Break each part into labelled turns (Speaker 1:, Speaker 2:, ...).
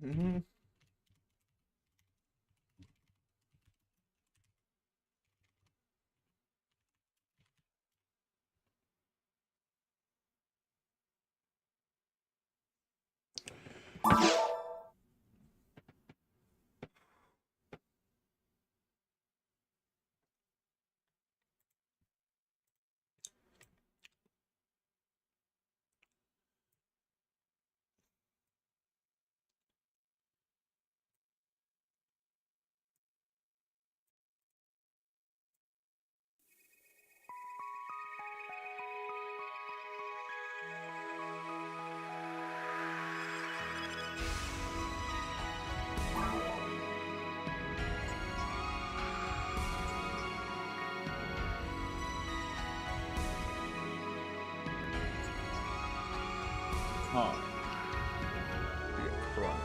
Speaker 1: Hmm. Huh. Yeah, hold on.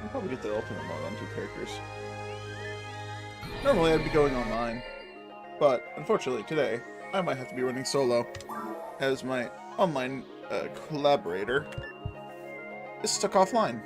Speaker 1: I'll probably get the ultimate mode on 2 characters. Normally I'd be going online, but unfortunately today I might have to be running solo, as my online collaborator is stuck offline.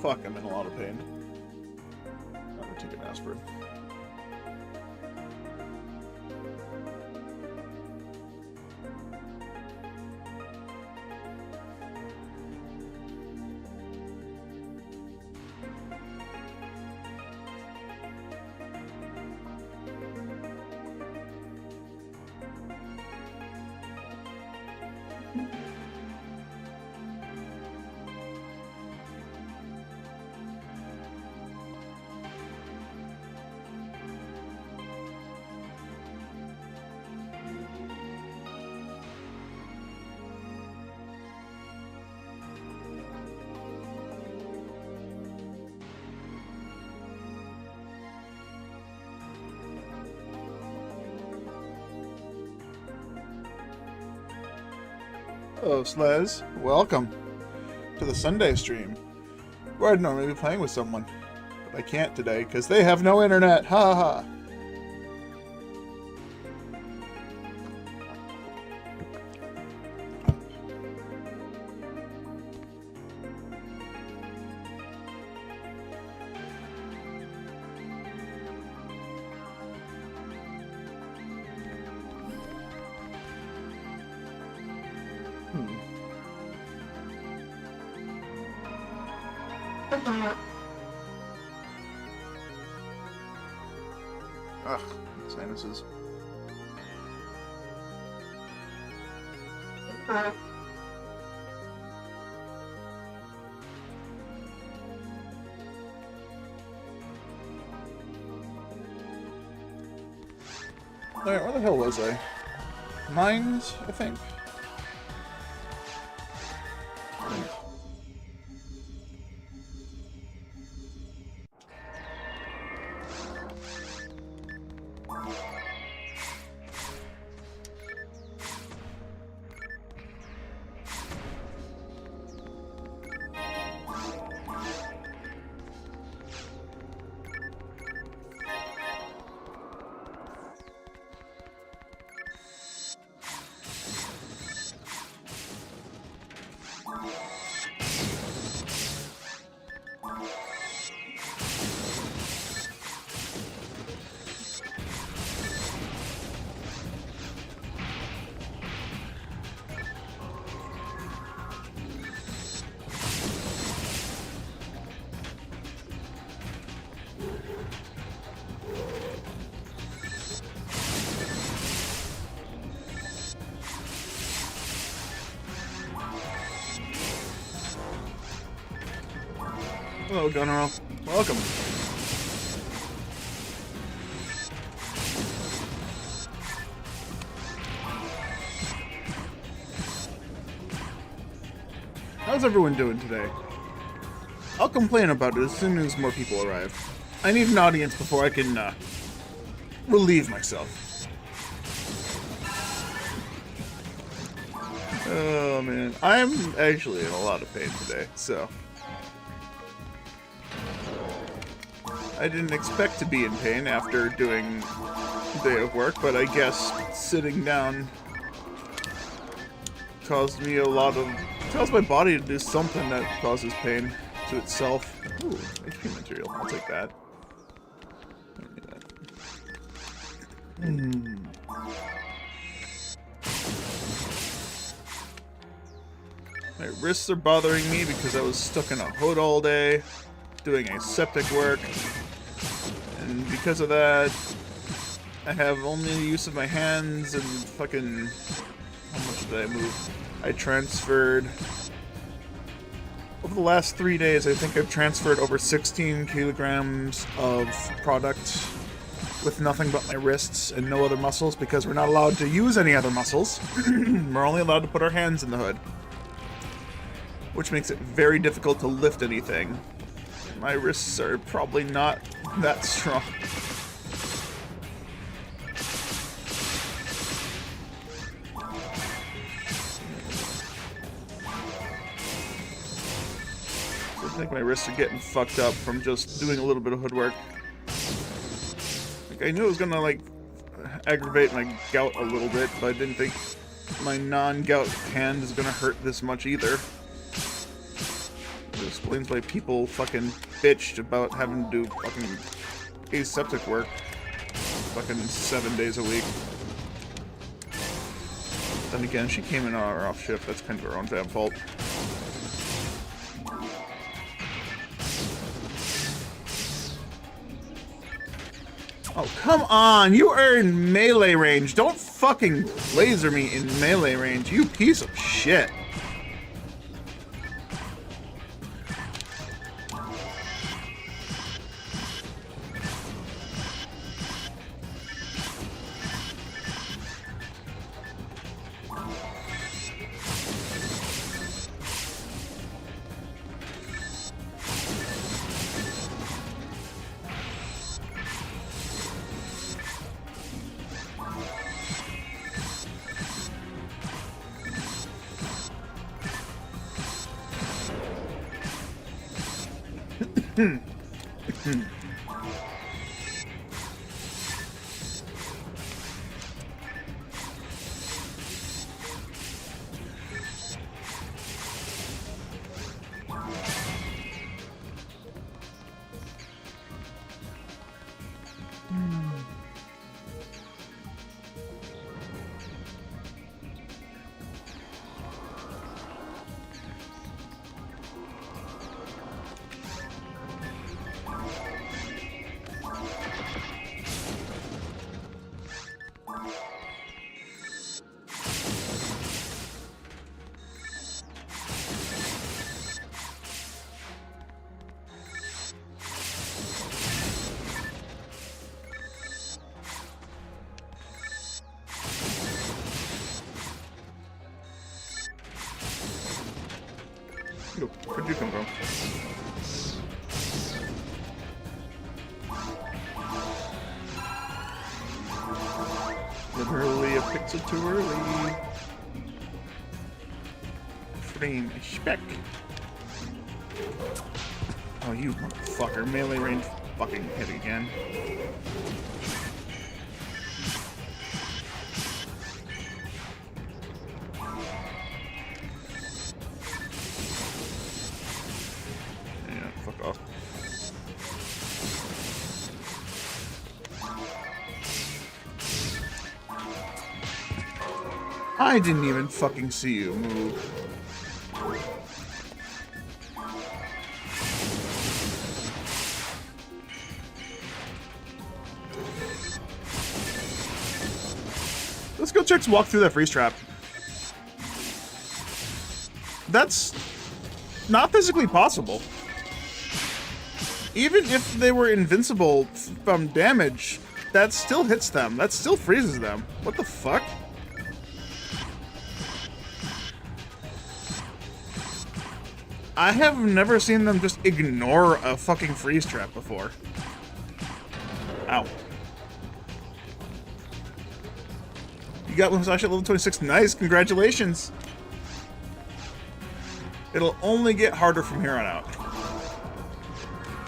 Speaker 1: Fuck, I'm in a lot of pain. I'm gonna take an aspirin. Hello, Slez. Welcome to the Sunday stream, where I'd normally be playing with someone, but I can't today because they have no internet. Ha ha. Ugh, sinuses. Alright, where the hell was I? Mines, I think. Hello, General. Welcome. How's everyone doing today? I'll complain about it as soon as more people arrive. I need an audience before I can relieve myself. Oh man, I'm actually in a lot of pain today, so I didn't expect to be in pain after doing a day of work, but I guess sitting down caused my body to do something that causes pain to itself. Ooh, HP material, I'll take that. I don't need that. My wrists are bothering me because I was stuck in a hood all day, doing aseptic work. And because of that, I have only use of my hands and fucking... How much did I move? I transferred... Over the last 3 days, I think I've transferred over 16 kilograms of product with nothing but my wrists and no other muscles because we're not allowed to use any other muscles. We're only allowed to put our hands in the hood, which makes it very difficult to lift anything. My wrists are probably not that strong. I think my wrists are getting fucked up from just doing a little bit of hood work. Like, I knew it was gonna, like, aggravate my gout a little bit, but I didn't think my non-gout hand is gonna hurt this much either. It explains why people fucking bitched about having to do fucking aseptic work fucking 7 days a week. Then again, she came in on our off shift. That's kind of her own damn fault. Oh, come on! You are in melee range! Don't fucking laser me in melee range, you piece of shit! Where'd you come from? Literally a pixel too early. Frame spec. Oh, you motherfucker. Melee range fucking hit again. I didn't even fucking see you move. Let's go chicks walk through that freeze trap. That's not physically possible. Even if they were invincible from damage, that still hits them. That still freezes them. What the fuck? I have never seen them just ignore a fucking freeze trap before. Ow. You got Musashi at level 26. Nice, congratulations. It'll only get harder from here on out.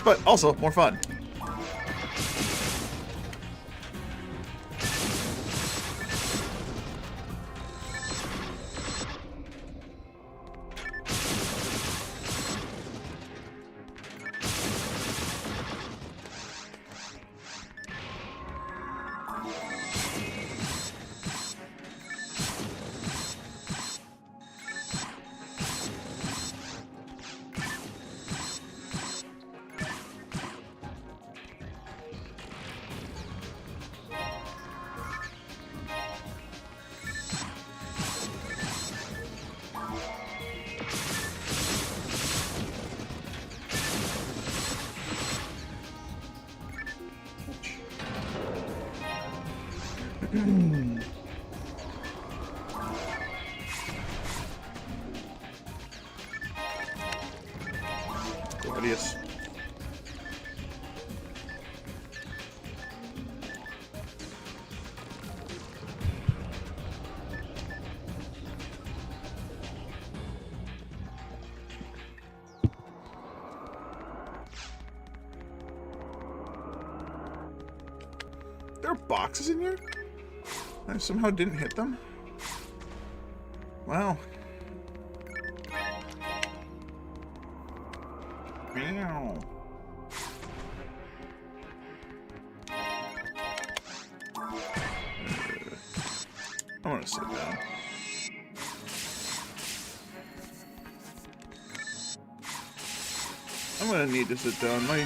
Speaker 1: But also, more fun. Gladius. There are boxes in here? I somehow didn't hit them? Wow. Meow. I'm gonna sit down. I'm gonna need to sit down. My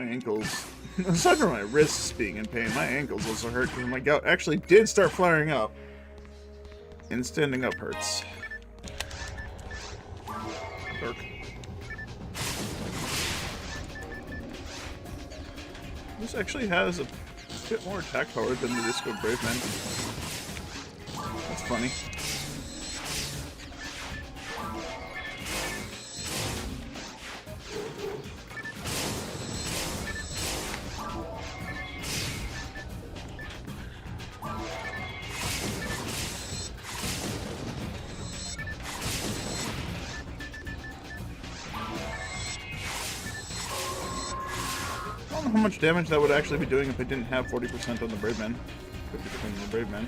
Speaker 1: ankles. Aside from my wrists being in pain, my ankles also hurt because my gout actually did start flaring up. And standing up hurts. Dark. This actually has a bit more attack power than the Disco Brave Man. That's funny. I don't know how much damage that would actually be doing if I didn't have 40% on the Brave Man. 50% on the Brave Man.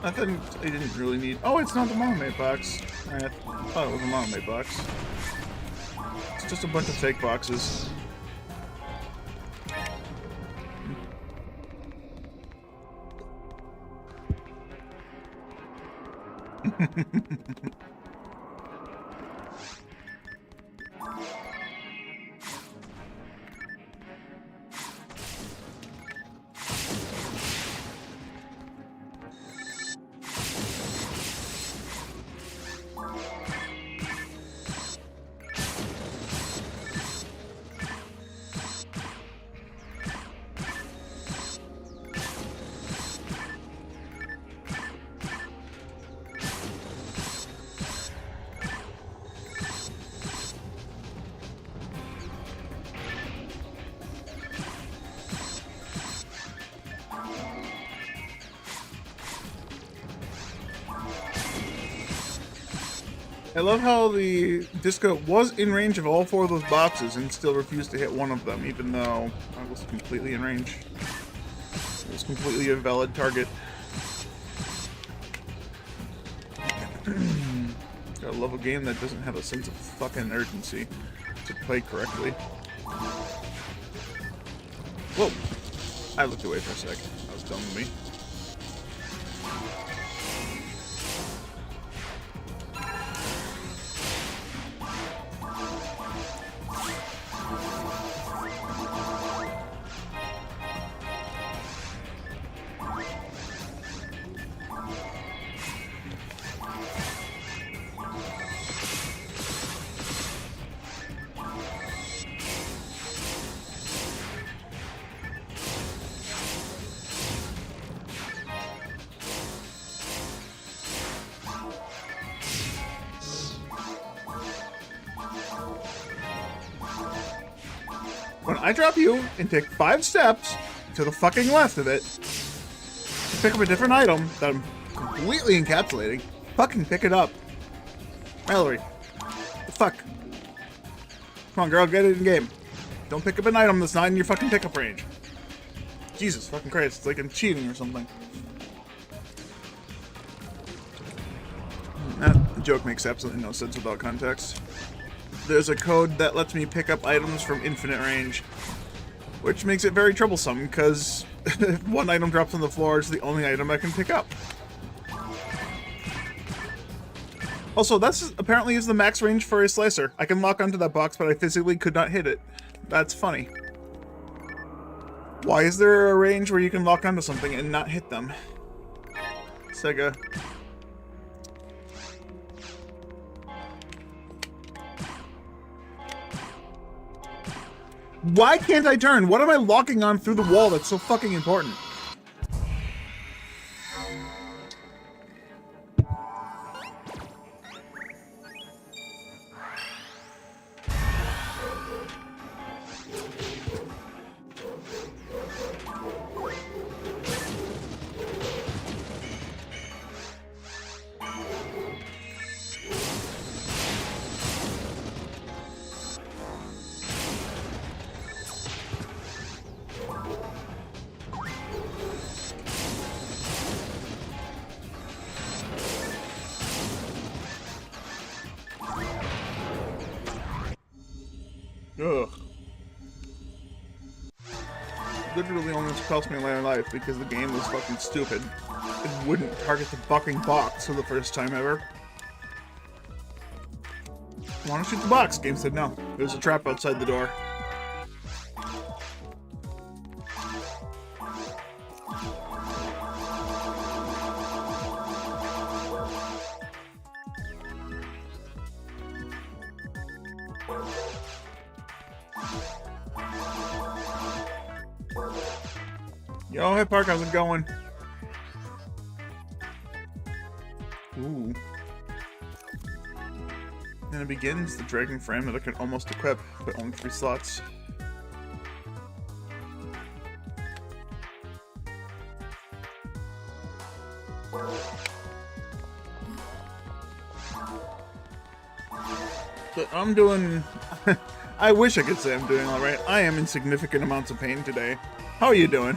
Speaker 1: I think I didn't really need... Oh, it's not the Monomate box. I thought it was a Monomate box. It's just a bunch of fake boxes. I love how the disco was in range of all 4 of those boxes and still refused to hit one of them, even though I was completely in range. It was completely a valid target. Gotta love a game that doesn't have a sense of fucking urgency to play correctly. Whoa! I looked away for a sec. That was dumb of me. When I drop you and take 5 steps to the fucking left of it, to pick up a different item that I'm completely encapsulating, fucking pick it up. Mallory, the fuck? Come on, girl, get it in game. Don't pick up an item that's not in your fucking pickup range. Jesus fucking Christ, it's like I'm cheating or something. That joke makes absolutely no sense without context. There's a code that lets me pick up items from infinite range, which makes it very troublesome, because if one item drops on the floor, it's the only item I can pick up. Also, that's apparently is the max range for a slicer. I can lock onto that box, but I physically could not hit it. That's funny. Why is there a range where you can lock onto something and not hit them? Sega. Why can't I turn? What am I locking on through the wall that's so fucking important? Ugh. Literally almost cost me my life because the game was fucking stupid. It wouldn't target the fucking box for the first time ever. I want to shoot the box. Game said no. There's a trap outside the door. Yo, hey Park, how's it going? Ooh. And it begins the dragon frame that I can almost equip, but only 3 slots. But I'm doing... I wish I could say I'm doing alright. I am in significant amounts of pain today. How are you doing?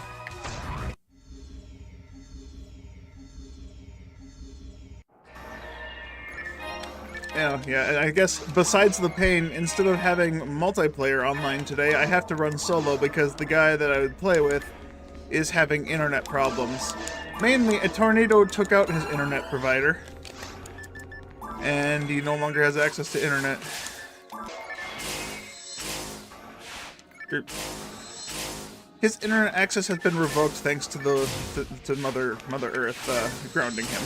Speaker 1: Yeah, and I guess besides the pain, instead of having multiplayer online today, I have to run solo because the guy that I would play with is having internet problems. Mainly, a tornado took out his internet provider, and he no longer has access to internet. His internet access has been revoked thanks to to Mother Earth grounding him.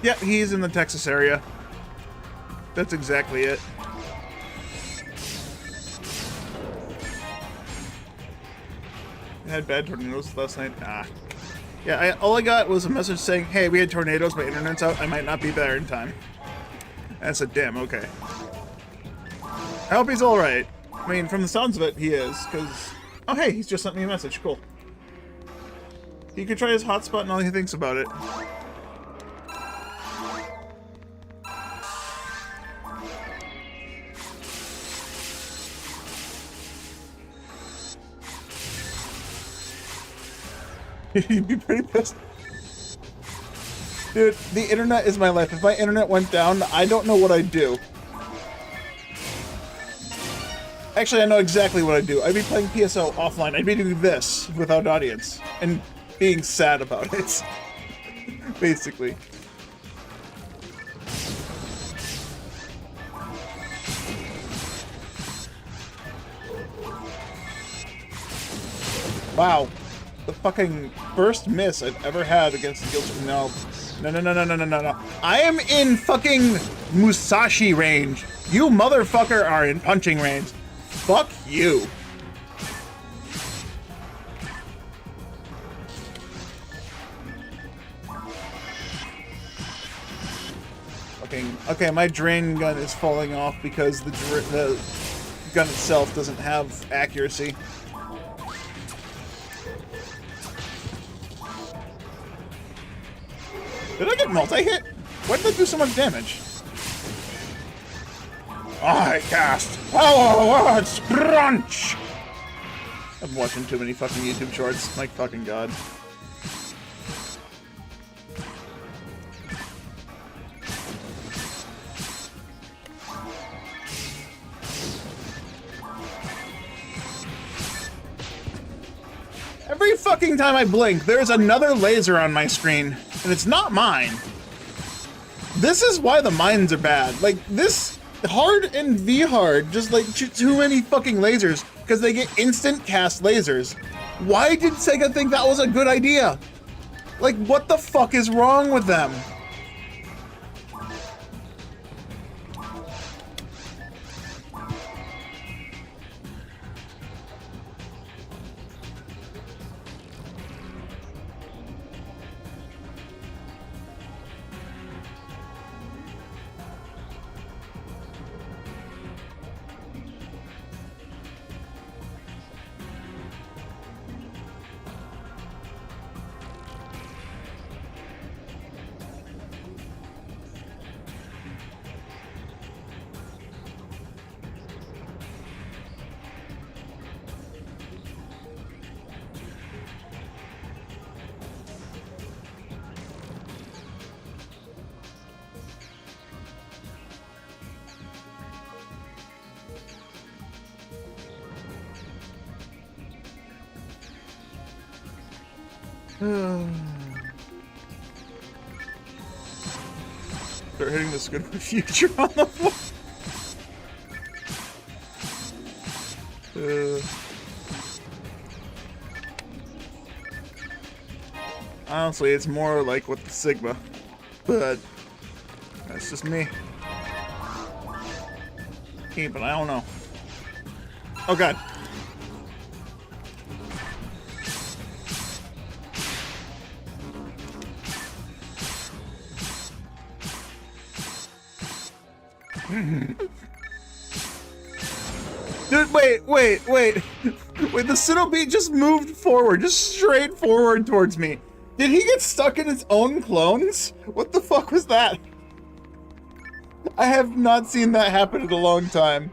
Speaker 1: Yeah, he's in the Texas area. That's exactly it. I had bad tornadoes last night. Yeah, all I got was a message saying, hey, we had tornadoes, my internet's out, I might not be there in time. And I said, damn, okay. I hope he's alright. I mean, from the sounds of it, he is, because... Oh, hey, he's just sent me a message, cool. He could try his hotspot and all he thinks about it. You'd be pretty pissed. Dude, the internet is my life. If my internet went down, I don't know what I'd do. Actually, I know exactly what I'd do. I'd be playing PSO offline. I'd be doing this without audience. And being sad about it. Basically. Wow. The fucking first miss I've ever had against the Guild. No. No. I am in fucking Musashi range. You motherfucker are in punching range. Fuck you. Okay, my drain gun is falling off because the gun itself doesn't have accuracy. Did I get multi-hit? Why did that do so much damage? I cast Power Words Crunch! I'm watching too many fucking YouTube shorts. My fucking god. Every fucking time I blink, there's another laser on my screen. And it's not mine. This is why the mines are bad. Like, this hard and V hard just like too many fucking lasers because they get instant cast lasers. Why did Sega think that was a good idea? Like, what the fuck is wrong with them? Start hitting this good for future on the floor. Honestly, it's more like with the Sigma, but that's just me. But I don't know. Oh god. Dude, wait. Wait, the Sinnoh just moved forward, just straight forward towards me. Did he get stuck in his own clones? What the fuck was that? I have not seen that happen in a long time.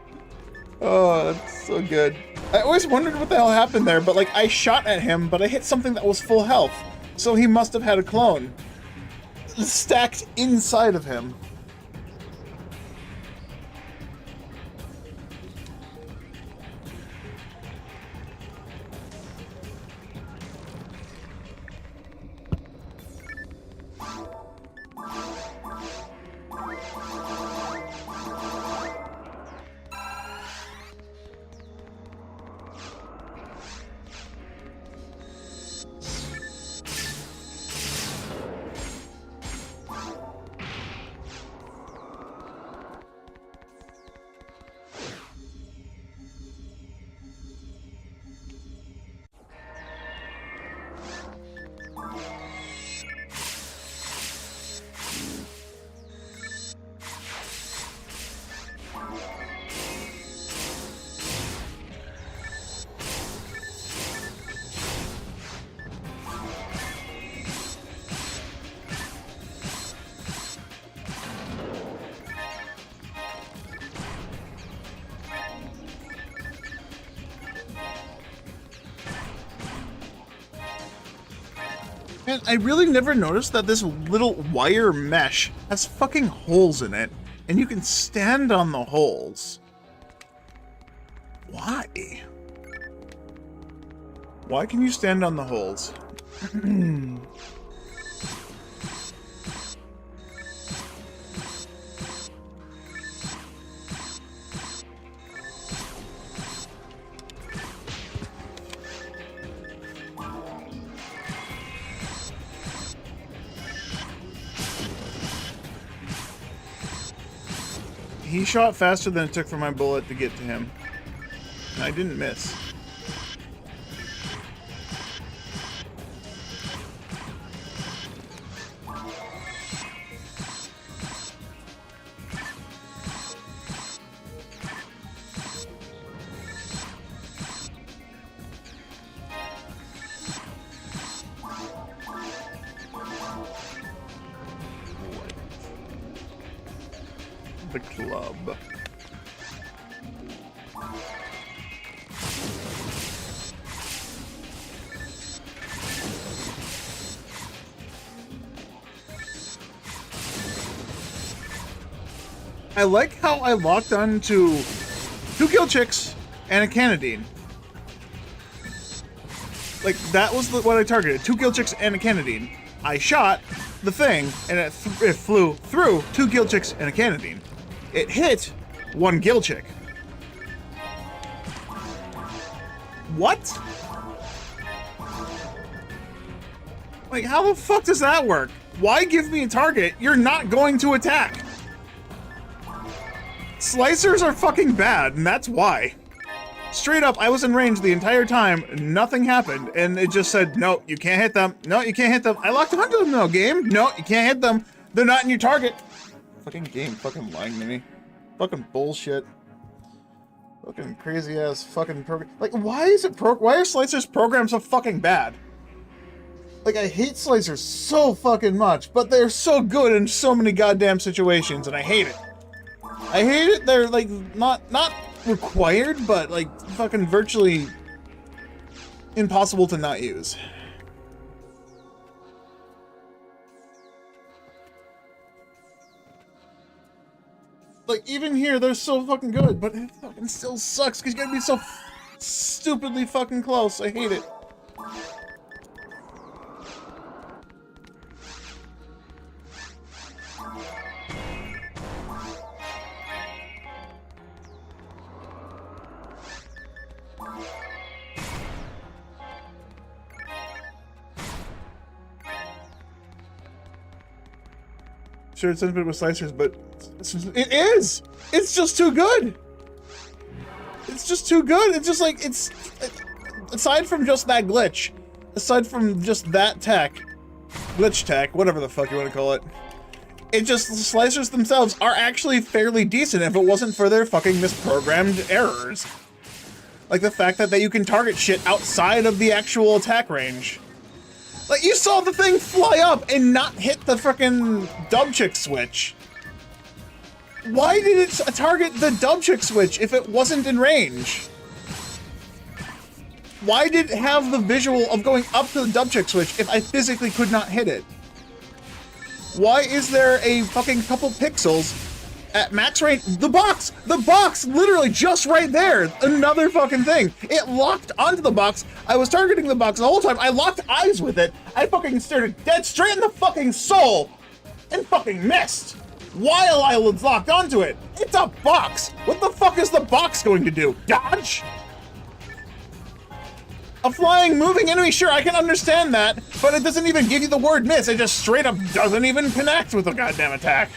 Speaker 1: Oh, that's so good. I always wondered what the hell happened there, but like I shot at him, but I hit something that was full health. So he must have had a clone stacked inside of him. Man, I really never noticed that this little wire mesh has fucking holes in it, and you can stand on the holes. Why? Why can you stand on the holes? He shot faster than it took for my bullet to get to him. And I didn't miss. The club. I like how I locked on to 2 kill chicks and a Canadine. Like, that was what I targeted. 2 kill chicks and a Canadine. I shot the thing, and it flew through 2 kill chicks and a Canadine. It hit 1 kill chick. What? Like, how the fuck does that work? Why give me a target you're not going to attack? Slicers are fucking bad, and that's why. Straight up, I was in range the entire time, nothing happened, and it just said, no, you can't hit them. No, you can't hit them. I locked onto them though, game. No, you can't hit them. They're not in your target. Fucking game fucking lying to me. Fucking bullshit. Fucking crazy ass fucking program. Like, why is it why are slicers programmed so fucking bad? Like, I hate slicers so fucking much, but they're so good in so many goddamn situations, and I hate it. I hate it. They're like not required, but like fucking virtually impossible to not use. Like, even here, they're so fucking good, but it fucking still sucks because you gotta be so stupidly fucking close. I hate it. Sure, it's infinite with slicers, but it is! It's just too good! It's just too good! It's just like, aside from just that glitch, aside from just that tech, glitch tech, whatever the fuck you want to call it, It just, the slicers themselves are actually fairly decent if it wasn't for their fucking misprogrammed errors. Like the fact that you can target shit outside of the actual attack range. Like, you saw the thing fly up and not hit the frickin' dubchick switch. Why did it target the dubchick switch if it wasn't in range? Why did it have the visual of going up to the dubchick switch if I physically could not hit it? Why is there a fucking couple pixels at max range? The box, literally just right there. Another fucking thing. It locked onto the box. I was targeting the box the whole time. I locked eyes with it. I fucking stared it dead straight in the fucking soul and fucking missed while I was locked onto it. It's a box. What the fuck is the box going to do? Dodge? A flying, moving enemy, sure, I can understand that, but it doesn't even give you the word miss. It just straight up doesn't even connect with the goddamn attack.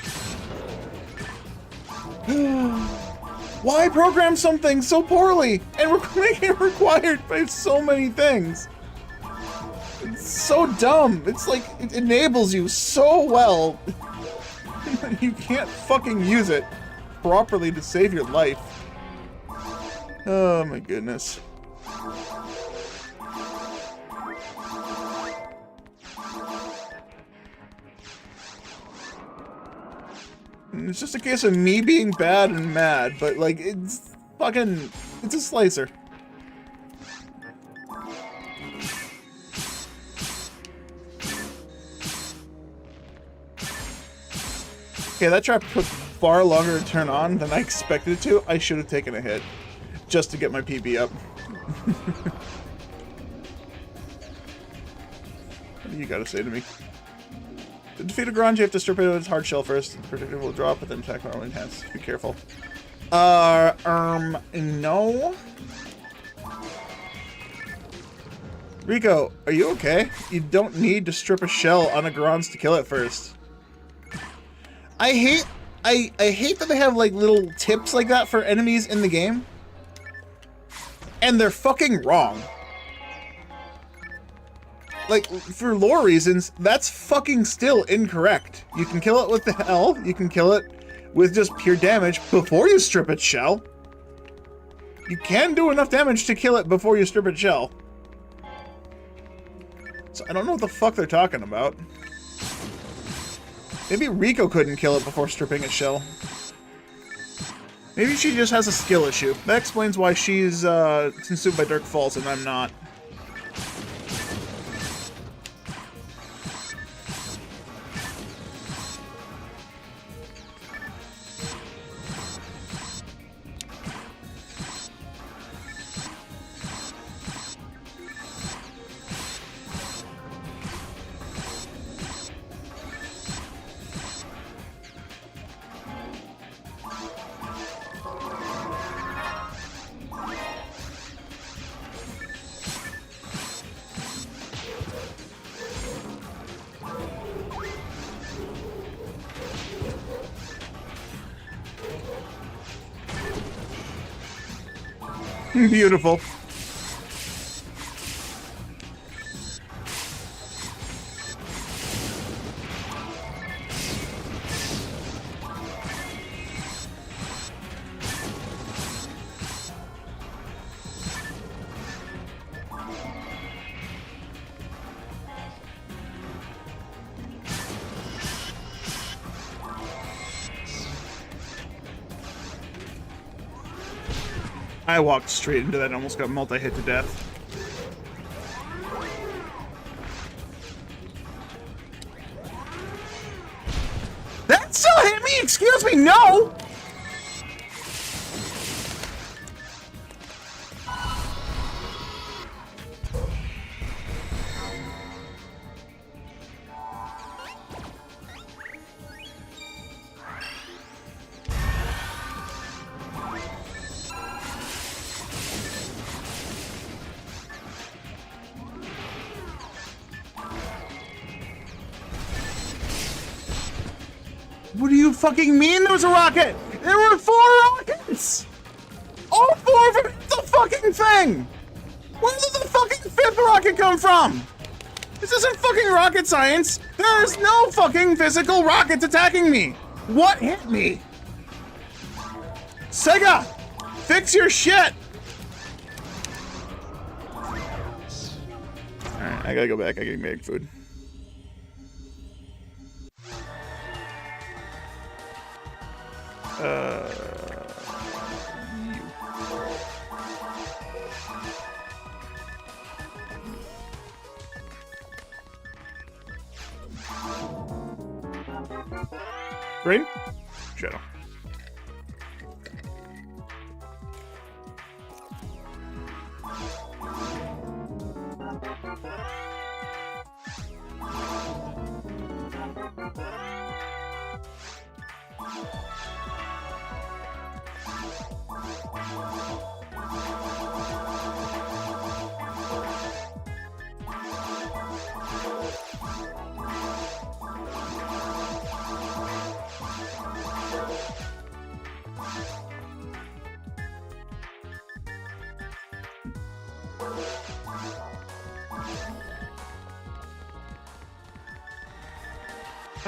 Speaker 1: Why program something so poorly and make it required by so many things? It's so dumb. It's like, it enables you so well. You can't fucking use it properly to save your life. Oh my goodness. It's just a case of me being bad and mad, but like, it's fucking, it's a slicer. Okay, that trap took far longer to turn on than I expected it to. I should have taken a hit just to get my PB up. What do you gotta say to me? To defeat a Grunge, you have to strip it of its hard shell first. The predictor will drop, but then attack power will enhance. Be careful. No. Rico, are you okay? You don't need to strip a shell on a Grunge to kill it first. I hate that they have like little tips like that for enemies in the game. And they're fucking wrong. Like, for lore reasons, that's fucking still incorrect. You can kill it with the L, you can kill it with just pure damage before you strip its shell. You can do enough damage to kill it before you strip its shell. So I don't know what the fuck they're talking about. Maybe Rico couldn't kill it before stripping its shell. Maybe she just has a skill issue. That explains why she's consumed by Dark Falls and I'm not. Beautiful. I walked straight into that and almost got multi-hit to death. That still hit me? Excuse me, no! What do you fucking mean there was a rocket? There were 4 rockets! All 4 of them hit the fucking thing! Where did the fucking 5th rocket come from? This isn't fucking rocket science. There's no fucking physical rockets attacking me. What hit me? Sega, fix your shit. Alright, I gotta go back. I gotta make food. Green? Shadow.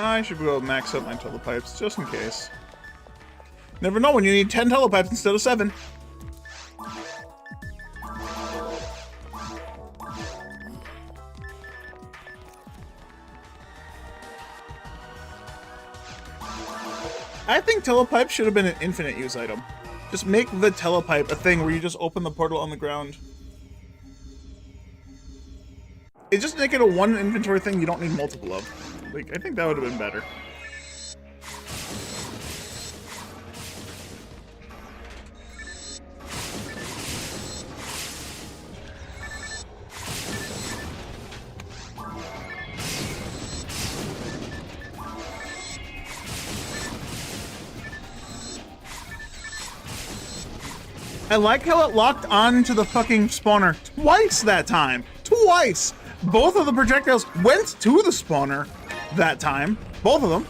Speaker 1: I should go max up my telepipes, just in case. Never know when you need 10 telepipes instead of 7. I think telepipe should have been an infinite use item. Just make the telepipe a thing where you just open the portal on the ground. It just make it a one inventory thing you don't need multiple of. Like, I think that would have been better. I like how it locked on to the fucking spawner twice that time. Twice! Both of the projectiles went to the spawner that time. Both of them.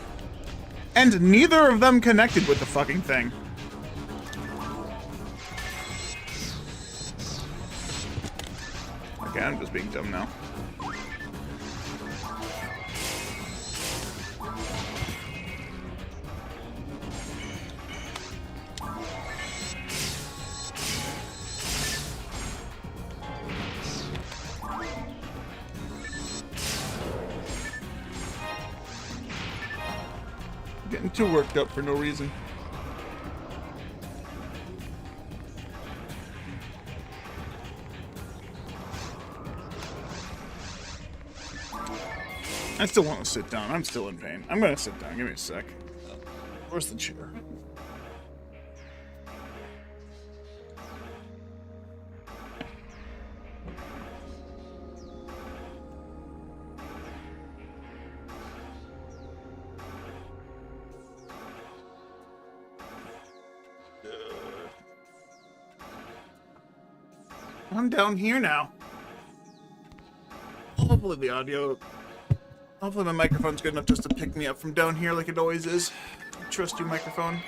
Speaker 1: And neither of them connected with the fucking thing. Okay, I'm just being dumb now. Getting too worked up for no reason. I still want to sit down. I'm still in pain. I'm gonna sit down. Give me a sec. Where's the chair? I'm down here now. Hopefully the audio... Hopefully my microphone's good enough just to pick me up from down here like it always is. Trust you, microphone.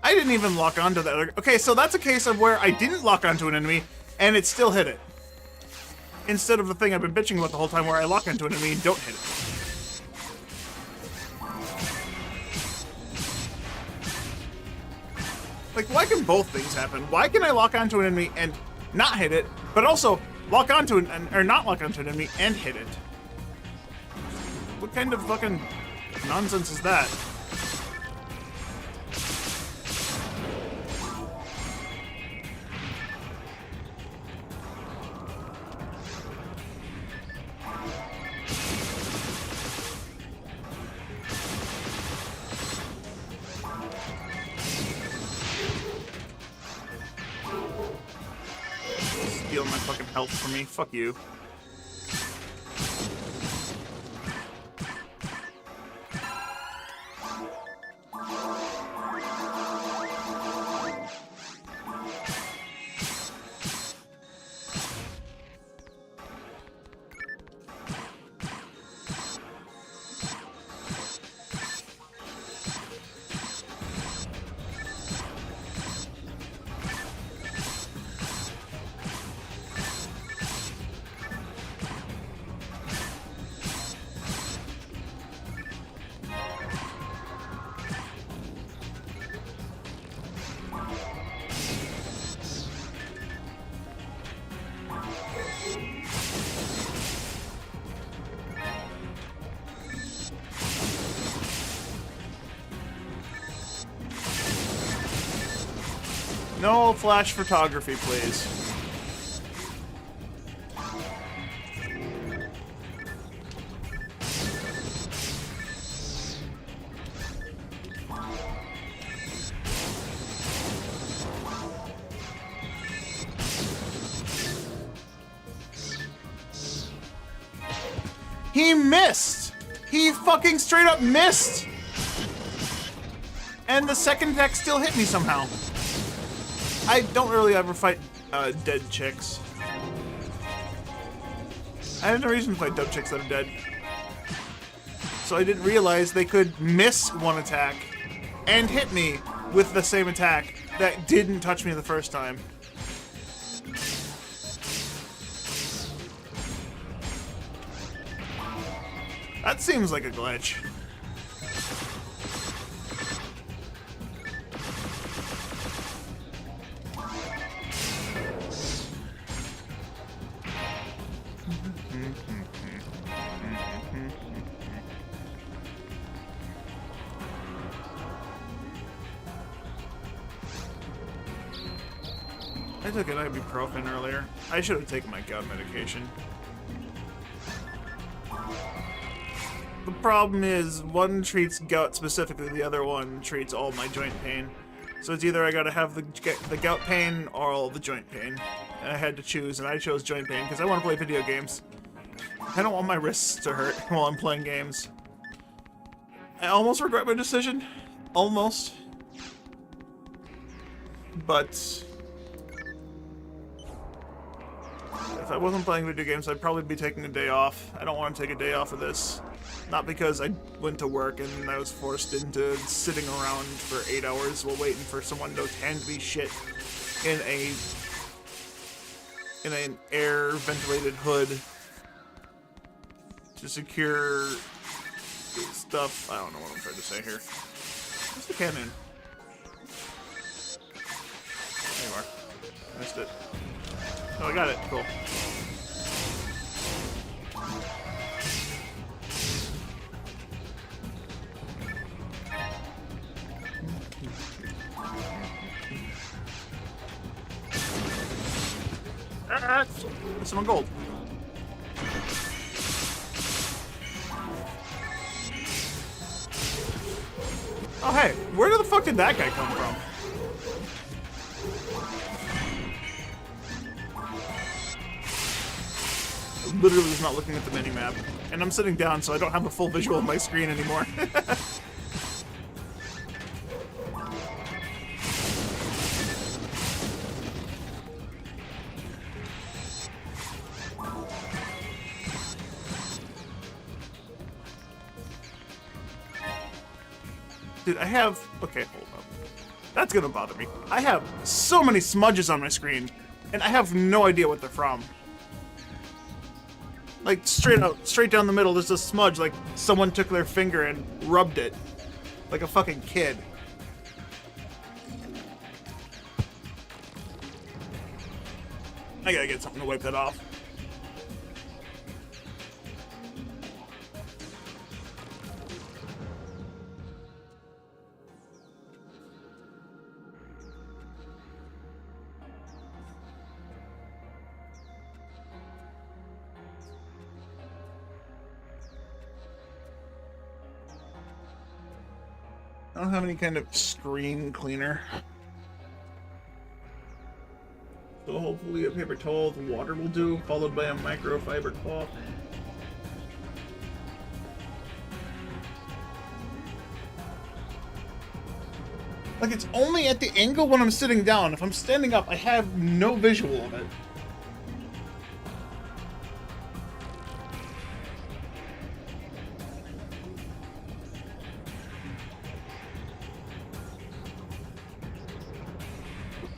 Speaker 1: I didn't even lock onto that. Okay, so that's a case of where I didn't lock onto an enemy, and it still hit it. Instead of the thing I've been bitching about the whole time where I lock onto an enemy and don't hit it. Like, why can both things happen? Why can I lock onto an enemy and not hit it, but also lock onto an, or not lock onto an enemy and hit it? What kind of fucking nonsense is that? Stealing my fucking health from me. Fuck you. No flash photography, please. He missed! He fucking straight up missed! And the second attack still hit me somehow. I don't really ever fight dead chicks. I have no reason to fight dead chicks that are dead. So I didn't realize they could miss one attack and hit me with the same attack that didn't touch me the first time. That seems like a glitch. I took an ibuprofen earlier. I should have taken my gout medication. The problem is, one treats gout specifically, the other one treats all my joint pain. So it's either I gotta have the gout pain or all the joint pain. And I had to choose, and I chose joint pain because I want to play video games. I don't want my wrists to hurt while I'm playing games. I almost regret my decision. Almost. But if I wasn't playing video games, I'd probably be taking a day off. I don't want to take a day off of this. Not because I went to work and I was forced into sitting around for 8 hours while waiting for someone to hand me shit in an air ventilated hood to secure stuff. I don't know what I'm trying to say here. Where's the cannon? There you are. Missed it. Oh, I got it. Cool. That's some gold. Oh hey, where the fuck did that guy come from? I literally was not looking at the mini-map. And I'm sitting down, so I don't have a full visual of my screen anymore. Dude, I have... Okay, hold up. That's gonna bother me. I have so many smudges on my screen, and I have no idea what they're from. Like, straight down the middle, there's a smudge, like someone took their finger and rubbed it. Like a fucking kid. I gotta get something to wipe that off. I don't have any kind of screen cleaner. So hopefully a paper towel with water will do, followed by a microfiber cloth. Like, it's only at the angle when I'm sitting down. If I'm standing up, I have no visual of it.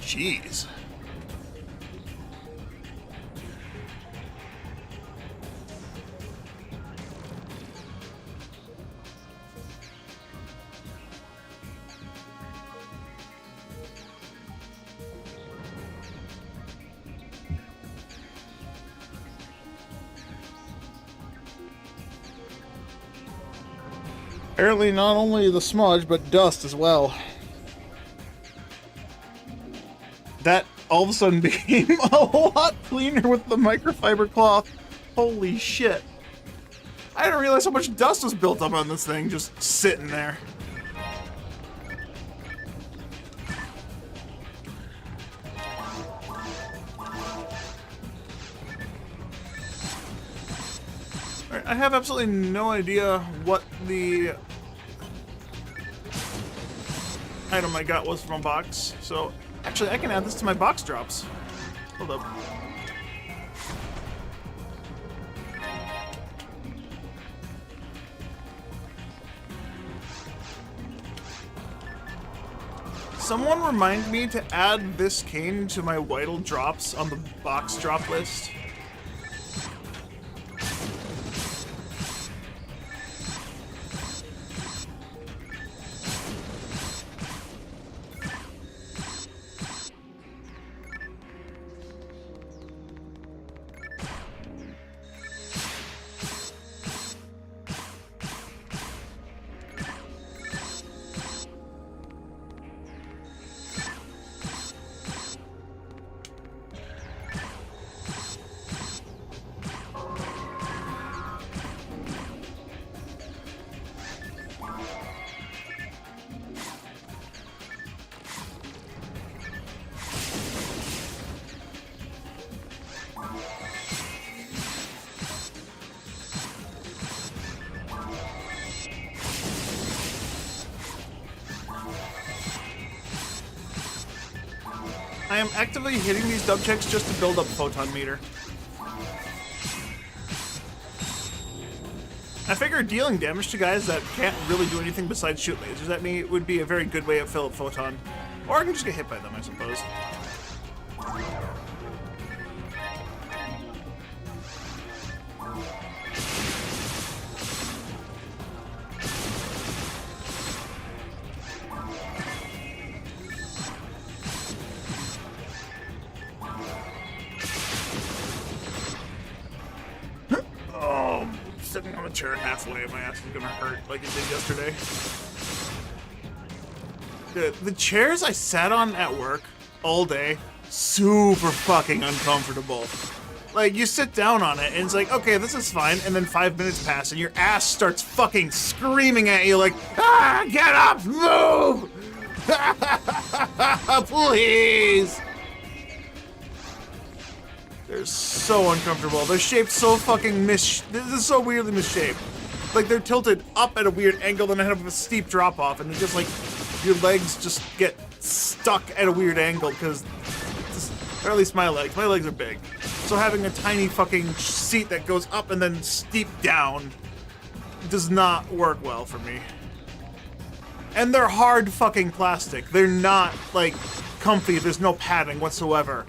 Speaker 1: Jeez. Apparently not only the smudge, but dust as well. That all of a sudden became a lot cleaner with the microfiber cloth. Holy shit. I didn't realize how much dust was built up on this thing just sitting there. Alright, I have absolutely no idea what the item I got was from a box, so actually I can add this to my box drops. Hold up. Someone remind me to add this cane to my Whittle drops on the box drop list. I am actively hitting these dub checks just to build up photon meter. I figure dealing damage to guys that can't really do anything besides shoot lasers at me would be a very good way of fill up photon. Or I can just get hit by them, I suppose. Sitting on a chair halfway, my ass is gonna hurt like it did yesterday. The chairs I sat on at work all day, super fucking uncomfortable. Like, you sit down on it and it's like, okay, this is fine, and then 5 minutes pass and your ass starts fucking screaming at you like, ah, get up, move! Please! They're so uncomfortable. They're shaped so fucking this is so weirdly misshaped. Like, they're tilted up at a weird angle, then have a steep drop off, and it just like your legs just get stuck at a weird angle because, or at least my legs are big. So having a tiny fucking seat that goes up and then steep down does not work well for me. And they're hard fucking plastic. They're not like comfy. There's no padding whatsoever.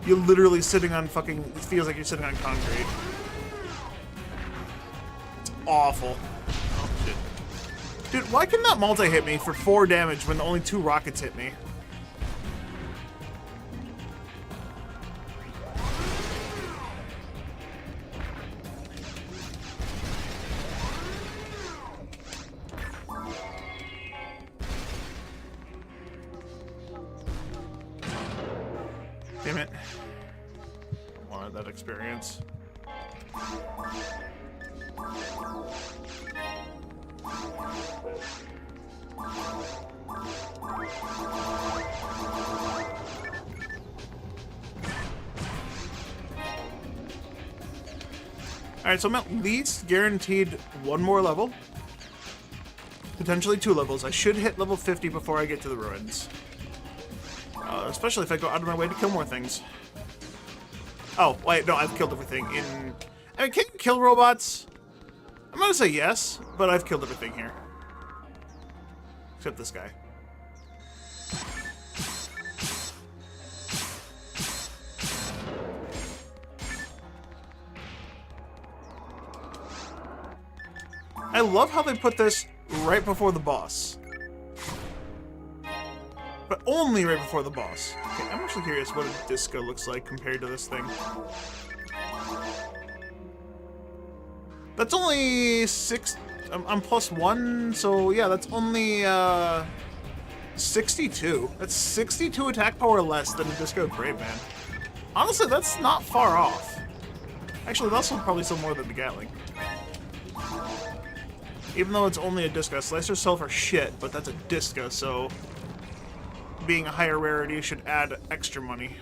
Speaker 1: You're literally sitting on fucking, it feels like you're sitting on concrete. It's awful. Oh, shit. Dude, why can that multi hit me for 4 damage when only 2 rockets hit me? Damn it. Wanted that experience. Alright, so I'm at least guaranteed 1 more level. Potentially 2 levels. I should hit level 50 before I get to the ruins. Especially if I go out of my way to kill more things. Oh, wait, no, I've killed everything in... I mean, can you kill robots? I'm gonna say yes, but I've killed everything here. Except this guy. I love how they put this right before the boss. But only right before the boss. Okay, I'm actually curious what a disco looks like compared to this thing. That's only 6... I'm plus 1, so yeah, that's only 62. That's 62 attack power less than a Disco Great Man. Honestly, that's not far off. Actually, that's probably still more than the Gatling. Even though it's only a Disco, Slicers sell for shit, but that's a Disco, so being a higher rarity should add extra money.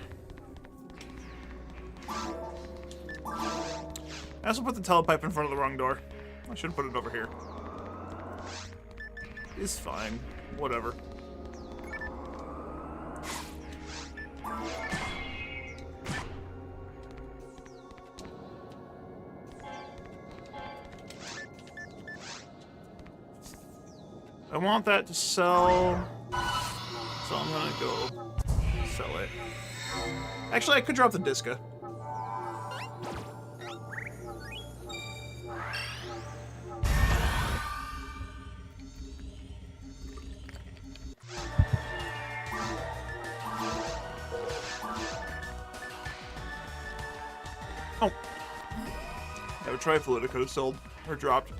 Speaker 1: I also put the telepipe in front of the wrong door. I should have put it over here. It's fine. Whatever. I want that to sell, so I'm gonna go sell it. Actually, I could drop the Disca. Oh. I have a Trifluid I could have sold, or dropped.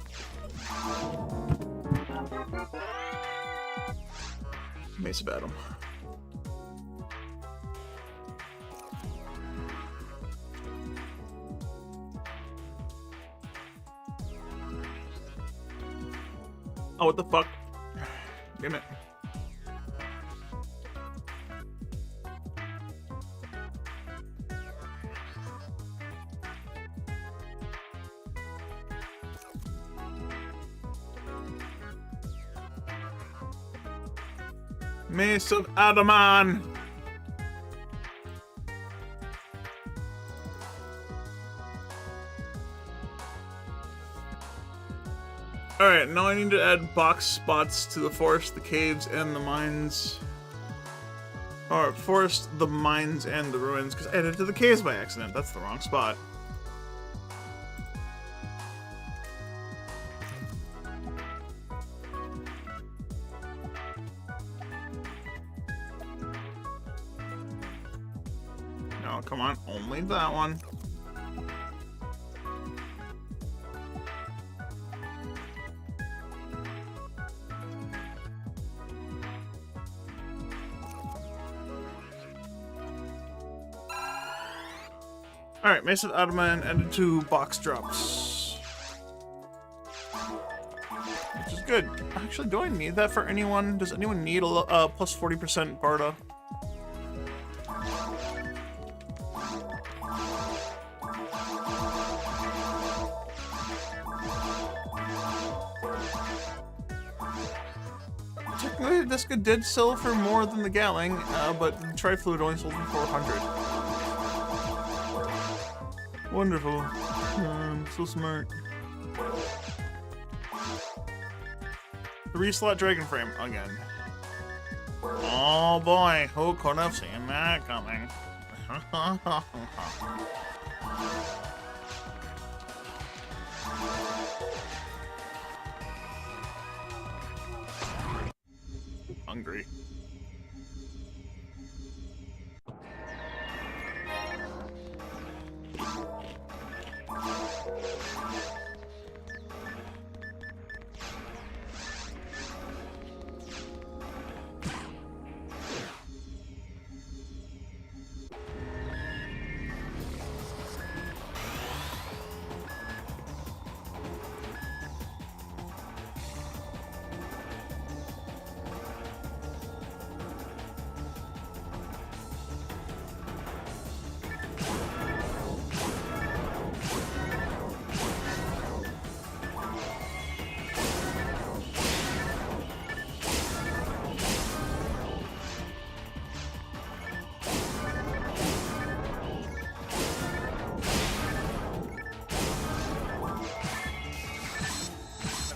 Speaker 1: Mace of Adam. Oh, what the fuck? Damn it. Mace of Adaman! Alright, now I need to add box spots to the forest, the caves, and the mines. Or, forest, the mines, and the ruins, because I added it to the caves by accident. That's the wrong spot. No, come on, only that one. Alright, Mace of Adaman added to box drops. Which is good. Actually, do I need that for anyone? Does anyone need a plus 40% Barda? Technically, the Disca did sell for more than the Gatling, but the Trifluid only sold for 400. Wonderful. So smart. 3-slot Dragon Frame again. Oh boy, who could have seen that coming? Hungry.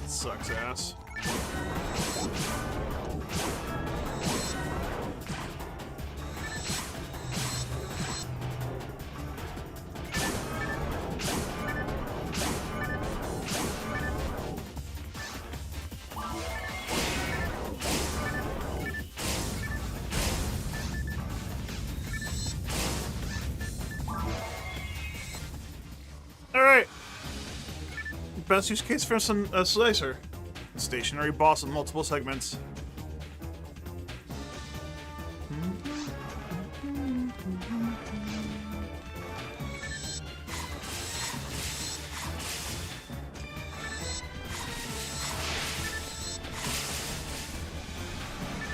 Speaker 1: Sucks ass. All right. Best use case for some slicer. Stationary boss in multiple segments.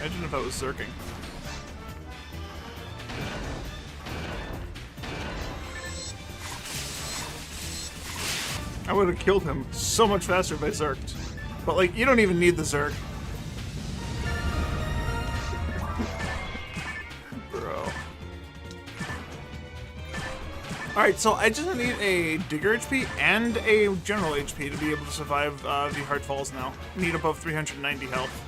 Speaker 1: Imagine if I was zerking. I would have killed him so much faster if I zerked. But, like, you don't even need the zerk. Bro. Alright, so I just need a Digger HP and a General HP to be able to survive the Hard Falls now. Need above 390 health.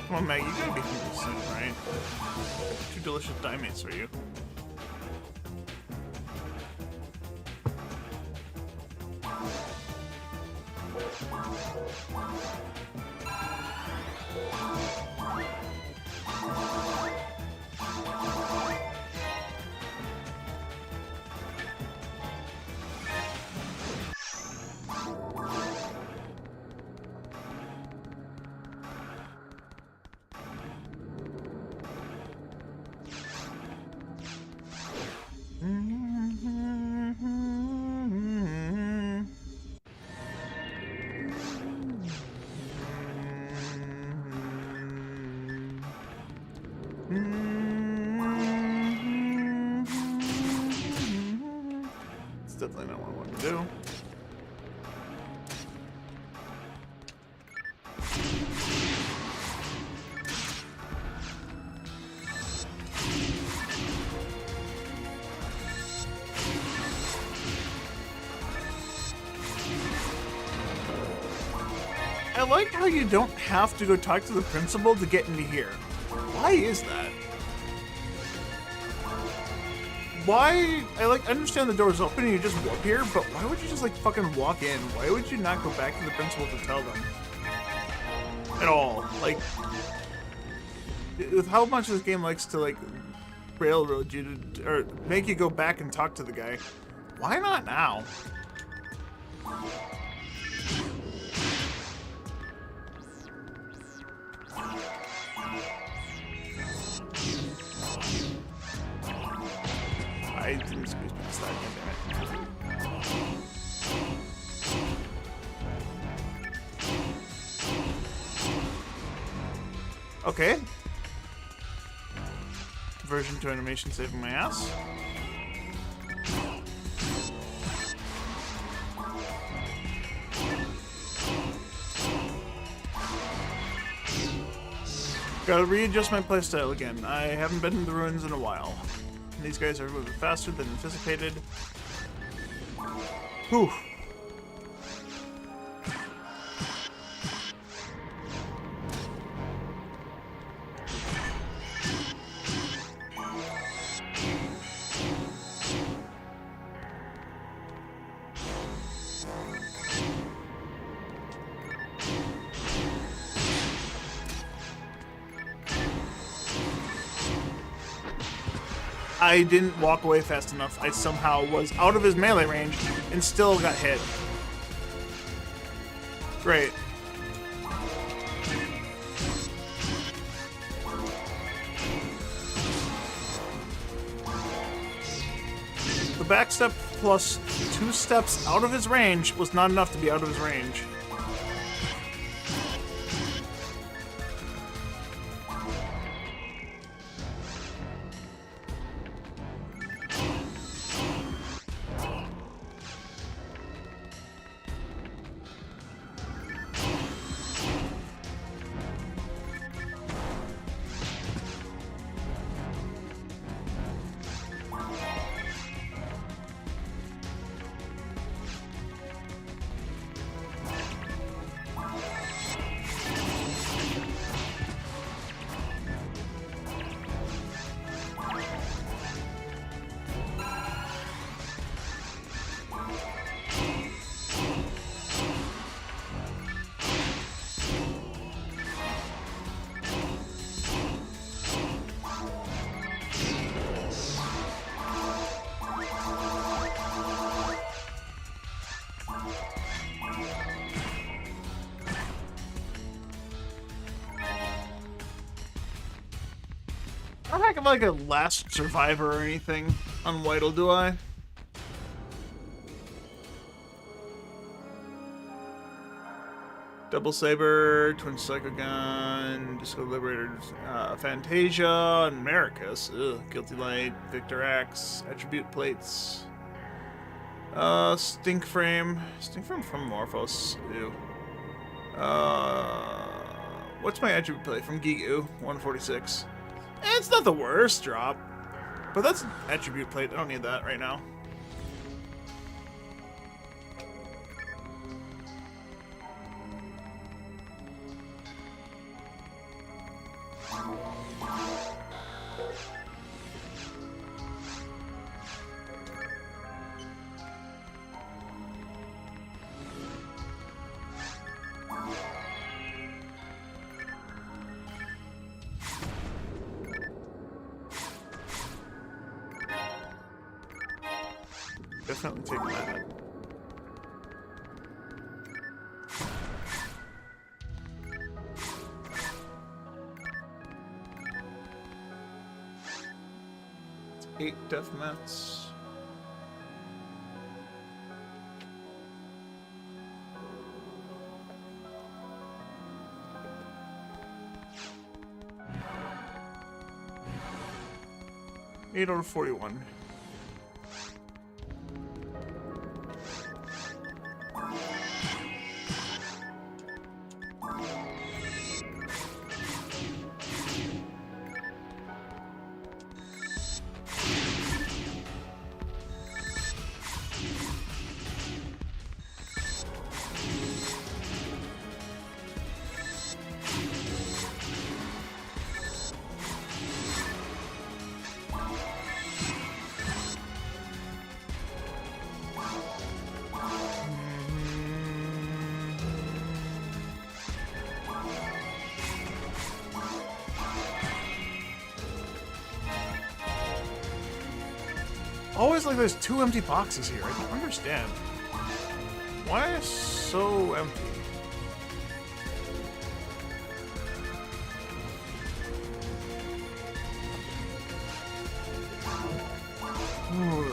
Speaker 1: Come on, Maggie, you gotta be hungry soon, right? 2 delicious dimates for you. It's definitely not what I want to do. I like how you don't have to go talk to the principal to get into here. Why is that? Why? I understand the door's open and you just walk here, but why would you just like fucking walk in? Why would you not go back to the principal to tell them? At all. Like, with how much this game likes to like railroad you to, or make you go back and talk to the guy, why not now? I didn't squeeze past that, damn it. Okay. Version 2 animation saving my ass. Gotta readjust my playstyle again. I haven't been in the ruins in a while. These guys are moving faster than anticipated. Whew. I didn't walk away fast enough. I somehow was out of his melee range and still got hit. Great. The backstep plus 2 steps out of his range was not enough to be out of his range. I don't have like a last survivor or anything on Whittle, do I? Double Saber, Twin Psycho Gun, Disco Liberator, Fantasia, and Maracus. Ugh. Guilty Light, Victor X, Attribute Plates. Stink Frame from Morphos. Ew. What's my attribute plate from Gigu? 146. It's not the worst drop, but that's an attribute plate. I don't need that right now. Definitely take that. It's 8 death mats. Eight out of 41. Always like there's 2 empty boxes here. I don't understand. Why is so empty? Ooh.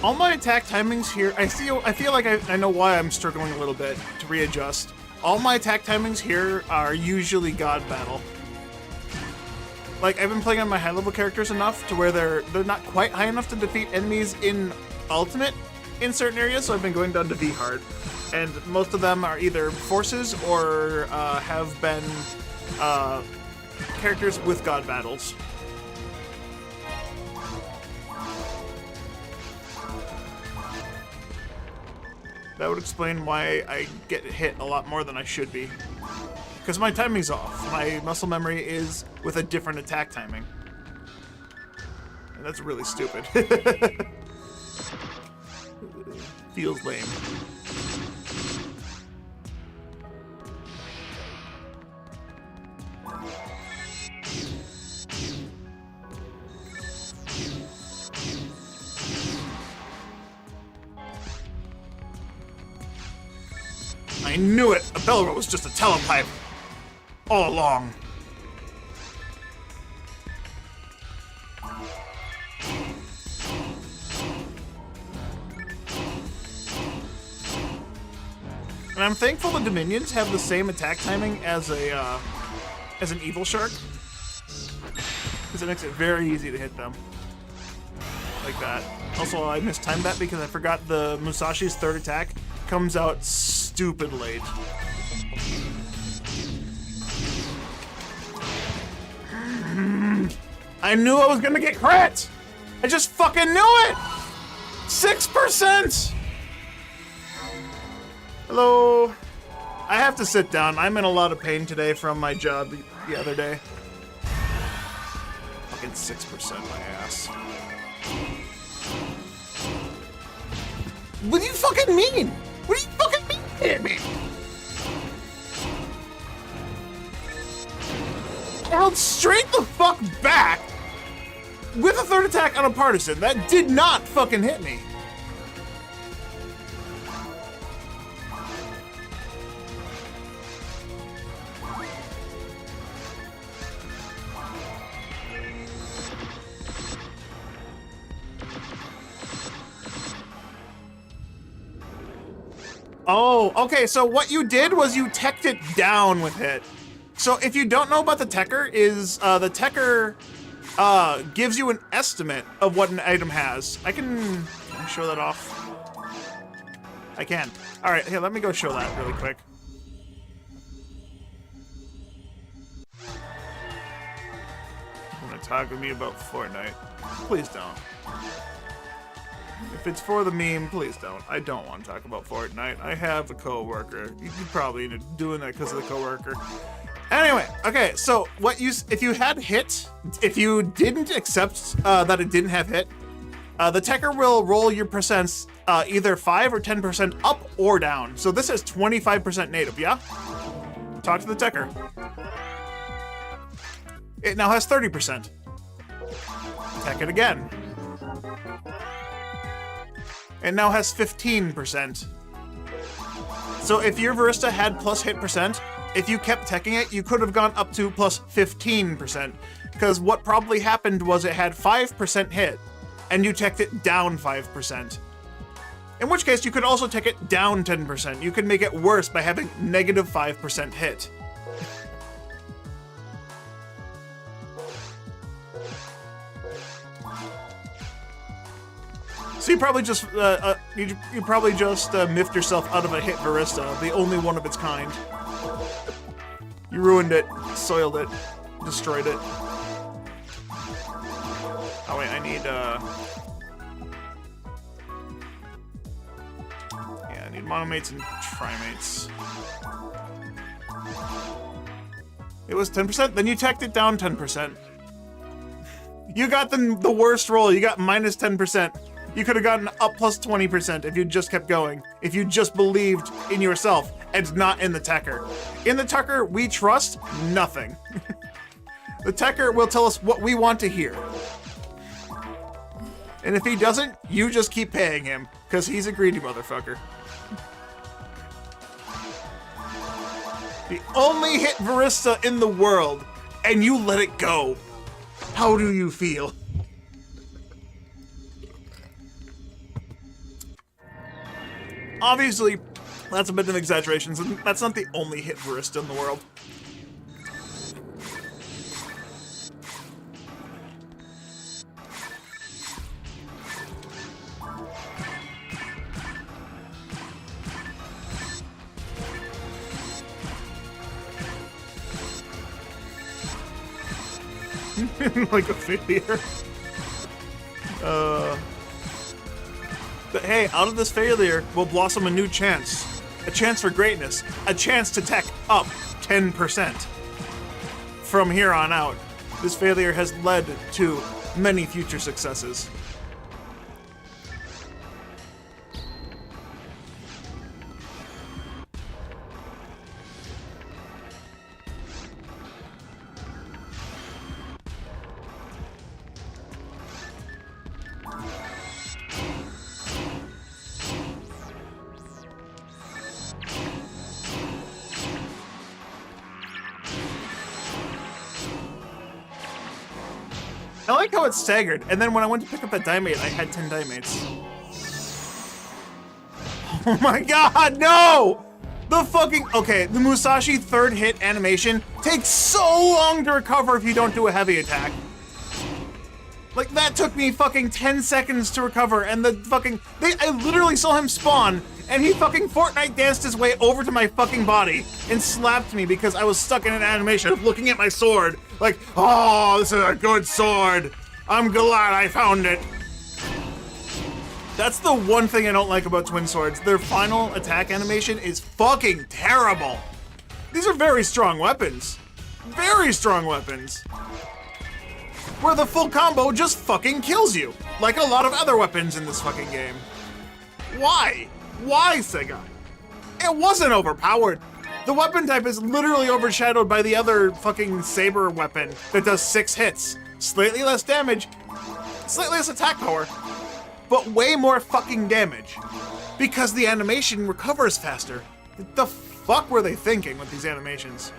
Speaker 1: All my attack timings here, I feel like I know why I'm struggling a little bit to readjust. All my attack timings here are usually God Battle. Like, I've been playing on my high level characters enough to where they're not quite high enough to defeat enemies in Ultimate in certain areas, so I've been going down to V hard. And most of them are either forces or have been characters with God Battles. That would explain why I get hit a lot more than I should be. Because my timing's off. My muscle memory is with a different attack timing. And that's really stupid. Feels lame. I knew it! A Bellra was just a telepipe! All along. And I'm thankful the Dominions have the same attack timing as an Evil Shark. Because it makes it very easy to hit them. Like that. Also, I mistimed that because I forgot the Musashi's third attack comes out stupid late. I knew I was gonna get crit! I just fucking knew it! 6%! Hello? I have to sit down. I'm in a lot of pain today from my job the other day. Fucking 6% my ass. What do you fucking mean? What do you fucking mean hit me? I held straight the fuck back with a third attack on a partisan. That did not fucking hit me. Oh, okay, so what you did was you teched it down with it. So if you don't know about the Techer, the Techer gives you an estimate of what an item has. Can I show that off? I can. All right, here, let me go show that really quick. You wanna talk with me about Fortnite? Please don't. If it's for the meme, please don't. I don't want to talk about Fortnite. I have a coworker. You probably end up doing that because of the coworker. Anyway, okay, so if you had hit, if you didn't accept that it didn't have hit, the Techer will roll your percents either 5 or 10% up or down. So this is 25% native, yeah? Talk to the Techer. It now has 30%. Tech it again. It now has 15%. So if your Varista had plus hit percent, if you kept teching it, you could have gone up to plus 15%. Because what probably happened was it had 5% hit, and you teched it down 5%. In which case, you could also tech it down 10%. You could make it worse by having negative 5% hit. So you probably just miffed yourself out of a hit Varista, the only one of its kind. You ruined it, soiled it, destroyed it. Oh wait, I need yeah, I need monomates and trimates. It was 10%, then you teched it down 10%. You got the worst roll, you got minus 10%. You could have gotten up plus 20% if you just kept going. If you just believed in yourself and not in the Techer. In the Techer, we trust nothing. The Techer will tell us what we want to hear. And if he doesn't, you just keep paying him, because he's a greedy motherfucker. The only hit Varista in the world, and you let it go. How do you feel? Obviously, that's a bit of an exaggeration. That's not the only hit Varista in the world. Like a failure. But hey, out of this failure will blossom a new chance. A chance for greatness. A chance to tech up 10%. From here on out, this failure has led to many future successes. I like how it's staggered, and then when I went to pick up that Diamate, I had 10 Diamates. Oh my god, no! The fucking... Okay, the Musashi third hit animation takes so long to recover if you don't do a heavy attack. Like, that took me fucking 10 seconds to recover, and the fucking... I literally saw him spawn, and he fucking Fortnite danced his way over to my fucking body and slapped me because I was stuck in an animation of looking at my sword. Like, oh, this is a good sword. I'm glad I found it. That's the one thing I don't like about Twin Swords. Their final attack animation is fucking terrible. These are very strong weapons. Very strong weapons. Where the full combo just fucking kills you. Like a lot of other weapons in this fucking game. Why? Why, Sega? It wasn't overpowered. The weapon type is literally overshadowed by the other fucking saber weapon that does 6 hits. Slightly less damage, slightly less attack power, but way more fucking damage. Because the animation recovers faster. What the fuck were they thinking with these animations?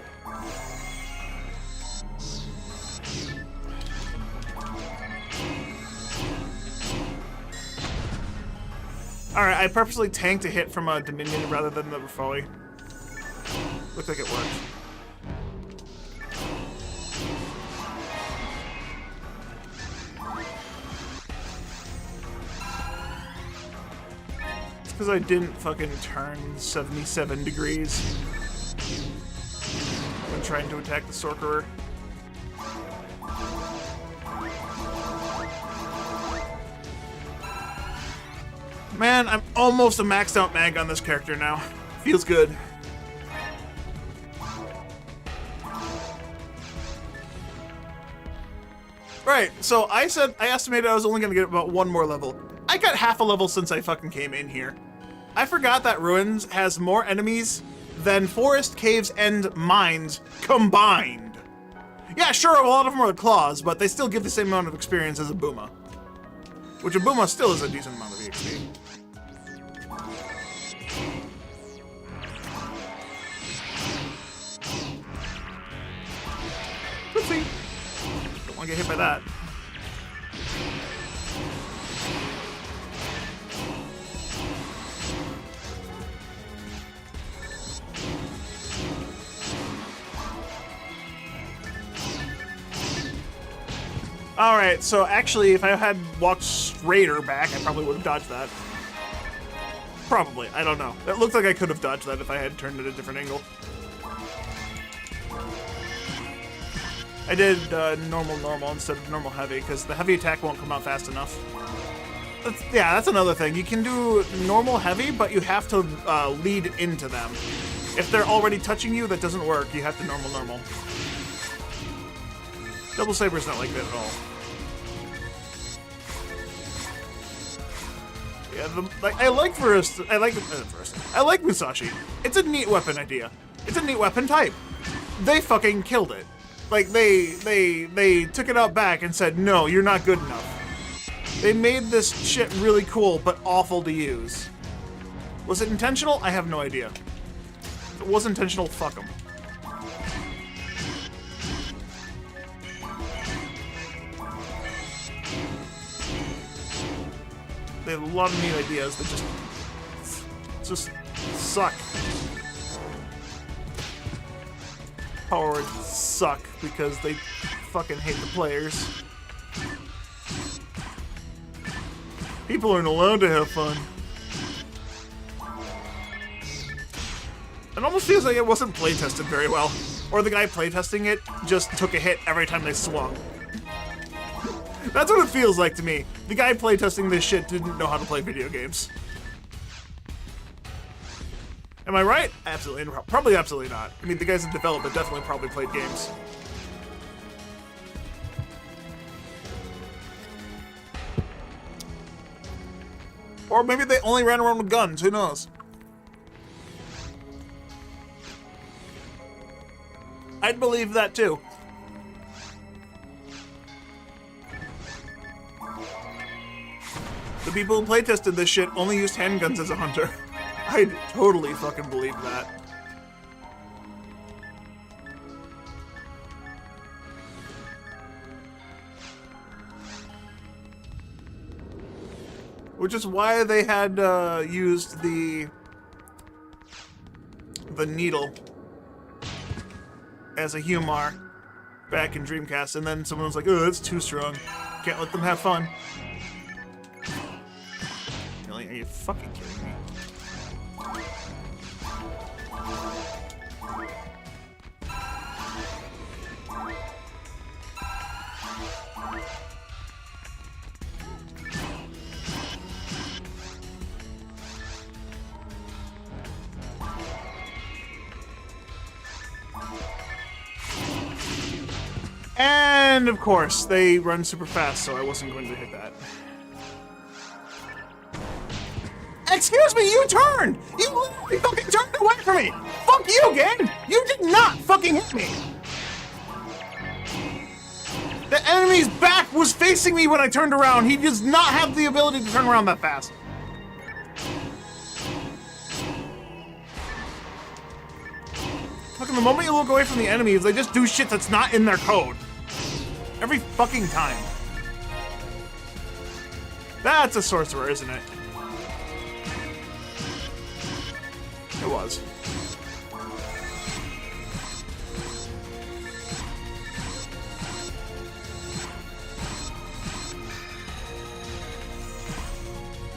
Speaker 1: Alright, I purposely tanked a hit from a Dominion rather than the Rafali. Looked like it worked. Because I didn't fucking turn 77 degrees when trying to attack the Sorcerer. Man, I'm almost a maxed out mag on this character now. Feels good. Right, so I estimated I was only gonna get about 1 more level. I got half a level since I fucking came in here. I forgot that Ruins has more enemies than Forest, Caves, and Mines combined. Yeah, sure, a lot of them are claws, but they still give the same amount of experience as a Booma. Which a Booma still is a decent amount of EXP. Oopsie. Don't want to get hit by that. Alright, so actually, if I had walked straighter back, I probably would have dodged that. Probably, I don't know. It looked like I could have dodged that if I had turned at a different angle. I did normal instead of normal heavy, because the heavy attack won't come out fast enough. That's another thing. You can do normal heavy, but you have to lead into them. If they're already touching you, that doesn't work. You have to normal. Double Saber's not like that at all. Yeah, I like Musashi. It's a neat weapon idea. It's a neat weapon type. They fucking killed it. Like, they took it out back and said, no, you're not good enough. They made this shit really cool, but awful to use. Was it intentional? I have no idea. If it was intentional, fuck them. They have a lot of neat ideas that just suck. Power words suck because they fucking hate the players. People aren't allowed to have fun. It almost feels like it wasn't playtested very well. Or the guy playtesting it just took a hit every time they swung. That's what it feels like to me. The guy playtesting this shit didn't know how to play video games. Am I right? Absolutely. Probably absolutely not. I mean, the guys that developed it definitely probably played games. Or maybe they only ran around with guns. Who knows? I'd believe that too. The people who playtested this shit only used handguns as a hunter. I'd totally fucking believe that. which is why they had used the needle as a humor back in Dreamcast, and then someone was like, "Oh, that's too strong. Can't let them have fun." Really? Are you fucking kidding me? And of course, they run super fast, so I wasn't going to hit that. Excuse me, you turned! You literally fucking turned away from me! Fuck you, game! You did not fucking hit me! The enemy's back was facing me when I turned around. He does not have the ability to turn around that fast. Fucking the moment you look away from the enemies, they just do shit that's not in their code. Every fucking time. That's a sorcerer, isn't it? It was.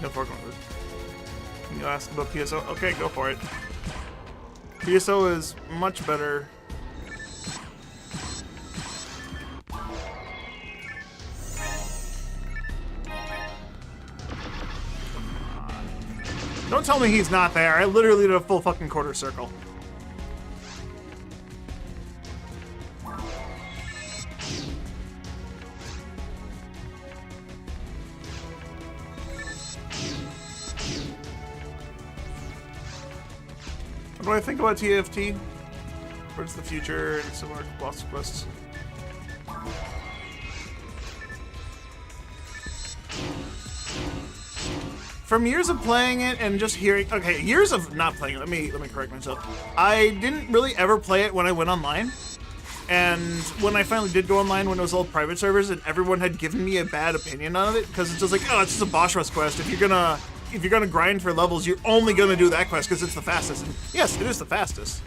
Speaker 1: No fork over. Can you ask about PSO? Okay, go for it. PSO is much better. Don't tell me he's not there. I literally did a full fucking quarter circle. What do I think about TFT? Towards the future and similar boss quests. From years of playing it and just hearing, okay, years of not playing it. Let me correct myself. I didn't really ever play it when I went online, and when I finally did go online, when it was all private servers, and everyone had given me a bad opinion on it because it's just like, oh, it's just a boss rush quest. If you're gonna grind for levels, you're only gonna do that quest because it's the fastest. And yes, it is the fastest.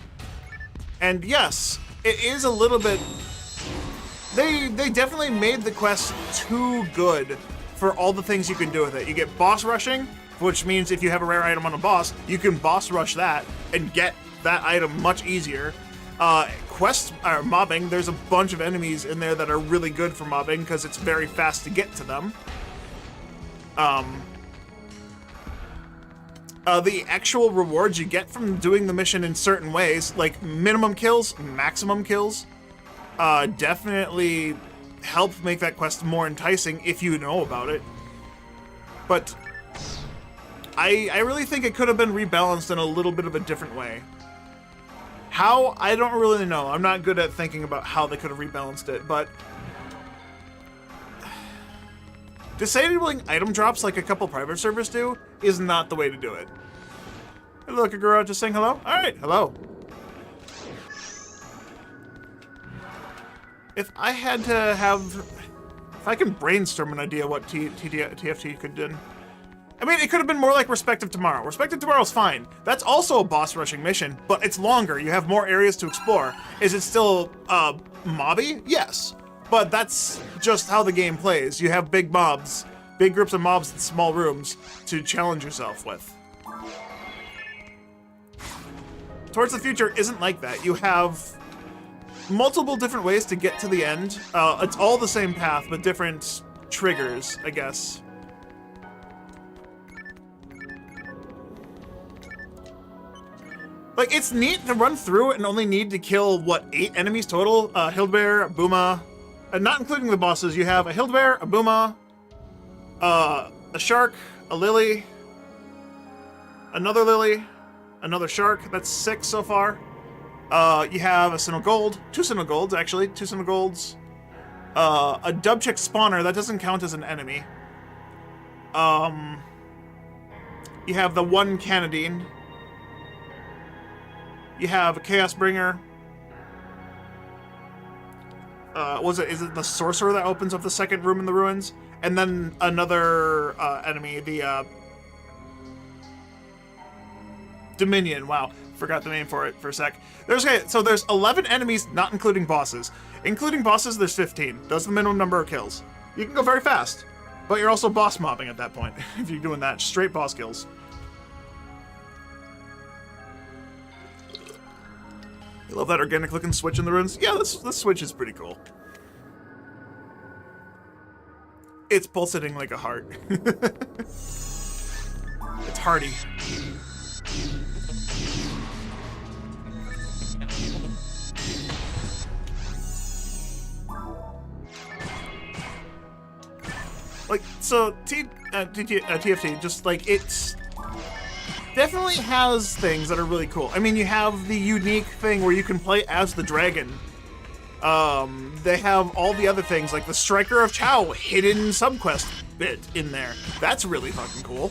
Speaker 1: And yes, it is a little bit. They definitely made the quest too good for all the things you can do with it. You get boss rushing, which means if you have a rare item on a boss, you can boss rush that and get that item much easier. Quest mobbing, there's a bunch of enemies in there that are really good for mobbing because it's very fast to get to them. The actual rewards you get from doing the mission in certain ways, like minimum kills, maximum kills, definitely help make that quest more enticing if you know about it. But I really think it could have been rebalanced in a little bit of a different way. How? I don't really know. I'm not good at thinking about how they could have rebalanced it, but disabling item drops like a couple private servers do is not the way to do it. Hey, look, a girl just saying hello? Alright, hello. If I had to have... If I can brainstorm an idea what TFT could do... I mean, it could have been more like Respect of Tomorrow. Respect of Tomorrow's fine. That's also a boss rushing mission, but it's longer. You have more areas to explore. Is it still, mobby? Yes. But that's just how the game plays. You have big mobs, big groups of mobs in small rooms to challenge yourself with. Towards the Future isn't like that. You have multiple different ways to get to the end. It's all the same path, but different triggers, I guess. Like, it's neat to run through it and only need to kill, what, 8 enemies total? Hildbear, Booma, not including the bosses. You have a Hildbear, a Booma, a shark, a lily, another lily, another shark. That's 6 so far. You have a Sinnoh Gold, 2 Sinnoh Golds, actually, 2 Sinnoh Golds. A Dubchick Spawner, that doesn't count as an enemy. You have the 1 Canadine. You have a Chaos Bringer. Is it the Sorcerer that opens up the second room in the ruins? and then another enemy, the Dominion. Wow, forgot the name for it for a sec. So there's 11 enemies, not including bosses. Including bosses, there's 15. That's the minimum number of kills. You can go very fast, but you're also boss mobbing at that point if you're doing that. Straight boss kills. You love that organic looking switch in the runes? Yeah, this switch is pretty cool. It's pulsating like a heart. It's hearty. Like, so TFT, just like, it's definitely has things that are really cool. I mean, you have the unique thing where you can play as the dragon. They have all the other things, like the Striker of Chao hidden subquest bit in there. That's really fucking cool.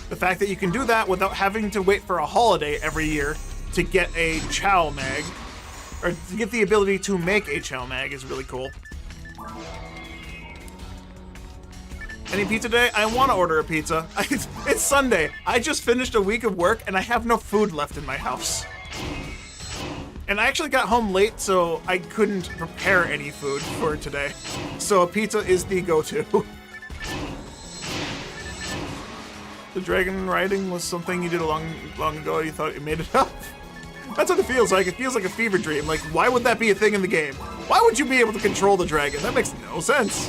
Speaker 1: The fact that you can do that without having to wait for a holiday every year to get a Chao mag, or to get the ability to make a Chao mag, is really cool. Any pizza day? I want to order a pizza. It's Sunday. I just finished a week of work and I have no food left in my house. And I actually got home late, so I couldn't prepare any food for today. So a pizza is the go-to. The dragon riding was something you did long ago. You thought you made it up. That's what it feels like. It feels like a fever dream. Like, why would that be a thing in the game? Why would you be able to control the dragon? That makes no sense.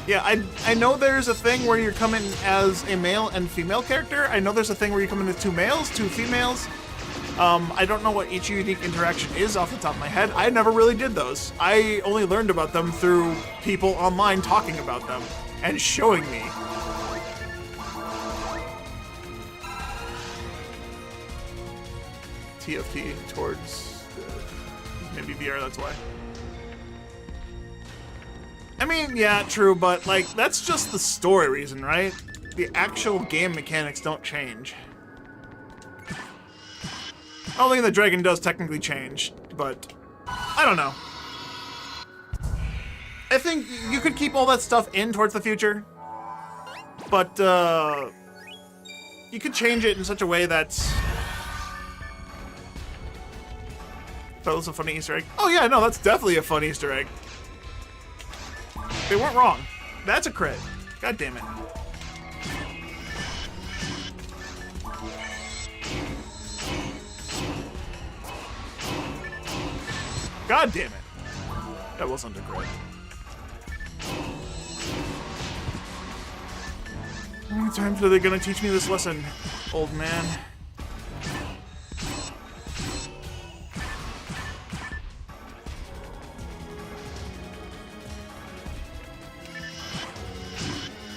Speaker 1: Yeah, I know there's a thing where you're coming as a male and female character. I know there's a thing where you come in as 2 males, 2 females. I don't know what each unique interaction is off the top of my head. I never really did those. I only learned about them through people online talking about them and showing me. TFT towards maybe VR, that's why. I mean, yeah, true, but, like, that's just the story reason, right? The actual game mechanics don't change. Only the dragon does technically change, but I don't know. I think you could keep all that stuff in towards the future, but, you could change it in such a way that's... That was a funny Easter egg. Oh yeah, no, that's definitely a fun Easter egg. They weren't wrong. That's a crit. God damn it. God damn it. That wasn't a crit. How many times are they gonna teach me this lesson, old man?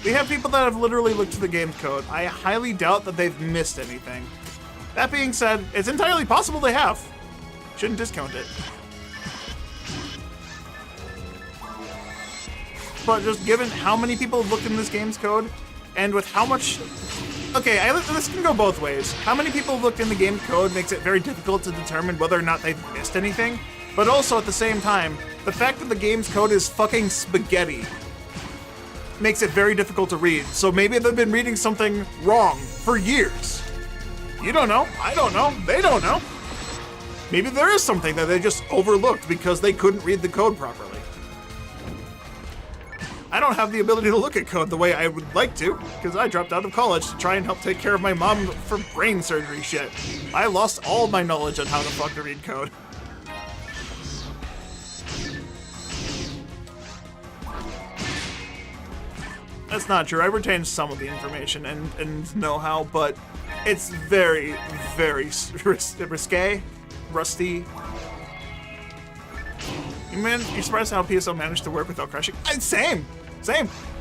Speaker 1: We have people that have literally looked to the game's code. I highly doubt that they've missed anything. That being said, it's entirely possible they have. Shouldn't discount it. But just given how many people have looked in this game's code, and with how much... Okay, this can go both ways. How many people have looked in the game's code makes it very difficult to determine whether or not they've missed anything, but also at the same time, the fact that the game's code is fucking spaghetti makes it very difficult to read. So maybe they've been reading something wrong for years. You don't know. I don't know. They don't know. Maybe there is something that they just overlooked because they couldn't read the code properly. I don't have the ability to look at code the way I would like to, because I dropped out of college to try and help take care of my mom for brain surgery shit. I lost all my knowledge on how the fuck to read code. That's not true. I retained some of the information and know-how, but it's very, very risque, rusty. You're surprised how PSO managed to work without crashing? Same.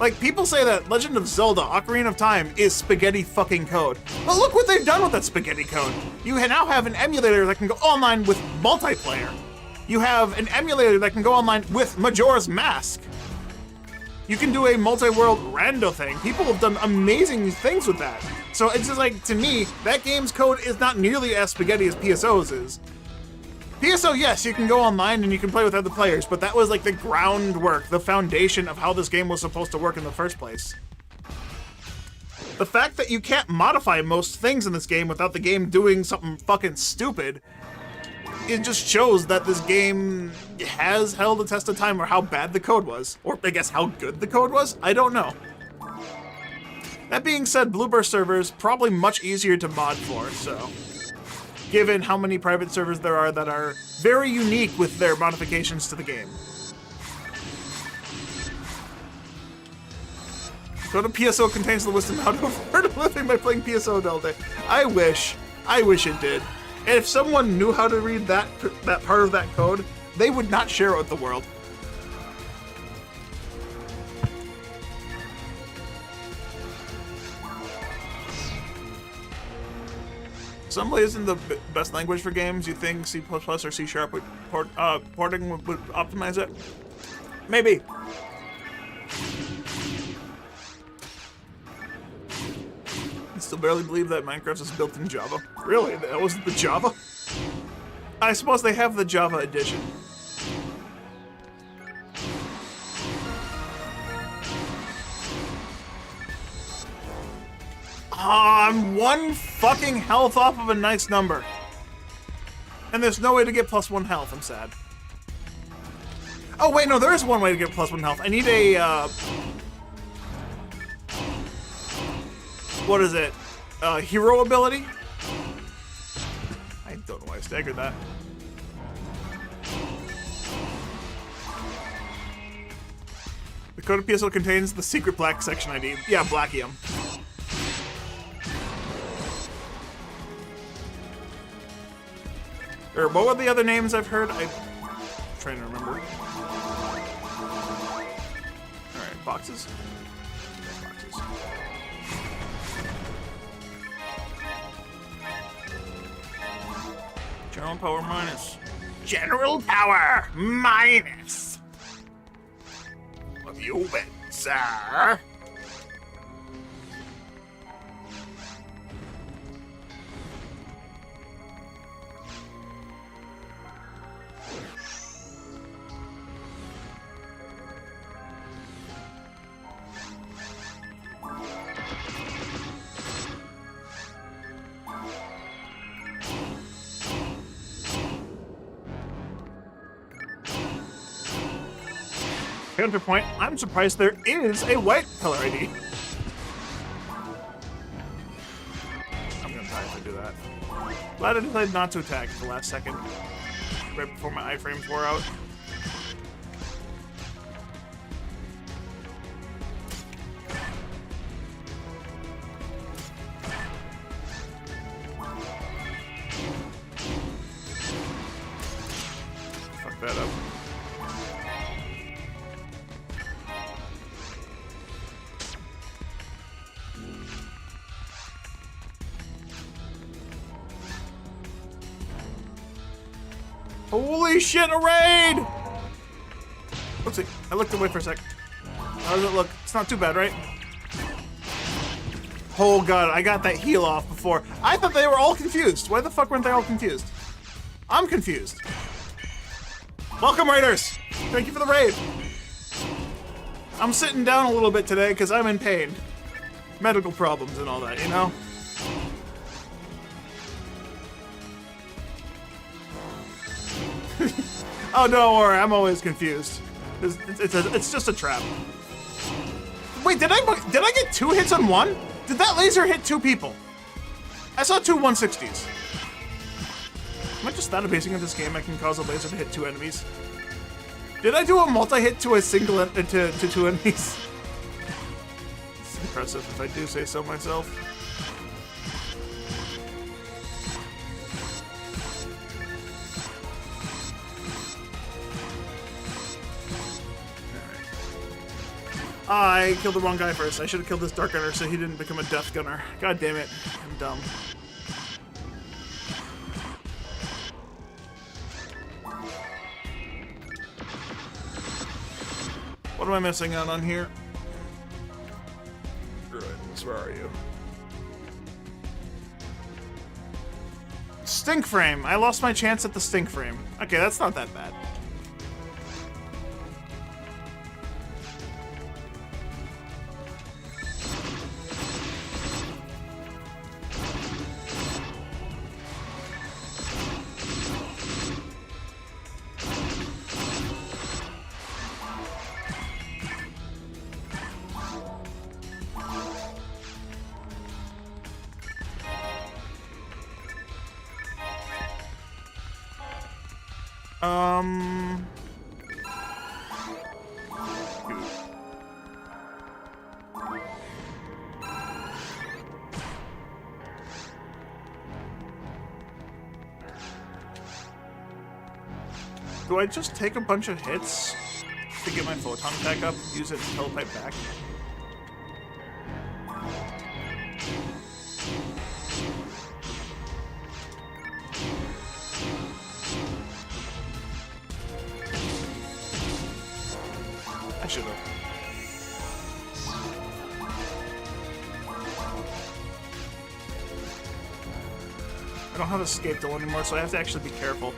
Speaker 1: Like, people say that Legend of Zelda Ocarina of Time is spaghetti fucking code. But look what they've done with that spaghetti code. You now have an emulator that can go online with multiplayer. You have an emulator that can go online with Majora's Mask. You can do a multi-world rando thing. People have done amazing things with that. So it's just like, to me, that game's code is not nearly as spaghetti as PSO's is. PSO, yes, you can go online and you can play with other players, but that was like the groundwork, the foundation of how this game was supposed to work in the first place. The fact that you can't modify most things in this game without the game doing something fucking stupid, it just shows that this game has held a test of time, or how bad the code was. Or I guess how good the code was? I don't know. That being said, Blueburst servers probably much easier to mod for, so... given how many private servers there are that are very unique with their modifications to the game. Go to PSO contains the wisdom how to avoid living by playing PSO all day. I wish it did. And if someone knew how to read that part of that code, they would not share it with the world. Assembly isn't the best language for games. You think C++ or C# would porting would optimize it? Maybe. I still barely believe that Minecraft is built in Java. Really? That wasn't the Java? I suppose they have the Java edition. I'm one fucking health off of a nice number. And there's no way to get +1 health, I'm sad. Oh wait, no, there is one way to get +1 health. I need a, what is it? Hero ability? I don't know why I staggered that. The code of PSO contains the secret black section ID. Yeah, Blackium. Or what were the other names I've heard? I'm trying to remember. Alright, boxes. Boxes. General power minus. General power minus. What have you been, sir? Counterpoint, I'm surprised there is a white color ID. I'm gonna die if I do that. Glad I decided not to attack at the last second, right before my iframes wore out. Fuck that up. Holy shit, a raid! Oopsie, I looked away for a sec. How does it look? It's not too bad, right? Oh god, I got that heal off before. I thought they were all confused. Why the fuck weren't they all confused? I'm confused. Welcome, raiders! Thank you for the raid. I'm sitting down a little bit today because I'm in pain. Medical problems and all that, you know? Oh, don't worry, I'm always confused. It's just a trap. Wait, did I get 2 hits on one? Did that laser hit 2 people? I saw 2 160s. Am I just databasing in this game? I can cause a laser to hit 2 enemies. Did I do a multi-hit to a single to 2 enemies? It's impressive if I do say so myself. I killed the wrong guy first. I should have killed this Dark Gunner so he didn't become a Death Gunner. God damn it. I'm dumb. What am I missing out on here? Druids, where are you? Stink frame. I lost my chance at the stink frame. Okay, that's not that bad. Do I just take a bunch of hits to get my photon back up, use it and teleport back? I should have. I don't have escape duel anymore, so I have to actually be careful.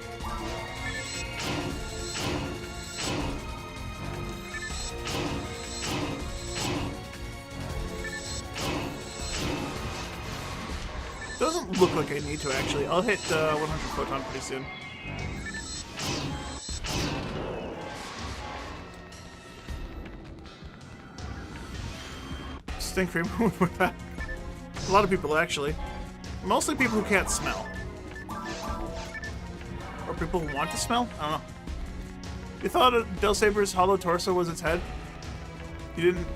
Speaker 1: Doesn't look like I need to, actually. I'll hit 100 photon pretty soon. Stink frame with that. A lot of people, actually. Mostly people who can't smell. Or people who want to smell? I don't know. You thought Del Saber's hollow torso was its head? You didn't...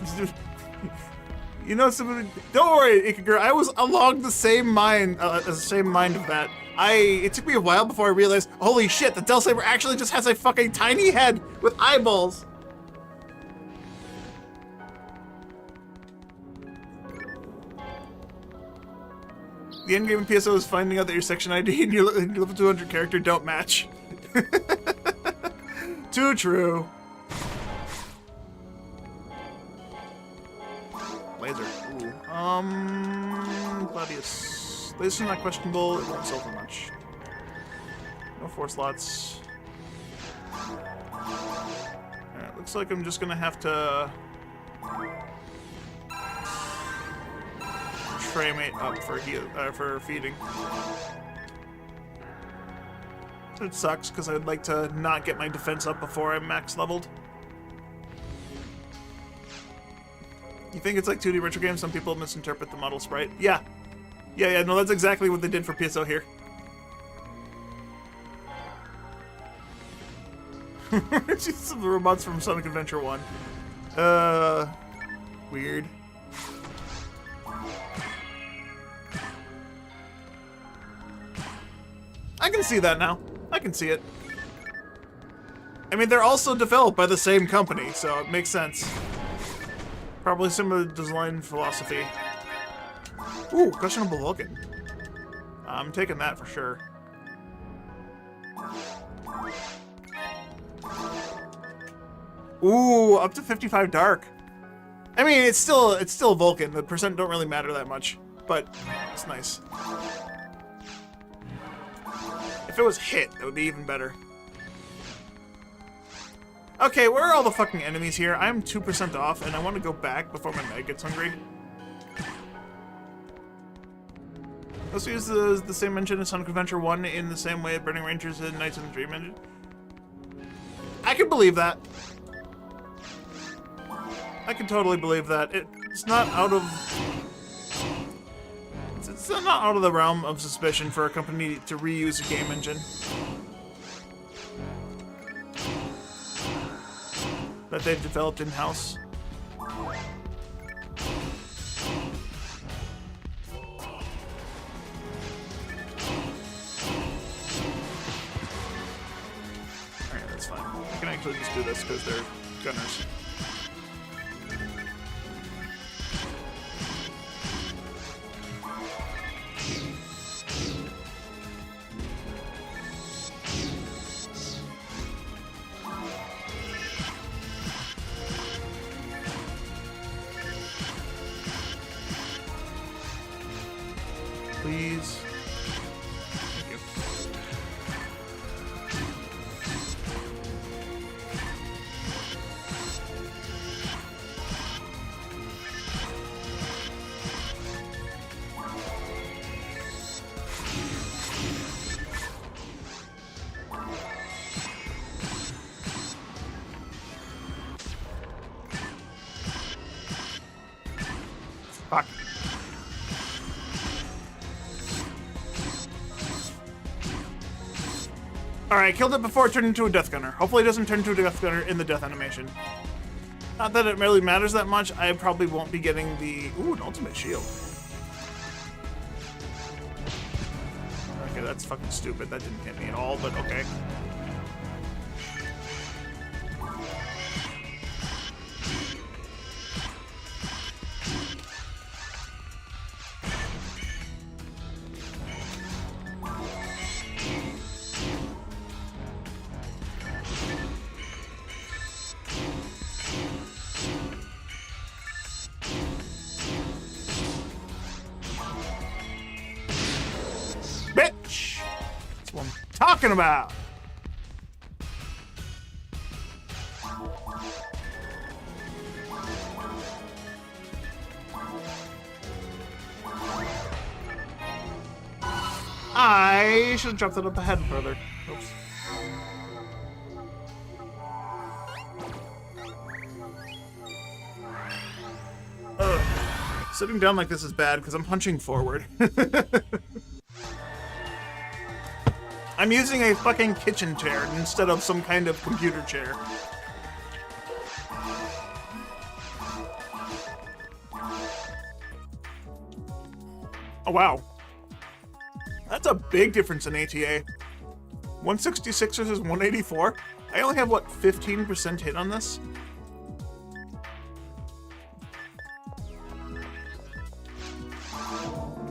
Speaker 1: You know, somebody, don't worry, Ikagura. I was along the same mind of that. It took me a while before I realized, holy shit, the Del Saber actually just has a fucking tiny head with eyeballs. The endgame in PSO is finding out that your section ID and your level 200 character don't match. Too true. Laser. Ooh. Gladius. Laser's not questionable. It won't sell for much. No 4 slots. Alright, looks like I'm just gonna have to Traymate up for feeding. It sucks because I'd like to not get my defense up before I'm max leveled. You think it's like 2D retro games? Some people misinterpret the model sprite. Yeah. Yeah, no, that's exactly what they did for PSO here. Just some robots from Sonic Adventure 1. Weird. I can see that now. I can see it. I mean, they're also developed by the same company, so it makes sense. Probably similar design philosophy. Ooh, questionable Vulcan. I'm taking that for sure. Ooh, up to 55 dark. I mean, it's still Vulcan. The percent don't really matter that much, but it's nice. If it was hit, that would be even better. Okay, where are all the fucking enemies here? I'm 2% off, and I want to go back before my Meg gets hungry. Let's use the same engine as Sonic Adventure 1 in the same way Burning Rangers and Knights of the Dream engine. I can believe that. I can totally believe that. It's not out of... It's not out of the realm of suspicion for a company to reuse a game engine that they've developed in-house. Alright, that's fine. I can actually just do this because they're gunners. Please. Thank you. Fuck. Alright, killed it before it turned into a Death Gunner. Hopefully it doesn't turn into a Death Gunner in the death animation. Not that it really matters that much. I probably won't be getting the... Ooh, an ultimate shield. Okay, that's fucking stupid. That didn't hit me at all, but okay. Bitch! That's what I'm talking about! I should have dropped it up ahead further. Oops. Ugh. Sitting down like this is bad because I'm punching forward. I'm using a fucking kitchen chair instead of some kind of computer chair. Oh, wow. That's a big difference in ATA. 166 versus 184? I only have, what, 15% hit on this?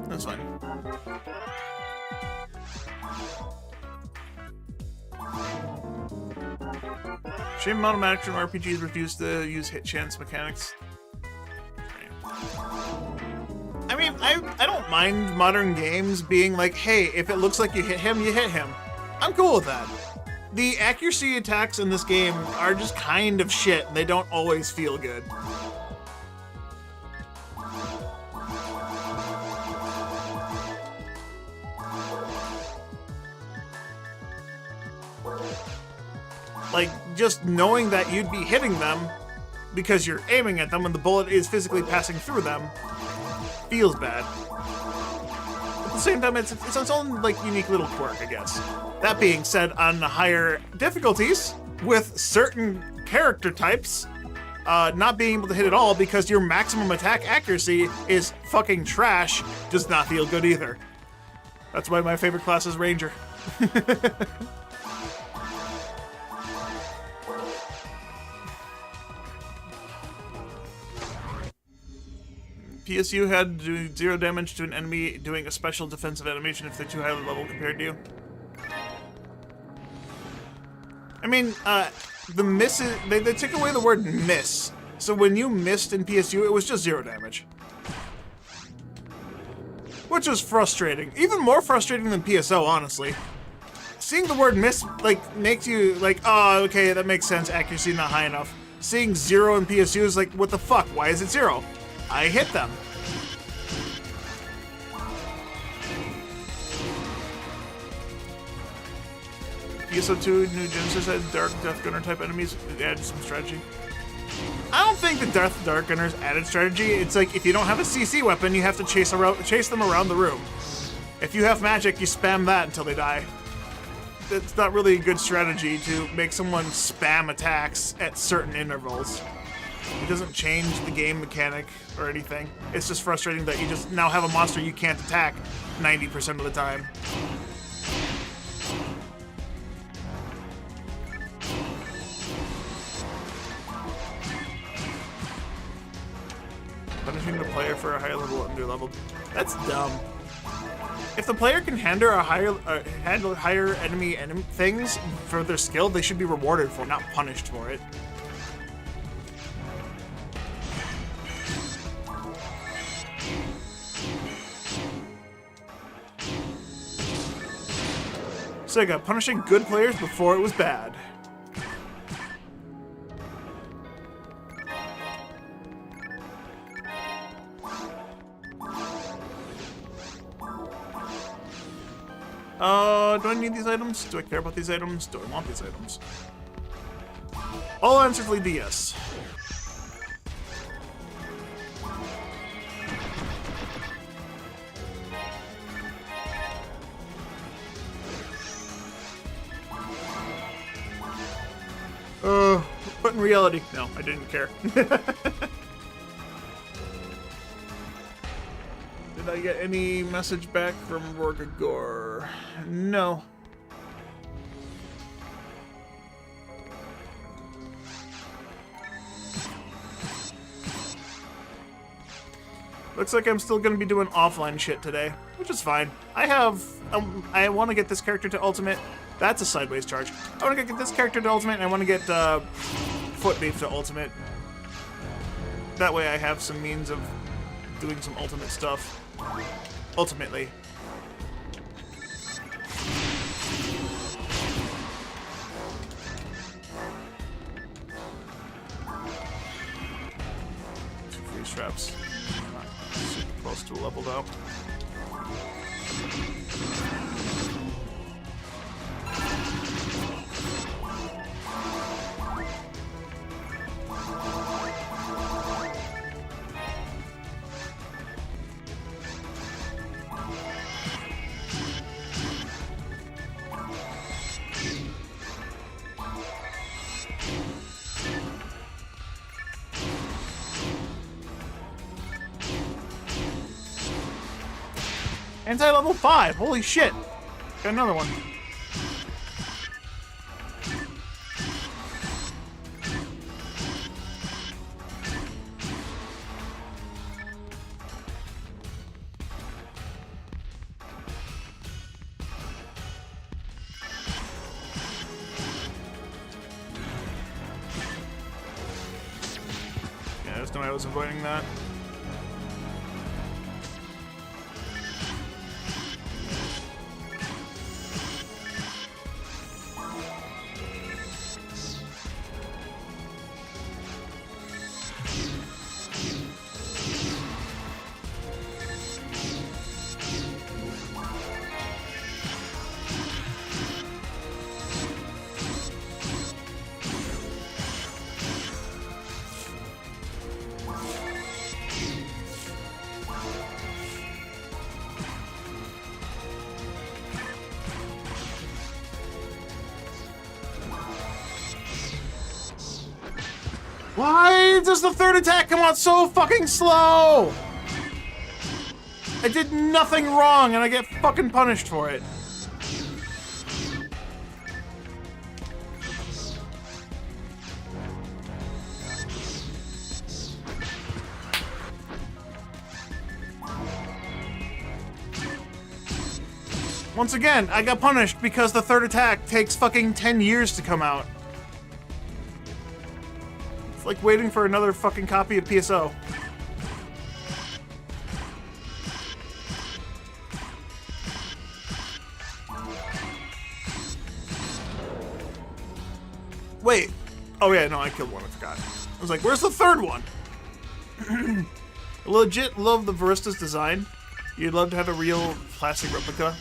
Speaker 1: That's fine. Shame automatic from RPGs refuse to use hit chance mechanics. I mean, I don't mind modern games being like, hey, if it looks like you hit him, you hit him. I'm cool with that. The accuracy attacks in this game are just kind of shit, and they don't always feel good. Like, just knowing that you'd be hitting them because you're aiming at them and the bullet is physically passing through them feels bad. At the same time, it's its own, like, unique little quirk, I guess. That being said, on the higher difficulties, with certain character types, not being able to hit at all because your maximum attack accuracy is fucking trash does not feel good either. That's why my favorite class is Ranger. PSU had to do 0 damage to an enemy doing a special defensive animation if they're too highly level compared to you. I mean, the miss is, they took away the word miss. So when you missed in PSU, it was just 0 damage. Which was frustrating. Even more frustrating than PSO, honestly. Seeing the word miss, like, makes you, like, oh, okay, that makes sense, accuracy not high enough. Seeing 0 in PSU is like, what the fuck, why is it 0? I hit them. PSO 2 New Genesis had Dark Death Gunner type enemies. It added some strategy. I don't think the Dark Gunners added strategy. It's like if you don't have a CC weapon, you have to chase them around the room. If you have magic, you spam that until they die. It's not really a good strategy to make someone spam attacks at certain intervals. It doesn't change the game mechanic or anything. It's just frustrating that you just now have a monster you can't attack 90% of the time. Punishing the player for a higher level under level. That's dumb. If the player can handle higher enemy things for their skill, they should be rewarded for it, not punished for it. Sega, punishing good players before it was bad. Do I need these items? Do I care about these items? Do I want these items? All answers lead to yes. But in reality, no, I didn't care. Did I get any message back from Rorgagor? No. Looks like I'm still going to be doing offline shit today, which is fine. I want to get this character to ultimate. That's a sideways charge. I want to get this character to ultimate, and I want to get Foot Beef to ultimate. That way I have some means of doing some ultimate stuff. Ultimately. Two free straps. Not super close to a level though. Anti-level 5, holy shit. Got another one. Yeah, there's no way I was avoiding that. Why does the third attack come out so fucking slow? I did nothing wrong and I get fucking punished for it. Once again, I got punished because the third attack takes fucking 10 years to come out. It's like waiting for another fucking copy of PSO. Wait. Oh yeah, no, I killed one, I forgot. I was like, where's the third one? Legit love the Varista's design. You'd love to have a real plastic replica.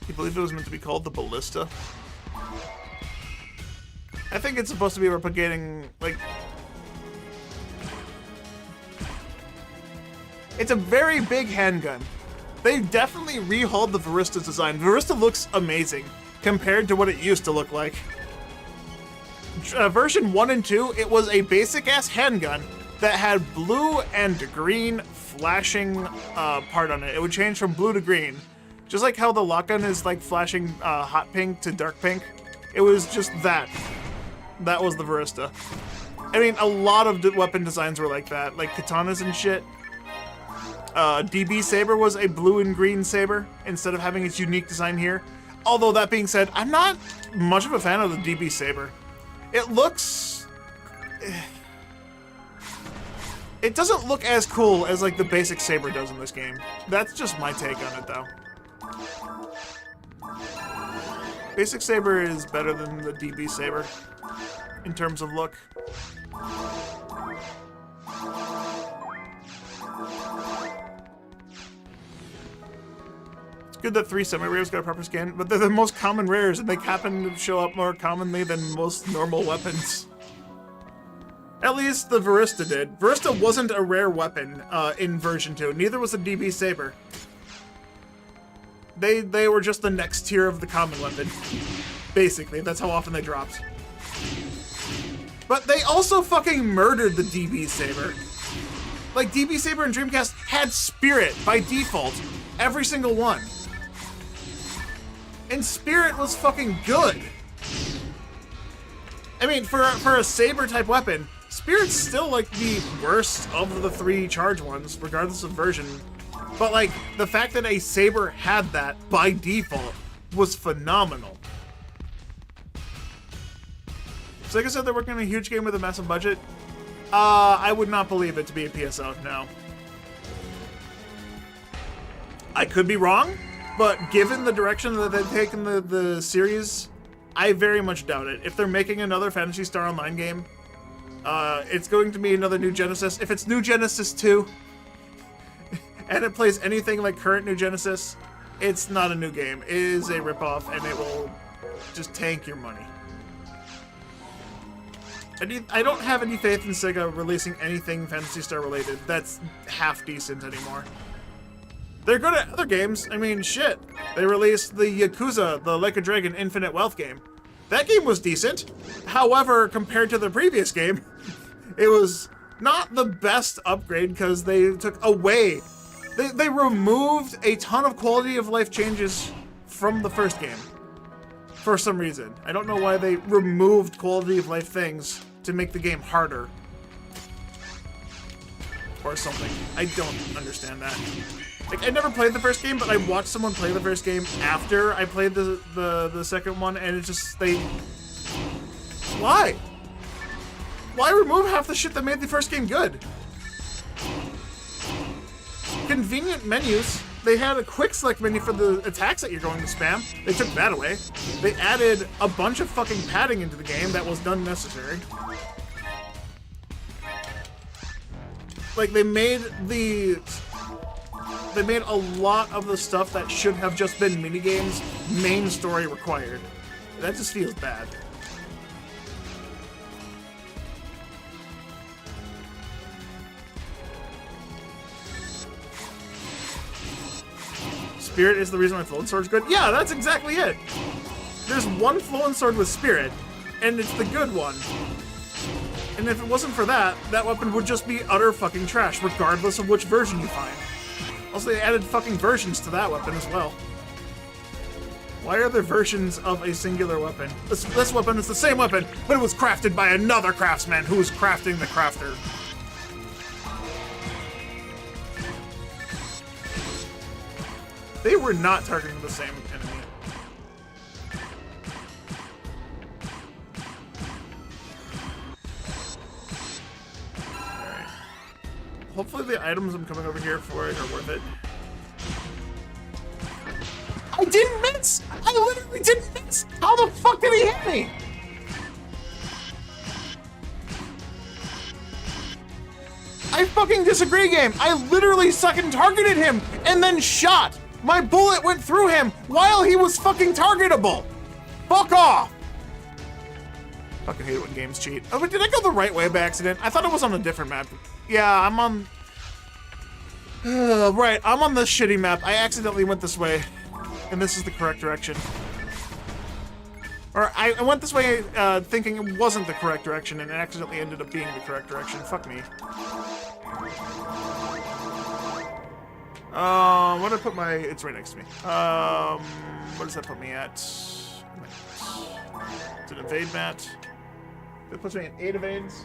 Speaker 1: You believe it was meant to be called the Ballista? I think it's supposed to be replicating, like... It's a very big handgun. They definitely rehauled the Varista's design. Varista looks amazing compared to what it used to look like. Version 1 and 2, it was a basic-ass handgun that had blue and green flashing part on it. It would change from blue to green. Just like how the lock-gun is like flashing hot pink to dark pink. It was just that. That was the Varista. I mean, a lot of weapon designs were like that. Like katanas and shit. DB Saber was a blue and green saber instead of having its unique design here. Although that being said, I'm not much of a fan of the DB Saber. It looks... It doesn't look as cool as like the basic saber does in this game. That's just my take on it though. Basic Saber is better than the DB Saber in terms of look. It's good that 3 semi-rares got a proper skin, but they're the most common rares and they happen to show up more commonly than most normal weapons. At least the Varista did. Varista wasn't a rare weapon in version 2, neither was the DB Saber. They were just the next tier of the common weapon. Basically, that's how often they dropped. But they also fucking murdered the DB Saber. Like, DB Saber and Dreamcast had Spirit by default. Every single one. And Spirit was fucking good. I mean, for a Saber-type weapon, Spirit's still, like, the worst of the 3 charge ones, regardless of version. But, like, the fact that a Saber had that by default was phenomenal. So like I said, they're working on a huge game with a massive budget. I would not believe it to be a PSO, no. I could be wrong, but given the direction that they've taken the series, I very much doubt it. If they're making another Phantasy Star Online game, it's going to be another New Genesis. If it's New Genesis 2, and it plays anything like current New Genesis, it's not a new game. It is a ripoff, and it will just tank your money. I don't have any faith in Sega releasing anything Phantasy Star related that's half decent anymore. They're good at other games. I mean, shit. They released the Yakuza, the Like a Dragon Infinite Wealth game. That game was decent. However, compared to the previous game, it was not the best upgrade because they took away... They removed a ton of quality of life changes from the first game. For some reason. I don't know why they removed quality of life things to make the game harder. Or something. I don't understand that. Like, I never played the first game, but I watched someone play the first game after I played the second one, and it's just, Why? Why remove half the shit that made the first game good? Convenient menus. They had a quick select menu for the attacks that you're going to spam. They took that away. They added a bunch of fucking padding into the game that was unnecessary. Like, they made a lot of the stuff that should have just been minigames main story required. That just feels bad. Spirit is the reason why Flowing Sword's good? Yeah, that's exactly it. There's one Flowing Sword with Spirit, and it's the good one. And if it wasn't for that, that weapon would just be utter fucking trash, regardless of which version you find. Also, they added fucking versions to that weapon as well. Why are there versions of a singular weapon? This weapon is the same weapon, but it was crafted by another craftsman who was crafting the crafter. They were not targeting the same enemy. Alright. Hopefully the items I'm coming over here for it are worth it. I didn't miss! I literally didn't miss! How the fuck did he hit me? I fucking disagree, game. I literally fucking targeted him and then shot. My bullet went through him while he was fucking targetable. Fuck off. Fucking hate it when games cheat. Oh, but did I go the right way by accident? I thought it was on a different map. Yeah, I'm on... right, I'm on the shitty map. I accidentally went this way. And this is the correct direction. Or I went this way thinking it wasn't the correct direction and it accidentally ended up being the correct direction. Fuck me. What did I put my... It's right next to me. What does that put me at? It's an evade mat. That puts me at 8 evades.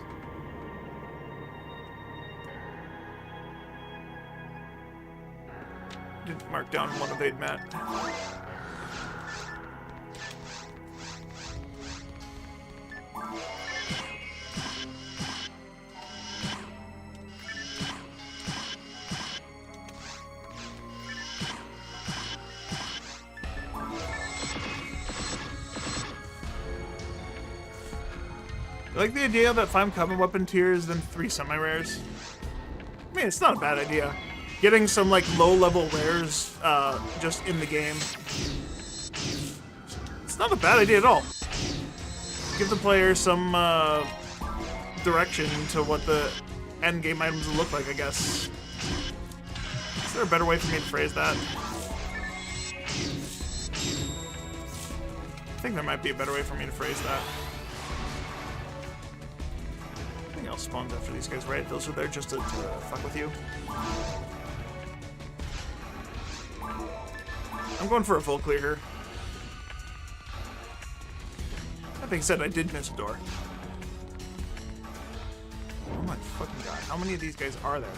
Speaker 1: Didn't mark down 1 evade mat. I like the idea that 5 common weapon tiers, then 3 semi-rares. I mean, it's not a bad idea. Getting some, like, low-level rares just in the game. It's not a bad idea at all. Give the player some direction to what the endgame items will look like, I guess. Is there a better way for me to phrase that? think there might be a better way for me to phrase that. Nothing else spawns after these guys, right? Those are there just to fuck with you. I'm going for a full clear here. That being said, I did miss a door. Oh my fucking god. How many of these guys are there?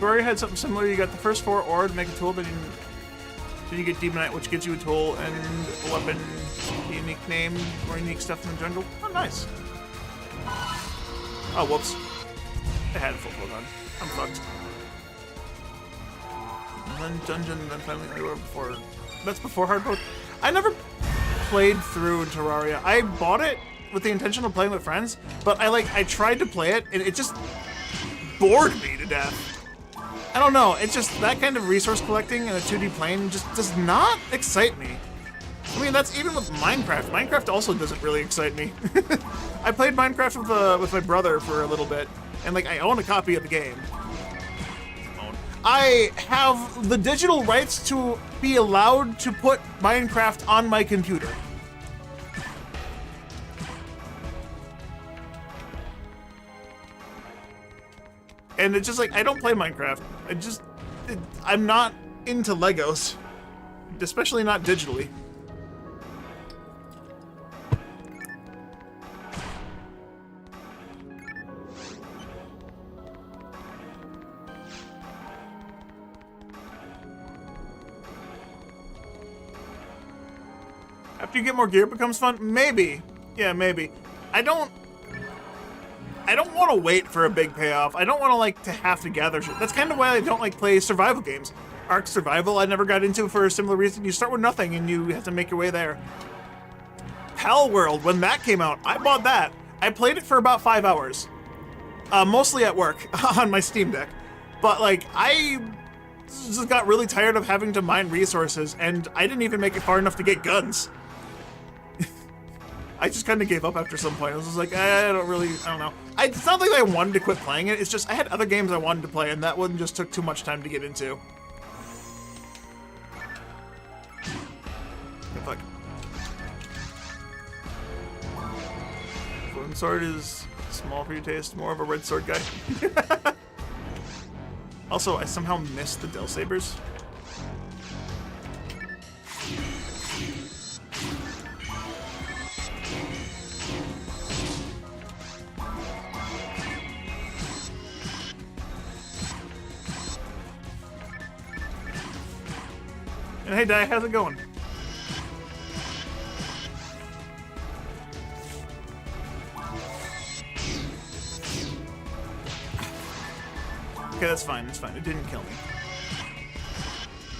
Speaker 1: Terraria had something similar. You got the first 4 ore to make a tool, then you get Demonite, which gives you a tool and a weapon, a unique name, more unique stuff in the jungle. Oh, nice. Oh, whoops. I had a full gun. I'm fucked. And then dungeon, then finally anywhere before. That's before hard mode. I never played through Terraria. I bought it with the intention of playing with friends, but I tried to play it, and it just bored me to death. I don't know, it's just that kind of resource collecting in a 2D plane just does not excite me. I mean, that's even with Minecraft. Minecraft also doesn't really excite me. I played Minecraft with my brother for a little bit, and like I own a copy of the game. I have the digital rights to be allowed to put Minecraft on my computer. And it's just like, I don't play Minecraft. I'm not into Legos. Especially not digitally. After you get more gear, it becomes fun? Maybe. Yeah, maybe. I don't want to wait for a big payoff. I don't want to have to gather shit. That's kind of why I don't play survival games. Ark Survival I never got into for a similar reason. You start with nothing and you have to make your way there. Pal World, when that came out, I bought that. I played it for about 5 hours. Mostly at work on my Steam Deck. But I just got really tired of having to mine resources, and I didn't even make it far enough to get guns. I just kind of gave up after some point. I was just like, I don't know. It's not like I wanted to quit playing it. It's just I had other games I wanted to play, and that one just took too much time to get into. Fuck. Flame sword is small for your taste. More of a red sword guy. Also, I somehow missed the Del Sabers. And hey, Di, how's it going? Okay, that's fine, that's fine. It didn't kill me.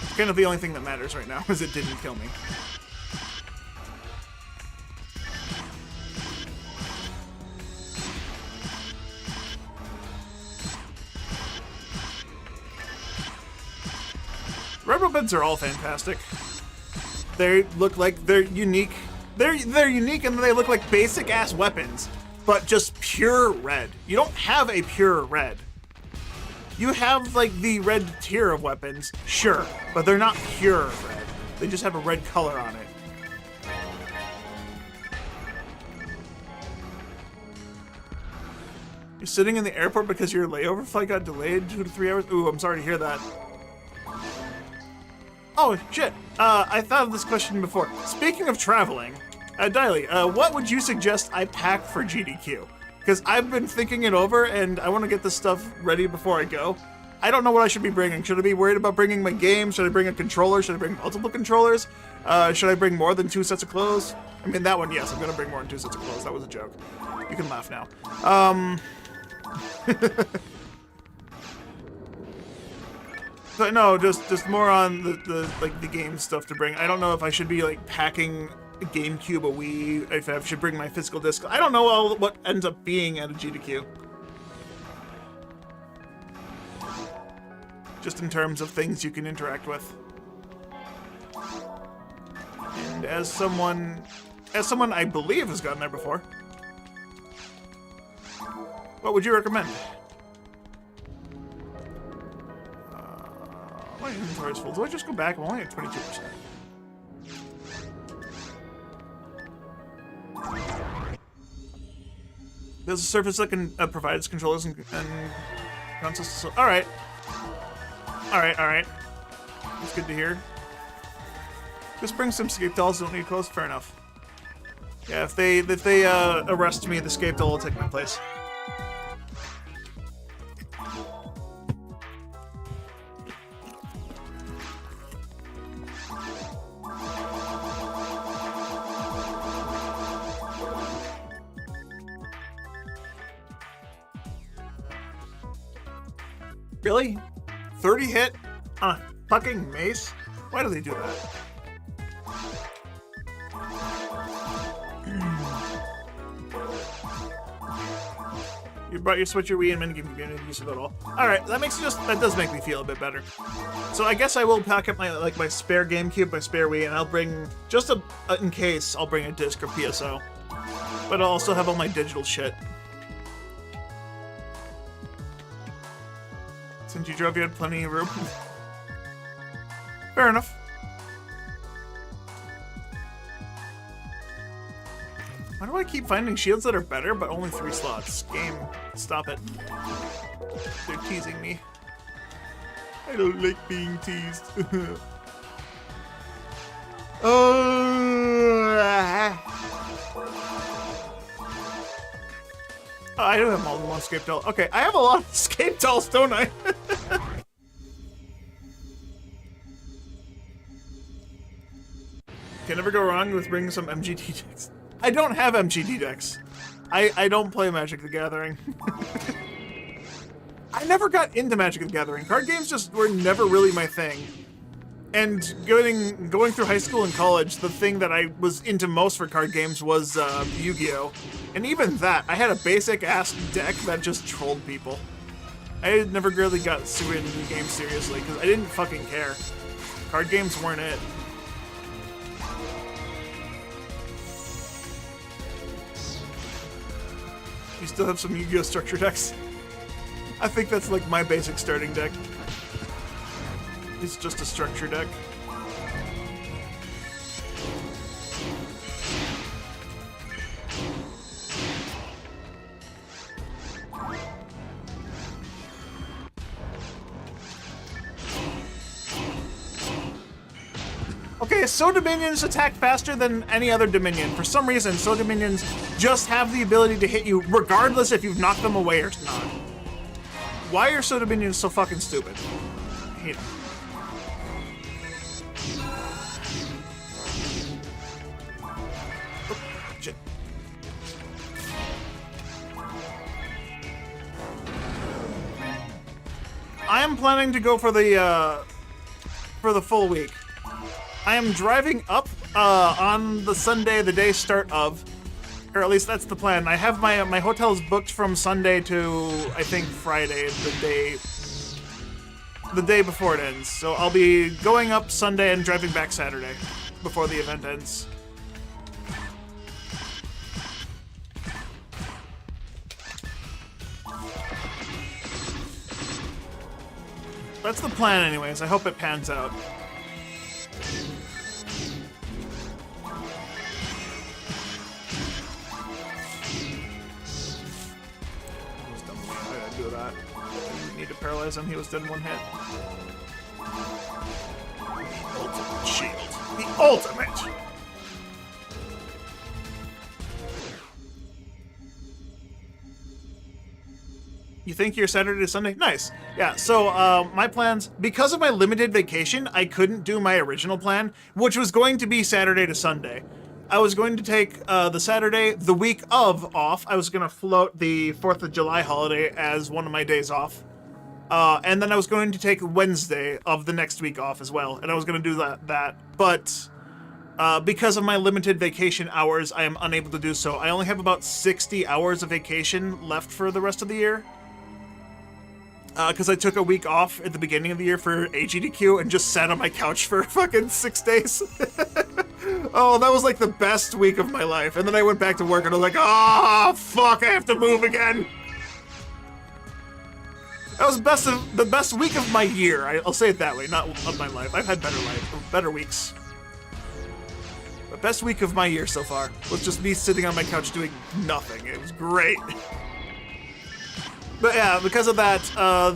Speaker 1: It's kind of the only thing that matters right now, is it didn't kill me. Rebel beds are all fantastic. They look like they're unique. They're unique and they look like basic ass weapons, but just pure red. You don't have a pure red. You have the red tier of weapons, sure, but they're not pure red. They just have a red color on it. You're sitting in the airport because your layover flight got delayed 2 to 3 hours? Ooh, I'm sorry to hear that. Oh, shit. I thought of this question before. Speaking of traveling, Diley, what would you suggest I pack for GDQ? Because I've been thinking it over, and I want to get this stuff ready before I go. I don't know what I should be bringing. Should I be worried about bringing my game? Should I bring a controller? Should I bring multiple controllers? Should I bring more than 2 sets of clothes? I mean, that one, yes, I'm going to bring more than 2 sets of clothes. That was a joke. You can laugh now. But no, just more on the game stuff to bring. I don't know if I should be packing a GameCube, a Wii, if I should bring my physical disc. I don't know what ends up being at a GDQ. Just in terms of things you can interact with. And as someone I believe has gotten there before, what would you recommend? My inventory is full. Do I just go back? I'm only at 22%. There's a surface that can provides controllers and consoles. So, all right. That's good to hear. Just bring some escape dolls. Don't need clothes. Fair enough. Yeah, if they arrest me, the escape doll will take my place. Really? 30 hit on a fucking mace? Why do they do that? You brought your Switch, your Wii, and minigame community use of it all. Alright, that does make me feel a bit better. So I guess I will pack up my spare GameCube, my spare Wii, and I'll bring, just in case, I'll bring a disc or PSO. But I'll also have all my digital shit. Since you drove, you had plenty of room. Fair enough. Why do I keep finding shields that are better, but only 3 slots? Game, stop it. They're teasing me. I don't like being teased. I do have more than one escape doll. Okay, I have a lot of escape dolls, don't I? Can never go wrong with bringing some MGD decks. I don't have MGD decks. I don't play Magic the Gathering. I never got into Magic the Gathering. Card games just were never really my thing. And going through high school and college, the thing that I was into most for card games was Yu-Gi-Oh! And even that, I had a basic-ass deck that just trolled people. I never really got super into the game seriously, because I didn't fucking care. Card games weren't it. You still have some Yu-Gi-Oh! Structure decks? I think that's like my basic starting deck. It's just a structure deck. Okay, So Dominions attack faster than any other Dominion. For some reason, So Dominions just have the ability to hit you regardless if you've knocked them away or not. Why are So Dominions so fucking stupid? I hate them. Shit. I am planning to go for the full week. I am driving up on the Sunday, the day start of, or at least that's the plan. I have my hotels booked from Sunday to I think Friday, the day before it ends. So I'll be going up Sunday and driving back Saturday before the event ends. That's the plan anyways. I hope it pans out. Need to paralyze him. He was dead in one hit. Ultimate shield. The ultimate! You think you're Saturday to Sunday? Nice. Yeah, so my plans, because of my limited vacation, I couldn't do my original plan, which was going to be Saturday to Sunday. I was going to take the Saturday, the week of off. I was going to float the 4th of July holiday as one of my days off. And then I was going to take Wednesday of the next week off as well. And I was going to do that. But Because of my limited vacation hours, I am unable to do so. I only have about 60 hours of vacation left for the rest of the year. Because I took a week off at the beginning of the year for AGDQ and just sat on my couch for fucking 6 days. Oh, that was like the best week of my life. And then I went back to work and I was like, oh, fuck, I have to move again. That was the best week of my year. I'll say it that way, not of my life. I've had better weeks. The best week of my year so far was just me sitting on my couch doing nothing. It was great. But yeah, because of that,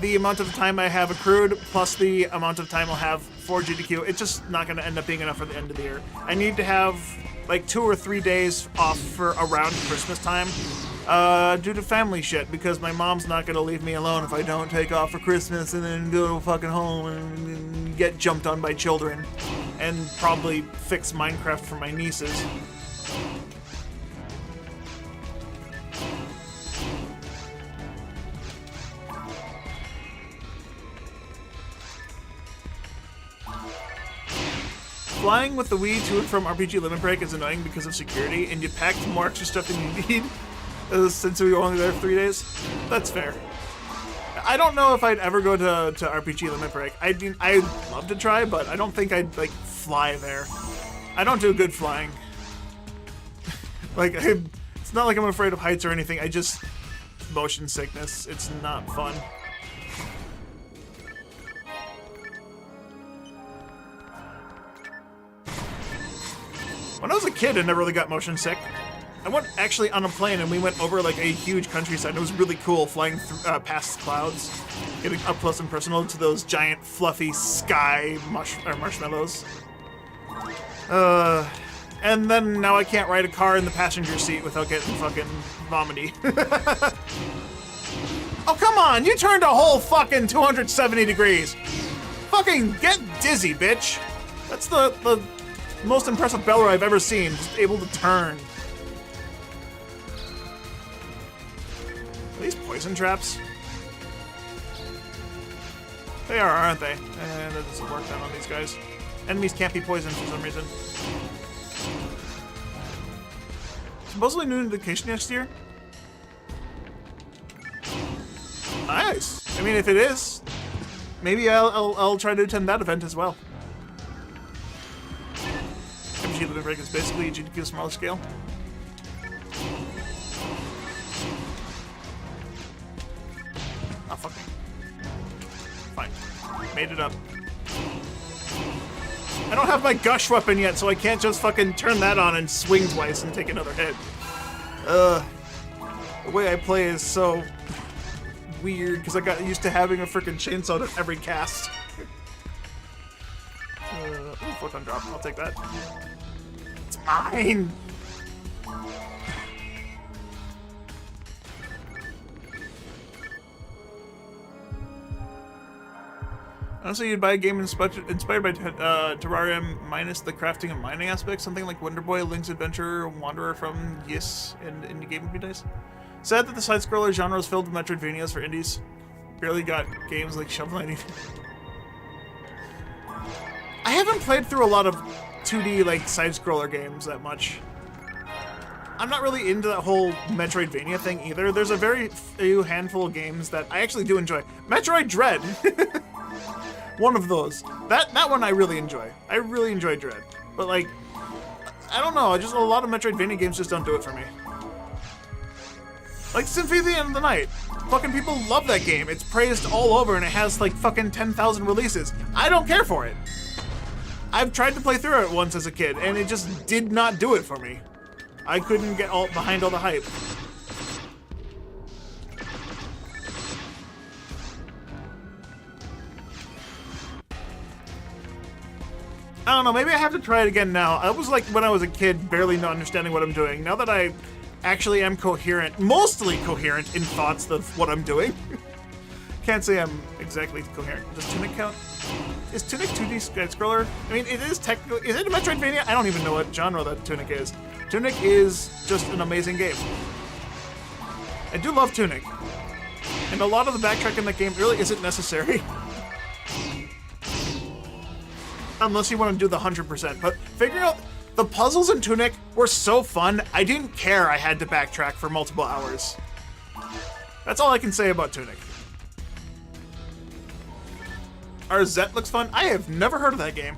Speaker 1: the amount of time I have accrued, plus the amount of time I'll have for GDQ, it's just not going to end up being enough for the end of the year. I need to have like 2 or 3 days off for around Christmas time, due to family shit, because my mom's not going to leave me alone if I don't take off for Christmas and then go fucking home and get jumped on by children, and probably fix Minecraft for my nieces. Flying with the Wii to and from RPG Limit Break is annoying because of security, and you packed more extra stuff than you need since we were only there for 3 days. That's fair. I don't know if I'd ever go to RPG Limit Break. I'd love to try, but I don't think I'd like fly there. I don't do good flying. Like, it's not like I'm afraid of heights or anything. I just motion sickness. It's not fun. When I was a kid, I never really got motion sick. I went actually on a plane and we went over like a huge countryside. It was really cool flying through, past clouds, getting up close and personal to those giant fluffy sky marshmallows. And then now I can't ride a car in the passenger seat without getting fucking vomity. Oh, come on! You turned a whole fucking 270 degrees! Fucking get dizzy, bitch! That's the most impressive Beller I've ever seen, just able to turn. Are these poison traps? They are, aren't they? That doesn't work then on these guys. Enemies can't be poisoned for some reason. Supposedly new indication next year? Nice! I mean, if it is, maybe I'll try to attend that event as well. MG Limit Break is basically GDQ smaller scale. Oh, fuck me. Fine. Made it up. I don't have my gush weapon yet, so I can't just fucking turn that on and swing twice and take another hit. The way I play is so weird, because I got used to having a freaking chainsaw at every cast. Photon drop, I'll take that. It's mine! Honestly, you'd buy a game inspired by Terrarium minus the crafting and mining aspect, something like Wonder Boy, Link's Adventure, Wanderer from Yes, and indie game would be nice. Sad that the side-scroller genre is filled with Metroidvanias for indies. Barely got games like Shovel Knight. I haven't played through a lot of 2D like side-scroller games that much. I'm not really into that whole Metroidvania thing either. There's a very few handful of games that I actually do enjoy. Metroid Dread! One of those. That one I really enjoy. I really enjoy Dread. But like, I don't know, just a lot of Metroidvania games just don't do it for me. Like Symphony of the End of the Night. Fucking people love that game. It's praised all over and it has like fucking 10,000 releases. I don't care for it. I've tried to play through it once as a kid and it just did not do it for me. I couldn't get behind all the hype. I don't know, maybe I have to try it again now. I was like, when I was a kid, barely not understanding what I'm doing. Now that I actually am coherent, mostly coherent in thoughts of what I'm doing. Can't say I'm exactly coherent. Does Tunic count? Is Tunic 2D side-scroller? I mean, it is technically... Is it a Metroidvania? I don't even know what genre that Tunic is. Tunic is just an amazing game. I do love Tunic. And a lot of the backtrack in that game really isn't necessary. Unless you want to do the 100%. But figuring out The puzzles in Tunic were so fun, I didn't care I had to backtrack for multiple hours. That's all I can say about Tunic. Arzette looks fun. I have never heard of that game.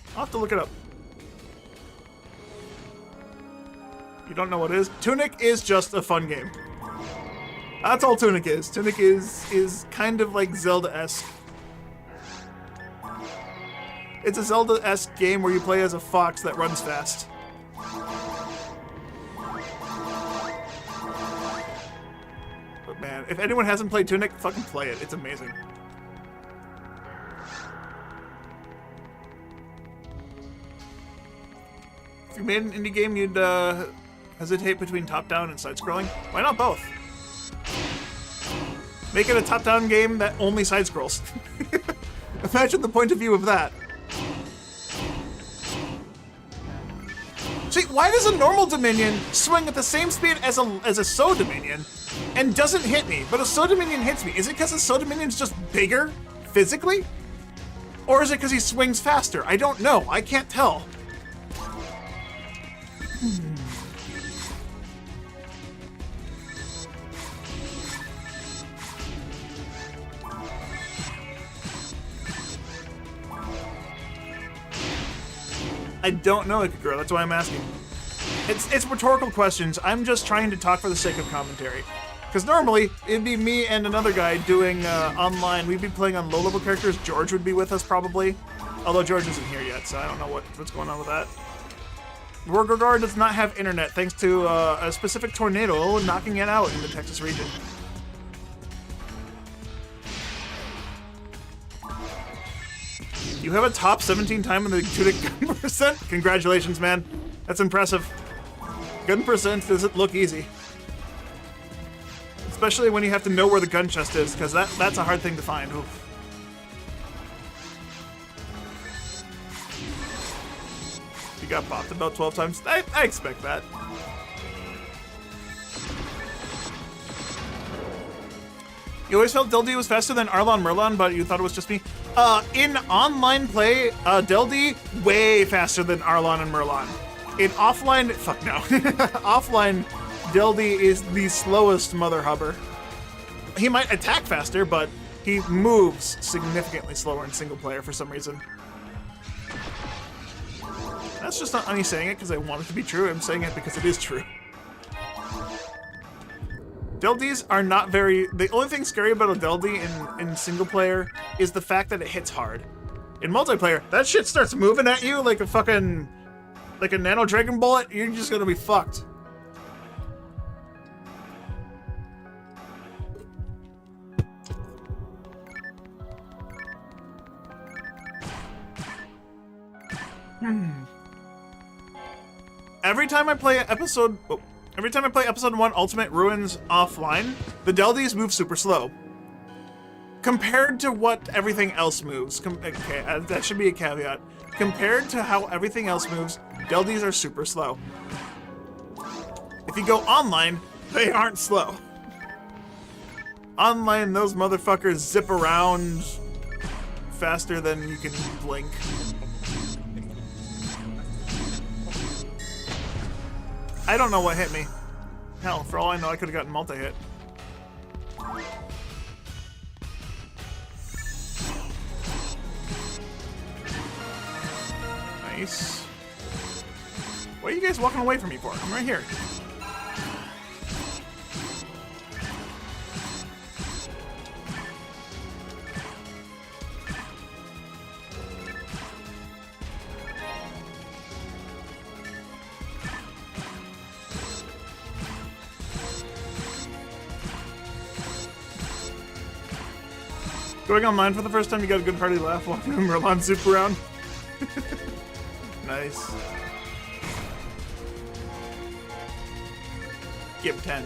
Speaker 1: I'll have to look it up. You don't know what it is? Tunic is just a fun game. That's all Tunic is. Tunic is kind of like Zelda-esque. It's a Zelda-esque game where you play as a fox that runs fast. But man, if anyone hasn't played Tunic, fucking play it. It's amazing. If you made an indie game, you'd hesitate between top-down and side-scrolling? Why not both? Make it a top-down game that only side-scrolls. Imagine the point of view of that. See, why does a normal Dominion swing at the same speed as a SO Dominion and doesn't hit me, but a SO Dominion hits me? Is it because a SO Dominion's just bigger, physically? Or is it because he swings faster? I don't know. I can't tell. I don't know, Ikagura, that's why I'm asking. It's rhetorical questions. I'm just trying to talk for the sake of commentary. Because normally, it'd be me and another guy doing online. We'd be playing on low-level characters. George would be with us, probably. Although George isn't here yet, so I don't know what's going on with that. Rogardar does not have internet, thanks to a specific tornado knocking it out in the Texas region. You have a top 17 time in the Tunic gun percent? Congratulations, man. That's impressive. Gun percent doesn't look easy. Especially when you have to know where the gun chest is, because that's a hard thing to find. Oof. You got popped about 12 times? I expect that. You always felt Deldy was faster than Arlon Merlon, but you thought it was just me? In online play, Deldy, way faster than Arlon and Merlon. In offline, fuck no. Offline, Deldy is the slowest mother hubber. He might attack faster, but he moves significantly slower in single player for some reason. That's just not me saying it because I want it to be true. I'm saying it because it is true. Deldys are not very... The only thing scary about a Deldy in single player is the fact that it hits hard. In multiplayer, that shit starts moving at you like a fucking... like a nano dragon bullet, you're just gonna be fucked. Every time I play episode 1 Ultimate Ruins offline, the Deldys move super slow. Compared to what everything else moves. Okay, that should be a caveat. Compared to how everything else moves, Deldys are super slow. If you go online, they aren't slow. Online, those motherfuckers zip around faster than you can blink. I don't know what hit me. Hell, for all I know, I could have gotten multi-hit. Nice. What are you guys walking away from me for? I'm right here. Going online for the first time, you got a good party laugh walking Merlon soup around. Nice. Give 10.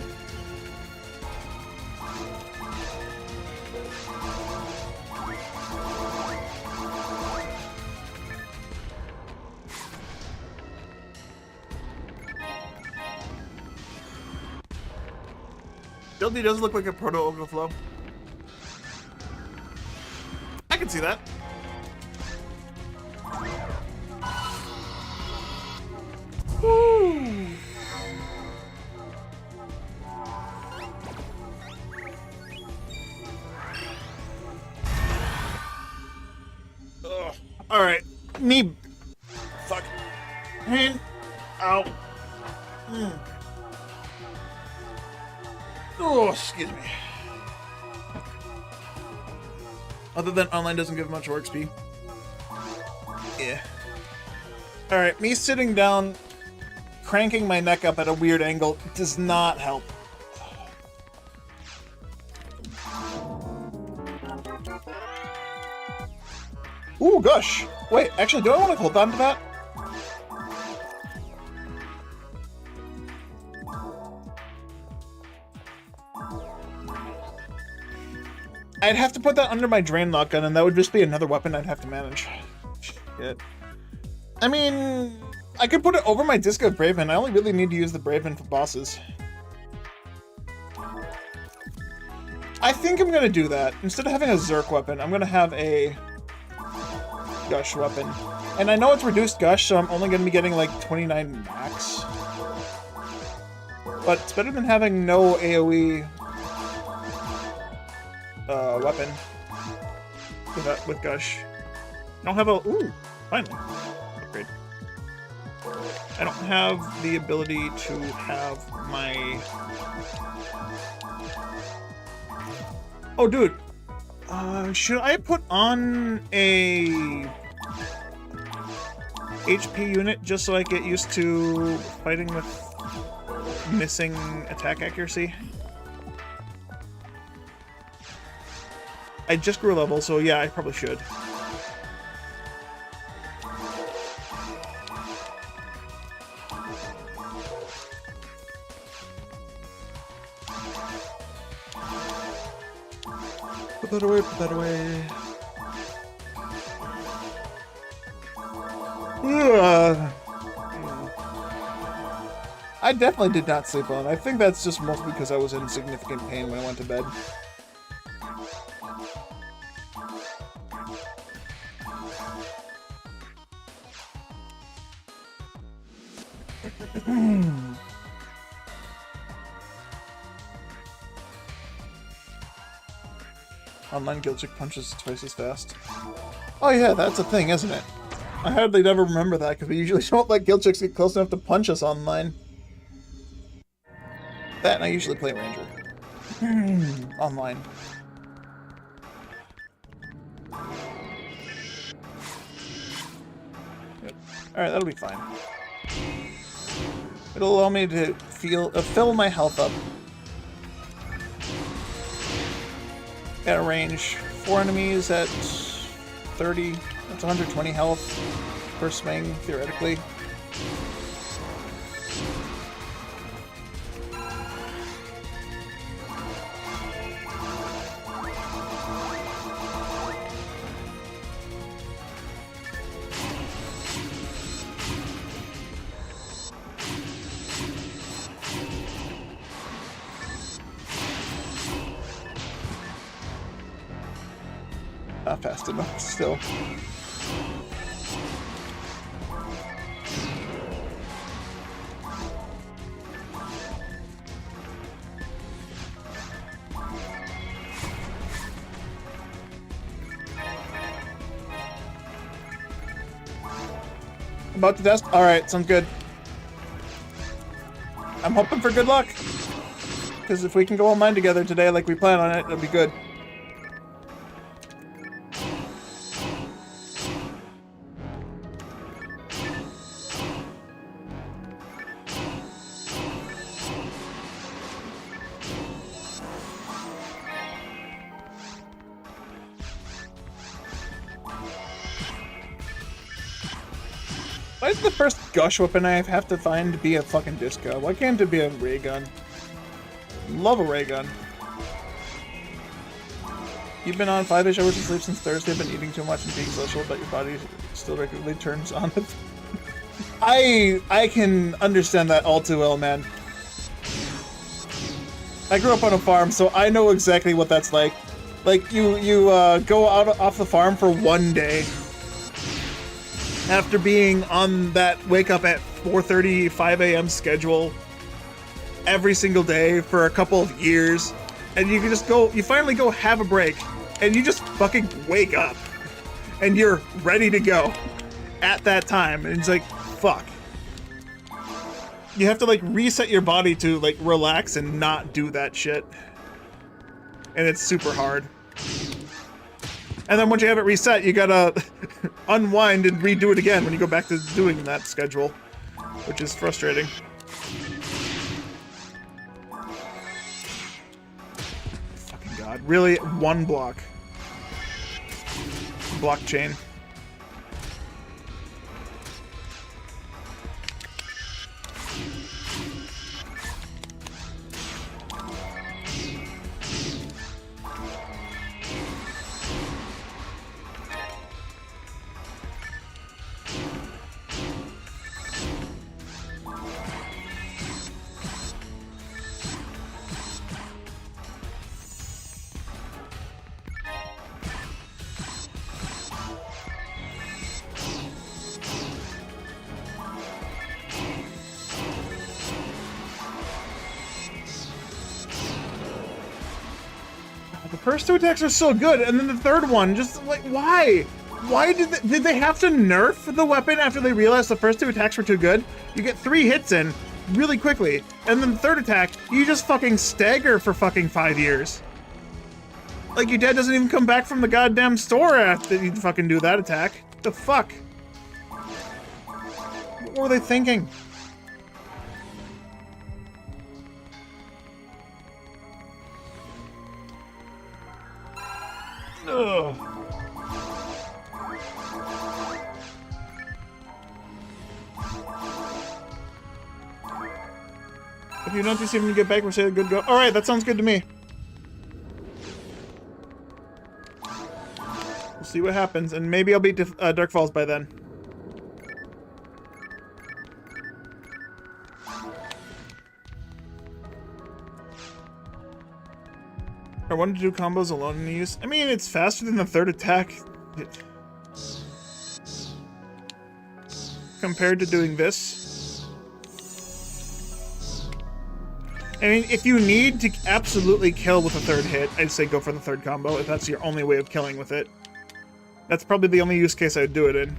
Speaker 1: Deldy does look like a proto-overflow. I can see that. Woo! Ugh. All right, me. Fuck. Hand. Ow. Oh, excuse me. Other than online doesn't give much work speed. Yeah. Alright, me sitting down, cranking my neck up at a weird angle does not help. Ooh, gosh. Wait, actually, do I want to hold on to that? I'd have to put that under my drain lock gun, and that would just be another weapon I'd have to manage. Shit. I mean, I could put it over my Disc of Braven. I only really need to use the Braven for bosses. I think I'm gonna do that. Instead of having a Zerk weapon, I'm gonna have a Gush weapon. And I know it's reduced Gush, so I'm only gonna be getting like 29 max. But it's better than having no AoE weapon with Gush. I don't have a... Ooh, finally. Upgrade. I don't have the ability to have my... Oh, dude. Should I put on a HP unit just so I get used to fighting with missing attack accuracy? I just grew a level, so yeah, I probably should. Put that away, put that away. I definitely did not sleep well, and I think that's just mostly because I was in significant pain when I went to bed. Online Guildchick punches twice as fast. Oh yeah, that's a thing, isn't it? I hardly ever remember that, because we usually don't let Guildchicks get close enough to punch us online. That, and I usually play Ranger. Online. Yep. Alright, that'll be fine. It'll allow me to fill my health up. At a range. 4 enemies at 30. That's 120 health per swing, theoretically. Not fast enough, still. About to test? Alright, sounds good. I'm hoping for good luck. Because if we can go online together today like we plan on it, it'll be good. Why is the first Gush weapon I have to find to be a fucking disco? Why can't it be a ray gun? Love a ray gun. You've been on 5-ish hours of sleep since Thursday, been eating too much and being social, but your body still regularly turns on it. I can understand that all too well, man. I grew up on a farm, so I know exactly what that's like. Like, you go out off the farm for one day. After being on that wake up at 4:30, 5 a.m. schedule every single day for a couple of years, and you can just go, you finally go have a break, and you just fucking wake up, and you're ready to go at that time, and it's like, fuck. You have to like reset your body to like relax and not do that shit. And it's super hard. And then once you have it reset, you gotta unwind and redo it again when you go back to doing that schedule, which is frustrating. Fucking God. Really? One block. Blockchain. The first two attacks are so good, and then the third one, just like, why? Why did they have to nerf the weapon after they realized the first two attacks were too good? You get 3 hits in really quickly, and then the third attack, you just fucking stagger for fucking 5 years. Like, your dad doesn't even come back from the goddamn store after you fucking do that attack. The fuck? What were they thinking? Ugh. If you don't see him get back, we'll say a good go. Alright, that sounds good to me. We'll see what happens, and maybe I'll beat Dark Falls by then. I wanted to do combos alone in the use. I mean, it's faster than the third attack. Compared to doing this. I mean, if you need to absolutely kill with a third hit, I'd say go for the third combo, if that's your only way of killing with it. That's probably the only use case I'd do it in.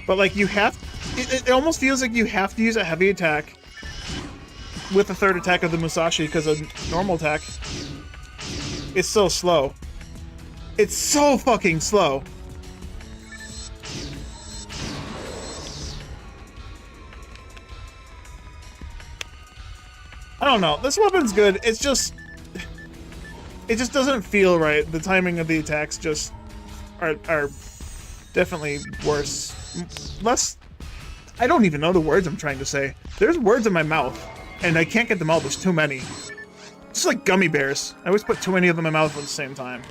Speaker 1: But, like, you have... It almost feels like you have to use a heavy attack with the third attack of the Musashi, because a normal attack is so slow. It's so fucking slow. I don't know. This weapon's good. It's just... It just doesn't feel right. The timing of the attacks just are definitely worse. Less... I don't even know the words I'm trying to say. There's words in my mouth, and I can't get them out. There's too many. Just like gummy bears. I always put too many of them in my mouth at the same time.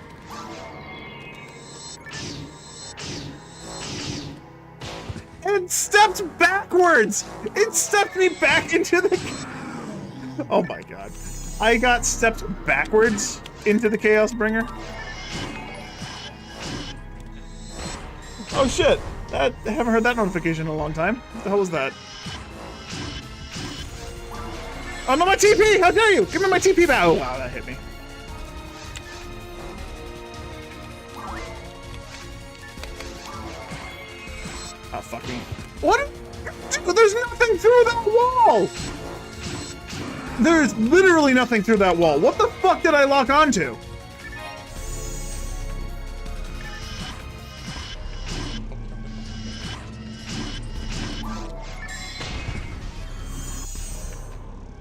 Speaker 1: And it stepped backwards! It stepped me back into the... Oh my god. I got stepped backwards into the Chaos Bringer. Oh shit! I haven't heard that notification in a long time. What the hell was that? Oh no, my TP! How dare you! Give me my TP back! Oh wow, that hit me. Oh fuck me. What? Dude, there's nothing through that wall! There's literally nothing through that wall. What the fuck did I lock onto?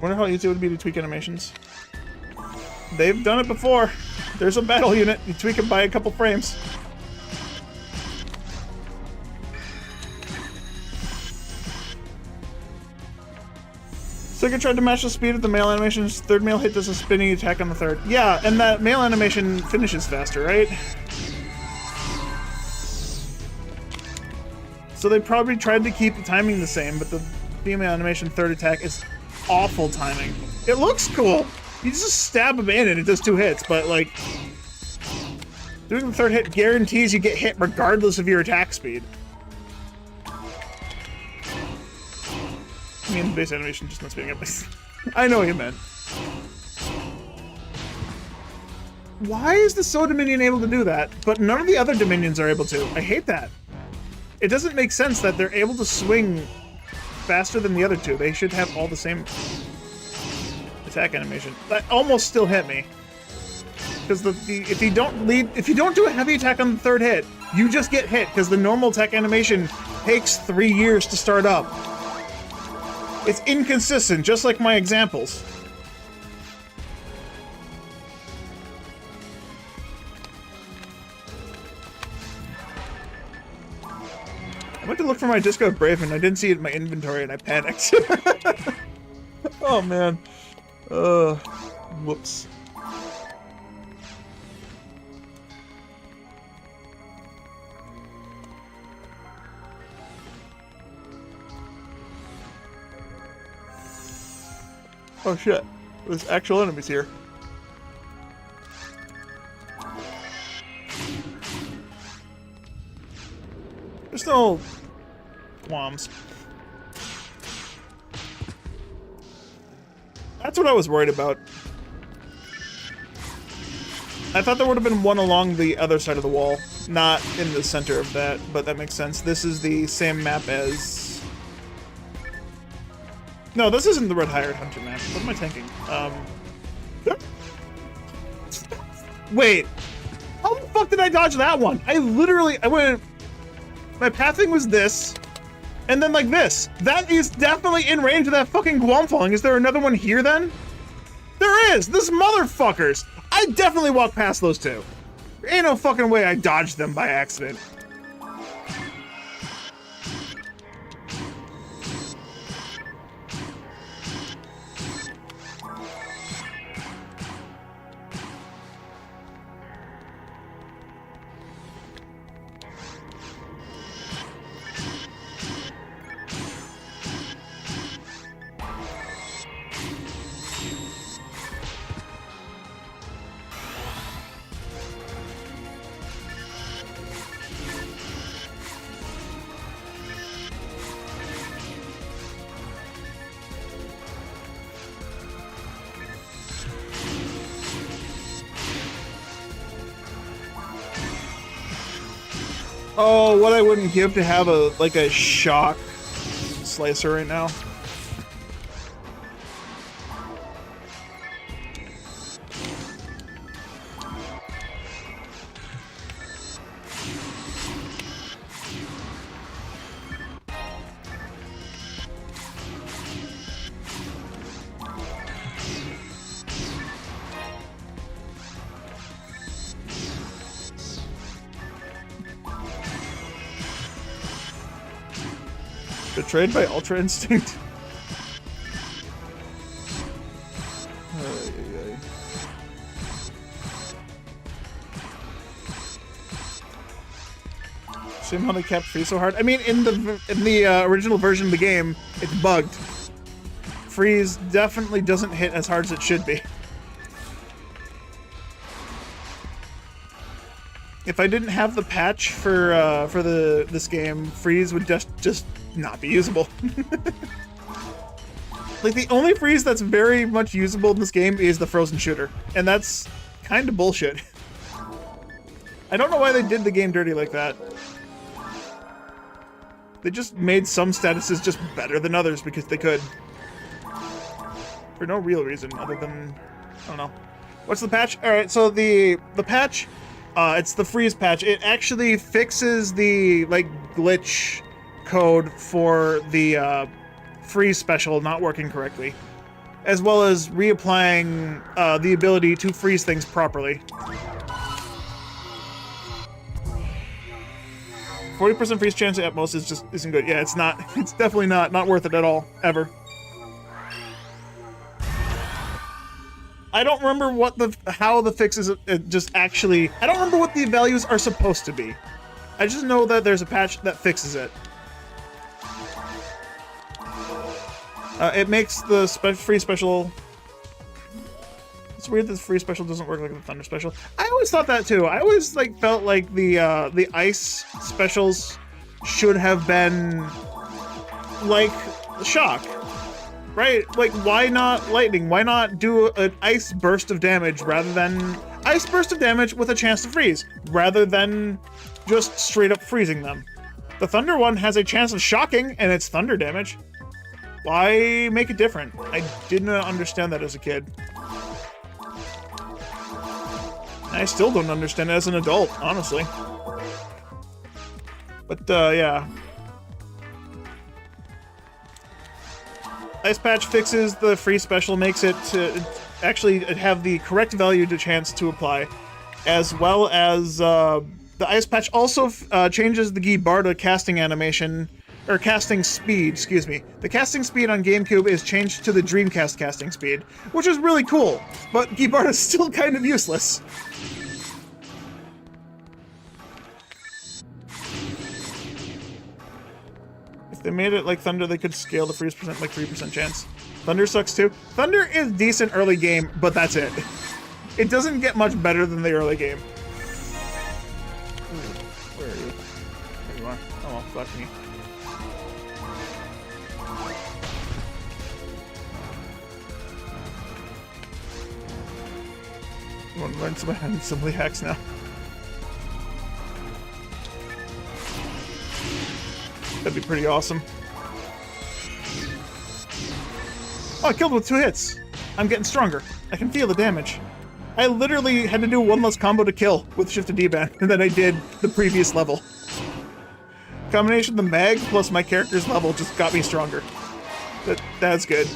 Speaker 1: Wonder how easy it would be to tweak animations. They've done it before. There's a battle unit. You tweak it by a couple frames. Sega tried to match the speed of the male animation's third male hit does a spinning attack on the third. Yeah, and that male animation finishes faster, right? So they probably tried to keep the timing the same, but the female animation third attack is awful timing. It looks cool. You just stab him in and it does 2 hits, but like... Doing the third hit guarantees you get hit regardless of your attack speed. I mean, base animation just not speeding up. I know what you meant. Why is the So Dominion able to do that, but none of the other Dominions are able to? I hate that. It doesn't make sense that they're able to swing faster than the other two. They should have all the same attack animation. That almost still hit me. Because if you don't do a heavy attack on the third hit, you just get hit, because the normal attack animation takes 3 years to start up. It's inconsistent, just like my examples. I went to look for my Disco of Brave and I didn't see it in my inventory and I panicked. Oh man. Whoops. Oh shit, there's actual enemies here. There's no qualms. That's what I was worried about. I thought there would have been one along the other side of the wall, not in the center of that, but that makes sense. This is the same map as... No, this isn't the Red Hired Hunter map. What am I thinking? Wait. How the fuck did I dodge that one? I went... My pathing was this, and then like this. That is definitely in range of that fucking Guam falling. Is there another one here then? There is! This motherfuckers! I definitely walked past those two. There ain't no fucking way I dodged them by accident. Oh, what I wouldn't give to have a shock slicer right now. Betrayed by Ultra Instinct. Shame how they kept Freeze so hard. I mean, in the original version of the game, it's bugged. Freeze definitely doesn't hit as hard as it should be. If I didn't have the patch for this game, Freeze would just not be usable. Like, the only freeze that's very much usable in this game is the frozen shooter, and that's kind of bullshit. I don't know why they did the game dirty like that. They just made some statuses just better than others because they could. For no real reason other than, I don't know. What's the patch? Alright, so the patch, it's the freeze patch. It actually fixes the, like, glitch code for the freeze special not working correctly, as well as reapplying the ability to freeze things properly. 40% freeze chance at most isn't good. Yeah, it's not. It's definitely not worth it at all, ever. I don't remember how the fixes just actually. I don't remember what the values are supposed to be. I just know that there's a patch that fixes it. It makes the free special... It's weird that the free special doesn't work like the Thunder special. I always thought that too. I always felt like the Ice specials should have been like Shock. Right? Like, why not lightning? Why not do an ice burst of damage rather than... Ice burst of damage with a chance to freeze, rather than just straight up freezing them. The thunder one has a chance of shocking, and it's thunder damage. Why make it different? I did not understand that as a kid. I still don't understand it as an adult, honestly. But, yeah. Ice Patch fixes the free special, makes it to actually have the correct value to chance to apply, as well as the Ice Patch also changes the Gibarda casting animation, or casting speed, excuse me. The casting speed on GameCube is changed to the Dreamcast casting speed, which is really cool, but Gibarda is still kind of useless. If they made it like Thunder, they could scale the freeze percent like 3% chance. Thunder sucks too. Thunder is decent early game, but that's it. It doesn't get much better than the early game. Where are you? There you are. Oh well, fuck me. I want to learn some assembly hacks now. That'd be pretty awesome. Oh, I killed with 2 hits. I'm getting stronger. I can feel the damage. I literally had to do 1 less combo to kill with Shift to D-Band than I did the previous level. Combination of the mag plus my character's level just got me stronger. That's good.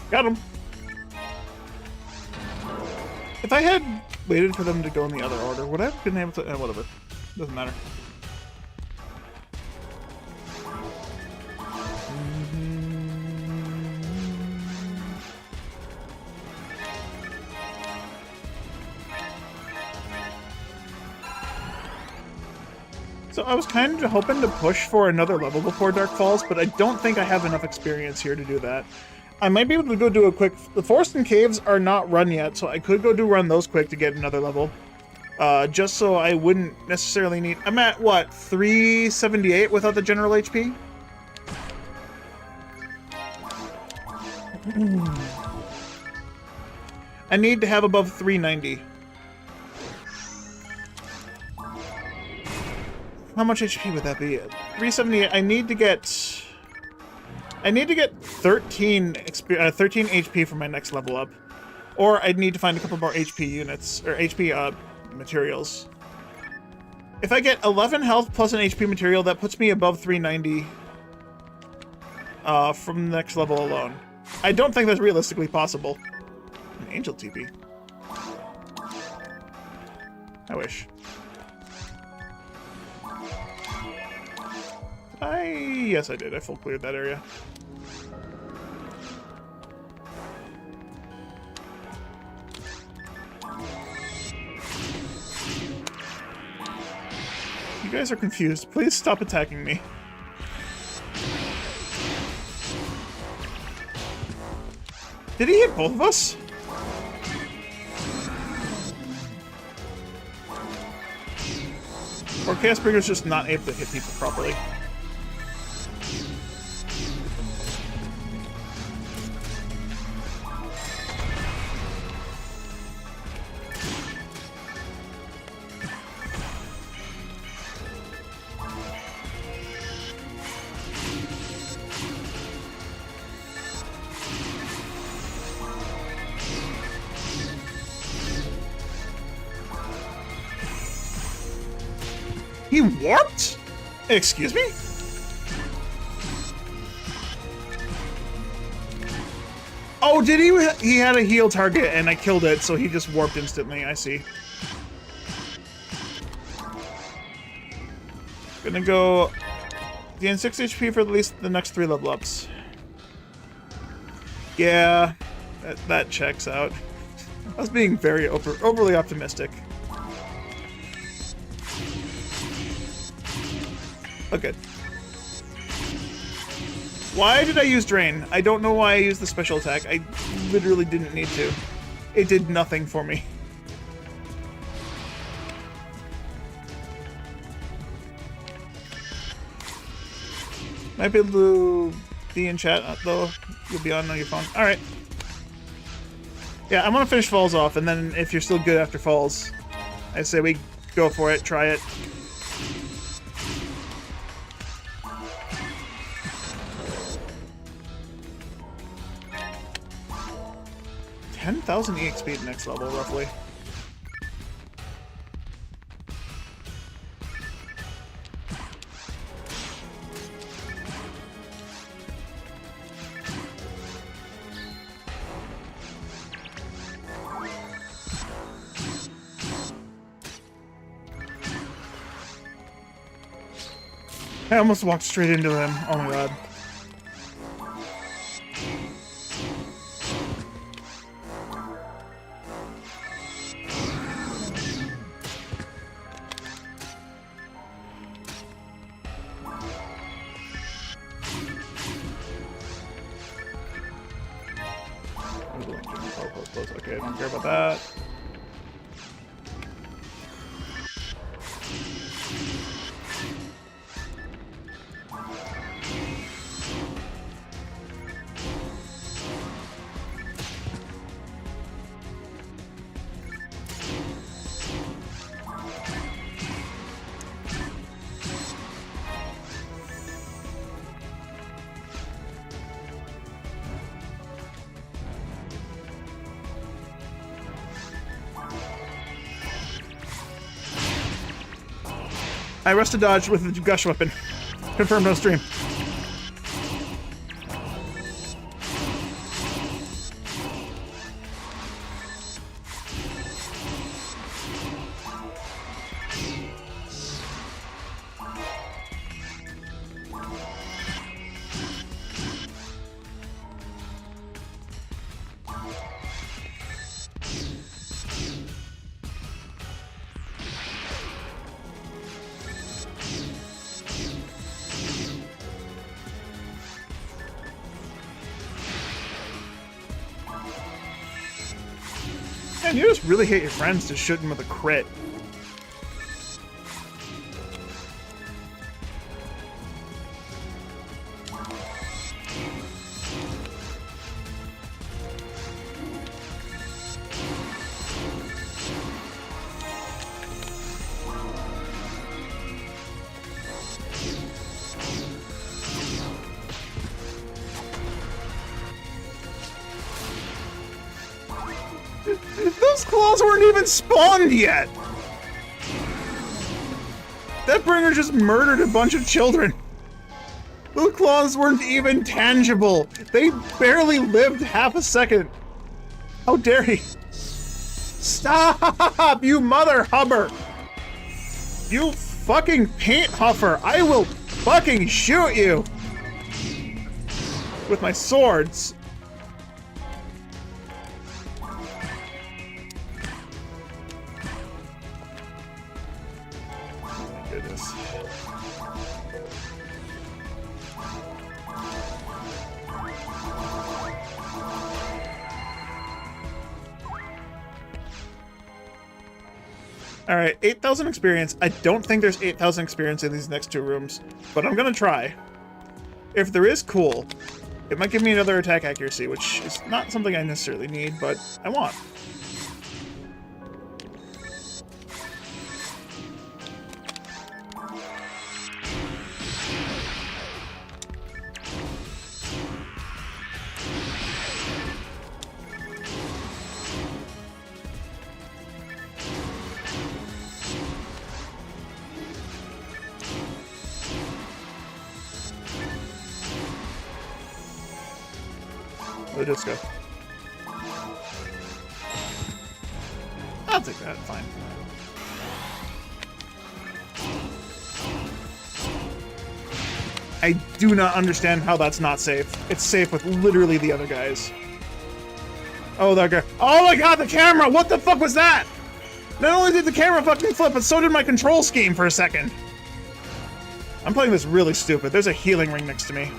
Speaker 1: Got him. If I had waited for them to go in the other order, would I have been able to... whatever. Doesn't matter. So I was kind of hoping to push for another level before Dark Falls, but I don't think I have enough experience here to do that. I might be able to go do a quick... The Forest and Caves are not run yet, so I could go run those quick to get another level. Just so I wouldn't necessarily need... I'm at, what, 378 without the general HP? I need to have above 390. How much HP would that be? 378. I need to get 13 HP for my next level up. Or I'd need to find a couple more HP units, or HP materials. If I get 11 health plus an HP material, that puts me above 390 from the next level alone. I don't think that's realistically possible. An Angel TP. I wish. Yes, I did. I full cleared that area. You guys are confused. Please stop attacking me. Did he hit both of us? Or Casperger's just not able to hit people properly. He warped? Excuse me? Oh, did he? He had a heal target and I killed it, so he just warped instantly. I see. Gonna go Gain 6 HP for at least the next 3 level ups. Yeah, that checks out. I was being very overly optimistic. Oh, good. Why did I use Drain? I don't know why I used the special attack. I literally didn't need to. It did nothing for me. Might be able to be in chat, though. You'll be on your phone. Alright. Yeah, I want to finish Falls off, and then if you're still good after Falls, I say we go for it, try it. $10,000 EXP next level, roughly. I almost walked straight into him. Oh my god. Okay, I don't care about that. I rusted dodge with the gush weapon. Confirmed no stream. Man, you just really hate your friends to shoot him with a crit. Those claws weren't even spawned yet! That bringer just murdered a bunch of children. Those claws weren't even tangible. They barely lived half a second. How dare he? Stop, you mother hubber! You fucking paint huffer! I will fucking shoot you! With my swords. Alright, 8,000 experience. I don't think there's 8,000 experience in these next two rooms, but I'm gonna try. If there is, cool. It might give me another attack accuracy, which is not something I necessarily need, but I want. Let's go. I'll take that, fine. I do not understand how that's not safe. It's safe with literally the other guys. Oh, that guy. Oh my god, the camera! What the fuck was that? Not only did the camera fucking flip, but so did my control scheme for a second. I'm playing this really stupid. There's a healing ring next to me.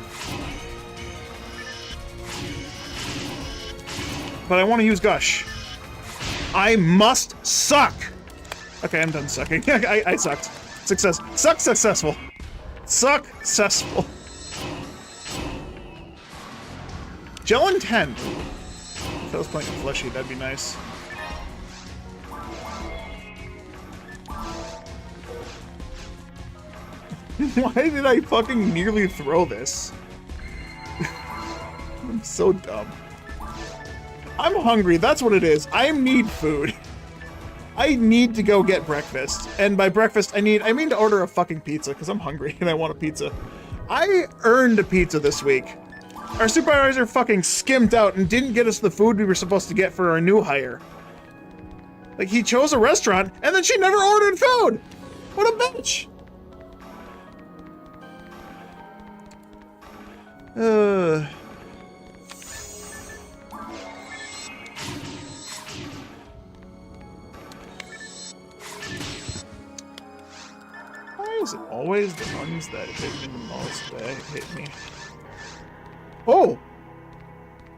Speaker 1: But I want to use Gush. I must suck! Okay, I'm done sucking. I sucked. Success. Suck successful. Successful. Gel in 10. If I was playing a fleshy, that'd be nice. Why did I fucking nearly throw this? I'm so dumb. I'm hungry, that's what it is. I need food. I need to go get breakfast. And by breakfast, I mean to order a fucking pizza, because I'm hungry and I want a pizza. I earned a pizza this week. Our supervisor fucking skimped out and didn't get us the food we were supposed to get for our new hire. Like, he chose a restaurant, and then she never ordered food! What a bitch! Why is it always the ones that hit me the most that hit me? Oh!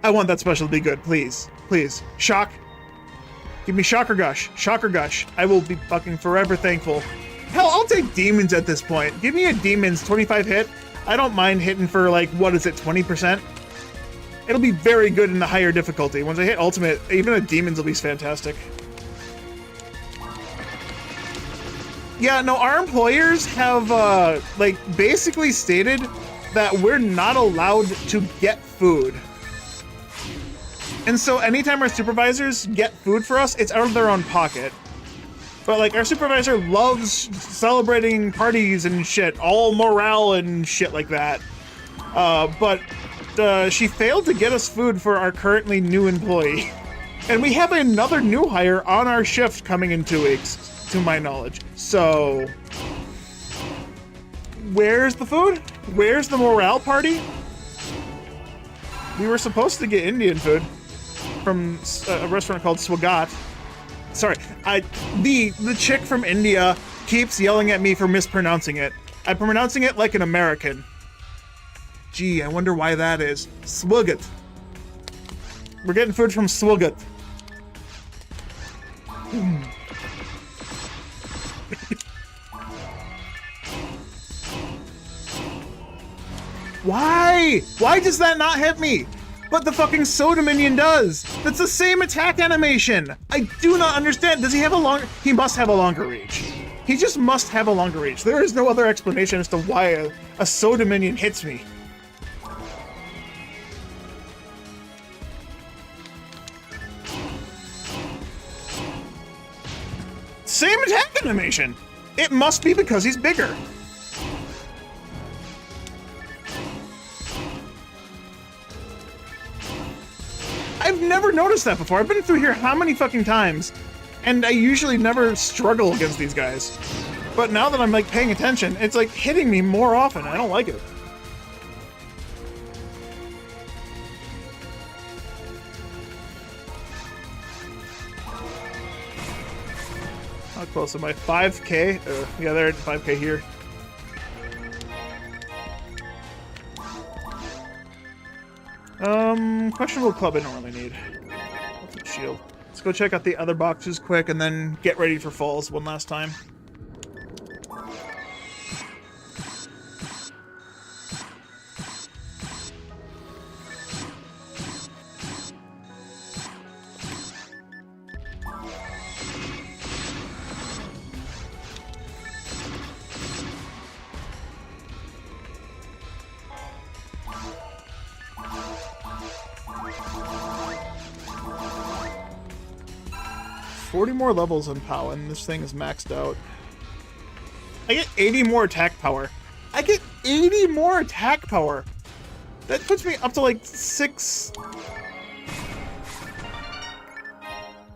Speaker 1: I want that special to be good, please. Please. Shock. Give me Shock or Gush. Shock or Gush. I will be fucking forever thankful. Hell, I'll take Demons at this point. Give me a Demons 25 hit. I don't mind hitting for, like, what is it, 20%? It'll be very good in the higher difficulty. Once I hit Ultimate, even a Demons will be fantastic. Yeah, no, our employers have, like, basically stated that we're not allowed to get food. And so anytime our supervisors get food for us, it's out of their own pocket. But, like, our supervisor loves celebrating parties and shit, all morale and shit like that. But she failed to get us food for our currently new employee. And we have another new hire on our shift coming in 2 weeks, to my knowledge. So, where's the food? Where's the morale party? We were supposed to get Indian food from a restaurant called Swagat. Sorry, the chick from India keeps yelling at me for mispronouncing it. I'm pronouncing it like an American. Gee, I wonder why that is. Swagat. We're getting food from Swagat. Why? Why does that not hit me? But the fucking Soda Minion does! That's the same attack animation! I do not understand. Does he have a longer... He must have a longer reach. He just must have a longer reach. There is no other explanation as to why a Soda Minion hits me. Same attack animation! It must be because he's bigger. I've never noticed that before. I've been through here how many fucking times, and I usually never struggle against these guys. But now that I'm, like, paying attention, it's, like, hitting me more often. I don't like it. How close am I? 5K? Yeah, they're at 5K here. Questionable club I don't really need. Ultimate shield. Let's go check out the other boxes quick and then get ready for falls one last time. More levels on POW and this thing is maxed out. I get 80 more attack power. I get 80 more attack power. That puts me up to like 6.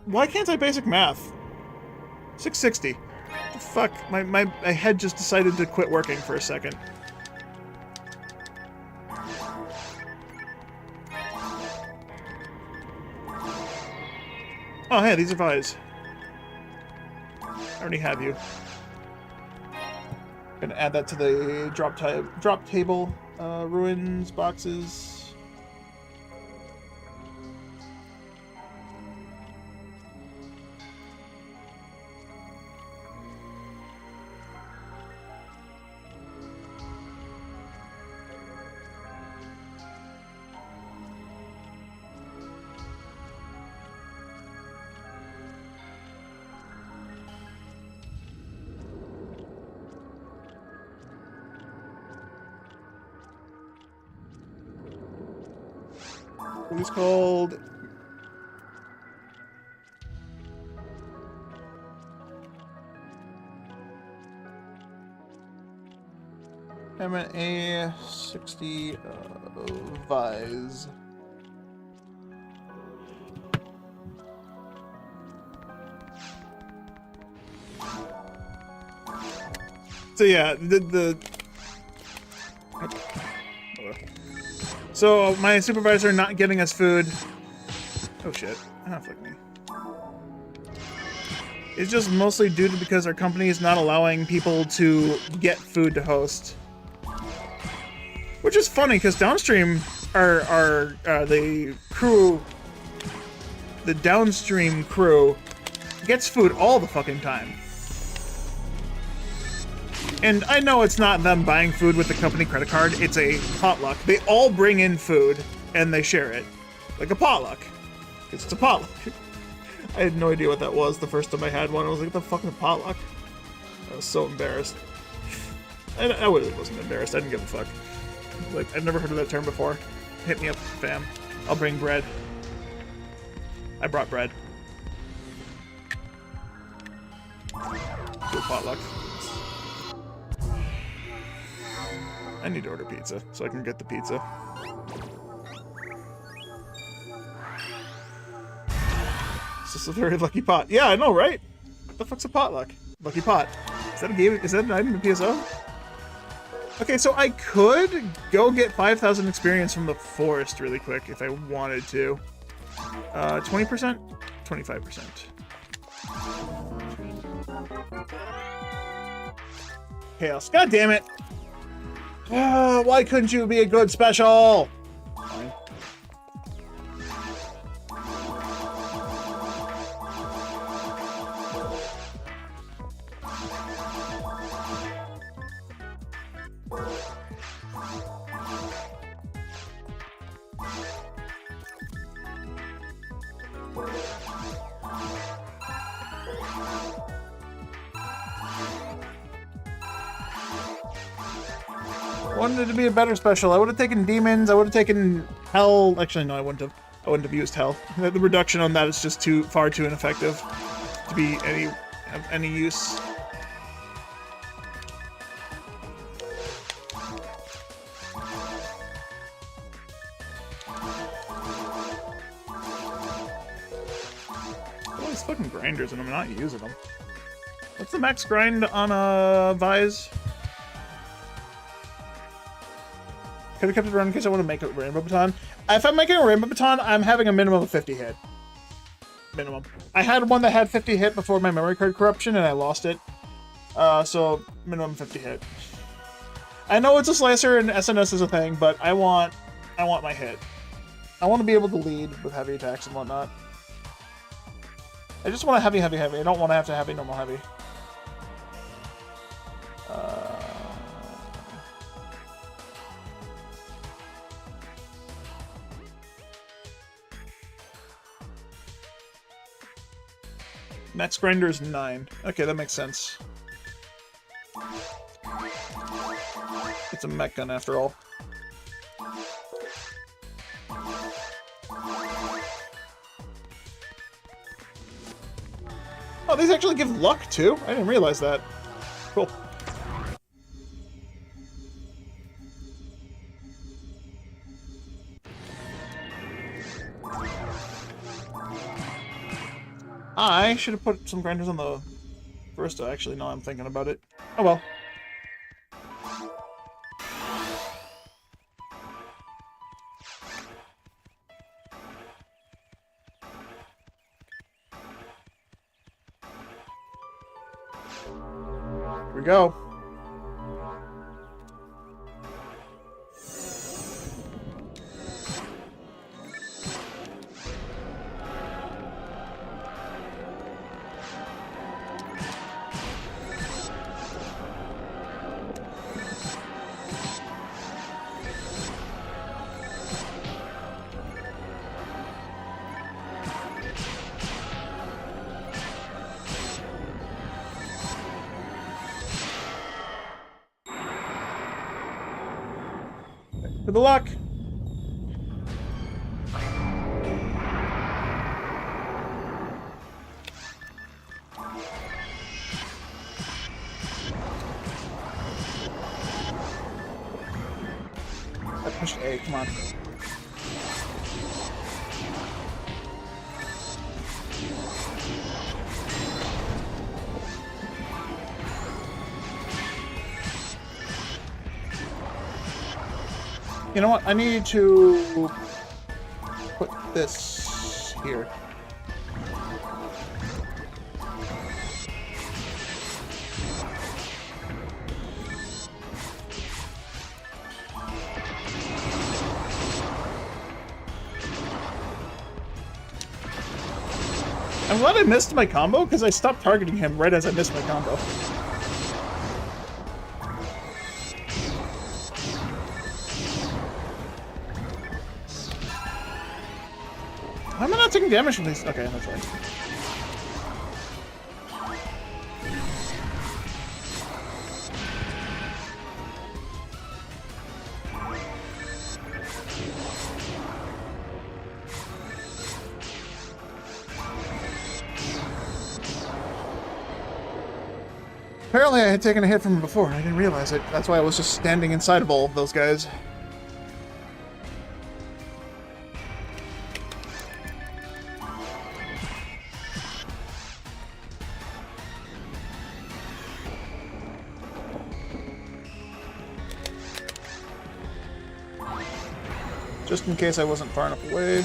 Speaker 1: Why can't I basic math? 660. What the fuck? My head just decided to quit working for a second. Oh, hey, these are Vi's. I already have you. Gonna add that to the drop table. Ruins, boxes. What is called? M&A 60 Vise. So yeah, so my supervisor not getting us food. Oh shit! Ah, fuck me. It's just mostly due to because our company is not allowing people to get food to host, which is funny because downstream are the crew. The downstream crew gets food all the fucking time. And I know it's not them buying food with the company credit card, it's a potluck. They all bring in food and they share it. Like a potluck. It's a potluck. I had no idea what that was the first time I had one. I was like, what the fuck is a potluck? I was so embarrassed. I really wasn't embarrassed, I didn't give a fuck. Like, I've never heard of that term before. Hit me up, fam. I'll bring bread. I brought bread. To a potluck. I need to order pizza, so I can get the pizza. This is a very lucky pot. Yeah, I know, right? What the fuck's a potluck? Lucky pot. Is that a game? Is that an item in PSO? Okay, so I could go get 5,000 experience from the forest really quick if I wanted to. 20%? 25%. Chaos. God damn it! Why couldn't you be a good special? Fine. Wanted to be a better special. I would have taken demons. I would have taken hell. Actually, no, I wouldn't have. I wouldn't have used hell. The reduction on that is just far too ineffective to be of any use. All these fucking grinders, and I'm not using them. What's the max grind on a Vise? Could have kept it around in case I want to make a rainbow baton. If I'm making a rainbow baton, I'm having a minimum of 50 hit. Minimum. I had one that had 50 hit before my memory card corruption and I lost it. So minimum 50 hit. I know it's a slicer and SNS is a thing, but I want my hit. I want to be able to lead with heavy attacks and whatnot. I just want a heavy. I don't want to have to heavy, normal heavy. Max grinder is 9. Okay, that makes sense. It's a mech gun after all. Oh, these actually give luck too? I didn't realize that. Cool. I should have put some grinders on the first. Actually, no, I'm thinking about it. Oh well. Here we go. For the luck. I pushed A, come on. You know what? I need to put this here. I'm glad I missed my combo because I stopped targeting him right as I missed my combo. Why am I not taking damage from these? Okay, that's right. Apparently I had taken a hit from him before, I didn't realize it. That's why I was just standing inside of all of those guys. Just in case I wasn't far enough away.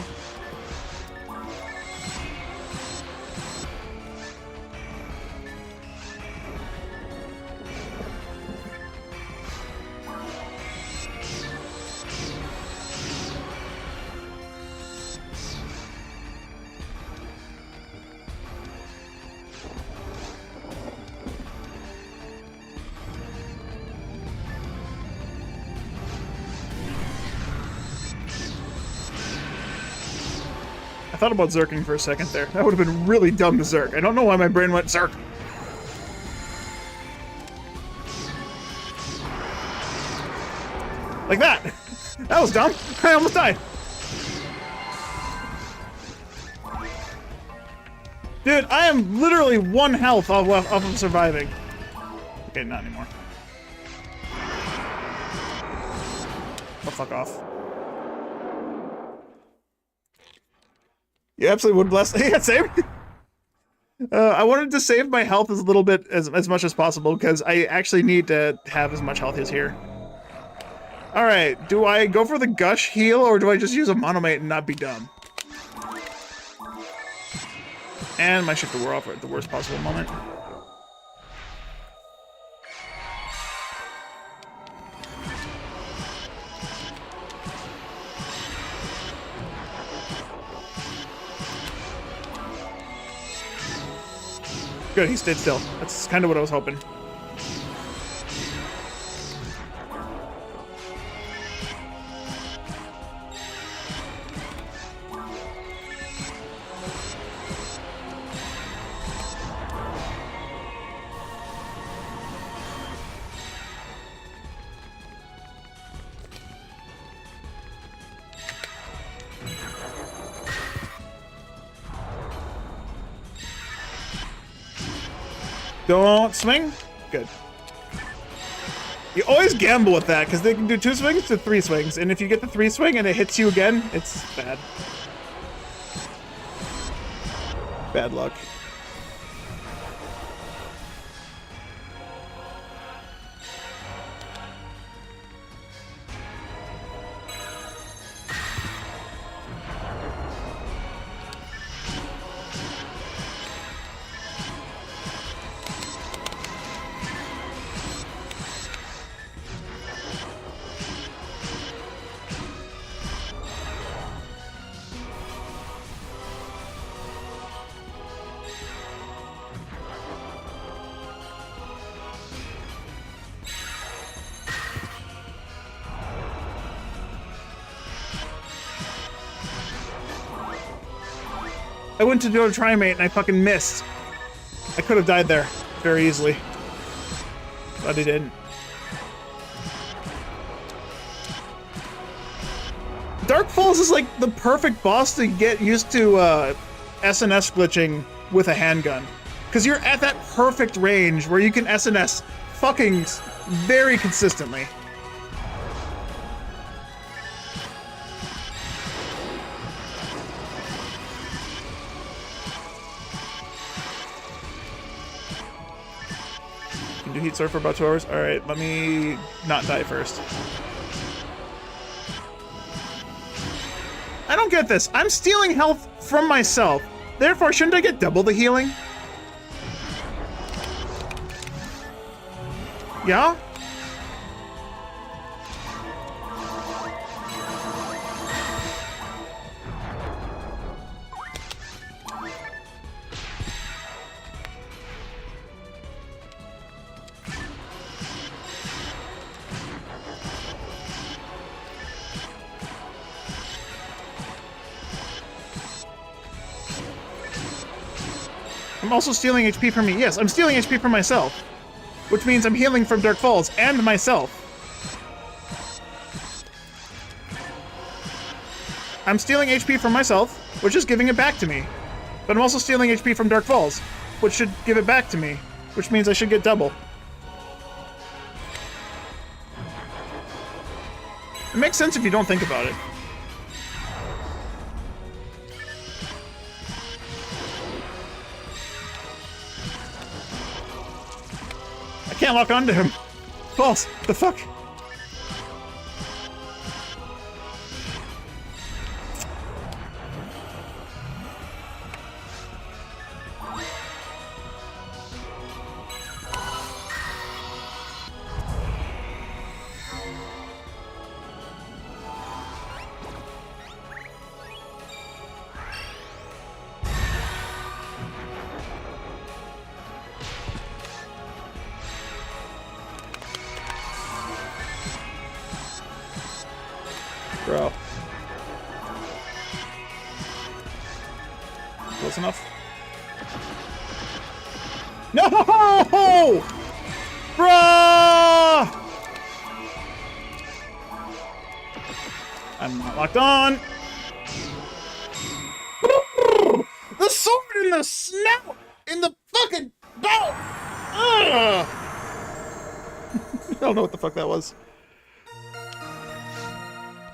Speaker 1: I thought about Zerking for a second there. That would have been really dumb to Zerk. I don't know why my brain went Zerk. Like that. That was dumb. I almost died. Dude, I am literally 1 health off of surviving. Okay, not anymore. Oh, fuck off. You absolutely would bless. Yeah, same. I wanted to save my health as little bit as much as possible because I actually need to have as much health as here. All right, do I go for the gush heal or do I just use a monomate and not be dumb? And my shifter wore off at the worst possible moment. Good, he stayed still. That's kind of what I was hoping. Don't swing? Good. You always gamble with that, because they can do 2 swings to 3 swings, and if you get the 3 swing and it hits you again, it's bad. Bad luck. I went to do a trimate and I fucking missed. I could have died there very easily. But I didn't. Dark Falls is like the perfect boss to get used to SNS glitching with a handgun. Because you're at that perfect range where you can SNS fucking very consistently. Can do heat surf for about 2 hours? Alright, let me not die first. I don't get this. I'm stealing health from myself. Therefore, shouldn't I get double the healing? Yeah? I'm also stealing HP from me. Yes, I'm stealing HP from myself. Which means I'm healing from Dark Falls and myself. I'm stealing HP from myself, which is giving it back to me. But I'm also stealing HP from Dark Falls, which should give it back to me. Which means I should get double. It makes sense if you don't think about it. Can't lock onto him. False. The fuck? Bro. Close enough? No! Bruh! I'm not locked on. The sword in the snout! In the fucking mouth! I don't know what the fuck that was.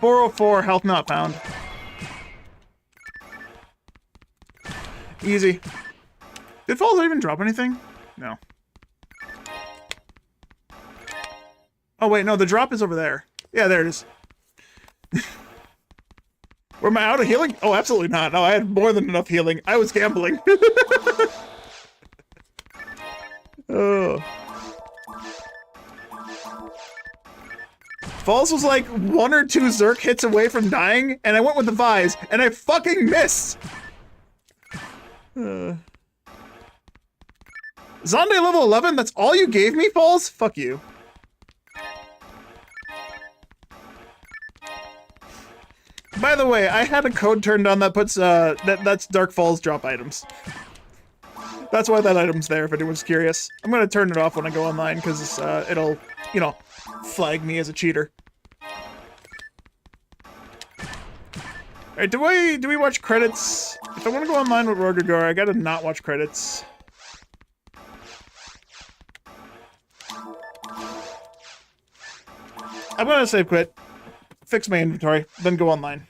Speaker 1: 404, health not found. Easy. Did Falls even drop anything? No. Oh wait, no, the drop is over there. Yeah, there it is. Were am I out of healing? Oh, absolutely not. No, I had more than enough healing. I was gambling. Oh. Falls was like 1 or 2 Zerk hits away from dying, and I went with the Vise, and I fucking missed! Zonde level 11? That's all you gave me, Falls? Fuck you. By the way, I had a code turned on that puts, that's Dark Falls drop items. That's why that item's there, if anyone's curious. I'm gonna turn it off when I go online, because it'll, you know, flag me as a cheater. Alright, do we watch credits? If I want to go online with Rogergar, I gotta not watch credits. I'm gonna save quit, fix my inventory, then go online.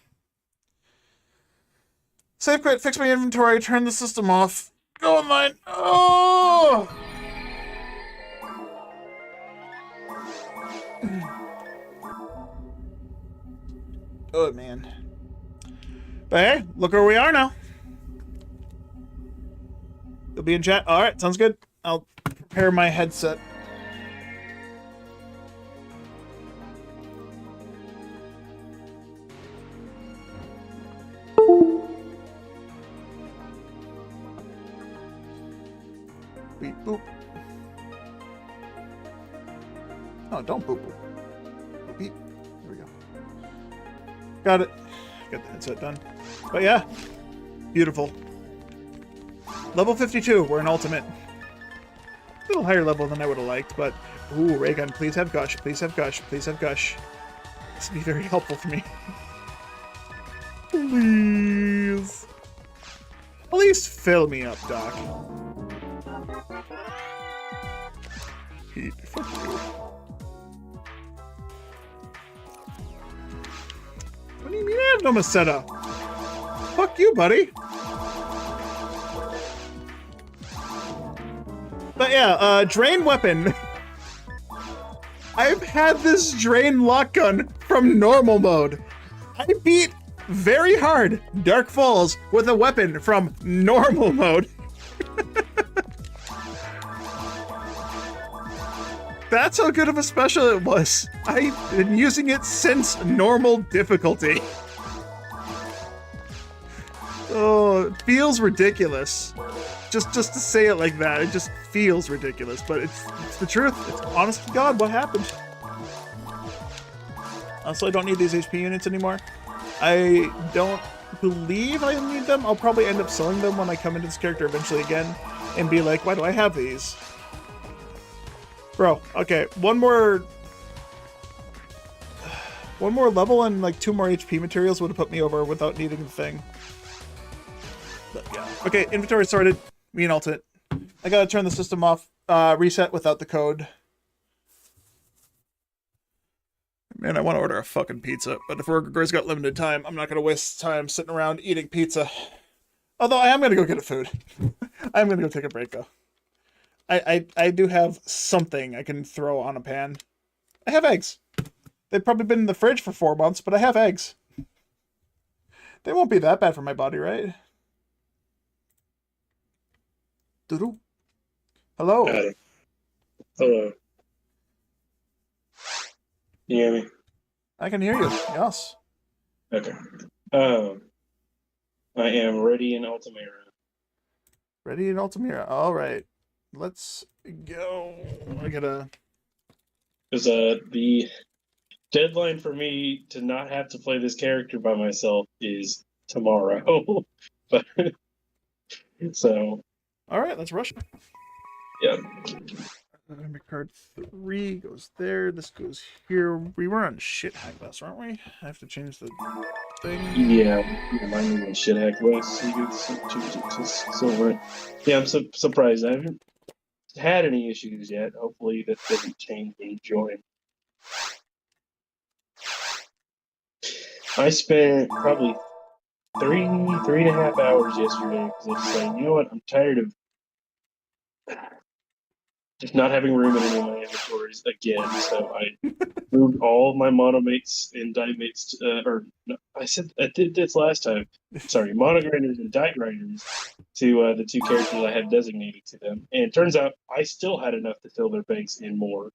Speaker 1: Save quit, fix my inventory, turn the system off, go online. Oh! Oh, man. But hey, look where we are now. You'll be in chat. Alright, sounds good. I'll prepare my headset. Beep boop. Oh, don't boop boop. Boop beep. There we go. Got it. Got the headset done. But yeah, beautiful. Level 52, we're an ultimate. A little higher level than I would have liked, but... Ooh, ray gun, please have gush, please have gush, please have gush. This would be very helpful for me. Please. At least fill me up, Doc. Heat, fuck you. What do you mean I have no Maceta? Fuck you, buddy. But yeah, drain weapon. I've had this drain lock gun from normal mode. I beat very hard Dark Falls with a weapon from normal mode. That's how good of a special it was. I've been using it since normal difficulty. Oh, it feels ridiculous. Just to say it like that, it just feels ridiculous, but it's the truth. It's honest to God what happened. Also, I don't need these HP units anymore. I don't believe I need them. I'll probably end up selling them when I come into this character eventually again and be like, why do I have these? Bro, okay, one more level and like 2 more HP materials would have put me over without needing the thing. But yeah. Okay, inventory sorted. Me and ultimate. I gotta turn the system off, reset without the code. Man, I want to order a fucking pizza, but if Burger's got limited time, I'm not gonna waste time sitting around eating pizza. Although I am gonna go get a food. I'm gonna go take a break though. I do have something I can throw on a pan. I have eggs. They've probably been in the fridge for 4 months, but I have eggs. They won't be that bad for my body, right? Doo-doo. Hello.
Speaker 2: Hello. You hear me?
Speaker 1: I can hear you. Yes.
Speaker 2: Okay. I am ready in Altamira.
Speaker 1: Ready in Altamira. All right. Let's go. I gotta.
Speaker 2: Because the deadline for me to not have to play this character by myself is tomorrow. But so.
Speaker 1: All right. Let's rush.
Speaker 2: Yeah.
Speaker 1: Memory card 3 goes there. This goes here. We were on shit hack list, weren't we? I have to change the thing.
Speaker 2: Yeah, mine was on shit hack list. So you get silver. Yeah, I'm surprised. I haven't had any issues yet. Hopefully that doesn't change when you join. I spent probably 3.5 hours yesterday because I was saying, you know what, I'm tired of just not having room in any of my inventories again. So I moved all of my monomates and dimates, I did this last time. Sorry, monogrinders and die grinders to the 2 characters I had designated to them. And it turns out I still had enough to fill their banks and more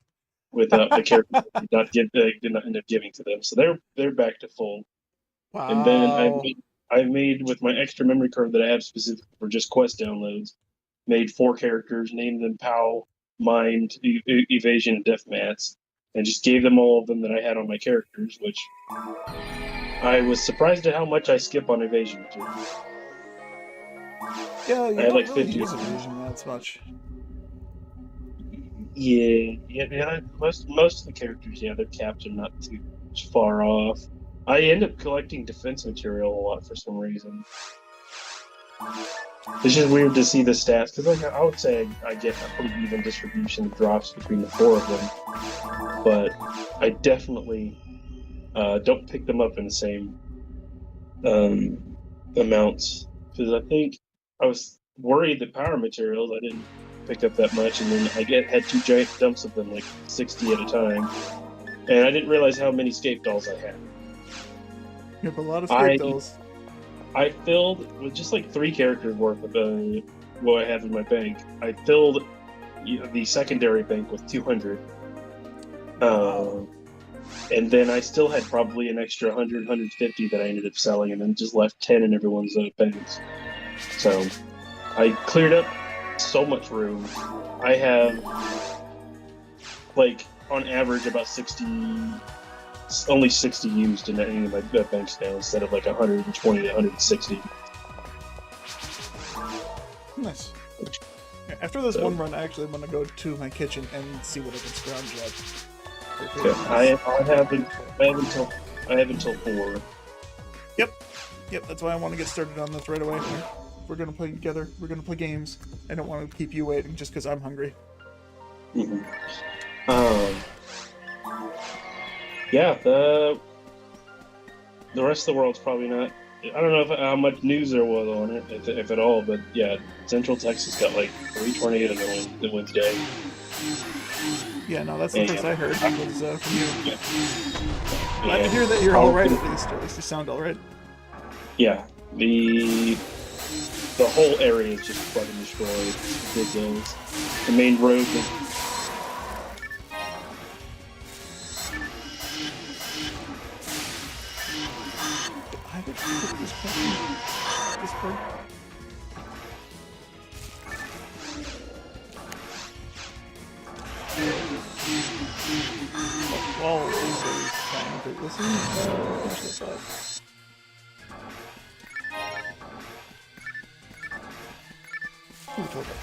Speaker 2: without the characters that did not end up giving to them. So they're back to full.
Speaker 1: Wow.
Speaker 2: And then I've made with my extra memory card that I have specifically for just quest downloads, made 4 characters, named them POW, Mind, Evasion, and Death Mats, and just gave them all of them that I had on my characters, which I was surprised at how much I skip on Evasion too.
Speaker 1: Yeah, you
Speaker 2: I had like
Speaker 1: really
Speaker 2: 50
Speaker 1: use Evasion that much.
Speaker 2: Yeah. Most of the characters, their caps are not too far off. I end up collecting defense material a lot for some reason. It's just weird to see the stats, because I would say I get a pretty even distribution of drops between the 4 of them, but I definitely don't pick them up in the same amounts, because I think I was worried that power materials I didn't pick up that much, and then I had 2 giant dumps of them, like 60 at a time, and I didn't realize how many scape dolls I had.
Speaker 1: You have a lot of scape dolls.
Speaker 2: I filled with just like 3 characters worth of what I have in my bank. I filled the secondary bank with 200, and then I still had probably an extra 100, 150 that I ended up selling, and then just left 10 in everyone's banks. So I cleared up so much room. I have like on average about only 60 used in any of my banks now, instead of like 120 to 160.
Speaker 1: Nice. Yeah, after this one run, I actually want to go to my kitchen and see what I can scrounge up.
Speaker 2: Okay. I have until 4.
Speaker 1: Yep, that's why I want to get started on this right away. We're gonna play together. We're gonna play games. I don't want to keep you waiting just because I'm hungry.
Speaker 2: Mm-hmm. Yeah, the rest of the world's probably not. I don't know how much news there was on it, if at all. But yeah, Central Texas got like 3 tornadoes that went today.
Speaker 1: Yeah, no, that's the first I heard was from you.
Speaker 2: Yeah.
Speaker 1: Glad to hear that you're all right at least. Or at least you sound all right.
Speaker 2: Yeah, the whole area is just fucking destroyed. Ridiculous. The main road.
Speaker 1: I could put this part. Well, everybody's trying to listen. Finish this up. Ooh, okay.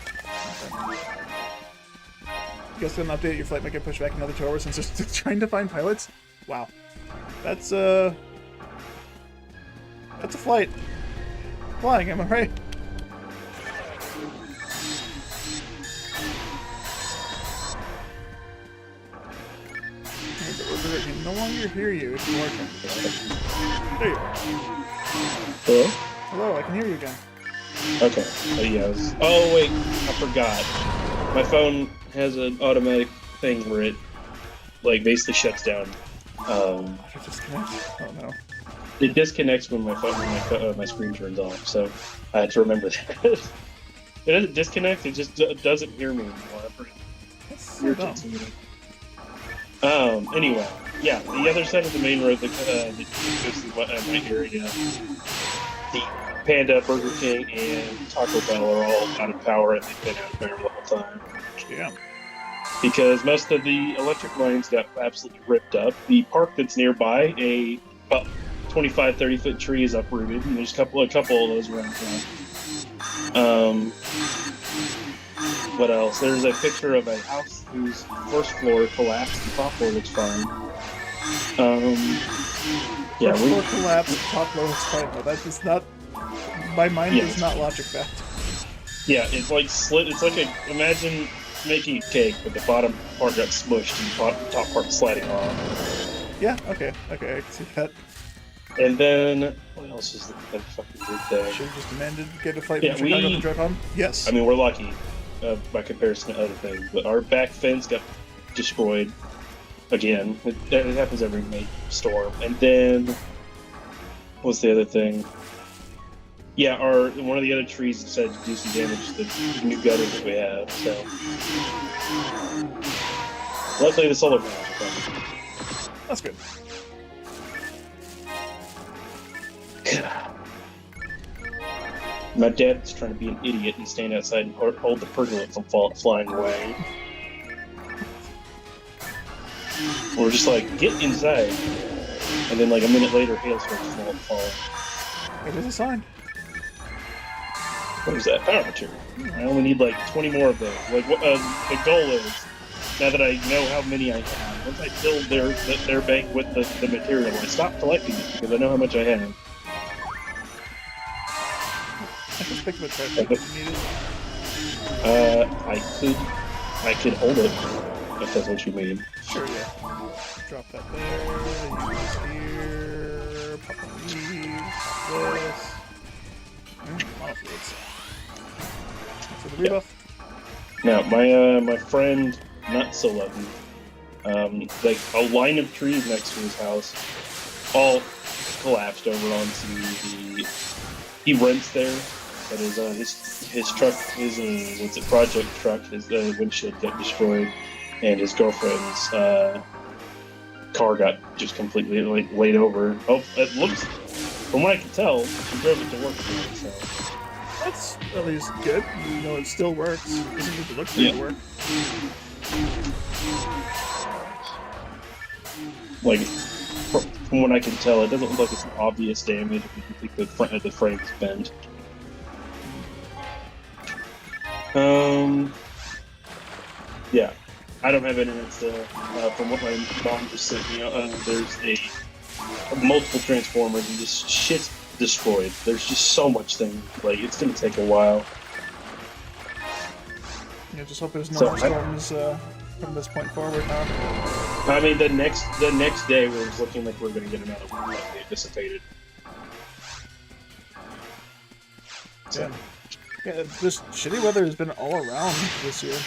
Speaker 1: You guys gonna update your flight, make it push back another 2 hours since they're trying to find pilots? Wow. That's a flight. Flying, am I right? I can no longer hear you if you are trying to There you are.
Speaker 2: Hello?
Speaker 1: Hello, I can hear you again.
Speaker 2: Okay. Yes. Oh wait, I forgot. My phone has an automatic thing where it like basically shuts down.
Speaker 1: Did it disconnect? Oh no.
Speaker 2: It disconnects when my screen turns off, so I had to remember that. It doesn't disconnect; it just doesn't hear me anymore.
Speaker 1: That's so dumb.
Speaker 2: Anyway, yeah, the other side of the main road that goes through my area, the Panda, Burger King, and Taco Bell are all out of power, and they've been out of power the whole time.
Speaker 1: Yeah.
Speaker 2: Because most of the electric lines got absolutely ripped up. The park that's nearby, about 25-30 foot tree is uprooted, and there's a couple of those around town. What else? There's a picture of a house whose first floor collapsed, the top floor looks fine. Yeah,
Speaker 1: first floor collapsed, top floor looks fine, but that's just not. My mind does not logic that.
Speaker 2: Yeah, it's like slit. It's like imagine making a cake, but the bottom part got smushed and the top part sliding off.
Speaker 1: Yeah. Okay. I can see that.
Speaker 2: And then, what else is the fucking weird thing?
Speaker 1: Should have just demanded to get a flight
Speaker 2: Yeah,
Speaker 1: from Chicago to drive home? Yes.
Speaker 2: I mean, we're lucky by comparison to other things, but our back fence got destroyed again. It happens every May storm. And then, what's the other thing? Yeah, one of the other trees decided to do some damage to the new gutter that we have, so. Luckily, the solar panels are coming.
Speaker 1: That's good.
Speaker 2: My dad's trying to be an idiot and stand outside and hold the pergola from flying away. We're just like, get inside. And then like a minute later, hail starts falling.
Speaker 1: It is a sign.
Speaker 2: What is that? Power material. I only need like 20 more of those. Like what the goal is, now that I know how many I have, once I fill their bank with the material, I stop collecting it because I know how much I have.
Speaker 1: I can pick the trash if you need it.
Speaker 2: I could hold it if that's what you mean.
Speaker 1: Sure, yeah. Drop that there. Use this here. Pop on these. Pop this. Monofluids. So the rebuff.
Speaker 2: Now, my friend, not so lucky, like a line of trees next to his house, all collapsed over onto he rents there. That is his truck, his project truck, his windshield got destroyed, and his girlfriend's car got just completely laid over. Oh, it looks, from what I can tell, she drove it to work today, so.
Speaker 1: That's at least good. You know, it still works. It doesn't need to look like it work.
Speaker 2: Like, from what I can tell, it doesn't look like it's an obvious damage if you think the front of the frame's bent. Yeah, I don't have internet still. From what my mom just sent me, there's multiple transformers and just shit's destroyed. There's just so much thing. Like it's gonna take a while.
Speaker 1: Yeah, just hope there's no more storms from this point forward now.
Speaker 2: I mean, the next day it was looking like we're gonna get another one like they dissipated. So.
Speaker 1: Yeah, just shitty weather has been all around this year.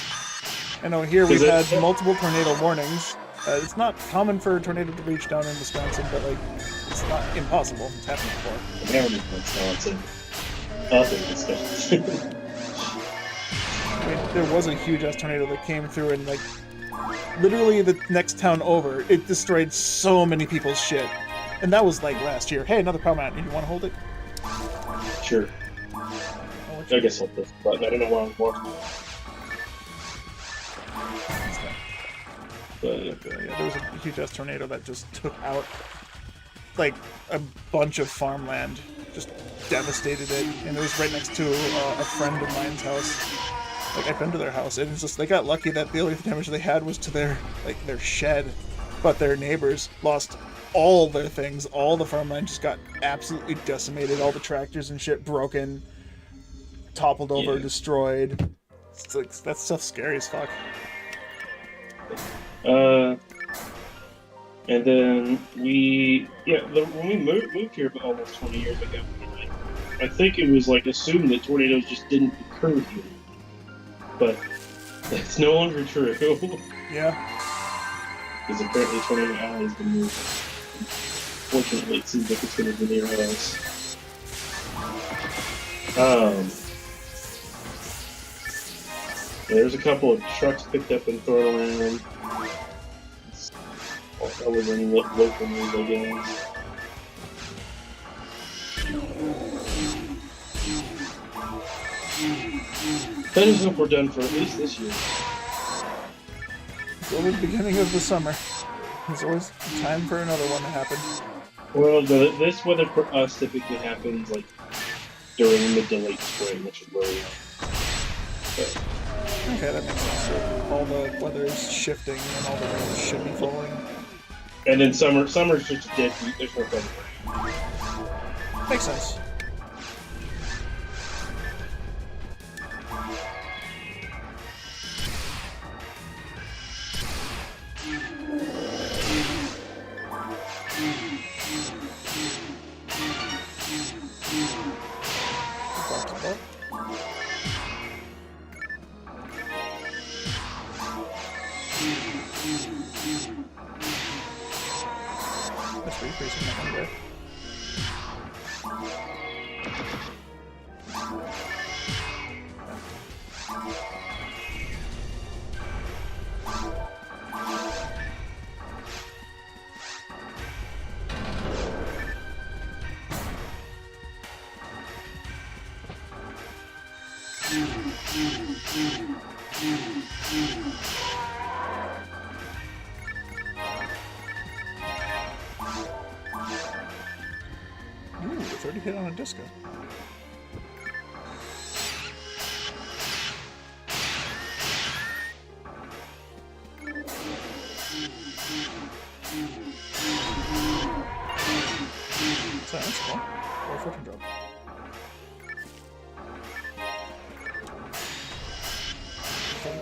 Speaker 1: I know here we've had multiple tornado warnings. It's not common for a tornado to reach down in Wisconsin, but like, it's not impossible. It's happened before.
Speaker 2: Down in Wisconsin. Up in Wisconsin.
Speaker 1: I mean, there was a huge-ass tornado that came through and, like, literally the next town over, it destroyed so many people's shit. And that was, like, last year. Hey, another power mountain. You want to hold it?
Speaker 2: Sure. I guess I'll push the button. I don't know why I'm walking. But,
Speaker 1: yeah, there was a huge-ass tornado that just took out, like, a bunch of farmland. Just devastated it. And it was right next to a friend of mine's house. Like, I've been to their house, and it's just, they got lucky that the only damage they had was to their shed. But their neighbors lost all their things. All the farmland just got absolutely decimated. All the tractors and shit broken, toppled over, destroyed. It's like, that stuff's scary as fuck.
Speaker 2: And then when we moved here almost 20 years ago, I think it was, like, assumed that tornadoes just didn't occur here. But that's no longer true.
Speaker 1: Yeah.
Speaker 2: Because apparently Tornado Alley has been moved. Fortunately, it seems like it's going to be near us. There's a couple of trucks picked up and thrown around. That was in local news, I guess. I just hope we're done for at least this year.
Speaker 1: It's always the beginning of the summer. There's always time for another one to happen.
Speaker 2: Well, this weather for us typically happens like during mid to late spring, which is where we are. So.
Speaker 1: Okay, that makes sense. So all the weather is shifting and all the rain should be falling.
Speaker 2: And then summer's just dead heat. There's no rain.
Speaker 1: Makes sense. That's refreezing that one there. Ooh, it's already hit on a disco. So that's cool. Or a fortune drop.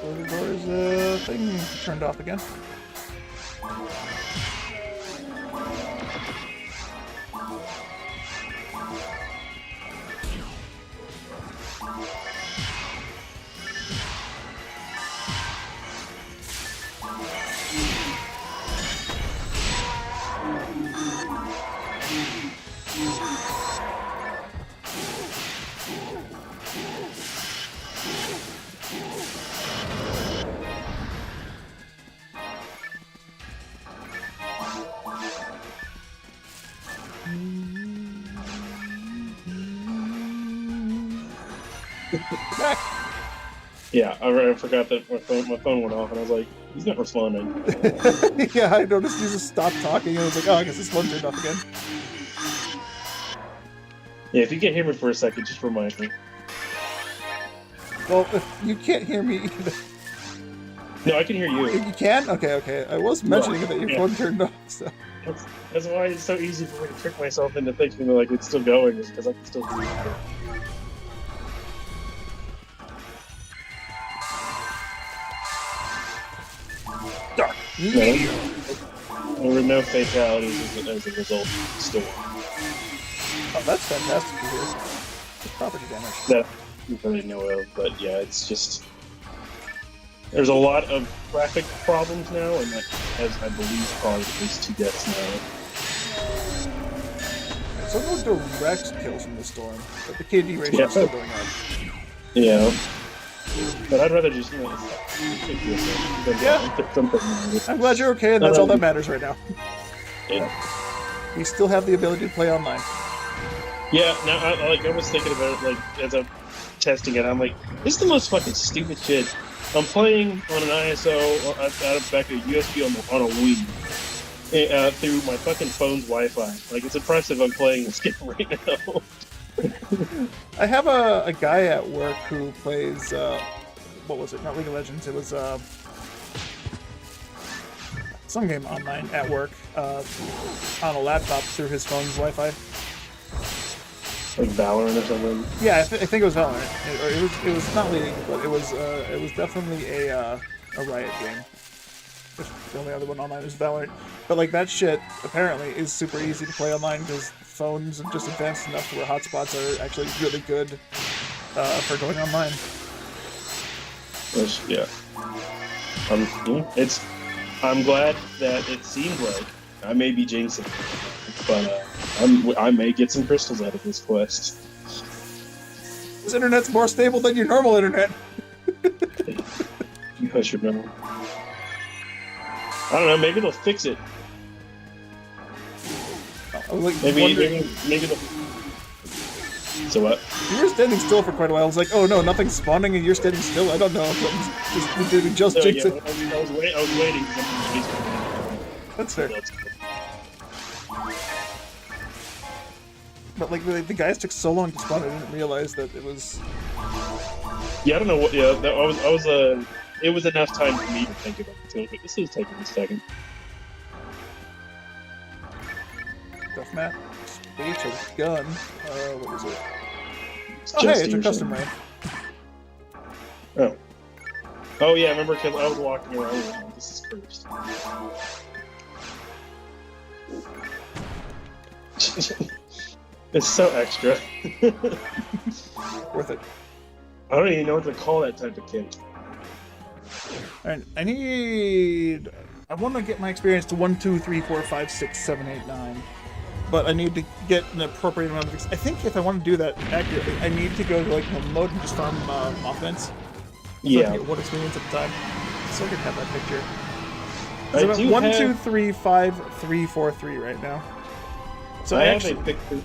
Speaker 1: The door's thing turned off again.
Speaker 2: Yeah, I forgot that my phone went off, and I was like, he's not responding.
Speaker 1: Yeah, I noticed he just stopped talking, and I was like, oh, I guess this phone turned off again.
Speaker 2: Yeah, if you can't hear me for a second, just remind me.
Speaker 1: Well, if you can't hear me either.
Speaker 2: No, I can hear you.
Speaker 1: You can? Okay. I was mentioning that your phone turned off, so.
Speaker 2: That's why it's so easy for me to trick myself into thinking that like it's still going, is because I can still hear you.
Speaker 1: Dark.
Speaker 2: There were no fatalities as a result of the storm.
Speaker 1: Oh, that's fantastic to hear. The property damage.
Speaker 2: That you really know of, but yeah, it's just there's a lot of traffic problems now, and that has, I believe, caused at least 2 deaths now.
Speaker 1: So no direct kills from the storm, but the KD ratio is still going up.
Speaker 2: Yeah. But I'd rather just, yeah.
Speaker 1: I'm glad you're okay, and that's all that matters right now.
Speaker 2: Yeah.
Speaker 1: We still have the ability to play online.
Speaker 2: Yeah, now I was thinking about it, like, as I'm testing it, I'm like, this is the most fucking stupid shit. I'm playing on an ISO out of back a USB on a Wii through my fucking phone's Wi-Fi. Like, it's impressive I'm playing this game right now.
Speaker 1: I have a guy at work who plays, what was it? Not League of Legends. It was some game online at work on a laptop through his phone's Wi-Fi.
Speaker 2: Like Valorant or something.
Speaker 1: Yeah, I think it was Valorant. It was not League, but it was definitely a Riot game. The only other one online is Valorant. But like that shit apparently is super easy to play online because phones are just advanced enough to where hotspots are actually really good for going online.
Speaker 2: Yeah. I'm glad that it seemed like I may be jinxing it, but I may get some crystals out of this quest.
Speaker 1: This internet's more stable than your normal internet.
Speaker 2: You hush your mouth. I don't know. Maybe they'll fix it.
Speaker 1: I was like,
Speaker 2: maybe they'll. So what?
Speaker 1: You were standing still for quite a while. I was like, oh no, nothing's spawning and you're standing still. I don't know. Did we just jinx it?
Speaker 2: I was waiting.
Speaker 1: That's fair. But like the guys took so long to spawn, I didn't realize that it was.
Speaker 2: Yeah, I don't know what. Yeah, I was. It was enough time for me to think about it too. But this is taking a second.
Speaker 1: Death mat, speech, a gun. What is it? Oh,
Speaker 2: Just
Speaker 1: hey, it's a custom raid.
Speaker 2: Oh. Oh yeah, I remember because I was walking around with them. This is cursed. It's so extra.
Speaker 1: Worth it.
Speaker 2: I don't even know what to call that type of kid.
Speaker 1: Alright, I want to get my experience to 1, 2, 3, 4, 5, 6, 7, 8, 9. But I need to get an appropriate amount of... I think if I want to do that accurately, I need to go to like the mode and just farm offense. So
Speaker 2: Yeah.
Speaker 1: I can get one experience at a time. So I can have that picture.
Speaker 2: I
Speaker 1: So
Speaker 2: do
Speaker 1: 1,
Speaker 2: have...
Speaker 1: 2, 3, 5, 3, 4, 3 right now. So
Speaker 2: I have
Speaker 1: actually...
Speaker 2: a picture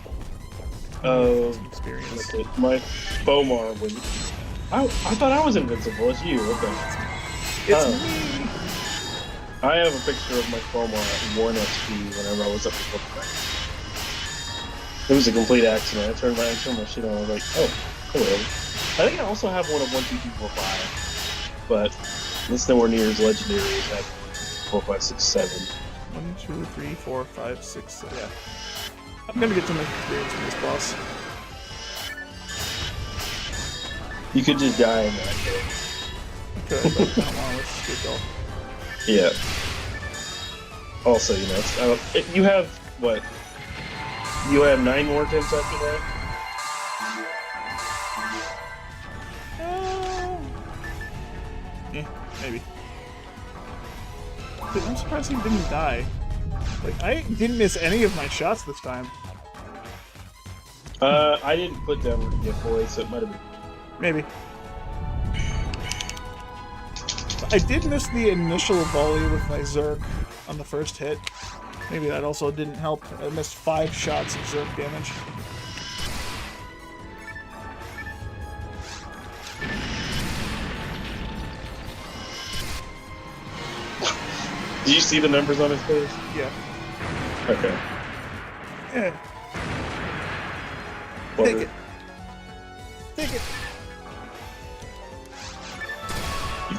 Speaker 2: of
Speaker 1: experience.
Speaker 2: My Bomar when... I thought I was invincible. It's you. Okay.
Speaker 1: It's
Speaker 2: me. I have a picture of my Bomar at 1 XP whenever I was up to 45. It was a complete accident. I turned my shit on. I was like, oh, hello. I think I also have one of 1, 2, 3, 4, 5, but it's nowhere near as legendary as that 4, 5, 6, 7.
Speaker 1: 1, 2, 3, 4, 5, 6, 7. Yeah. I'm gonna get some experience from this boss.
Speaker 2: You could just die in that game.
Speaker 1: Okay, but I don't want to. Let's just get going.
Speaker 2: Yeah. Also, you know, you have what? You have 9 more attempts after that?
Speaker 1: Yeah, maybe. Dude, I'm surprised he didn't die. Like, I didn't miss any of my shots this time.
Speaker 2: I didn't put down the boys, so it might have been.
Speaker 1: Maybe. I did miss the initial volley with my Zerg on the first hit. Maybe that also didn't help. I missed 5 shots of Zerg damage.
Speaker 2: Did you see the numbers on his face?
Speaker 1: Yeah.
Speaker 2: Okay.
Speaker 1: Yeah. Take it. Take it.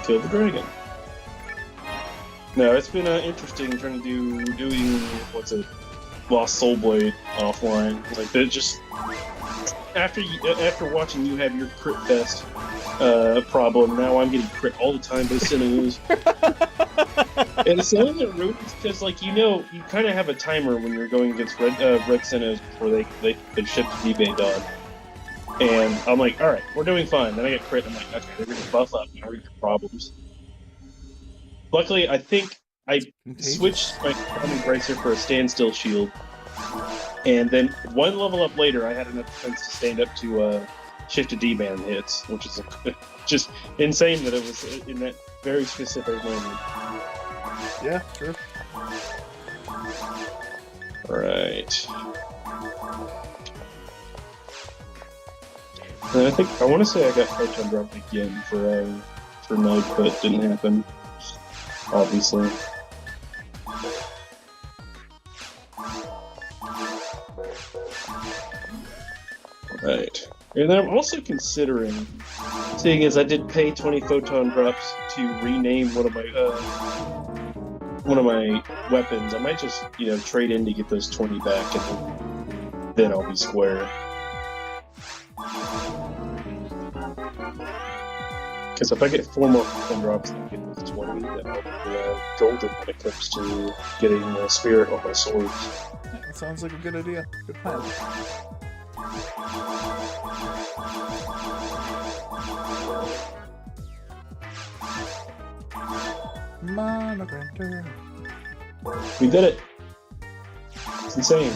Speaker 2: kill the dragon. No, it's been interesting trying to doing what's it, Lost Soul Blade offline. Like that, just after watching you have your crit fest problem, now I'm getting crit all the time by Sinews. And it's only that rude because, like, you kind of have a timer when you're going against red Sinews before they shift to D-Band on. And I'm like, all right, we're doing fine. Then I get crit. I'm like, okay, they're going to buff up. Now we're going to problems. Luckily, I think I switched my Army Bracer for a standstill shield. And then one level up later, I had enough defense to stand up to shift to D-Band hits, which is just insane that it was in that very specific moment.
Speaker 1: Yeah, true.
Speaker 2: Alright. And I want to say I got Photon dropped again for Night, but it didn't happen. Obviously. Right. And then I'm also considering, seeing as I did pay 20 Photon drops to rename one of my weapons, I might just, trade in to get those 20 back, and then I'll be square. Because if I get 4 more Photon drops and get with 20, then I'll be golden when it comes to getting the spirit on my swords.
Speaker 1: That sounds like a good idea. Good plan. Monogranter.
Speaker 2: We did it! It's insane.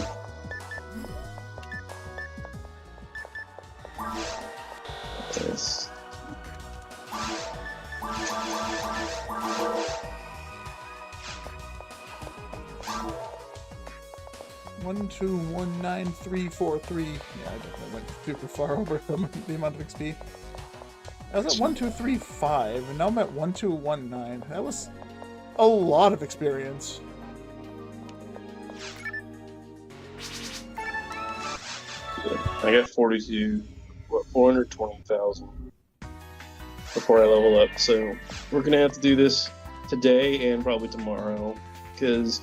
Speaker 2: Yes.
Speaker 1: One, 2, 1, 9, 3, 4, 3. Yeah, I definitely went super far over the amount of XP. I was at 1, 2, 3, 5, and now I'm at 1, 2, 1, 9. That was a lot of experience.
Speaker 2: I got 420,000 before I level up, so we're gonna have to do this today and probably tomorrow, because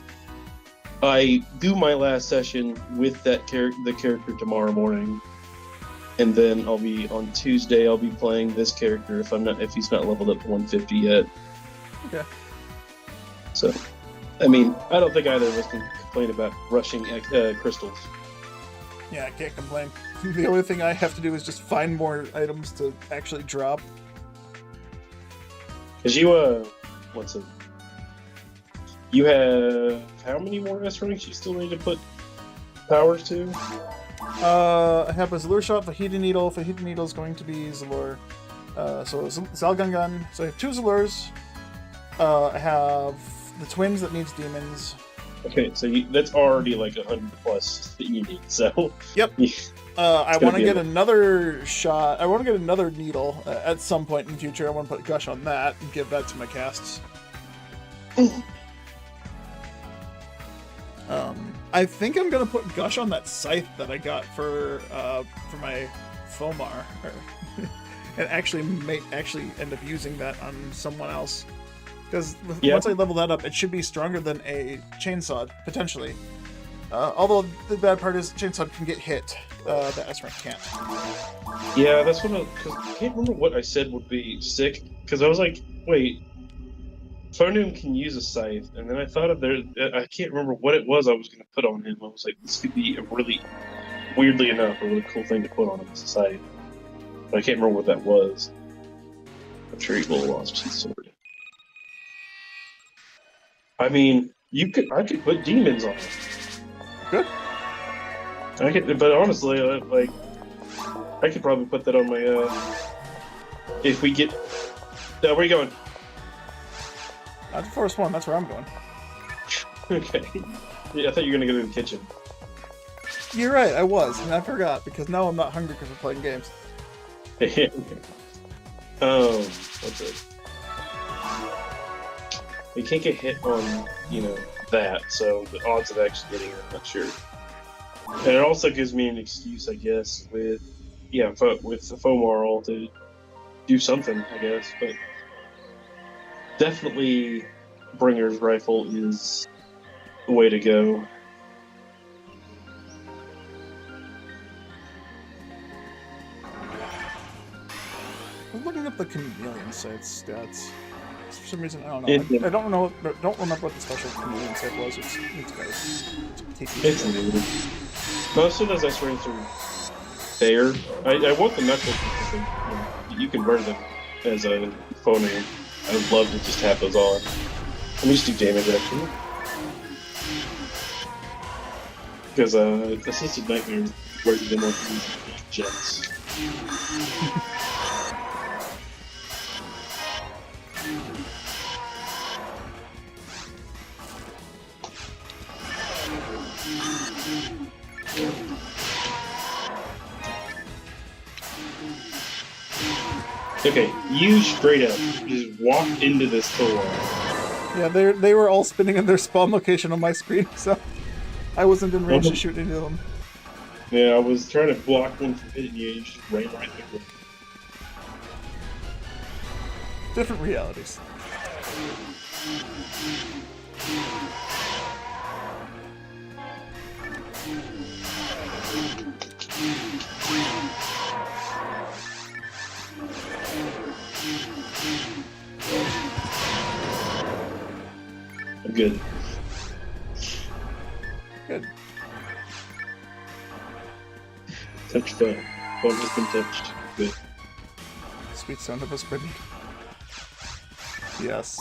Speaker 2: I do my last session with the character tomorrow morning, and then I'll be on Tuesday. I'll be playing this character if he's not leveled up to 150 yet.
Speaker 1: Okay.
Speaker 2: So, I mean, I don't think either of us can complain about rushing crystals.
Speaker 1: Yeah, I can't complain. The only thing I have to do is just find more items to actually drop.
Speaker 2: Cause you you have how many more S ranks you still need to put powers to?
Speaker 1: I have a Zalur shot, Fajita Needle. Fajita Needle is going to be Zalur. So Zalgungun. So I have 2 Zalurs. I have the twins that needs demons.
Speaker 2: Okay, so that's already like 100 plus that you need. So
Speaker 1: yep. I want to get another shot. I want to get another needle at some point in the future. I want to put Gush on that and give that to my casts. I think I'm gonna put Gush on that scythe that I got for my Fomar, and actually end up using that on someone else. Because once I level that up, it should be stronger than a chainsaw potentially. Although the bad part is chainsaw can get hit, the S rank can't.
Speaker 2: Yeah, that's what because I can't remember what I said would be sick. Because I was like, wait. Phonum can use a scythe, and then I thought of I can't remember what it was I was going to put on him. I was like, this could be a really, weirdly enough, a really cool thing to put on him as a scythe. But I can't remember what that was. I'm sure he will have lost his sword. I mean, I could put demons on him.
Speaker 1: Good.
Speaker 2: But honestly, I could probably put that on my, if we get, where are you going?
Speaker 1: At the first one, that's where I'm going.
Speaker 2: Okay. Yeah, I thought you were going to go to the kitchen.
Speaker 1: You're right, I was, and I forgot, because now I'm not hungry because we're playing games.
Speaker 2: What's it? You can't get hit on, that, so the odds of actually getting it, I'm not sure. And it also gives me an excuse, I guess, with the Fomarl to do something, I guess, but definitely Bringer's rifle is the way to go.
Speaker 1: I'm looking up the chameleon site's stats. For some reason, I don't know. I don't know. Don't remember what the special chameleon site was. It's
Speaker 2: It's new. Most of those X-rays are there. I want the knuckles because you can wear them as a phone name. I would love to just have those on. Let me just do damage actually. Because Assisted Nightmare wears them on these jets. Okay, you straight up just walked into this door.
Speaker 1: Yeah, they were all spinning in their spawn location on my screen, so I wasn't in range to shoot any of them.
Speaker 2: Yeah, I was trying to block one from hitting you, and you just ran right through.
Speaker 1: Different realities.
Speaker 2: I'm good.
Speaker 1: Good.
Speaker 2: Touch phone. Phone has been touched. Good.
Speaker 1: Sweet sound of a sprinting. Yes.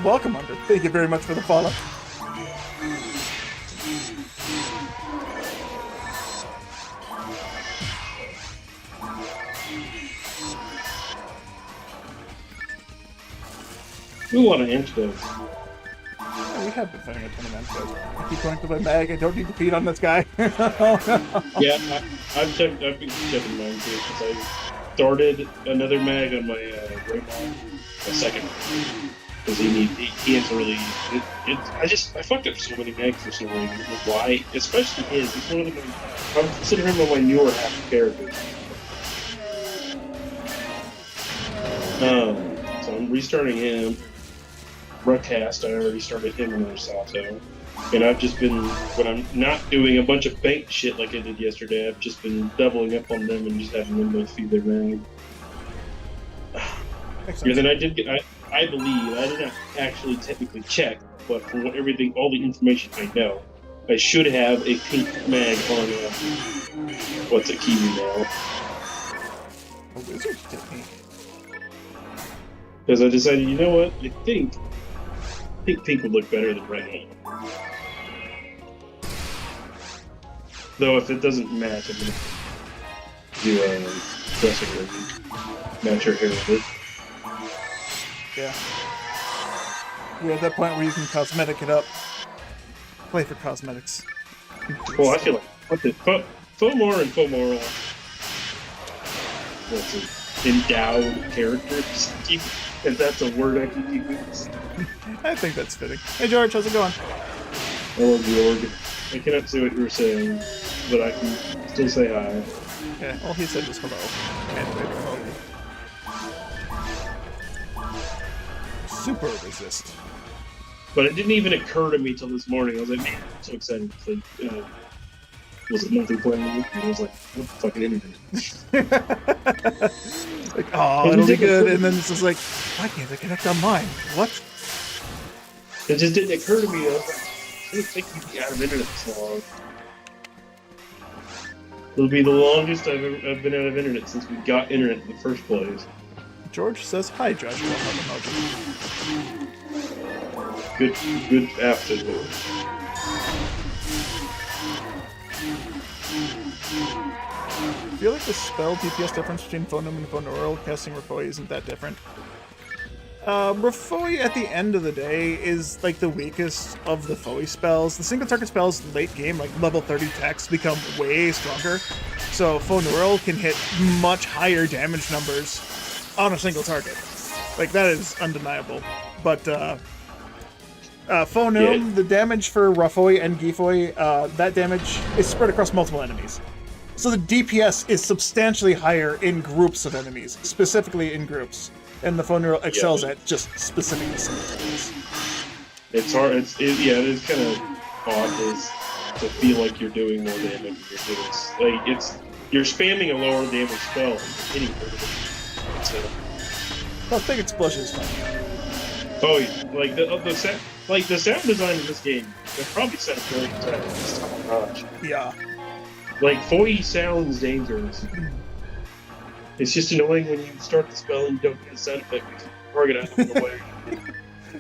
Speaker 1: Welcome, Under. Thank you very much for the follow.
Speaker 2: A lot of antidotes.
Speaker 1: Yeah, we have been fighting a ton of antidotes. I keep going to my mag. I don't need to feed on this guy.
Speaker 2: Yeah, I've been checking mine too because I started another mag on my Raymond, a second because he hasn't really. I fucked up so many mags for some reason. Why? Especially his. He's one of the. I'm considering him one of my newer half characters. So I'm restarting him. Broadcast, I already started him in Sato. And I've just been, when I'm not doing a bunch of bank shit like I did yesterday, I've just been doubling up on them and just having them both feed their mag. Yeah, then I did get, I believe, I did not actually technically check, but from what everything, all the information I know, I should have a pink mag on, what's a Kiwi now.
Speaker 1: A wizard's technique.
Speaker 2: Because I decided, you know what, I think pink would look better than red. Though if it doesn't match, I'm gonna do a dressing room. Match your hair with it.
Speaker 1: Yeah. We're at that point where you can cosmetic it up. Play for cosmetics.
Speaker 2: Well, I feel like what the Fomor and Fomor what's it? Endowed characters. If that's a word I can use.
Speaker 1: I think that's fitting. Hey George, how's it going?
Speaker 2: Hello, Georg. I cannot see what you were saying, but I can still say hi.
Speaker 1: Yeah, all he said was hello. And hello. Super resist.
Speaker 2: But it didn't even occur to me till this morning. I was like, man, I'm so excited to play. Was it multiplayer? And I was like, what the fucking internet?
Speaker 1: Like, oh, it'll be good. And then it's just like, why can't I connect on mine? What?
Speaker 2: It just didn't occur to me. I was like, I didn't think you'd be out of internet this long. It'll be the longest I've been out of internet since we got internet in the first place.
Speaker 1: George says, hi, Josh.
Speaker 2: Good afternoon.
Speaker 1: I feel like the spell DPS difference between Phonum and Phoneural casting Rafoi isn't that different. Rafoi at the end of the day is like the weakest of the Foe spells. The single target spells late game, like level 30 techs, become way stronger. So Phoneural can hit much higher damage numbers on a single target. Like that is undeniable. But Phonum, yeah. The damage for Rafoi and Gifoi, that damage is spread across multiple enemies. So the DPS is substantially higher in groups of enemies, specifically in groups. and the phone neural excels at just specifically single targets.
Speaker 2: It's hard. Yeah, it is kind of odd to feel like you're doing more damage. You're spamming a lower damage spell anywhere. So.
Speaker 1: Well, Big Explosion is fun.
Speaker 2: Oh yeah, like the sound design of this game, they probably set up really good. Oh my gosh.
Speaker 1: Yeah.
Speaker 2: Like Foy sounds dangerous. It's just annoying when you start the spell and you don't get a sound effect. Target out of the way.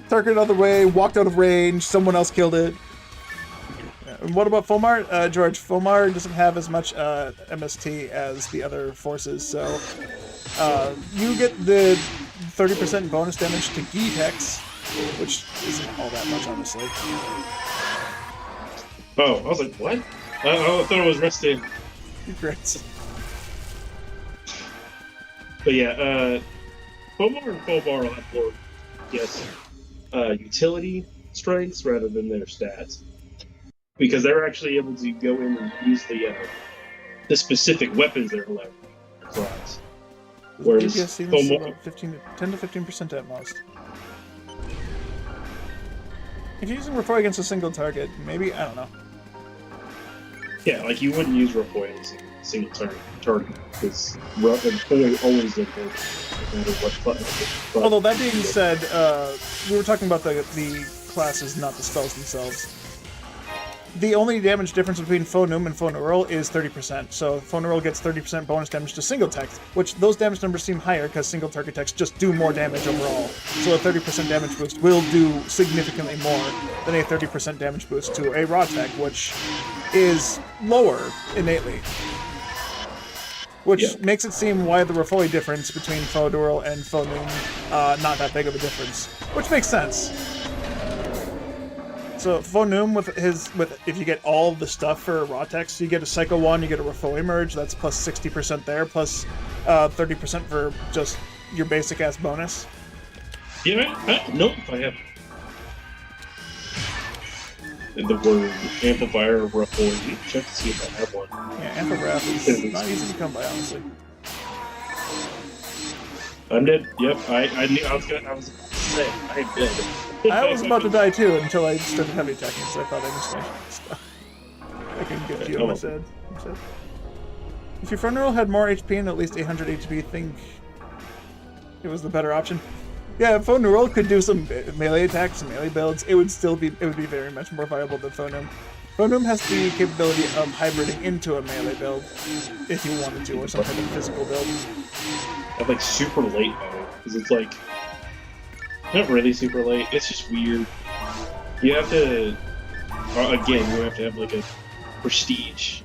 Speaker 1: Target out of the way, walked out of range, someone else killed it. And what about Fomar? George, Fomar doesn't have as much MST as the other forces, so you get the 30% bonus damage to Geetex, which isn't all that much, honestly.
Speaker 2: Oh, I was like, what? I thought it was resting.
Speaker 1: Great.
Speaker 2: But yeah, Fomar and Fobar will have more, yes, utility strengths rather than their stats. Because they're actually able to go in and use the specific weapons they're allowed to class. Whereas
Speaker 1: DPS seems about 10 to 15% at most. If you're using Refoy against a single target, maybe, I don't know.
Speaker 2: Yeah, like you wouldn't use Refoy against a single target, because Refoy always did good, no matter what class.
Speaker 1: Although that being said, we were talking about the classes, not the spells themselves. The only damage difference between Phonum and Phoneural is 30%, so Phoneural gets 30% bonus damage to single text, which those damage numbers seem higher because single target texts just do more damage overall. So a 30% damage boost will do significantly more than a 30% damage boost to a raw tech, which is lower innately. Which makes it seem why the Refoy difference between Phoneural and Phonum not that big of a difference, which makes sense. So Phonum if you get all the stuff for raw text, you get a Psycho 1, you get a Refoy merge, that's plus 60% there, plus 30% for just your basic ass bonus.
Speaker 2: Yeah, I don't know if I have the word amplifier of Refoy. You check to see if I have one.
Speaker 1: Yeah, Ampligraph is not easy to come by, honestly.
Speaker 2: I'm dead. Yep, I knew I was about to say I'm dead.
Speaker 1: I was about to die too until I started heavy attacking, so I thought I missed my stuff. I can get you on my side. If your Phoneural had more HP and at least 800 HP, think it was the better option. Yeah, Phoneural could do some melee attacks, some melee builds. It would be very much more viable than Phonum. Phonum has the capability of hybriding into a melee build if you wanted to, or some type of physical build.
Speaker 2: I'm like super late though, because it's like not really super late. It's just weird. You have to again. You have to have like a prestige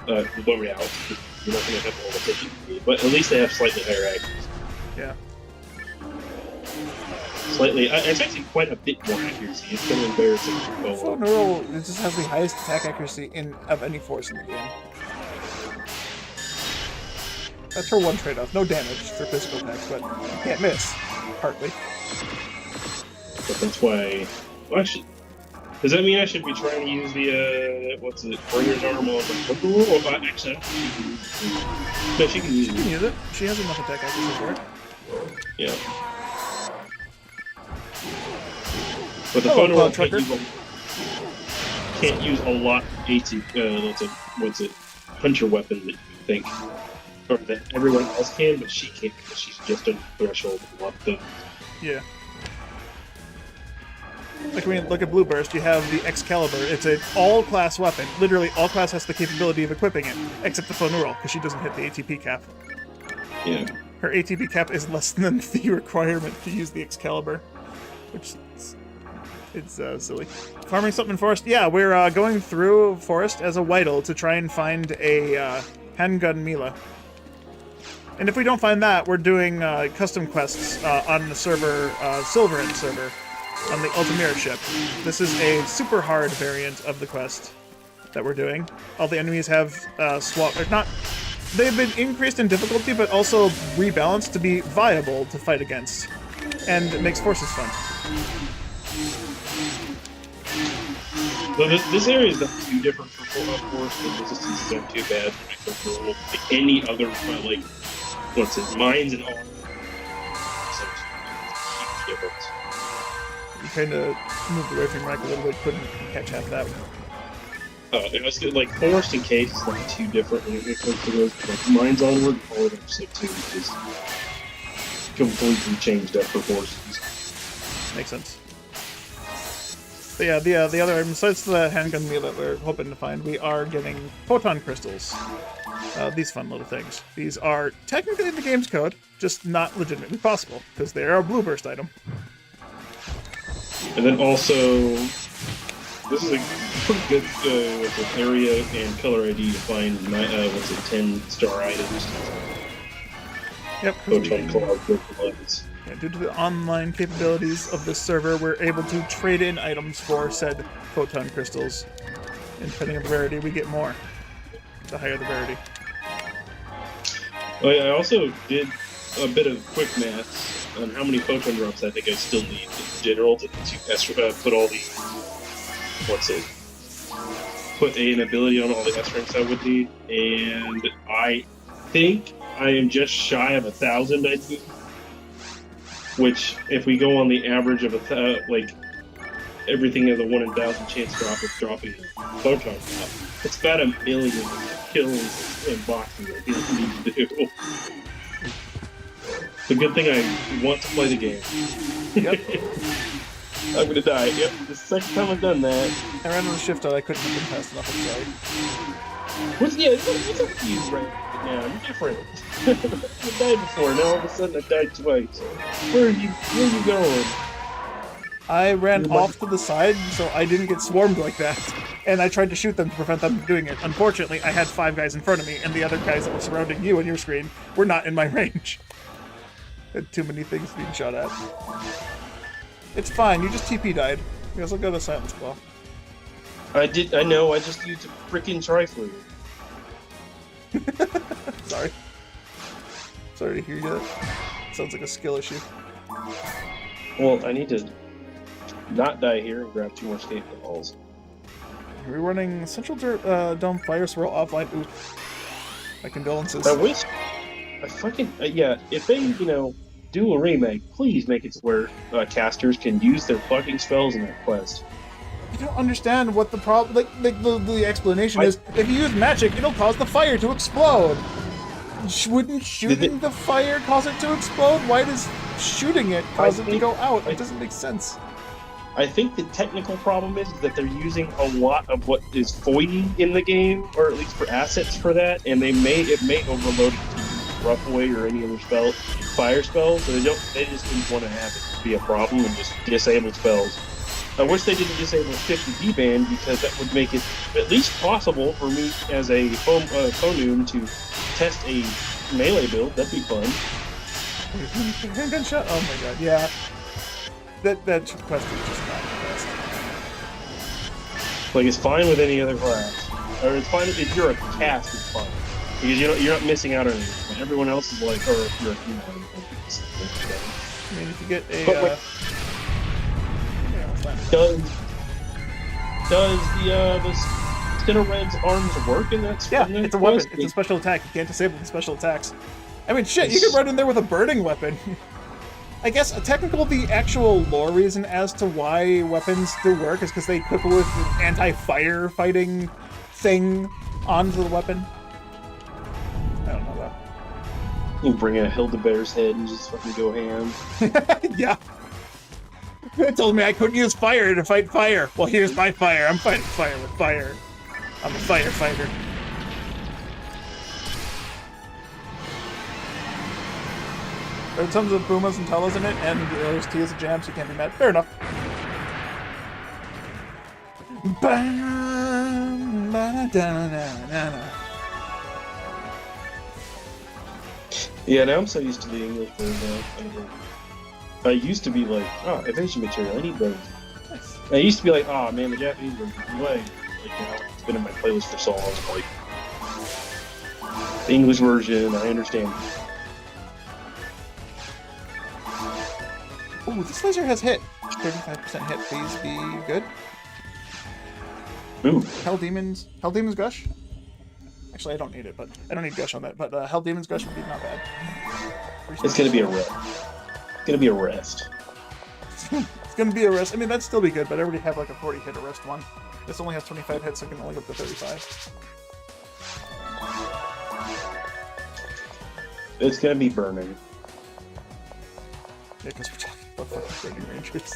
Speaker 2: loadout. You're not gonna have all the efficiency, but at least they have slightly higher accuracy.
Speaker 1: Yeah.
Speaker 2: Slightly. It's actually quite a bit more accuracy. It's kind of embarrassing.
Speaker 1: Phoneural, it just has the highest attack accuracy of any force in the game. That's her one trade-off. No damage for physical attacks, but you can't miss. Partly.
Speaker 2: But that's why. Well, does that mean I should be trying to use the Bringer's Arm on the Phoneural? Or actually, no, she can use it.
Speaker 1: She can use it. She has enough attack accuracy for it.
Speaker 2: Yeah. But the Phoneural can't use a lot of puncher weapon that you think, or that everyone else can, but she can't because she's just on the threshold of what the.
Speaker 1: Yeah. Like, I mean, look at Blue Burst, you have the Excalibur. It's an all-class weapon. Literally, all class has the capability of equipping it, except the Phoneural, because she doesn't hit the ATP cap.
Speaker 2: Yeah.
Speaker 1: Her ATP cap is less than the requirement to use the Excalibur, which it's silly. Farming something in Forest? Yeah, we're going through Forest as a Whittle to try and find a handgun Mila. And if we don't find that, we're doing custom quests on the server, Silverend server, on the Ultimate ship. This is a super hard variant of the quest that we're doing. All the enemies have they've been increased in difficulty, but also rebalanced to be viable to fight against. And it makes forces fun.
Speaker 2: So this area is not too different from Forest, the resistance is not too bad for like any other, mines and all. So difference.
Speaker 1: You kind of moved away from Rack a little bit, couldn't catch half that one.
Speaker 2: It was good, like Forest and Case is like two different when it comes to those. Like Mines Onward, all of them so too just completely changed up proportions.
Speaker 1: Makes sense. But yeah, the other item, besides the handgun meal that we're hoping to find, we are getting photon crystals. These fun little things. These are technically in the game's code, just not legitimately possible, because they are a blue burst item.
Speaker 2: And then also, this is a pretty good with an area and color ID to find 10-star items.
Speaker 1: Yep.
Speaker 2: Photon cloud lines.
Speaker 1: Yeah, due to the online capabilities of this server, we're able to trade in items for said photon crystals. And depending on the rarity, we get more. The higher the rarity.
Speaker 2: Oh, yeah, I also did a bit of quick maths on how many photon drops I think I still need in general to put all the put an ability on all the S ranks I would need, and I think I am just shy of 1,000. I think, which if we go on the average of like everything has a 1 in 1,000 chance of dropping a photon drop, it's about 1 million kills and boxes I think we need to do. It's a good thing I want to play the game.
Speaker 1: Yep.
Speaker 2: I'm gonna die. Yep, the second time I've done that.
Speaker 1: I ran on the shift out, I couldn't have been fast enough, I'm sorry.
Speaker 2: What's up with you right now? I'm different. I died before, now all of a sudden I died twice. Where are you going?
Speaker 1: I ran off to the side so I didn't get swarmed like that. And I tried to shoot them to prevent them from doing it. Unfortunately, I had 5 guys in front of me, and the other guys that were surrounding you on your screen were not in my range. Had too many things being shot at. It's fine, you just TP died. You also got a silence claw.
Speaker 2: I know, I just used a freaking trifler.
Speaker 1: Sorry. Sorry to hear that. Sounds like a skill issue.
Speaker 2: Well, I need to not die here and grab 2 more escape balls.
Speaker 1: We're running Central Dome Fire Swirl offline. Ooh. My condolences.
Speaker 2: I wish... yeah, if they, do a remake, please make it to where casters can use their fucking spells in their quest.
Speaker 1: You don't understand what the problem... the explanation is, if you use magic, it'll cause the fire to explode. Wouldn't shooting the fire cause it to explode? Why does shooting it cause it to go out? It doesn't make sense.
Speaker 2: I think the technical problem is that they're using a lot of what is foiny in the game, or at least for assets for that, and it may overload it to Rough Away or any other fire spells, so they just didn't want to have it be a problem and just disable spells. I wish they didn't disable 50 D-Band, because that would make it at least possible for me as a Phonum to test a melee build. That'd be fun.
Speaker 1: Handgun shot? Oh my god, yeah. That quest is just not the best.
Speaker 2: Like, it's fine with any other class. Or it's fine if you're a cast, it's fine. Because you're not missing out on anything. Everyone else is like, or if you're a female,
Speaker 1: I mean, if you get a...
Speaker 2: Does the Skinner Red's arms work in that?
Speaker 1: Yeah, it's a weapon. It's a special attack. You can't disable the special attacks. I mean, shit, you can run in there with a burning weapon. I guess the actual lore reason as to why weapons do work is because they equip it with an anti-fire fighting thing onto the weapon. I don't know that.
Speaker 2: You bring a Hildebear's head and just fucking go ham.
Speaker 1: Yeah. It told me I couldn't use fire to fight fire. Well, here's my fire. I'm fighting fire with fire. I'm a firefighter. There are tons of Boomas and Tellas in it, and there's T as a jam, so you can't be mad. Fair enough.
Speaker 2: Yeah, now I'm so used to the English version. I used to be like, oh, evasion material, I need those.
Speaker 1: Nice.
Speaker 2: I used to be like, oh man, the Japanese version, it's been in my playlist for so long. I'm like, the English version, I understand.
Speaker 1: Ooh, this laser has hit. 35% hit, please be good.
Speaker 2: Ooh.
Speaker 1: Hell Demon's Gush? Actually, I don't need it, but I don't need Gush on that, but Hell Demon's Gush would be not bad.
Speaker 2: It's gonna be a rest. It's gonna be a rest.
Speaker 1: It's gonna be a rest. I mean, that'd still be good, but I already have like a 40 hit arrest one. This only has 25 hits, so I can only go up to 35.
Speaker 2: It's gonna be burning.
Speaker 1: Yeah, because we're talking about fucking Burning Rangers.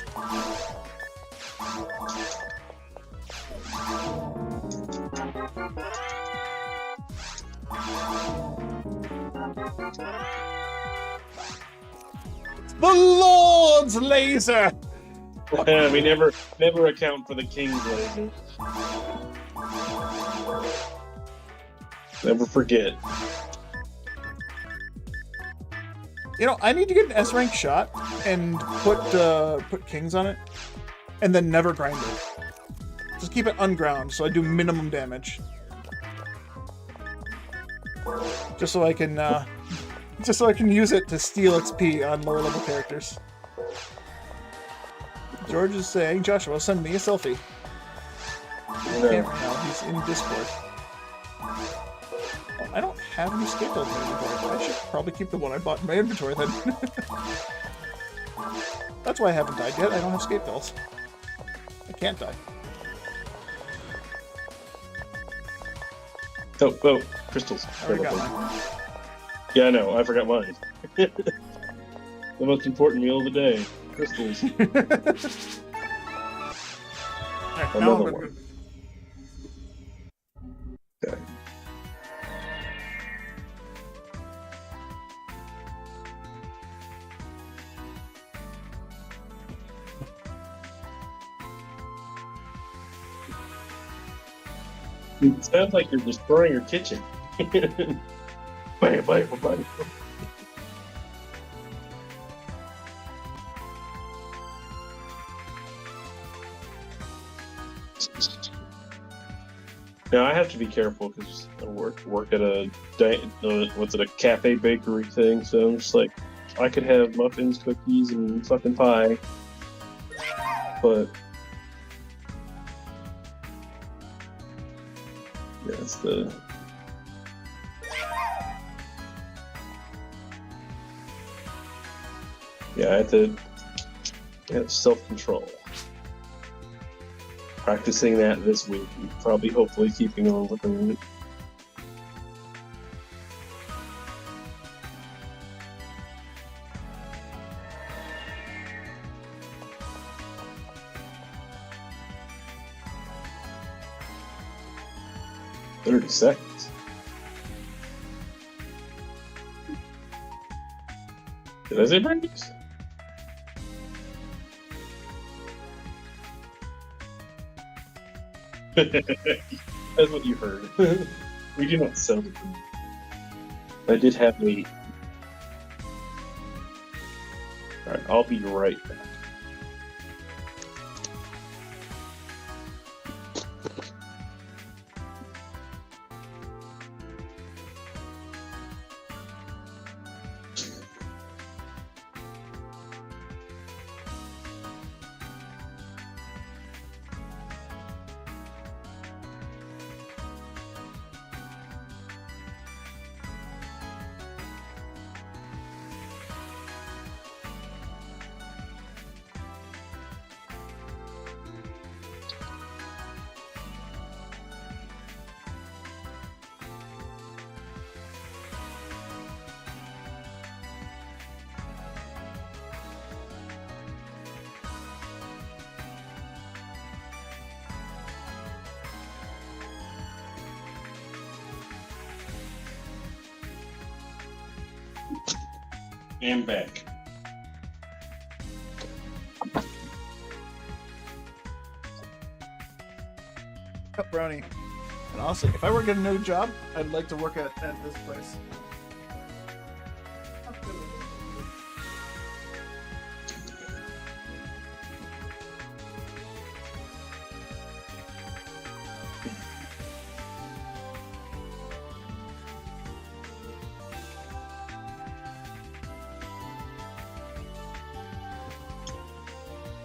Speaker 1: The Lord's laser!
Speaker 2: We never account for the king's laser. Never forget.
Speaker 1: You know, I need to get an S rank shot and put kings on it, and then never grind it. Just keep it unground, so I do minimum damage. Just so I can use it to steal XP on lower level characters. George is saying, Joshua, send me a selfie.
Speaker 2: No.
Speaker 1: Can't right now, he's in Discord. Oh, I don't have any scapegoats in my inventory. I should probably keep the one I bought in my inventory then. That's why I haven't died yet. I don't have scapegoats. I can't die.
Speaker 2: Oh, crystals.
Speaker 1: I already got mine.
Speaker 2: Yeah, I know. I forgot mine. The most important meal of the day. Crystals.
Speaker 1: Alright, now
Speaker 2: Another
Speaker 1: I'm
Speaker 2: one.
Speaker 1: good.
Speaker 2: Okay. It sounds like you're destroying your kitchen. Bam, bam, bam. Now I have to be careful because I work at a cafe bakery thing. So I'm just like, I could have muffins, cookies, and fucking pie, but yeah, it's the I have to have self-control. Practicing that this week, probably hopefully keeping on with it. "30 seconds. Did I say breaks? That's what you heard. We do not sell them. I did have a. Alright, I'll be right back. And back.
Speaker 1: Pepperoni. And honestly, if I were to get a new job, I'd like to work at this place.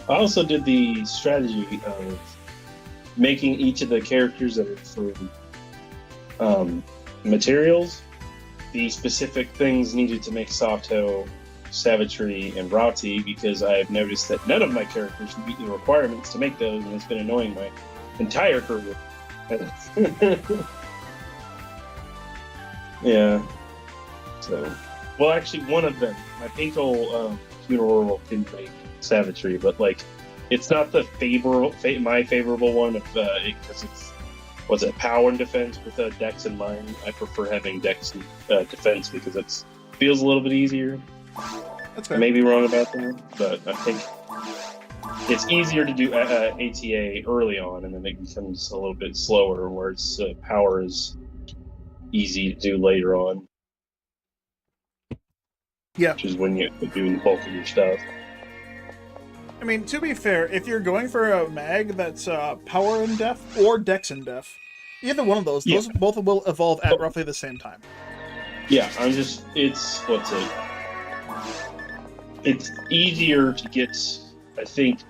Speaker 2: I also did the strategy of making each of the characters that are from materials the specific things needed to make Sato Savagery, and Rati because I've noticed that none of my characters meet the requirements to make those, and it's been annoying my entire career. Yeah. So, well, actually, one of them, my Pinkle funeral can make Savagery, but like, it's not the my favorable one of because it's power and defense with Dex in mind. I prefer having Dex and defense because it feels a little bit easier.
Speaker 1: That's fair.
Speaker 2: I may be wrong about that, but I think it's easier to do ATA early on, and then it becomes a little bit slower, whereas power is easy to do later on.
Speaker 1: Yeah.
Speaker 2: Which is when you're doing the bulk of your stuff.
Speaker 1: I mean, to be fair, if you're going for a mag that's power and def or dex and def, either one of those both will evolve at roughly the same time.
Speaker 2: Yeah, it's easier to get, I think,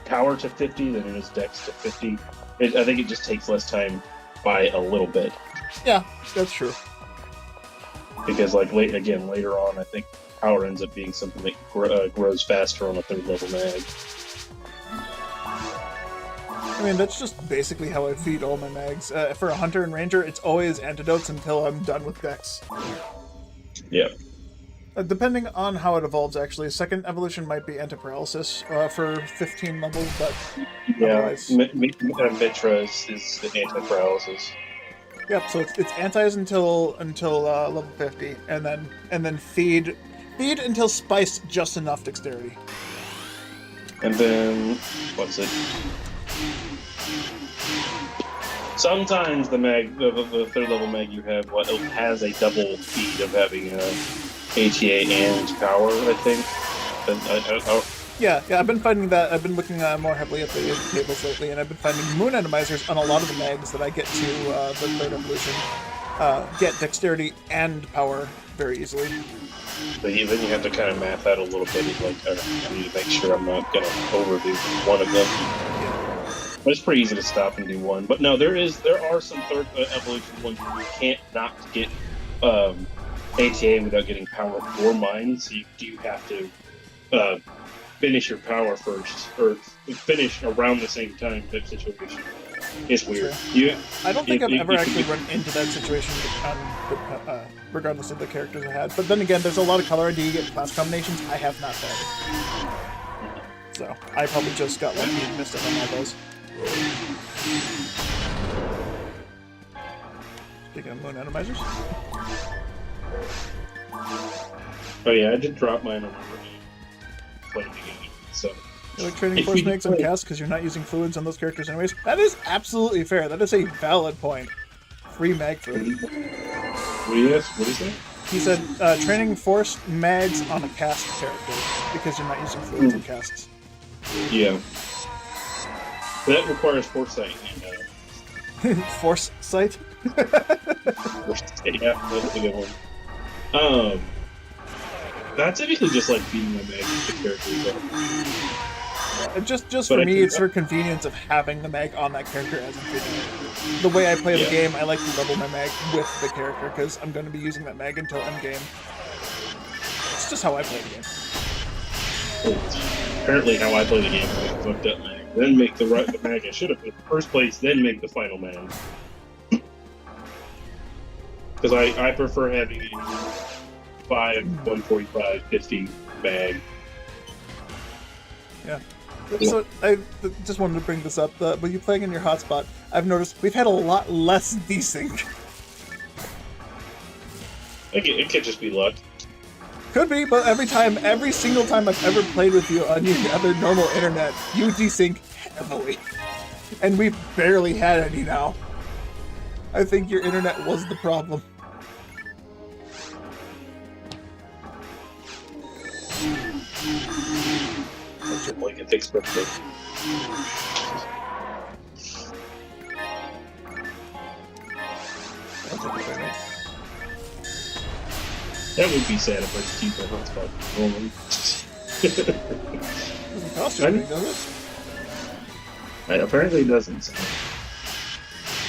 Speaker 2: power to 50 than it is dex to 50. I think it just takes less time by a little bit.
Speaker 1: Yeah, that's true.
Speaker 2: Because later on, I think power ends up being something that grows faster on a 3rd level mag.
Speaker 1: I mean, that's just basically how I feed all my mags. For a hunter and ranger, it's always antidotes until I'm done with dex.
Speaker 2: Yeah.
Speaker 1: Depending on how it evolves, actually, second evolution might be antiparalysis for 15 levels, but otherwise...
Speaker 2: Mitra is the anti-paralysis.
Speaker 1: Yep, so it's antis until level 50, and then feed until spice just enough dexterity.
Speaker 2: And then sometimes the 3rd level mag you have it has a double feed of having ATA and power, I think.
Speaker 1: Yeah, I've been finding that. I've been looking more heavily at the tables lately, and I've been finding moon atomizers on a lot of the mags that I get to the 3rd evolution get dexterity and power very easily.
Speaker 2: But then you have to kind of math out a little bit. I need to make sure I'm not going to overdo one of them. But it's pretty easy to stop and do one. But no, there are some 3rd evolution ones where you can't not get ATA without getting power 4 mines. So you do have to finish your power first, or finish around the same time type situation. It's weird.
Speaker 1: I don't think I've ever actually run into that situation, regardless of the characters I had. But then again, there's a lot of color ID you get class combinations I have not had. So I probably just got lucky and missed it on all those. Speaking of moon atomizers.
Speaker 2: Oh yeah, I did drop mine on my playing the game, so...
Speaker 1: You like training force mags on cast because you're not using fluids on those characters anyways? That is absolutely fair. That is a valid point. Free mag for it.
Speaker 2: What is that?
Speaker 1: He said training force mags on a cast character because you're not using fluids on casts.
Speaker 2: Yeah. That requires foresight.
Speaker 1: Force sight?
Speaker 2: Yeah, that's a good one. That's typically just like beating my mag with the character.
Speaker 1: Just for me, it's for convenience of having the mag on that character as I'm feeding it. The way I play the game, I like to level my mag with the character because I'm going to be using that mag until endgame. It's just how I play the game.
Speaker 2: Apparently, how I play the game is make fucked up mag, then make the mag I should have put in the first place, then make the final mag. Because I prefer having a 5, 145, 50 mag.
Speaker 1: Yeah. So I just wanted to bring this up. When you're playing in your hotspot, I've noticed we've had a lot less desync.
Speaker 2: It could just be luck.
Speaker 1: Could be, but every single time I've ever played with you on your other normal internet, you desync heavily. And we've barely had any now. I think your internet was the problem.
Speaker 2: Like it fixed perfectly. That would be sad if I just keep my hotspot rolling.
Speaker 1: Doesn't cost you anything, does it?
Speaker 2: Apparently it doesn't. So.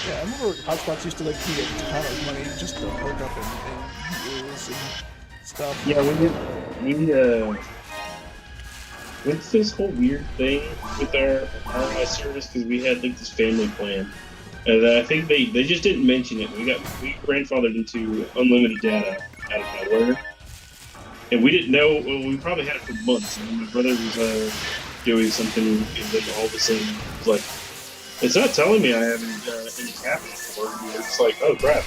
Speaker 1: Yeah, I remember hotspots used to like be a ton of money just to hook up and use. And stuff.
Speaker 2: Yeah, we went through this whole weird thing with our RI service because we had like this family plan, and I think they just didn't mention it. We grandfathered into unlimited data out of nowhere, and we didn't know. Well, we probably had it for months, and then my brother was doing something, and then all of a sudden it was like, it's not telling me I have any captions for it. And it's like, oh crap,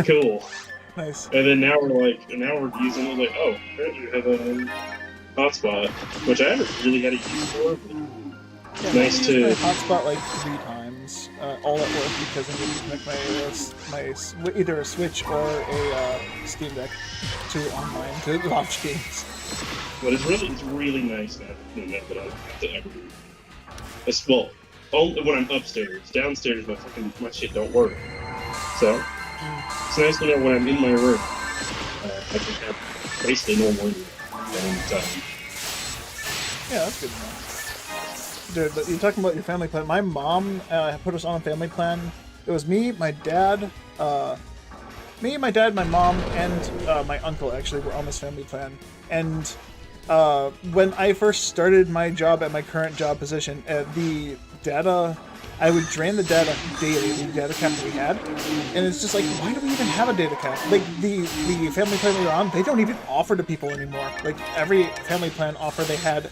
Speaker 2: cool.
Speaker 1: Nice.
Speaker 2: And then now we're using it like, oh, apparently we have a hotspot, which I haven't really had a use for. But
Speaker 1: Yeah,
Speaker 2: nice
Speaker 1: I used
Speaker 2: to.
Speaker 1: my hotspot like 3 times, all at work because I needed to connect either a Switch or a Steam Deck to online to launch games.
Speaker 2: But it's really nice now that I don't have to ever. Well, only when I'm upstairs. Downstairs, my shit don't work. So it's nice to know when I'm in my room, I can have basically normal internet at any time.
Speaker 1: Yeah, that's good enough. Dude, you're talking about your family plan. My mom put us on a family plan. It was me, my dad, my mom, and my uncle actually were on this family plan. And when I first started my job at my current job position, the data, I would drain the data daily, the data cap that we had, and it's just like, why do we even have a data cap? Like, the family plan we were on, they don't even offer to people anymore. Like, every family plan offer they had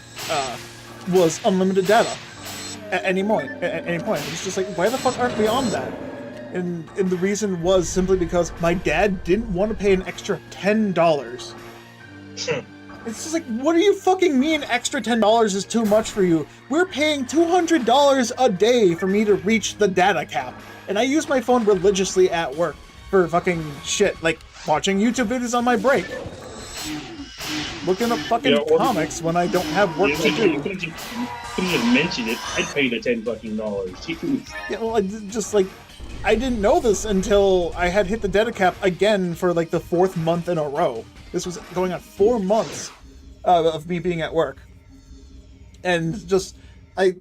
Speaker 1: was unlimited data at any point. It's just like, why the fuck aren't we on that? And the reason was simply because my dad didn't want to pay an extra $10. It's just like, what do you fucking mean extra $10 is too much for you? We're paying $200 a day for me to reach the data cap. And I use my phone religiously at work for fucking shit, like watching YouTube videos on my break. Looking up fucking comics when I don't have work to do.
Speaker 2: You could have just mentioned it. I'd pay the $10.
Speaker 1: Yeah, well, I didn't know this until I had hit the data cap again for like the 4th month in a row. This was going on 4 months of me being at work. And just, I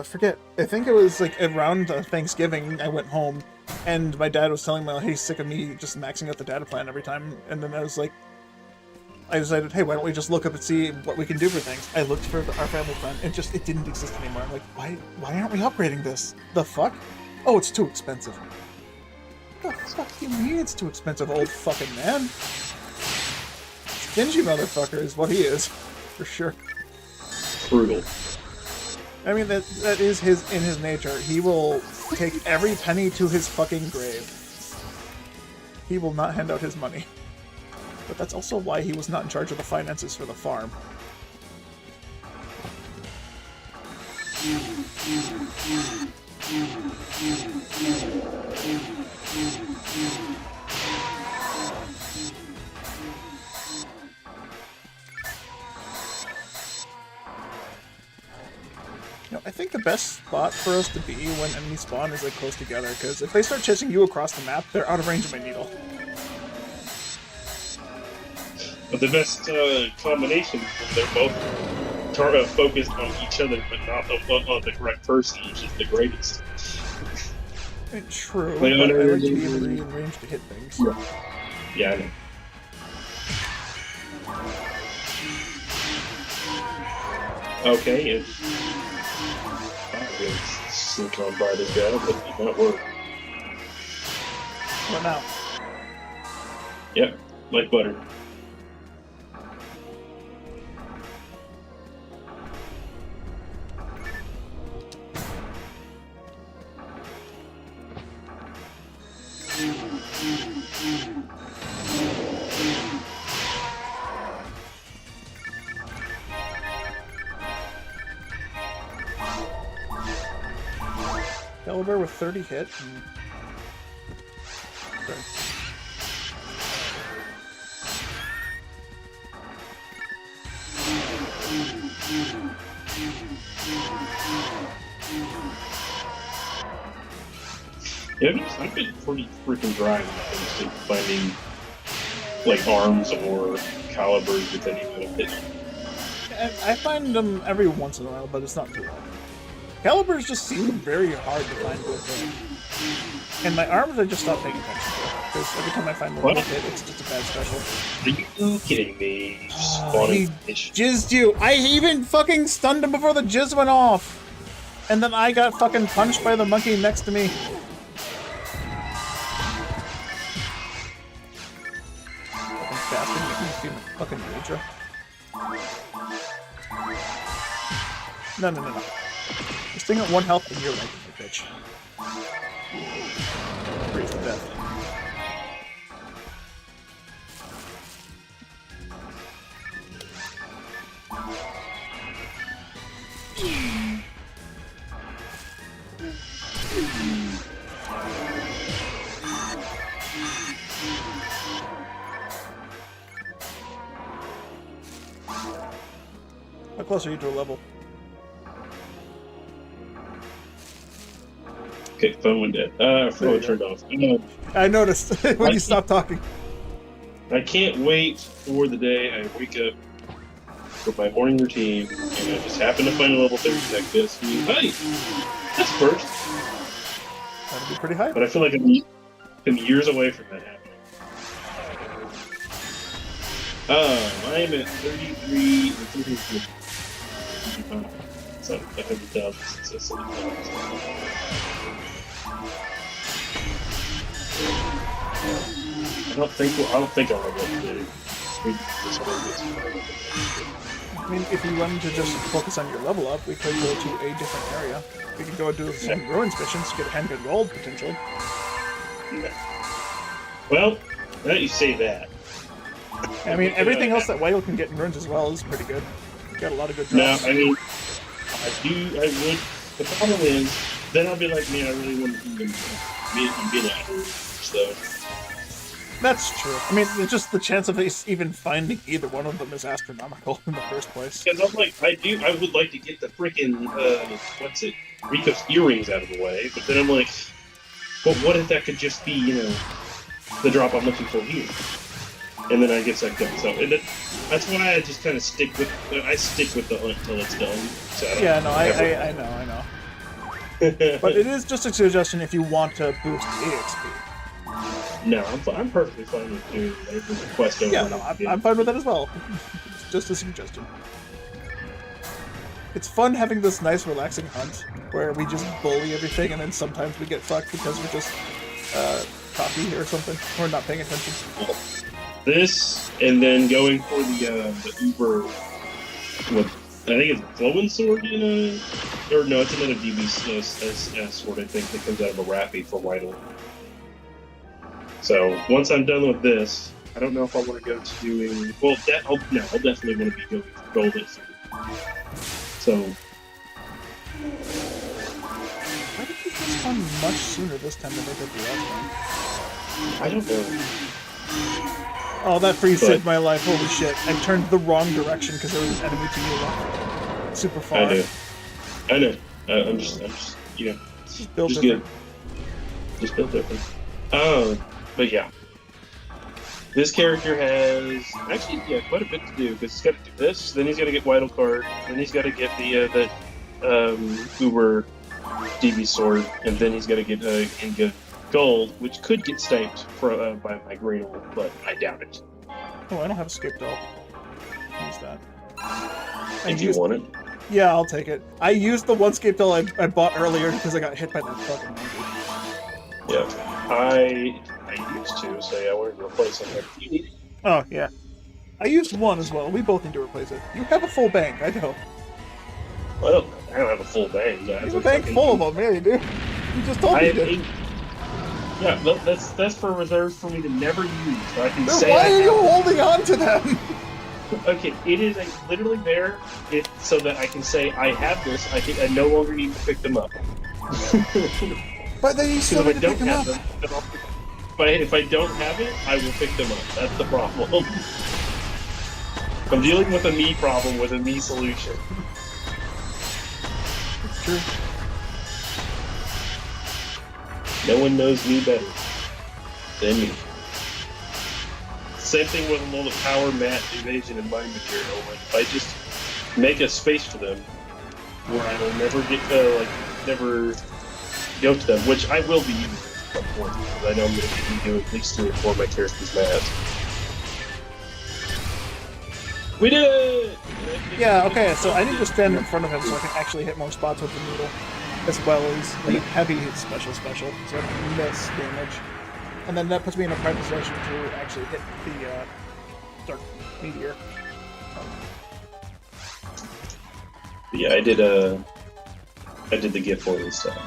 Speaker 1: forget, I think it was like around Thanksgiving I went home and my dad was telling me he's sick of me just maxing out the data plan every time. And then I decided, hey, why don't we just look up and see what we can do for things? I looked for our family plan and it didn't exist anymore. I'm like, why aren't we upgrading this? The fuck? Oh, it's too expensive. What the fuck do you mean it's too expensive, old fucking man? Stingy motherfucker is what he is, for sure.
Speaker 2: Frugal.
Speaker 1: I mean, that is in his nature. He will take every penny to his fucking grave. He will not hand out his money. But that's also why he was not in charge of the finances for the farm. I think the best spot for us to be when enemies spawn is like close together, because if they start chasing you across the map, they're out of range of my needle.
Speaker 2: But the best combination is they're both focused on each other, but not on the correct person, which is the greatest.
Speaker 1: True, but I like to be able to be in range to hit things.
Speaker 2: Yeah, I know. Okay, it's slipped on by this guy, but it did not work.
Speaker 1: What now?
Speaker 2: Yep, like butter.
Speaker 1: Caliber with 30 hit. Okay.
Speaker 2: Yeah, I've been pretty freaking dry when it comes to finding like arms or calibers with any little hit.
Speaker 1: I find them every once in a while, but it's not too hard. Calibers just seem very hard to find with them. And my arms, I just stopped paying attention to. Because every time I find one hit, it's just a bad special.
Speaker 2: Are you kidding me?
Speaker 1: He
Speaker 2: Spawning fish.
Speaker 1: jizzed you. I even fucking stunned him before the jizz went off. And then I got fucking punched by the monkey next to me. Fucking bastard. You can see my fucking Hydra. No. This thing at 1 health and you're like a bitch. Freeze to death. How close are you to a level?
Speaker 2: Okay, phone went dead. Phone turned off.
Speaker 1: I noticed when you stopped talking.
Speaker 2: I can't wait for the day I wake up for my morning routine and I just happen to find a level 30 like this. Hey, that's first.
Speaker 1: That'd be pretty high.
Speaker 2: But I feel like I've been years away from that happening. I'm at 33 or 33. So 100,000 success. I don't think I'll ever do.
Speaker 1: I mean, if you wanted to just focus on your level up, we could go to a different area. We could go do some ruins missions, get a handgun gold, potentially.
Speaker 2: Yeah. Well, now that you say that.
Speaker 1: I mean, everything else that Whale can get in ruins as well is pretty good. We've got a lot of good drops.
Speaker 2: No, I mean, I would. The problem is, then I'll be like, man, I really want to even be that so.
Speaker 1: That's true. I mean, it's just the chance of us even finding either one of them is astronomical in the first place.
Speaker 2: Because I'm like, I would like to get the freaking, Rico's earrings out of the way, but then I'm like, well, what if that could just be, the drop I'm looking for here? And then I get sucked up. So that's why I just kind of stick with the hunt until it's done. So I know. But it is just a suggestion if you want to boost the EXP. No, I'm perfectly fine with doing whatever the quest over.
Speaker 1: Yeah, no, I'm fine with that as well. It's just a suggestion. It's fun having this nice, relaxing hunt where we just bully everything, and then sometimes we get fucked because we're just cocky or something, or not paying attention.
Speaker 2: This, and then going for the Uber, what I think it's a flowing sword or no, it's another DB sword I think that comes out of a Rappy for Whittle. So once I'm done with this, I don't know if I want to go to doing. Well, I'll definitely want to be going for gold. So.
Speaker 1: Why did you respond much sooner this time than they did the last time?
Speaker 2: I don't know.
Speaker 1: Oh, that freeze saved my life. Holy shit. I turned the wrong direction because there was an enemy to your left. Super far.
Speaker 2: I know. I'm just
Speaker 1: built
Speaker 2: just
Speaker 1: different.
Speaker 2: good. Just built different. But yeah. This character has actually quite a bit to do because he's got to do this, then he's got to get Whittle card, then he's got to get the Uber DB sword, and then he's got to get Inga gold, which could get sniped by my green one, but I doubt it.
Speaker 1: Oh, I don't have escape doll. Use that.
Speaker 2: If you want it?
Speaker 1: Yeah, I'll take it. I used the one escape doll I bought earlier because I got hit by that fucking monkey.
Speaker 2: Yeah, I used to, so yeah, I wanted to replace it. You need it?
Speaker 1: Oh, yeah. I used one as well. We both need to replace it. You have a full bank, I don't.
Speaker 2: Well, I don't have a full bank.
Speaker 1: You have a bank full of them, yeah, you do. You just told me you did.
Speaker 2: Yeah, that's for reserves for me to never use. So I can
Speaker 1: then
Speaker 2: say.
Speaker 1: Why are you holding on to them?
Speaker 2: Okay, it is literally there so that I can say I have this. I no longer need to pick them up.
Speaker 1: But then you still need to pick them up.
Speaker 2: If I don't have it, I will pick them up. That's the problem. I'm dealing with a me problem with a me solution.
Speaker 1: It's true.
Speaker 2: No one knows me better than me. Same thing with all the power, mat, evasion, and mind material. Like, if I just make a space for them where I will never get never go to them, which I will be using. front forward because I know I'm going to be doing at least 3 or 4 of my characters' math. We did it!
Speaker 1: Yeah, okay, so I need to stand in front of him so I can actually hit more spots with the needle, as well as the heavy special, so I can miss damage. And then that puts me in a prime position to actually hit the Dark Meteor.
Speaker 2: Yeah, I did the gift for this time.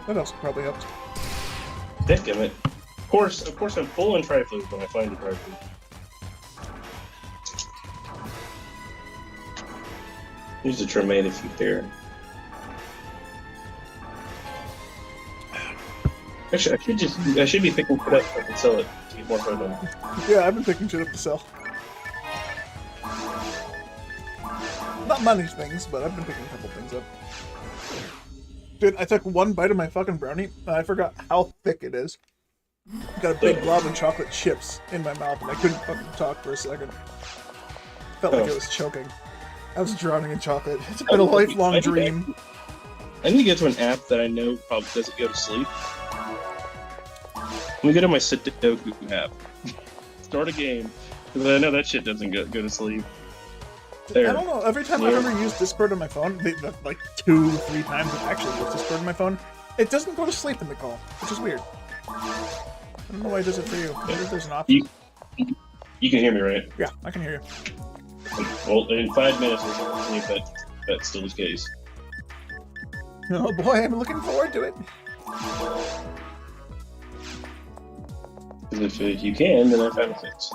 Speaker 1: That also probably helped.
Speaker 2: Damn it. Of course I'm full on trifles when I find a trifle. Here's a Tremaine if you there. Actually, I should be picking it up so I can sell it to get more photo.
Speaker 1: Yeah, I've been picking shit up to sell. Not many things, but I've been picking a couple things up. Dude, I took one bite of my fucking brownie, and I forgot how thick it is. Got a big glob of chocolate chips in my mouth, and I couldn't fucking talk for a second. Felt like I was choking. I was drowning in chocolate. It's been a lifelong dream.
Speaker 2: I need to get to an app that I know probably doesn't go to sleep. Let me go to my Sudoku app. Start a game, because I know that shit doesn't go to sleep. There.
Speaker 1: I don't know, every time I've ever used Discord on my phone, like 2-3 times I've actually used Discord on my phone, it doesn't go to sleep in the call, which is weird. I don't know why it does it for you. Maybe there's an option.
Speaker 2: You can hear me, right?
Speaker 1: Yeah, I can hear you.
Speaker 2: Well, in 5 minutes or something, if that's still the case.
Speaker 1: Oh boy, I'm looking forward to it.
Speaker 2: Because if you can, then I found a fix.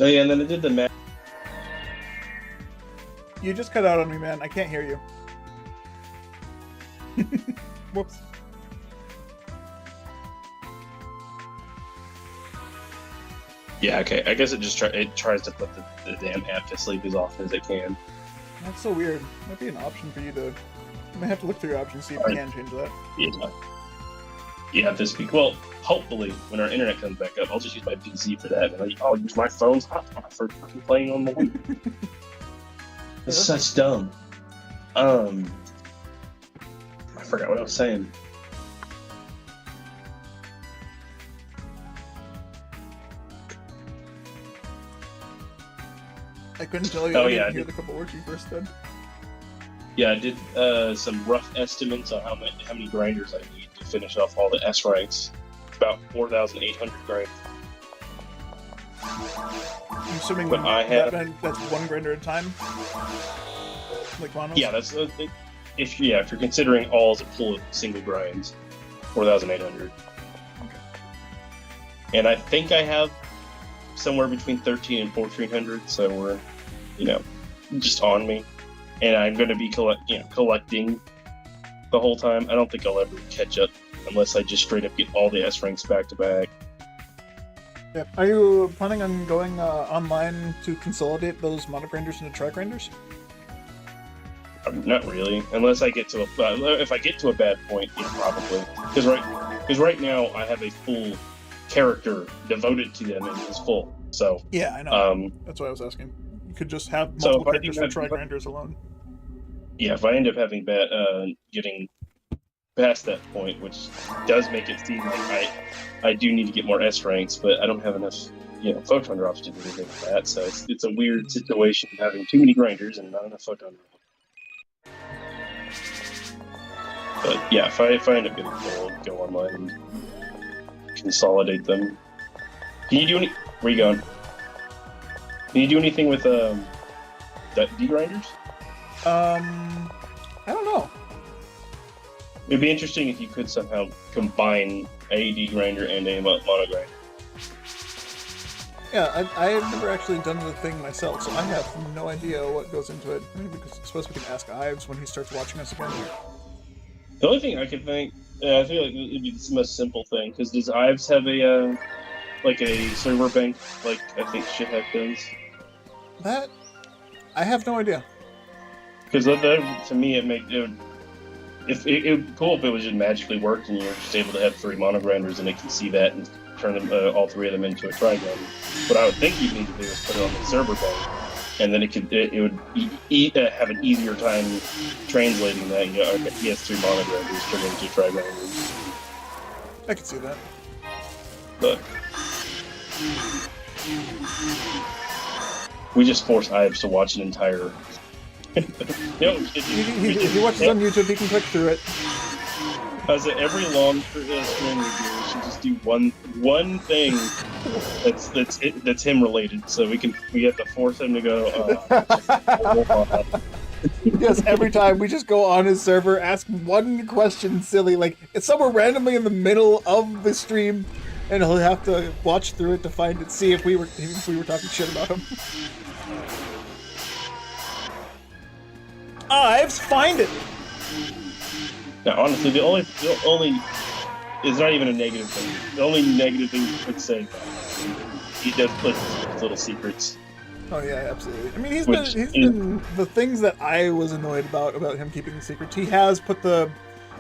Speaker 2: Oh yeah, and then I did the math.
Speaker 1: You just cut out on me, man. I can't hear you. Whoops.
Speaker 2: Yeah, okay. I guess it just tries to put the damn app to sleep as often as it can.
Speaker 1: That's so weird. Might be an option for you to. You might have to look through your options see if you can change that.
Speaker 2: Yeah. Yeah, this week. Well, hopefully, when our internet comes back up, I'll just use my PC for that, and I'll use my phone's hotspot for fucking playing on the Wii. It's such dumb. I forgot what I was saying.
Speaker 1: I couldn't tell you.
Speaker 2: Oh,
Speaker 1: I
Speaker 2: yeah,
Speaker 1: didn't hear the couple words you first said.
Speaker 2: Yeah, I did some rough estimates on how many grinders I need to finish off all the S ranks. About 4,800 grinders.
Speaker 1: I'm assuming
Speaker 2: But I have...
Speaker 1: that's one grinder at a time? Like monos?
Speaker 2: Yeah, that's... if you're considering all as a pool of single grinds, 4,800.
Speaker 1: Okay.
Speaker 2: And I think I have somewhere between 13 and 1,400, so we're, just on me. And I'm going to be collecting the whole time. I don't think I'll ever catch up unless I just straight up get all the S ranks back to back.
Speaker 1: Yeah. Are you planning on going online to consolidate those mono grinders into tri grinders?
Speaker 2: Not really, unless I get to if I get to a bad point, probably. Because right now I have a full character devoted to them and it's full. So
Speaker 1: yeah, I know. That's why I was asking. You could just have multiple characters for tri grinders alone.
Speaker 2: Yeah, if I end up having getting past that point, which does make it seem like I do need to get more S ranks, but I don't have enough photon drops to do anything like that. So it's a weird situation having too many grinders and not enough photon drops. But yeah, if I end up getting full, I'll go online and consolidate them. Can you do any? Where you going? Can you do anything with that D grinders?
Speaker 1: I don't know.
Speaker 2: It'd be interesting if you could somehow combine a D grinder and a mono grinder.
Speaker 1: Yeah, I've never actually done the thing myself, so I have no idea what goes into it. Maybe because I suppose we can ask Ives when he starts watching us again.
Speaker 2: The only thing I could think, I feel like it'd be the most simple thing, because does Ives have a like a server bank, like I think Shithead does?
Speaker 1: That I have no idea.
Speaker 2: Because that, to me, it would be cool if it was just magically worked and you're just able to have 3 monogrinders and it can see that and turn them, all 3 of them into a trigrinder. What I would think you'd need to do is put it on the server bank, and then it would have an easier time translating that. You know, okay, he has 3 monogrinders turned into trigrinders.
Speaker 1: I can see that.
Speaker 2: But we just force Ives to watch an entire.
Speaker 1: If he watches on YouTube, he can click through it.
Speaker 2: As every long stream we do, we should just do one thing that's him related. So we have to force him to go.
Speaker 1: Yes, every time we just go on his server, ask one question silly, like it's somewhere randomly in the middle of the stream, and he'll have to watch through it to find it, see if we were talking shit about him. Ives, find it.
Speaker 2: Now, honestly, the only it's not even a negative thing. The only negative thing you could say, he does put his little secrets.
Speaker 1: Oh yeah, absolutely. I mean, he's been the things that I was annoyed about him keeping the secrets. He has put the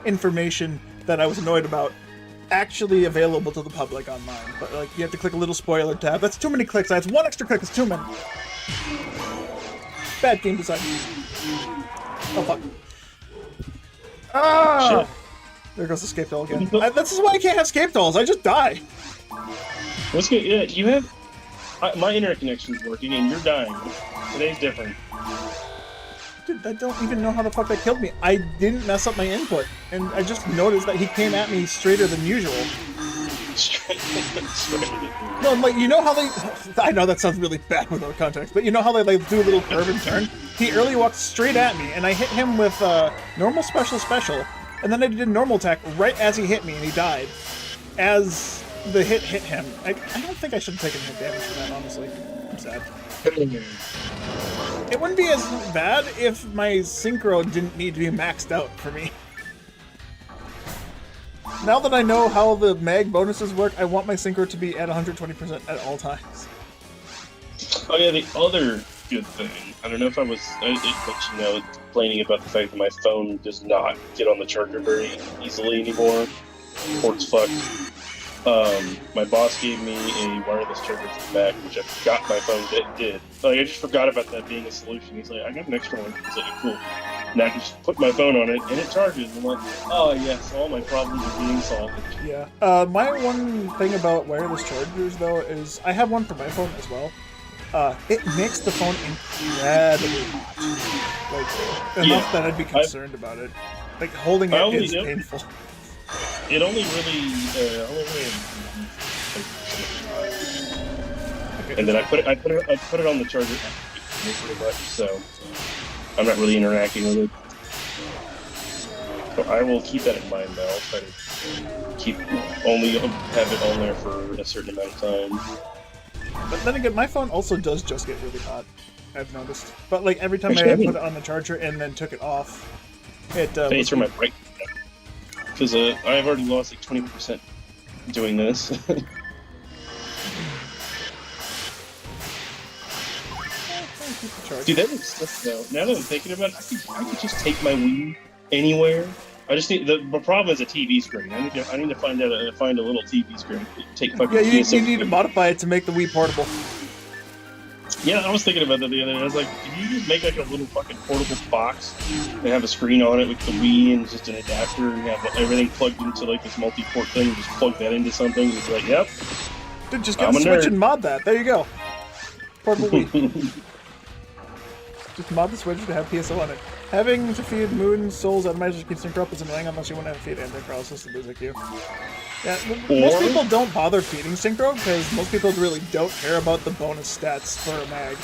Speaker 1: information that I was annoyed about actually available to the public online. But like, you have to click a little spoiler tab. That's too many clicks. That's one extra click. It's too many. Bad game design. Oh fuck. Ah!
Speaker 2: Shit.
Speaker 1: There goes the scape doll again. This is why I can't have scape dolls. I just die.
Speaker 2: What's good? Yeah, you have. My internet connection is working, and you're dying. Today's different.
Speaker 1: Dude, I don't even know how the fuck that killed me. I didn't mess up my input, and I just noticed that he came at me straighter than usual. No, like, you know how they... I know that sounds really bad without context, but you know how they like do a little curve and turn? He early walked straight at me, and I hit him with normal special, and then I did normal attack right as he hit me, and he died. As the hit him. I don't think I should have taken hit damage for that, honestly. I'm sad. It wouldn't be as bad if my synchro didn't need to be maxed out for me. Now that I know how the mag bonuses work, I want my synchro to be at 120% at all times.
Speaker 2: Oh yeah, the other good thing. I don't know if I was, complaining about the fact that my phone does not get on the charger very easily anymore. Port's fucked. My boss gave me a wireless charger for the Mac, which I forgot my phone did. Like, I just forgot about that being a solution. He's like, I got an extra one. He's like, cool. And I can just put my phone on it, and it charges. I'm like, oh yes, all my problems are being solved.
Speaker 1: Yeah. My one thing about wireless chargers, though, is I have one for my phone as well. It makes the phone incredibly hot. Like, enough that I'd be concerned about it. Like, holding it is painful.
Speaker 2: It only really, and then I put it on the charger pretty much, so I'm not really interacting with it. So I will keep that in mind though. I'll try to have it on there for a certain amount of time.
Speaker 1: But then again, my phone also does just get really hot, I've noticed. But like every time I put it on the charger and then took it off, it
Speaker 2: it's for my break. Because I've already lost like 20% doing this. Dude, that looks stuff though. Now that I'm thinking about it, I could just take my Wii anywhere. I just need the problem is a TV screen. I need to find a little TV screen. Take fucking
Speaker 1: you need to modify it to make the Wii portable.
Speaker 2: Yeah, I was thinking about that the other day. I was like, did you just make like a little fucking portable box and have a screen on it with the Wii and just an adapter and have everything plugged into like this multi-port thing and just plug that into something and it's like, yep.
Speaker 1: Dude, just get a Switch and mod that. There you go. Portable Wii. Just mod the Switch to have PSO on it. Having to feed Moon Souls automatically keeps sync up is annoying unless you want to feed anti-paralysis to Blizzard Q. Yeah, most people don't bother feeding Synchro because most people really don't care about the bonus stats for a mag.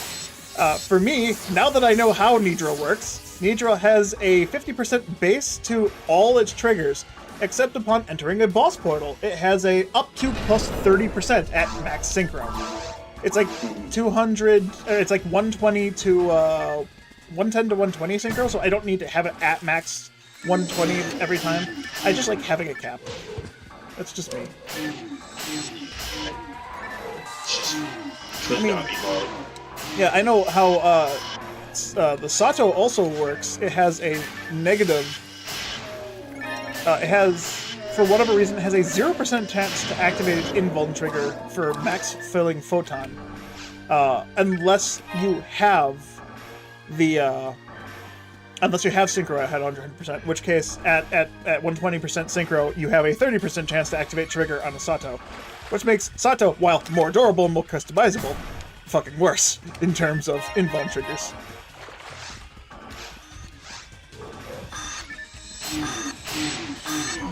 Speaker 1: For me, now that I know how Nidra works, Nidra has a 50% base to all its triggers, except upon entering a boss portal. It has a up to plus 30% at max Synchro. It's like 200, it's like 120 to 110 to 120 Synchro, so I don't need to have it at max 120 every time. I just like having a cap. That's just me.
Speaker 2: Could not be wrong.
Speaker 1: Yeah, I know how the Sato also works. It has a negative. It has, for whatever reason, it has a 0% chance to activate its invuln trigger for max filling photon, unless you have the. Unless you have synchro at 100%, in which case, at 120% synchro, you have a 30% chance to activate trigger on a Sato, which makes Sato, while more durable and more customizable, fucking worse in terms of invuln triggers.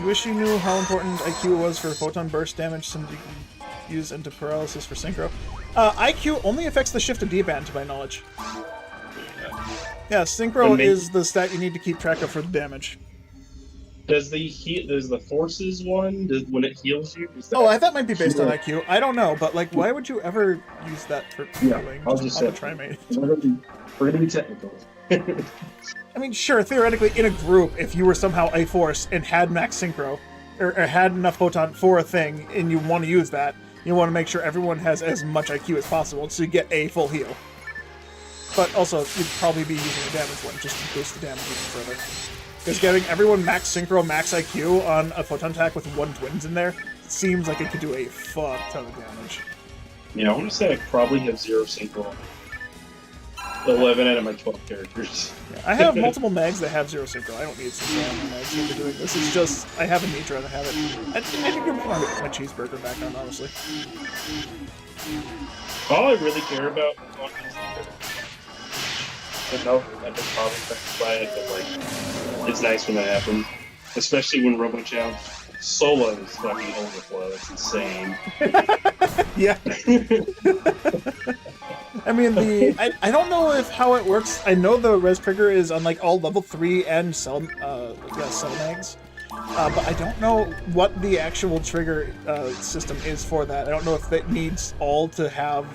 Speaker 1: Wish you knew how important IQ was for photon burst damage, since you can use into paralysis for synchro. IQ only affects the shift of D-band, to my knowledge. Yeah, synchro is the stat you need to keep track of for the damage.
Speaker 2: Does the forces one, when it heals you?
Speaker 1: That might be based on IQ. I don't know, but like, why would you ever use that for healing?
Speaker 2: I'll just say
Speaker 1: Trimate.
Speaker 2: We're gonna be technical.
Speaker 1: I mean, sure, theoretically, in a group, if you were somehow a force and had max synchro, or had enough photon for a thing, and you want to use that, you want to make sure everyone has as much IQ as possible, so you get a full heal. But also, you'd probably be using a damage one just to boost the damage even further. Because getting everyone max synchro, max IQ on a photon attack with 1 twins in there seems like it could do a fuck ton of damage.
Speaker 2: Yeah, I want to say I probably have 0 synchro. 11 out of my 12 characters.
Speaker 1: Yeah, I have multiple mags that have 0 synchro. I don't need synchro on my mags when doing this. It's just, I have a Nitra and I have it. I think I'm putting my cheeseburger back on, honestly.
Speaker 2: All I really care about the health at the top flag, but like, it's nice when that happens. Especially when RoboChow solos fucking overflow. It's insane.
Speaker 1: Yeah. I mean, I don't know how it works. I know the res trigger is on like all level 3 and cell mags, but I don't know what the actual trigger system is for that. I don't know if it needs all to have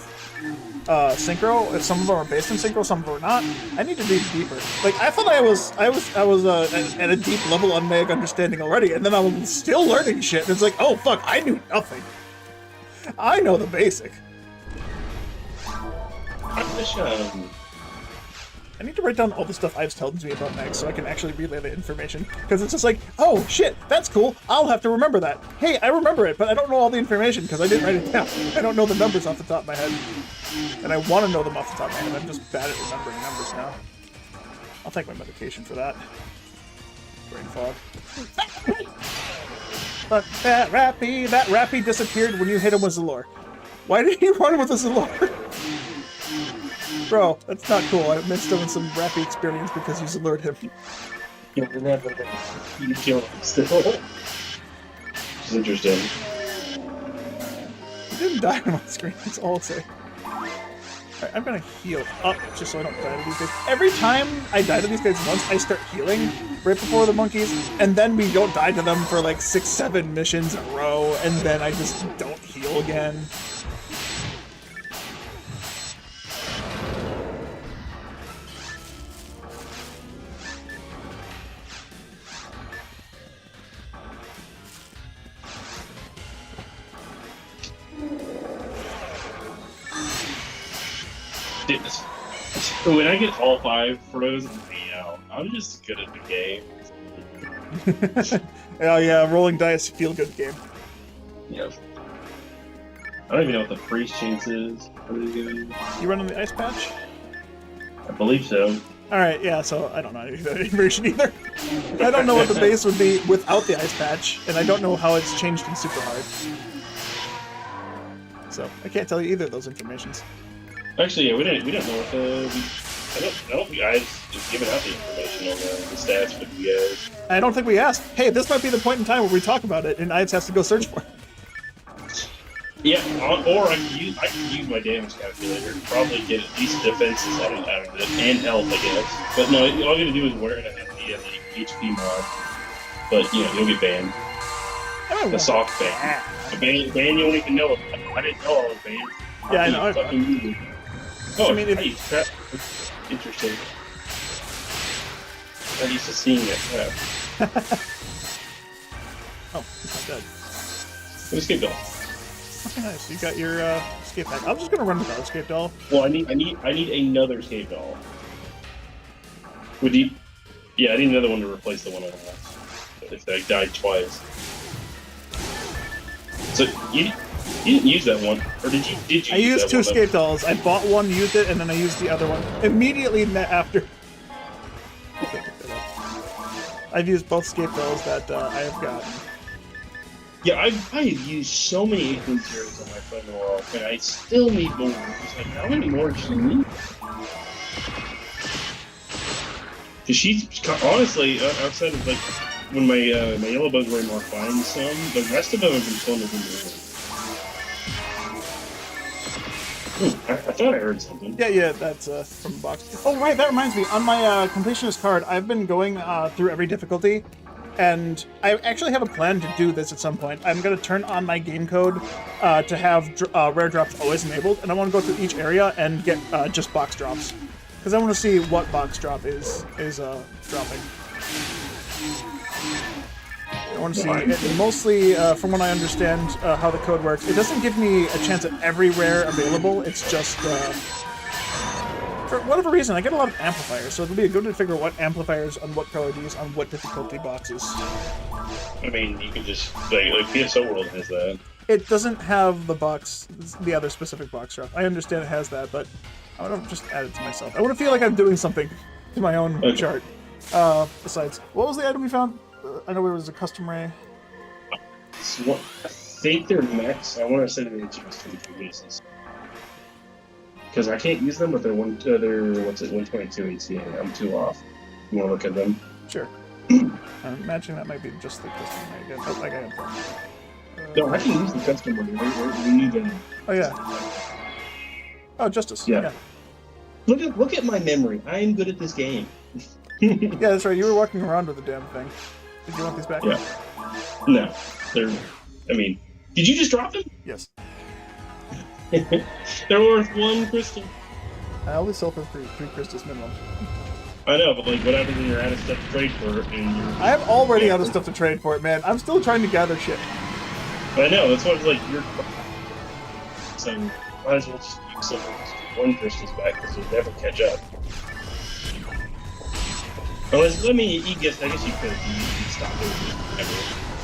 Speaker 1: synchro. If some of them are based on synchro, some of them are not. I need to dig deeper. Like, I thought I was at a deep level on mag understanding already, and then I'm still learning shit. And it's like, oh fuck, I knew nothing. I know the basic. I need to write down all the stuff Ives tells me about mags so I can actually relay the information. Because it's just like, oh shit, that's cool. I'll have to remember that. Hey, I remember it, but I don't know all the information because I didn't write it down. I don't know the numbers off the top of my head. And I want to know them off the top of my head. I'm just bad at remembering numbers now. I'll take my medication for that. Brain fog. But that Rappy disappeared when you hit him with Zalor. Why did he run with a Zalor? Bro, that's not cool. I missed him in some Rappy experience because you Zalured him.
Speaker 2: You killed him still. It's interesting.
Speaker 1: He didn't die on my screen, that's all I'll say. Alright, I'm gonna heal up just so I don't die to these guys. Every time I die to these guys once, I start healing right before the monkeys, and then we don't die to them for like 6-7 missions in a row, and then I just don't heal again.
Speaker 2: When I get all 5 frozen me out, I'm just good at the game.
Speaker 1: Oh yeah, rolling dice feel good game.
Speaker 2: Yep. I don't even know what the freeze chance is.
Speaker 1: You run on the ice patch?
Speaker 2: I believe so.
Speaker 1: Alright, yeah, so I don't know any of that information either. I don't know what the base would be without the ice patch, and I don't know how it's changed in Super Hard. So, I can't tell you either of those informations.
Speaker 2: Actually, yeah, we don't know what I don't think I've given out the information on the stats for you guys.
Speaker 1: I don't think we asked. Hey, this might be the point in time where we talk about it, and Ives has to go search for it.
Speaker 2: Yeah, or I can use my damage calculator and probably get at least defenses out of it, and health, I guess. But no, all you gotta do is wear it at the HP mod. But, you know, you'll get banned. The soft ban. A ban you don't even know about. I didn't know I was banned.
Speaker 1: Yeah, I know.
Speaker 2: Oh, I mean, that's interesting. I'm used to seeing it. Yeah.
Speaker 1: Oh, he's not dead.
Speaker 2: Let's keep going.
Speaker 1: Okay, nice. You got your escape pack. I'm just gonna run without escape doll.
Speaker 2: Well, I need another escape doll. Would you? Yeah, I need another one to replace the one I have. If I died twice. So you didn't use that one, or did you?
Speaker 1: I used two escape dolls. I bought one, used it, and then I used the other one immediately after. I've used both escape dolls that I have gotten.
Speaker 2: Yeah, I have used so many April zeros on my phone world, and I still need more. It's like, how many more do you need? Because she's honestly, outside of like when my my yellow bugs were more fine, some the rest of them have been fun to do. I thought I heard something.
Speaker 1: Yeah, that's from the box. Oh, right, that reminds me. On my completionist card, I've been going through every difficulty, and I actually have a plan to do this at some point. I'm going to turn on my game code to have rare drops always enabled, and I want to go through each area and get just box drops. Because I want to see what box drop is dropping. I want to see it mostly, from what I understand how the code works. It doesn't give me a chance at every rare available. It's just, for whatever reason, I get a lot of amplifiers, so it'll be good to figure out what amplifiers on what priorities on what difficulty boxes.
Speaker 2: I mean, you can just like PSO World has that.
Speaker 1: It doesn't have the other specific box drop. I understand it has that, but I want to just add it to myself. I want to feel like I'm doing something to my own chart. Besides, what was the item we found? I know it was a custom ray.
Speaker 2: So I think they're max. I want to say they're just 22 bases. Because I can't use them, but they're 122 ACA. I'm too off. You want to look at them?
Speaker 1: Sure. I'm imagining that might be just the custom ray again. Oh, I got it.
Speaker 2: No, I can use the custom ray. We need them.
Speaker 1: Oh yeah. Oh, Justice.
Speaker 2: Yeah. Look at my memory. I am good at this game.
Speaker 1: Yeah, that's right. You were walking around with the damn thing. Did you want these back?
Speaker 2: Yeah. No. I mean, did you just drop them?
Speaker 1: Yes.
Speaker 2: They're worth 1 crystal.
Speaker 1: I always sell for 3 crystals minimum.
Speaker 2: I know, but like, what happens when you're out of stuff to trade for it? And
Speaker 1: I am already out of stuff to trade for it, man. I'm still trying to gather shit.
Speaker 2: I know. That's why I was like, so might as well just use some of those 1 crystals back because you'll never catch up. Unless, I mean, I guess you could. You stop it.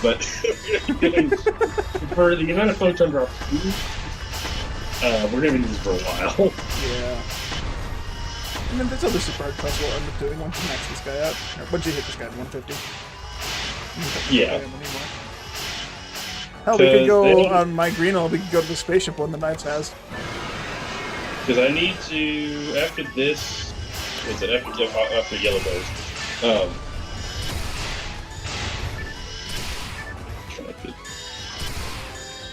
Speaker 2: But for the amount of photon drops, we're gonna do this for a while.
Speaker 1: Yeah. I mean, there's other super hard quests we'll end up doing once you max this guy out. Or once you hit this guy at 150.
Speaker 2: Yeah.
Speaker 1: Hell, we could go on my Greeno. We could go to the spaceship one the Knights has.
Speaker 2: Because I need to after this. What's it after Yellow Bows?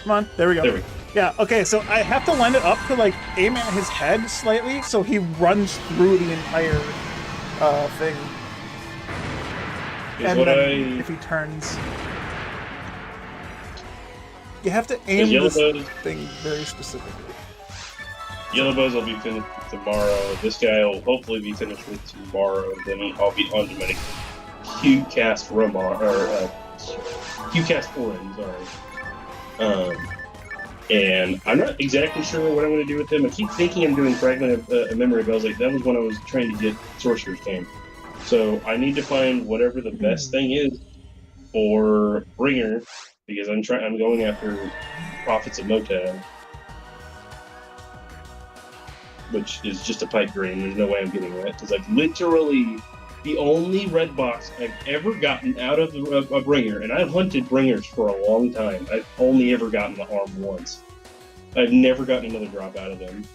Speaker 1: Come on, there we go.
Speaker 2: There we go.
Speaker 1: Yeah, okay, so I have to line it up to, like, aim at his head slightly so he runs through the entire thing. And then if he turns... You have to aim this thing very specifically.
Speaker 2: Yellow Bows will be finished tomorrow. This guy will hopefully be finished with tomorrow. Then I'll be on to my Q-Cast Q-Cast 4N, sorry. And I'm not exactly sure what I'm going to do with him. I keep thinking I'm doing Fragment of Memory, but I was like, that was when I was trying to get Sorcerer's Game. So I need to find whatever the best thing is for Bringer, because I'm going after Prophets of Motab, which is just a pipe dream. There's no way I'm getting that, because like literally the only red box I've ever gotten out of a Bringer, and I've hunted Bringers for a long time. I've only ever gotten the arm once. I've never gotten another drop out of them.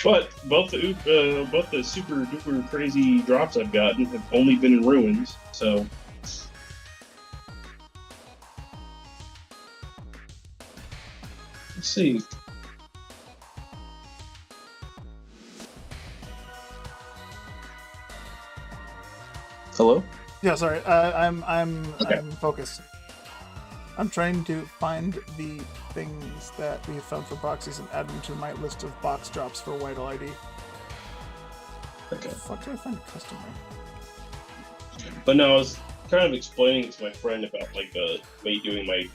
Speaker 2: But both the super duper crazy drops I've gotten have only been in ruins, so. Let's see. Hello?
Speaker 1: Yeah, sorry. I'm focused. I'm trying to find the things that we have found for boxes and add them to my list of box drops for White ID.
Speaker 2: Okay.
Speaker 1: The fuck do I find a customer?
Speaker 2: But no, kind of explaining it to my friend about like me doing my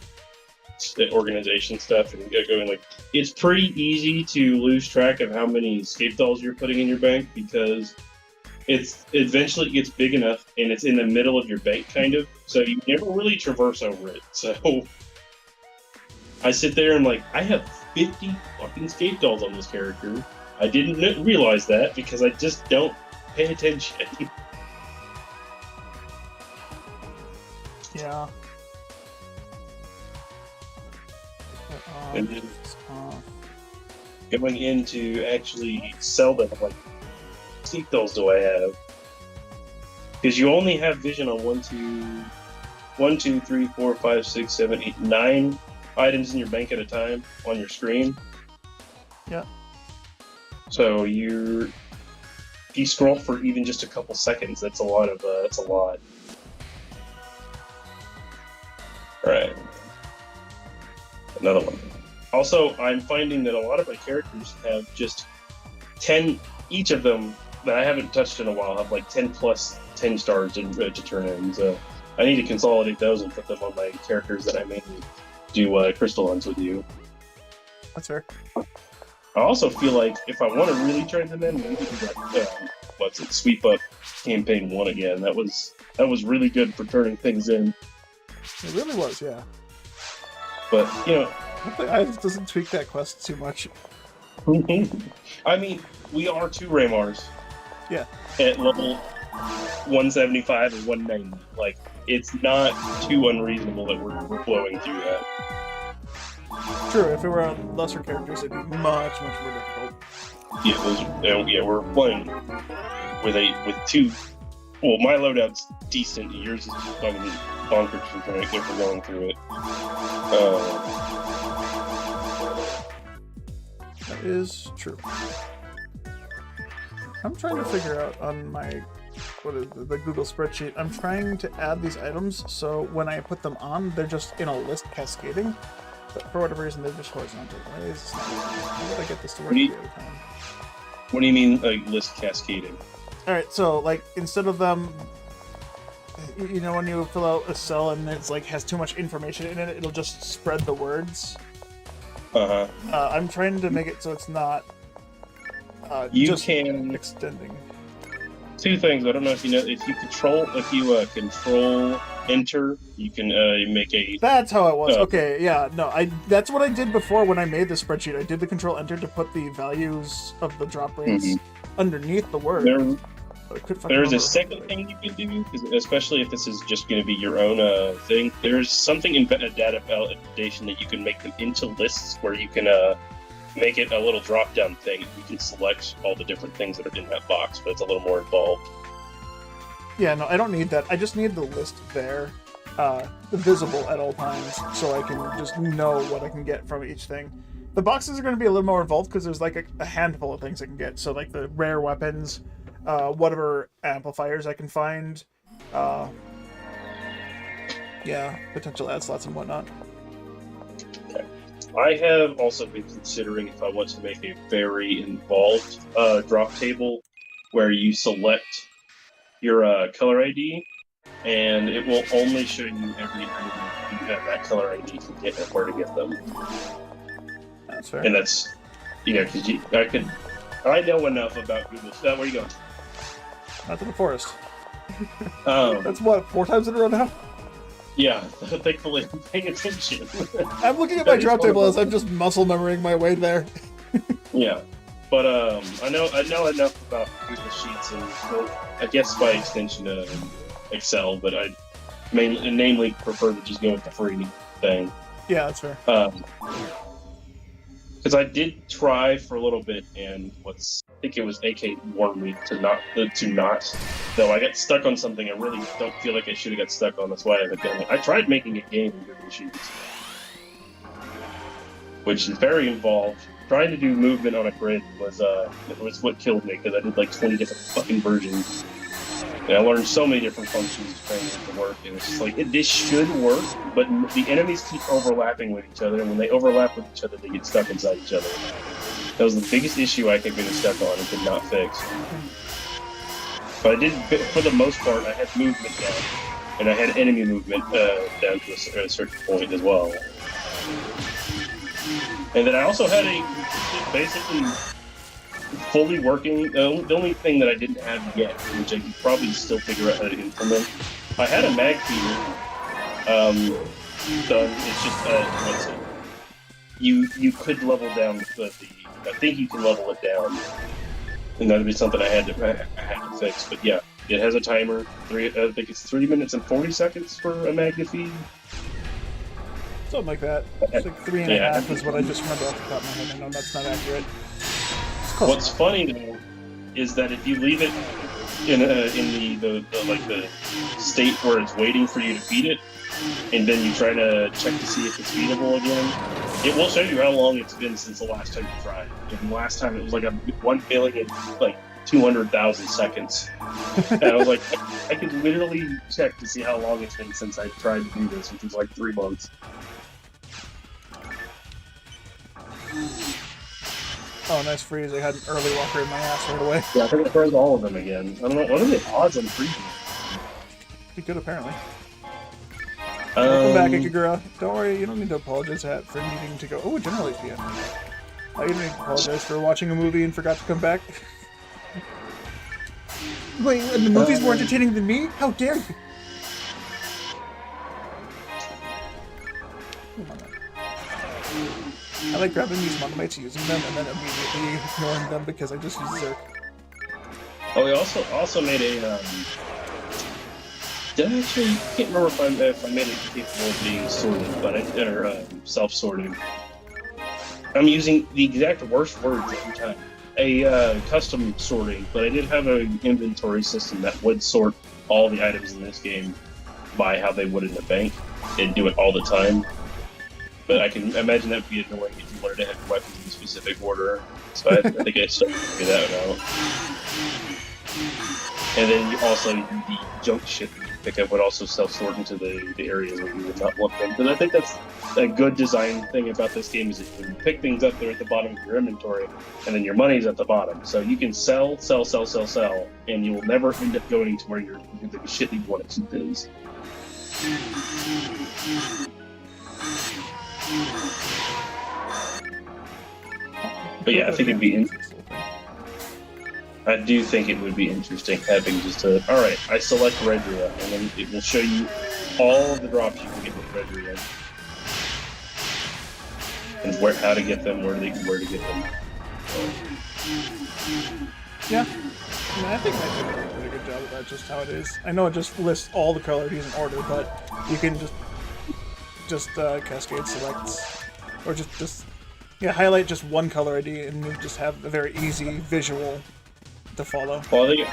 Speaker 2: organization stuff and going like, it's pretty easy to lose track of how many escape dolls you're putting in your bank because it's eventually gets big enough and it's in the middle of your bank kind of, so you never really traverse over it. So I sit there and like, I have 50 fucking escape dolls on this character. I didn't realize that because I just don't pay attention.
Speaker 1: Yeah.
Speaker 2: And then going in to actually sell them, like, escape dolls do I have? Because you only have vision on 1, 2, 3, 4, 5, 6, 7, 8, 9 items in your bank at a time on your screen.
Speaker 1: Yeah.
Speaker 2: So if you scroll for even just a couple seconds, that's a lot. All right. Another one. Also, I'm finding that a lot of my characters have just 10, each of them that I haven't touched in a while have like 10 plus 10 stars to turn in. So I need to consolidate those and put them on my characters that I mainly do crystal hunts with you.
Speaker 1: That's fair.
Speaker 2: I also feel like if I want to really turn them in, we need to do that, Sweep Up Campaign 1 again. That was really good for turning things in.
Speaker 1: It really was, yeah.
Speaker 2: But, you know...
Speaker 1: Hopefully Ives doesn't tweak that quest too much.
Speaker 2: I mean, we are 2 Raymars.
Speaker 1: Yeah.
Speaker 2: At level 175 and 190. Like, it's not too unreasonable that we're flowing through that.
Speaker 1: True, if it were on lesser characters, it'd be much more difficult.
Speaker 2: Yeah, we're playing with 2. Well, my loadout's decent. Yours is just fucking bonkers for going through it.
Speaker 1: That is true. I'm trying to figure out on my the Google spreadsheet. I'm trying to add these items so when I put them on, they're just in a list cascading. But for whatever reason, they're just horizontal. Why is this not working? How did I get this to work the other time?
Speaker 2: What do you mean, like, list cascading?
Speaker 1: Alright, so, like, instead of them... You know when you fill out a cell and it's, like, has too much information in it, it'll just spread the words?
Speaker 2: Uh-huh.
Speaker 1: I'm trying to make it so it's not...
Speaker 2: you
Speaker 1: just
Speaker 2: can...
Speaker 1: extending.
Speaker 2: 2 things. I don't know if you know. If you control enter, you can make a...
Speaker 1: That's how it was. Okay, yeah, no, that's what I did before when I made the spreadsheet. I did the control enter to put the values of the drop rates underneath the word.
Speaker 2: There's a second thing you can do, especially if this is just going to be your own thing. There's something in data validation that you can make them into lists where you can make it a little drop-down thing. You can select all the different things that are in that box, but it's a little more involved.
Speaker 1: Yeah, no, I don't need that. I just need the list there, visible at all times, so I can just know what I can get from each thing. The boxes are going to be a little more involved because there's like a handful of things I can get. So like the rare weapons, whatever amplifiers I can find, yeah, potential ad slots and whatnot.
Speaker 2: I have also been considering if I want to make a very involved drop table where you select your color ID, and it will only show you every item you have that color ID to get and where to get them.
Speaker 1: That's fair.
Speaker 2: And that's, because I know enough about Google. Where are you going?
Speaker 1: Not to the forest. That's what, 4 times in a row now?
Speaker 2: Yeah, thankfully I'm paying attention.
Speaker 1: I'm looking at my drop table as I'm just muscle memorying my way there.
Speaker 2: Yeah, but I know enough about Google Sheets and, I guess by extension Excel, but I namely prefer to just go with the free thing.
Speaker 1: Yeah, that's fair.
Speaker 2: Because I did try for a little bit, and I think it was AK warned me to not. Though I got stuck on something I really don't feel like I should have got stuck on. That's why I haven't done it. I tried making a game in Google Sheets, which is very involved. Trying to do movement on a grid was what killed me because I did like 20 different fucking versions. And I learned so many different functions trying to make it work, and it's just like, this should work, but the enemies keep overlapping with each other, and when they overlap with each other, they get stuck inside each other. That was the biggest issue I kept getting stuck on and could not fix. But I did, for the most part, I had movement down. and I had enemy movement down to a certain point as well. And then I also had a basically fully working. The only thing that I didn't have yet, which I could probably still figure out how to implement, I had a mag feeder done. It's just you could level down the I think you can level it down, and that'd be something I had to fix. But yeah, it has a timer. I think it's 3 minutes and 40 seconds for a mag to feed.
Speaker 1: Something like that. It's like 3.5 is what I just remember off the top of my head. I know that's not accurate.
Speaker 2: What's funny though is that if you leave it in the state where it's waiting for you to feed it, and then you try to check to see if it's feedable again, it will show you how long it's been since the last time you tried. And the last time it was like 1,200,000 seconds. And I was like, I could literally check to see how long it's been since I tried to do this, which was like 3 months.
Speaker 1: Oh, nice freeze. I had an early walker in my ass right away.
Speaker 2: Yeah, I think it froze all of them again. I don't know. What are the odds on freezing?
Speaker 1: Pretty good, apparently. Welcome back, Ikagura. Don't worry, you don't need to apologize for needing to go. Oh, generally, PM. You don't need to apologize for watching a movie and forgot to come back. Wait, the movie's more entertaining than me? How dare you? I like grabbing these monomates, using them, and then immediately ignoring them because I just use Zerk.
Speaker 2: Oh, we also made a. Did I actually? I can't remember if I made it capable of being sorted, but self-sorting. I'm using the exact worst words every time. A custom sorting, but I did have an inventory system that would sort all the items in this game by how they would in the bank. It'd do it all the time. But I can imagine that would be annoying if you wanted to have weapons in a specific order. So I think I started to figure that out. And then the junk shit that you pick up would also self-sort into the areas where you would not want them. Because I think that's a good design thing about this game is that you can pick things up there at the bottom of your inventory, and then your money's at the bottom. So you can sell, and you will never end up going to where the shit that you want to keep is. But yeah, I think it'd be. I do think it would be interesting having just alright, I select Redria, and then it will show you all of the drops you can get with Redria. And how to get them, where to get them.
Speaker 1: Yeah. I think I did a pretty good job of that, just how it is. I know it just lists all the color IDs in order, but you can just cascade selects, or just highlight just one color ID and you just have a very easy visual to follow.
Speaker 2: Well, I think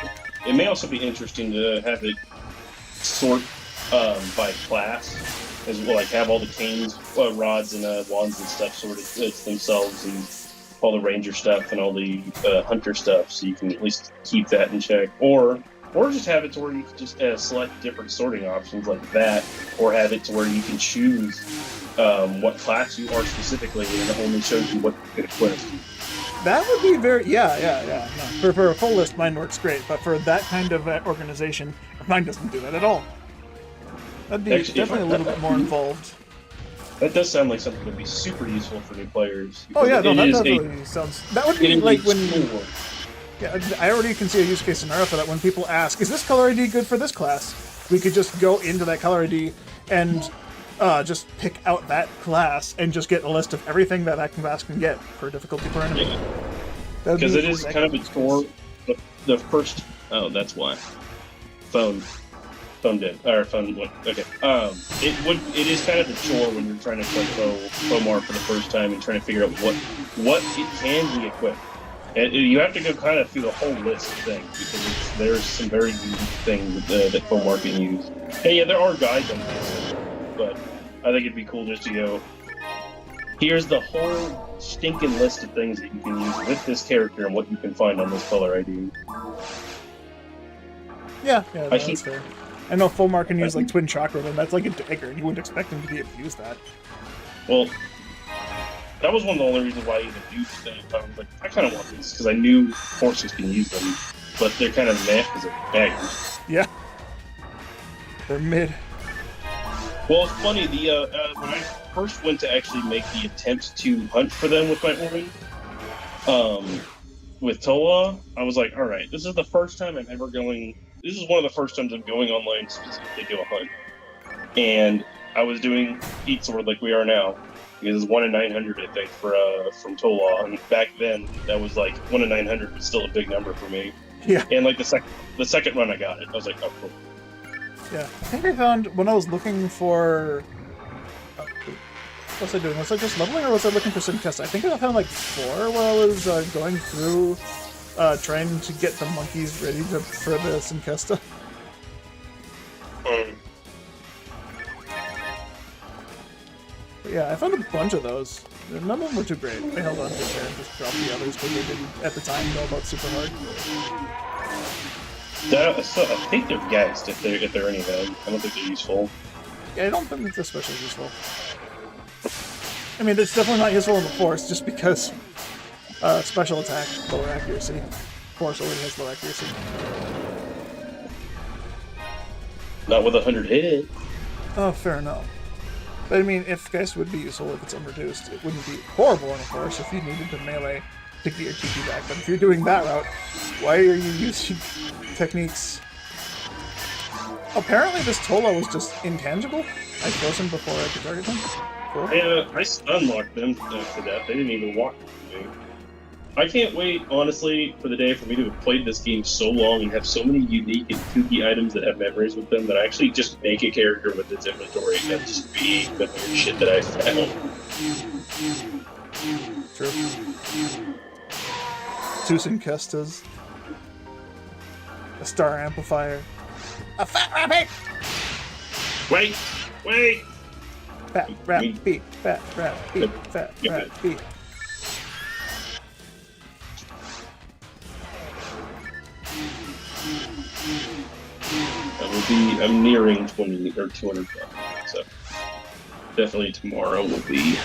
Speaker 2: it may also be interesting to have it sort by class, as well, like have all the canes, rods, and wands and stuff sorted themselves, and all the ranger stuff and all the hunter stuff, so you can at least keep that in check, or just have it to where you can just select different sorting options like that, or have it to where you can choose what class you are specifically, and it only shows you what you can equip.
Speaker 1: That would be very, yeah. No. For a full list, mine works great, but for that kind of organization, mine doesn't do that at all. That'd be actually, definitely a little bit more involved.
Speaker 2: That does sound like something that would be super useful for new players.
Speaker 1: Oh yeah, no, that definitely sounds. That would be like when. Yeah, I already can see a use case scenario for that. When people ask, "Is this color ID good for this class?" We could just go into that color ID and just pick out that class and just get a list of everything that class can get for difficulty per enemy.
Speaker 2: Yeah. Because it is kind of a chore. The first. Oh, that's why. Phone dead. Or phone. What? Okay. It is kind of a chore when you're trying to play Fomar for the first time and trying to figure out what it can be equipped. And you have to go kind of through the whole list of things because there's some very unique things that Fomar can use. And yeah, there are guides on this, but I think it'd be cool just to go. Here's the whole stinking list of things that you can use with this character and what you can find on this color ID.
Speaker 1: Yeah, that's fair. I know Fomar can use like Twin Chakra, and that's like a dagger, and you wouldn't expect him to be able to use that.
Speaker 2: Well, that was one of the only reasons why I even used them. I was like, I kind of want these because I knew forces can use them, but they're kind of meh because they're daggers.
Speaker 1: Yeah. They're mid.
Speaker 2: Well, it's funny. When I first went to actually make the attempt to hunt for them with my Orin, with Tola, I was like, all right, this is the first time I'm ever going. This is one of the first times I'm going online specifically to do a hunt, and I was doing Heat Sword like we are now. Because it's 1 in 900, I think, from Tola, and back then that was like 1 in 900 was still a big number for me.
Speaker 1: Yeah.
Speaker 2: And like the second run I got it, I was like, oh cool.
Speaker 1: Yeah, I think I found when I was looking for. What was I doing? Was I just leveling, or was I looking for Syncesta? I think I found like 4 while I was going through, trying to get the monkeys ready for the Syncesta. But yeah, I found a bunch of those. None of them were too great. I held on to there and just dropped the others because they didn't, at the time, know about super hard.
Speaker 2: So I think they're guessed if they're any good. I don't think they're useful.
Speaker 1: Yeah, I don't think it's especially useful. I mean, it's definitely not useful in the Force, just because special attack, lower accuracy. Force already has low accuracy.
Speaker 2: Not with 100 hit.
Speaker 1: Oh, fair enough. But I mean, if Geist would be useful if it's unreduced, it wouldn't be horrible in a Force if you needed to melee to get your TP back. But if you're doing that route, why are you using techniques? Apparently this Tola was just intangible. I froze him before I could target him. Cool.
Speaker 2: I stun locked them to death. They didn't even walk to me. I can't wait, honestly, for the day for me to have played this game so long and have so many unique and kooky items that have memories with them that I actually just make a character with its inventory and just be the weird shit that I found.
Speaker 1: True. 2 Syncestas. A Star Amplifier. A Fat Rabbit!
Speaker 2: Wait!
Speaker 1: Fat Rabbit beat. Fat Rabbit beat. Fat Rabbit beat.
Speaker 2: I'm nearing 20 or 200 bucks, so definitely tomorrow will be.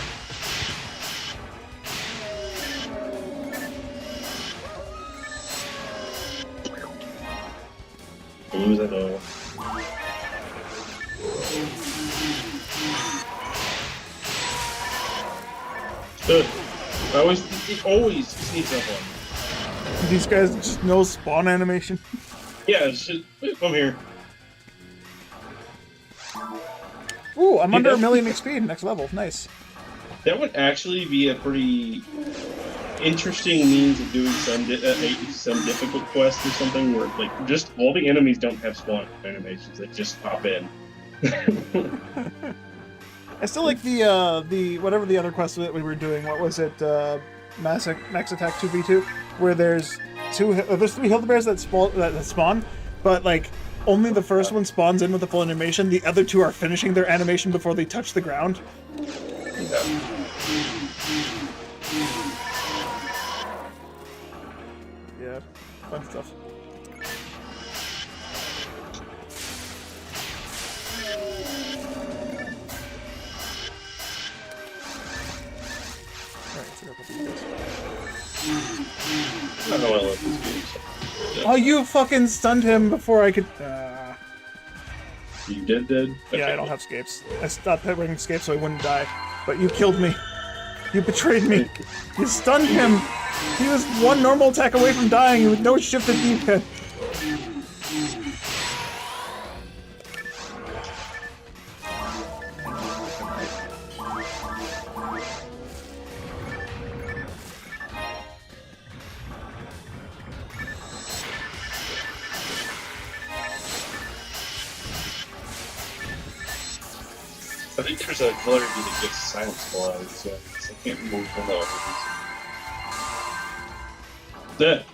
Speaker 2: Lose it all. It always sneaks up on me.
Speaker 1: These guys just no spawn animation.
Speaker 2: Yeah, it's just, come here.
Speaker 1: Ooh, I'm under 1 million XP, next level. Nice.
Speaker 2: That would actually be a pretty interesting means of doing some difficult quest or something where like just all the enemies don't have spawn animations; they just pop in.
Speaker 1: I still like the whatever the other quest that we were doing. What was it? Max Attack 2v2, where there's 3 Hildebears that spawn, but like only the first one spawns in with the full animation. The other 2 are finishing their animation before they touch the ground. Yeah, fun stuff.
Speaker 2: I don't know I love this game. So,
Speaker 1: Oh, you fucking stunned him before I could.
Speaker 2: You did? Okay.
Speaker 1: Yeah, I don't have scapes. I stopped wearing scapes so I wouldn't die. But you killed me. You betrayed me. You stunned him. He was 1 normal attack away from dying with no shifted defense.
Speaker 2: I think there's a vulnerability that gets silence wise, so I can't move them out. That.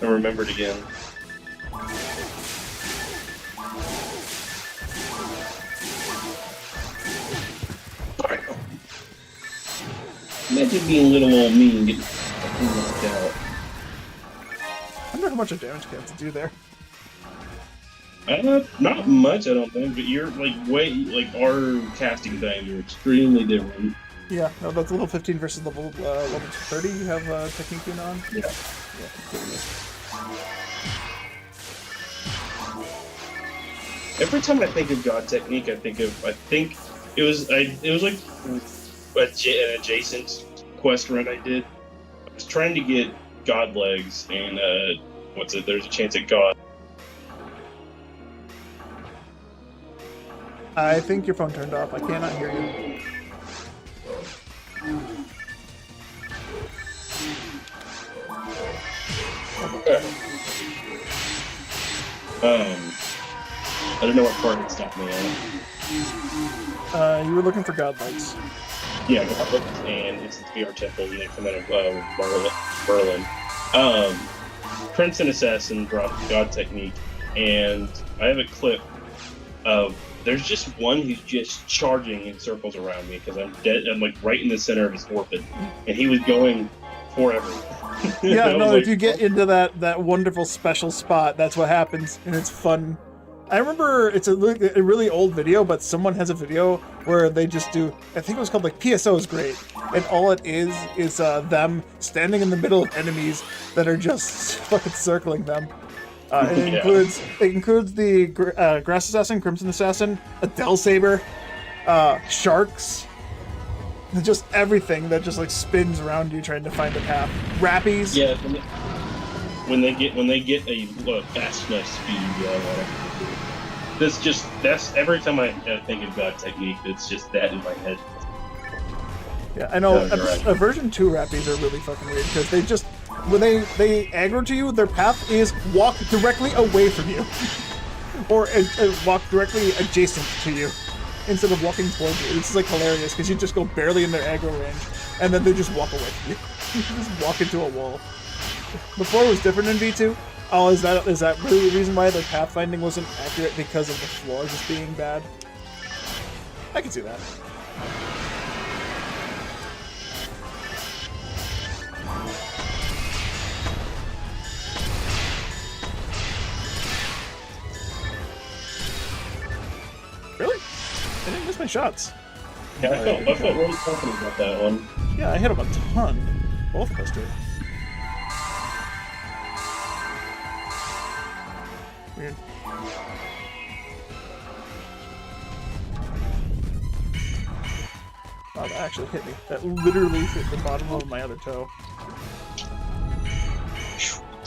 Speaker 2: I remembered again. Imagine being little old me and getting fucking knocked out.
Speaker 1: I wonder how much of damage can do there.
Speaker 2: Not much, I don't think, but you're like our casting times are extremely different.
Speaker 1: Yeah, no, that's level 15 versus level 30. You have technique on.
Speaker 2: Yeah.
Speaker 1: Yeah.
Speaker 2: Every time I think of God Technique, I think it was like an adjacent quest run I did. I was trying to get God legs and there's a chance at God.
Speaker 1: I think your phone turned off. I cannot hear you.
Speaker 2: I don't know what part it stopped me at.
Speaker 1: You were looking for God legs.
Speaker 2: Yeah, God legs and it's the VR temple, and they come out of Berlin. Prince and Assassin dropped God Technique, and I have a clip of there's just one who's just charging in circles around me because I'm dead. I'm like right in the center of his orbit, and he was going forever.
Speaker 1: Yeah, no, if you get into that wonderful special spot, that's what happens, and it's fun. I remember it's a really old video, but someone has a video where they just do, I think it was called like PSO is great, and all it is them standing in the middle of enemies that are just fucking circling them. It includes the Grass Assassin, Crimson Assassin, Adele Saber, sharks, just everything that just like spins around you trying to find a path. Rappies.
Speaker 2: Yeah, when they get a fast enough speed, that's every time I think of God Technique, it's just that in my head.
Speaker 1: Yeah, I know.
Speaker 2: Right.
Speaker 1: Version 2 Rappies are really fucking weird because they just, when they aggro to you, their path is walk directly away from you, or walk directly adjacent to you, instead of walking towards you. It's like hilarious because you just go barely in their aggro range, and then they just walk away from you. You just walk into a wall. Before it was different in V2. Oh, is that really the reason why their pathfinding wasn't accurate because of the floor just being bad? I can see that. Really? I didn't miss my shots.
Speaker 2: Yeah, I felt really confident about that one.
Speaker 1: Yeah, I hit him a ton. Both of us did. Weird. Wow, that actually hit me. That literally hit the bottom of my other toe.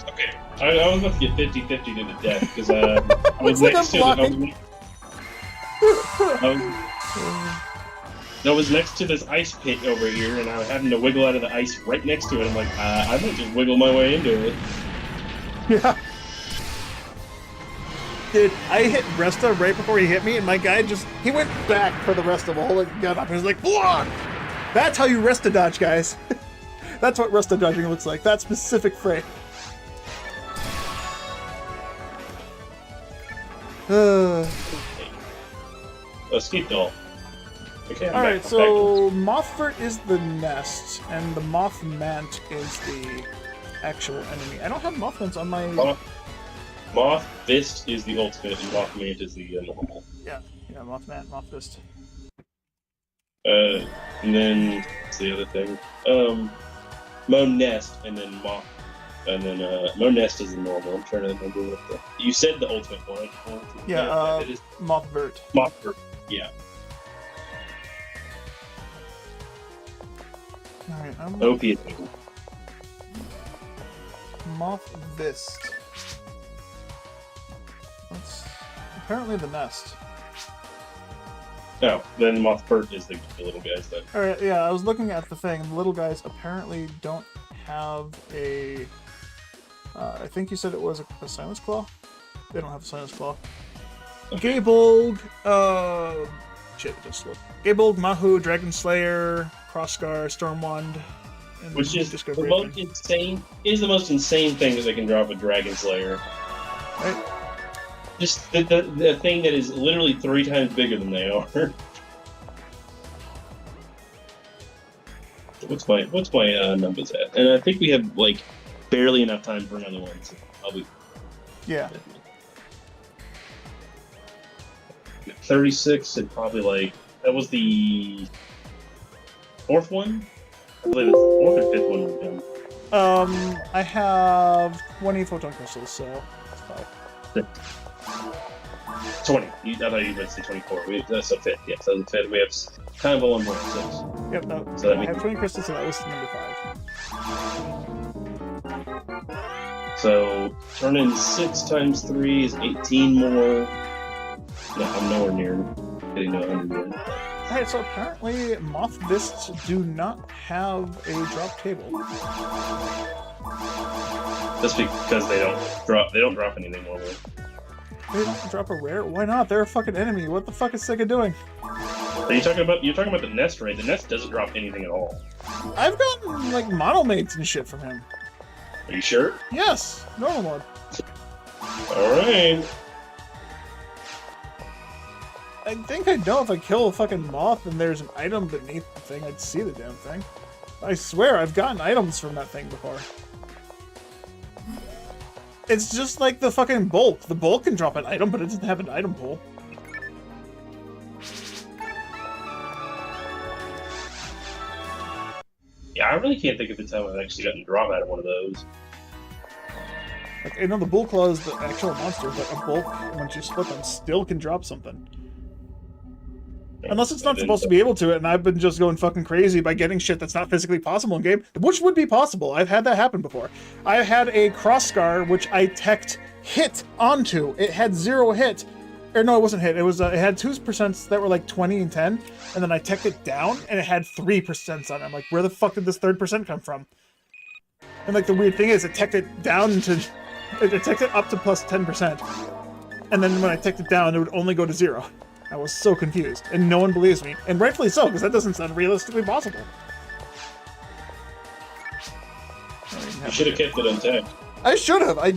Speaker 2: Okay, I was about to get 50-50 to the death because I was
Speaker 1: like
Speaker 2: next to I was next to this ice pit over here, and I was having to wiggle out of the ice right next to it. I'm like, I might just wiggle my way into it.
Speaker 1: Yeah. Dude, I hit Resta right before he hit me, and my guy he went back for the rest of holding the gun up. He was like, block! That's how you Resta dodge, guys. That's what Resta dodging looks like. That specific frame.
Speaker 2: Escape doll. Okay,
Speaker 1: Alright, so Mothvert is the nest, and the Mothmant is the actual enemy. I don't have Mothmants on my...
Speaker 2: Moth Fist is the ultimate, and Mothmant is the normal.
Speaker 1: Yeah, Mothmant, Mothfist.
Speaker 2: And then, what's the other thing? Mo Nest, and then Moth. And then, Mo Nest is the normal. I'm trying to remember what you said the ultimate one.
Speaker 1: Yeah, it is Mothvert.
Speaker 2: Mothvert, yeah.
Speaker 1: Alright, I'm...
Speaker 2: Opiate.
Speaker 1: Mothvist. That's apparently the nest.
Speaker 2: No, then Mothbird is the little guys then.
Speaker 1: Alright, yeah, I was looking at the thing. The little guys apparently don't have a... I think you said it was a Silence Claw? They don't have a Silence Claw. Okay. Gabold, shit, just look. Gabold, Mahu, Dragon Slayer, Crossscar, Stormwand, and
Speaker 2: which is the most insane. Is the most insane thing that they can drop with Dragon Slayer.
Speaker 1: Right.
Speaker 2: Just the thing that is literally 3 times bigger than they are. What's my numbers at? And I think we have like barely enough time for another one. So I'll be.
Speaker 1: Yeah.
Speaker 2: 36 and probably like that was the 4th one. I believe it's the 4th or 5th one we've done.
Speaker 1: I have 20 photon crystals, so that's 5.
Speaker 2: 20. I thought you meant to say 24. That's a fit. Yes, that's a fit. We have kind of a 1.6.
Speaker 1: Yep, no.
Speaker 2: So that
Speaker 1: I
Speaker 2: means,
Speaker 1: have 20 crystals, so that was number 5.
Speaker 2: so turn in 6 times 3 is 18 more. No, I'm nowhere near getting to 100 yet.
Speaker 1: Alright, so apparently Moth Bists do not have a drop table.
Speaker 2: That's because they don't drop anything normally.
Speaker 1: They don't drop a rare? Why not? They're a fucking enemy. What the fuck is Sega doing?
Speaker 2: You're talking about the nest, right? The nest doesn't drop anything at all.
Speaker 1: I've gotten like monomates and shit from him.
Speaker 2: Are you sure?
Speaker 1: Yes, normal mode.
Speaker 2: Alright.
Speaker 1: I think I'd know if I kill a fucking moth and there's an item beneath the thing, I'd see the damn thing. I swear, I've gotten items from that thing before. It's just like the fucking bulk. The bulk can drop an item, but it doesn't have an item pool.
Speaker 2: Yeah, I really can't think of the time I've actually gotten a drop out of one of those.
Speaker 1: Like, I know the bull claw is the actual monster, but a bulk, once you split them, still can drop something. Unless it's not supposed to be able to, and I've been just going fucking crazy by getting shit that's not physically possible in game, which would be possible. I've had that happen before. I had a cross scar, which I teched hit onto. It had 0 hit. Or no, it wasn't hit. It was it had 2% that were like 20 and 10, and then I teched it down, and it had 3% on it. I'm like, where the fuck did this 3% come from? And like the weird thing is, it teched it down to... It teched it up to plus 10%. And then when I teched it down, it would only go to 0. I was so confused, and no one believes me, and rightfully so, because that doesn't sound realistically possible.
Speaker 2: You should have kept it intact.
Speaker 1: I should have. I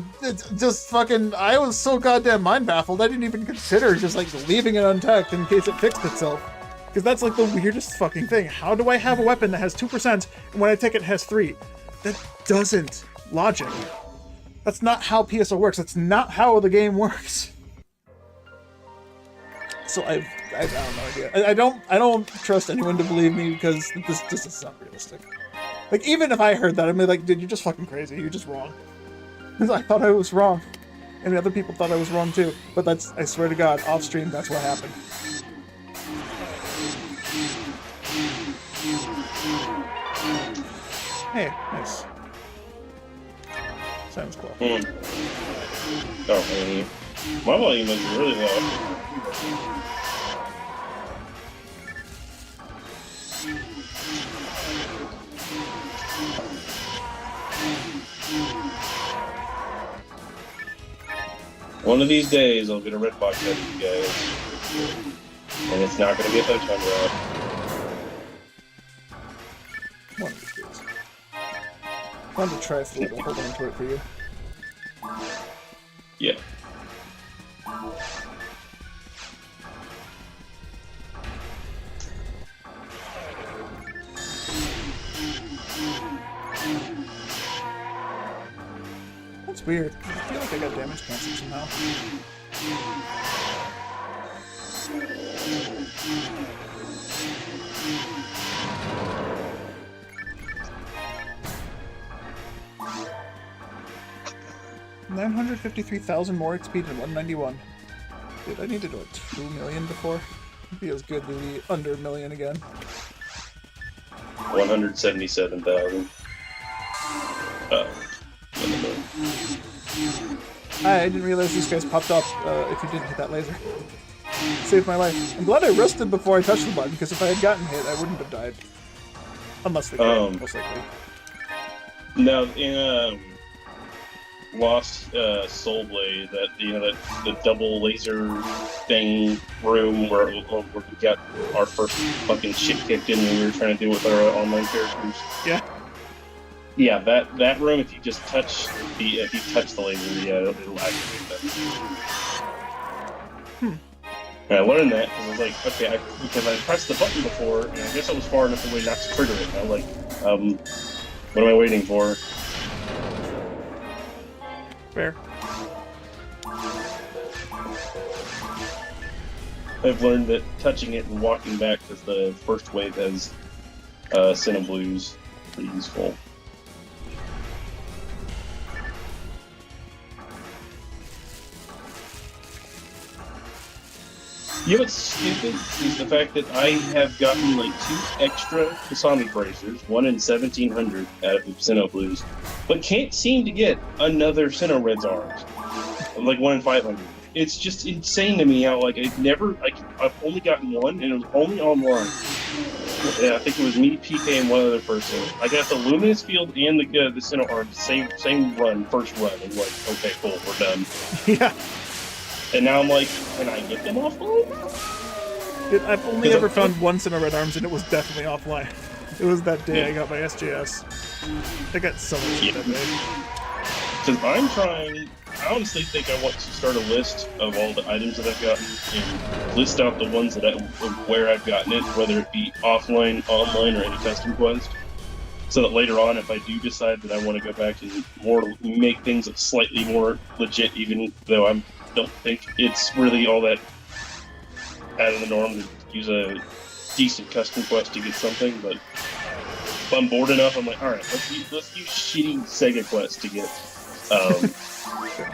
Speaker 1: was so goddamn mind baffled. I didn't even consider just like leaving it untacked in case it fixed itself. Because that's like the weirdest fucking thing. How do I have a weapon that has 2% and when I take it has 3? That doesn't logic. That's not how PSO works. That's not how the game works. So I have no idea. I don't trust anyone to believe me because this is not realistic. Like even if I heard that, I'd be like, dude, you're just fucking crazy. You're just wrong. Because I thought I was wrong, and the other people thought I was wrong too. But that's, I swear to God, off stream, that's what happened. Hey, nice. Sounds cool.
Speaker 2: Oh, man. My volume is really low. One of these days, I'll get a red box out of you guys. And it's not going to be a touchdown route.
Speaker 1: One of these days. I wanted to try for a little, hold on to it for you.
Speaker 2: Yeah.
Speaker 1: That's weird. I feel like I got damage cancelled somehow. $953,000 more XP than 191. Dude, I need to do a 2 million before. It feels good to be under a million again.
Speaker 2: 177,000.
Speaker 1: I didn't realize these guys popped up if you didn't hit that laser. Saved my life. I'm glad I rested before I touched the button, because if I had gotten hit, I wouldn't have died. Unless they did, most likely.
Speaker 2: Now, in Lost Soul Blade, that the double laser thing room where we got our first fucking shit kicked in when we were trying to deal with our online characters.
Speaker 1: Yeah.
Speaker 2: Yeah, that room. If you just touch the laser, yeah, it'll activate that. And I learned that because I was like, okay, because I pressed the button before, and I guess I was far enough away not to trigger it. And I was like, what am I waiting for?
Speaker 1: Fair.
Speaker 2: I've learned that touching it and walking back because the first wave has Cinna Blues. Pretty useful. You know what's stupid is the fact that I have gotten like 2 extra Kasami bracers, one in 1700 out of the Sinnoh Blues, but can't seem to get another Sinnoh Red's arms. Like 1 in 500. It's just insane to me how like I've only gotten one and it was only online. Yeah, I think it was me, PK, and one other person. I got the Luminous Field and the Sinnoh arms same run, first run, and like, okay, cool, we're done.
Speaker 1: Yeah.
Speaker 2: And now I'm like, can I get them offline?
Speaker 1: Dude, I've only ever found one Sinnoh Red Arms, and it was definitely offline. It was that day I got my SJS. I got so much shit that day.
Speaker 2: Because I'm trying, I honestly think I want to start a list of all the items that I've gotten and list out the ones that where I've gotten it, whether it be offline, online, or any custom quest. So that later on, if I do decide that I want to go back and make things slightly more legit, even though I don't think it's really all that out of the norm to use a decent custom quest to get something, but if I'm bored enough, I'm like, all right, let's use shitty Sega quest to get,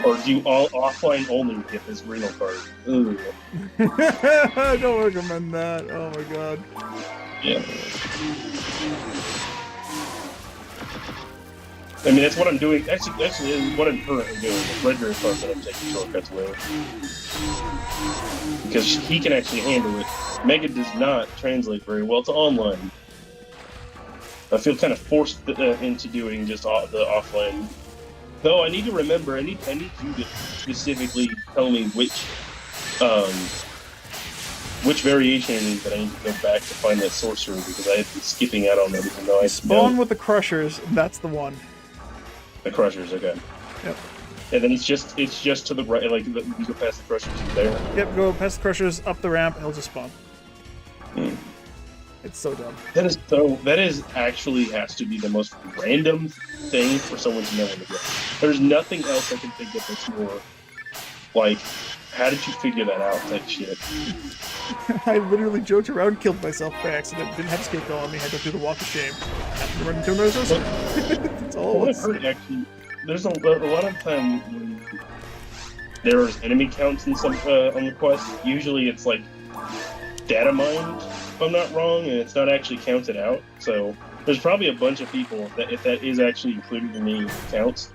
Speaker 2: or do all offline only to get this renal card.
Speaker 1: I don't recommend that. Oh my god.
Speaker 2: Yeah. I mean, that's what I'm doing. Actually, what I'm currently doing. It's Red Bear Club that I'm taking shortcuts with. Because he can actually handle it. Mega does not translate very well to online. I feel kind of forced into doing just the offline. Though I need to remember, I need you to specifically tell me which variation it is that I need to go back to find that sorcerer, because I have been skipping out on them, even though I
Speaker 1: spawn with the Crushers, and that's the one.
Speaker 2: The Crushers, okay.
Speaker 1: Yep.
Speaker 2: And then it's just to the right, like you go past the Crushers there.
Speaker 1: Yep, go past the Crushers, up the ramp, he'll just spawn.
Speaker 2: Hmm.
Speaker 1: It's so dumb.
Speaker 2: That is actually has to be the most random thing for someone to know in the game. There's nothing else I can think of that's more like, how did you figure that out, type shit.
Speaker 1: I literally joked around and killed myself by accident. Didn't have escape goal on me, had to do the walk of shame. Happened to run into another sorcerer. That's all it was.
Speaker 2: I've heard, actually, there's a lot of time when there's enemy counts in some on the quest. Usually it's like data mined, if I'm not wrong, and it's not actually counted out. So there's probably a bunch of people that, if that is actually included in the counts,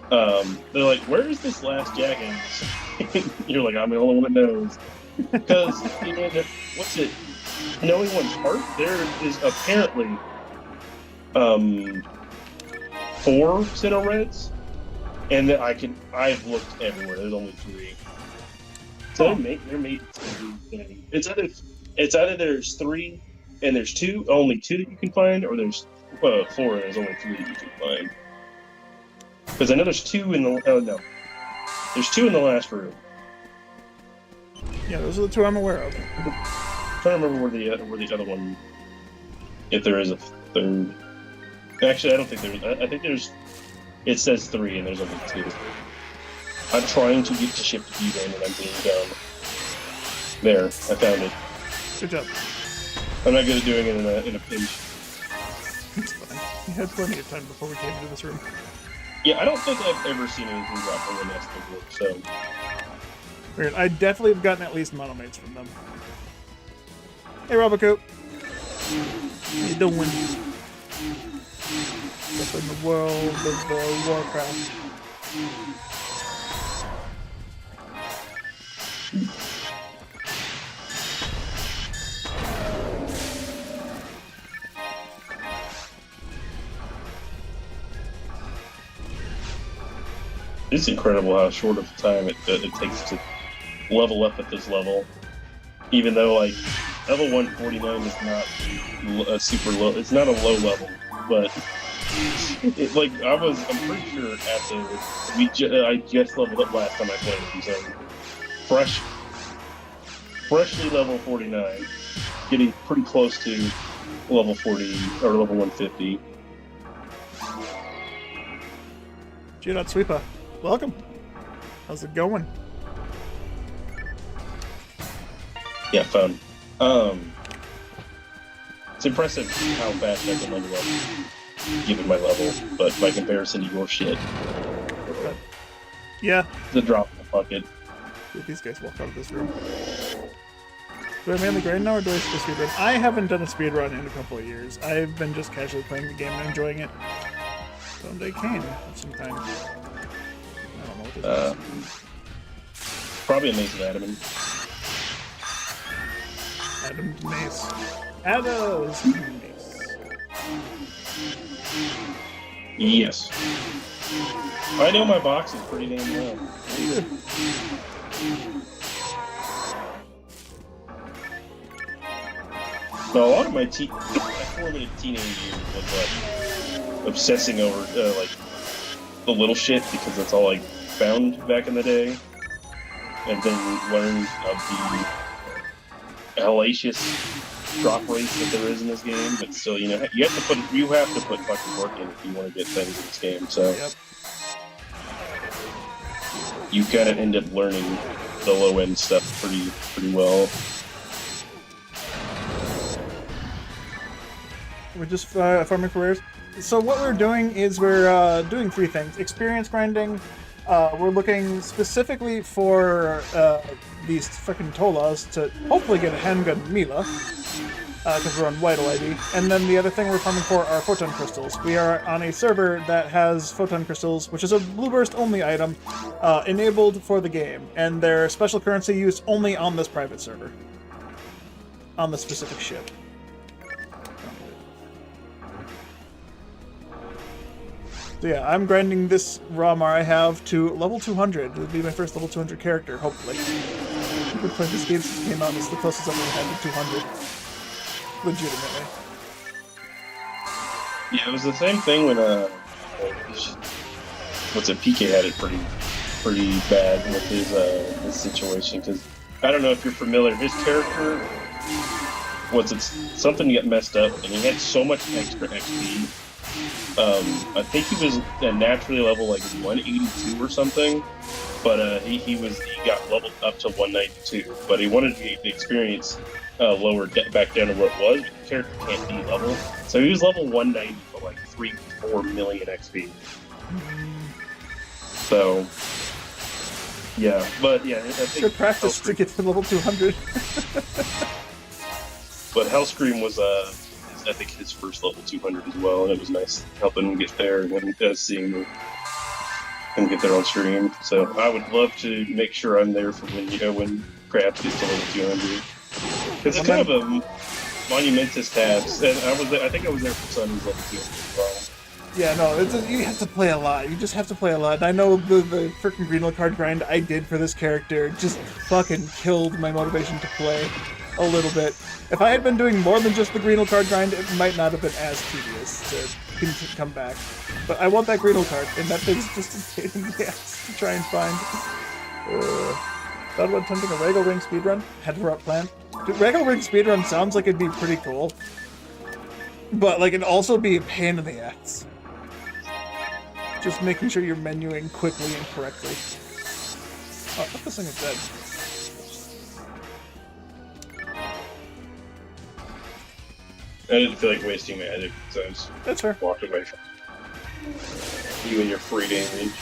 Speaker 2: they're like, where is this last jackass? You're like, I'm the only one that knows. Because, you know, knowing one's heart, there is apparently 4 Sinnoh Reds, and that I've looked everywhere. There's only 3. So they're made. It's either there's 3 and there's only 2 that you can find, or there's 4 and there's only 3 that you can find. Because I know there's 2 in the there's 2 in the last room.
Speaker 1: Yeah, those are the 2 I'm aware of.
Speaker 2: I'm trying to remember where the other one, if there is a third. Actually, I don't think there's. I think there's. It says 3 and there's only 2. I'm trying to get to ship to D-Bane and I'm being dumb. There, I found it.
Speaker 1: Good job.
Speaker 2: I'm not good at doing it in a pinch.
Speaker 1: It's fine. We had plenty of time before we came into this room.
Speaker 2: Yeah, I don't think I've ever seen anything drop from the nest before, so.
Speaker 1: Weird. I definitely have gotten at least monomates from them. Hey, Robocoop. How you doing? Up in the world of Warcraft.
Speaker 2: It's incredible how short of a time it takes to level up at this level. Even though, like, level 149 is not a super low, it's not a low level, but I'm pretty sure I just leveled up last time I played it, so freshly level 49, getting pretty close to level 40, or level 150.
Speaker 1: Geodot Sweeper, welcome. How's it going?
Speaker 2: Yeah, fun. It's impressive how fast I can level up, given my level, but by comparison to your shit,
Speaker 1: Yeah.
Speaker 2: the drop in the bucket.
Speaker 1: Dude, these guys walk out of this room. Do I mainly grind now, or do I still speedrun? I haven't done a speedrun in a couple of years. I've been just casually playing the game and enjoying it. Someday Kane of some kind. I don't know what this is.
Speaker 2: Probably Amazing Adam.
Speaker 1: Adam's Mace. Adam's Mace.
Speaker 2: Yes. I know my boxes pretty damn well. So a lot of my formative teenage years was like obsessing over like the little shit because that's all I found back in the day, and then learned of the hellacious drop rates that there is in this game. But still, you know, you have to put fucking work in if you want to get things in this game. So
Speaker 1: Yep.
Speaker 2: you kind of end up learning the low end stuff pretty well.
Speaker 1: We're just farming for rares. So what we're doing is we're doing three things. Experience grinding. We're looking specifically for these freaking Tolas to hopefully get a handgun Mila, because we're on Vital ID. And then the other thing we're farming for are photon crystals. We are on a server that has photon crystals, which is a blue burst only item, enabled for the game, and they're special currency used only on this private server, on the specific ship. So yeah, I'm grinding this Ramar I have to level 200. It'll be my first level 200 character, hopefully. I've been playing this game since it came out, and it's the closest I've ever had to 200. Legitimately.
Speaker 2: Yeah, it was the same thing when PK had it pretty bad with his situation, because I don't know if you're familiar. His character something got messed up, and he had so much extra XP. I think he was naturally level like 182 or something, but he got leveled up to 192. But he wanted the experience lowered back down to what it was. But the character can't be level, so he was level 190 for like 3-4 million XP. So yeah, but yeah, I think
Speaker 1: good practice to get to level 200.
Speaker 2: But Hellscream was I think his first level 200 as well, and it was nice helping him get there and seeing him get there on stream. So I would love to make sure I'm there for when Krabs gets to level 200, because it's kind of a monumentous task. And I think I was there for Sunny's level 200 as well.
Speaker 1: Yeah, no, you have to play a lot. You just have to play a lot. And I know the freaking green card grind I did for this character just fucking killed my motivation to play a little bit. If I had been doing more than just the green card grind, it might not have been as tedious to come back. But I want that green card, and that thing's just a pain in the ass to try and find. Thought about attempting a Regal Ring speedrun? Had a plan. Dude, Regal Ring speedrun sounds like it'd be pretty cool. But, like, it'd also be a pain in the ass. Just making sure you're menuing quickly and correctly. Oh, I thought this thing is dead.
Speaker 2: I didn't feel like wasting magic, so I just
Speaker 1: That's fair.
Speaker 2: walked away from you and your free damage.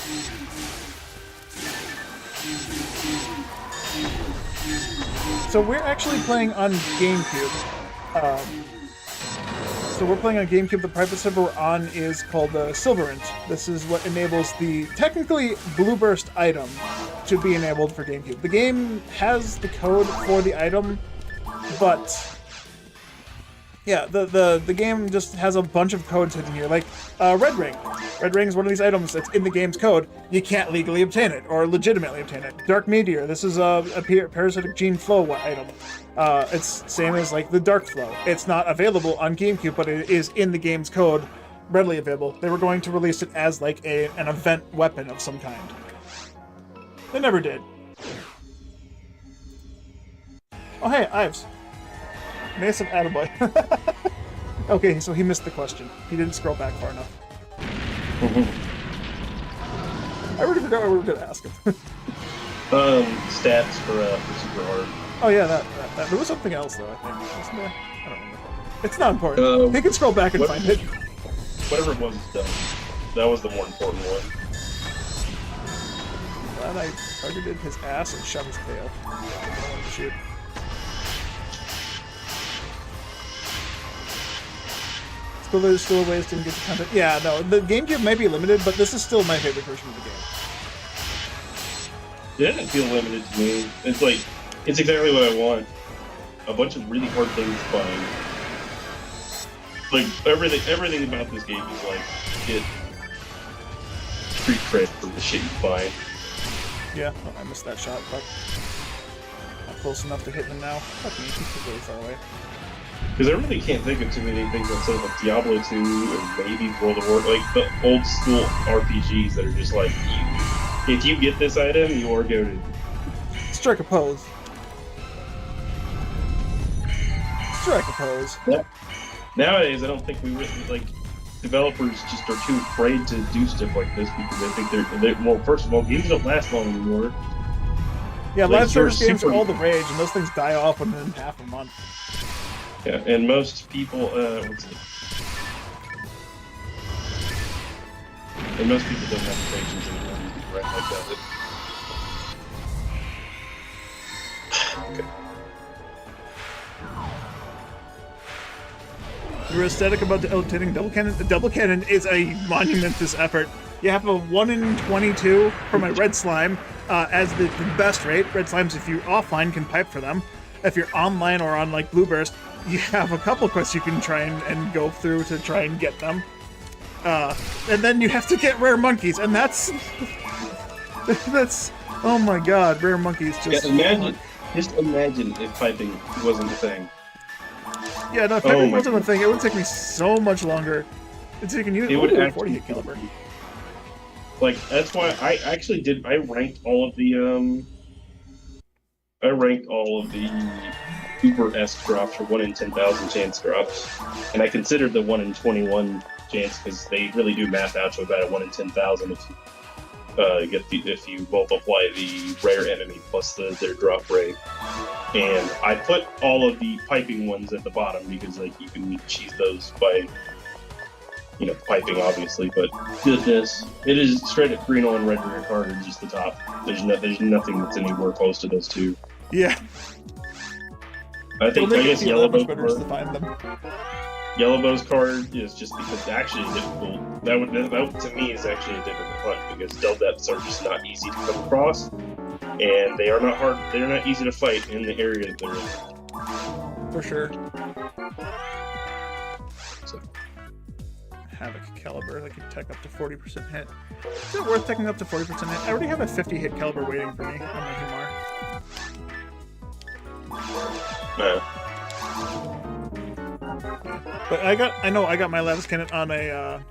Speaker 1: So we're actually playing on Gamecube. So we're playing on Gamecube. The private server we're on is called Silverant. This is what enables the technically Blue Burst item to be enabled for Gamecube. The game has the code for the item, but yeah, the game just has a bunch of codes hidden here, like Red Ring. Red Ring is one of these items that's in the game's code. You can't legally obtain it, or legitimately obtain it. Dark Meteor, this is a parasitic gene flow item. It's same as like the Dark Flow. It's not available on GameCube, but it is in the game's code, readily available. They were going to release it as like an event weapon of some kind. They never did. Oh hey, Ives. Mason Attaboy. Okay, so he missed the question. He didn't scroll back far enough. I already forgot what we were going to ask him.
Speaker 2: Stats for Super Hard.
Speaker 1: Oh yeah, that. There was something else though, I think. Wasn't there? I don't remember. It's not important. He can scroll back and find it.
Speaker 2: Whatever it was, done. That was the more important one.
Speaker 1: Glad I targeted his ass and shot his tail. I don't want to shoot. but there's still ways to get the content. Yeah, no, the GameCube may be limited, but this is still my favorite version of the game.
Speaker 2: It doesn't feel limited to me. It's like, it's exactly what I want. A bunch of really hard things to find. Like, everything about this game is like, get street cred for the shit you find.
Speaker 1: Yeah, oh, I missed that shot, but not close enough to hit him now. Fuck me, he's really far away.
Speaker 2: Because I really can't think of too many things outside of like Diablo 2 and maybe World of War, like the old school RPGs that are just like, if you get this item, you are goated.
Speaker 1: Strike a pose. Strike a pose.
Speaker 2: Yeah. Nowadays, I don't think we really, like, developers just are too afraid to do stuff like this because I think they're well, first of all, games don't last long anymore.
Speaker 1: Yeah,
Speaker 2: like,
Speaker 1: live service games
Speaker 2: super...
Speaker 1: are all the rage, and those things die off within half a month.
Speaker 2: Yeah, and most people, what's it? And most people don't have the patience anymore to do right like that. Okay.
Speaker 1: You're ecstatic about the hitting double cannon? The double cannon is a monumentous effort. You have a 1 in 22 for my red slime as the best rate. Red slimes, if you're offline, can pipe for them. If you're online or on like Blue Burst, you have a couple quests you can try and go through to try and get them. And then you have to get rare monkeys, and that's oh my god, rare monkeys just.
Speaker 2: Yeah, just imagine if piping wasn't a thing.
Speaker 1: Yeah, no, if piping wasn't a thing, it would take me so much longer. It's you can use it would 40 hit caliber.
Speaker 2: Like that's why I actually did. I ranked all of the Uber-esque drops for 1 in 10,000 chance drops, and I considered the 1 in 21 chance because they really do math out to about a 1 in 10,000 if you multiply the rare enemy plus their drop rate. And I put all of the piping ones at the bottom because like you can cheese those by piping obviously, but goodness, it is straight up green on red card is just the top. There's nothing that's anywhere close to those two.
Speaker 1: Yeah.
Speaker 2: I guess Yellowbow's card is just because it's actually difficult. That to me is actually a difficult hunt because Del Depths are just not easy to come across, and they are not hard. They're not easy to fight in the area that they're in.
Speaker 1: For sure. So, Havoc caliber that can tech up to 40% hit. Is it worth teching up to 40% hit? I already have a 50 hit caliber waiting for me on my Humar. But I got my Lavis Cannon on a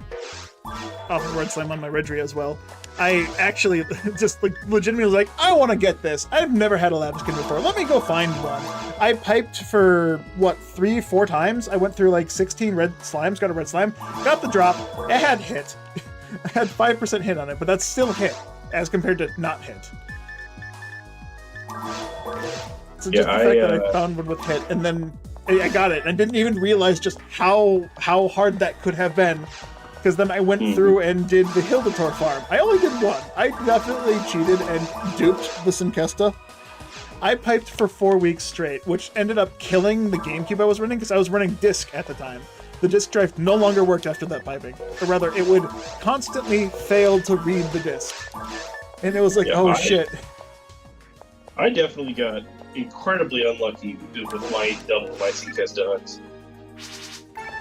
Speaker 1: off of Red Slime on my Redry as well. I actually just like legitimately was like, I want to get this. I've never had a Lavis Cannon before. Let me go find one. I piped for what 3-4 times. I went through like 16 red slimes, got a red slime, got the drop. It had hit. I had 5% hit on it, but that's still hit as compared to not hit. So just the fact that I found one with hit, and then I got it, and didn't even realize just how hard that could have been, because then I went through and did the Hildator farm. I only did one. I definitely cheated and duped the Sinkesta. I piped for 4 weeks straight, which ended up killing the GameCube I was running, because I was running disc at the time. The disc drive no longer worked after that piping. Or rather, it would constantly fail to read the disc. And it was like, shit.
Speaker 2: I definitely got incredibly unlucky with my double my Sinkesta hunts.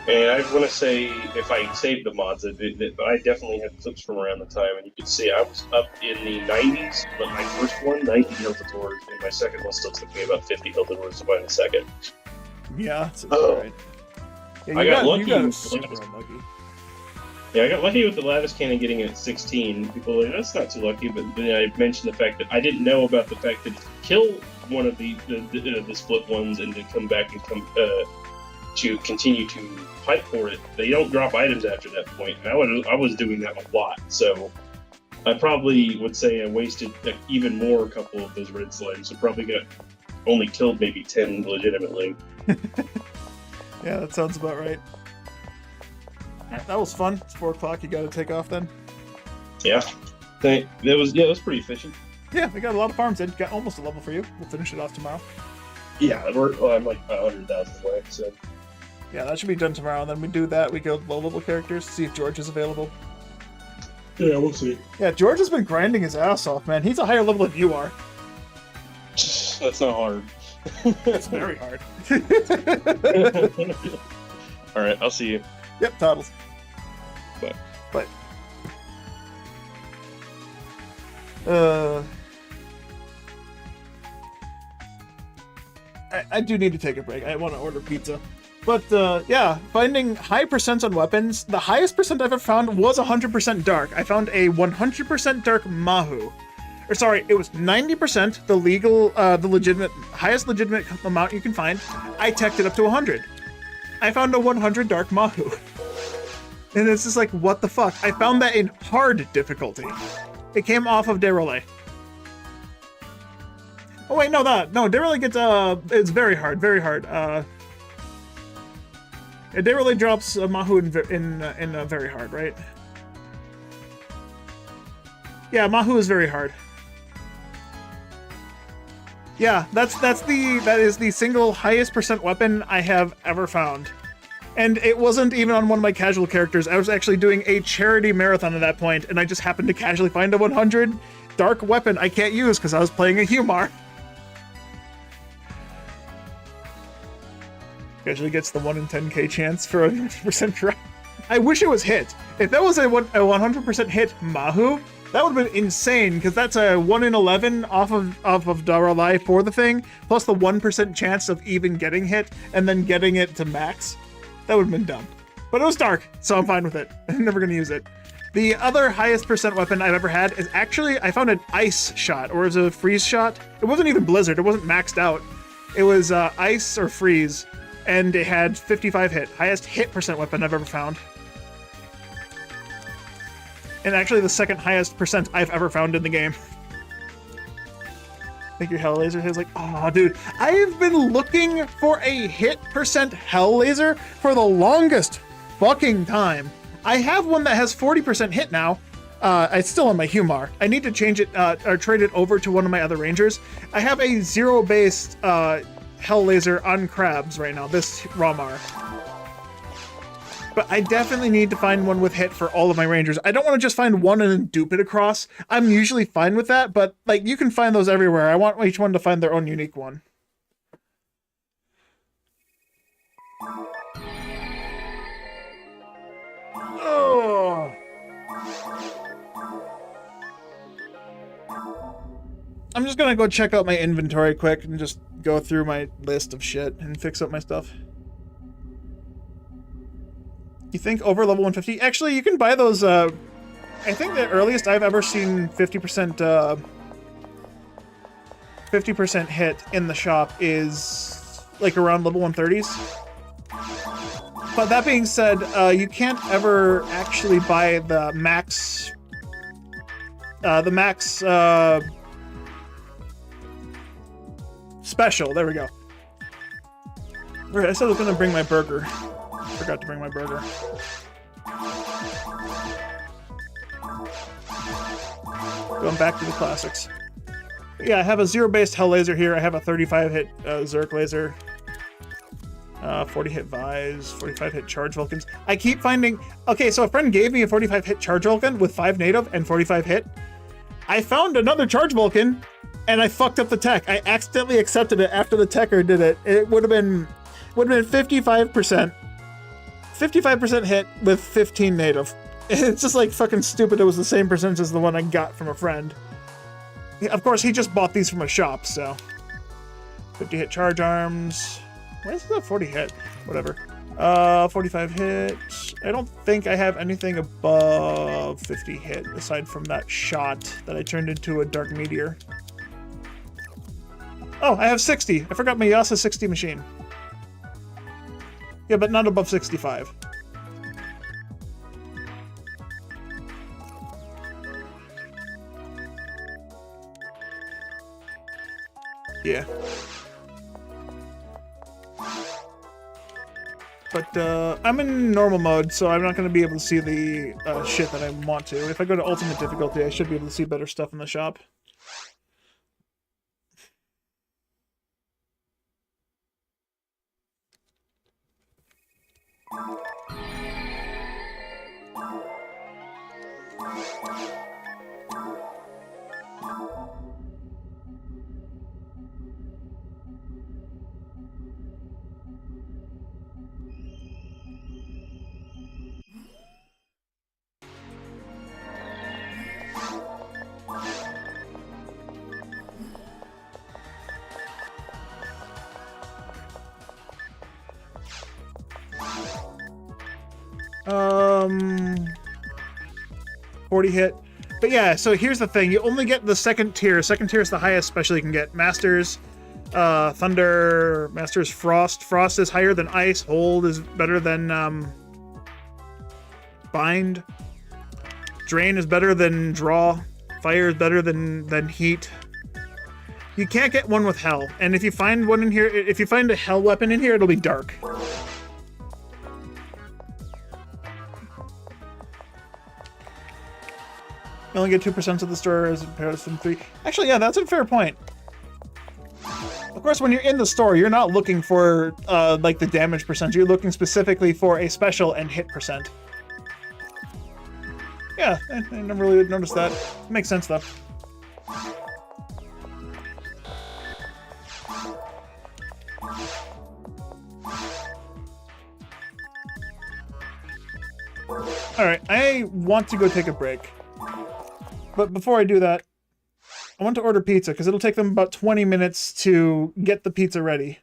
Speaker 2: And I want to say, if I saved the mods, I definitely had clips from around the time, and you can see I was up in the 90s, but my first one, 90 Hildators, and my second one still took me about 50 Hildators to find the second.
Speaker 1: Yeah, that's right. Yeah,
Speaker 2: I got lucky.
Speaker 1: You got super unlucky.
Speaker 2: Yeah, I got lucky with the Lavis Cannon getting it at 16. People are like, that's not too lucky, but then I mentioned the fact that I didn't know about the fact that to kill one of the split ones and to come back and to continue to fight for it, they don't drop items after that point. And I was doing that a lot, so I probably would say I wasted even more a couple of those red slimes. So probably only killed maybe 10 legitimately.
Speaker 1: Yeah, that sounds about right. That was fun. It's 4 o'clock. You got to take off then.
Speaker 2: Yeah, it was pretty efficient.
Speaker 1: Yeah, we got a lot of farms in. Got almost a level for you. We'll finish it off tomorrow.
Speaker 2: Yeah, I'm like 100,000 away. So
Speaker 1: Yeah, that should be done tomorrow. Then we do that. We go low-level characters, see if George is available.
Speaker 2: Yeah, we'll see.
Speaker 1: Yeah, George has been grinding his ass off, man. He's a higher level than you are.
Speaker 2: That's not hard.
Speaker 1: It's very hard.
Speaker 2: All right, I'll see you.
Speaker 1: Yep, Toddles.
Speaker 2: Bye.
Speaker 1: But I do need to take a break. I want to order pizza. But yeah, finding high percents on weapons. The highest percent I've ever found was 100% dark. I found a 100% dark Mahu. Or sorry, it was 90% the legal, the legitimate, highest legitimate amount you can find. I teched it up to 100. I found a 100 dark Mahu. And it's just like, what the fuck? I found that in hard difficulty. It came off of Derole. Oh wait, no, Derole gets, it's very hard, very hard. Derole drops Mahu in very hard, right? Yeah, Mahu is very hard. Yeah, that is the single highest percent weapon I have ever found. And it wasn't even on one of my casual characters. I was actually doing a charity marathon at that point, and I just happened to casually find a 100 dark weapon I can't use because I was playing a Humar. Casually gets the 1 in 10k chance for a 100% drop. I wish it was hit. If that was a 100% hit Mahu, that would have been insane, because that's a 1 in 11 off of Daralai for the thing, plus the 1% chance of even getting hit, and then getting it to max. That would have been dumb. But it was dark, so I'm fine with it. I'm never going to use it. The other highest percent weapon I've ever had is actually, I found an ice shot, or it was a freeze shot. It wasn't even blizzard, it wasn't maxed out. It was ice or freeze, and it had 55 hit. Highest hit percent weapon I've ever found. And actually the second highest percent I've ever found in the game. I think your Hell Laser is like, oh dude, I've been looking for a hit percent Hell Laser for the longest fucking time. I have one that has 40% hit now. It's still on my Humar. I need to change it, or trade it over to one of my other Rangers. I have a zero-based Hell Laser on Crabs right now, this Ramar. But I definitely need to find one with hit for all of my Rangers. I don't want to just find one and then dupe it across. I'm usually fine with that, but like you can find those everywhere. I want each one to find their own unique one. Oh. I'm just gonna go check out my inventory quick and just go through my list of shit and fix up my stuff. You think over level 150? Actually, you can buy those, I think the earliest I've ever seen 50%, 50% hit in the shop is like around level 130s. But that being said, you can't ever actually buy the max, special. There we go. Right, I said I was gonna bring my burger. Forgot to bring my burger. Going back to the classics. Yeah, I have a zero-based Hell Laser here. I have a 35-hit Zerk Laser. 40-hit Vise, 45-hit Charge Vulcans. I keep finding... Okay, so a friend gave me a 45-hit Charge Vulcan with 5 native and 45-hit. I found another Charge Vulcan, and I fucked up the tech. I accidentally accepted it after the techer did it. It would have been 55%. 55% hit with 15 native. It's just like fucking stupid. It was the same percentage as the one I got from a friend. Of course, he just bought these from a shop, so. 50 hit charge arms. Why is that 40 hit? Whatever. 45 hit. I don't think I have anything above 50 hit aside from that shot that I turned into a dark meteor. Oh, I have 60. I forgot my Yasa 60 machine. Yeah, but not above 65. Yeah. But I'm in normal mode, so I'm not going to be able to see the shit that I want to. If I go to ultimate difficulty, I should be able to see better stuff in the shop. Um, 40 hit. But yeah, so here's the thing. You only get the second tier. Second tier is the highest special you can get. Masters, Thunder, Masters, Frost. Frost is higher than Ice. Hold is better than Bind. Drain is better than Draw. Fire is better than Heat. You can't get one with Hell. And if you find one in here, if you find a Hell weapon in here, it'll be Dark. You only get 2% of the store as opposed to 3. Actually, yeah, that's a fair point. Of course, when you're in the store, you're not looking for like the damage percent. You're looking specifically for a special and hit percent. Yeah, I never really noticed that. Makes sense though. All right, I want to go take a break. But before I do that, I want to order pizza because it'll take them about 20 minutes to get the pizza ready.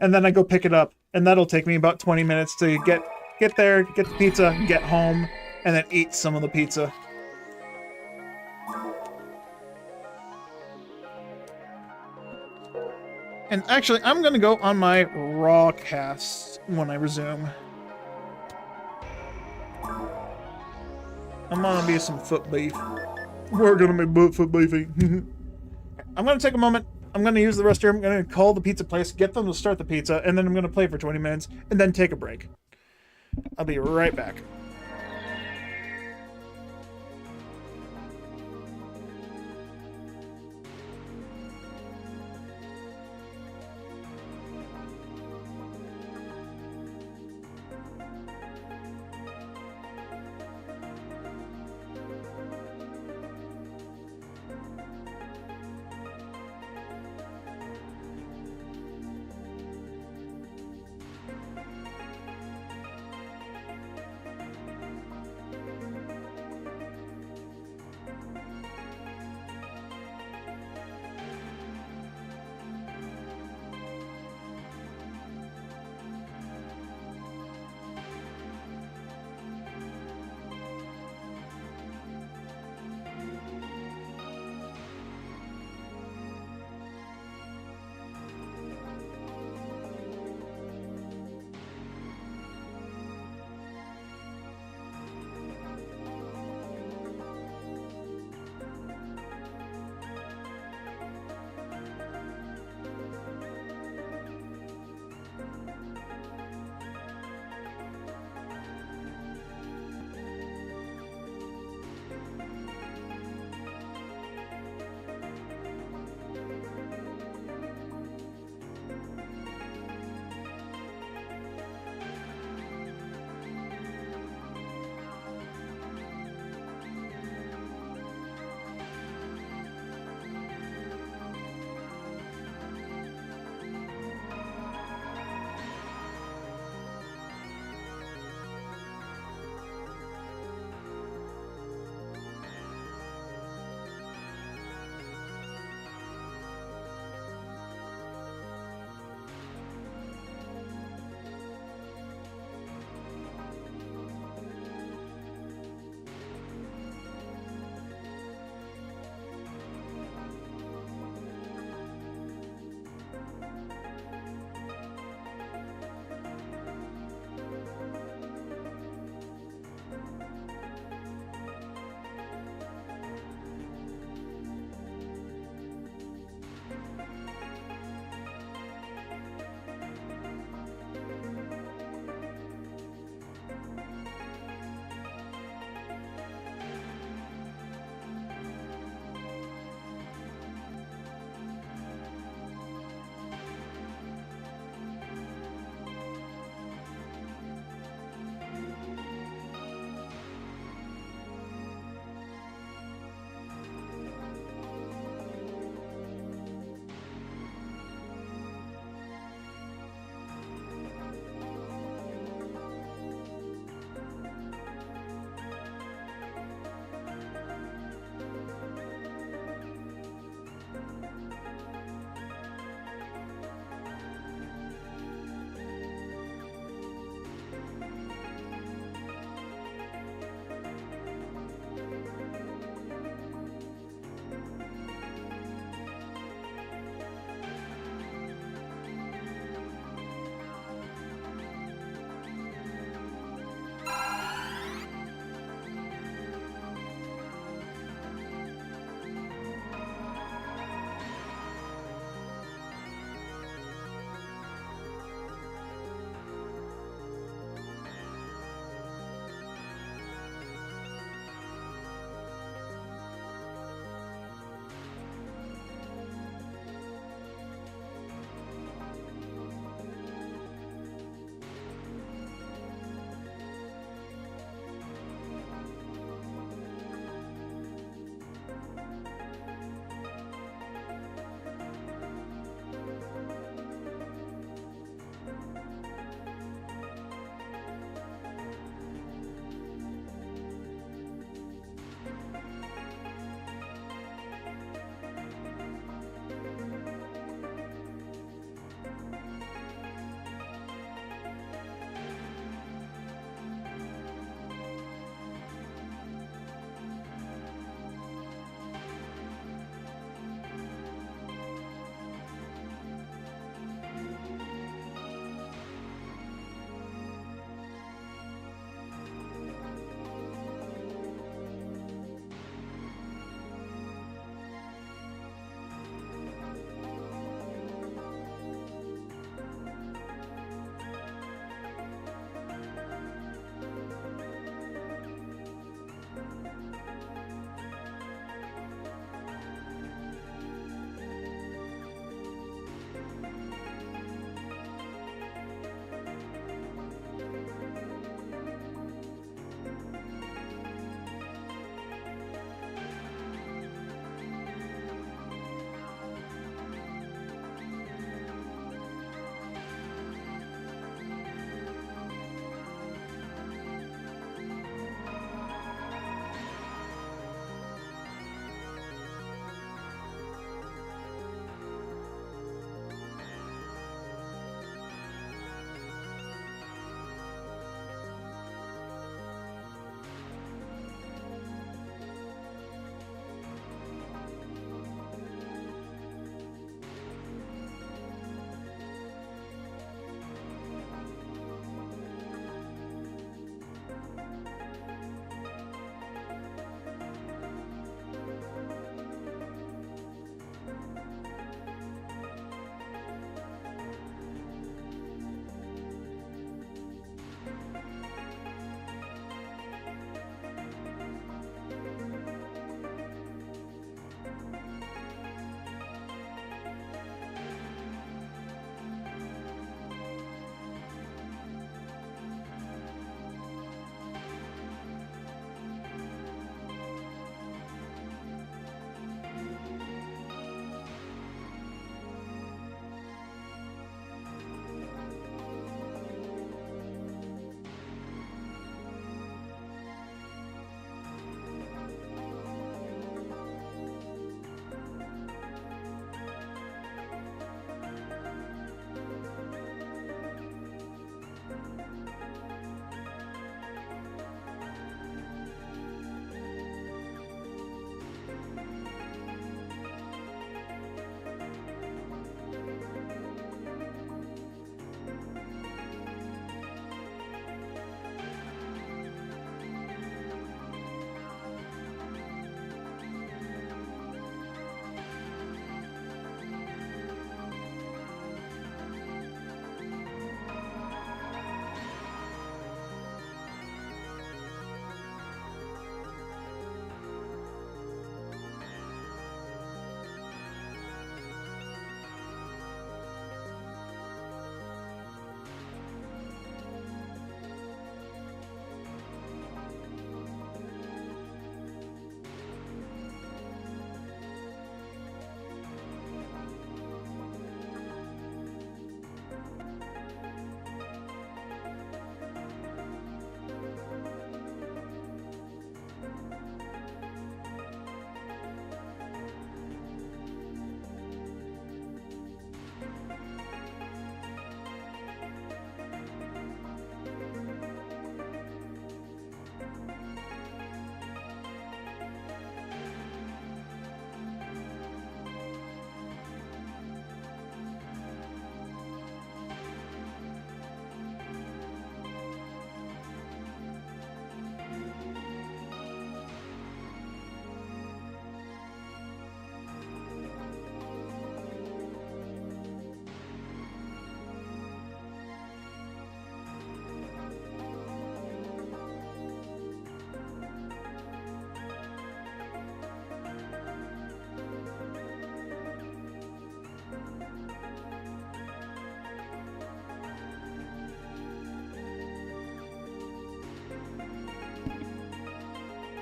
Speaker 1: And then I go pick it up, and that'll take me about 20 minutes to get there, get the pizza, get home, and then eat some of the pizza. And actually, I'm going to go on my Raw cast when I resume. I'm gonna be some foot beef. We're gonna be foot beefy. I'm gonna take a moment. I'm gonna use the restroom. I'm gonna call the pizza place, get them to start the pizza, and then I'm gonna play for 20 minutes, and then take a break. I'll be right back.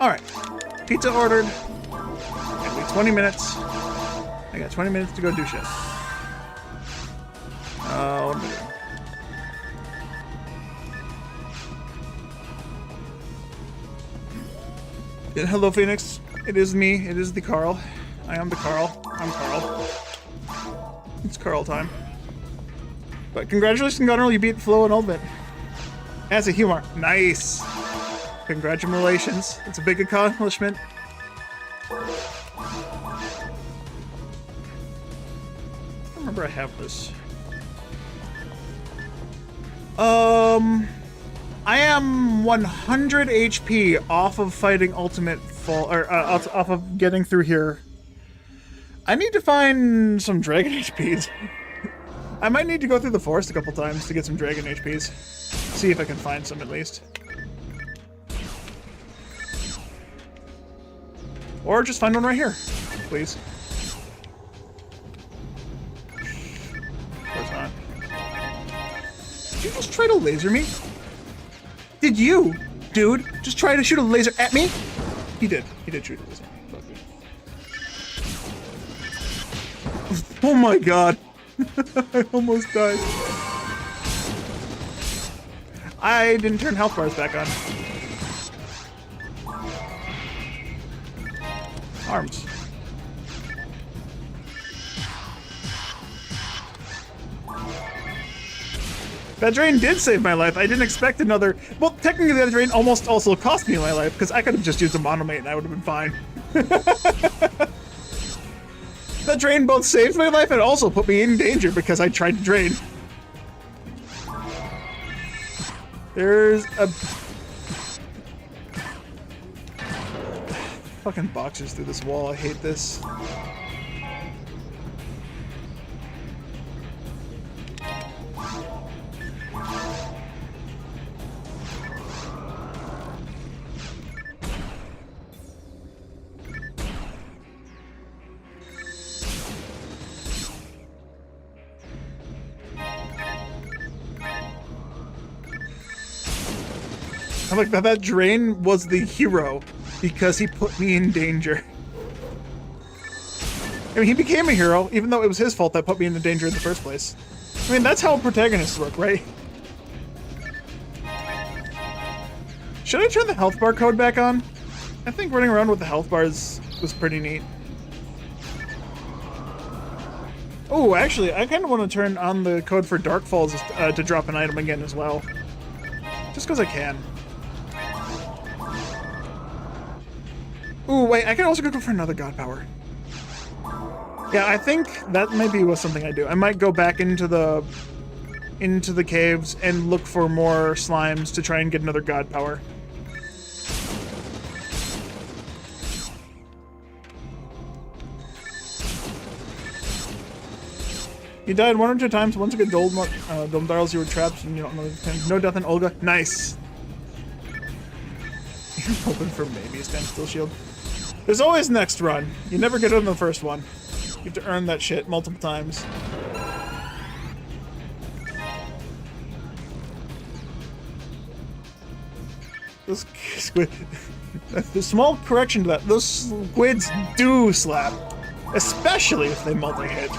Speaker 1: Alright. Pizza ordered. It'll be 20 minutes. I got 20 minutes to go do shit. What am I doing? Hello, Phoenix. It is me. It is the Carl. I am the Carl. I'm Carl. It's Carl time. But congratulations, Gunnar. You beat Flo and Ultimate. As a humor. Nice. Congratulations. It's a big accomplishment. I remember I have this. I am 100 HP off of fighting Ultimate Fall, or off of getting through here. I need to find some Dragon HPs. I might need to go through the forest a couple times to get some Dragon HPs. See if I can find some at least. Or just find one right here, please. Of course not. Did you just try to laser me? Did you, dude, just try to shoot a laser at me? He did. He did shoot a laser. Oh my god. I almost died. I didn't turn health bars back on. Arms. That drain did save my life. I didn't expect another... Well, technically that drain almost also cost me my life, because I could have just used a monomate and I would have been fine. That drain both saved my life and also put me in danger because I tried to drain. There's a... Fucking boxers through this wall. I hate this. I like that drain was the hero because he put me in danger. I mean, he became a hero, even though it was his fault that put me into danger in the first place. I mean, that's how protagonists work, right? Should I turn the health bar code back on? I think running around with the health bars was pretty neat. Oh, actually, I kind of want to turn on the code for Dark Falls to drop an item again as well. Just because I can. Ooh, wait, I can also go for another God Power. Yeah, I think that maybe was something I do. I might go back into the caves and look for more slimes to try and get another God Power. You died 1 or 2 times. Once you get gold barrels, you were trapped and you don't know anything. No death in Olga. Nice. You're hoping for maybe a standstill shield. There's always next run. You never get it on the first one. You have to earn that shit multiple times. Those squid... The small correction to that. Those squids do slap. Especially if they multi-hit.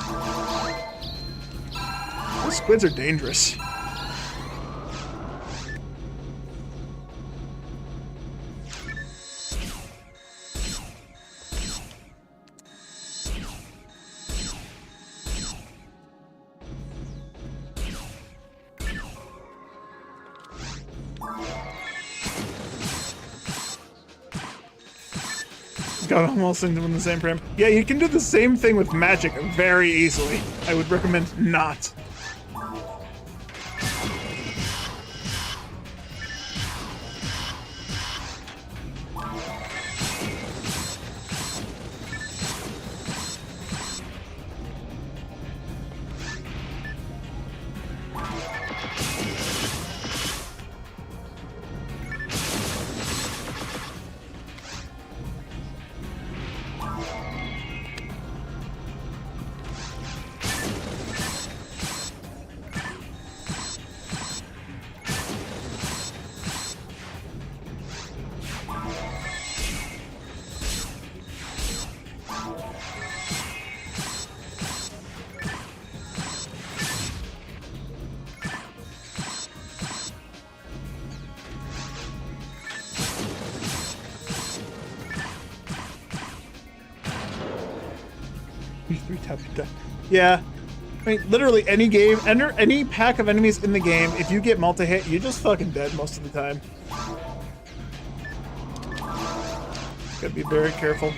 Speaker 1: Those squids are dangerous. Got almost into the same frame. Yeah, you can do the same thing with magic very easily. I would recommend not. 3 tap you die. Yeah. I mean, literally any game, any pack of enemies in the game, if you get multi-hit, you're just fucking dead most of the time. Gotta be very careful.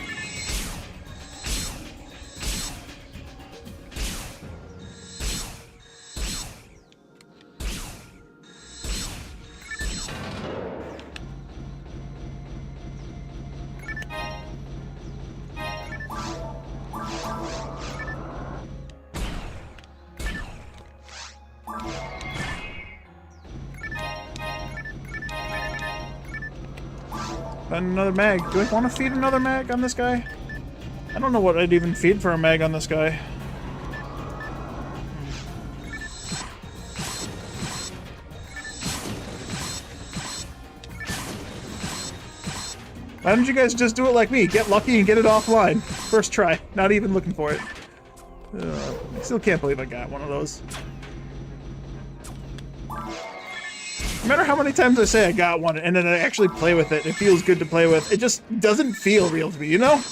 Speaker 1: Another mag. Do I want to feed another mag on this guy? I don't know what I'd even feed for a mag on this guy. Why don't you guys just do it like me? Get lucky and get it offline. First try. Not even looking for it. I still can't believe I got one of those. No matter how many times I say I got one and then I actually play with it, it feels good to play with. It just doesn't feel real to me, you know?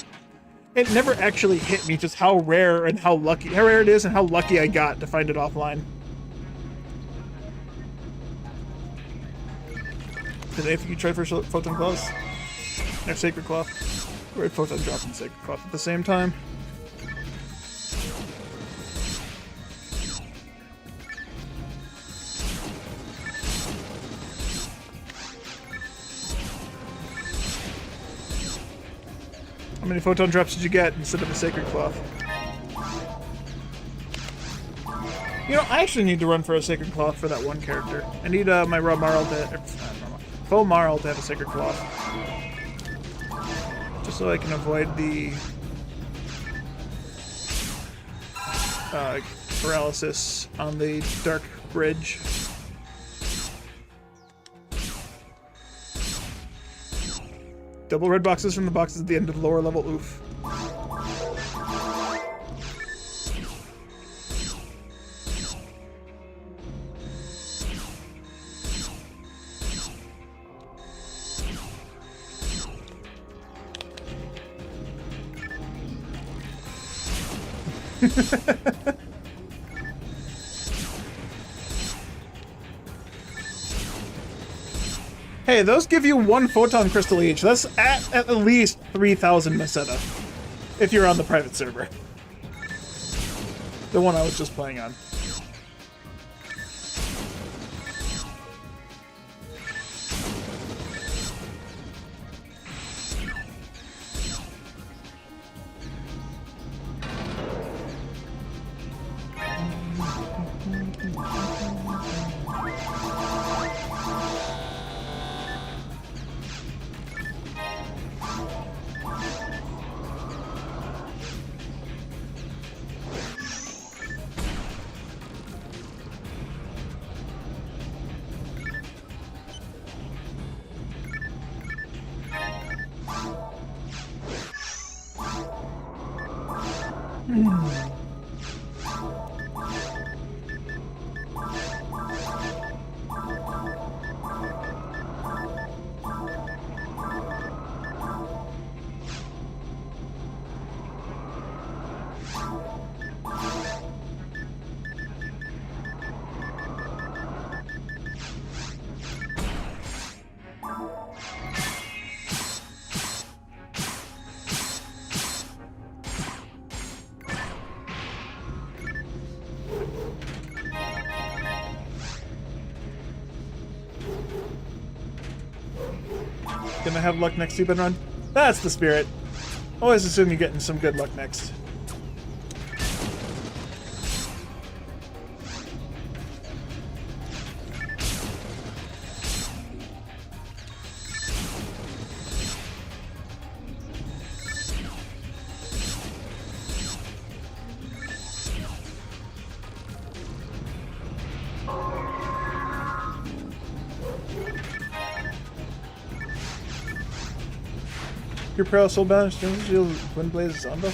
Speaker 1: It never actually hit me just how rare and how rare it is and how lucky I got to find it offline. Today, if you try for Photon Claws or Sacred Cloth, or Photon Drop and Sacred Cloth at the same time. How many photon drops did you get instead of a sacred cloth? You know, I actually need to run for a sacred cloth for that one character. I need my Raw Marl to, Faux Marl to have a sacred cloth. Just so I can avoid the paralysis on the dark bridge. Double red boxes from the boxes at the end of the lower level, oof. Hey, those give you 1 photon crystal each. That's at least 3,000 Meseta. If you're on the private server. The one I was just playing on. Gonna have luck next Super Run? That's the spirit. Always assume you're getting some good luck next. Your pro soul balance changes your Wind Blaze Zombie.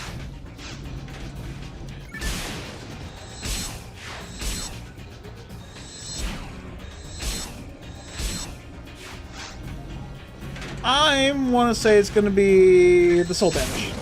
Speaker 1: I want to say it's going to be the Soul Banish.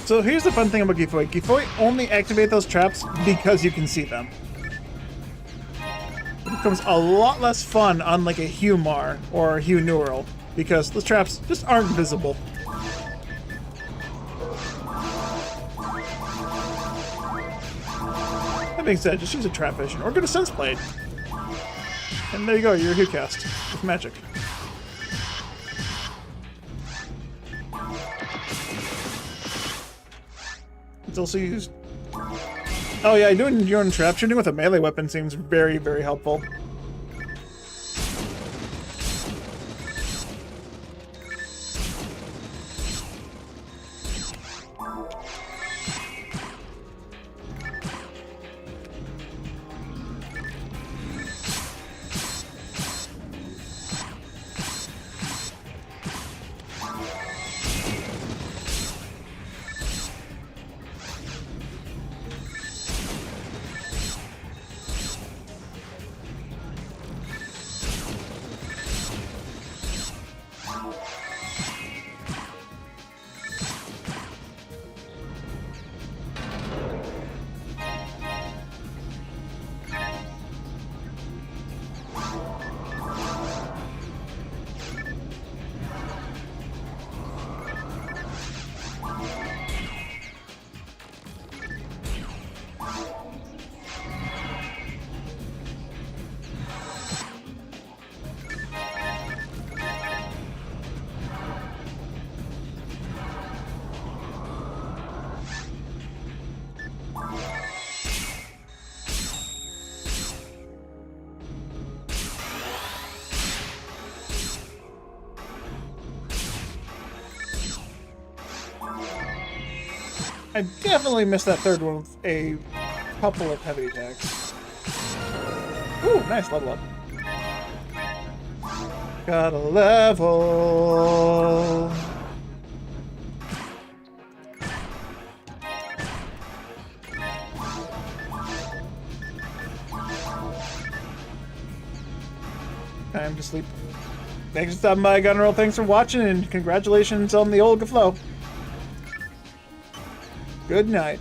Speaker 1: So here's the fun thing about Gifoi. Gifoi only activate those traps because you can see them. It becomes a lot less fun on like a Humar or a Hugh Neural because those traps just aren't visible. That being said, just use a trap vision or get a sense blade. And there you go, you're a Hugh cast with magic. It's also used. Oh yeah, doing your own trap shooting with a melee weapon seems very, very helpful. I definitely missed that third one with a couple of heavy attacks. Ooh, nice level up. Got a level. Time to sleep. Thanks for stopping by, Gunroll. Thanks for watching, and congratulations on the old flow. Good night.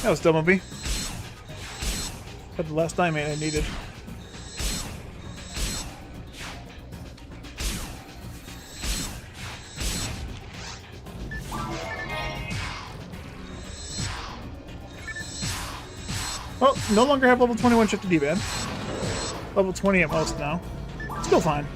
Speaker 1: That was dumb of me. Had the last diamond I needed. Well, no longer have level 21 shifted D-band. Level 20 at most now. Still fine.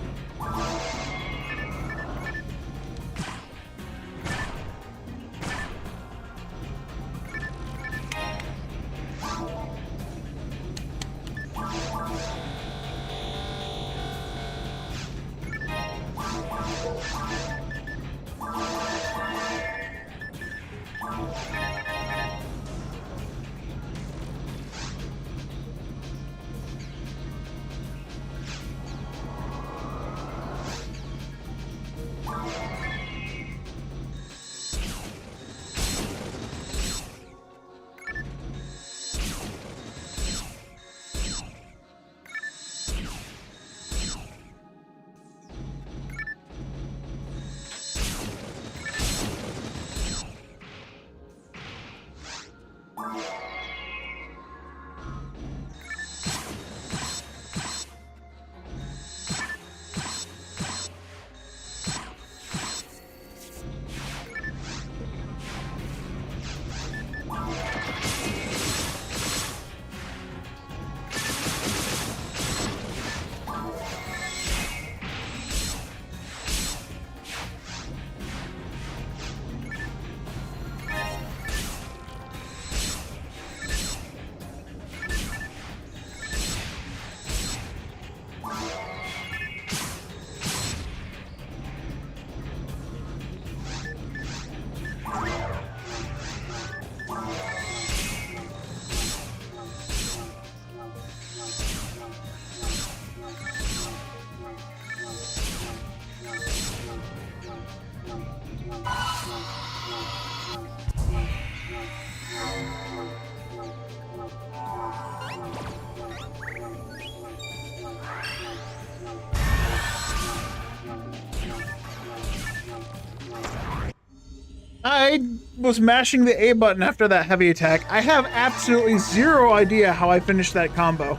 Speaker 1: I was mashing the A button after that heavy attack. I have absolutely zero idea how I finished that combo.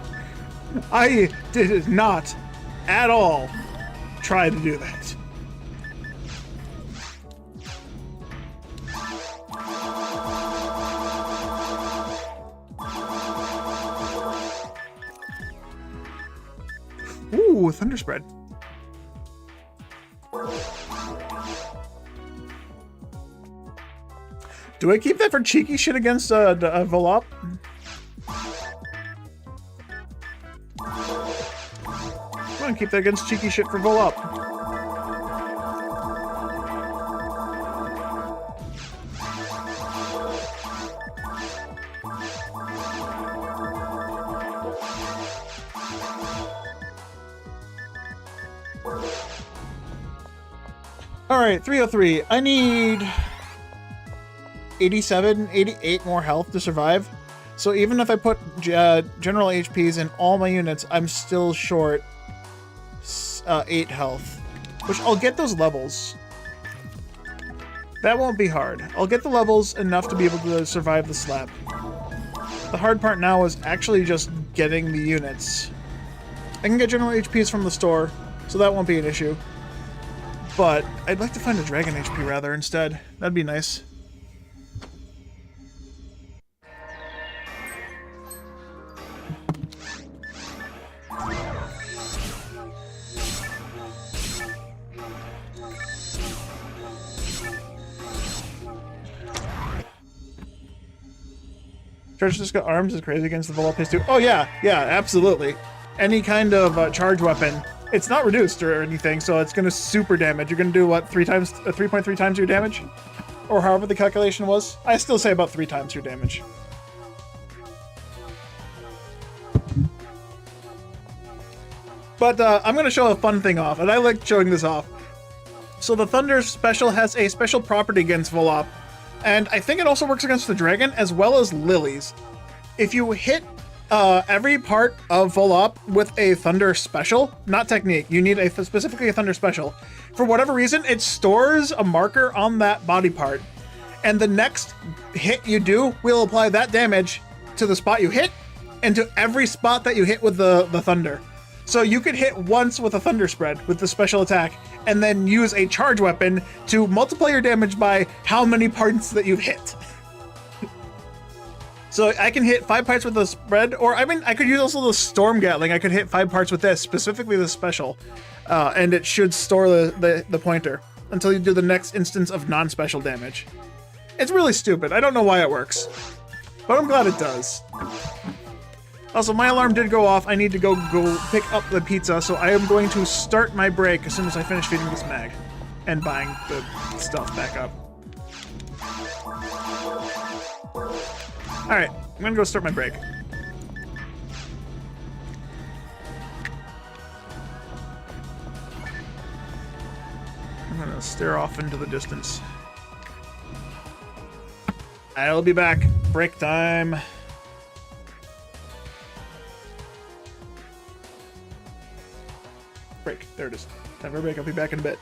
Speaker 1: I did not at all try to do that. Ooh, Thunder Spread. Do I keep that for cheeky shit against Volop? I'm gonna keep that against cheeky shit for Volop. Alright, 303. I need 87, 88 more health to survive. So even if I put general HPs in all my units, I'm still short 8 health. Which I'll get those levels. That won't be hard. I'll get the levels enough to be able to survive the slap. The hard part now is actually just getting the units. I can get general HPs from the store, so that won't be an issue. But I'd like to find a dragon HP rather instead. That'd be nice. Charge just got arms is crazy against the Volop too. Oh yeah, absolutely. Any kind of charge weapon, it's not reduced or anything, so it's gonna super damage. You're gonna do what, 3.3 times your damage, or however the calculation was. I still say about 3 times your damage. But I'm gonna show a fun thing off, and I like showing this off. So the Thunder special has a special property against Volop. And I think it also works against the dragon as well as lilies. If you hit every part of Volop with a Thunder special, not technique, you need specifically a Thunder special. For whatever reason, it stores a marker on that body part. And the next hit you do will apply that damage to the spot you hit and to every spot that you hit with the Thunder. So you could hit once with a Thunder Spread with the special attack and then use a charge weapon to multiply your damage by how many parts that you've hit. So I can hit 5 parts with the spread, or I mean, I could use also the Storm Gatling. I could hit 5 parts with this, specifically the special, and it should store the pointer until you do the next instance of non-special damage. It's really stupid. I don't know why it works, but I'm glad it does. Also, my alarm did go off. I need to go pick up the pizza, so I am going to start my break as soon as I finish feeding this mag and buying the stuff back up. Alright, I'm gonna go start my break. I'm gonna stare off into the distance. I'll be back. Break time. Break. There it is. Time for a break. I'll be back in a bit.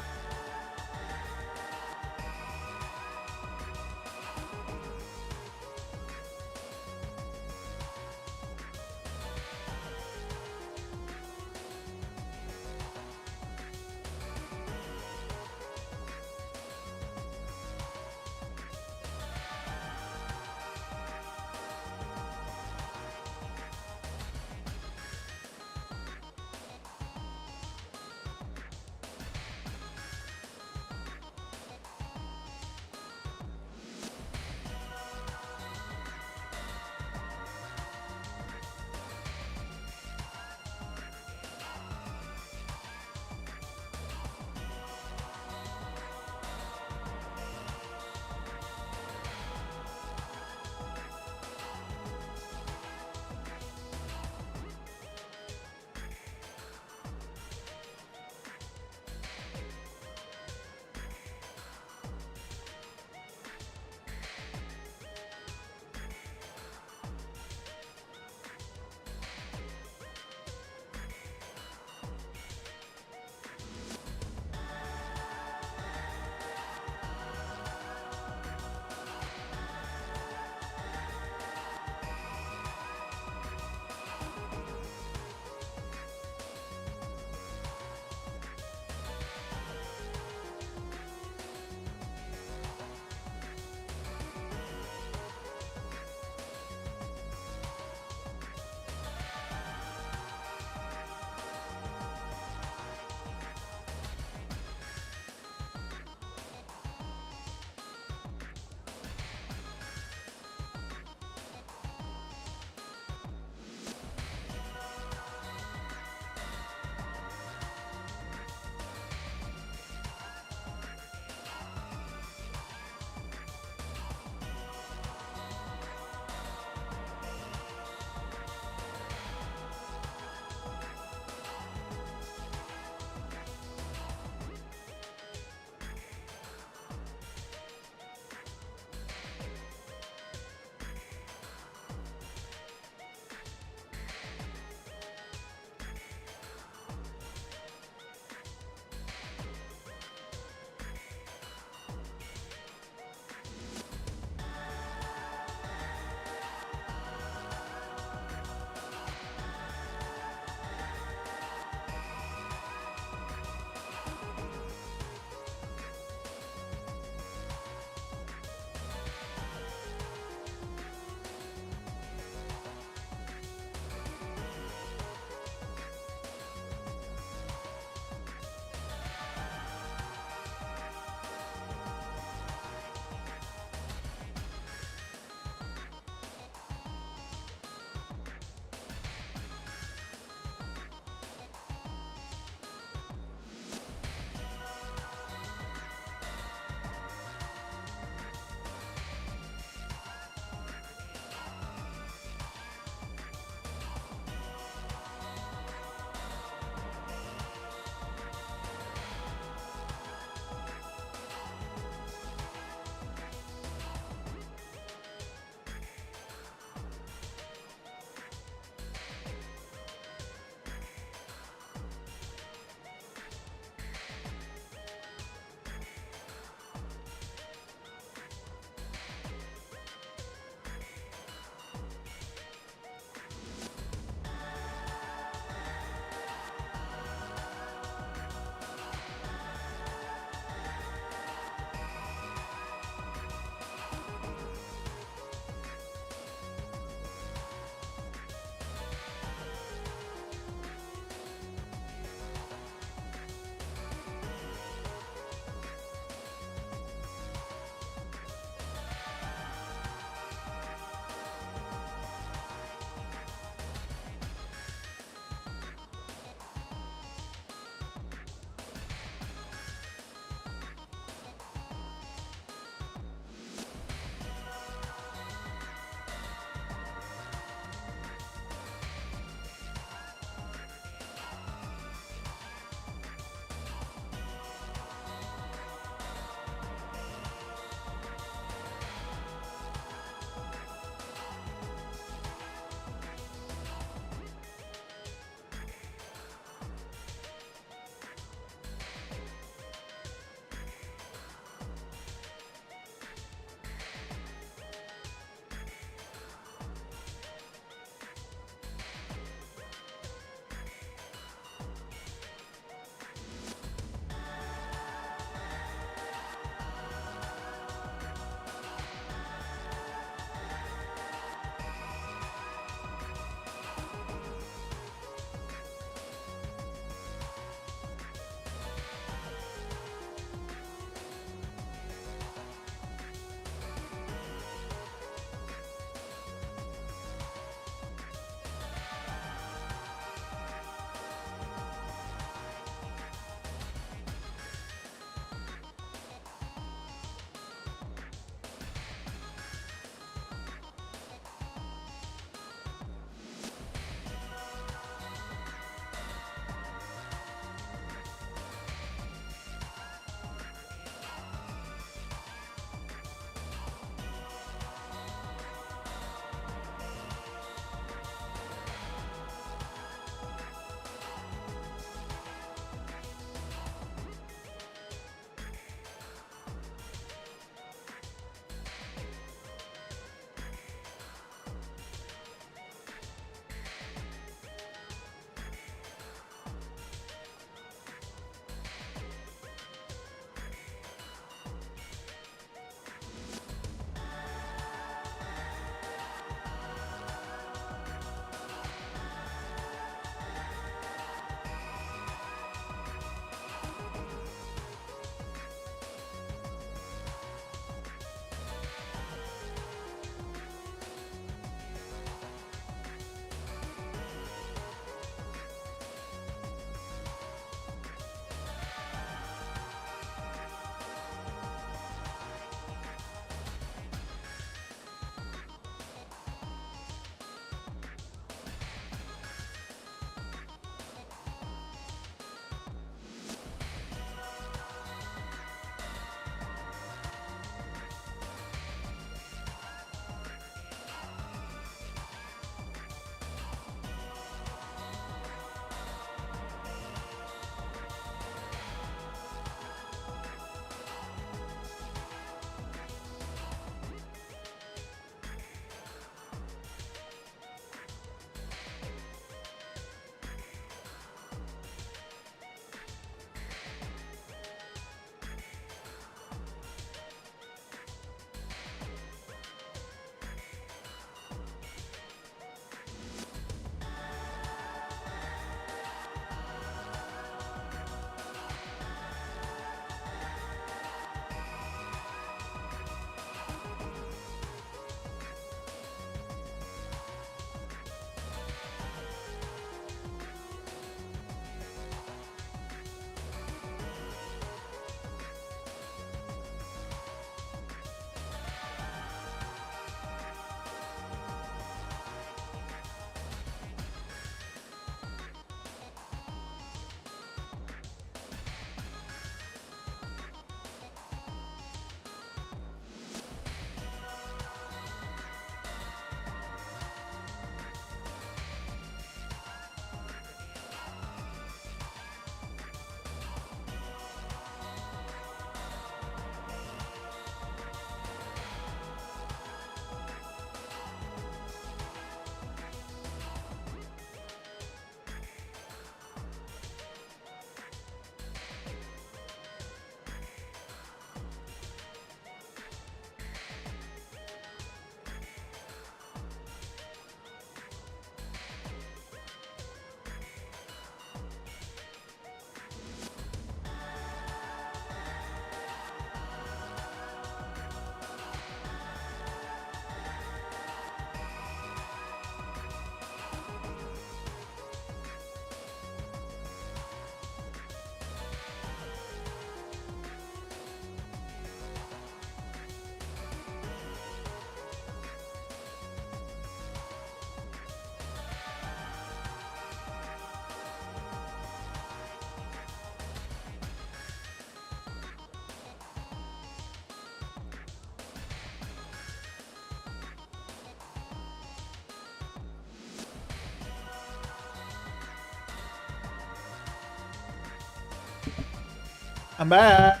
Speaker 1: I'm back.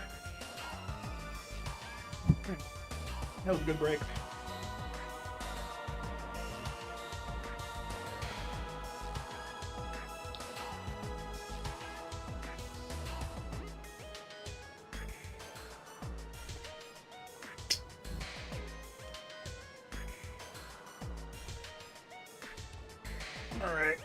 Speaker 1: That was a good break. All right.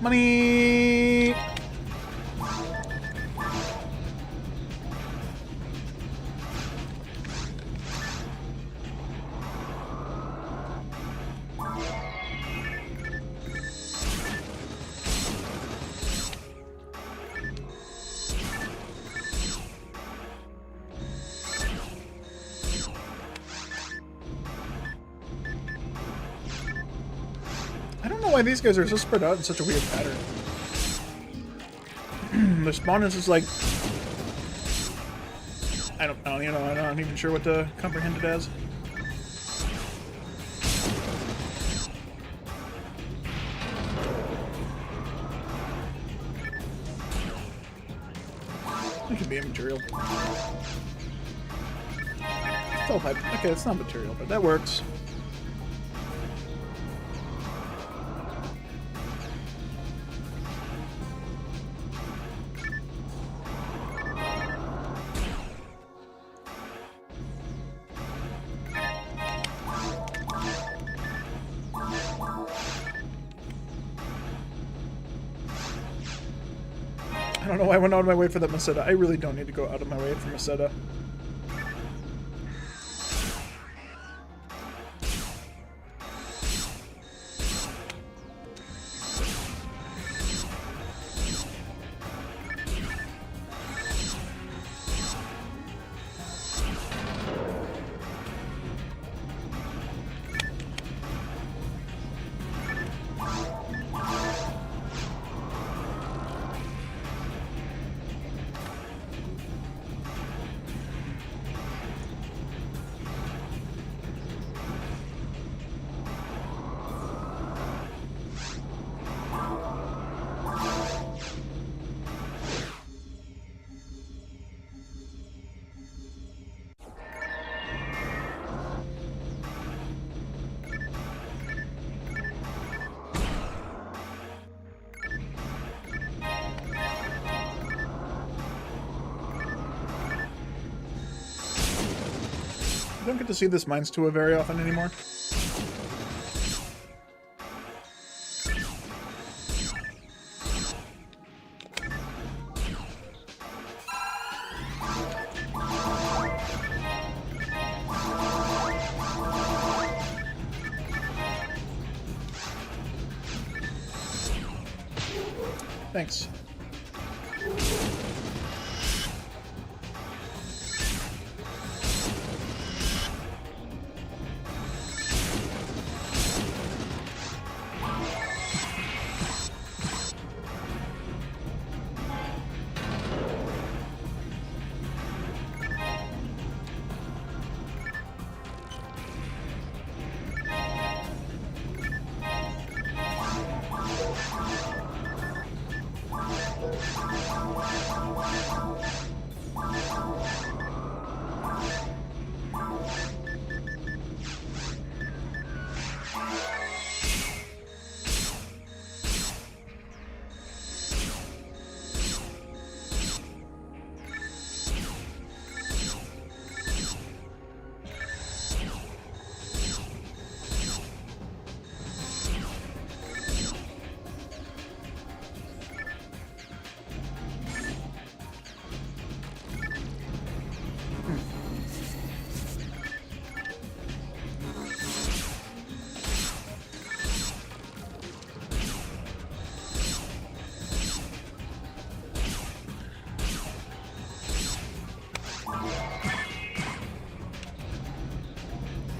Speaker 1: Money! I don't know why these guys are so spread out in such a weird pattern. Their spawn is just like... I don't know, you know, I'm not even sure what to comprehend it as. It should be a material. Still hype. Okay, it's not material, but that works. I don't know why I went out of my way for that Maseda. I really don't need to go out of my way for Maseda. I don't get to see this Mines Tua very often anymore. Thanks.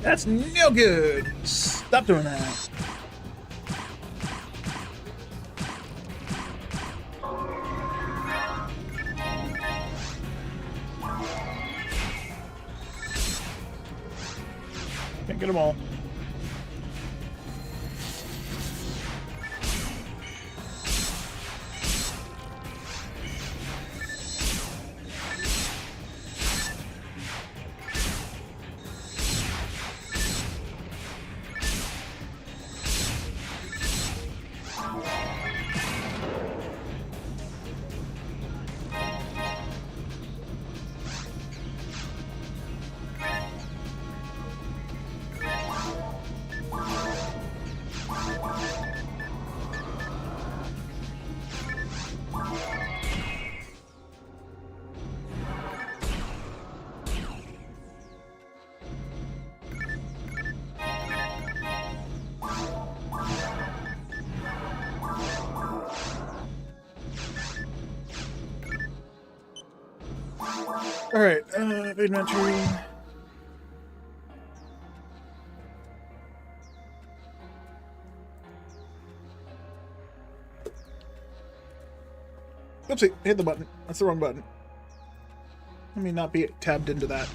Speaker 1: That's no good. Stop doing that. Can't get them all. Alright, inventory. Oopsie, hit the button. That's the wrong button. Let me not be tabbed into that.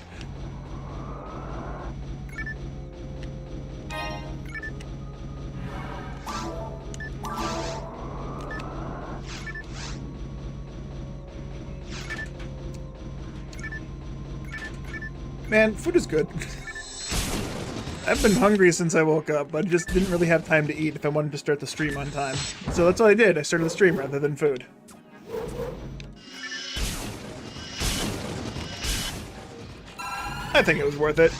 Speaker 1: Man, food is good. I've been hungry since I woke up, but I just didn't really have time to eat if I wanted to start the stream on time. So that's what I did. I started the stream rather than food. I think it was worth it.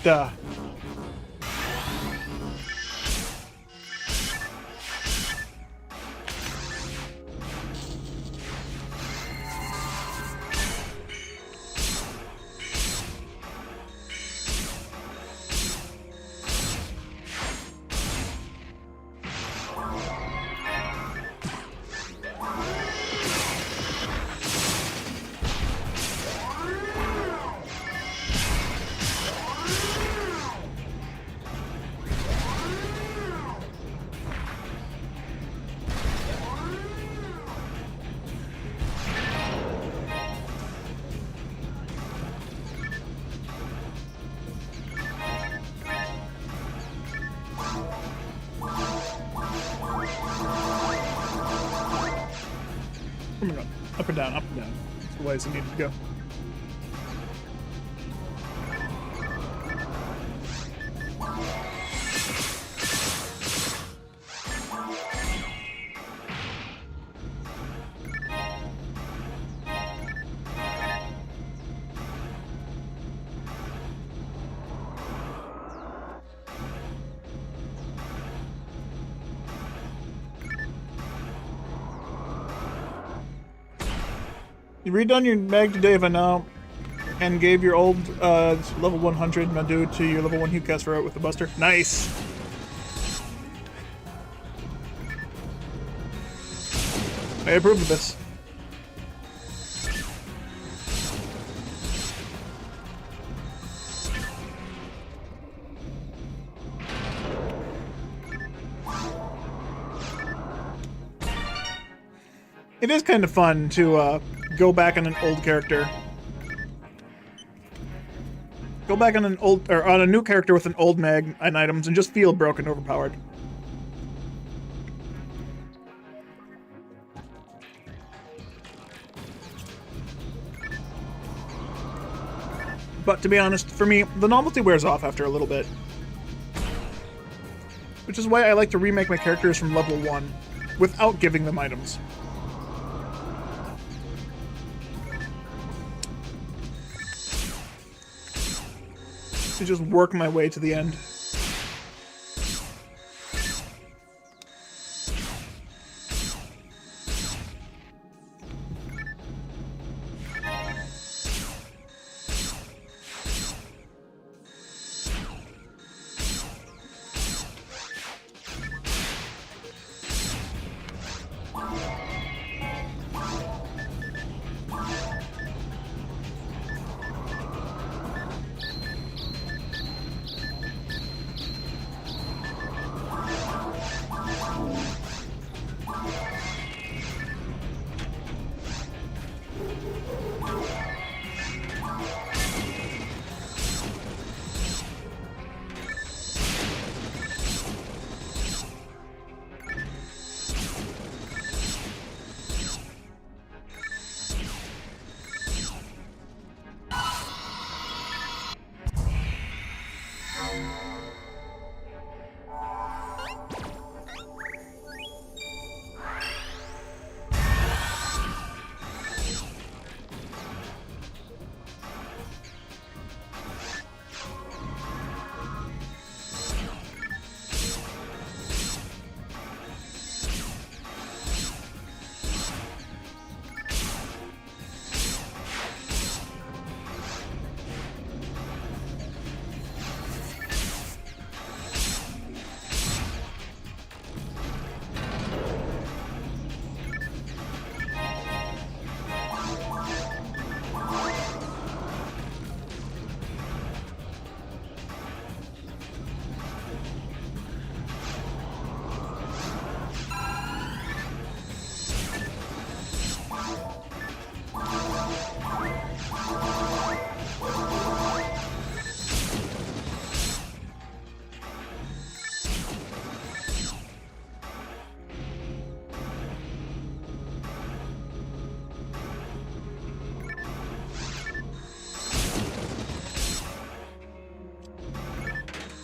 Speaker 1: Duh. Up and down, up and down. That's the ways it needed to go. You redone your mag today, Vanna, and gave your old level 100 Nadu to your level 1 Hucaster out with the Buster. Nice! I approve of this. It is kind of fun to go back on an old character. Go back on an old or on a new character with an old mag and items and just feel broken, overpowered. But to be honest, for me, the novelty wears off after a little bit. Which is why I like to remake my characters from level 1 without giving them items. To just work my way to the end.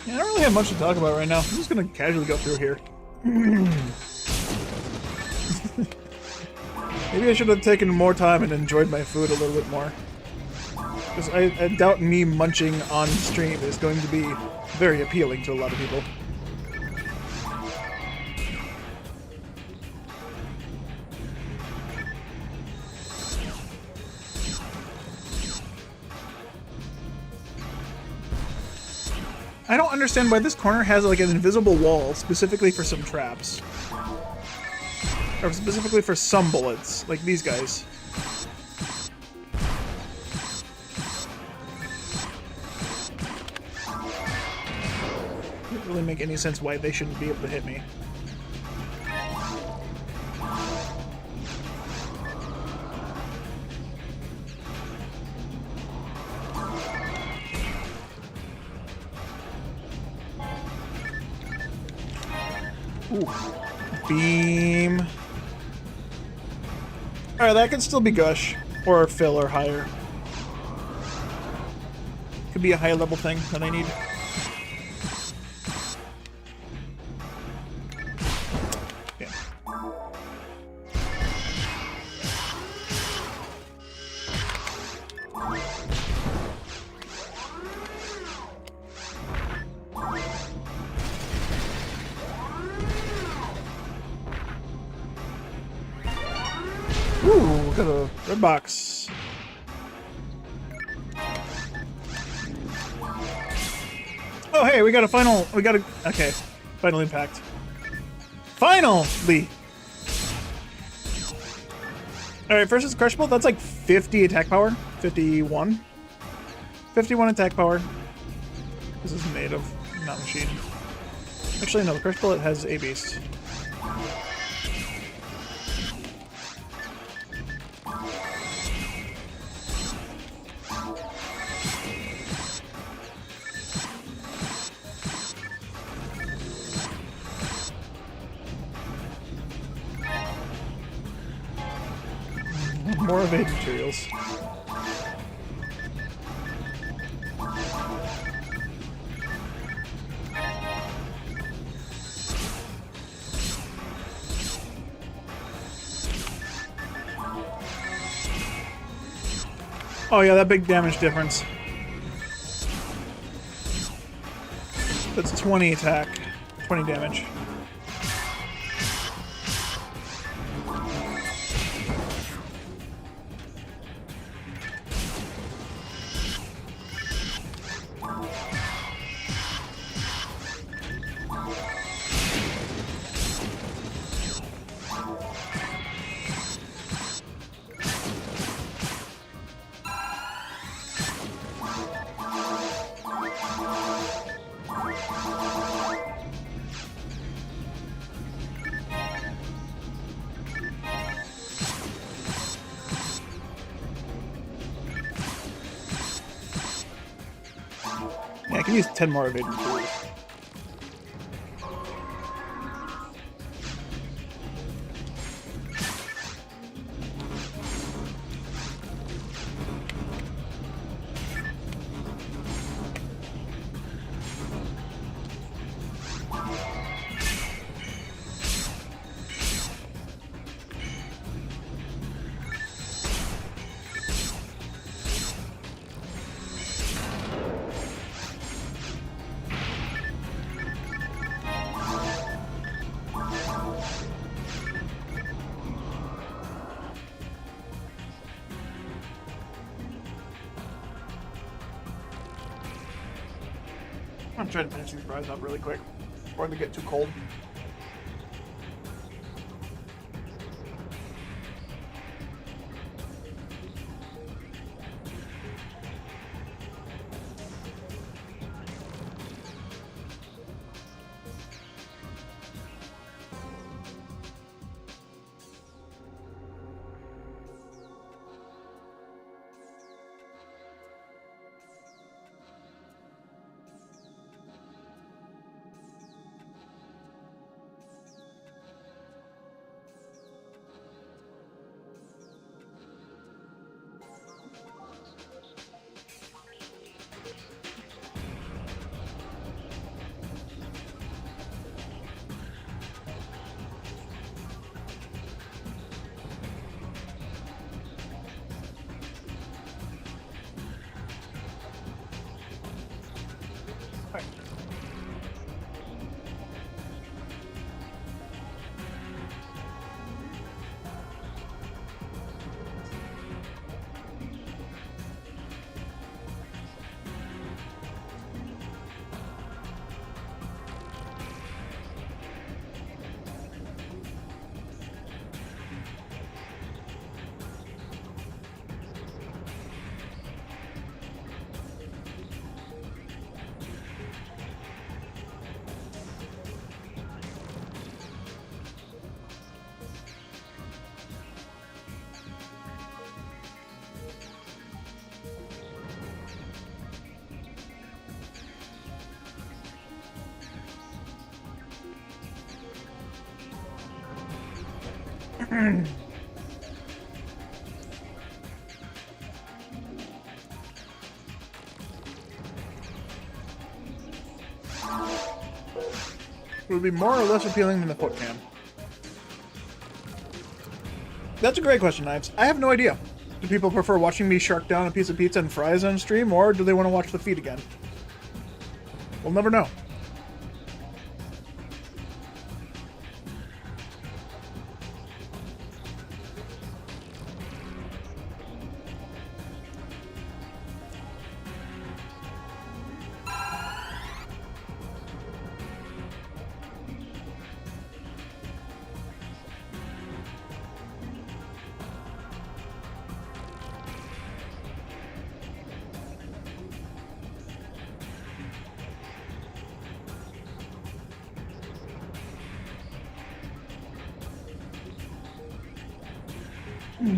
Speaker 1: Yeah, I don't really have much to talk about right now. I'm just gonna casually go through here. Maybe I should have taken more time and enjoyed my food a little bit more. Because I doubt me munching on stream is going to be very appealing to a lot of people. I don't understand why this corner has like an invisible wall specifically for some traps. Or specifically for some bullets, like these guys. Doesn't really make any sense why they shouldn't be able to hit me. Ooh. Beam. Alright, that could still be Gush. Or Fill or higher. Could be a high level thing that I need. Yeah. Ooh, got a red box. Oh, hey, we got a okay. Final impact. Finally! Alright, first is Crushable. That's like 50 attack power. 51. 51 attack power. This is native, not machine. Actually, no, the Crush Bullet has a beast. More evade materials. Oh yeah, that big damage difference. That's 20 attack, 20 damage. Yeah, I can use 10 more evade materials. I'm trying to finish these fries up really quick before they get too cold. It would be more or less appealing than the foot cam. That's a great question, Knives. I have no idea. Do people prefer watching me shark down a piece of pizza and fries on stream, or do they want to watch the feed again? We'll never know. Good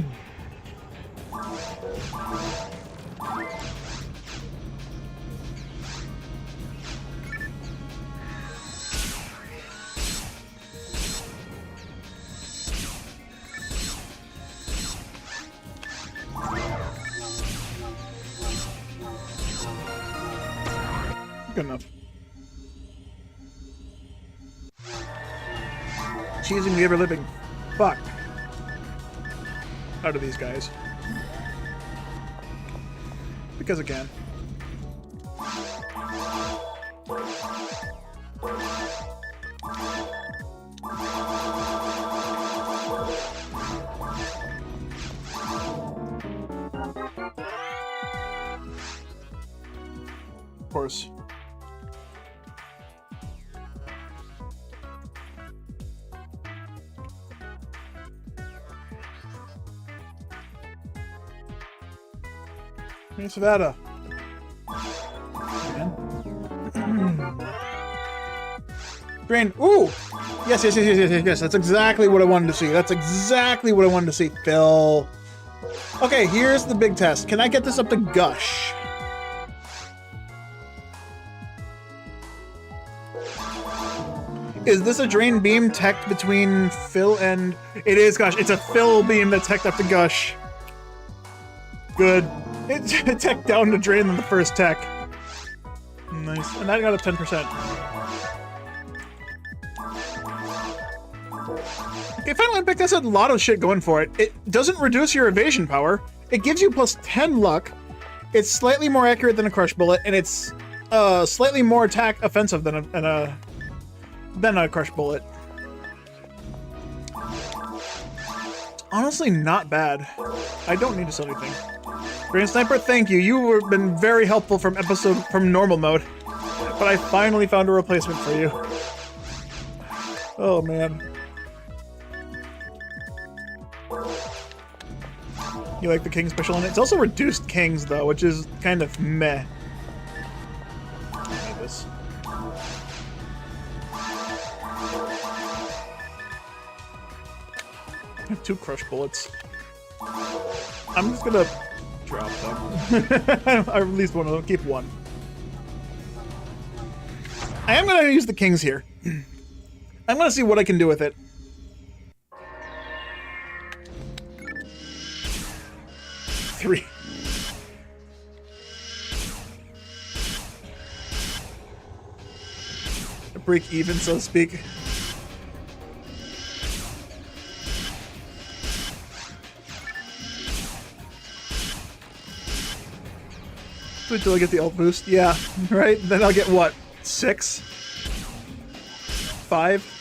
Speaker 1: enough. Cheesing the ever living. Fuck. Out of these guys. Because I can. Of course. Hey, Savannah. Drain. Ooh! Yes, yes, yes, yes, yes, yes. That's exactly what I wanted to see. That's exactly what I wanted to see. Phil. Okay, here's the big test. Can I get this up to Gush? Is this a Drain Beam tech between Phil and... It is Gush. It's a Phil Beam that's teched up to Gush. Good. It tech down to Drain than the first tech. Nice. And that got a 10%. Okay, Final Impact has a lot of shit going for it. It doesn't reduce your evasion power. It gives you plus 10 luck. It's slightly more accurate than a Crush Bullet, and it's slightly more attack offensive than a Crush Bullet. Honestly, not bad. I don't need to sell anything. Brain Sniper, thank you. You've been very helpful from normal mode. But I finally found a replacement for you. Oh, man. You like the King special in it? It's also reduced Kings, though, which is kind of meh. I need this. I have 2 Crush Bullets. I'm just gonna drop them. I released one of them. Keep one. I am gonna use the Kings here. I'm gonna see what I can do with it. Three. A break even, so to speak. Wait till I get the ult boost. Yeah, right? Then I'll get what? 6? 5?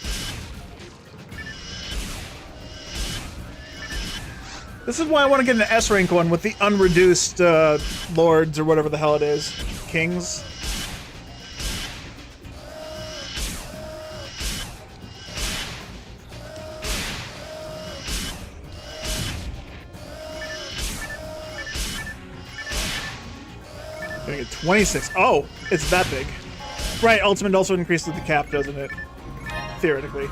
Speaker 1: This is why I want to get an S rank one with the unreduced lords or whatever the hell it is. Kings. Gonna get 26. Oh, it's that big. Right, ultimate also increases the cap, doesn't it? Theoretically.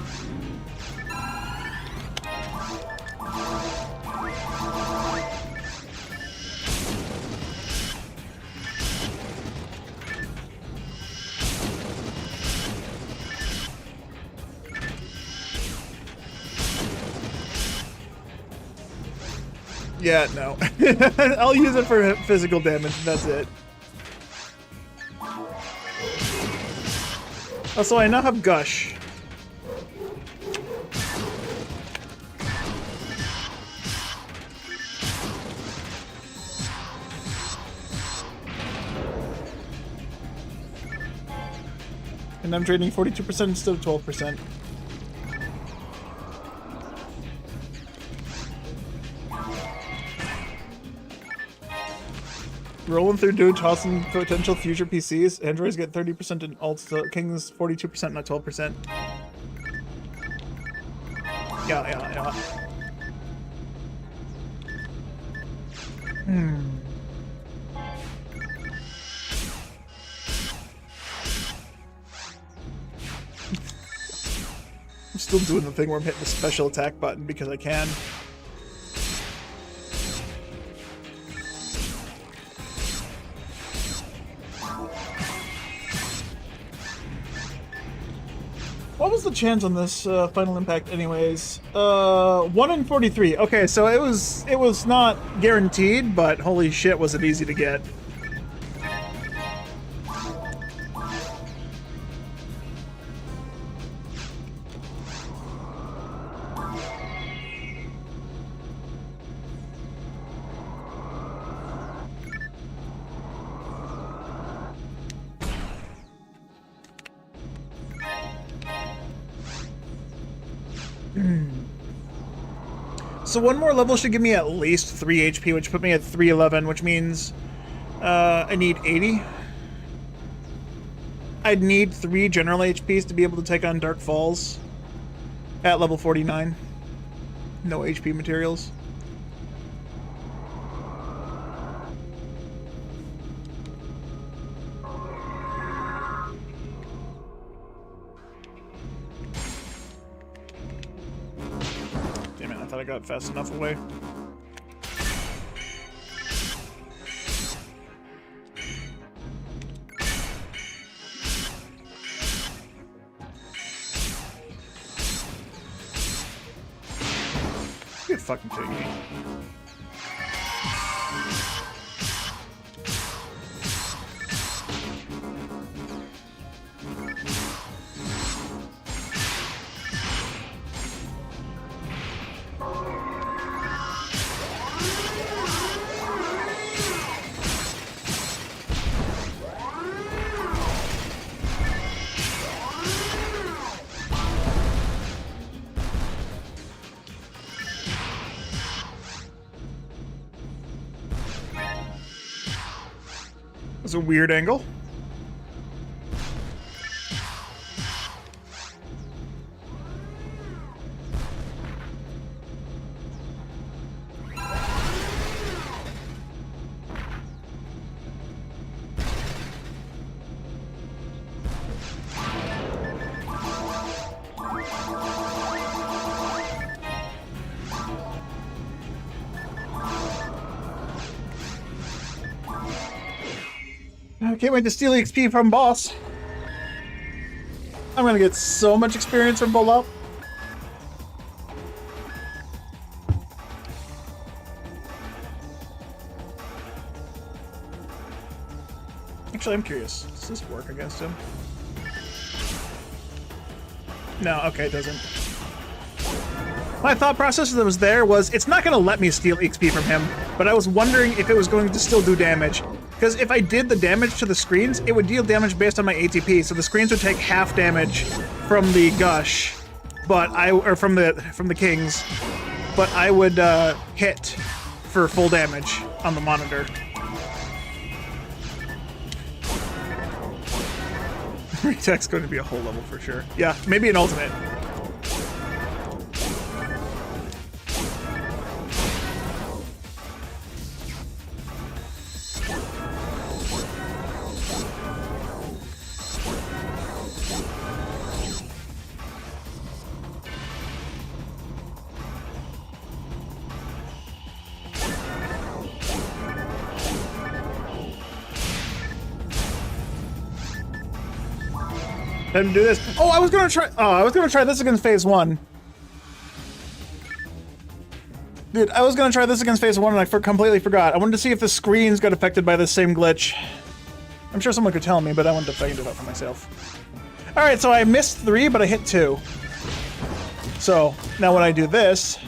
Speaker 1: Yeah, no. I'll use it for physical damage, that's it. Also, I now have Gush. And I'm trading 42% instead of 12%. Rolling through dude, tossing potential future PCs. Androids get 30% in alts, Kings 42%, not 12%. Yeah. I'm still doing the thing where I'm hitting the special attack button because I can. What was the chance on this Final Impact anyways? 1 in 43. Okay, so it was not guaranteed, but holy shit was it easy to get. So one more level should give me at least 3 HP, which put me at 311, which means I need 80. I'd need 3 general HPs to be able to take on Dark Falls at level 49. No HP materials. I got fast enough away. You're fucking kidding me. That's a weird angle. I can't wait to steal XP from boss. I'm gonna get so much experience from Bull Up. Actually, I'm curious. Does this work against him? No, okay, it doesn't. My thought process that was there was, it's not gonna let me steal XP from him, but I was wondering if it was going to still do damage. Because if I did the damage to the screens, it would deal damage based on my ATP, so the screens would take half damage from the gush, or from the kings, but I would hit for full damage on the monitor. Retake's going to be a whole level for sure. Yeah, maybe an ultimate. Let him do this. Oh, I was gonna try this against phase 1. Dude, I was gonna try this against phase 1 and I completely forgot. I wanted to see if the screens got affected by the same glitch. I'm sure someone could tell me, but I wanted to find it out for myself. Alright, so I missed 3, but I hit 2. So, now when I do this,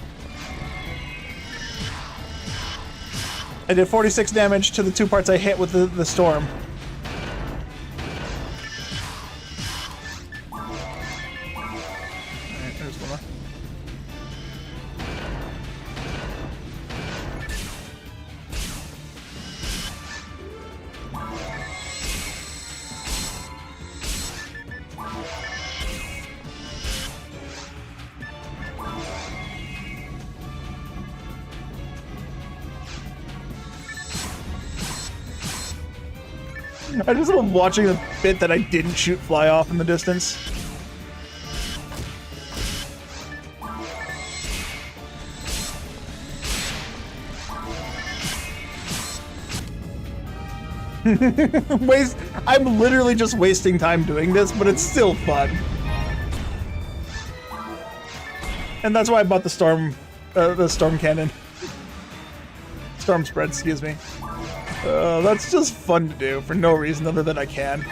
Speaker 1: I did 46 damage to the 2 parts I hit with the storm. I just love watching the bit that I didn't shoot fly off in the distance. I'm literally just wasting time doing this, but it's still fun. And that's why I bought the storm cannon. Storm spread, excuse me. That's just fun to do for no reason other than I can.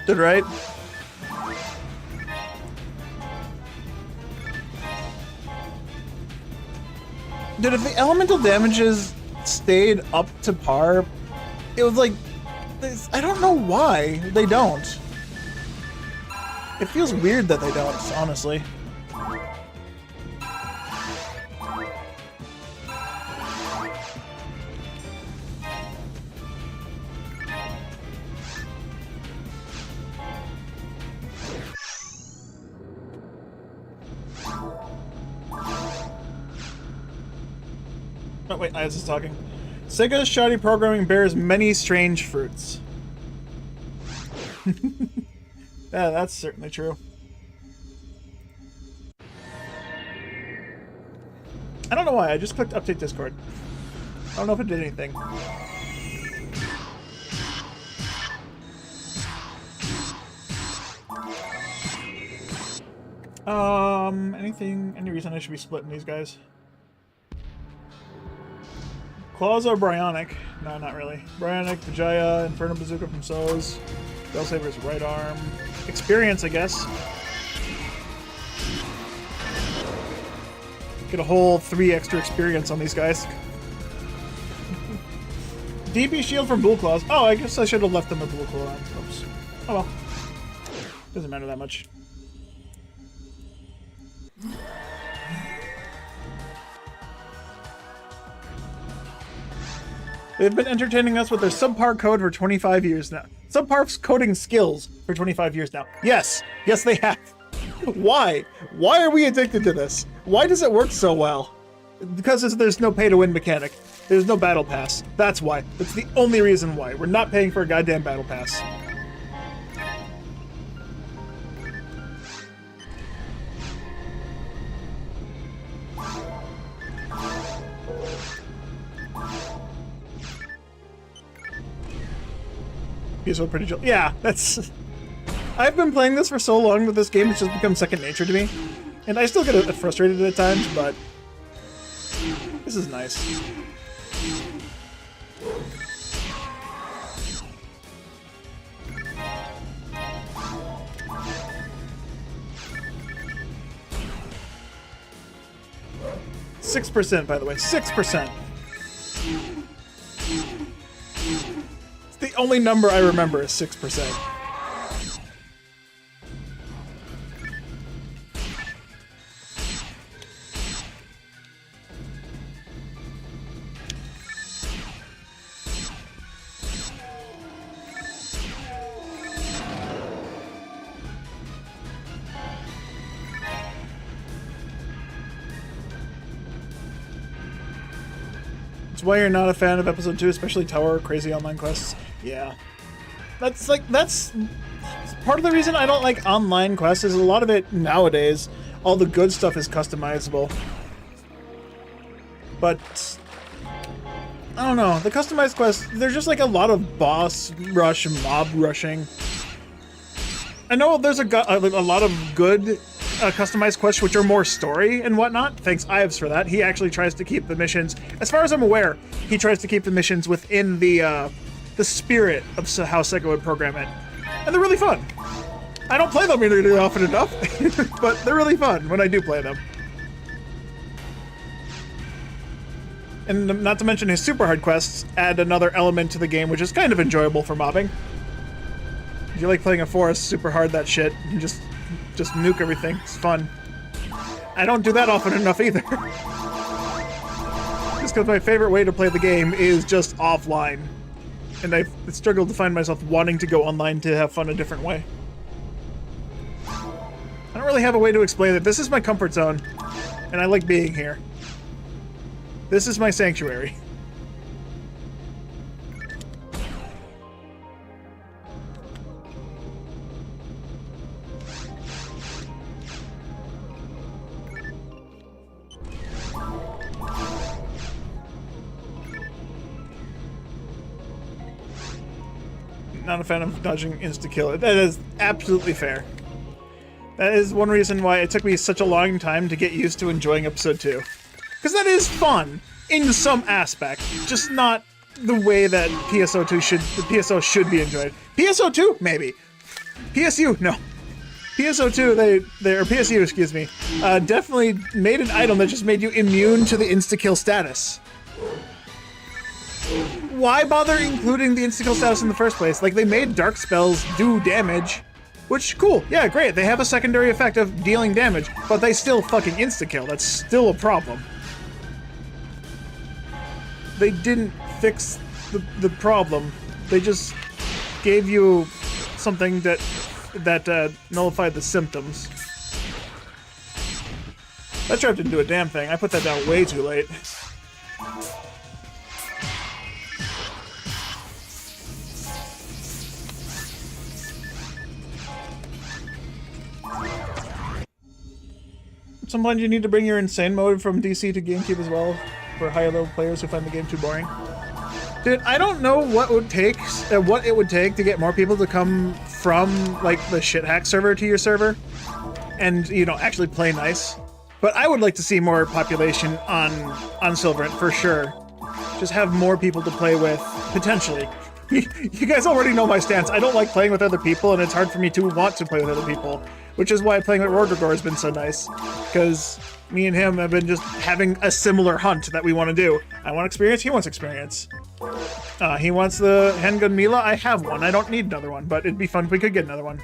Speaker 1: Did right? Dude, if the elemental damages stayed up to par, it was like, I don't know why they don't. It feels weird that they don't, honestly. Oh, wait, I was just talking. Sega's shoddy programming bears many strange fruits. Yeah, that's certainly true. I don't know why, I just clicked update Discord. I don't know if it did anything. Any reason I should be splitting these guys? Claws are Bryonic. No, not really. Bryonic, Vijaya, Inferno Bazooka from So's. Bellsaber's right arm. Experience, I guess. Get a whole 3 extra experience on these guys. DB Shield from Bull Claws. Oh, I guess I should have left them with Bull Claws. Oops. Oh well. Doesn't matter that much. They've been entertaining us with their subpar code for 25 years now. Subpar coding skills for 25 years now. Yes! Yes, they have. Why? Why are we addicted to this? Why does it work so well? Because there's no pay-to-win mechanic. There's no battle pass. That's why. That's the only reason why. We're not paying for a goddamn battle pass. PSO pretty chill. Yeah, that's... I've been playing this for so long that this game has just become second nature to me. And I still get frustrated at times, but... this is nice. %, by the way. 6%. The only number I remember is 6%. That's why you're not a fan of episode 2, especially Tower Crazy Online Quests. Yeah. That's part of the reason I don't like online quests is a lot of it nowadays, all the good stuff is customizable. But I don't know, the customized quests, there's just like a lot of boss rush and mob rushing. I know there's a lot of good customized quests which are more story and whatnot. Thanks Ives for that. He actually tries to keep the missions, as far as I'm aware, he tries to keep the missions within the spirit of how Sega would program it. And they're really fun. I don't play them really often enough, but they're really fun when I do play them. And not to mention his super hard quests add another element to the game which is kind of enjoyable for mobbing. If you like playing a forest super hard, that shit, you just nuke everything. It's fun. I don't do that often enough either. Just because my favorite way to play the game is just offline. And I've struggled to find myself wanting to go online to have fun a different way. I don't really have a way to explain it. This is my comfort zone, and I like being here. This is my sanctuary. not a fan of dodging insta-kill. That is absolutely fair. That is one reason why it took me such a long time to get used to enjoying episode 2. Because that is fun in some aspect, just not the way that PSO should be enjoyed. PSO 2, maybe. PSU, no. PSO 2, or PSU, excuse me, definitely made an item that just made you immune to the insta-kill status. Why bother including the insta-kill status in the first place? Like, they made dark spells do damage, which, cool, yeah, great, they have a secondary effect of dealing damage, but they still fucking insta-kill. That's still a problem. They didn't fix the problem. They just gave you something that nullified the symptoms. That trap didn't do a damn thing. I put that down way too late. Sometimes you need to bring your insane mode from DC to GameCube as well, for higher level players who find the game too boring. Dude, I don't know what it would take to get more people to come from like the shit hack server to your server, and you know actually play nice. But I would like to see more population on Silverant for sure. Just have more people to play with potentially. You guys already know my stance. I don't like playing with other people, and it's hard for me to want to play with other people, which is why playing with Rodrigor has been so nice, because me and him have been just having a similar hunt that we want to do. I want experience, he wants experience. He wants the handgun Mila, I have one. I don't need another one, but it'd be fun if we could get another one.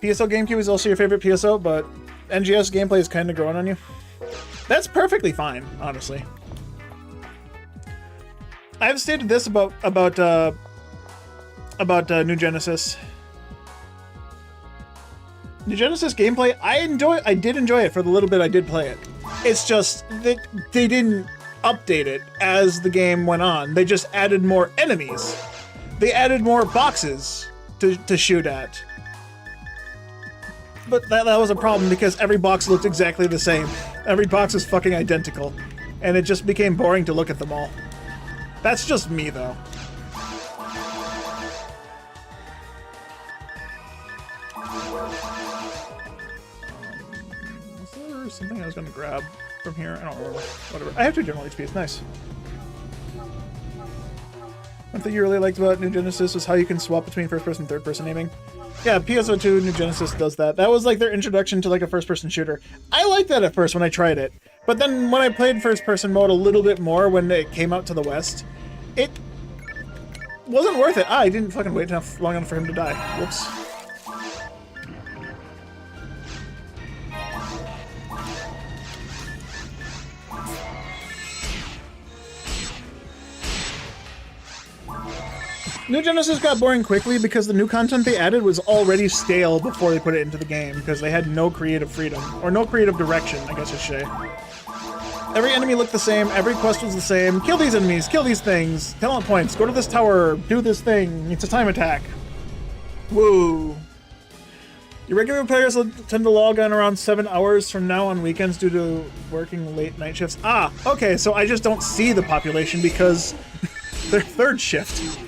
Speaker 1: PSO Gamecube is also your favorite PSO, but NGS gameplay is kind of growing on you. That's perfectly fine, honestly. I've stated this about New Genesis. New Genesis gameplay, I did enjoy it for the little bit I did play it. It's just that they didn't update it as the game went on. They just added more enemies. They added more boxes to shoot at. But that was a problem because every box looked exactly the same. Every box is fucking identical. And it just became boring to look at them all. That's just me, though. Was there something I was going to grab from here? I don't remember. Whatever. I have 2 general HP. It's nice. One thing you really liked about New Genesis was how you can swap between first-person and third-person aiming. Yeah, PSO 2 New Genesis does that. That was like their introduction to like a first-person shooter. I liked that at first when I tried it. But then when I played first-person mode a little bit more when it came out to the West, it wasn't worth it. I didn't fucking wait long enough for him to die. Whoops. New Genesis got boring quickly because the new content they added was already stale before they put it into the game, because they had no creative freedom, or no creative direction, I guess I should say. Every enemy looked the same, every quest was the same. Kill these enemies, kill these things, talent points, go to this tower, do this thing, it's a time attack. Woo. Your regular players tend to log on around 7 hours from now on weekends due to working late night shifts. Ah, okay, so I just don't see the population because they're third shift.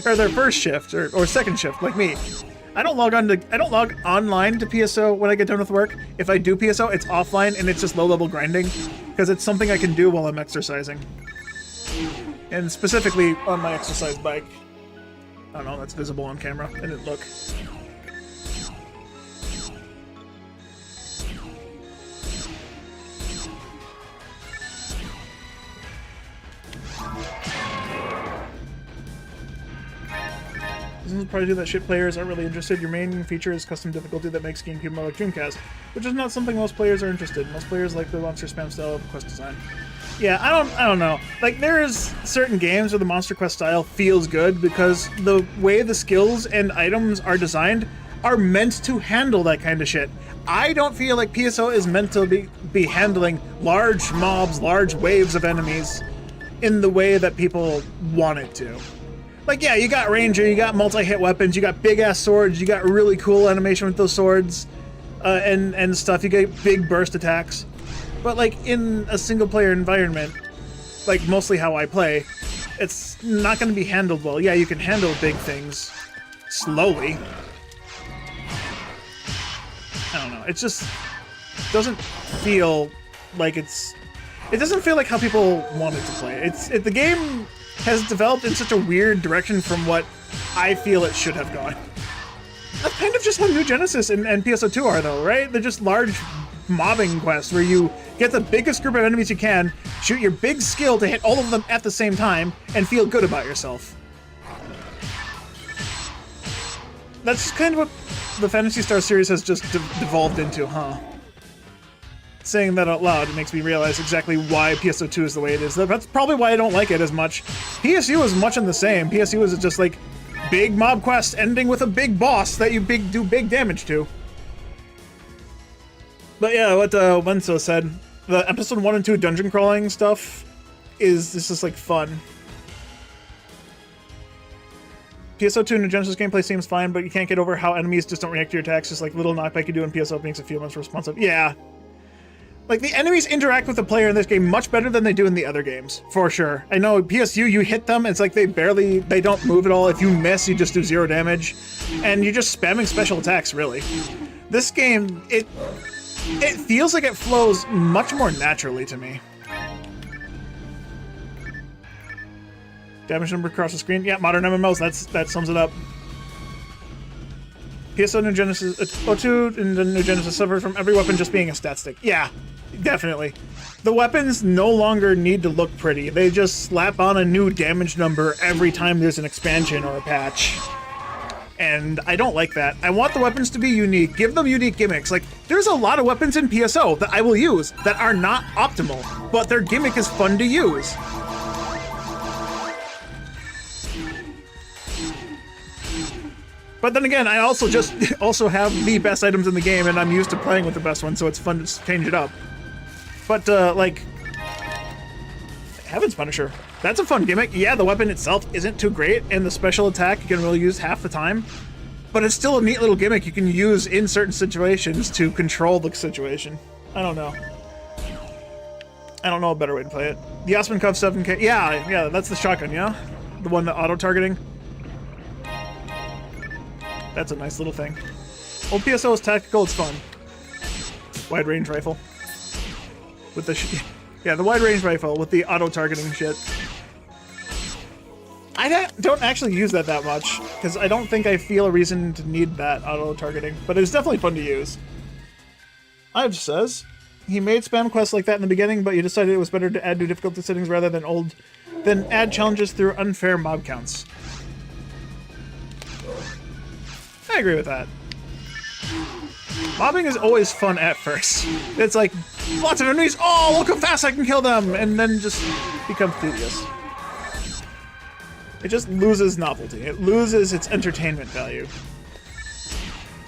Speaker 1: Or their first shift, or second shift, like me. I don't log online to PSO when I get done with work. If I do PSO, it's offline and it's just low-level grinding, because it's something I can do while I'm exercising. And specifically on my exercise bike. I don't know, that's visible on camera. I didn't look. Doesn't probably do that shit players aren't really interested. Your main feature is custom difficulty that makes GameCube more like Dreamcast, which is not something most players are interested in. Most players like the monster spam style of quest design. Yeah, I don't know. Like, there's certain games where the monster quest style feels good because the way the skills and items are designed are meant to handle that kind of shit. I don't feel like PSO is meant to be handling large mobs, large waves of enemies in the way that people want it to. Like, yeah, you got Ranger, you got multi-hit weapons, you got big-ass swords, you got really cool animation with those swords, and stuff. You get big burst attacks. But, like, in a single-player environment, like, mostly how I play, it's not going to be handled well. Yeah, you can handle big things slowly. I don't know. It just doesn't feel like it's... It doesn't feel like how people want it to play. The game has developed in such a weird direction from what I feel it should have gone. That's kind of just how New Genesis and PSO2 are, though, right? They're just large mobbing quests where you get the biggest group of enemies you can, shoot your big skill to hit all of them at the same time, and feel good about yourself. That's kind of what the Phantasy Star series has just devolved into, huh? Saying that out loud, it makes me realize exactly why PSO2 is the way it is. That's probably why I don't like it as much. PSU is much in the same. PSU is just like big mob quests ending with a big boss that you do big damage to. But yeah, what Wenso said, the episode 1 and 2 dungeon crawling stuff is just like fun. PSO2 New Genesis gameplay seems fine, but you can't get over how enemies just don't react to your attacks, just like little knockback you do in PSO makes a few months responsive. Yeah. Like, the enemies interact with the player in this game much better than they do in the other games, for sure. I know, PSU, you hit them, it's like they don't move at all. If you miss, you just do 0 damage. And you're just spamming special attacks, really. This game, it feels like it flows much more naturally to me. Damage number across the screen. Yeah, modern MMOs, that sums it up. PSO New Genesis, O2 and the New Genesis suffer from every weapon just being a stat stick. Yeah, definitely. The weapons no longer need to look pretty. They just slap on a new damage number every time there's an expansion or a patch. And I don't like that. I want the weapons to be unique. Give them unique gimmicks. Like, there's a lot of weapons in PSO that I will use that are not optimal, but their gimmick is fun to use. But then again, I also have the best items in the game, and I'm used to playing with the best ones, so it's fun to change it up. But, like... Heaven's Punisher. That's a fun gimmick. Yeah, the weapon itself isn't too great, and the special attack you can really use half the time. But it's still a neat little gimmick you can use in certain situations to control the situation. I don't know. I don't know a better way to play it. The Osman Cuff 7K. Yeah, that's the shotgun, yeah? The one that auto-targeting. That's a nice little thing. Old PSO is tactical, it's fun. Wide range rifle. With the yeah, the wide range rifle with the auto-targeting shit. I don't actually use that much, because I don't think I feel a reason to need that auto-targeting, but it's definitely fun to use. Ives says, he made spam quests like that in the beginning, but you decided it was better to add new difficulty settings rather than add challenges through unfair mob counts. I agree with that. Mobbing is always fun at first. It's like, lots of enemies, oh, look how fast I can kill them, and then just becomes tedious. It just loses novelty. It loses its entertainment value.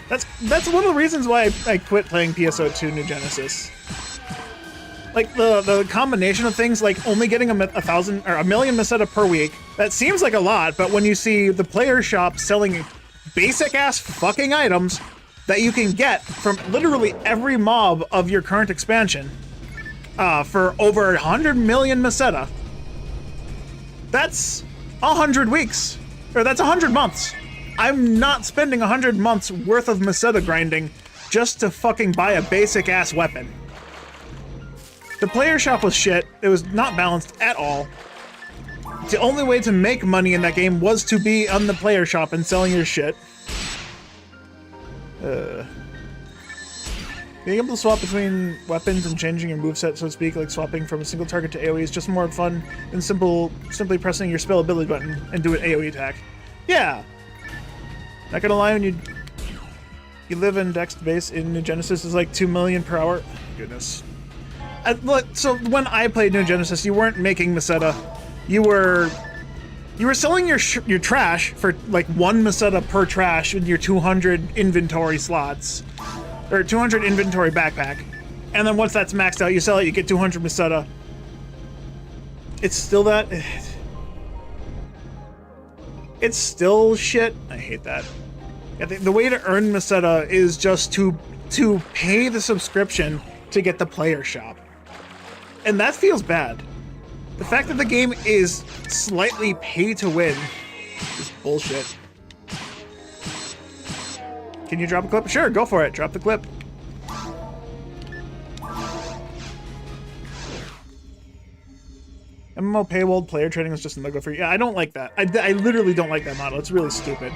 Speaker 1: That's one of the reasons why I quit playing PSO2 New Genesis. Like, the combination of things, like only getting a million Meseta per week, that seems like a lot, but when you see the player shop selling basic-ass fucking items that you can get from literally every mob of your current expansion for over 100 million Meseta. That's 100 weeks. Or that's 100 months. I'm not spending 100 months worth of Meseta grinding just to fucking buy a basic-ass weapon. The player shop was shit. It was not balanced at all. The only way to make money in that game was to be on the player shop and selling your shit. Being able to swap between weapons and changing your moveset, so to speak, like swapping from a single target to AoE, is just more fun than simply pressing your spell ability button and do an AoE attack. Yeah! Not gonna lie, when you live in Dex base in New Genesis is like 2 million per hour. Goodness. So when I played New Genesis, you weren't making Meseta. You were selling your trash for like 1 Meseta per trash in your 200 inventory slots. Or 200 inventory backpack. And then once that's maxed out, you sell it, you get 200 Meseta. It's still that... It's still shit. I hate that. I think the way to earn Meseta is just to pay the subscription to get the player shop. And that feels bad. The fact that the game is slightly pay to win is bullshit. Can you drop a clip? Sure, go for it. Drop the clip. MMO paywall player trading is just a no-go for you. Yeah, I don't like that. I literally don't like that model. It's really stupid.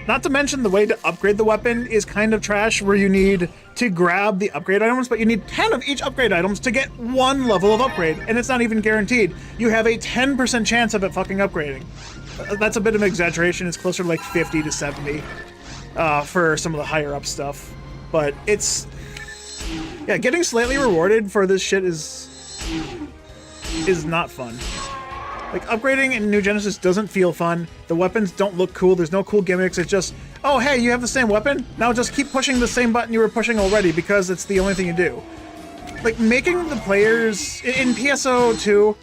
Speaker 1: Not to mention the way to upgrade the weapon is kind of trash, where you need to grab the upgrade items, but you need 10 of each upgrade items to get 1 level of upgrade, and it's not even guaranteed. You have a 10% chance of it fucking upgrading. That's a bit of an exaggeration. It's closer to like 50 to 70 for some of the higher up stuff. But it's... yeah, getting slightly rewarded for this shit is not fun. Like, upgrading in New Genesis doesn't feel fun. The weapons don't look cool. There's no cool gimmicks. It's just, oh, hey, you have the same weapon? Now just keep pushing the same button you were pushing already because it's the only thing you do. Like, making the players... in PSO 2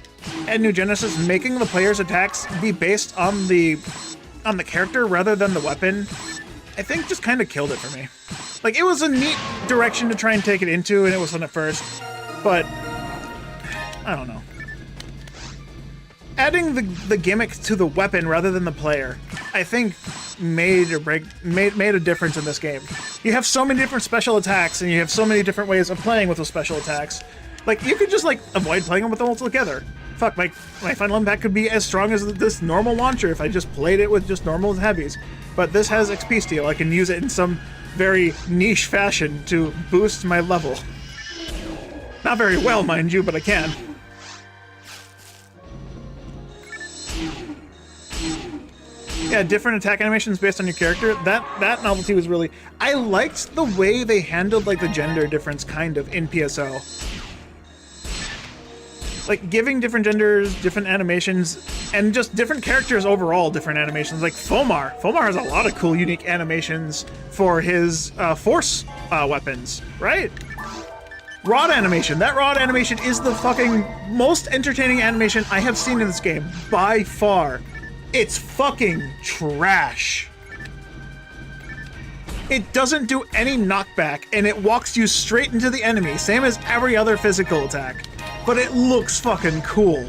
Speaker 1: and New Genesis, making the players' attacks be based on the character rather than the weapon, I think just kind of killed it for me. Like, it was a neat direction to try and take it into, and it was fun at first, but I don't know. Adding the gimmick to the weapon rather than the player, I think made a difference in this game. You have so many different special attacks, and you have so many different ways of playing with those special attacks. Like, you could just, like, avoid playing them with them altogether. Fuck, my final impact could be as strong as this normal launcher if I just played it with just normal heavies. But this has XP steal. I can use it in some very niche fashion to boost my level. Not very well, mind you, but I can. Yeah, different attack animations based on your character. That novelty was really... I liked the way they handled, like, the gender difference, kind of, in PSO. Like, giving different genders, different animations, and just different characters overall, different animations. Like, Fomar. Fomar has a lot of cool, unique animations for his force weapons, right? Rod animation. That rod animation is the fucking most entertaining animation I have seen in this game, by far. It's fucking trash. It doesn't do any knockback, and it walks you straight into the enemy, same as every other physical attack. But it looks fucking cool.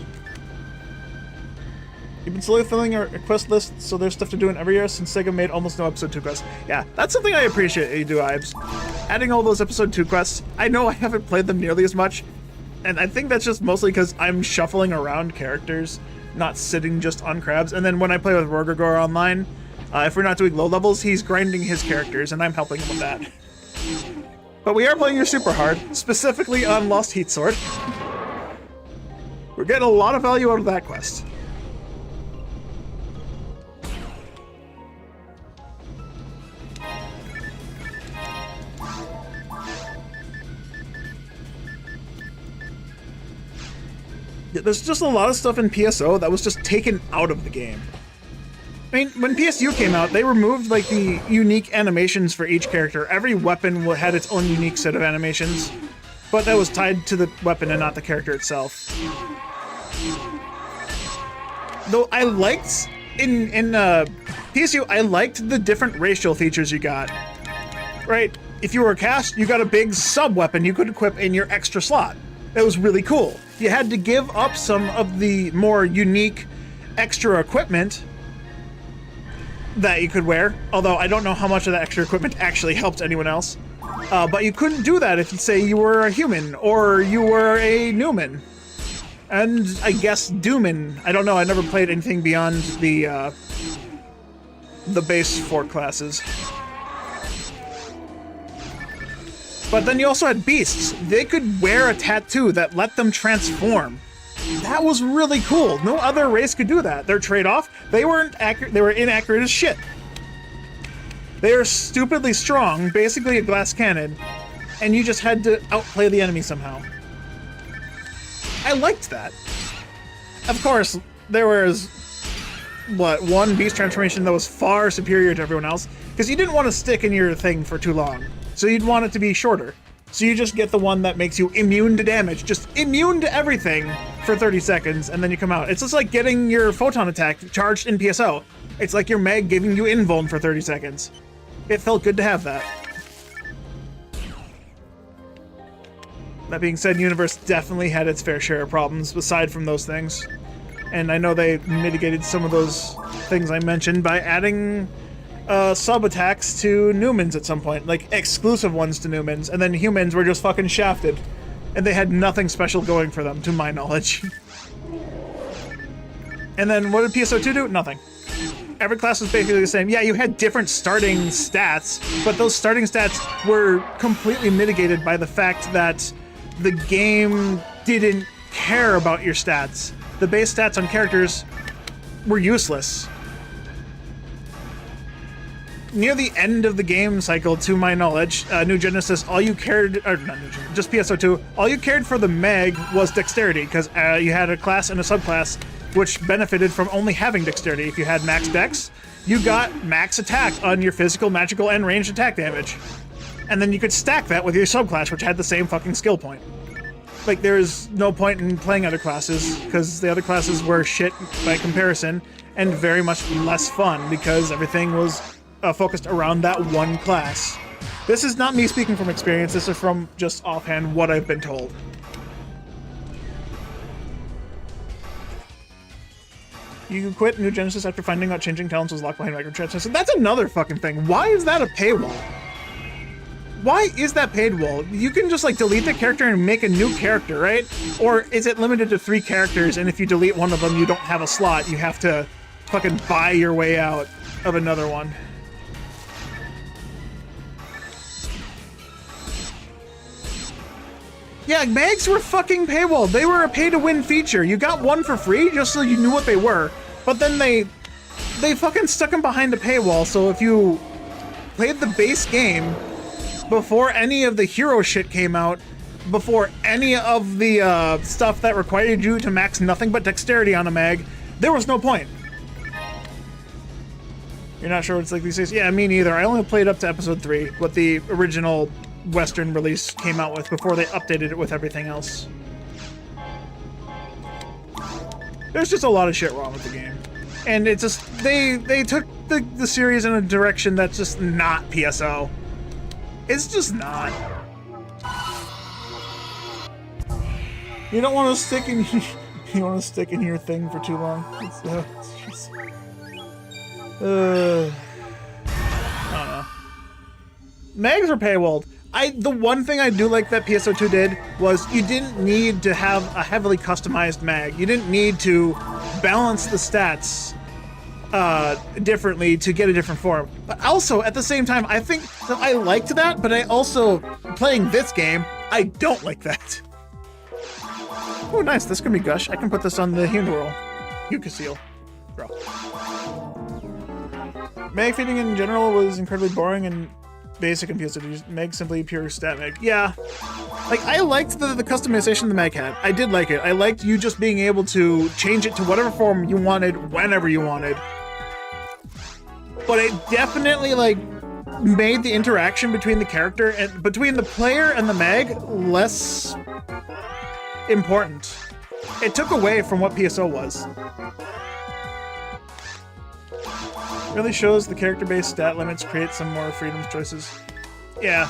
Speaker 1: You've been slowly filling your quest list, so there's stuff to do in every year since Sega made almost no episode 2 quests. Yeah, that's something I appreciate you do, Ibs. Adding all those episode 2 quests, I know I haven't played them nearly as much, and I think that's just mostly because I'm shuffling around characters, not sitting just on crabs. And then when I play with Rogagor online, if we're not doing low levels, he's grinding his characters, and I'm helping him with that. But we are playing your super hard, specifically on Lost Heat Sword. We're getting a lot of value out of that quest. Yeah, there's just a lot of stuff in PSO that was just taken out of the game. I mean, when PSU came out, they removed, like, the unique animations for each character. Every weapon had its own unique set of animations, but that was tied to the weapon and not the character itself. Though I liked, in PSU, I liked the different racial features you got. Right? If you were a cast, you got a big sub-weapon you could equip in your extra slot. That was really cool. You had to give up some of the more unique extra equipment that you could wear, although I don't know how much of that extra equipment actually helped anyone else. But you couldn't do that if you say you were a human, or you were a Newman. And I guess Dooman. I don't know, I never played anything beyond the base 4 classes. But then you also had beasts. They could wear a tattoo that let them transform. That was really cool. No other race could do that. Their trade-off, they weren't accurate. They were inaccurate as shit. They are stupidly strong, basically a glass cannon, and you just had to outplay the enemy somehow. I liked that. Of course, there was, one beast transformation that was far superior to everyone else, because you didn't want to stick in your thing for too long, so you'd want it to be shorter. So you just get the one that makes you immune to damage, just immune to everything for 30 seconds, and then you come out. It's just like getting your photon attack charged in PSO. It's like your Meg giving you invuln for 30 seconds. It felt good to have that. That being said, Universe definitely had its fair share of problems aside from those things. And I know they mitigated some of those things I mentioned by adding sub-attacks to Newmans at some point. Like, exclusive ones to Newmans. And then humans were just fucking shafted. And they had nothing special going for them, to my knowledge. And then what did PSO2 do? Nothing. Every class was basically the same. Yeah, you had different starting stats, but those starting stats were completely mitigated by the fact that the game didn't care about your stats. The base stats on characters were useless. Near the end of the game cycle, to my knowledge, New Genesis, all you cared, or not New Genesis, just PSO2, all you cared for the Meg was dexterity, because you had a class and a subclass which benefited from only having dexterity. If you had max dex, you got max attack on your physical, magical, and ranged attack damage. And then you could stack that with your subclass, which had the same fucking skill point. Like, there's no point in playing other classes, because the other classes were shit by comparison, and very much less fun, because everything was focused around that one class. This is not me speaking from experience, this is from just offhand what I've been told. You quit New Genesis after finding out changing talents was locked behind microtransactions. That's another fucking thing. Why is that a paywall? Why is that paywall? You can just like delete the character and make a new character, right? Or is it limited to 3 characters and if you delete one of them you don't have a slot, you have to fucking buy your way out of another one? Yeah, mags were fucking paywall. They were a pay-to-win feature. You got one for free just so you knew what they were. But then they fucking stuck them behind a paywall, so if you played the base game before any of the hero shit came out, before any of the stuff that required you to max nothing but dexterity on a mag, there was no point. You're not sure what it's like these days? Yeah, me neither. I only played up to episode 3, what the original Western release came out with before they updated it with everything else. There's just a lot of shit wrong with the game. And it just, they took the series in a direction that's just not PSO. It's just not. You don't want to stick in you don't want to stick in your thing for too long. It's, I don't know. Mags are paywalled. The one thing I do like that PSO2 did was you didn't need to have a heavily customized mag. You didn't need to balance the stats differently to get a different form. But also, at the same time, I think that I liked that, but I also, playing this game, I don't like that. Oh, nice. This can be Gush. I can put this on the Hundorol. Yuka Bro. Mag feeding in general was incredibly boring and basic and PSO2. Meg simply pure stat Meg. Yeah. Like, I liked the customization the Meg had. I did like it. I liked you just being able to change it to whatever form you wanted, whenever you wanted. But it definitely, like, made the interaction between the character and between the player and the Meg less important. It took away from what PSO was. Really shows the character-based stat limits create some more freedom choices. Yeah.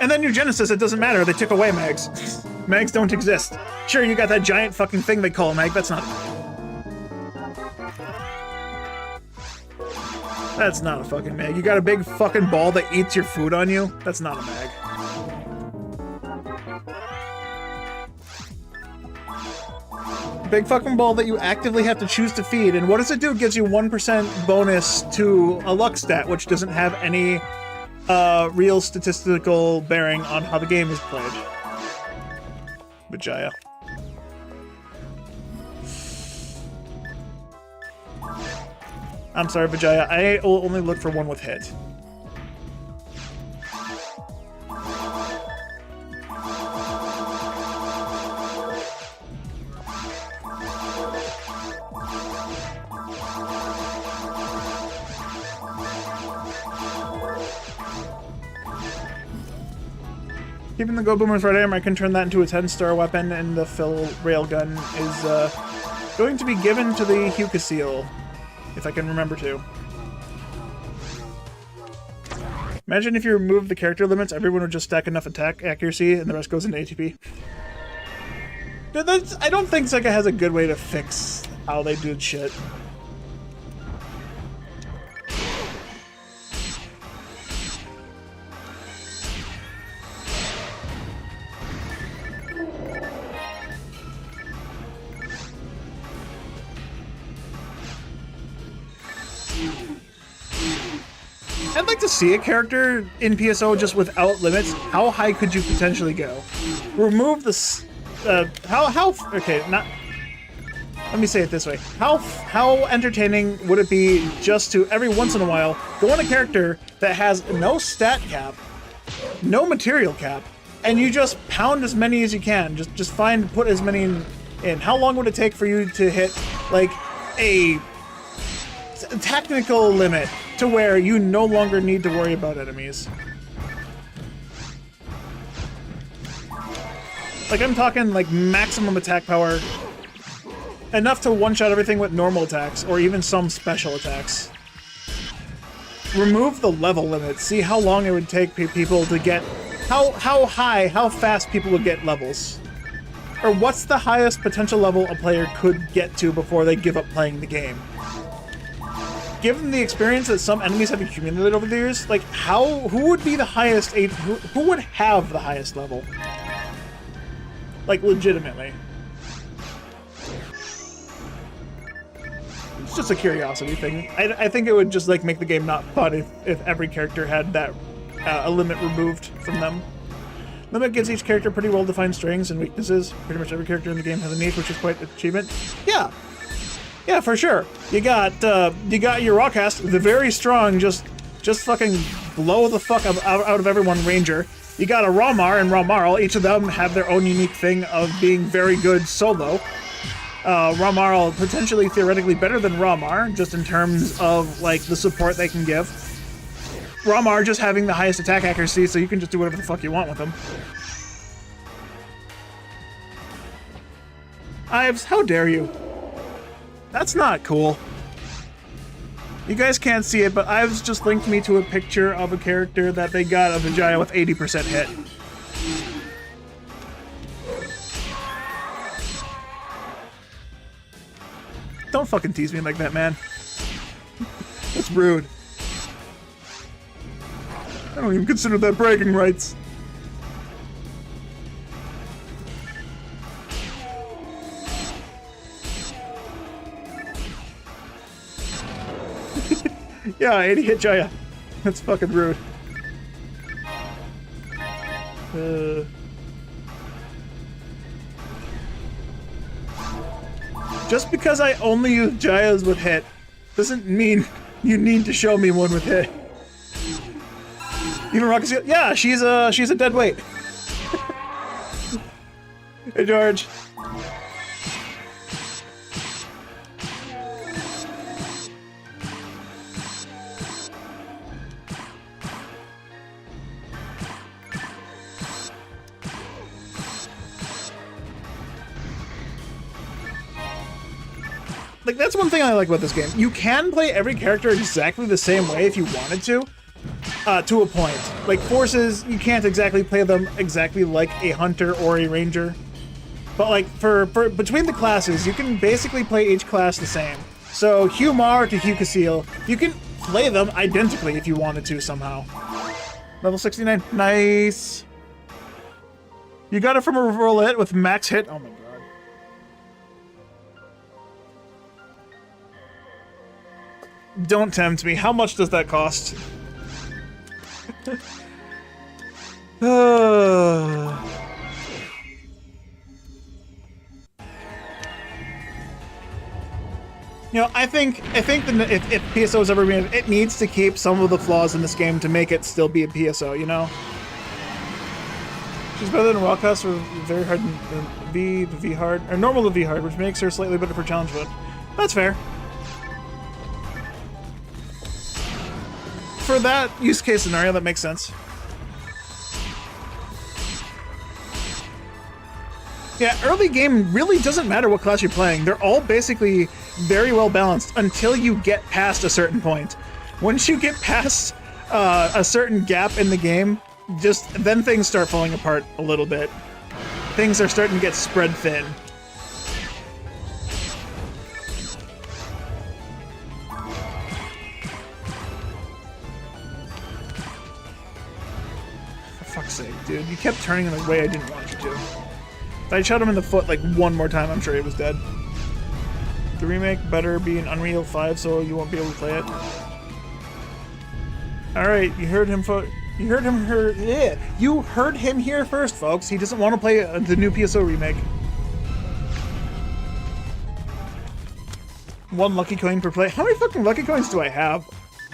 Speaker 1: And then New Genesis, it doesn't matter. They took away mags. Mags don't exist. Sure, you got that giant fucking thing they call a mag. That's not a mag. That's not a fucking mag. You got a big fucking ball that eats your food on you? That's not a mag. Big fucking ball that you actively have to choose to feed, and what does it do? It gives you 1% bonus to a luck stat, which doesn't have any real statistical bearing on how the game is played. Vijaya. I'm sorry, Vijaya. I will only look for one with hit. Keeping the Go Boomer's right arm, I can turn that into a 10-star weapon, and the Fill Railgun is going to be given to the Huka if I can remember to. Imagine if you remove the character limits, everyone would just stack enough attack accuracy and the rest goes into ATP. Dude, I don't think Sega has a good way to fix how they do shit. I'd like to see a character in PSO just without limits. How high could you potentially go? Remove the okay, not. Let me say it this way: how entertaining would it be just to every once in a while go on a character that has no stat cap, no material cap, and you just pound as many as you can. Just put as many in. How long would it take for you to hit like a technical limit to where you no longer need to worry about enemies? Like, I'm talking like maximum attack power, enough to one-shot everything with normal attacks or even some special attacks. Remove the level limit. See how long it would take people to get how fast people would get levels, or what's the highest potential level a player could get to before they give up playing the game. Given the experience that some enemies have accumulated over the years, like who would be the highest who would have the highest level? Like, legitimately. It's just a curiosity thing. I think it would just like make the game not fun if every character had that a limit removed from them. Limit gives each character pretty well-defined strengths and weaknesses. Pretty much every character in the game has a niche, which is quite an achievement. Yeah. Yeah, for sure. You got your Rawcast, the very strong, just fucking blow the fuck out of everyone Ranger. You got a Rawmar and Rawmarl. Each of them have their own unique thing of being very good solo. Rawmarl potentially theoretically better than Rawmar, just in terms of like the support they can give. Rawmar just having the highest attack accuracy, so you can just do whatever the fuck you want with them. Ives, how dare you? That's not cool. You guys can't see it, but Ives just linked me to a picture of a character that they got a Vijaya with 80% hit. Don't fucking tease me like that, man. That's rude. I don't even consider that bragging rights. Yeah, 80 hit Jaya. That's fucking rude. Just because I only use Jayas with hit doesn't mean you need to show me one with hit. Even Rocket's, yeah, she's a dead weight. Hey, George. Like, that's one thing I like about this game. You can play every character exactly the same way if you wanted to a point. Like, forces, you can't exactly play them exactly like a hunter or a ranger. But, like, for between the classes, you can basically play each class the same. So, Hugh Mar to Hugh Casil, you can play them identically if you wanted to somehow. Level 69. Nice. You got it from a roll hit with max hit. Oh my god. Don't tempt me. How much does that cost? You know, I think that if PSO is ever made, it needs to keep some of the flaws in this game to make it still be a PSO, you know? She's better than Rawcast or very hard than V hard, or normal to V hard, which makes her slightly better for challenge mode. That's fair. For that use case scenario, that makes sense. Yeah, early game really doesn't matter what class you're playing. They're all basically very well balanced until you get past a certain point. Once you get past a certain gap in the game, just then things start falling apart a little bit. Things are starting to get spread thin. For fuck's sake, dude. You kept turning in a way I didn't want you to. If I shot him in the foot like one more time, I'm sure he was dead. The remake better be an Unreal 5 so you won't be able to play it. Alright, you heard him You heard him here first, folks. He doesn't want to play the new PSO remake. 1 lucky coin per play. How many fucking lucky coins do I have?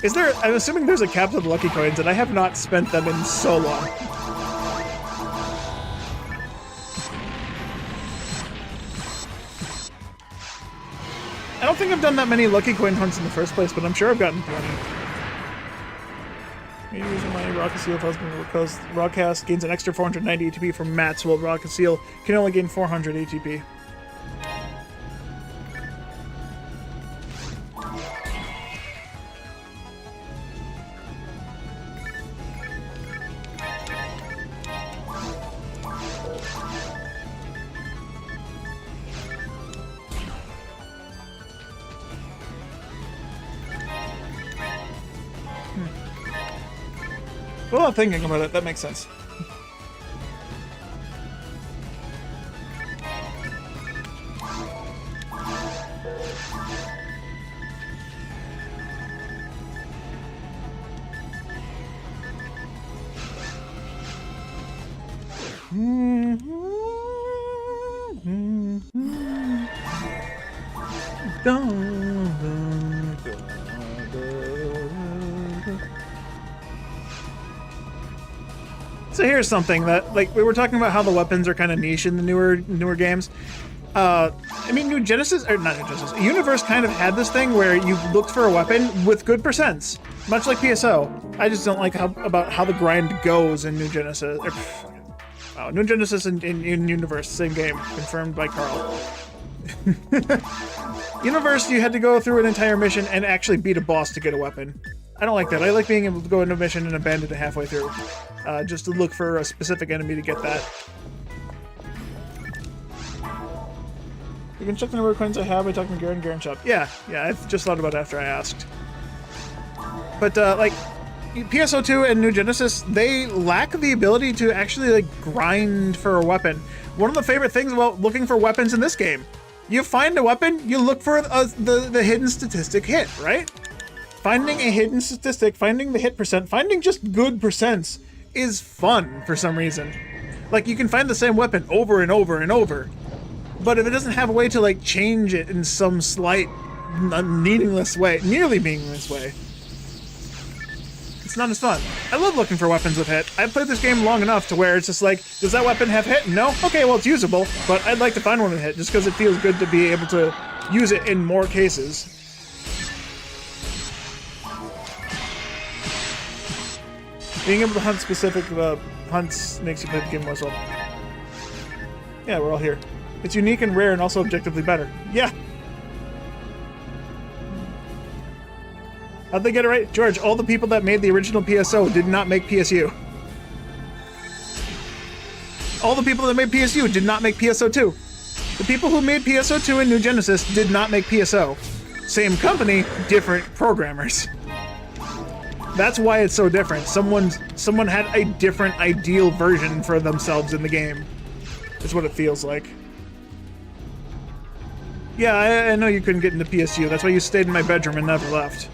Speaker 1: Is there... I'm assuming there's a cap to the lucky coins, and I have not spent them in so long. I don't think I've done that many lucky coin hunts in the first place, but I'm sure I've gotten plenty. Maybe using my Rocket Seal husband because Rockcast gains an extra 490 ATP from Matt's, while Rocket Seal can only gain 400 ATP. Well, I'm thinking about it. That makes sense. So here's something that, like, we were talking about how the weapons are kind of niche in the newer games. I mean, New Genesis, or not New Genesis, Universe kind of had this thing where you looked for a weapon with good percents, much like PSO. I just don't like about how the grind goes in New Genesis. Wow, New Genesis and Universe, same game, confirmed by Carl. Universe, you had to go through an entire mission and actually beat a boss to get a weapon. I don't like that. I like being able to go into a mission and abandon it halfway through, just to look for a specific enemy to get that. You can check the number of coins I have by talking to Garen Shop. Yeah, I've just thought about it after I asked. But, like, PSO2 and New Genesis, they lack the ability to actually, like, grind for a weapon. One of the favorite things about looking for weapons in this game, you find a weapon, you look for the hidden statistic hit, right? Finding a hidden statistic, finding the hit percent, finding just good percents is fun for some reason. Like, you can find the same weapon over and over and over, but if it doesn't have a way to, like, change it in some slight, meaningless way, nearly meaningless way, it's not as fun. I love looking for weapons with hit. I've played this game long enough to where it's just like, does that weapon have hit? No? Okay, well, it's usable, but I'd like to find one with hit just because it feels good to be able to use it in more cases. Being able to hunt specific hunts makes you play the game more well. Yeah, we're all here. It's unique and rare and also objectively better. Yeah! How'd they get it right? George, all the people that made the original PSO did not make PSU. All the people that made PSU did not make PSO2. The people who made PSO2 and New Genesis did not make PSO. Same company, different programmers. That's why it's so different. Someone had a different ideal version for themselves in the game. That's what it feels like. Yeah, I know you couldn't get into PSU. That's why you stayed in my bedroom and never left.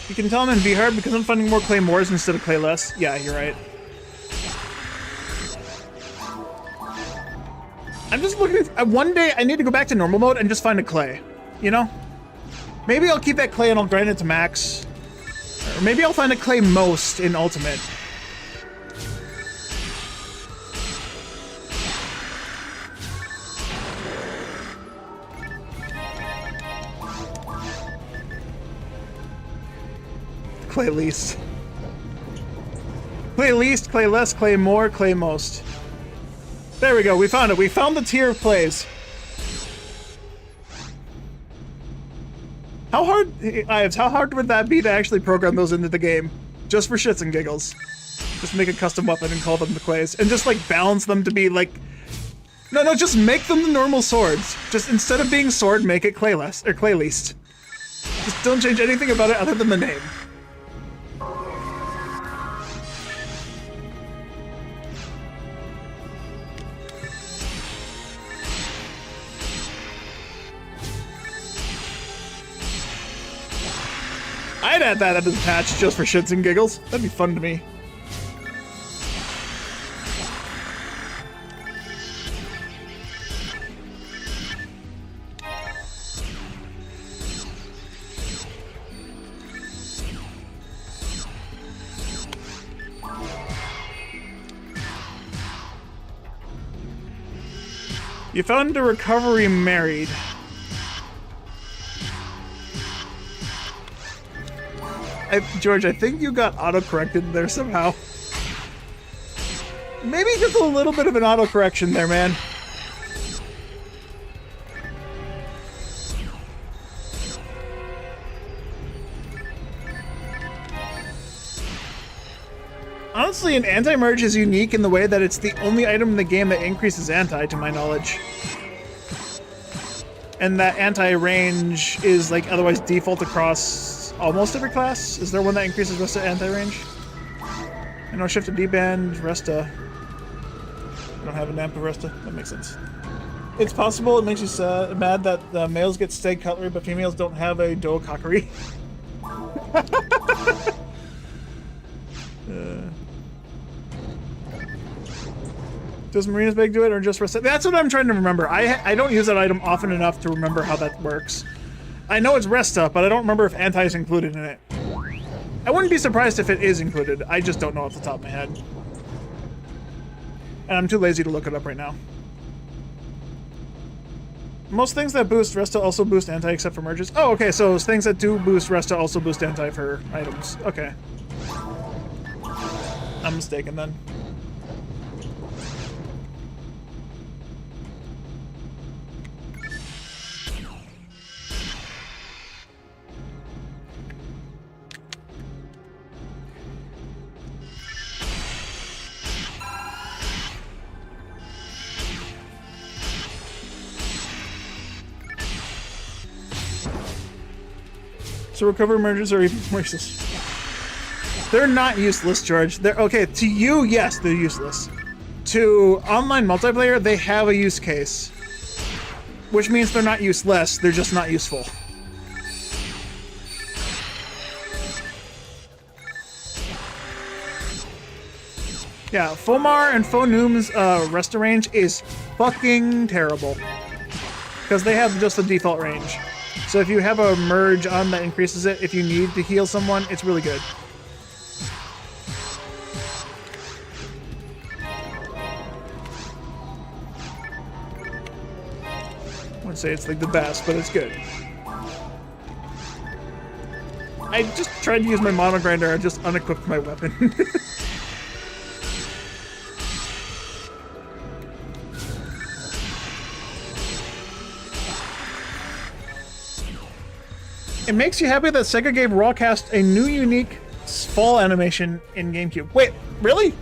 Speaker 1: You can tell I'm in V-Hard because I'm finding more claymores instead of clayless. Yeah, you're right. I'm just looking at... one day I need to go back to normal mode and just find a clay. You know? Maybe I'll keep that clay and I'll grind it to max. Or maybe I'll find a clay most in Ultimate. clay least. Clay least, clay less, clay more, clay most. There we go, we found it. We found the tier of clays. How hard, Ives, how hard would that be to actually program those into the game? Just for shits and giggles. Just make a custom weapon and call them the clays. And just like balance them to be like... No, just make them the normal swords. Just instead of being sword, make it clay less, or clay least. Just don't change anything about it other than the name. I'd add that as a patch just for shits and giggles. That'd be fun to me. You found a recovery married. George, I think you got auto-corrected there somehow. Maybe just a little bit of an auto-correction there, man. Honestly, an anti-merge is unique in the way that it's the only item in the game that increases anti, to my knowledge. And that anti-range is, like, otherwise default across almost every class. Is there one that increases Resta anti-range? I know Shift to D-band, Resta. I don't have an amp of Resta. That makes sense. It's possible it makes you mad that the males get stag cutlery, but females don't have a doe cockery. Does Marina's Bag do it, or just Resta? That's what I'm trying to remember. I don't use that item often enough to remember how that works. I know it's Resta, but I don't remember if anti is included in it. I wouldn't be surprised if it is included. I just don't know off the top of my head. And I'm too lazy to look it up right now. Most things that boost Resta also boost anti except for merges. Oh, okay, so things that do boost Resta also boost anti for items. Okay. I'm mistaken then. So recover merges are even more useless. They're not useless, George. They're okay to you. Yes, they're useless. To online multiplayer, they have a use case, which means they're not useless. They're just not useful. Yeah, Fomar and Fonoom's Resta range is fucking terrible because they have just the default range. So if you have a merge on that increases it, if you need to heal someone, it's really good. I wouldn't say it's like the best, but it's good. I just tried to use my mono grinder, I just unequipped my weapon. It makes you happy that Sega gave Rawcast a new unique fall animation in Gamecube. Wait, really?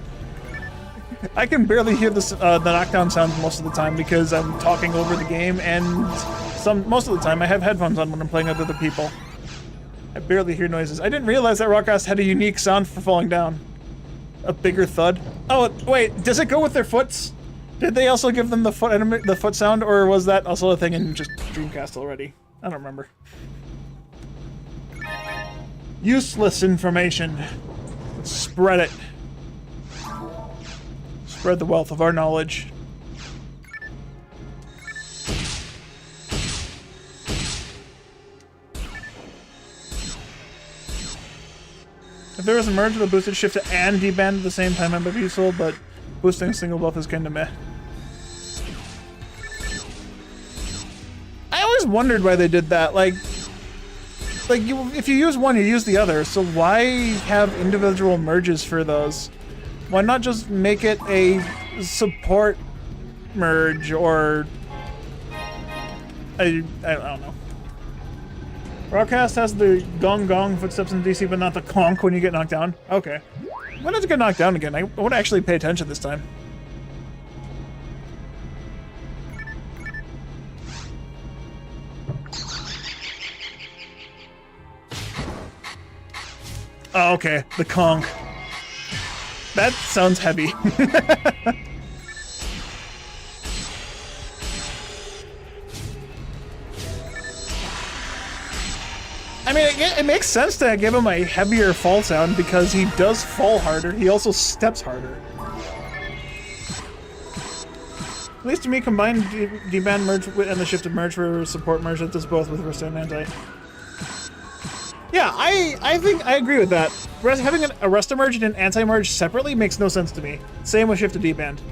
Speaker 1: I can barely hear this, the knockdown sounds most of the time because I'm talking over the game, and most of the time I have headphones on when I'm playing with other people. I barely hear noises. I didn't realize that Rawcast had a unique sound for falling down. A bigger thud. Oh, wait, does it go with their foots? Did they also give them the foot sound, or was that also a thing in just Dreamcast already? I don't remember. Useless information. Let's spread it. Spread the wealth of our knowledge. If there was a merge with a boosted shift and deband at the same time, it might be useful, but boosting a single buff is kinda meh. I always wondered why they did that, like... like if you use one, you use the other. So why have individual merges for those? Why not just make it a support merge or I don't know. Broadcast has the gong gong footsteps in DC, but not the conk when you get knocked down. Okay. When does it get knocked down again? I want to actually pay attention this time. Oh, okay. The conk. That sounds heavy. I mean, it makes sense to give him a heavier fall sound because he does fall harder. He also steps harder. At least to me, combined D-band merge and the shifted merge for support merge, it does both with rest and anti. Yeah, I think I agree with that. Having a rest merge and an anti-merge separately makes no sense to me. Same with shifted D-band.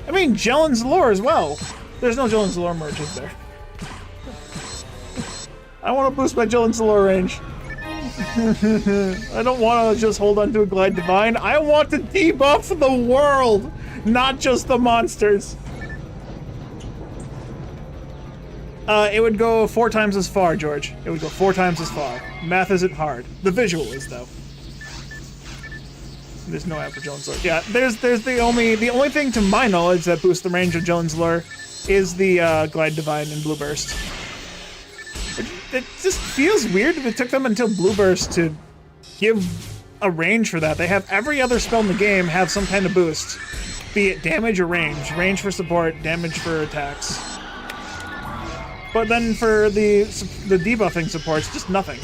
Speaker 1: I mean, Jellen's lore as well. There's no Jellen's lore merge, is there? I want to boost my Jellen's lore range. I don't want to just hold on to a Glide Divine. I want to debuff the world, not just the monsters. It would go 4 times as far, George. It would go 4 times as far. Math isn't hard. The visual is, though. There's no app for Jellen's lore. Yeah, there's the only thing to my knowledge that boosts the range of Jellen's lore is the Glide Divine and Blue Burst. It just feels weird if it took them until Blue Burst to give a range for that. They have every other spell in the game have some kind of boost, be it damage or range. Range for support, damage for attacks. But then for the debuffing supports, just nothing.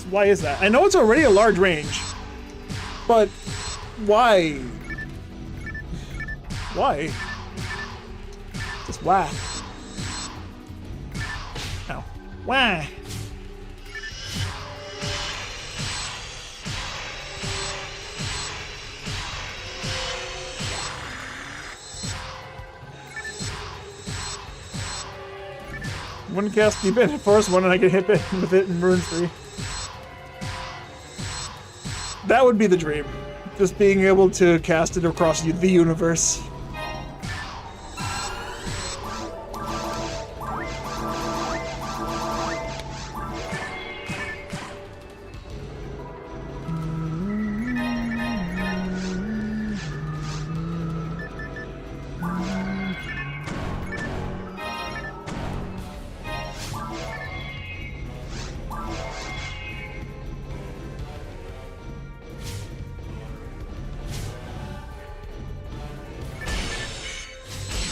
Speaker 1: Why is that? I know it's already a large range, but why? Why? Just why? Ow. Why? One cast deep in force one and I get hit with it in Runes 3. That would be the dream. Just being able to cast it across the universe.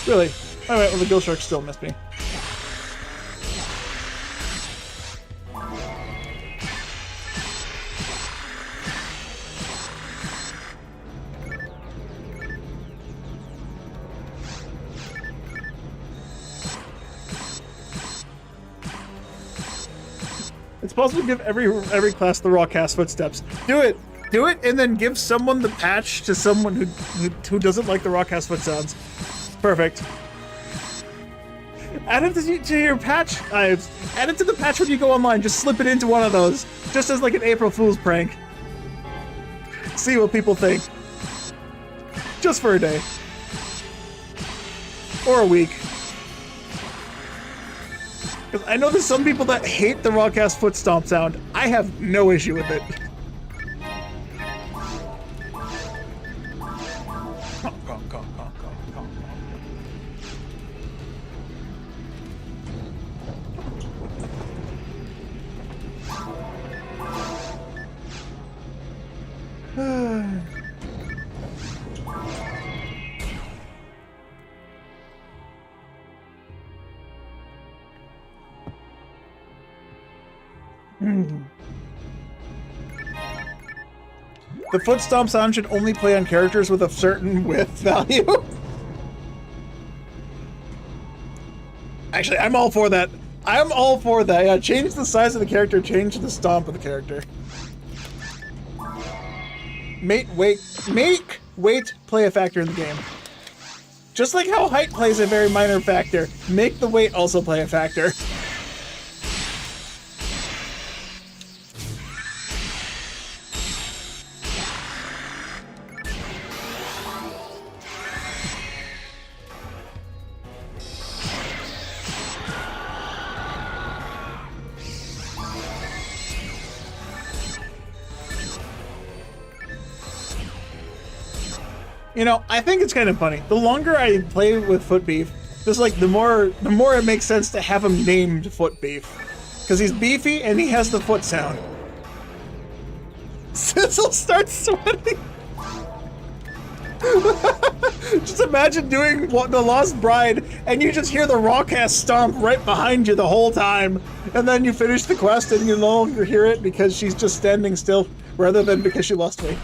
Speaker 1: Really? Alright, well the Gill Shark still missed me. It's possible to give every class the raw cast footsteps. Do it! Do it and then give someone the patch to someone who doesn't like the raw cast foot sounds. Perfect. Add it to your patch. Add it to the patch when you go online. Just slip it into one of those, just as like an April Fool's prank. See what people think. Just for a day. Or a week. Because I know there's some people that hate the rawcast foot stomp sound. I have no issue with it. The foot stomp sound should only play on characters with a certain width value. Actually, I'm all for that. I'm all for that. Yeah, change the size of the character, change the stomp of the character. Make weight play a factor in the game. Just like how height plays a very minor factor, make the weight also play a factor. You know, I think it's kind of funny. The longer I play with Foot Beef, just like the more it makes sense to have him named Foot Beef. Because he's beefy and he has the foot sound. Sizzle starts sweating. Just imagine doing The Lost Bride and you just hear the Rawcast stomp right behind you the whole time. And then you finish the quest and you no longer hear it because she's just standing still rather than because she lost weight.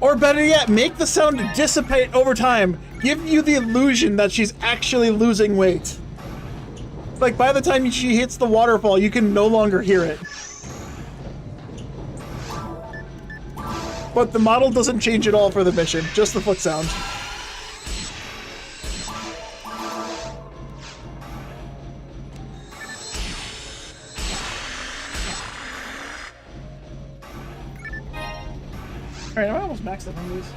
Speaker 1: Or better yet, make the sound dissipate over time. Give you the illusion that she's actually losing weight. Like by the time she hits the waterfall, you can no longer hear it. But the model doesn't change at all for the mission, just the foot sound. Alright, I almost maxed out on these.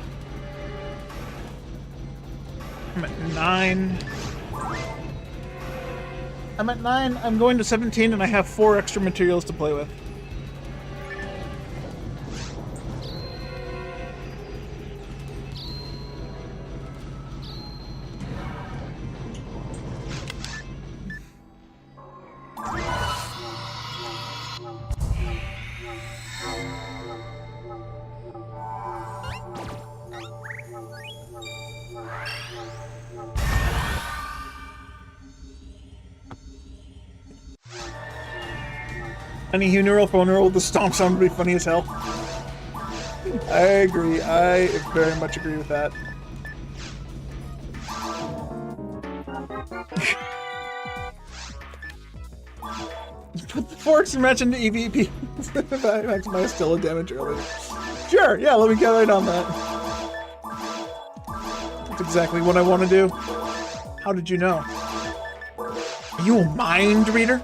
Speaker 1: I'm at 9. I'm at 9, I'm going to 17, and I have 4 extra materials to play with. Any neural phone roll, the stomp sound would be funny as hell. I agree. I very much agree with that. Put the forks and match into EVP. Maximize still damage earlier. Sure, yeah, let me get right on that. That's exactly what I want to do. How did you know? Are you a mind reader?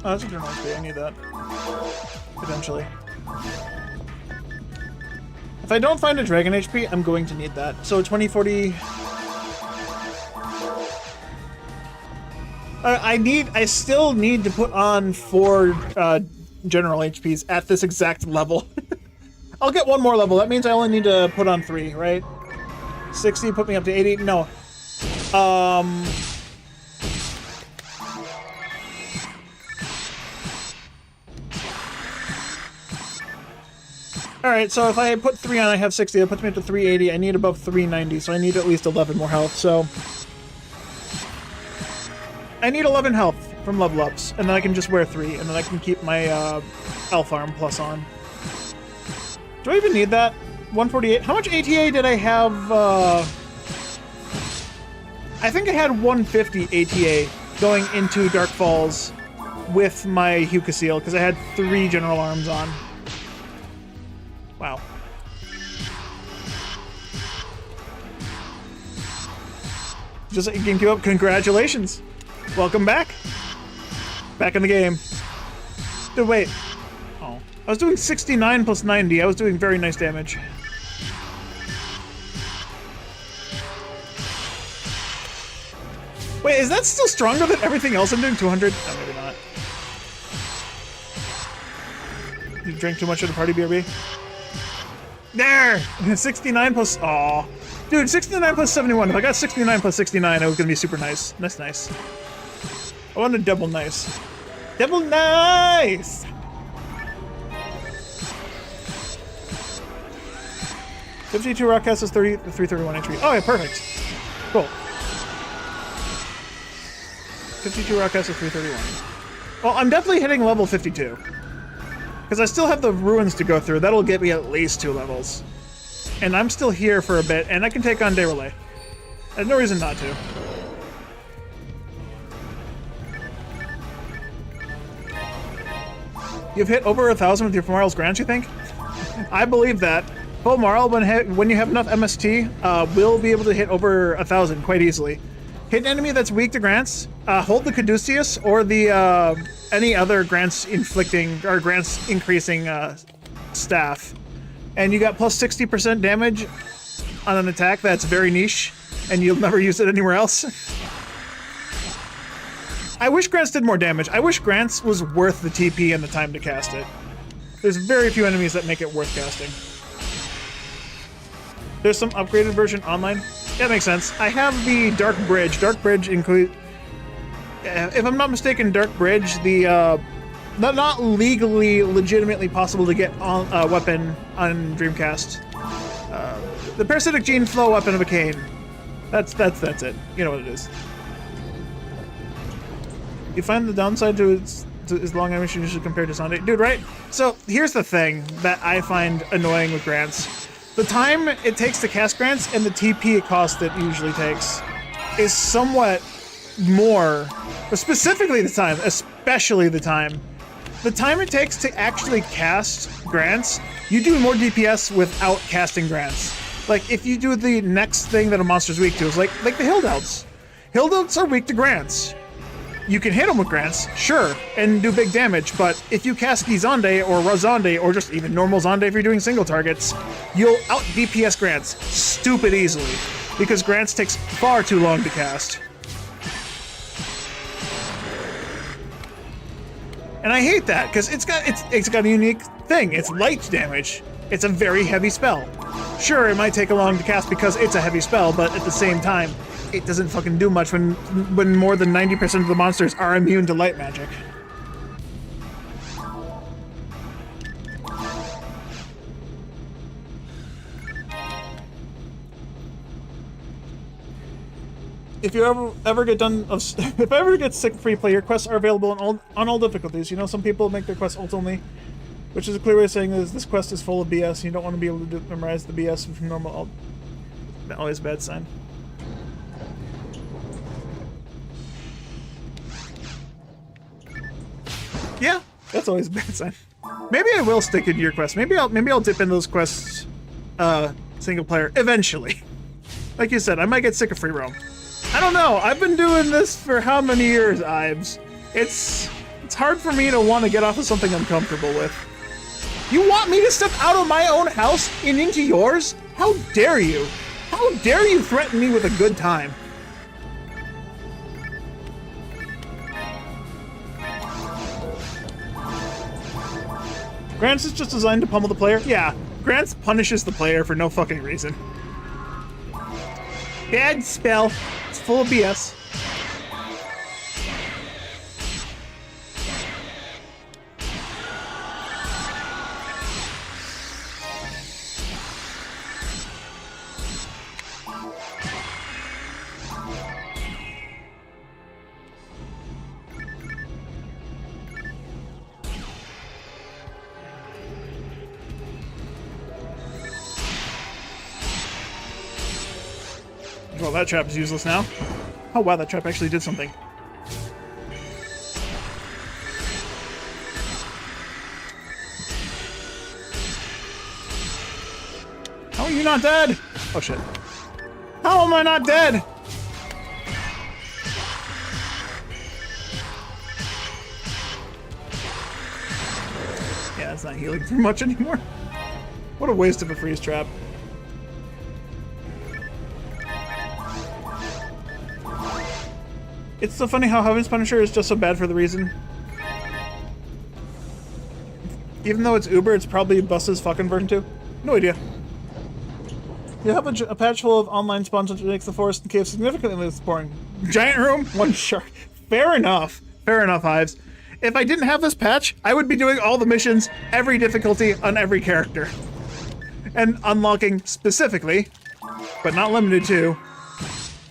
Speaker 1: Oh, that's a journal HP. I need that. Potentially. If I don't find a Dragon HP, I'm going to need that. So 2040... I still need to put on 4 general HPs at this exact level. I'll get 1 more level. That means I only need to put on 3, right? 60, put me up to 80. No. Alright, so if I put 3 on, I have 60. That puts me up to 380. I need above 390, so I need at least 11 more health, so... I need 11 health from level ups, and then I can just wear 3, and then I can keep my Elf Arm plus on. Do I even need that? 148? How much ATA did I have? I think I had 150 ATA going into Dark Falls with my Huka Seal, because I had 3 General Arms on. Wow. Just like Gamecube up, congratulations! Welcome back! Back in the game. Dude, wait. Oh. I was doing 69 plus 90. I was doing very nice damage. Wait, is that still stronger than everything else I'm doing? 200? No, maybe not. You drank too much of the party, BRB? There! 69 plus... Aw. Dude, 69 plus 71. If I got 69 plus 69, it was gonna be super nice. That's nice. I want a double nice. Double nice! $52 Rockcast is 331 HP. Oh yeah, perfect. Cool. 52 Rockcast is 331. Well, I'm definitely hitting level 52. Because I still have the ruins to go through. That'll get me at least 2 levels. And I'm still here for a bit, and I can take on Day Relay. There's no reason not to. You've hit over 1,000 with your Marl's grants, you think? I believe that. Full Marl, when you have enough MST, will be able to hit over 1,000 quite easily. Hit an enemy that's weak to grants, hold the Caduceus or the any other grants inflicting or grants increasing staff, and you got plus 60% damage on an attack that's very niche, and you'll never use it anywhere else. I wish Grants did more damage. I wish Grants was worth the TP and the time to cast it. There's very few enemies that make it worth casting. There's some upgraded version online. That makes sense. I have the Dark Bridge. Dark Bridge include, if I'm not mistaken, Dark Bridge, the not legally, legitimately possible to get on weapon on Dreamcast. The Parasitic Gene Flow weapon of a cane. That's it. You know what it is. You find the downside to its long animation usually compared to Sunday, dude, right? So here's the thing that I find annoying with Grants. The time it takes to cast Grants and the TP cost it usually takes is somewhat more, but specifically the time, especially the time. The time it takes to actually cast Grants, you do more DPS without casting Grants. Like, if you do the next thing that a monster's weak to, is like the Hildelts. Hildelts are weak to Grants. You can hit them with Grants, sure, and do big damage, but if you cast Gizande or Razande, or just even normal Zande if you're doing single targets, you'll out DPS Grants stupid easily, because Grants takes far too long to cast. And I hate that, because it's got a unique thing. It's light damage. It's a very heavy spell. Sure, it might take a long to cast because it's a heavy spell, but at the same time, it doesn't fucking do much when more than 90% of the monsters are immune to light magic. If you ever get done, if I ever get sick of free play, your quests are available on all difficulties. You know, some people make their quests ult only, which is a clear way of saying this quest is full of BS. You don't want to be able to memorize the BS from normal ult. Always a bad sign. Yeah, that's always a bad sign. Maybe I will stick into your quest. Maybe I'll dip in those quests, single player eventually. Like you said, I might get sick of free roam. I don't know. I've been doing this for how many years, Ives? It's hard for me to want to get off of something I'm comfortable with. You want me to step out of my own house and into yours? How dare you? How dare you threaten me with a good time? Grants is just designed to pummel the player? Yeah, Grants punishes the player for no fucking reason. Bad spell. It's full of BS. Well, that trap is useless now. Oh wow, that trap actually did something. How are you not dead? Oh shit. How am I not dead? Yeah, it's not healing too much anymore. What a waste of a freeze trap. It's so funny how Heaven's Punisher is just so bad for the reason. Even though it's Uber, it's probably Bus's fucking version too. No idea. You have a patch full of online spawns which makes the forest and cave significantly less boring. Giant room, one shark. Fair enough. Fair enough, Hives. If I didn't have this patch, I would be doing all the missions, every difficulty on every character. And unlocking specifically, but not limited to,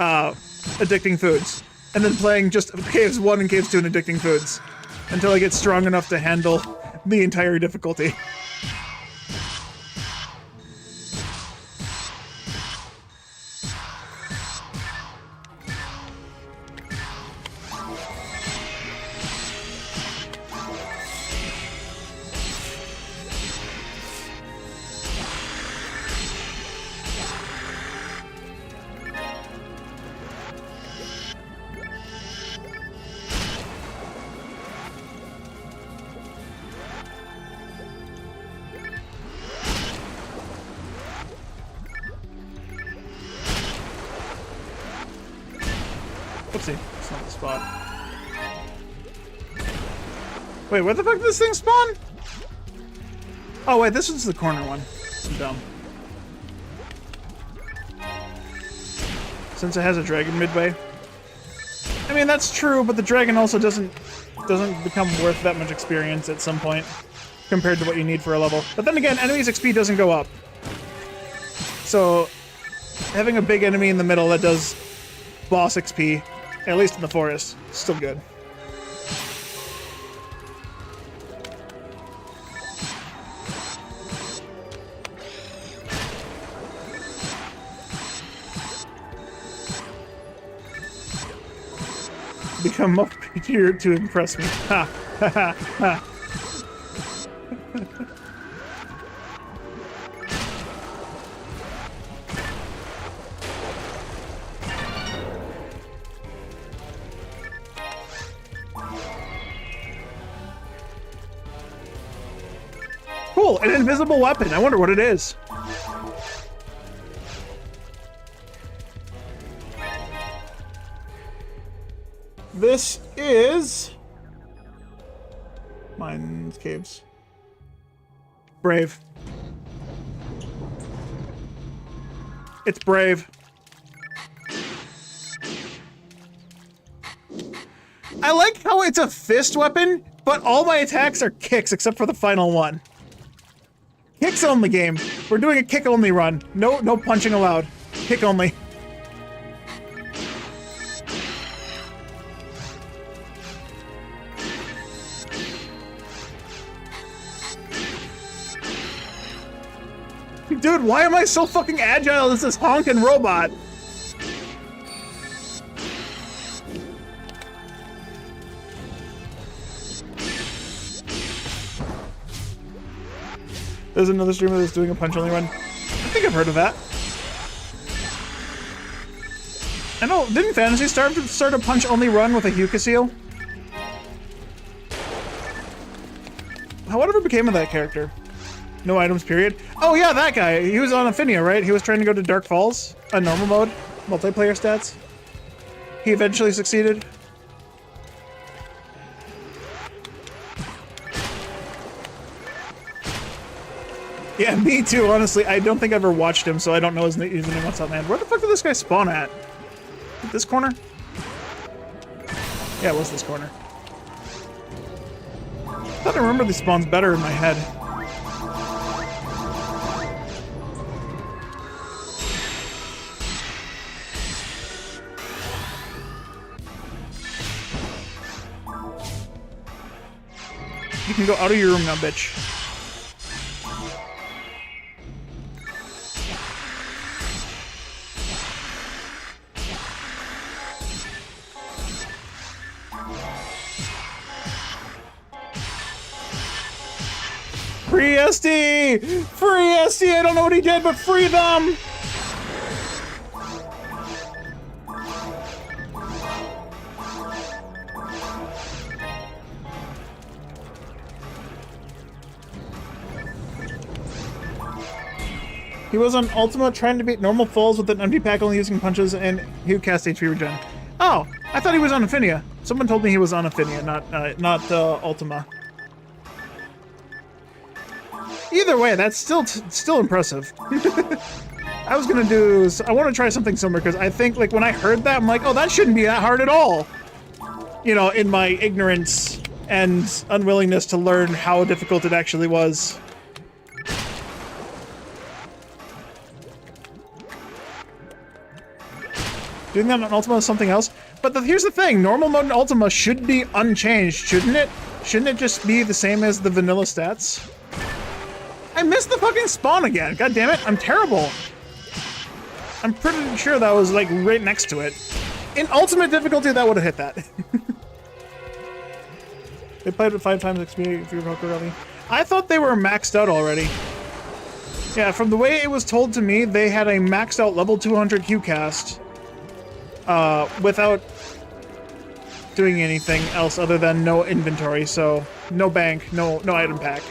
Speaker 1: addicting foods. And then playing just Caves 1 and Caves 2 and Addicting Foods until I get strong enough to handle the entire difficulty. Oopsie, it's not the spot. Wait, where the fuck did this thing spawn? Oh wait, this is the corner one. I'm dumb. Since it has a dragon midway. I mean, that's true, but the dragon also doesn't become worth that much experience at some point compared to what you need for a level. But then again, enemies' XP doesn't go up. So having a big enemy in the middle that does boss XP, at least in the forest, is still good. Become much prettier to impress me. Ha ha ha ha. Cool, an invisible weapon. I wonder what it is. This is Mines Caves. Brave. It's brave. I like how it's a fist weapon, but all my attacks are kicks except for the final one. Kicks only game. We're doing a kick only run. No punching allowed. Kick only. Dude, why am I so fucking agile as this honking robot? There's another streamer that's doing a punch-only run. I think I've heard of that. I know, didn't Phantasy start a punch-only run with a Huka seal? Whatever became of that character? No items, period. Oh yeah, that guy. He was on Affinia, right? He was trying to go to Dark Falls on normal mode, multiplayer stats. He eventually succeeded. Yeah, me too, honestly. I don't think I've ever watched him, so I don't know his name what's up, man. Where the fuck did this guy spawn at? This corner? Yeah, it was this corner. I thought I remember these spawns better in my head. You can go out of your room now, bitch. Free SD! Free SD! I don't know what he did, but free them! He was on Ultima trying to beat normal foes with an empty pack only using punches, and he would cast HP regen. Oh, I thought he was on Affinia. Someone told me he was on Affinia, not Ultima. Either way, that's still impressive. I was gonna do. I want to try something similar because I think, like, when I heard that, I'm like, oh, that shouldn't be that hard at all. You know, in my ignorance and unwillingness to learn how difficult it actually was. Doing that on Ultima is something else. But here's the thing, normal mode in Ultima should be unchanged, shouldn't it? Shouldn't it just be the same as the vanilla stats? I missed the fucking spawn again, god damn it, I'm terrible. I'm pretty sure that was like right next to it. In ultimate difficulty, that would have hit that. They played with 5 times XP if you recall correctly. I thought they were maxed out already. Yeah, from the way it was told to me, they had a maxed out level 200 Q cast. Without doing anything else other than no inventory, so no bank, no item pack.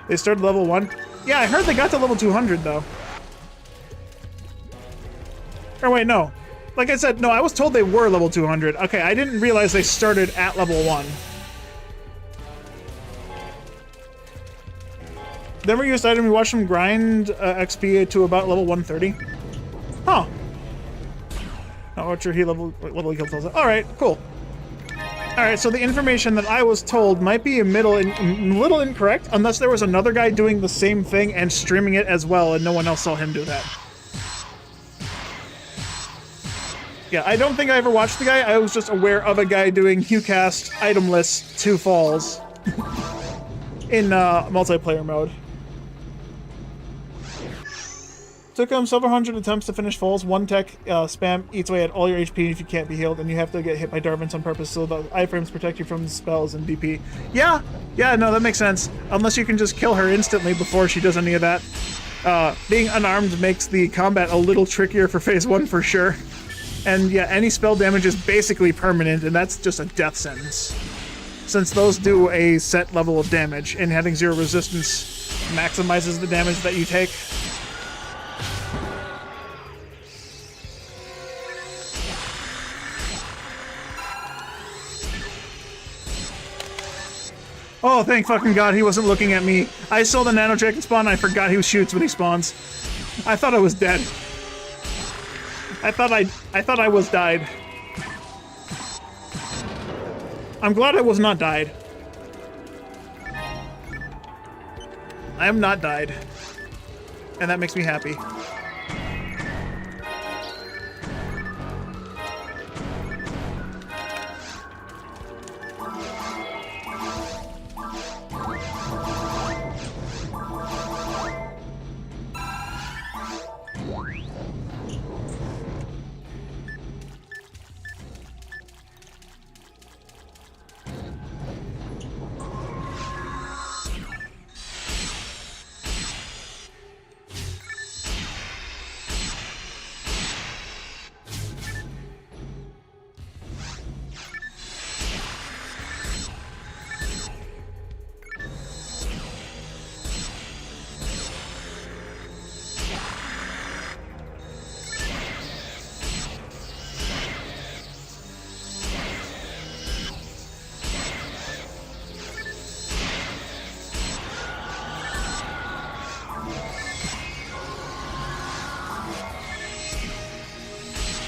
Speaker 1: They started level 1. Yeah, I heard they got to level 200 though. Or wait, no. Like I said, no, I was told they were level 200. Okay, I didn't realize they started at level 1. Then we used item, we watched them grind XP to about level 130. Huh. Not what your level he tells us. Alright, cool. Alright, so the information that I was told might be a little incorrect, unless there was another guy doing the same thing and streaming it as well, and no one else saw him do that. Yeah, I don't think I ever watched the guy. I was just aware of a guy doing HuCast itemless 2 falls in multiplayer mode. Took him several hundred attempts to finish falls. One tech spam eats away at all your HP if you can't be healed, and you have to get hit by Darvins on purpose so the iframes protect you from spells and DP. Yeah, no, that makes sense. Unless you can just kill her instantly before she does any of that. Being unarmed makes the combat a little trickier for phase 1 for sure. And yeah, any spell damage is basically permanent, and that's just a death sentence. Since those do a set level of damage, and having 0 resistance maximizes the damage that you take. Oh, thank fucking God he wasn't looking at me. I saw the Nano Dragon spawn, and I forgot he shoots when he spawns. I thought I was dead. I thought I was died. I'm glad I was not died. I am not died. And that makes me happy.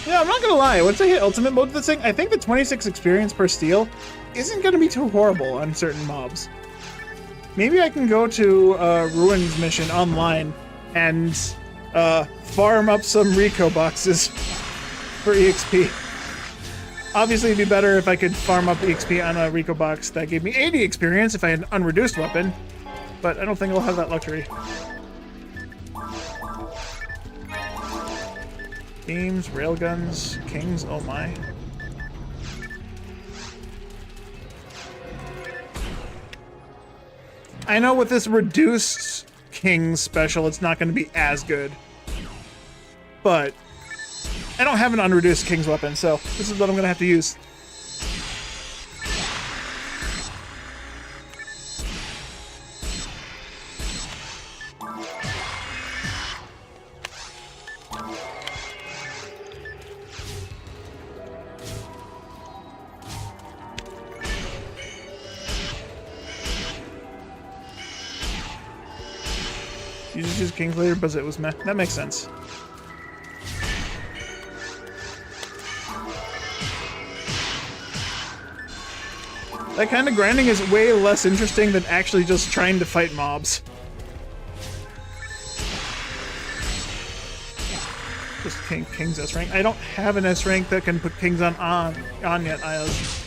Speaker 1: Yeah, I'm not gonna lie, once I hit ultimate mode with this thing, I think the 26 experience per steal isn't gonna be too horrible on certain mobs. Maybe I can go to Ruins mission online and farm up some Rico boxes for EXP. Obviously, it'd be better if I could farm up EXP on a Rico box that gave me 80 experience if I had an unreduced weapon, but I don't think I'll have that luxury. Beams, railguns, kings, oh my. I know with this reduced king special, it's not going to be as good. But I don't have an unreduced king's weapon, so this is what I'm going to have to use. You just use King's later, but it was meh. That makes sense. That kind of grinding is way less interesting than actually just trying to fight mobs. Just King's S rank. I don't have an S rank that can put Kings on yet, Ayaz.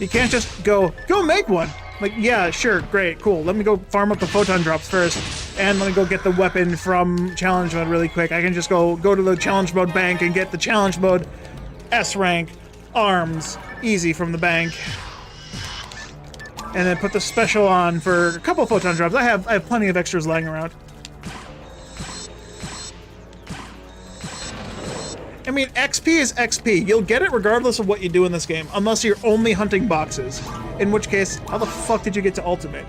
Speaker 1: You can't just go make one! Like, yeah, sure, great, cool. Let me go farm up the photon drops first, and let me go get the weapon from challenge mode really quick. I can just go to the challenge mode bank and get the challenge mode S rank arms easy from the bank. And then put the special on for a couple photon drops. I have plenty of extras lying around. I mean, XP is XP. You'll get it regardless of what you do in this game, unless you're only hunting boxes. In which case, how the fuck did you get to ultimate?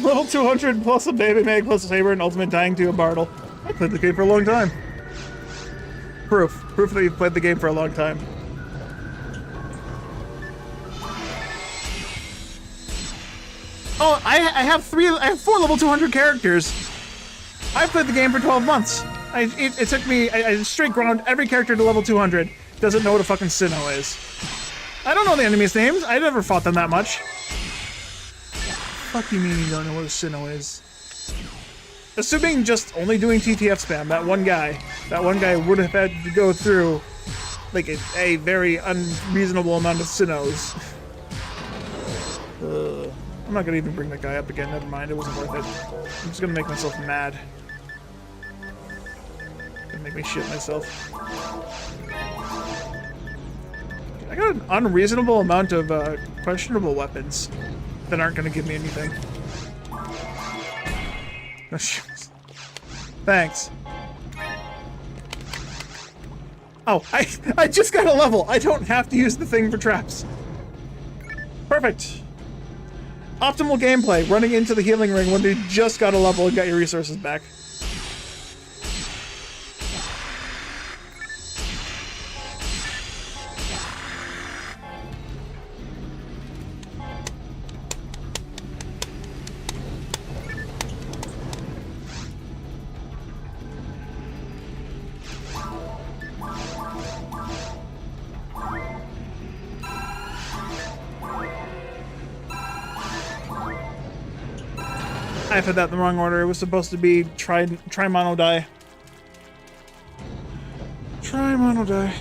Speaker 1: Level 200 plus a baby mag plus a saber and ultimate dying to a Bartle. I played the game for a long time. Proof that you've played the game for a long time. Oh, I have 4 level 200 characters. I've played the game for 12 months. It took me, I straight ground every character to level 200. Doesn't know what a fucking Sinnoh is. I don't know the enemies' names. I never fought them that much. Fuck you mean you don't know what a Sinnoh is? Assuming just only doing TTF spam, that one guy would have had to go through like a very unreasonable amount of Sinnohs. I'm not gonna even bring that guy up again, never mind, it wasn't worth it. I'm just gonna make myself mad. Gonna make me shit myself. I got an unreasonable amount of questionable weapons that aren't gonna give me anything. Thanks. Oh, I just got a level. I don't have to use the thing for traps. Perfect. Optimal gameplay, running into the healing ring when you just got a level and got your resources back. I put that in the wrong order. It was supposed to be tri-mono die. Tri-mono die.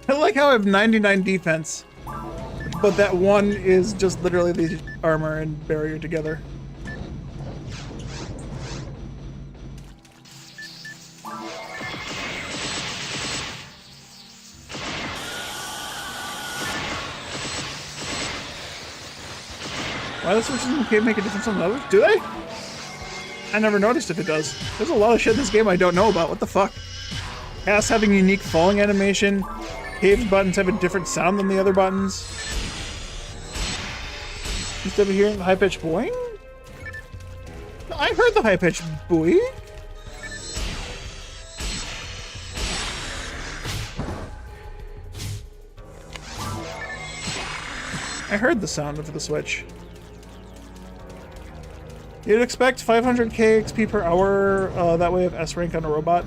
Speaker 1: I like how I have 99 defense, but that one is just literally the armor and barrier together. Why does switching in the cave make a difference on the others? Do they? I never noticed if it does. There's a lot of shit in this game I don't know about. What the fuck? Pass having unique falling animation. Cave's buttons have a different sound than the other buttons. Instead of hearing the high-pitched boing? No, I heard the high-pitched boing. I heard the sound of the switch. You'd expect 500k XP per hour that way of S rank on a robot.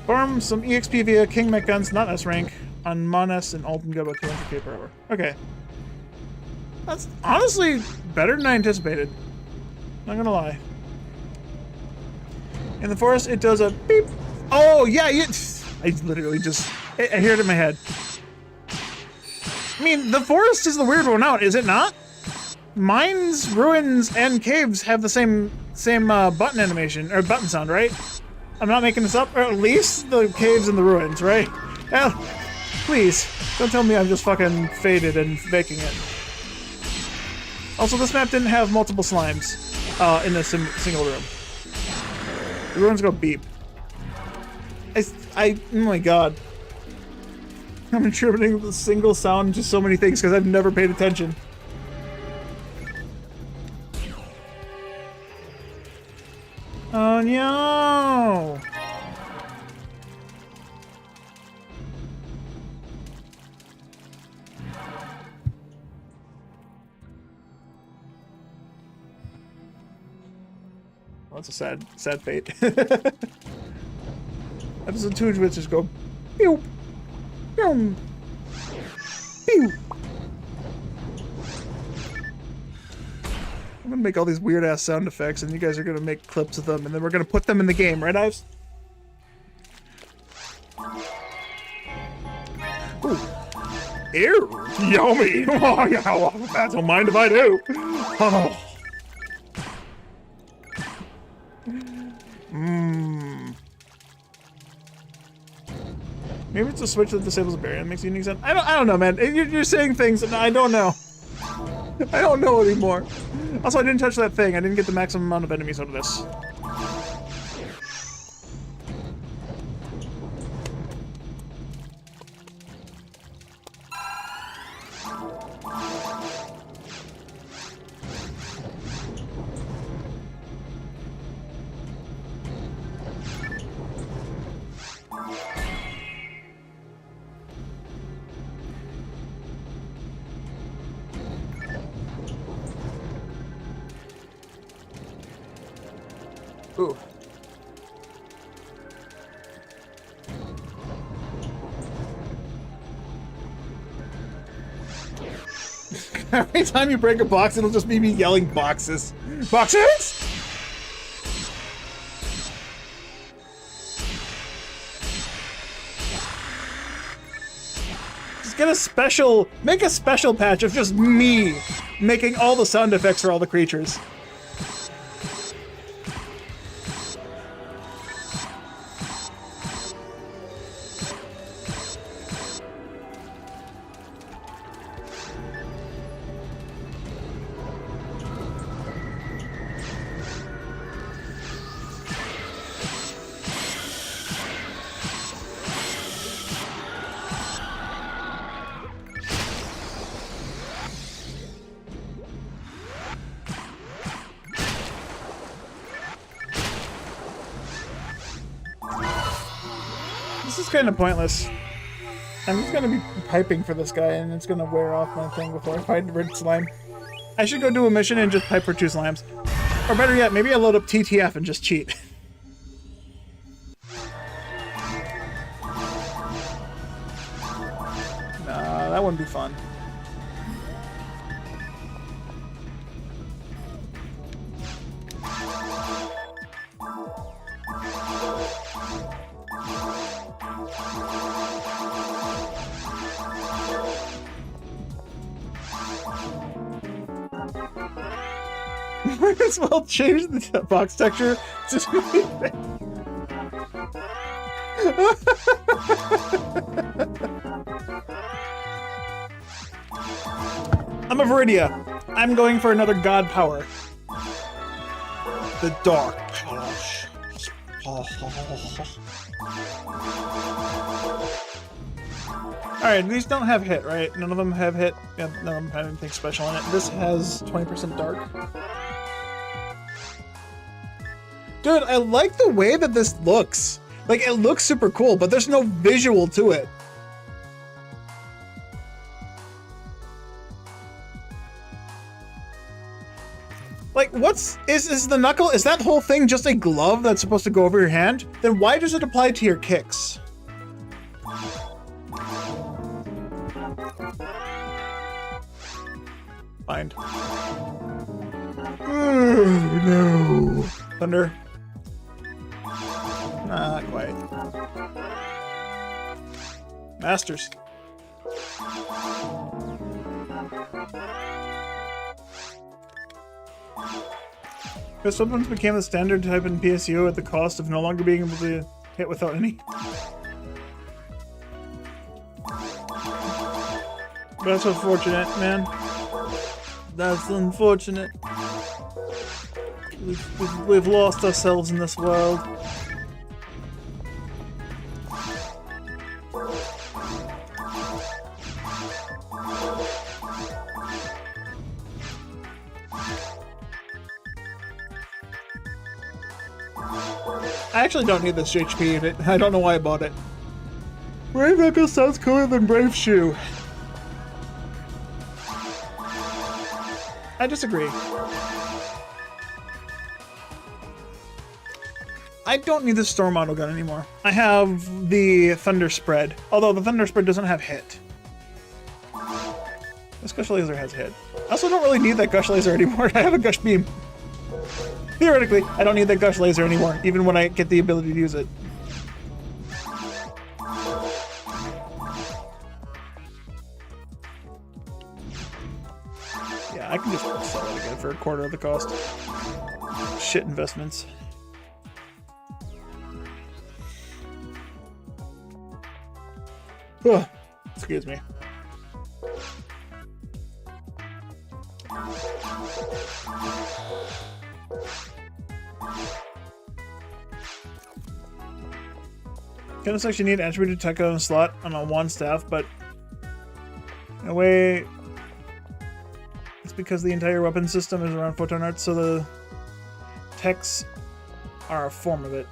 Speaker 1: Farm some EXP via King Mech guns, not S rank, on Monas and Alt and get about 200k per hour. Okay. That's honestly better than I anticipated. Not gonna lie. In the forest, it does a beep. Oh, yeah, I literally just, I hear it in my head. I mean, the forest is the weird one out, is it not? Mines, ruins, and caves have the same button animation, or button sound, right? I'm not making this up, or at least the caves and the ruins, right? Hell, please, don't tell me I'm just fucking faded and faking it. Also, this map didn't have multiple slimes in a single room. The ruins go beep. Oh my god. I'm attributing the single sound to so many things because I've never paid attention. Oh no! Well, that's a sad fate. Episode 2 of which just go pew! Pew! Pew! I'm gonna make all these weird ass sound effects and you guys are gonna make clips of them and then we're gonna put them in the game, right, Ives? Ooh. Ew! Yummy! Oh, yeah, I don't mind if I do! Oh. Mmm. Maybe it's a switch that disables a barrier that makes unique sound. I don't know, man. You're saying things and I don't know. I don't know anymore. Also, I didn't touch that thing. I didn't get the maximum amount of enemies out of this. Ooh. Every time you break a box, it'll just be me yelling boxes. Boxes? Just get a special, make a special patch of just me making all the sound effects for all the creatures. This is kind of pointless. I'm just gonna be piping for this guy, and it's gonna wear off my thing before I find the red slime. I should go do a mission and just pipe for 2 slimes. Or better yet, maybe I load up TTF and just cheat. Nah, that wouldn't be fun. Might as well change the box texture to I'm a Viridia. I'm going for another god power. The dark power. Alright, these don't have hit, right? None of them have hit. Yeah, none of them have anything special in it. This has 20% dark. Dude, I like the way that this looks. Like, it looks super cool, but there's no visual to it. Like, is the knuckle, is that whole thing just a glove that's supposed to go over your hand? Then why does it apply to your kicks? Find. Oh, no. Thunder. Not quite. Masters. Because weapons became the standard type in PSO at the cost of no longer being able to hit without any. That's unfortunate, man. That's unfortunate. We've lost ourselves in this world. I actually don't need this HP in it. I don't know why I bought it. Brave Knuckle sounds cooler than Brave Shoe. I disagree. I don't need the Storm Auto Gun anymore. I have the Thunder Spread, although the Thunder Spread doesn't have hit. This Gush Laser has hit. I also don't really need that Gush Laser anymore. I have a Gush Beam. Theoretically, I don't need that Gush Laser anymore, even when I get the ability to use it. Yeah, I can just sell it again for a quarter of the cost. Shit investments. Ugh, excuse me. Kind of sucks you need attributed tech on a slot on a one staff, but in a way, it's because the entire weapon system is around photon arts, so the techs are a form of it.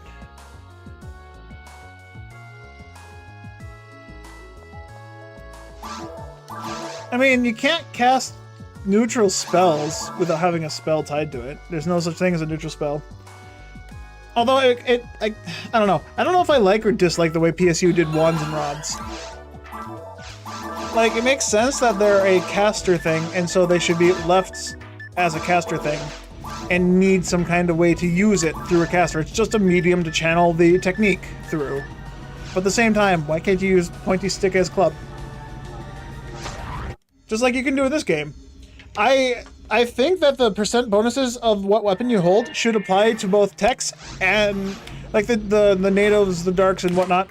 Speaker 1: I mean, you can't cast neutral spells without having a spell tied to it. There's no such thing as a neutral spell. Although I don't know. I don't know if I like or dislike the way PSU did wands and rods. Like, it makes sense that they're a caster thing, and so they should be left as a caster thing, and need some kind of way to use it through a caster. It's just a medium to channel the technique through. But at the same time, why can't you use pointy stick as club? Just like you can do with this game. I think that the percent bonuses of what weapon you hold should apply to both techs and like the natives, the darks, and whatnot.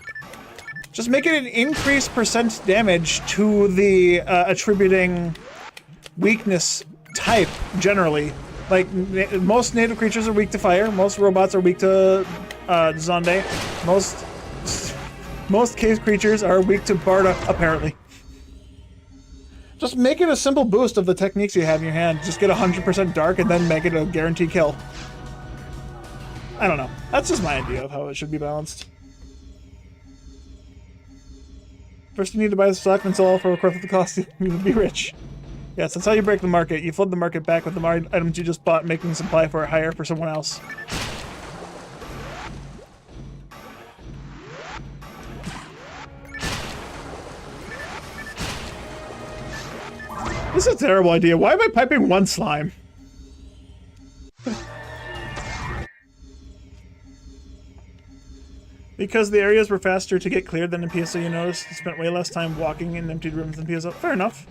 Speaker 1: Just make it an increased percent damage to the attributing weakness type generally. Like most native creatures are weak to fire. Most robots are weak to Zonde. Most cave creatures are weak to Barda apparently. Just make it a simple boost of the techniques you have in your hand. Just get 100% dark and then make it a guaranteed kill. I don't know. That's just my idea of how it should be balanced. First you need to buy the stock and sell all for a quarter of the cost. You need to be rich. Yes, that's how you break the market. You flood the market back with the items you just bought, making supply for it higher for someone else. This is a terrible idea. Why am I piping one slime? Because the areas were faster to get cleared than in PSO, you noticed. You spent way less time walking in empty rooms than PSO. Fair enough.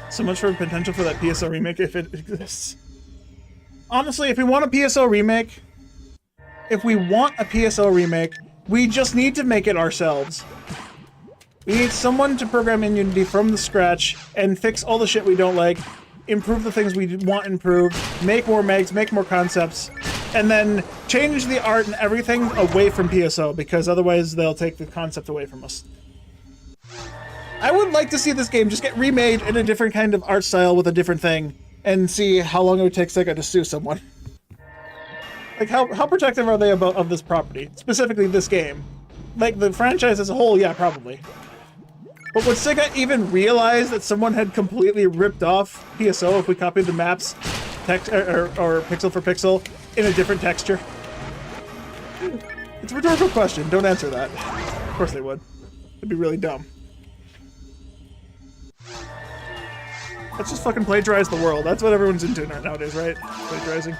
Speaker 1: So much for potential for that PSO remake if it exists. Honestly, if we want a PSO remake, we just need to make it ourselves. We need someone to program in Unity from the scratch and fix all the shit we don't like, improve the things we want improved, make more megs, make more concepts, and then change the art and everything away from PSO, because otherwise they'll take the concept away from us. I would like to see this game just get remade in a different kind of art style with a different thing, and see how long it would take Sega to sue someone. Like, how protective are they of this property? Specifically this game. Like, the franchise as a whole, yeah, probably. But would Sega even realize that someone had completely ripped off PSO if we copied the maps text or pixel for pixel in a different texture? It's a rhetorical question. Don't answer that. Of course they would. It'd be really dumb. Let's just fucking plagiarize the world. That's what everyone's into nowadays, right? Plagiarizing.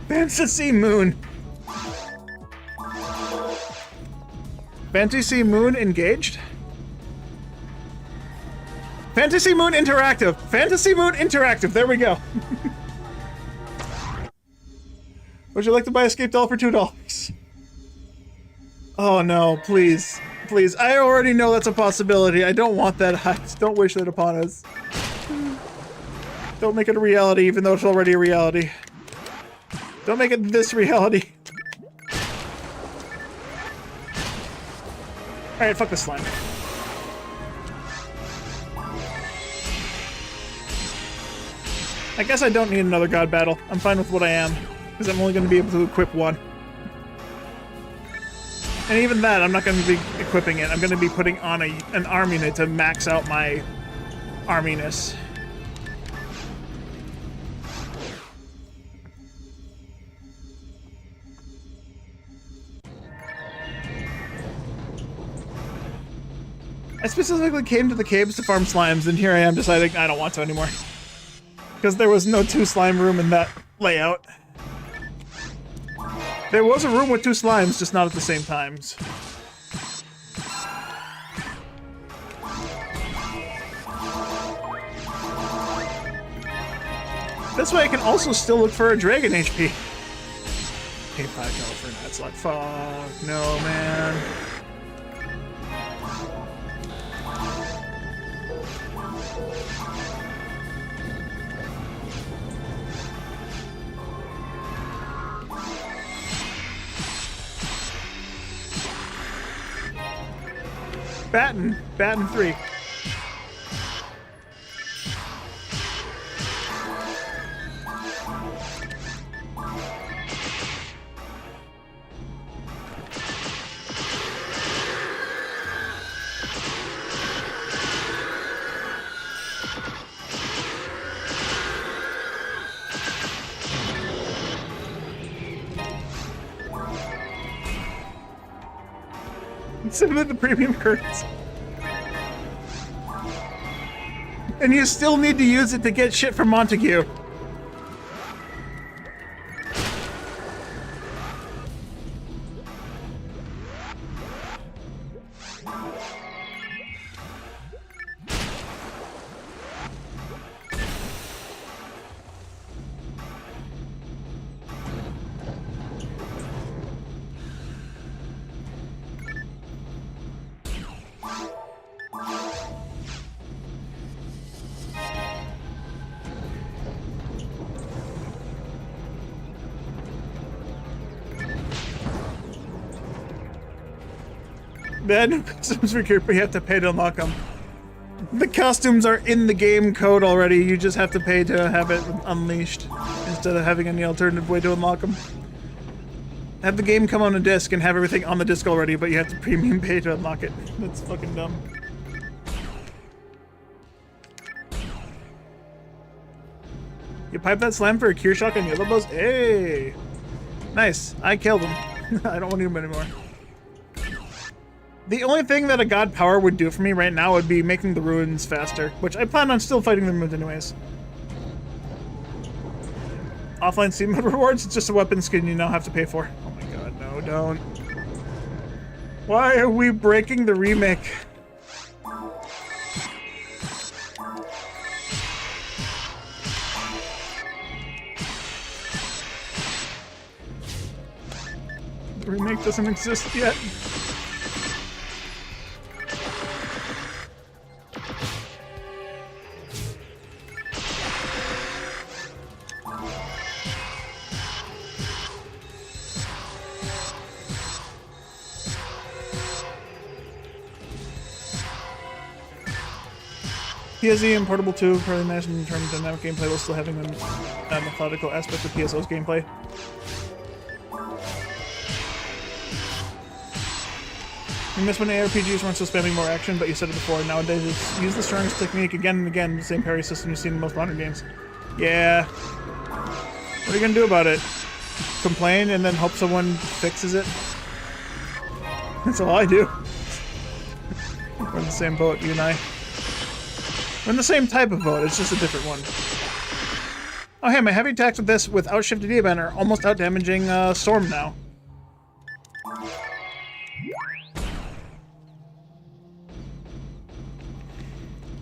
Speaker 1: Phantasy Moon. Phantasy Moon engaged? Phantasy Moon Interactive. Phantasy Moon Interactive. There we go. Would you like to buy Escape Doll for $2? Oh no, please. Please. I already know that's a possibility. I don't want that. I don't wish that upon us. Don't make it a reality, even though it's already a reality. Don't make it this reality. Alright, fuck this slime. I guess I don't need another god battle. I'm fine with what I am. Because I'm only going to be able to equip one. And even that, I'm not going to be equipping it. I'm going to be putting on an arm unit to max out my arminess. I specifically came to the caves to farm slimes, and here I am deciding I don't want to anymore. Because there was no 2 slime room in that layout. There was a room with 2 slimes, just not at the same times. This way I can also still look for a dragon HP. Hey, $5 for that's like, fuck, no, man. Batten 3. Simply the premium curtains. And you still need to use it to get shit from Montague. Then costumes for Cooper, you have to pay to unlock them. The costumes are in the game code already, you just have to pay to have it unleashed, instead of having any alternative way to unlock them. Have the game come on a disc and have everything on the disc already, but you have to premium pay to unlock it. That's fucking dumb. You pipe that slam for a cure shock on yellow bows? Hey! Nice, I killed him. I don't want him anymore. The only thing that a god power would do for me right now would be making the ruins faster, which I plan on still fighting them with anyways. Offline Steam mode rewards, it's just a weapon skin you now have to pay for. Oh my god, no, don't. Why are we breaking the remake? The remake doesn't exist yet. PSE and Portable 2 probably managed in terms of dynamic gameplay while still having a methodical aspect of PSO's gameplay. You miss when ARPGs weren't so spamming more action, but you said it before. Nowadays, it's use the strongest technique again and again, the same parry system you've seen in most modern games. Yeah. What are you gonna do about it? Complain and then hope someone fixes it? That's all I do. We're in the same boat, you and I. We're in the same type of boat, it's just a different one. Oh hey, my heavy attacks with this without shifted E-band are almost out damaging Storm now.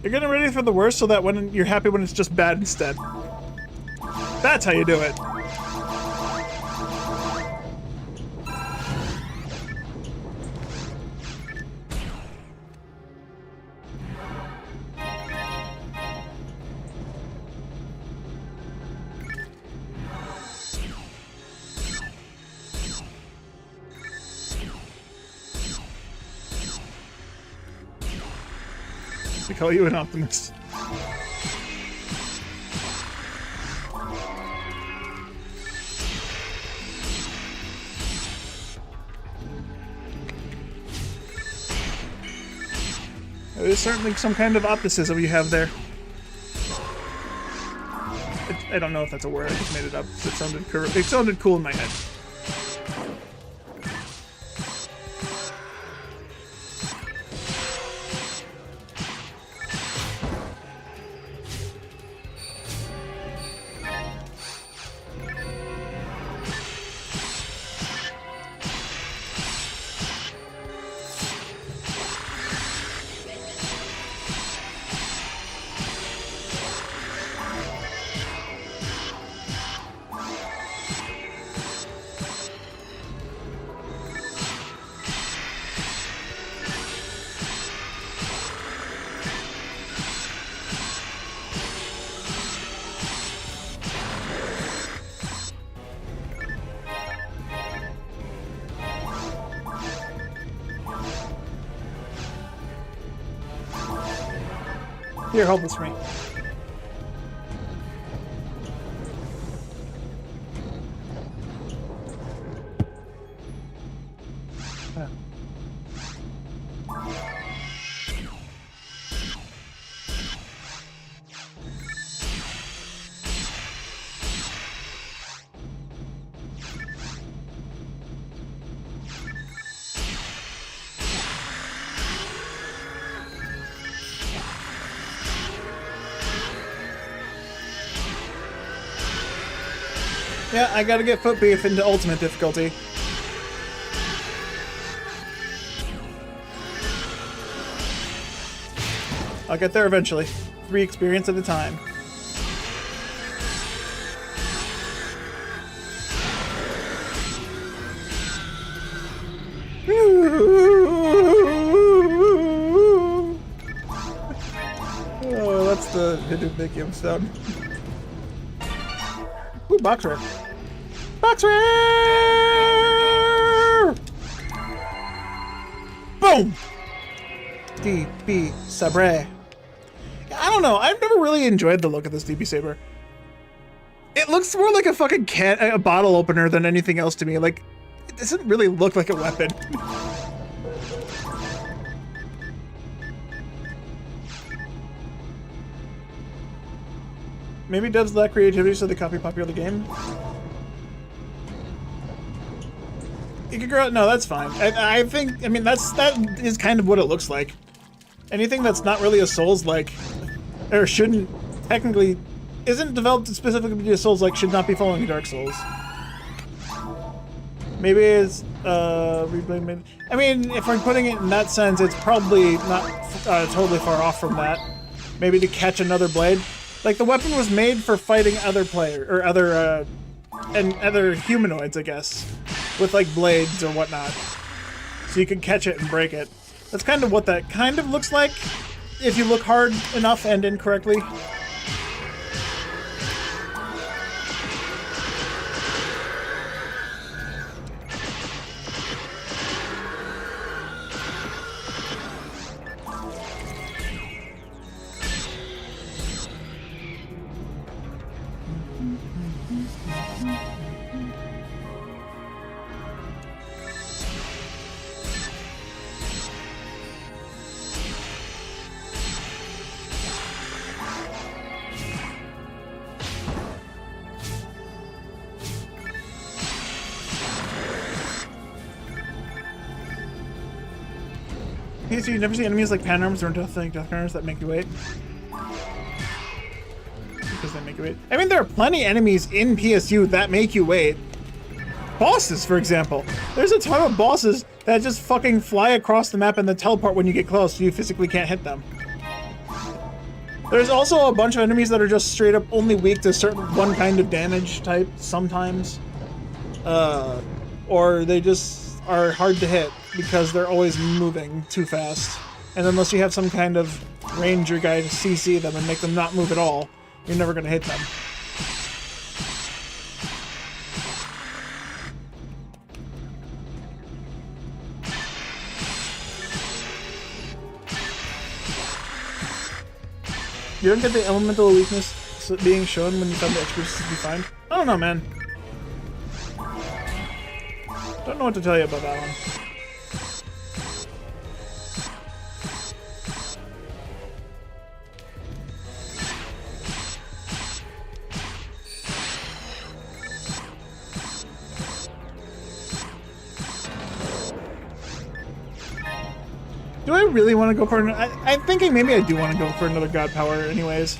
Speaker 1: You're getting ready for the worst so that when you're happy when it's just bad instead. That's how you do it. To call you an optimist. There's certainly some kind of opticism you have there. I don't know if that's a word, I just made it up. It sounded cool in my head. Here, hold this for me. Yeah, I gotta get foot beef into ultimate difficulty. I'll get there eventually. 3 experience at a time. Oh, that's the Hidubnikium stone. Ooh, box rare. Box rare! Boom! DB Sabre. I don't know. I've never really enjoyed the look of this DB Saber. It looks more like a fucking a bottle opener than anything else to me. Like, it doesn't really look like a weapon. Maybe devs lack creativity, so they copy popular game. You could grow. No, that's fine. I think. I mean, that is kind of what it looks like. Anything that's not really a Souls-like, or shouldn't technically, isn't developed specifically to be a Souls-like, should not be following Dark Souls. Maybe it's reblade. I mean, if we're putting it in that sense, it's probably not totally far off from that. Maybe to catch another blade. Like, the weapon was made for fighting other players, or other humanoids, I guess, with like blades or whatnot. So you could catch it and break it. That's kind of what that kind of looks like, if you look hard enough and incorrectly. PSO, you never see enemies like panoramas or death counters that make you wait? Because they make you wait. I mean, there are plenty of enemies in PSU that make you wait. Bosses, for example. There's a ton of bosses that just fucking fly across the map and then teleport when you get close, so you physically can't hit them. There's also a bunch of enemies that are just straight up only weak to certain one kind of damage type sometimes. Or they just are hard to hit because they're always moving too fast. And unless you have some kind of ranger guy to CC them and make them not move at all, you're never gonna hit them. You don't get the elemental weakness being shown when you find the expertise you find? I don't know, man. Don't know what to tell you about that one. Do I really want to go for I'm thinking maybe I do want to go for another God Power anyways.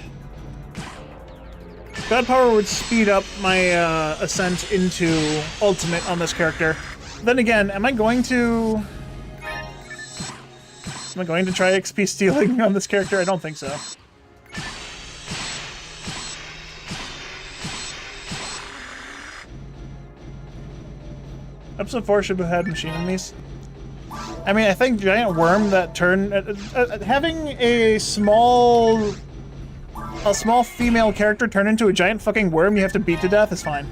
Speaker 1: God Power would speed up my ascent into Ultimate on this character. Then again, am I going to try XP stealing on this character? I don't think so. Episode 4 should have had machine enemies. I mean, I think giant worm that turn having a small female character turn into a giant fucking worm you have to beat to death is fine.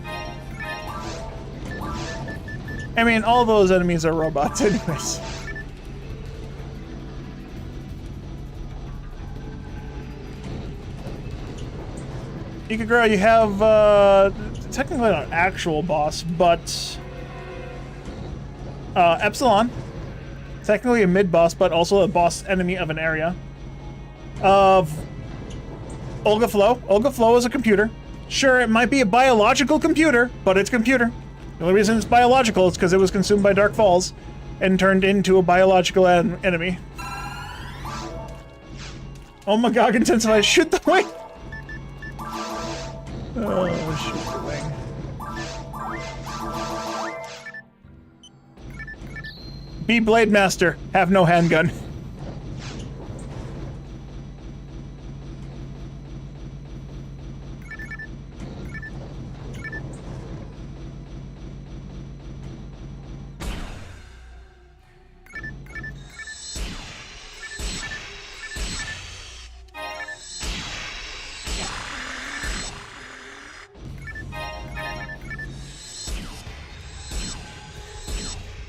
Speaker 1: I mean, all those enemies are robots anyways. Ikagura, you have technically not an actual boss, but Epsilon, technically a mid-boss, but also a boss enemy of an area. Of Olga Flo. Olga Flo is a computer. Sure, it might be a biological computer, but it's computer. The only reason it's biological is because it was consumed by Dark Falls and turned into a biological enemy. Oh my god, intensify, shoot the wing! Oh, shoot the wing. Be Blade Master, have no handgun.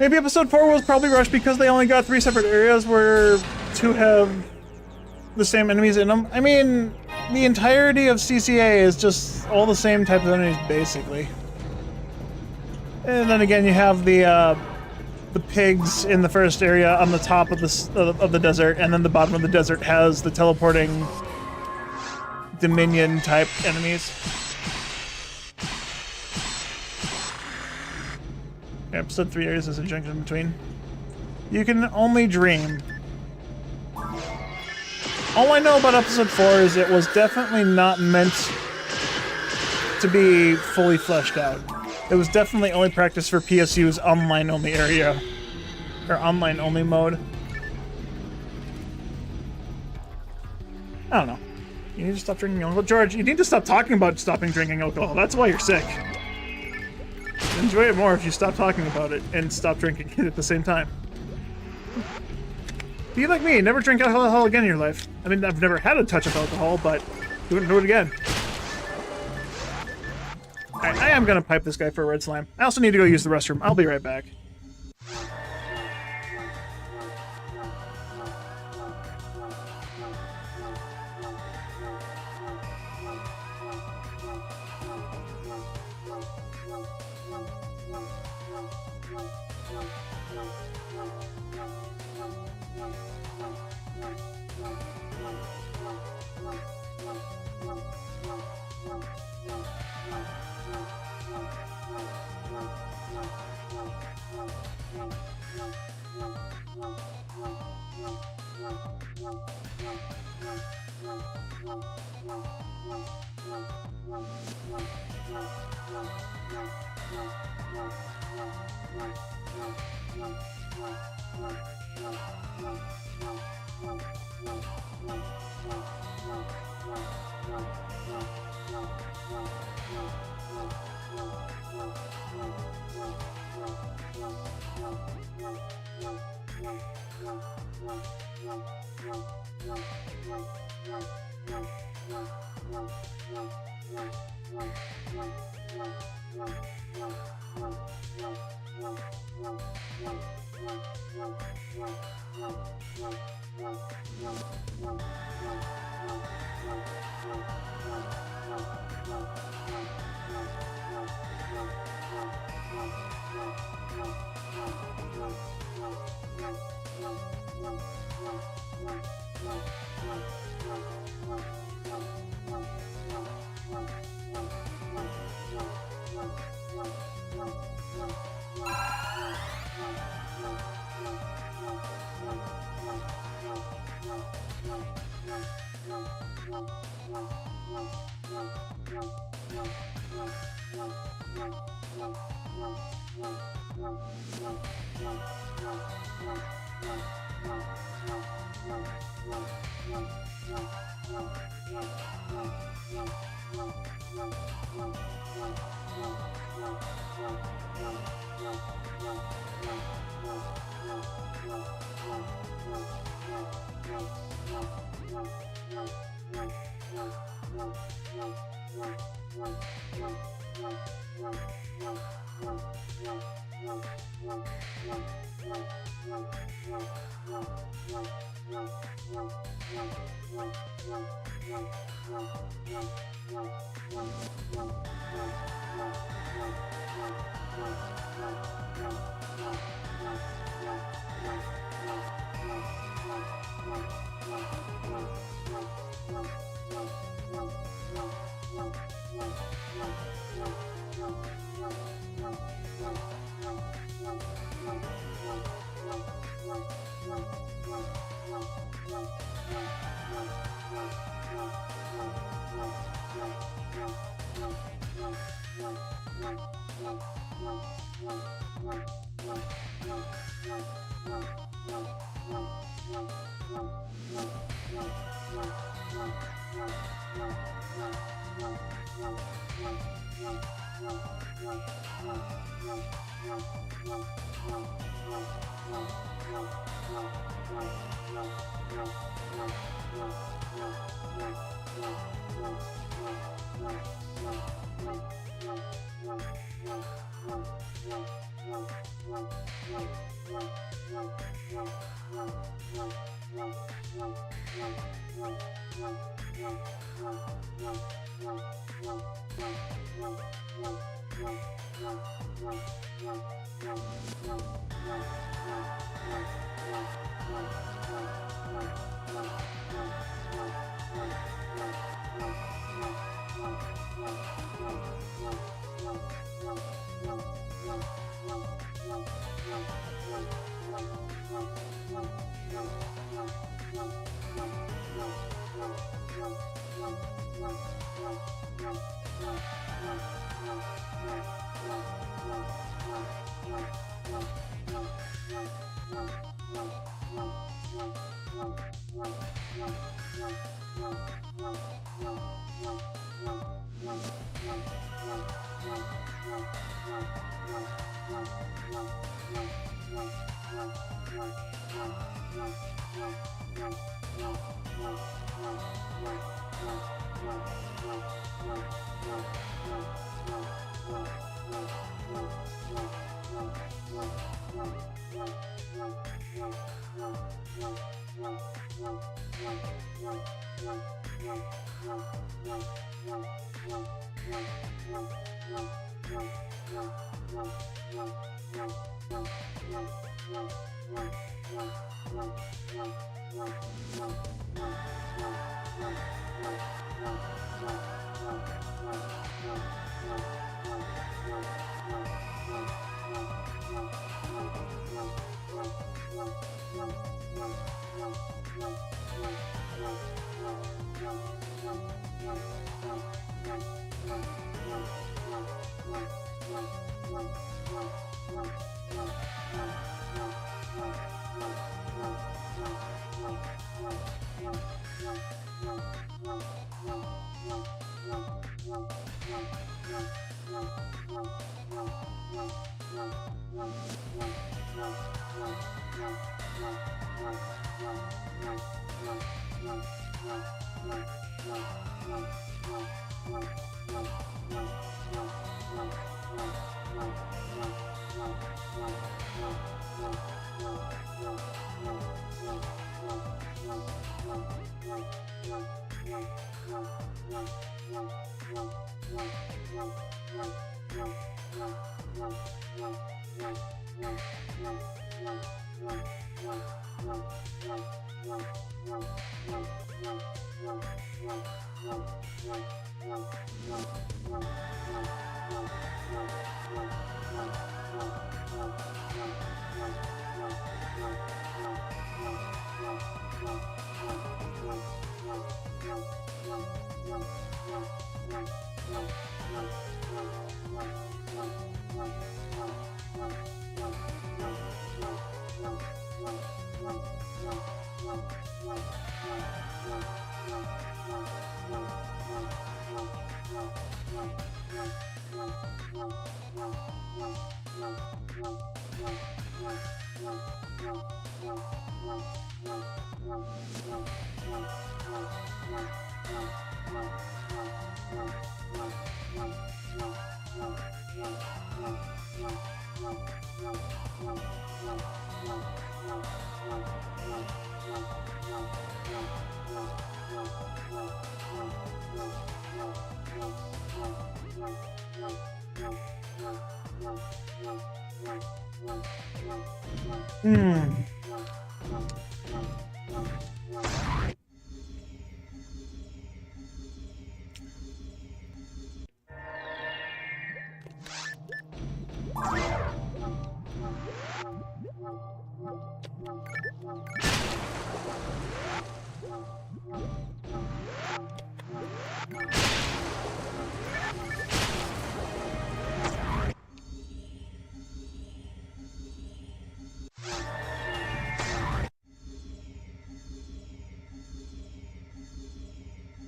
Speaker 1: Maybe episode 4 was probably rushed because they only got 3 separate areas where 2 have the same enemies in them. I mean, the entirety of CCA is just all the same type of enemies, basically. And then again, you have the pigs in the first area on the top of the desert, and then the bottom of the desert has the teleporting Dominion type enemies. Episode 3 areas is a junction between. You can only dream. All I know about episode 4 is it was definitely not meant to be fully fleshed out. It was definitely only practice for PSU's online only area. Or online only mode. I don't know. You need to stop drinking alcohol. George, you need to stop talking about stopping drinking alcohol. That's why you're sick. Enjoy it more if you stop talking about it and stop drinking it at the same time. Be like me, never drink alcohol again in your life. I mean, I've never had a touch of alcohol, but do it again. I am gonna pipe this guy for a red slime. I also need to go use the restroom. I'll be right back.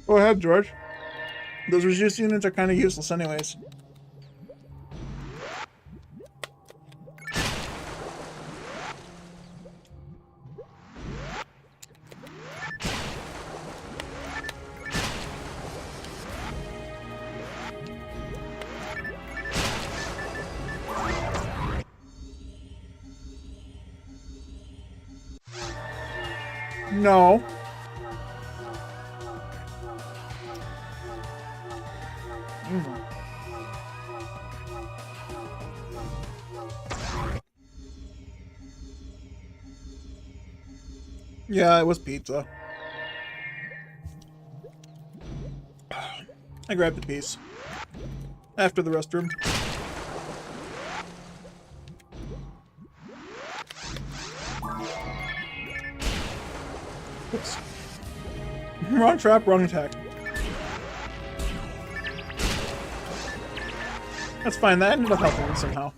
Speaker 1: Go ahead, George. Those reduced units are kind of useless anyways. No. Yeah, it was pizza. I grabbed a piece. After the restroom. Oops. Wrong trap, wrong attack. That's fine, that ended up helping me somehow.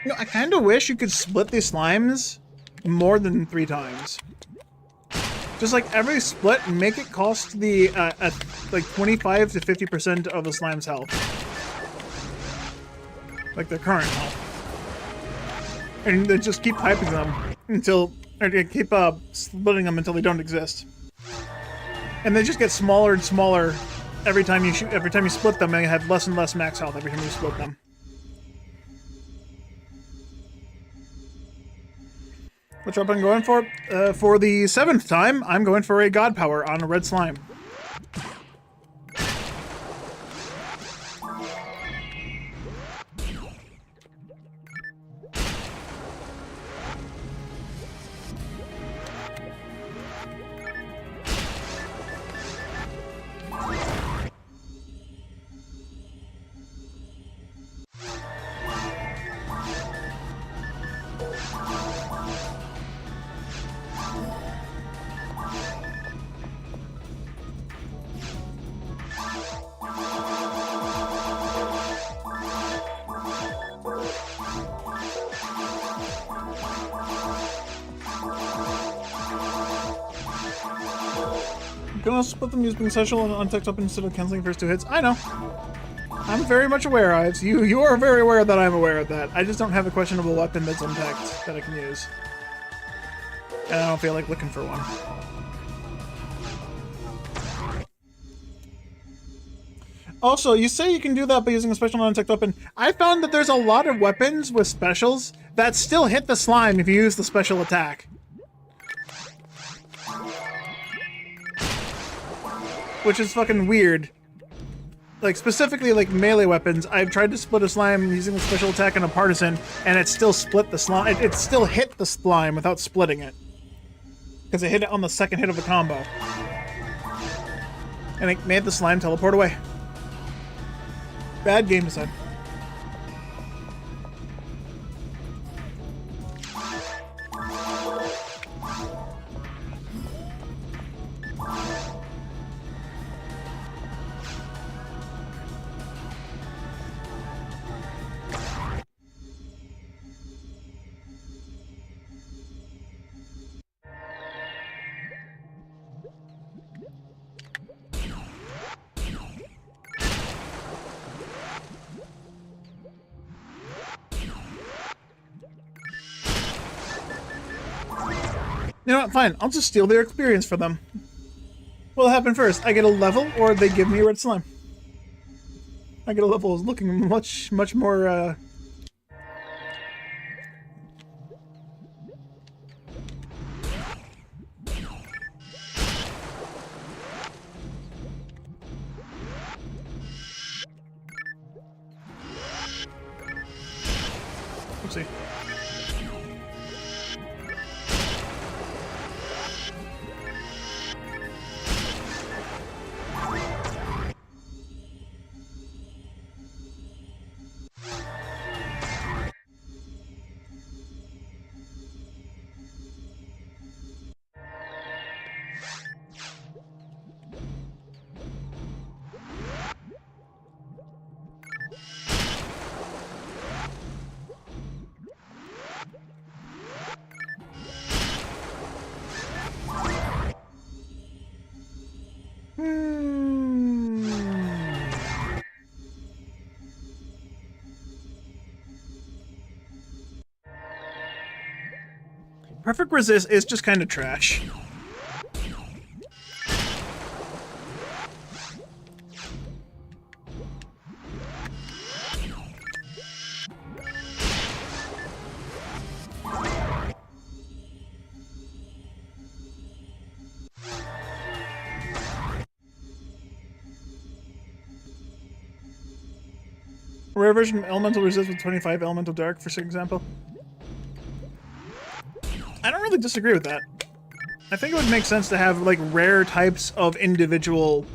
Speaker 1: You know, I kind of wish you could split these slimes more than 3 times. Just like every split, make it cost the like 25 to 50% of the slime's health, like their current health, and then just keep hyping them until, or keep splitting them until they don't exist, and they just get smaller and smaller every time you shoot. Every time you split them, and you have less and less max health every time you split them. Which up I'm going for? For the 7th time, I'm going for a God Power on a red slime. You can also split them using special and untucked up instead of canceling first 2 hits. I know. I'm very much aware, Ives. You are very aware that I'm aware of that. I just don't have a questionable weapon that's untacked that I can use. And I don't feel like looking for one. Also, you say you can do that by using a special non-attacked weapon. I found that there's a lot of weapons with specials that still hit the slime if you use the special attack. Which is fucking weird. Like, specifically, like, melee weapons, I've tried to split a slime using a special attack on a partisan, and it still split the slime. It still hit the slime without splitting it. Because it hit it on the second hit of the combo. And it made the slime teleport away. Bad game design. You know what? Fine. I'll just steal their experience for them. What'll happen first? I get a level, or they give me a red slime? I get a level is looking much more, Oopsie. Perfect resist is just kind of trash. Rare version elemental resist with 25 elemental dark, for example. I don't really disagree with that. I think it would make sense to have like rare types of individual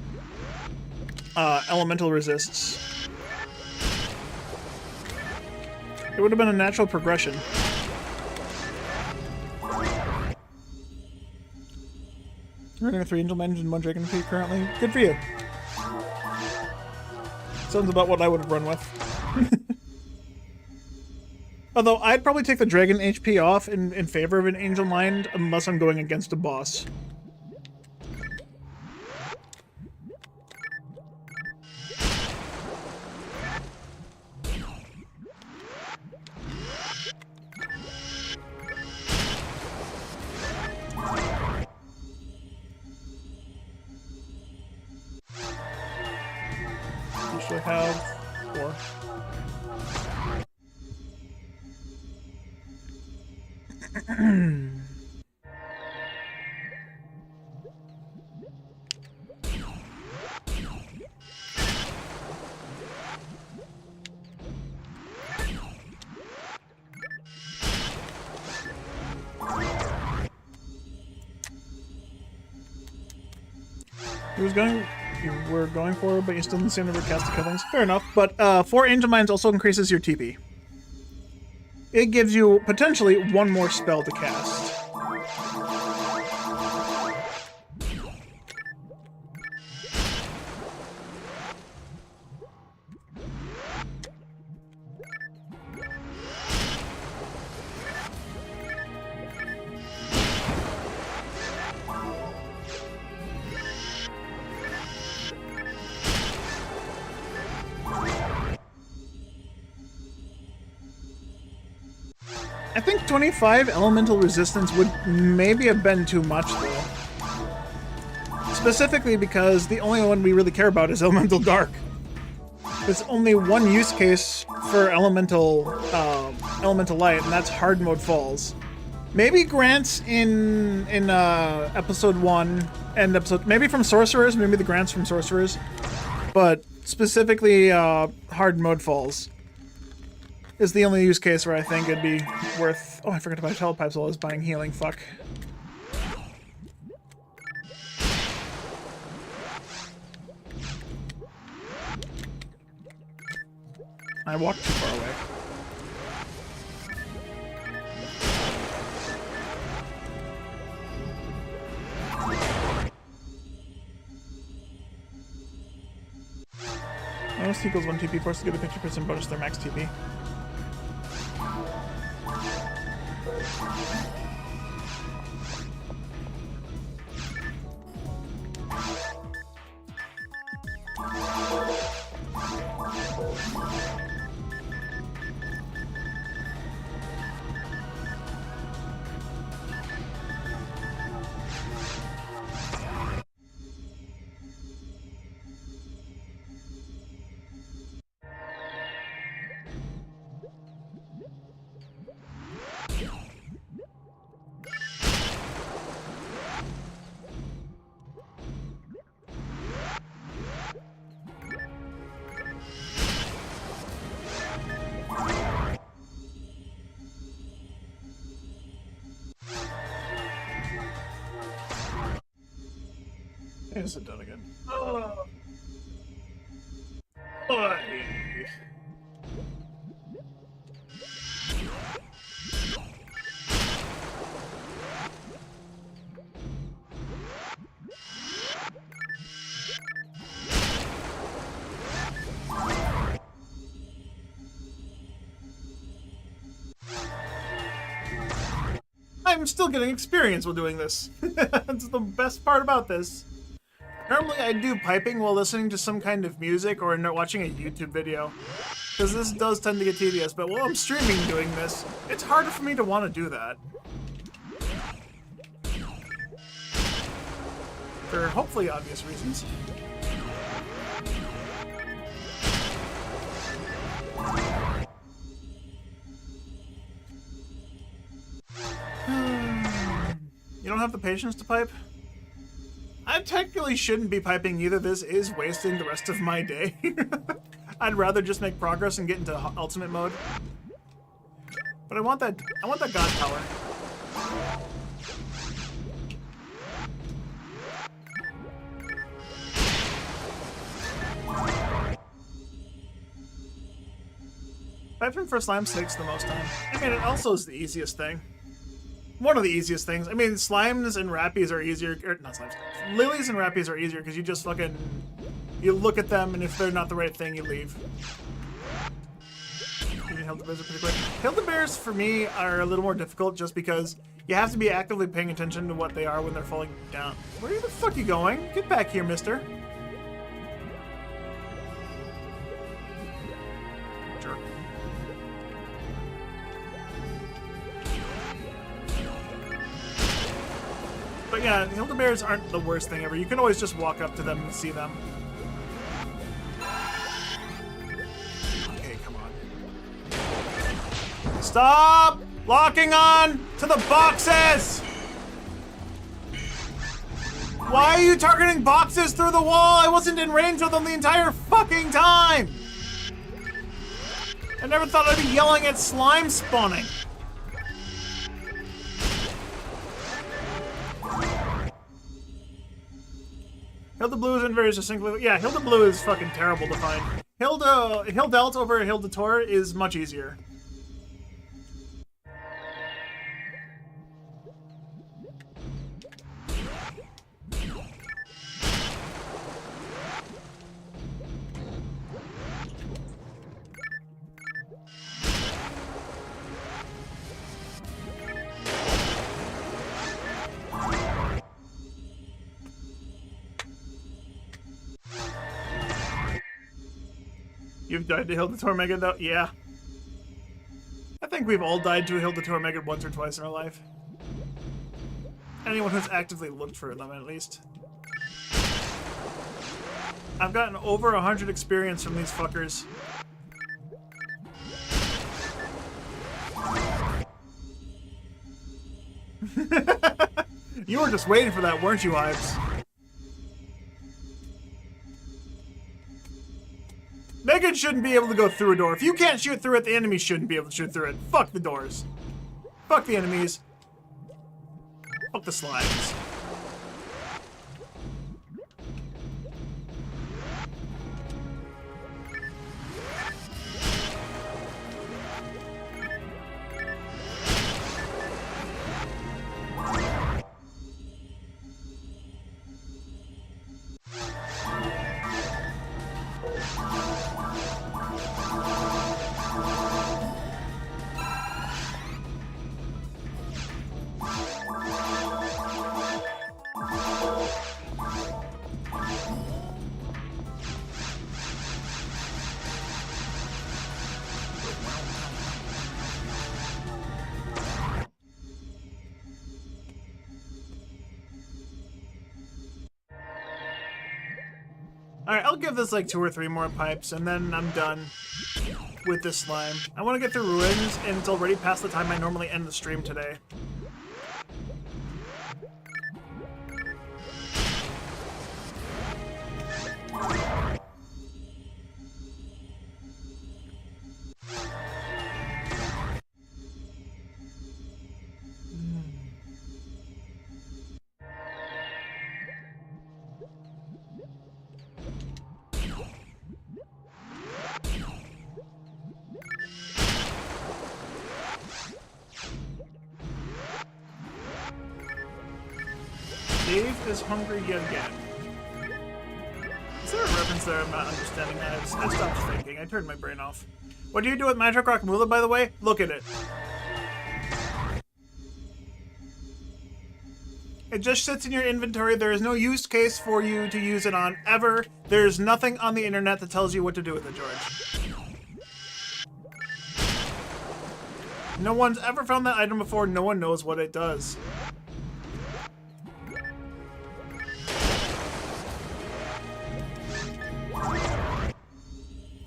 Speaker 1: elemental resists. It would have been a natural progression. Running 3 Angel Mines and 1 Dragon Feet currently. Good for you. Sounds about what I would have run with. Although, I'd probably take the Dragon HP off in favor of an Angel Mind, unless I'm going against a boss. Usually have 4. You were going for it, but you still didn't seem to cast the kill things. Fair enough, but 4 Angel Mines also increases your TP. It gives you potentially 1 more spell to cast. I think 25 elemental resistance would maybe have been too much, though. Specifically because the only one we really care about is elemental dark. There's only one use case for elemental light, and that's hard mode falls. Maybe grants in episode 1 and maybe from sorcerers, maybe the grants from sorcerers, but specifically hard mode falls is the only use case where I think it'd be worth... Oh, I forgot to buy telepipes while I was buying healing. Fuck. I walked too far away. Minus equals 1 TP, forced to get a 50% bonus to their max TP. And sit down again. Oh. Oy. I'm still getting experience while doing this. That's the best part about this. Normally I do piping while listening to some kind of music or watching a YouTube video, because this does tend to get tedious, but while I'm streaming doing this, it's harder for me to want to do that. For hopefully obvious reasons. You don't have the patience to pipe? I technically shouldn't be piping either. This is wasting the rest of my day. I'd rather just make progress and get into ultimate mode. But I want that god power. Piping for slime takes the most time. I mean, it also is the easiest thing. One of the easiest things. I mean, slimes and rappies are easier. Or, not slimes. Lilies and rappies are easier because you just fucking... You look at them, and if they're not the right thing, you leave. You can Hilda Bears are pretty quick. Hilda Bears, for me, are a little more difficult just because you have to be actively paying attention to what they are when they're falling down. Where the fuck are you going? Get back here, mister. Jerk. But yeah, Hilda Bears aren't the worst thing ever. You can always just walk up to them and see them. Okay, come on. Stop locking on to the boxes! Why are you targeting boxes through the wall? I wasn't in range of them the entire fucking time! I never thought I'd be yelling at slime spawning. Hilda Blue isn't very distinctly... Yeah, Hilda Blue is fucking terrible to find. Hildelt over Hilda Tor is much easier. You've died to Hilda Tormegid, though? Yeah. I think we've all died to a Hilda Tormegid once or twice in our life. Anyone who's actively looked for them, at least. I've gotten over 100 experience from these fuckers. You were just waiting for that, weren't you, Ives? Megan shouldn't be able to go through a door. If you can't shoot through it, the enemy shouldn't be able to shoot through it. Fuck the doors. Fuck the enemies. Fuck the slimes. Alright, I'll give this like 2 or 3 more pipes, and then I'm done with this slime. I want to get through Ruins, and it's already past the time I normally end the stream today. Dave is hungry yet again. Is there a reference there I'm not understanding? I stopped thinking. I turned my brain off. What do you do with Magic Rock Moolah, by the way? Look at it. It just sits in your inventory. There is no use case for you to use it on, ever. There's nothing on the internet that tells you what to do with it, George. No one's ever found that item before. No one knows what it does.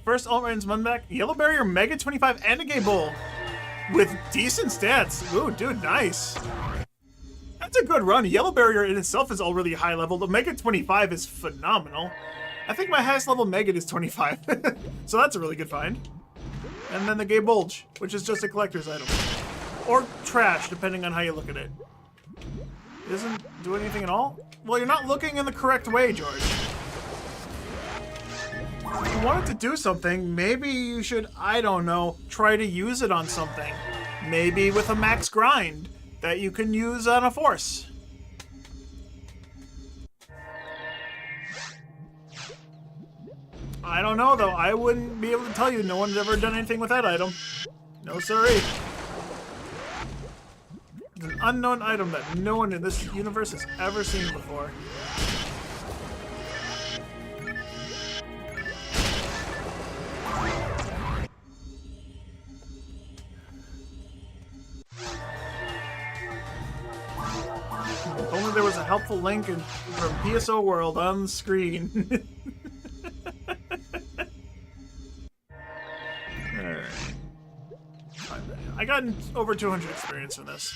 Speaker 1: First alt-range run back. Yellow Barrier, Mega 25, and a Gay Bull. With decent stats. Ooh, dude, nice. That's a good run. Yellow Barrier in itself is already high level. The Mega 25 is phenomenal. I think my highest level Mega is 25. So that's a really good find. And then the Gay Bulge, which is just a collector's item. Or trash, depending on how you look at it. It doesn't do anything at all? Well, you're not looking in the correct way, George. If you want it to do something, maybe you should, I don't know, try to use it on something. Maybe with a max grind that you can use on a force. I don't know, though. I wouldn't be able to tell you. No one's ever done anything with that item. No siree. It's an unknown item that no one in this universe has ever seen before. If only there was a helpful link from PSO World on the screen. Alright. I got over 200 experience from this.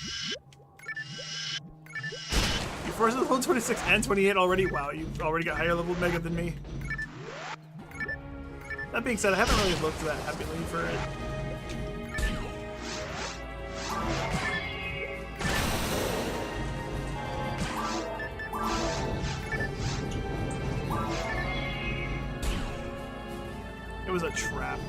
Speaker 1: You forced level 26 and 28 already? Wow, you've already got higher level Mega than me. That being said, I haven't really looked that happily for it. It was a trap.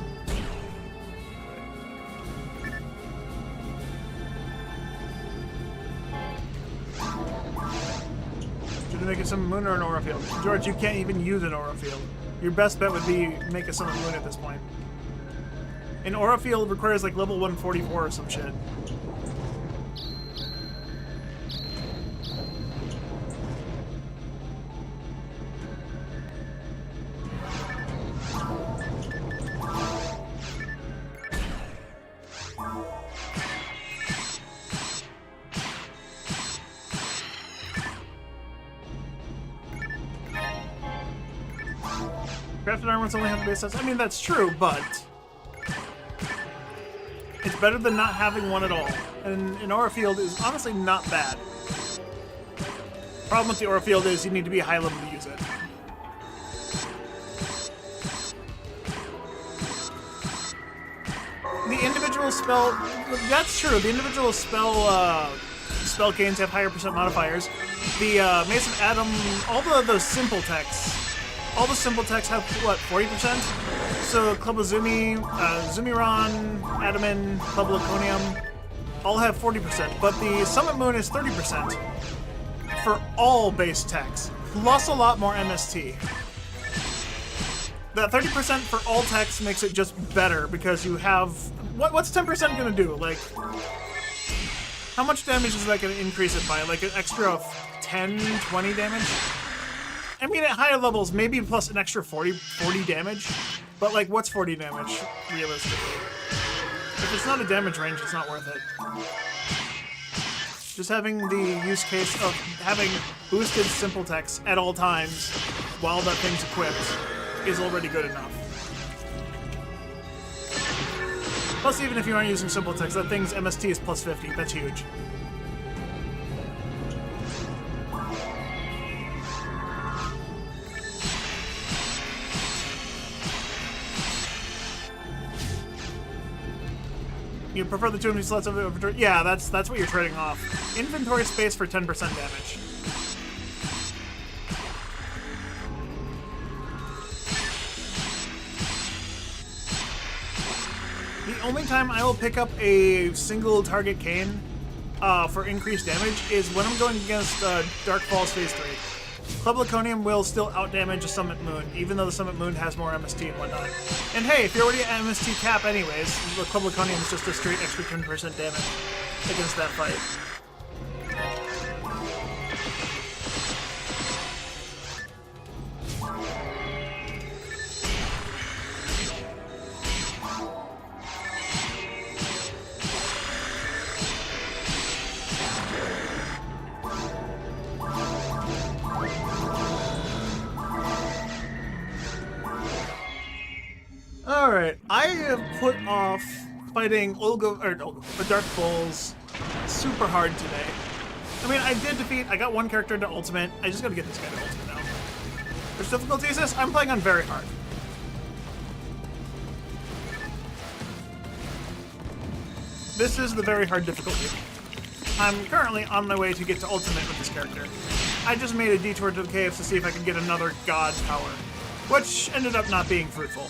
Speaker 1: Should make a Summon Moon or an Aura Field? George, you can't even use an Aura Field. Your best bet would be make a Summon Moon at this point. An Aura Field requires like level 144 or some shit. Crafted armors only have the base stats. I mean, that's true, but it's better than not having one at all. And an Aura Field is honestly not bad. Problem with the Aura Field is you need to be high level to use it. The individual spell, that's true. The individual spell gains have higher percent modifiers. The Mace of Adam, all those simple texts. All the simple texts have, what, 40%? So Club of Zumi, Zumiron, Adamin, Club of Laconium, all have 40%, but the Summit Moon is 30% for all base texts, plus a lot more MST. That 30% for all texts makes it just better because you have... What's 10% gonna do? Like, how much damage is that gonna increase it by? Like an extra 10, 20 damage? I mean, at higher levels, maybe plus an extra 40 damage. But, like, what's 40 damage, realistically? If it's not a damage range, it's not worth it. Just having the use case of having boosted simple text at all times while that thing's equipped is already good enough. Plus, even if you aren't using simple text, that thing's MST is plus 50. That's huge. You prefer the 2 slots of inventory? Yeah, that's what you're trading off. Inventory space for 10% damage. The only time I will pick up a single target cane
Speaker 3: for increased damage is when I'm going against Dark Falls Phase 3. Club Laconium will still outdamage a Summit Moon, even though the Summit Moon has more MST and whatnot. And hey, if you're already at MST cap anyways, the Club Laconium is just a straight extra 10% damage against that fight. Alright, I have put off fighting the Dark Bulls super hard today. I mean, I got one character into Ultimate. I just gotta get this guy to Ultimate now. Which difficulty is this? I'm playing on very hard. This is the very hard difficulty. I'm currently on my way to get to Ultimate with this character. I just made a detour to the caves to see if I could get another God power, which ended up not being fruitful.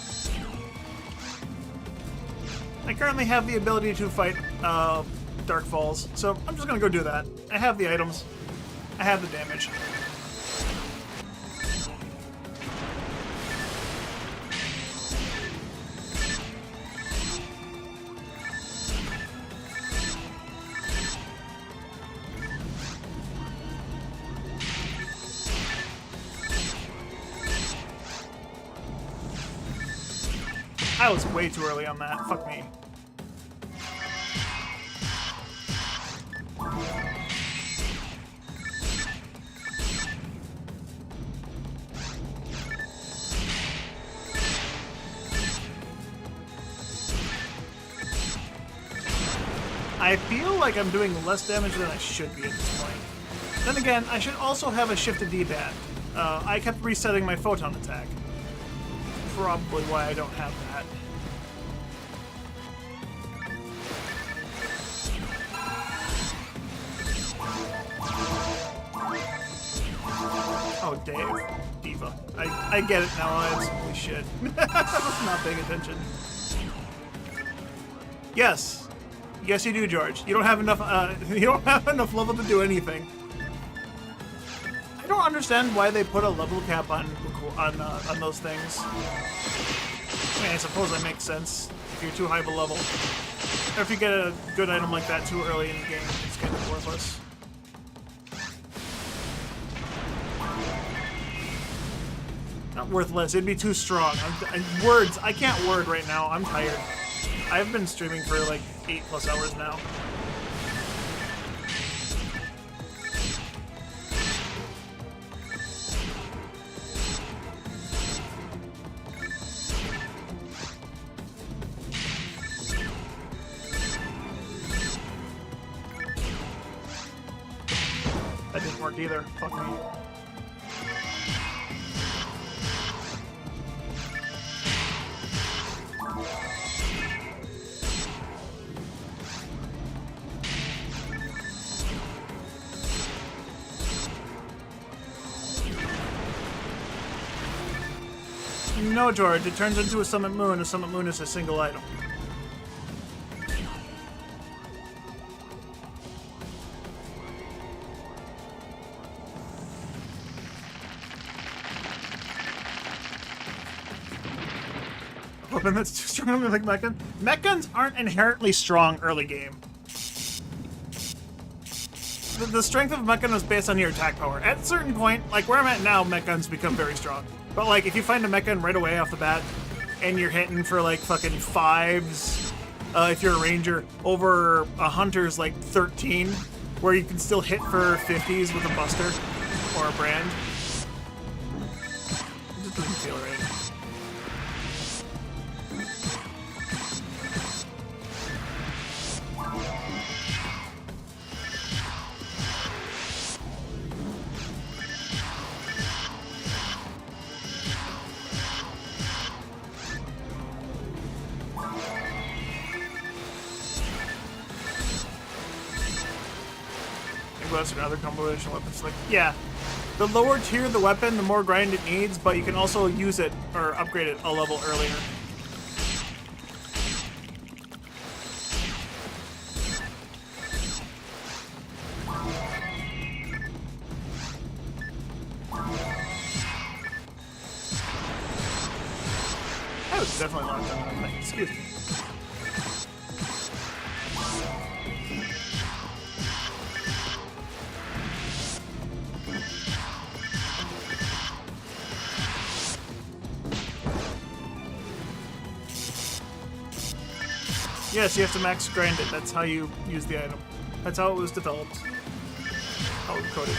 Speaker 3: I currently have the ability to fight Dark Falls, so I'm just gonna go do that. I have the items. I have the damage. I was way too early on that. Fuck me. I feel like I'm doing less damage than I should be at this point. Then again, I should also have a shifted D-pad. I kept resetting my photon attack. Probably why I don't have that. Oh, Dave. Diva. I get it now. I absolutely shit. I was not paying attention. Yes. Yes, you do, George. You don't have enough. You don't have enough level to do anything. I don't understand why they put a level cap on those things. I mean, I suppose that makes sense if you're too high of a level. Or if you get a good item like that too early in the game, it's kind of worthless. Not worthless. It'd be too strong. Words. I can't word right now. I'm tired. I've been streaming for like 8+ hours now. That didn't work either. Fuck me. No, George, it turns into a Summit Moon. A Summit Moon is a single item. Weapon that's too strong like Mech-Gun? Mech-Guns aren't inherently strong early game. The strength of Mech-Gun is based on your attack power. At a certain point, like where I'm at now, Mech-Guns become very strong. But like, if you find a Mech-Gun right away off the bat, and you're hitting for like fucking 5s, if you're a ranger, over a hunter's like 13, where you can still hit for 50s with a buster or a brand. It just doesn't feel right. And other combination weapons. Like, yeah, the lower tier the weapon, the more grind it needs, but you can also use it or upgrade it a level earlier. was definitely locked on. Excuse me. Yes, you have to max grind it. That's how you use the item. That's how it was developed. How it was coded.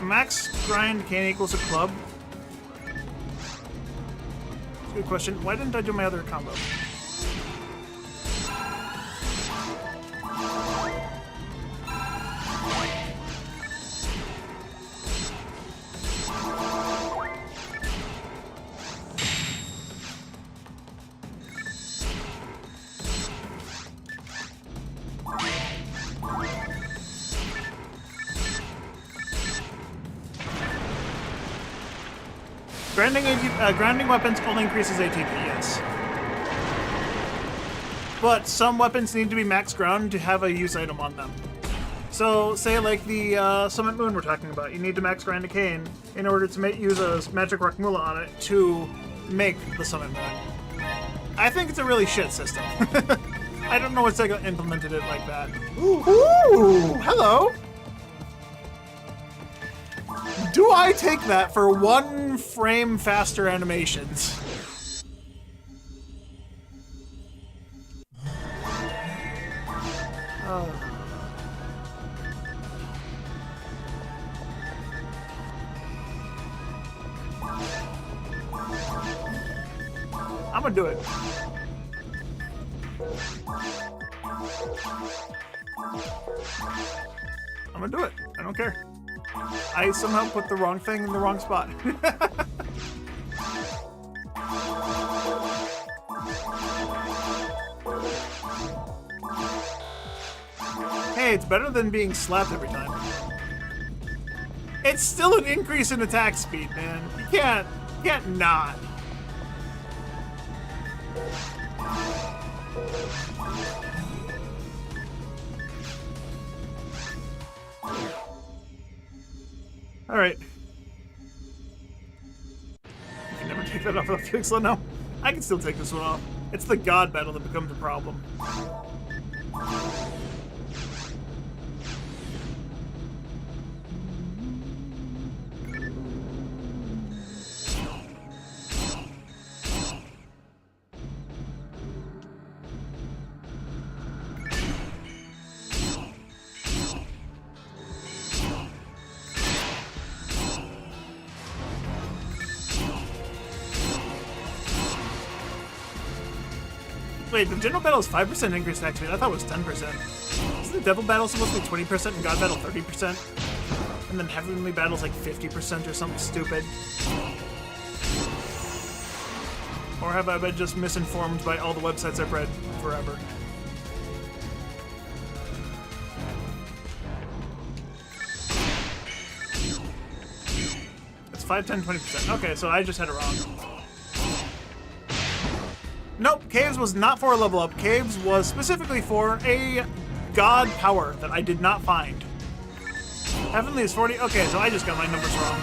Speaker 3: Max grind can equals a club. That's a good question. Why didn't I do my other combo? Grounding weapons only increases ATP, yes. But some weapons need to be max ground to have a use item on them. So, say like the Summit Moon we're talking about, you need to max grind a cane in order to use a Magic Rock Mula on it to make the Summit Moon. I think it's a really shit system. I don't know what's implemented it like that. Ooh, hello! Do I take that for 1 frame faster animations? Oh. I'm gonna do it. I'm gonna do it. I don't care. I somehow put the wrong thing in the wrong spot. Hey, it's better than being slapped every time. It's still an increase in attack speed, man. You can't not. All right. You can never take that off of the Pixel now. I can still take this one off. It's the God battle that becomes a problem. Wait, the general battle is 5% increased attack speed. I thought it was 10%. Isn't the devil battle supposed to be 20% and God battle 30%? And then heavenly battle's like 50% or something stupid? Or have I been just misinformed by all the websites I've read forever? It's 5, 10, 20%. Okay, so I just had it wrong. Nope, Caves was not for a level up. Caves was specifically for a God power that I did not find. Heavenly is 40. Okay, so I just got my numbers wrong.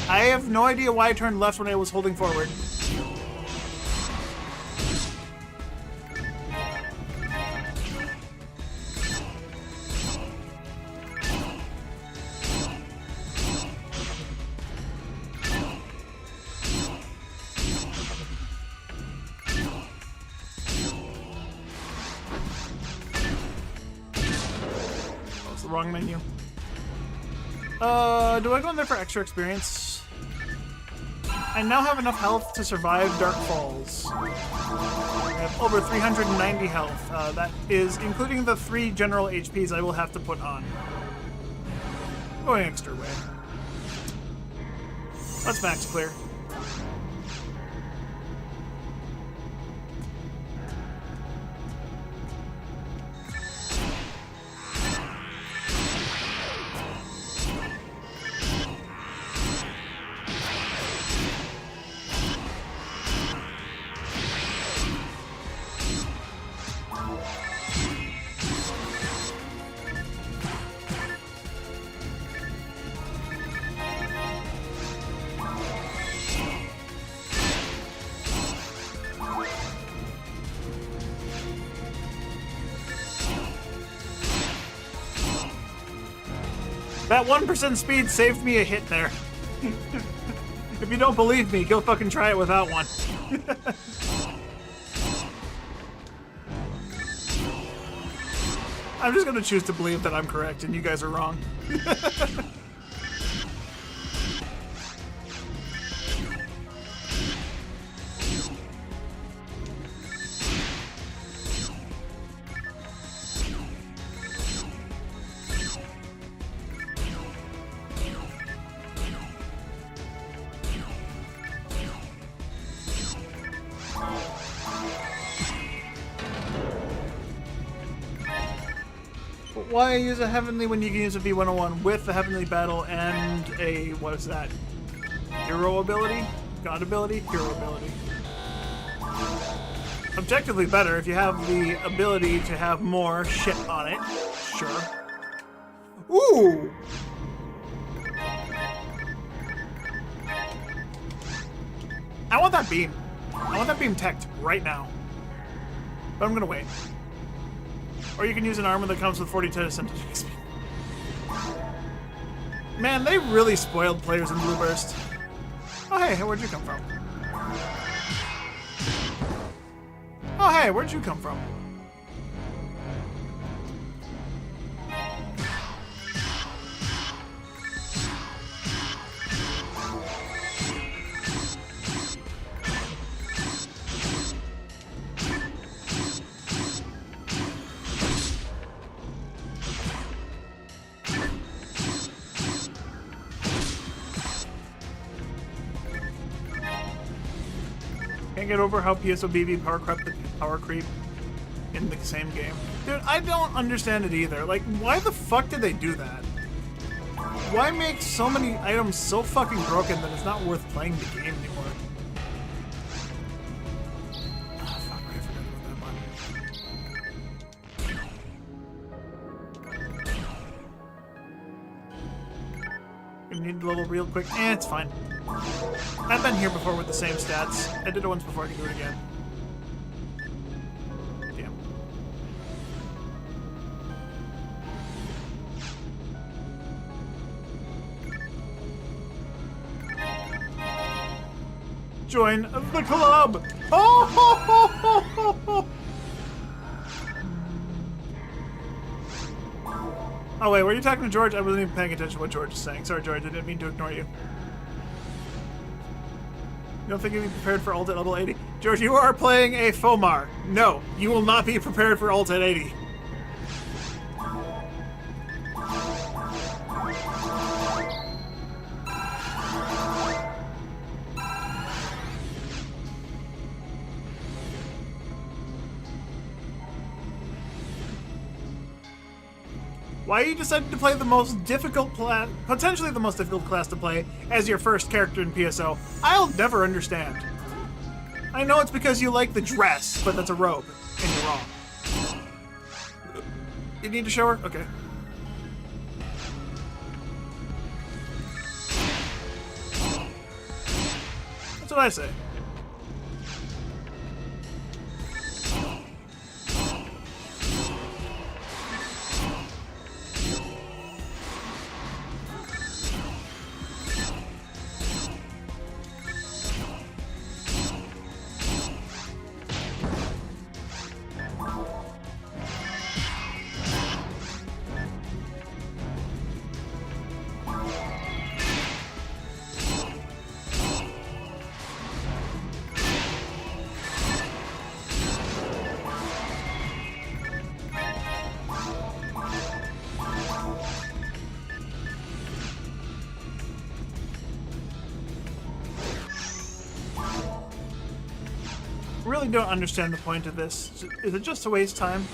Speaker 3: I have no idea why I turned left when I was holding forward. Wrong menu. Do I go in there for extra experience? I now have enough health to survive Dark Falls. I have over 390 health. That is including the 3 general HPs I will have to put on. Going extra way. Let's max clear. That 1% speed saved me a hit there. If you don't believe me, go fucking try it without one. I'm just gonna choose to believe that I'm correct and you guys are wrong. Why use a Heavenly when you can use a V101 with the Heavenly Battle and a, what is that? Hero ability? God ability? Hero ability. Objectively better if you have the ability to have more shit on it. Sure. Ooh! I want that beam. I want that beam teched right now. But I'm gonna wait. Or you can use an armor that comes with 42 XP. Man, they really spoiled players in Blue Burst. Oh hey, where'd you come from? Oh hey, where'd you come from? Can't get over how PSO BB power creep in the same game. Dude, I don't understand it either. Like, why the fuck did they do that? Why make so many items so fucking broken that it's not worth playing the game anymore? Oh, fuck, I forgot about that one. You need to level real quick. It's fine. I've been here before with the same stats. I did it once before, I can do it again. Damn. Join the club! Oh! Ho, ho, ho, ho, ho. Oh wait, were you talking to George? I wasn't even paying attention to what George is saying. Sorry, George, I didn't mean to ignore you. You don't think you'll be prepared for ult at level 80? George, you are playing a Fomar. No, you will not be prepared for ult at 80. Why you decided to play the most difficult class, potentially the most difficult class to play, as your first character in PSO, I'll never understand. I know it's because you like the dress, but that's a robe, and you're wrong. You need to show her? Okay. That's what I say. Really don't understand the point of this. Is it just to waste time?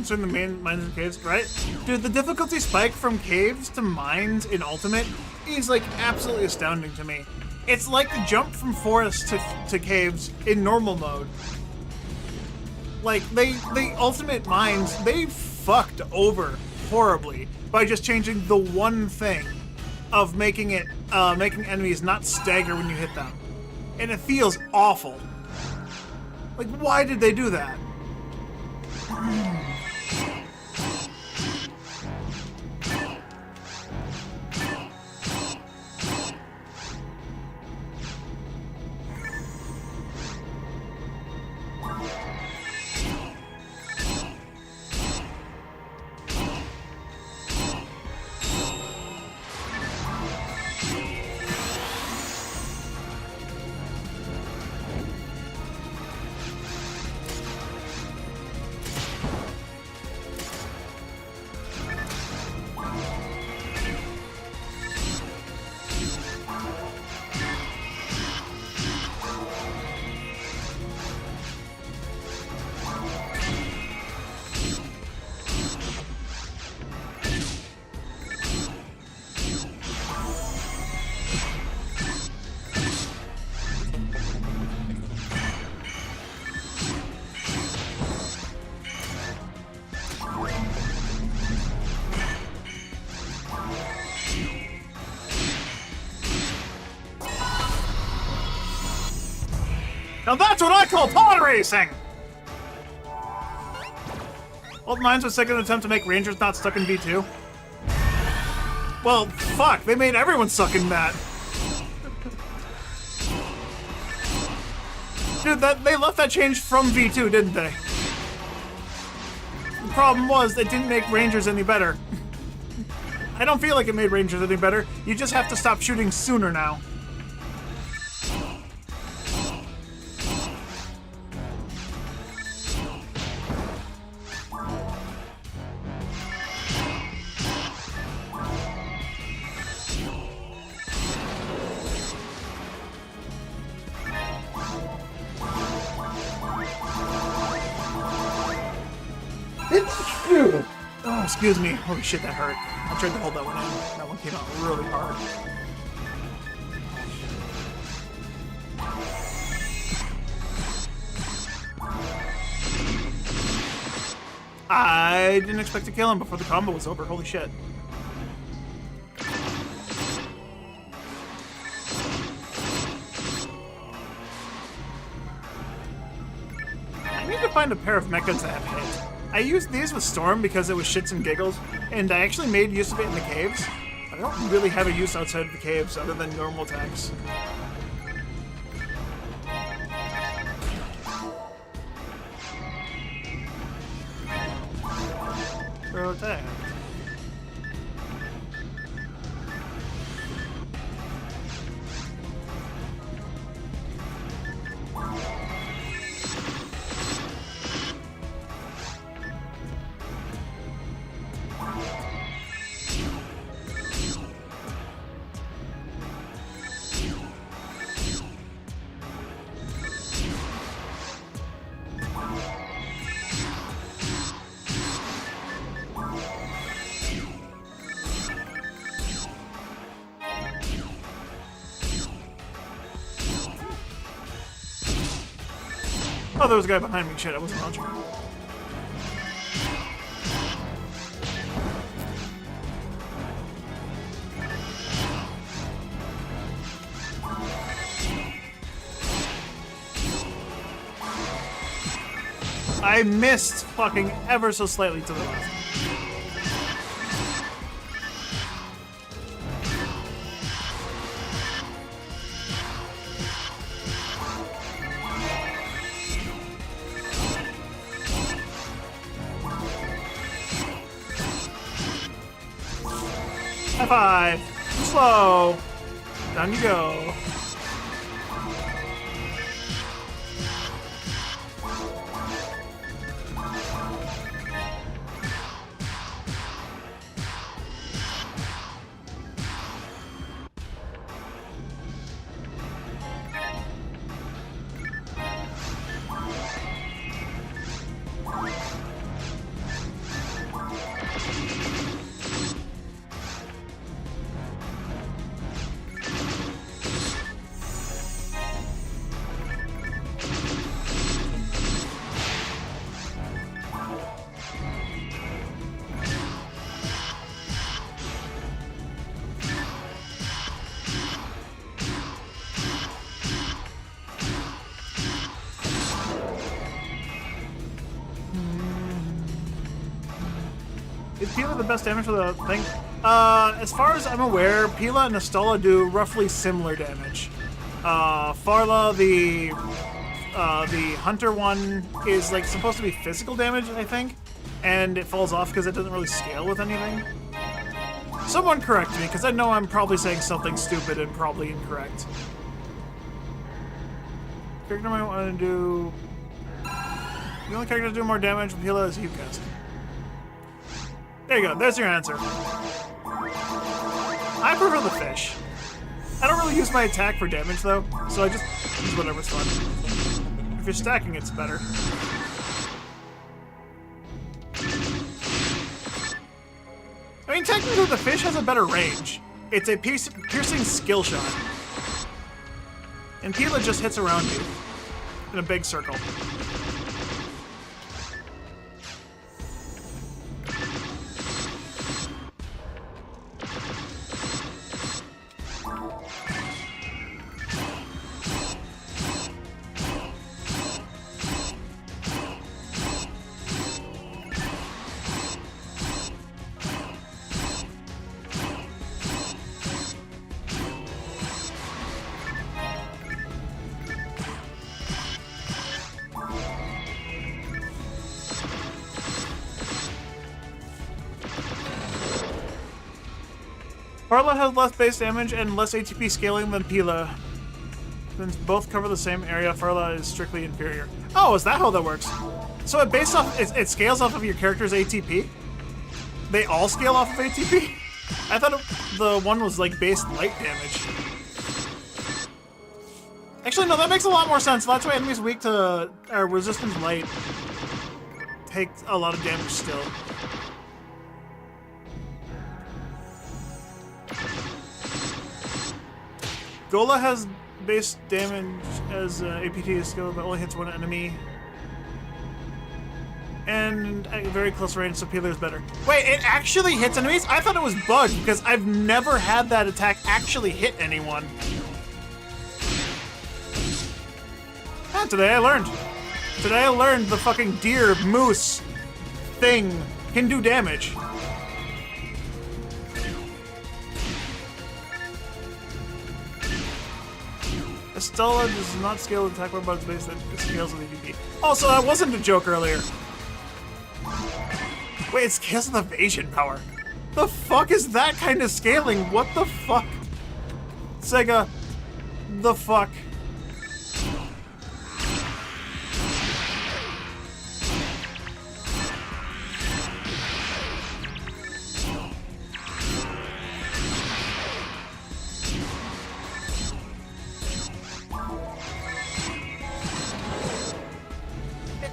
Speaker 3: difference between the main mines and caves, right? Dude, the difficulty spike from caves to mines in Ultimate is like absolutely astounding to me. It's like the jump from forest to caves in normal mode. Like, the Ultimate mines, they fucked over horribly by just changing the one thing of making enemies not stagger when you hit them. And it feels awful. Like, why did they do that? Now that's what I call pod racing! Old Mines was second attempt to make Rangers not stuck in V2. Well, fuck, they made everyone suck in that. Dude, they left that change from V2, didn't they? The problem was, it didn't make Rangers any better. I don't feel like it made Rangers any better. You just have to stop shooting sooner now. Oh, excuse me. Holy shit, that hurt. I tried to hold that one in. That one came out really hard. I didn't expect to kill him before the combo was over. Holy shit. I need to find a pair of mechas that have hit. I used these with Storm because it was shits and giggles, and I actually made use of it in the caves. But I don't really have a use outside of the caves other than normal attacks. Protect. Oh, there was a guy behind me. Shit, I wasn't launching. I missed fucking ever so slightly to the left. High five. Too slow. Down you go. Pila the best damage for the thing? As far as I'm aware, Pila and Estella do roughly similar damage. Farla, the hunter one, is like supposed to be physical damage, I think, and it falls off because it doesn't really scale with anything. Someone correct me, because I know I'm probably saying something stupid and probably incorrect. Character might want to do... The only character to do more damage with Pila is Yukast. There you go, there's your answer. I prefer the fish. I don't really use my attack for damage though, so I just use whatever's fun. If you're stacking, it's better. I mean, technically the fish has a better range. It's a piercing skill shot. And Pila just hits around you in a big circle. Farla has less base damage and less ATP scaling than Pila. Since both cover the same area, Farla is strictly inferior. Oh, is that how that works? So it scales off of your character's ATP? They all scale off of ATP? I thought the one was like base light damage. Actually, no, that makes a lot more sense. That's why enemies weak to resistance light take a lot of damage still. Gola has base damage as APT is skill, but only hits one enemy. And at very close range, so Pila is better. Wait, it actually hits enemies? I thought it was bugged, because I've never had that attack actually hit anyone. Ah, today I learned. Today I learned the fucking deer, moose thing can do damage. Estella does not scale with attack weapons base that scales with ATP. Also, that wasn't a joke earlier. Wait, it scales with evasion power. The fuck is that kind of scaling? What the fuck? Sega, the fuck?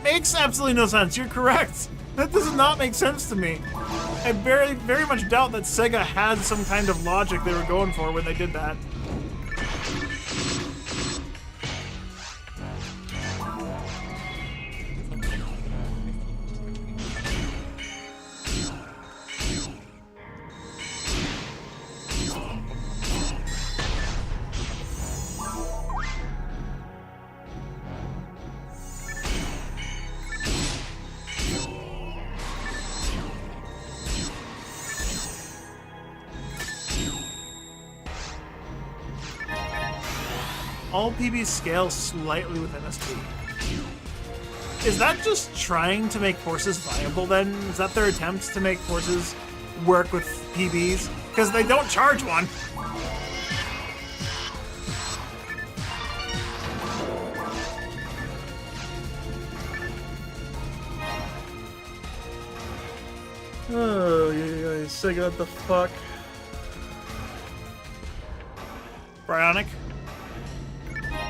Speaker 3: Makes absolutely no sense. You're correct. That does not make sense to me. I very much doubt that Sega had some kind of logic they were going for when they did that. All PBs scale slightly with MSP. Is that just trying to make forces viable then? Is that their attempt to make forces work with PBs? Because they don't charge one. Oh, yeah, Sega, what the fuck? Bryonic?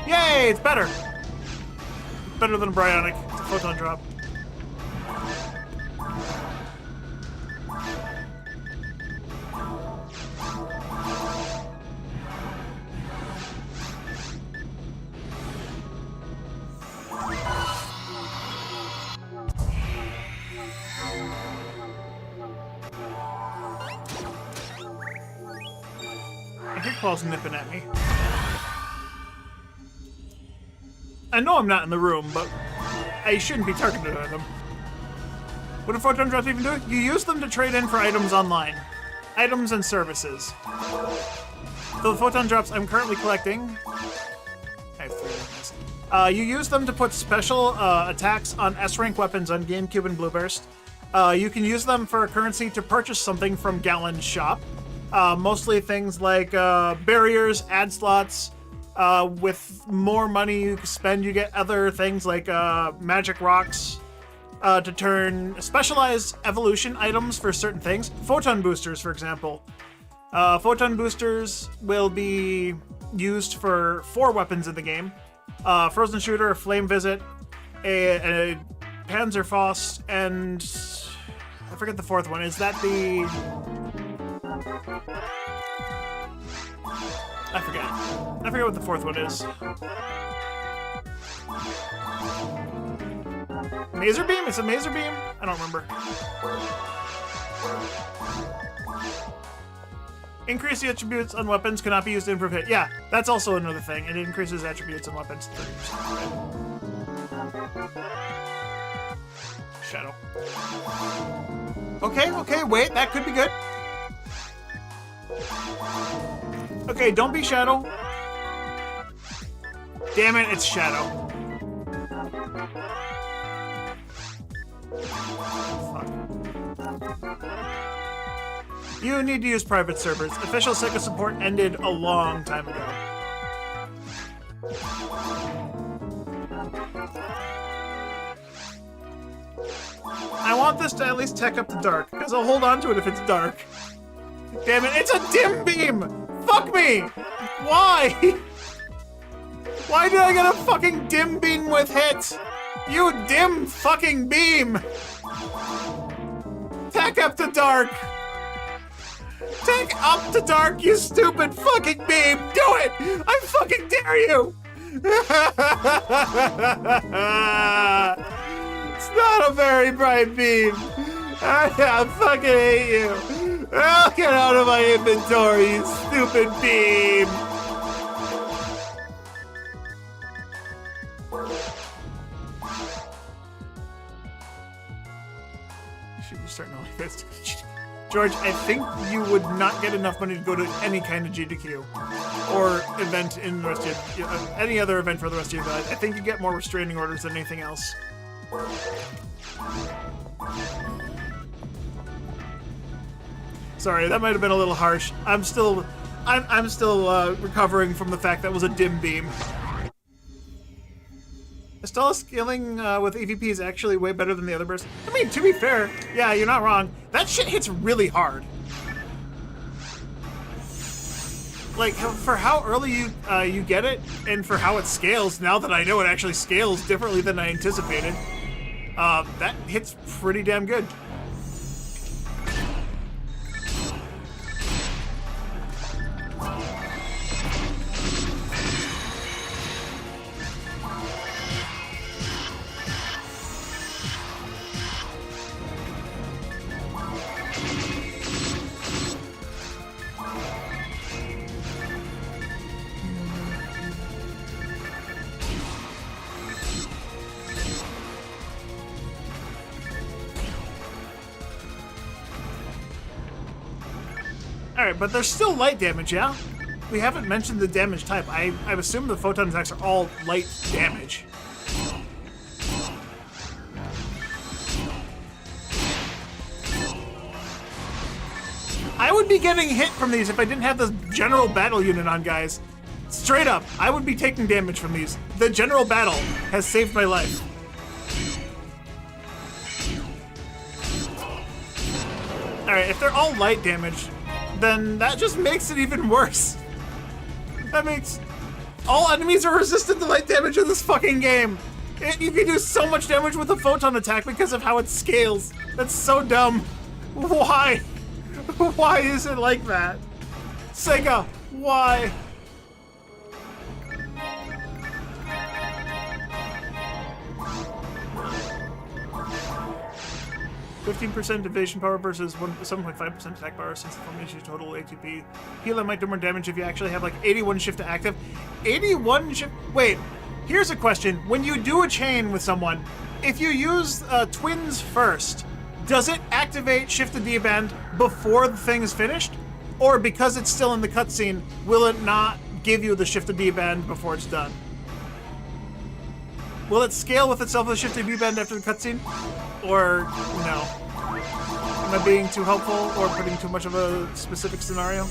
Speaker 3: Yay, it's better! Better than Bryonic. It's a photon drop. I hear claws nipping at me. I know I'm not in the room, but I shouldn't be targeted by them. What do photon drops even do? You use them to trade in for items online. Items and services. So the photon drops I'm currently collecting... I have 3 of these. You use them to put special attacks on S-rank weapons on GameCube and Blueburst. You can use them for currency to purchase something from Gallon's shop. Mostly things like barriers, ad slots. With more money you spend, you get other things like magic rocks to turn specialized evolution items for certain things. Photon boosters, for example. Photon boosters will be used for 4 weapons in the game. Frozen Shooter, a Flame Visit, a Panzerfaust, and I forget the 4th one. Is that the... I forget what the 4th one is. Maser Beam? Is it Maser Beam? I don't remember. Increase the attributes on weapons cannot be used to improve hit. Yeah, that's also another thing. It increases attributes on weapons 30%. Shadow. Okay, wait, that could be good. Okay, don't be Shadow. Damn it, it's Shadow. Fuck. You need to use private servers. Official Sega support ended a long time ago. I want this to at least tech up to dark, because I'll hold on to it if it's dark. Damn it, it's a dim beam! Fuck me! Why? Why did I get a fucking dim beam with hit? You dim fucking beam! Tech up to dark! Tech up to dark, you stupid fucking beam! Do it! I fucking dare you! It's not a very bright beam! I fucking hate you! Oh, get out of my inventory, you stupid beam! You should be starting all this. George, I think you would not get enough money to go to any kind of GDQ or event in the rest of your, any other event for the rest of your life. I think you get more restraining orders than anything else. Sorry, that might have been a little harsh. I'm still recovering from the fact that was a dim beam. Estella scaling with EVP is actually way better than the other bursts. I mean, to be fair, yeah, you're not wrong. That shit hits really hard. Like, for how early you get it, and for how it scales, now that I know it actually scales differently than I anticipated, that hits pretty damn good. Alright, but there's still light damage, yeah? We haven't mentioned the damage type. I assume the photon attacks are all light damage. I would be getting hit from these if I didn't have the general battle unit on, guys. Straight up, I would be taking damage from these. The general battle has saved my life. Alright, if they're all light damage, then that just makes it even worse. That makes... all enemies are resistant to light damage in this fucking game. You can do so much damage with a photon attack because of how it scales. That's so dumb. Why? Why is it like that? Sega, why? 15% evasion power versus 7.5% attack power since the formation total ATP. Healer might do more damage if you actually have like 81 shift to active. 81 shift? Wait, here's a question. When you do a chain with someone, if you use twins first, Does it activate Shift the D-band before the thing is finished? Or because it's still in the cutscene, will it not give you the Shift the D-band before it's done? Will it scale with itself with the Shift the D-band after the cutscene? Or no? Am I being too helpful or putting too much of a specific scenario?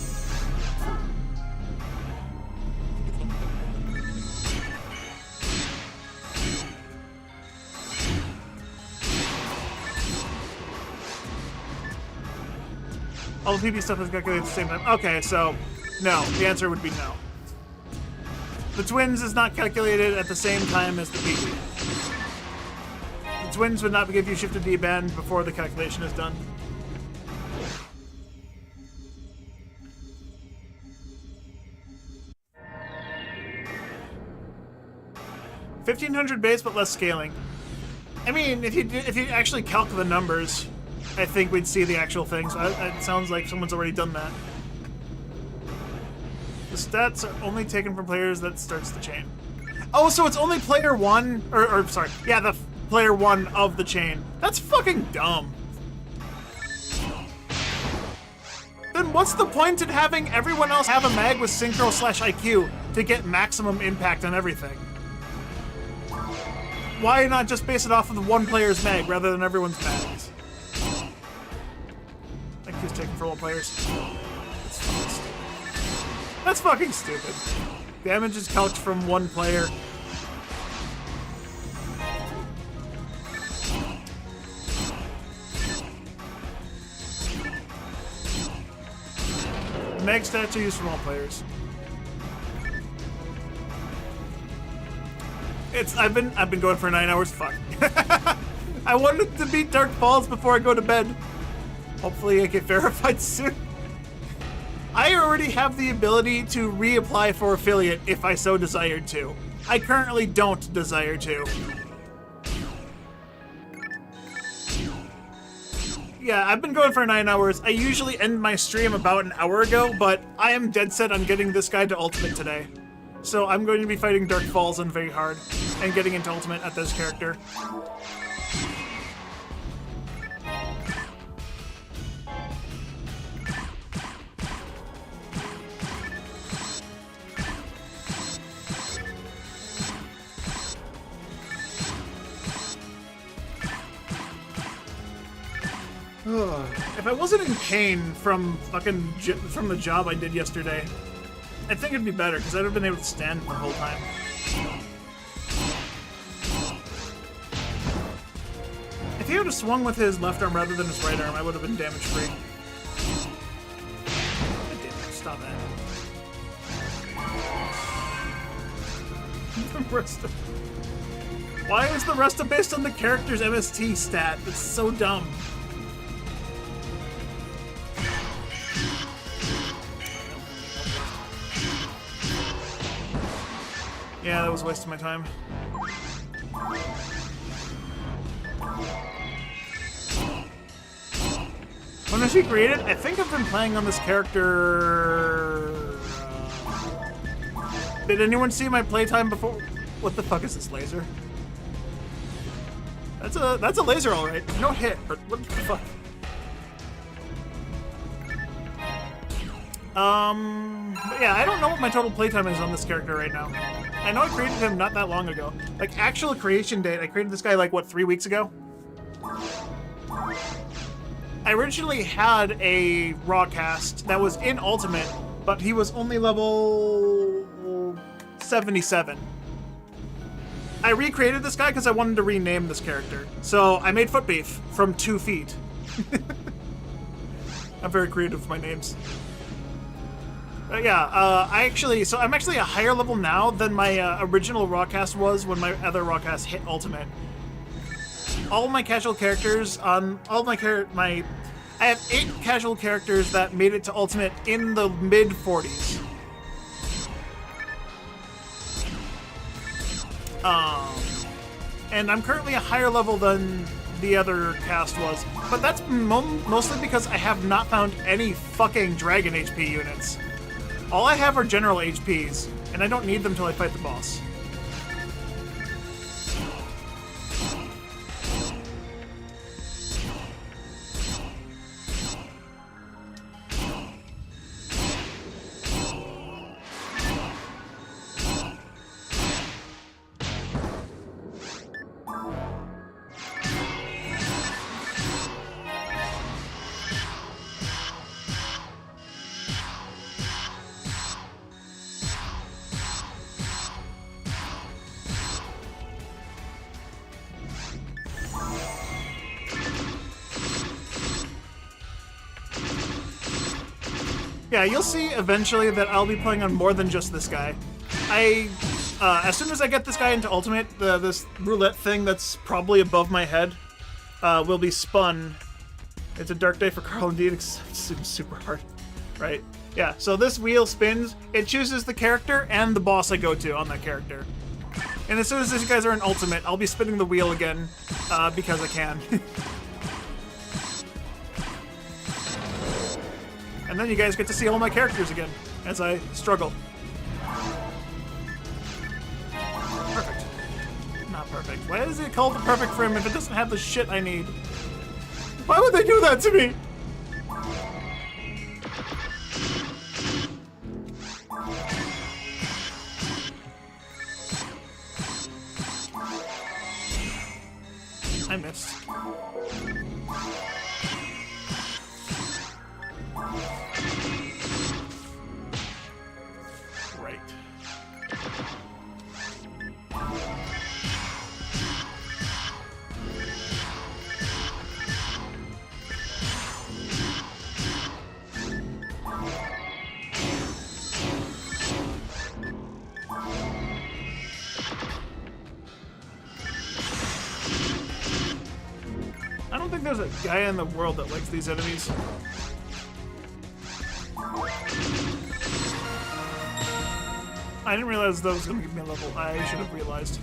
Speaker 3: All the PP stuff is calculated at the same time. Okay, so no. The answer would be no. The twins is not calculated at the same time as the PP. The twins would not give you Shift to D-band before the calculation is done. $1,500 base, but less scaling. I mean, if you actually calc the numbers, I think we'd see the actual things. It sounds like someone's already done that. The stats are only taken from players that starts the chain. Oh, so it's only player one, or sorry, yeah, the player one of the chain. That's fucking dumb. Then what's the point in having everyone else have a mag with Synchro/IQ to get maximum impact on everything? Why not just base it off of the one player's mag rather than everyone's mags? IQ's taken for all players. That's fucking stupid. Damage is calced from one player. Mag stats are used from all players. I've been going for 9 hours. Fuck. I wanted to beat Dark Falls before I go to bed. Hopefully I get verified soon. I already have the ability to reapply for affiliate if I so desired to. I currently don't desire to. Yeah, I've been going for 9 hours. I usually end my stream about an hour ago, but I am dead set on getting this guy to Ultimate today. So I'm going to be fighting Dark Falls on very hard and getting into Ultimate at this character. If I wasn't in pain from the job I did yesterday, I think it'd be better because I'd have been able to stand the whole time. If he would have swung with his left arm rather than his right arm, I would have been damage free. God damn it, stop that. Why is the Resta based on the character's MST stat? It's so dumb. Yeah, that was a waste of my time. When was he created? I think I've been playing on this character... Did anyone see my playtime before? What the fuck is this laser? That's a laser, all right. No hit, but what the fuck? But yeah, I don't know what my total playtime is on this character right now. I know I created him not that long ago. Like, actual creation date, I created this guy, like, what, 3 weeks ago? I originally had a raw cast that was in Ultimate, but he was only level 77. I recreated this guy because I wanted to rename this character. So I made Foot Beef from 2 feet. I'm very creative with my names. I'm actually a higher level now than my original Rawcast was when my other Rawcast hit Ultimate. All my casual characters I have 8 casual characters that made it to Ultimate in the mid 40s. And I'm currently a higher level than the other cast was, but that's mostly because I have not found any fucking Dragon HP units. All I have are general HPs, and I don't need them till I fight the boss. Yeah, you'll see eventually that I'll be playing on more than just this guy. As soon as I get this guy into Ultimate, this roulette thing that's probably above my head will be spun. It's a dark day for Carl indeed, except it seems super hard. Right? Yeah, so this wheel spins, it chooses the character and the boss I go to on that character. And as soon as these guys are in Ultimate, I'll be spinning the wheel again, because I can. And then you guys get to see all my characters again, as I struggle. Perfect. Not perfect. Why is it called the perfect frame if it doesn't have the shit I need? Why would they do that to me? I missed. Right. I don't think there's a guy in the world that likes these enemies. I didn't realize that was going to give me a level. I should have realized.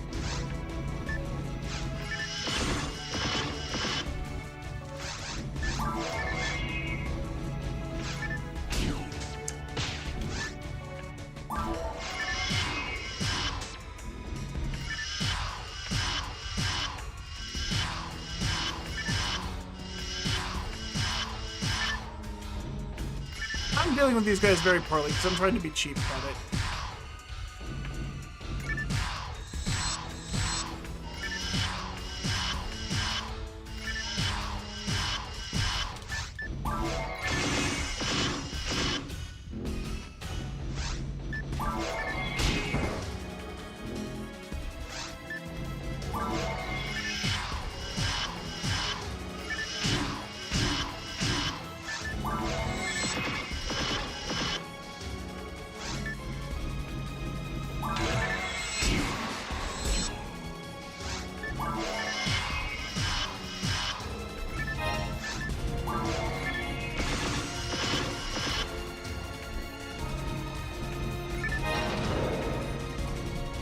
Speaker 3: I'm dealing with these guys very poorly because I'm trying to be cheap about it.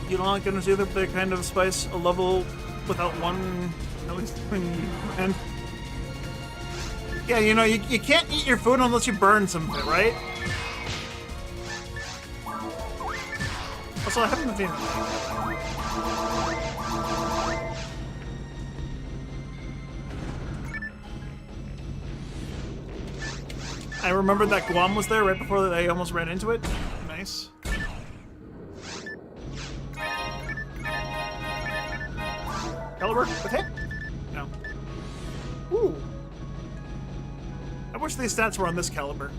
Speaker 3: You're not gonna see that they kind of spice a level without one, at least and yeah, you know, you can't eat your food unless you burn some of it, right? Also, I haven't seen I remembered that Guam was there right before I almost ran into it. Nice. Caliber, attack? No. Ooh. I wish these stats were on this caliber.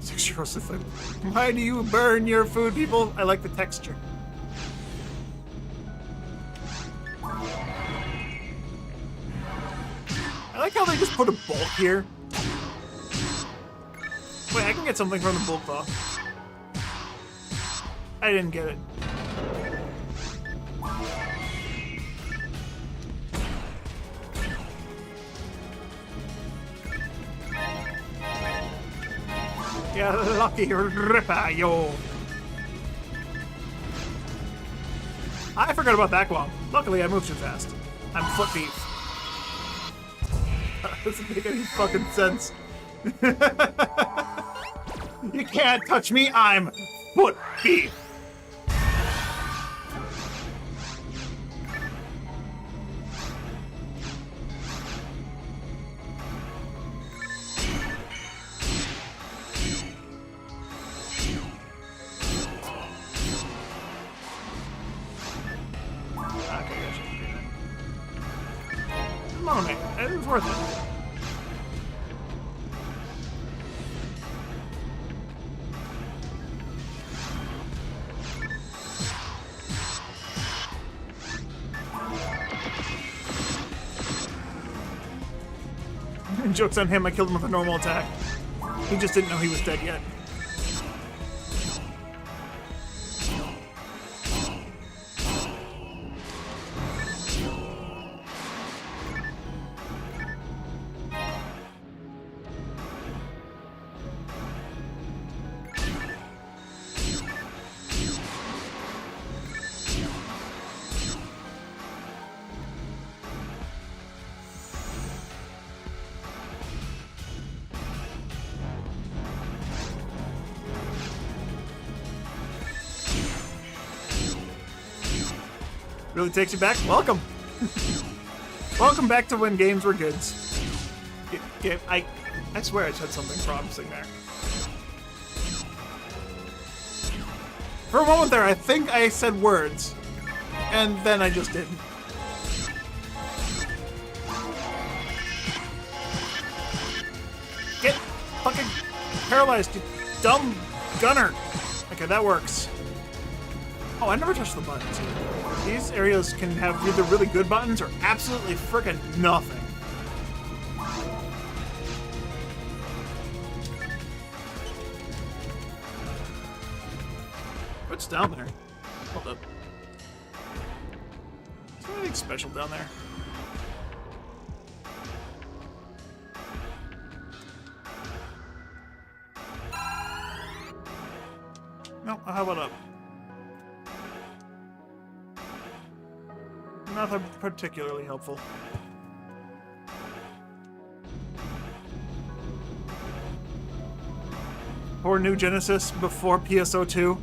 Speaker 3: €6. Why do you burn your food, people? I like the texture. I like how they just put a bulk here. Wait, I can get something from the bulk though. I didn't get it. Yeah, lucky ripper, yo. I forgot about that Guam. Luckily, I moved too fast. I'm foot deep. Doesn't make any fucking sense. You can't touch me, I'm foot deep. It was worth it. Joke's on him, I killed him with a normal attack. He just didn't know he was dead yet. Really takes you back? Welcome. Welcome back to when games were goods. I swear I said something promising there. For a moment there, I think I said words, and then I just didn't. Get fucking paralyzed, you dumb gunner. Okay, that works. Oh, I never touched the buttons. These areas can have either really good buttons or absolutely frickin' nothing. What's down there? Hold up. Is there anything special down there? No, how about up? Nothing particularly helpful. Poor New Genesis before PSO 2.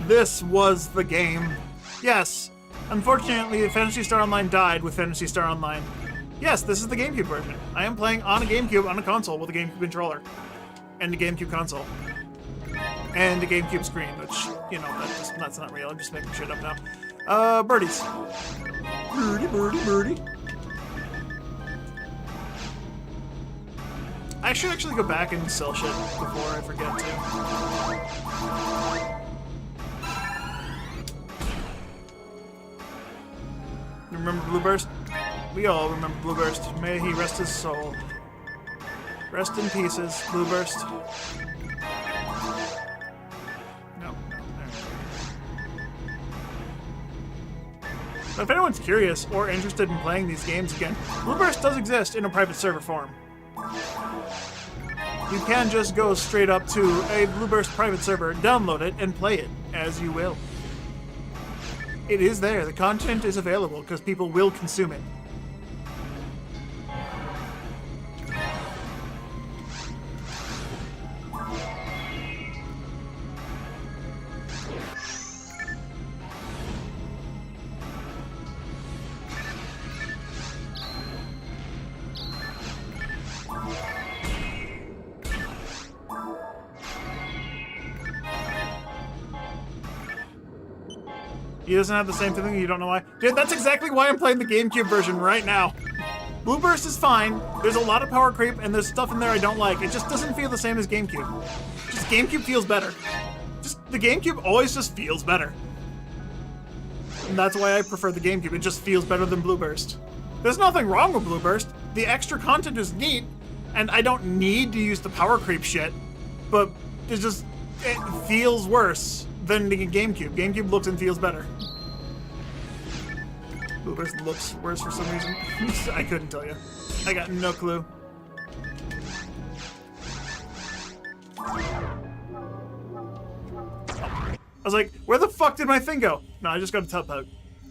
Speaker 3: This was the game. Yes, unfortunately, Phantasy Star Online died with Phantasy Star Online. Yes, this is the GameCube version. I am playing on a GameCube on a console with a GameCube controller. And a GameCube console. And a GameCube screen, which, you know, that's not real. I'm just making shit up now. Birdies. Birdie, birdie, birdie. I should actually go back and sell shit before I forget to. You remember Blueburst? We all remember Blueburst. May he rest his soul. Rest in pieces, Blueburst. But if anyone's curious or interested in playing these games again, Blueburst does exist in a private server form. You can just go straight up to a Blueburst private server, download it, and play it as you will. It is there. The content is available because people will consume it. He doesn't have the same feeling, you don't know why? Dude, that's exactly why I'm playing the GameCube version right now. Blueburst is fine, there's a lot of power creep, and there's stuff in there I don't like. It just doesn't feel the same as GameCube. Just GameCube feels better. The GameCube always just feels better. And that's why I prefer the GameCube, it just feels better than Blueburst. There's nothing wrong with Blueburst. The extra content is neat, and I don't need to use the power creep shit, but it feels worse than the GameCube. GameCube looks and feels better. Blueburst looks worse for some reason. I couldn't tell you. I got no clue. I was like, where the fuck did my thing go? No, I just got a tub poke.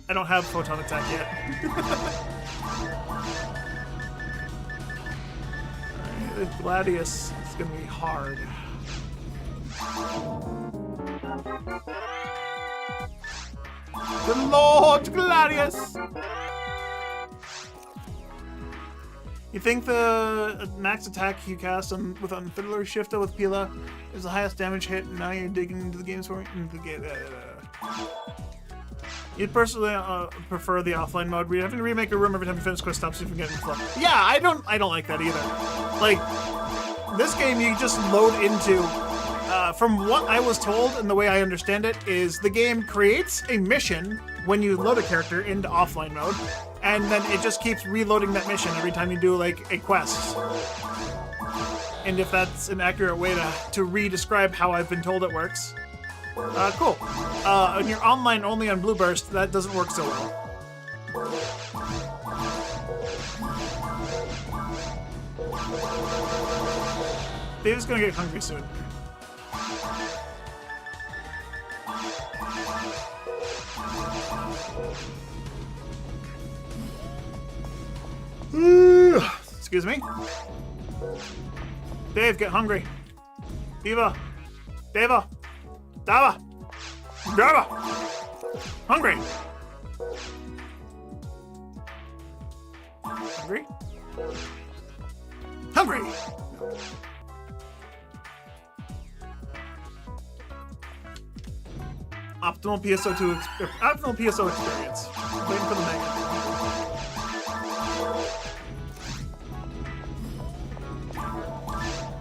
Speaker 3: I don't have photon attack yet. Right, Gladius is gonna be hard. The Lord Gladius! You think the max attack you cast with Fiddler Shifter with Pila is the highest damage hit, and now you're digging into the game's for You'd personally prefer the offline mode where you have to remake a room every time you finish quest stops you from getting flow. Yeah, I don't like that either. Like, this game you just load into. From what I was told and the way I understand it is the game creates a mission when you load a character into offline mode, and then it just keeps reloading that mission every time you do like a quest. And if that's an accurate way to re-describe how I've been told it works. Cool. When you're online only on Blue Burst, that doesn't work so well. Dave's gonna get hungry soon. Excuse me. Dave, get hungry. Diva. Dava. Dava. Dava. Hungry. Hungry? Hungry! Optimal PSO experience. Waiting for the mega.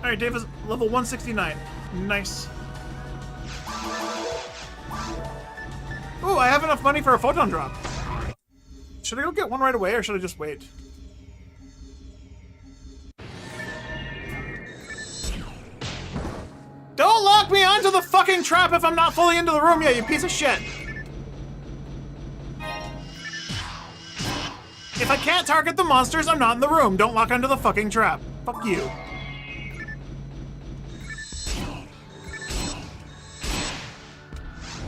Speaker 3: Alright, Dave is level 169. Nice. Ooh, I have enough money for a photon drop. Should I go get one right away, or should I just wait? Don't lock me onto the fucking trap if I'm not fully into the room yet, you piece of shit! If I can't target the monsters, I'm not in the room. Don't lock onto the fucking trap. Fuck you.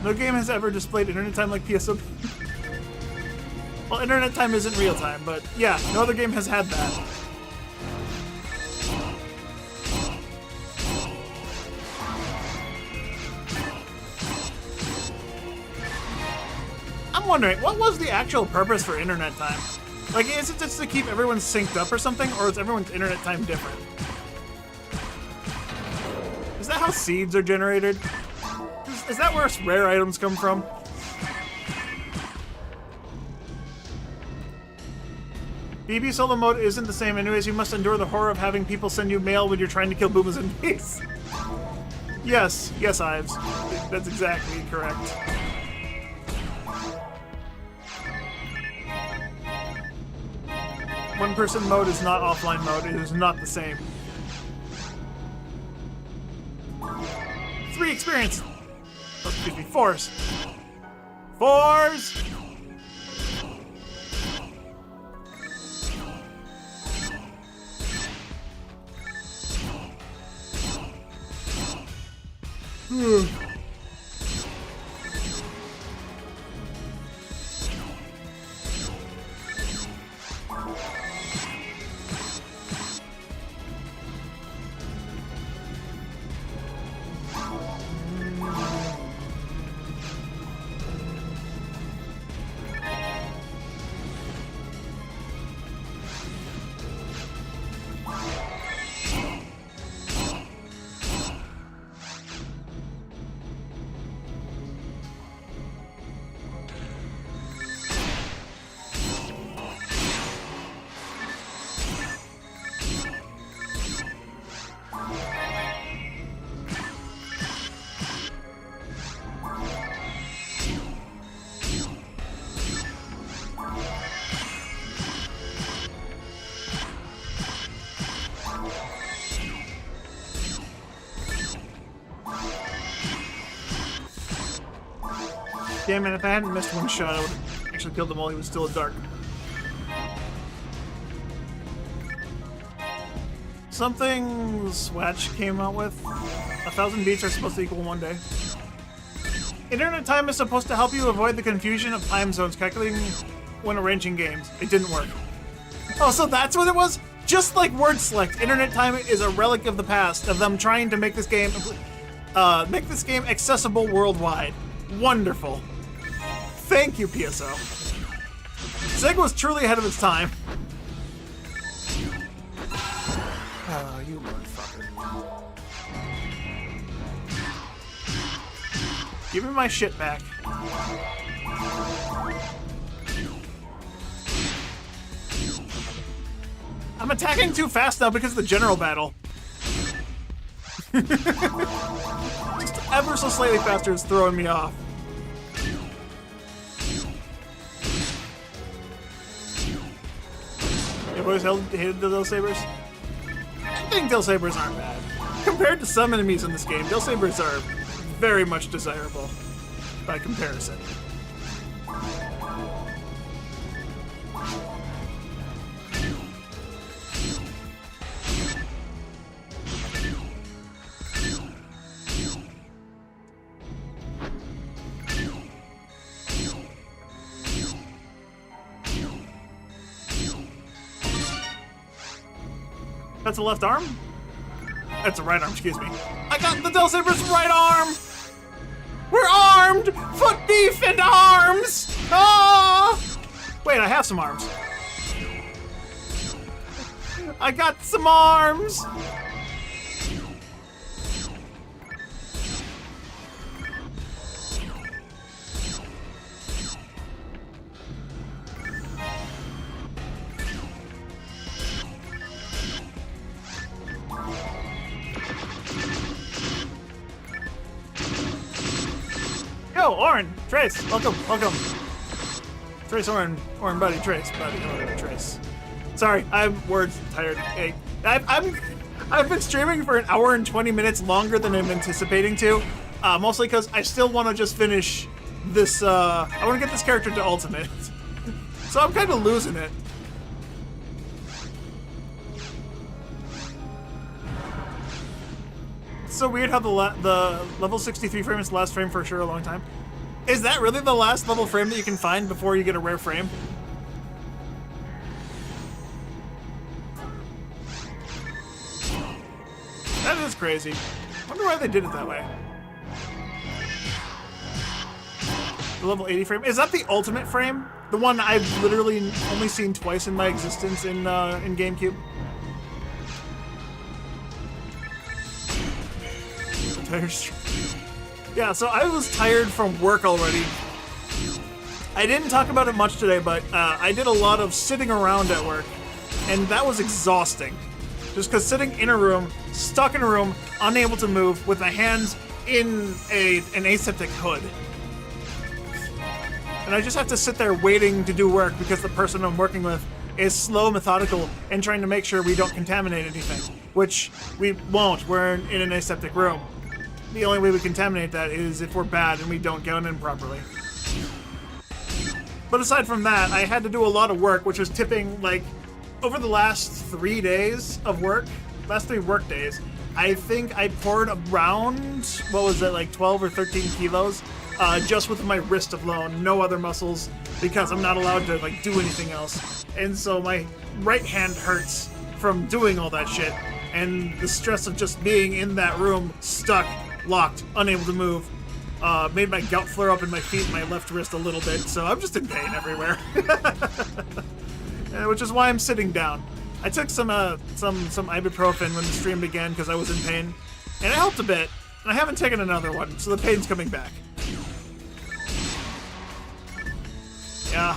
Speaker 3: No game has ever displayed internet time like PSO. Well, internet time isn't real time, but yeah, no other game has had that. I'm wondering, what was the actual purpose for internet time? Like, is it just to keep everyone synced up or something, or is everyone's internet time different? Is that how seeds are generated? Is that where rare items come from? BB solo mode isn't the same anyways. You must endure the horror of having people send you mail when you're trying to kill boomers in peace. Yes, Ives. That's exactly correct. One-person mode is not offline mode. It is not the same. 3 experience. Oh, excuse me, 4s. 4s! Damn it, if I hadn't missed one shot, I would have actually killed him while he was still in dark. Something Swatch came out with. 1,000 beats are supposed to equal 1 day. Internet time is supposed to help you avoid the confusion of time zones calculating when arranging games. It didn't work. Oh, so that's what it was? Just like word select, internet time is a relic of the past, of them trying to make this game accessible worldwide. Wonderful. Thank you, PSO. Sega was truly ahead of its time. Oh, you motherfucker. Give me my shit back. I'm attacking too fast now because of the general battle. Just ever so slightly faster is throwing me off. You've always hated the Dill Sabers? I think Dill Sabers aren't bad. Compared to some enemies in this game, Dill Sabers are very much desirable by comparison. That's a left arm? That's a right arm, excuse me. I got the Dill Saber's right arm! We're armed! Foot beef and arms! Ah! Wait, I have some arms. I got some arms! Yo, Orin, Trace, welcome. Trace, Orin, buddy, Trace, Orin, Trace. Sorry, I'm words tired. Hey, I've been streaming for an hour and 20 minutes longer than I'm anticipating to, mostly because I still want to just finish this. I want to get this character to ultimate, so I'm kind of losing it. It's so weird how the level 63 frame is the last frame for sure a long time. Is that really the last level frame that you can find before you get a rare frame? That is crazy. I wonder why they did it that way. The level 80 frame? Is that the ultimate frame? The one I've literally only seen twice in my existence in Gamecube? Yeah, so I was tired from work already. I didn't talk about it much today, but I did a lot of sitting around at work, and that was exhausting. Just because sitting in a room, stuck in a room, unable to move, with my hands in an aseptic hood. And I just have to sit there waiting to do work because the person I'm working with is slow, methodical, and trying to make sure we don't contaminate anything, which we won't. We're in an aseptic room. The only way we contaminate that is if we're bad and we don't get in properly. But aside from that, I had to do a lot of work, which was tipping, like, over the last 3 days of work, last 3 work days, I think I poured around, what was it, like 12 or 13 kilos, just with my wrist alone, no other muscles, because I'm not allowed to, like, do anything else. And so my right hand hurts from doing all that shit, and the stress of just being in that room, stuck, locked, unable to move, made my gout flare up in my feet and my left wrist a little bit, so I'm just in pain everywhere. Which is why I'm sitting down. I took some ibuprofen when the stream began because I was in pain, and it helped a bit, and I haven't taken another one, so the pain's coming back. Yeah.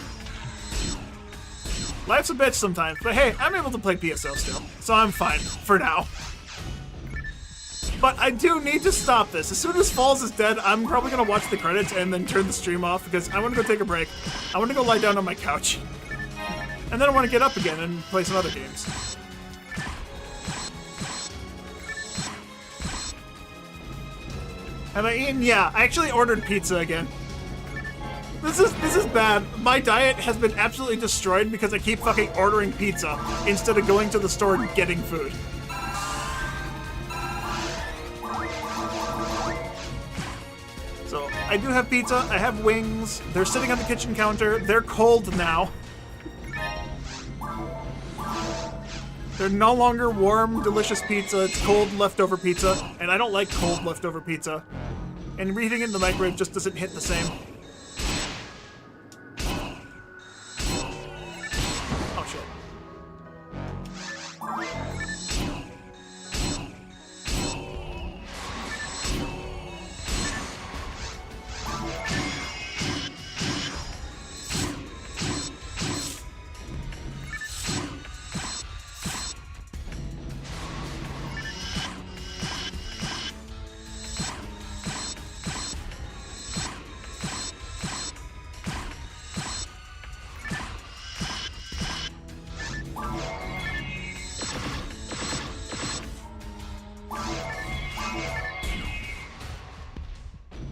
Speaker 3: Life's a bitch sometimes, but hey, I'm able to play PSO still, so I'm fine for now. But I do need to stop this. As soon as Falls is dead, I'm probably going to watch the credits and then turn the stream off because I want to go take a break. I want to go lie down on my couch. And then I want to get up again and play some other games. Have I eaten? Yeah, I actually ordered pizza again. This is bad. My diet has been absolutely destroyed because I keep fucking ordering pizza instead of going to the store and getting food. So, I do have pizza, I have wings, they're sitting on the kitchen counter, they're cold now. They're no longer warm, delicious pizza, it's cold leftover pizza, and I don't like cold leftover pizza. And reheating it in the microwave just doesn't hit the same. Oh shit.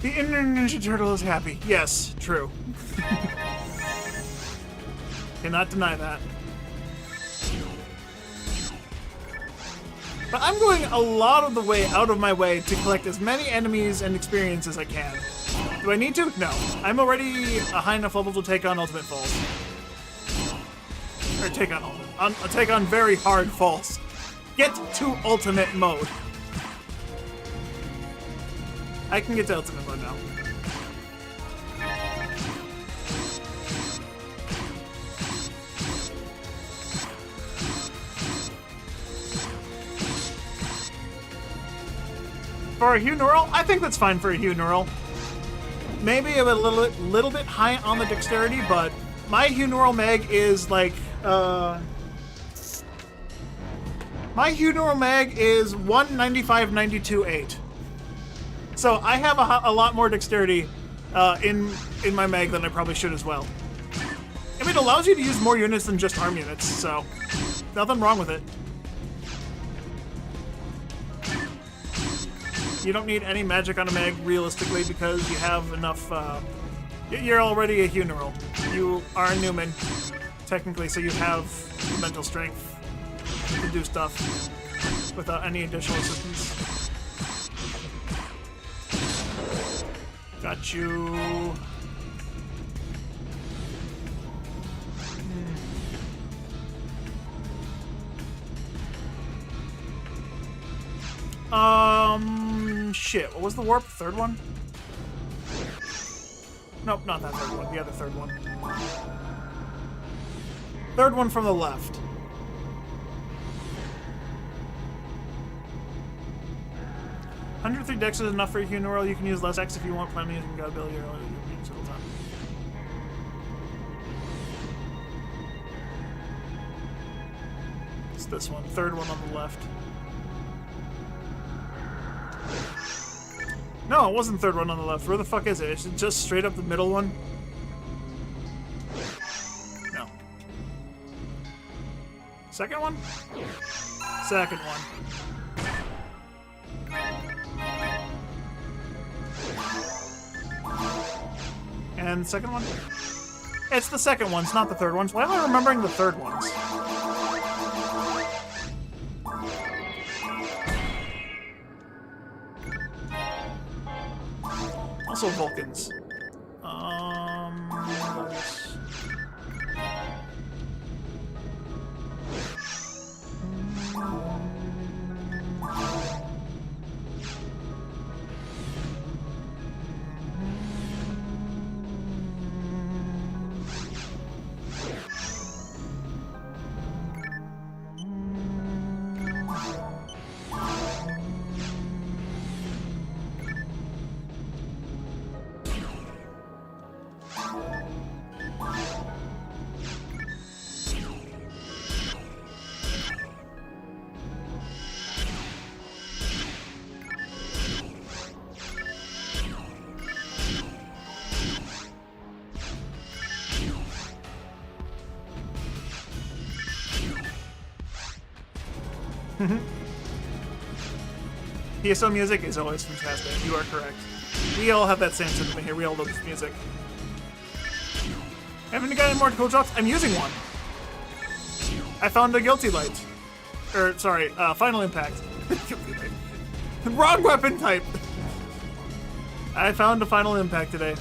Speaker 3: The inner Ninja Turtle is happy. Yes, true. Cannot deny that. But I'm going a lot of the way out of my way to collect as many enemies and experience as I can. Do I need to? No. I'm already a high enough level to take on Ultimate Falls. Or take on Ultimate. Take on very hard falls. Get to Ultimate mode. I can get to Ultimate mode now. For a Hugh Neural, I think that's fine for a Hugh Neural. Maybe a little bit high on the dexterity, but my Hugh Neural mag is like, my Hugh Neural mag is 195-92-8. So I have a lot more dexterity in my mag than I probably should as well. I mean, it allows you to use more units than just arm units, so nothing wrong with it. You don't need any magic on a mag, realistically, because you have enough, you're already a Hugh Neural. You are a Newman, technically, so you have mental strength to do stuff without any additional assistance. Got you. Shit, what was the warp? Third one? Nope, not that third one. The other third one. Third one from the left. $103 dex is enough for a Hugh Neural. You can use less X if you want, plan on using God ability or you'll use it all the time. It's this one, third one on the left. No, it wasn't the third one on the left. Where the fuck is it? Is it just straight up the middle one? No. Second one? Second one. And the second one? It's the second ones, not the third ones. Why am I remembering the third ones? Also Vulcans. PSO music is always fantastic. You are correct. We all have that same sentiment here. We all love this music. Haven't you got any more cool drops? I'm using one. I found a Guilty Light. Or, sorry, Final Impact. Guilty Light. Wrong weapon type! I found a Final Impact today.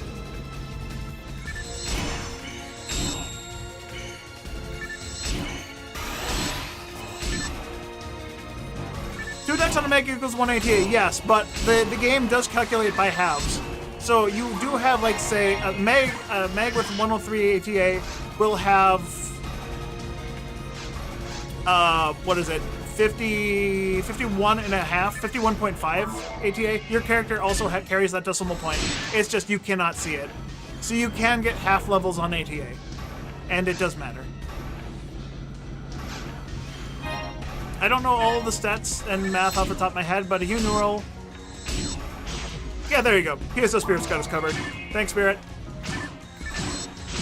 Speaker 3: Two decks on a mag equals 1 ATA, yes, but the game does calculate by halves. So you do have, like, say, a mag with 103 ATA will have, what is it, 51 and a half, 51.5 ATA. Your character also carries that decimal point. It's just you cannot see it. So you can get half levels on ATA, and it does matter. I don't know all of the stats and math off the top of my head, but a Hugh Neural. Yeah, there you go. PSO Spirit's got us covered. Thanks, Spirit.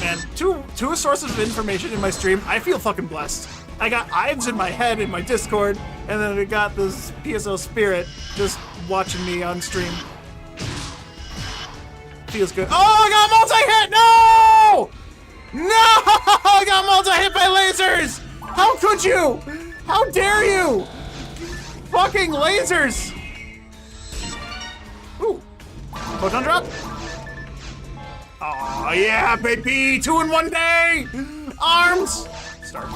Speaker 3: Man, two sources of information in my stream. I feel fucking blessed. I got Ives in my head in my Discord, and then we got this PSO Spirit just watching me on stream. feels good. Oh, I got multi-hit! No! No! I got multi-hit by lasers! How could you? How dare you? Fucking lasers! Ooh. Photon drop? Oh yeah, baby! 2 in 1 day! Arms! Start.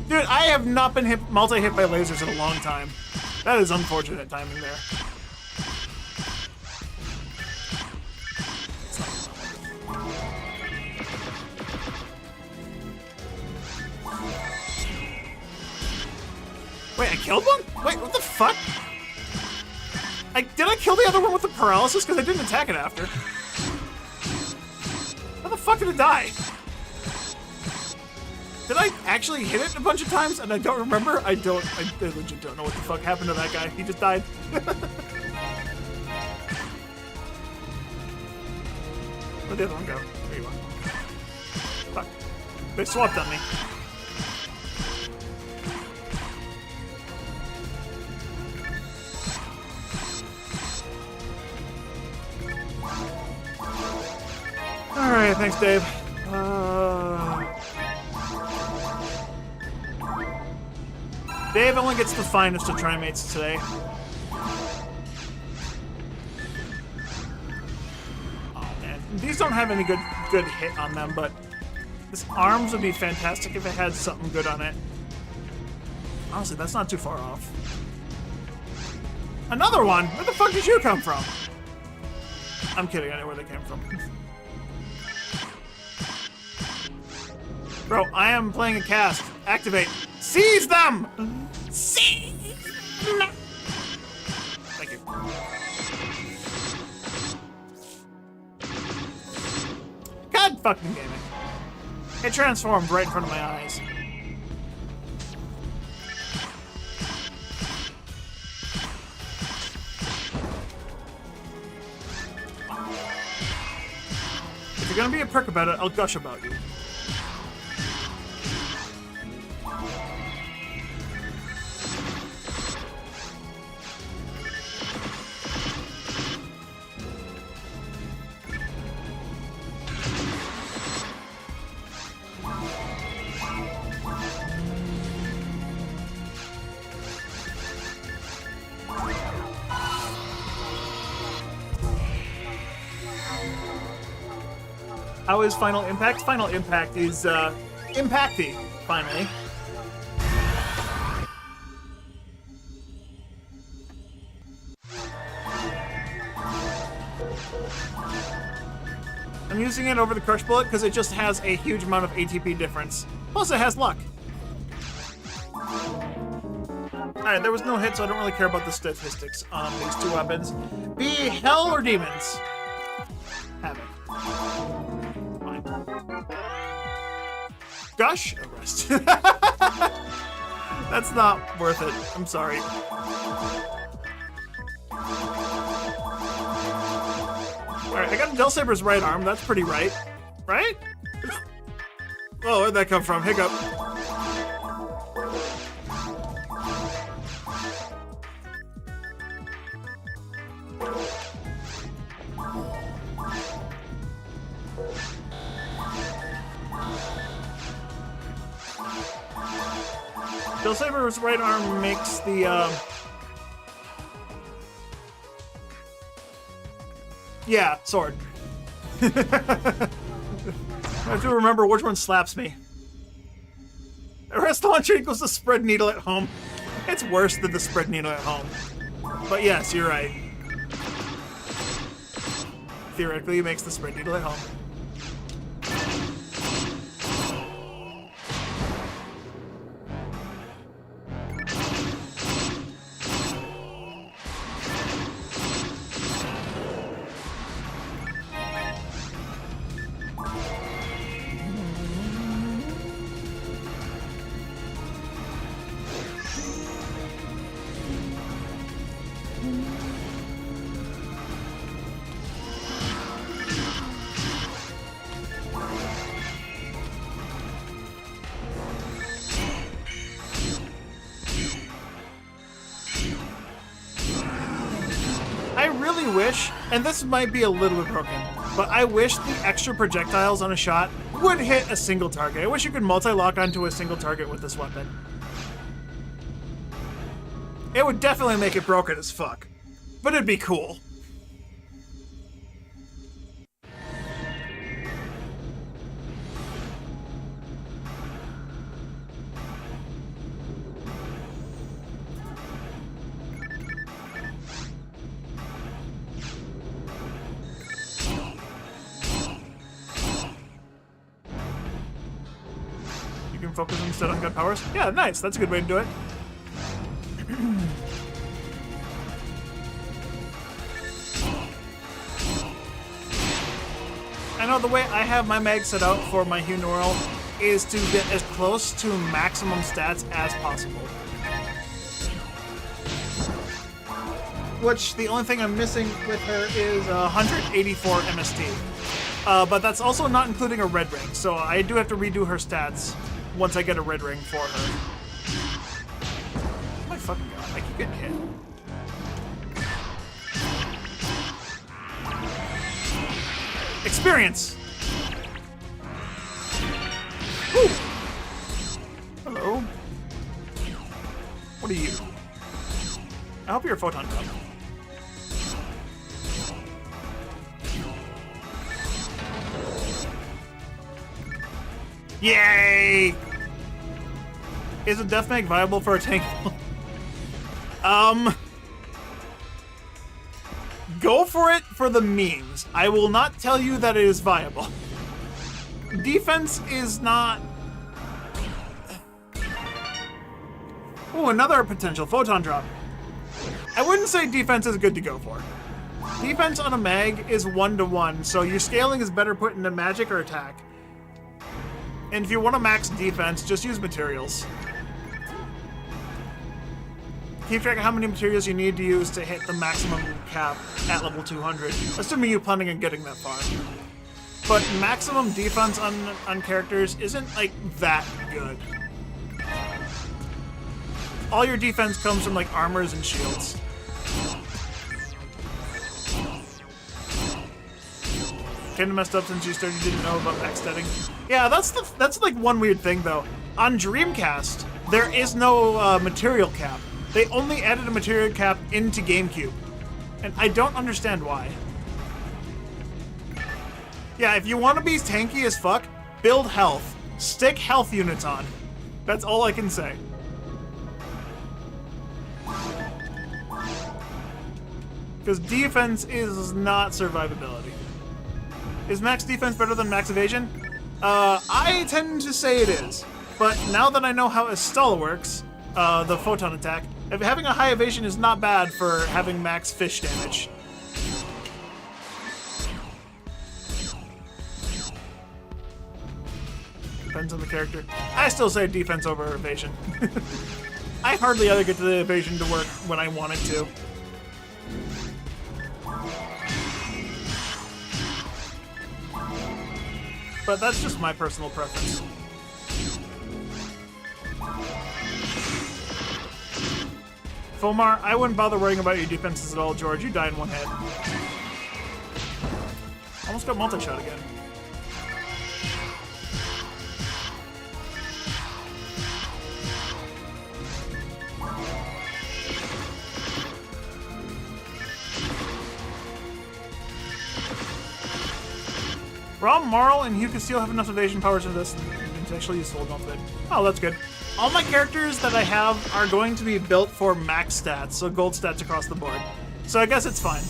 Speaker 3: Dude, I have not been multi-hit by lasers in a long time. That is unfortunate timing there. Wait, I killed one? Wait, what the fuck? Did I kill the other one with the paralysis? Because I didn't attack it after. How the fuck did it die? Did I actually hit it a bunch of times and I don't remember? I legit don't know what the fuck happened to that guy. He just died. Where'd the other one go? There you are. Fuck. They swapped on me. Alright, thanks, Dave. Dave only gets the finest of trimates today. Oh man, these don't have any good hit on them, but this arms would be fantastic if it had something good on it. Honestly, that's not too far off. Another one? Where the fuck did you come from? I'm kidding, I know where they came from. Bro, I am playing a cast. Activate. Seize them! Seize them! Thank you. God fucking damn it. It transformed right in front of my eyes. If you're gonna be a prick about it, I'll gush about you. How is Final Impact? Final Impact is, impacty, finally. I'm using it over the Crush Bullet because it just has a huge amount of ATP difference. Plus, it has luck. Alright, there was no hit, so I don't really care about the statistics on these two weapons. Be hell or demons? Have it. Fine. Gush? Arrest. That's not worth it. I'm sorry. Alright, I got Del Saber's right arm. That's pretty right. Right? Oh, where'd that come from? Hiccup. Del Saber's right arm makes the, yeah, sword. I have to remember which one slaps me. Arrest launcher equals the spread needle at home. It's worse than the spread needle at home. But yes, you're right. Theoretically, it makes the spread needle at home. really wish, and this might be a little bit broken, but I wish the extra projectiles on a shot would hit a single target. I wish you could multi-lock onto a single target with this weapon. It would definitely make it broken as fuck, but it'd be cool. Focus instead on gun powers. Yeah, nice. That's a good way to do it. I know the way I have my mag set out for my Hugh Norrell is to get as close to maximum stats as possible. Which, the only thing I'm missing with her is 184 MST. But that's also not including a red ring, so I do have to redo her stats once I get a red ring for her. Oh my fucking god, I keep getting hit. Experience! Woo! Hello. What are you? I hope you're a photon drop. Yay! Is a death mag viable for a tank? Go for it for the memes. I will not tell you that it is viable. Defense is not... Oh, another potential photon drop. I wouldn't say defense is good to go for. Defense on a mag is 1-to-1, so your scaling is better put into magic or attack. And if you want to max defense, just use materials. Keep track of how many materials you need to use to hit the maximum cap at level 200, assuming you're planning on getting that far. But maximum defense on characters isn't, like, that good. All your defense comes from, like, armors and shields. Kinda messed up since you didn't know about max setting. Yeah, that's like one weird thing though. On Dreamcast, there is no material cap. They only added a material cap into Gamecube, and I don't understand why. Yeah, if you want to be tanky as fuck, build health. Stick health units on. That's all I can say. Because defense is not survivability. Is max defense better than max evasion? I tend to say it is. But now that I know how Estella works, the photon attack, having a high evasion is not bad for having max fish damage. Depends on the character. I still say defense over evasion. I hardly ever get to the evasion to work when I want it to. But that's just my personal preference. Fomar, I wouldn't bother worrying about your defenses at all, George. You die in one hit. Almost got multi-shot again. Rom, Marl, and Hugh can still have enough evasion powers for this. It's actually useful, don't they? Oh, that's good. All my characters that I have are going to be built for max stats, so gold stats across the board. So I guess it's fine,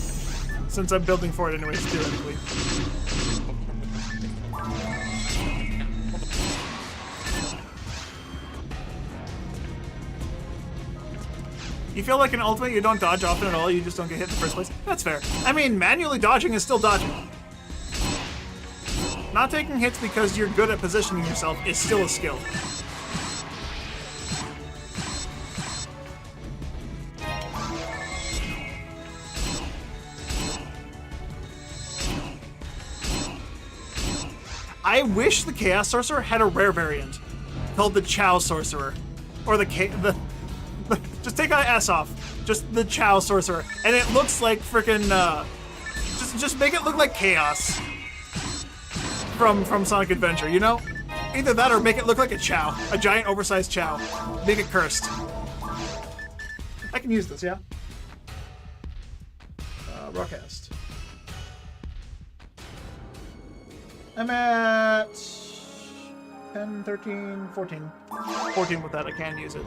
Speaker 3: since I'm building for it anyways, theoretically. You feel like in Ultimate you don't dodge often at all, you just don't get hit in the first place? That's fair. I mean, manually dodging is still dodging. Not taking hits because you're good at positioning yourself is still a skill. I wish the Chaos Sorcerer had a rare variant called the Chow Sorcerer, or the Just take S off. Just the Chow Sorcerer. And it looks like freaking, just make it look like Chaos. From Sonic Adventure, you know? Either that or make it look like a Chow. A giant oversized Chow. Make it cursed. I can use this, yeah? Broadcast. I'm at 10, 13, 14. 14 with that, I can use it.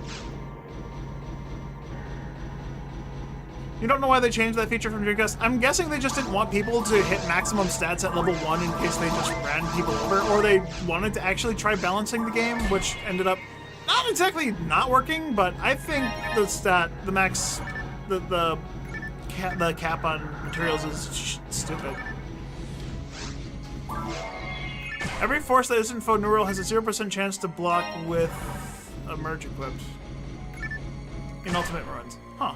Speaker 3: You don't know why they changed that feature from Dreamcast? I'm guessing they just didn't want people to hit maximum stats at level 1 in case they just ran people over, or they wanted to actually try balancing the game, which ended up not exactly not working, but I think the max, the cap on materials is stupid. Every force that isn't Phoneural has a 0% chance to block with a merge equipped in Ultimate runs. Huh.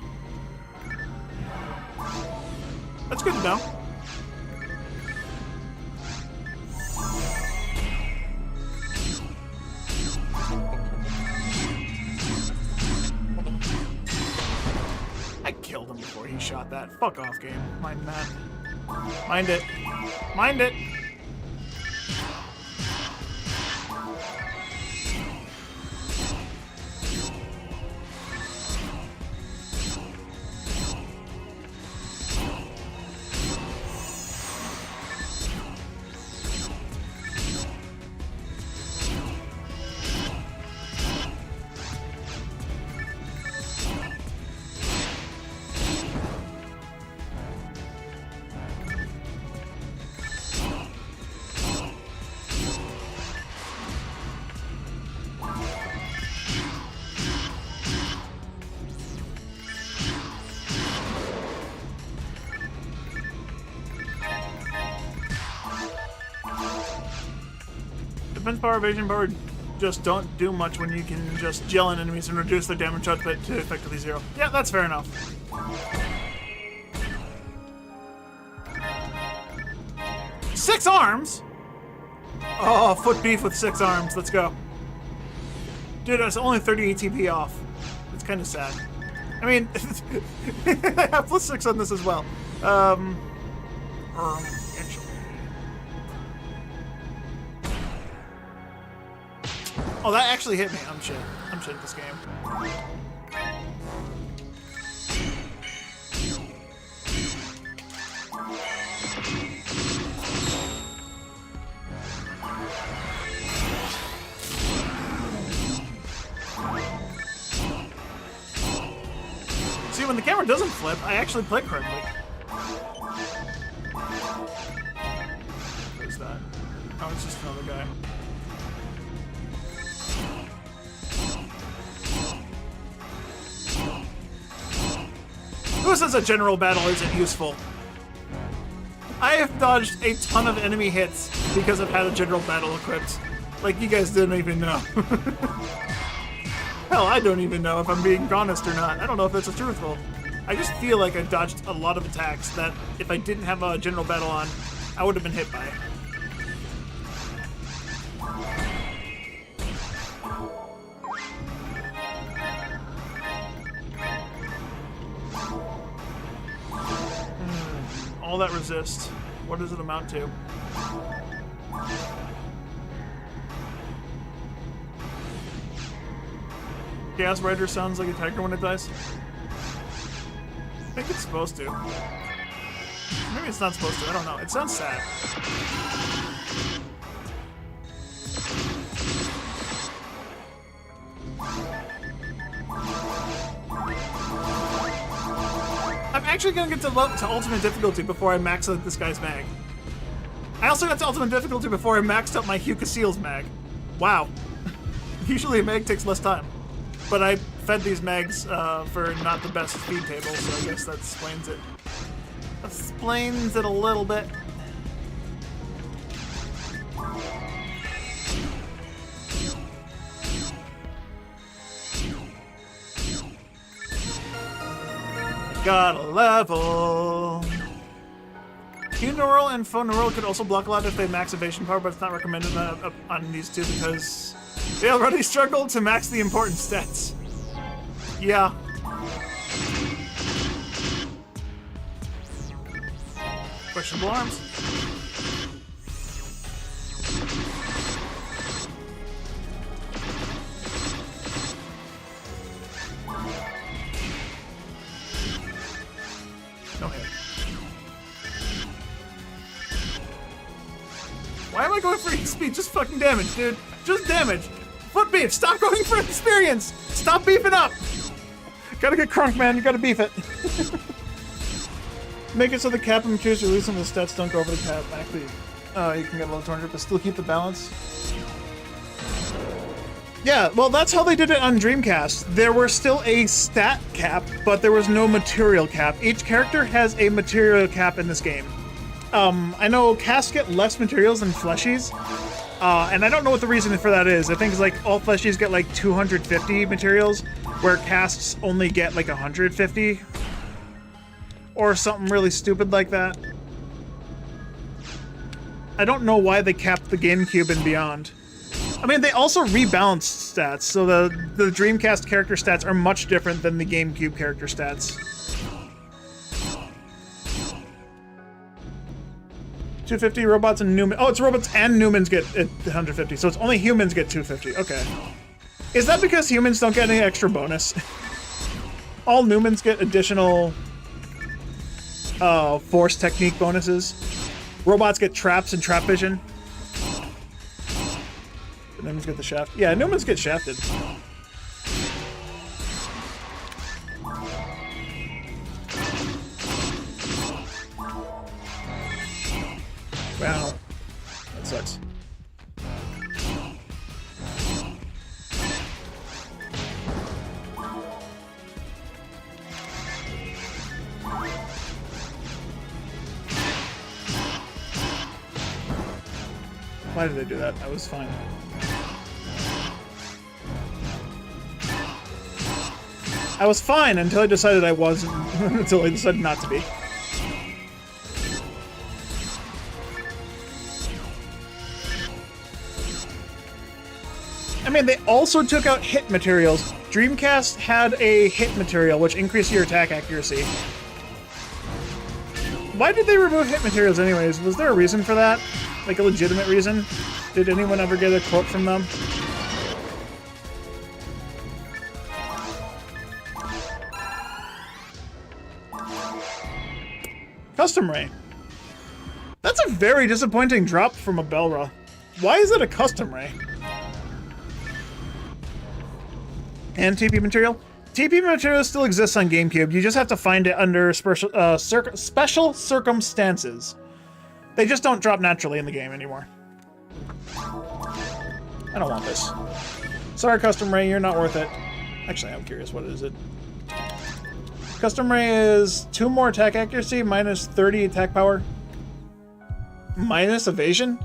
Speaker 3: That's good to know. I killed him before he shot that. Fuck off, game. Mind that. Mind it. Mind it. Defense power, evasion power just don't do much when you can just gel in enemies and reduce their damage output to effectively 0. Yeah, that's fair enough. Six arms? Oh, foot beef with 6 arms. Let's go. Dude, it's only 30 ATP off. It's kind of sad. I mean, I have +6 on this as well. Actually. Oh, that actually hit me. I'm shit. I'm shit at this game. See, when the camera doesn't flip, I actually play correctly. Who's that? Oh, it's just another guy. Who says a general battle isn't useful? I have dodged a ton of enemy hits because I've had a general battle equipped. Like, you guys didn't even know. Hell, I don't even know if I'm being honest or not. I don't know if that's truthful. I just feel like I dodged a lot of attacks that if I didn't have a general battle on, I would have been hit by. All that resist. What does it amount to? Chaos Rider sounds like a tiger when it dies. I think it's supposed to. Maybe it's not supposed to. I don't know. It sounds sad. I'm actually gonna get to ultimate difficulty before I max out this guy's mag. I also got to ultimate difficulty before I maxed out my Hugh Cassile's mag. Wow. Usually a mag takes less time. But I fed these mags for not the best speed table, so I guess that explains it. Explains it a little bit. Got a level. Q-Neural and Phoneural could also block a lot if they max evasion power, but it's not recommended on these two because they already struggled to max the important stats. Yeah. Questionable arms. Okay. Why am I going for speed? Just fucking damage, dude. Just damage. Foot beef. Stop going for experience. Stop beefing up. Gotta get crunk, man. You gotta beef it. Make it so the cap and materials you lose some of the stats don't go over the cap. Actually, you can get a level 200, but still keep the balance. Yeah, well, that's how they did it on Dreamcast. There was still a stat cap, but there was no material cap. Each character has a material cap in this game. I know casts get less materials than fleshies, and I don't know what the reason for that is. I think it's like all fleshies get like 250 materials, where casts only get like 150. Or something really stupid like that. I don't know why they capped the GameCube and beyond. I mean, they also rebalanced stats, so the Dreamcast character stats are much different than the GameCube character stats. 250 robots and Newman. Oh, it's robots and Newmans get 150, so it's only humans get 250. Okay. Is that because humans don't get any extra bonus? All Newmans get additional force technique bonuses. Robots get traps and trap vision. Newmans get the shaft. Yeah, Newmans get shafted. Wow. That sucks. Why did I do that? I was fine. I was fine until I decided I wasn't. Until I decided not to be. I mean, they also took out hit materials. Dreamcast had a hit material, which increased your attack accuracy. Why did they remove hit materials anyways? Was there a reason for that? Like a legitimate reason? Did anyone ever get a quote from them? Custom Ray. That's a very disappointing drop from a Belra. Why is it a custom Ray? And TP material? TP material still exists on GameCube. You just have to find it under special circumstances. They just don't drop naturally in the game anymore. I don't want this. Sorry, Custom Ray, you're not worth it. Actually, I'm curious, what is it? Custom Ray is 2 more attack accuracy, minus 30 attack power, minus evasion.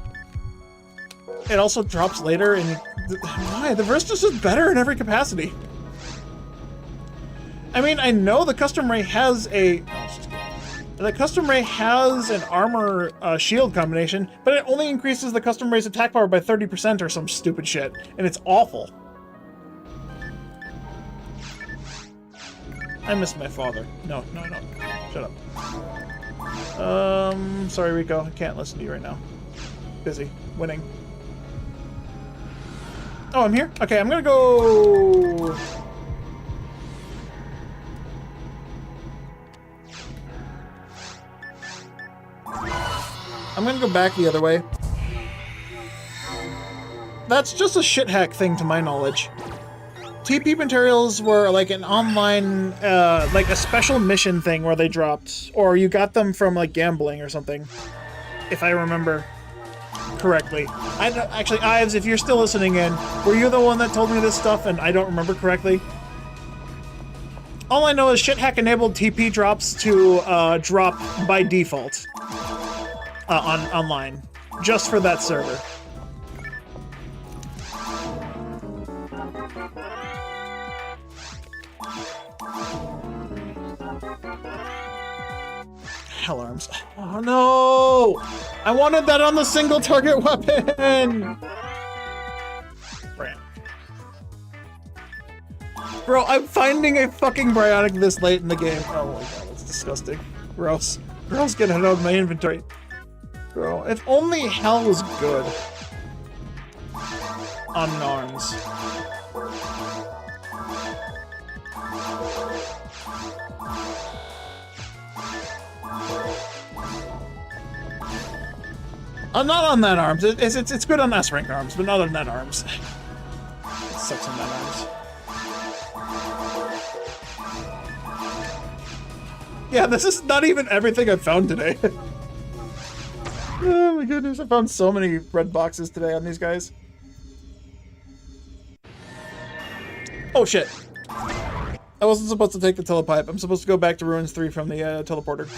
Speaker 3: It also drops later, and why? The verse just is better in every capacity. I mean, I know the Custom Ray has a... The Custom Ray has an armor shield combination, but it only increases the Custom Ray's attack power by 30% or some stupid shit, and it's awful. I miss my father. No. Shut up. Sorry, Rico. I can't listen to you right now. Busy. Winning. Oh, I'm here? Okay, I'm gonna go... I'm gonna go back the other way. That's just a shit hack thing to my knowledge. TP materials were like an online, like a special mission thing where they dropped, or you got them from like gambling or something, if I remember correctly. Actually, Ives, if you're still listening in, were you the one that told me this stuff and I don't remember correctly? All I know is shithack enabled TP drops to drop by default online, just for that server. Hell arms. Oh no! I wanted that on the single target weapon! Brand.
Speaker 1: Bro, I'm finding a fucking Bryonic this late in the game. Oh my god, that's disgusting. Gross. Gross, get it out of my inventory. Bro, if only hell was good on Narms. Not on that arms. It's good on S-rank arms, but not on that arms. It sucks on that arms. Yeah, this is not even everything I've found today. Oh my goodness, I found so many red boxes today on these guys. Oh shit. I wasn't supposed to take the telepipe. I'm supposed to go back to Ruins 3 from the teleporter.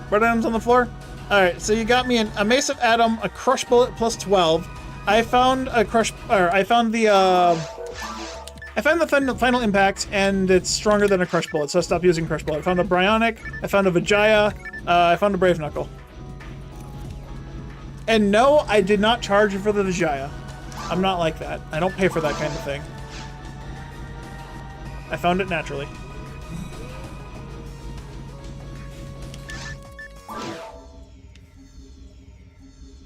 Speaker 1: Red items on the floor? Alright, so you got me a Mace of Adam, a Crush Bullet plus 12. I found a Final Impact, and it's stronger than a Crush Bullet, so I stopped using Crush Bullet. I found a Bryonic, I found a Vijaya, I found a Brave Knuckle. And no, I did not charge for the Vijaya. I'm not like that. I don't pay for that kind of thing. I found it naturally.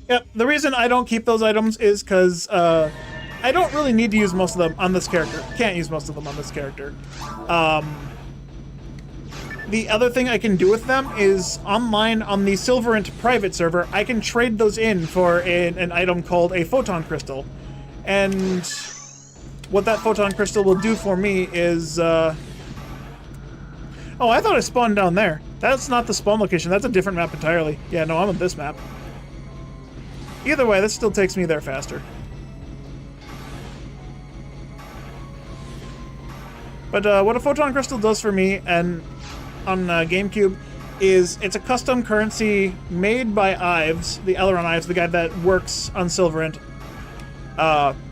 Speaker 1: Yep, the reason I don't keep those items is because I don't really need to use most of them on this character. Can't use most of them on this character. The other thing I can do with them is online on the Silverant private server, I can trade those in for an item called a Photon Crystal. And what that Photon Crystal will do for me is... Oh, I thought I spawned down there. That's not the spawn location. That's a different map entirely. Yeah, no, I'm on this map. Either way, this still takes me there faster. But what a Photon Crystal does for me, and on Gamecube, is it's a custom currency made by Ives, the Elrond Ives, the guy that works on Silverant,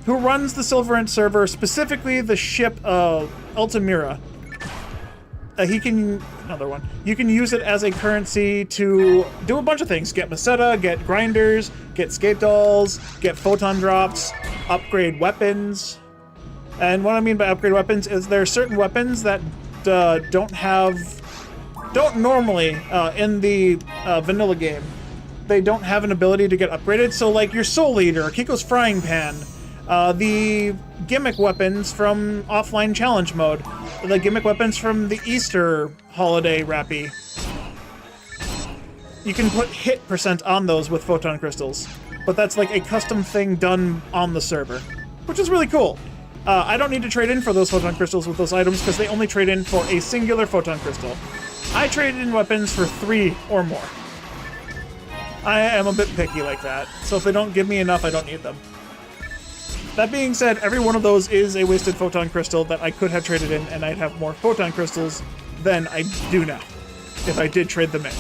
Speaker 1: who runs the Silverant server, specifically the ship Altamira. You can use it as a currency to do a bunch of things. Get Masetta, get grinders, get skate dolls, get photon drops, upgrade weapons. And what I mean by upgrade weapons is there are certain weapons that don't normally, in the vanilla game, they don't have an ability to get upgraded. So like your Soul Eater, Kiko's Frying Pan, the gimmick weapons from offline challenge mode, the gimmick weapons from the Easter holiday rappy. You can put hit percent on those with photon crystals, but that's like a custom thing done on the server, which is really cool. I don't need to trade in for those photon crystals with those items because they only trade in for a singular photon crystal. I trade in weapons for 3 or more. I am a bit picky like that, so if they don't give me enough, I don't need them. That being said, every one of those is a wasted photon crystal that I could have traded in, and I'd have more photon crystals than I do now, if I did trade them in.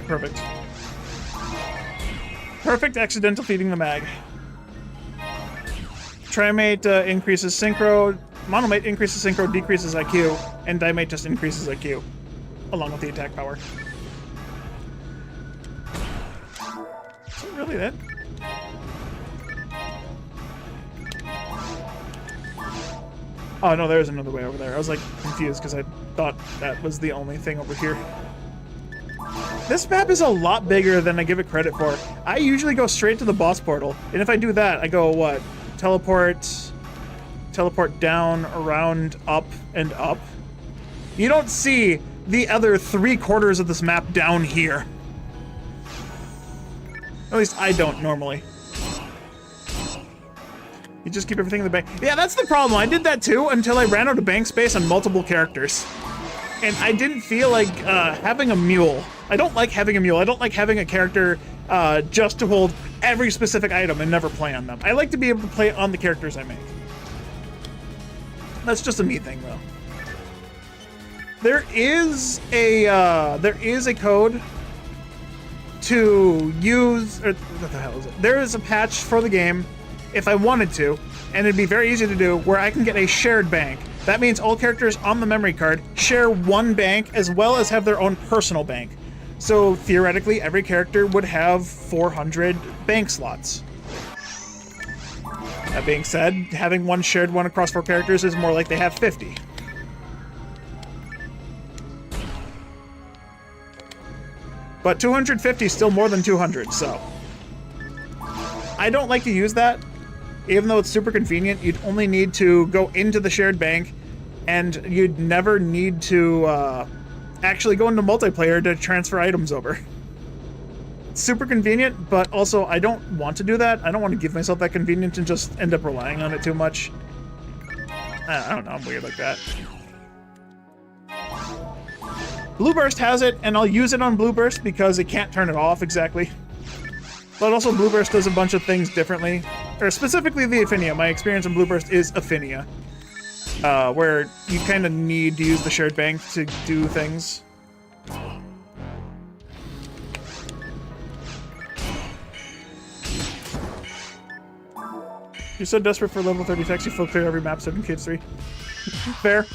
Speaker 1: Perfect. Perfect accidental feeding the mag. Trimate increases synchro, monomate increases synchro, decreases IQ, and dimate just increases IQ, along with the attack power. Is it really that? Oh no, there's another way over there. I was like confused because I thought that was the only thing over here. This map is a lot bigger than I give it credit for. I usually go straight to the boss portal, and if I do that, I go, what? Teleport down, around, up, and up. You don't see the other 3/4 of this map down here. At least I don't normally. You just keep everything in the bank. Yeah, that's the problem. I did that too until I ran out of bank space on multiple characters. And I didn't feel like having a mule. I don't like having a mule. I don't like having a character just to hold every specific item and never play on them. I like to be able to play on the characters I make. That's just a me thing, though. There is a code to use, or what the hell is it? There is a patch for the game, if I wanted to, and it'd be very easy to do, where I can get a shared bank. That means all characters on the memory card share one bank as well as have their own personal bank. So theoretically, every character would have 400 bank slots. That being said, having one shared one across 4 characters is more like they have 50. But 250 is still more than 200, so. I don't like to use that. Even though it's super convenient, you'd only need to go into the shared bank, and you'd never need to actually go into multiplayer to transfer items over. It's super convenient, but also I don't want to do that. I don't want to give myself that convenience and just end up relying on it too much. I don't know, I'm weird like that. Blueburst has it, and I'll use it on Blueburst because it can't turn it off exactly. But also Blueburst does a bunch of things differently. Or specifically the Affinia. My experience in Blueburst is Affinia. Where you kind of need to use the shared bank to do things. You're so desperate for level 30 text, you full clear every map 7 Caves 3. Fair.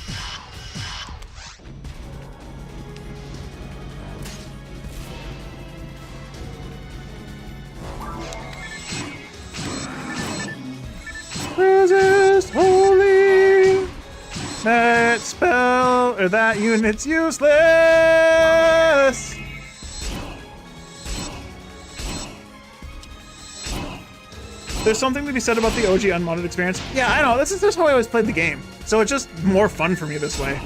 Speaker 1: Resist holy. That spell or that unit's useless. There's something to be said about the OG unmodded experience. Yeah, I know. This is just how I always played the game. So it's just more fun for me this way.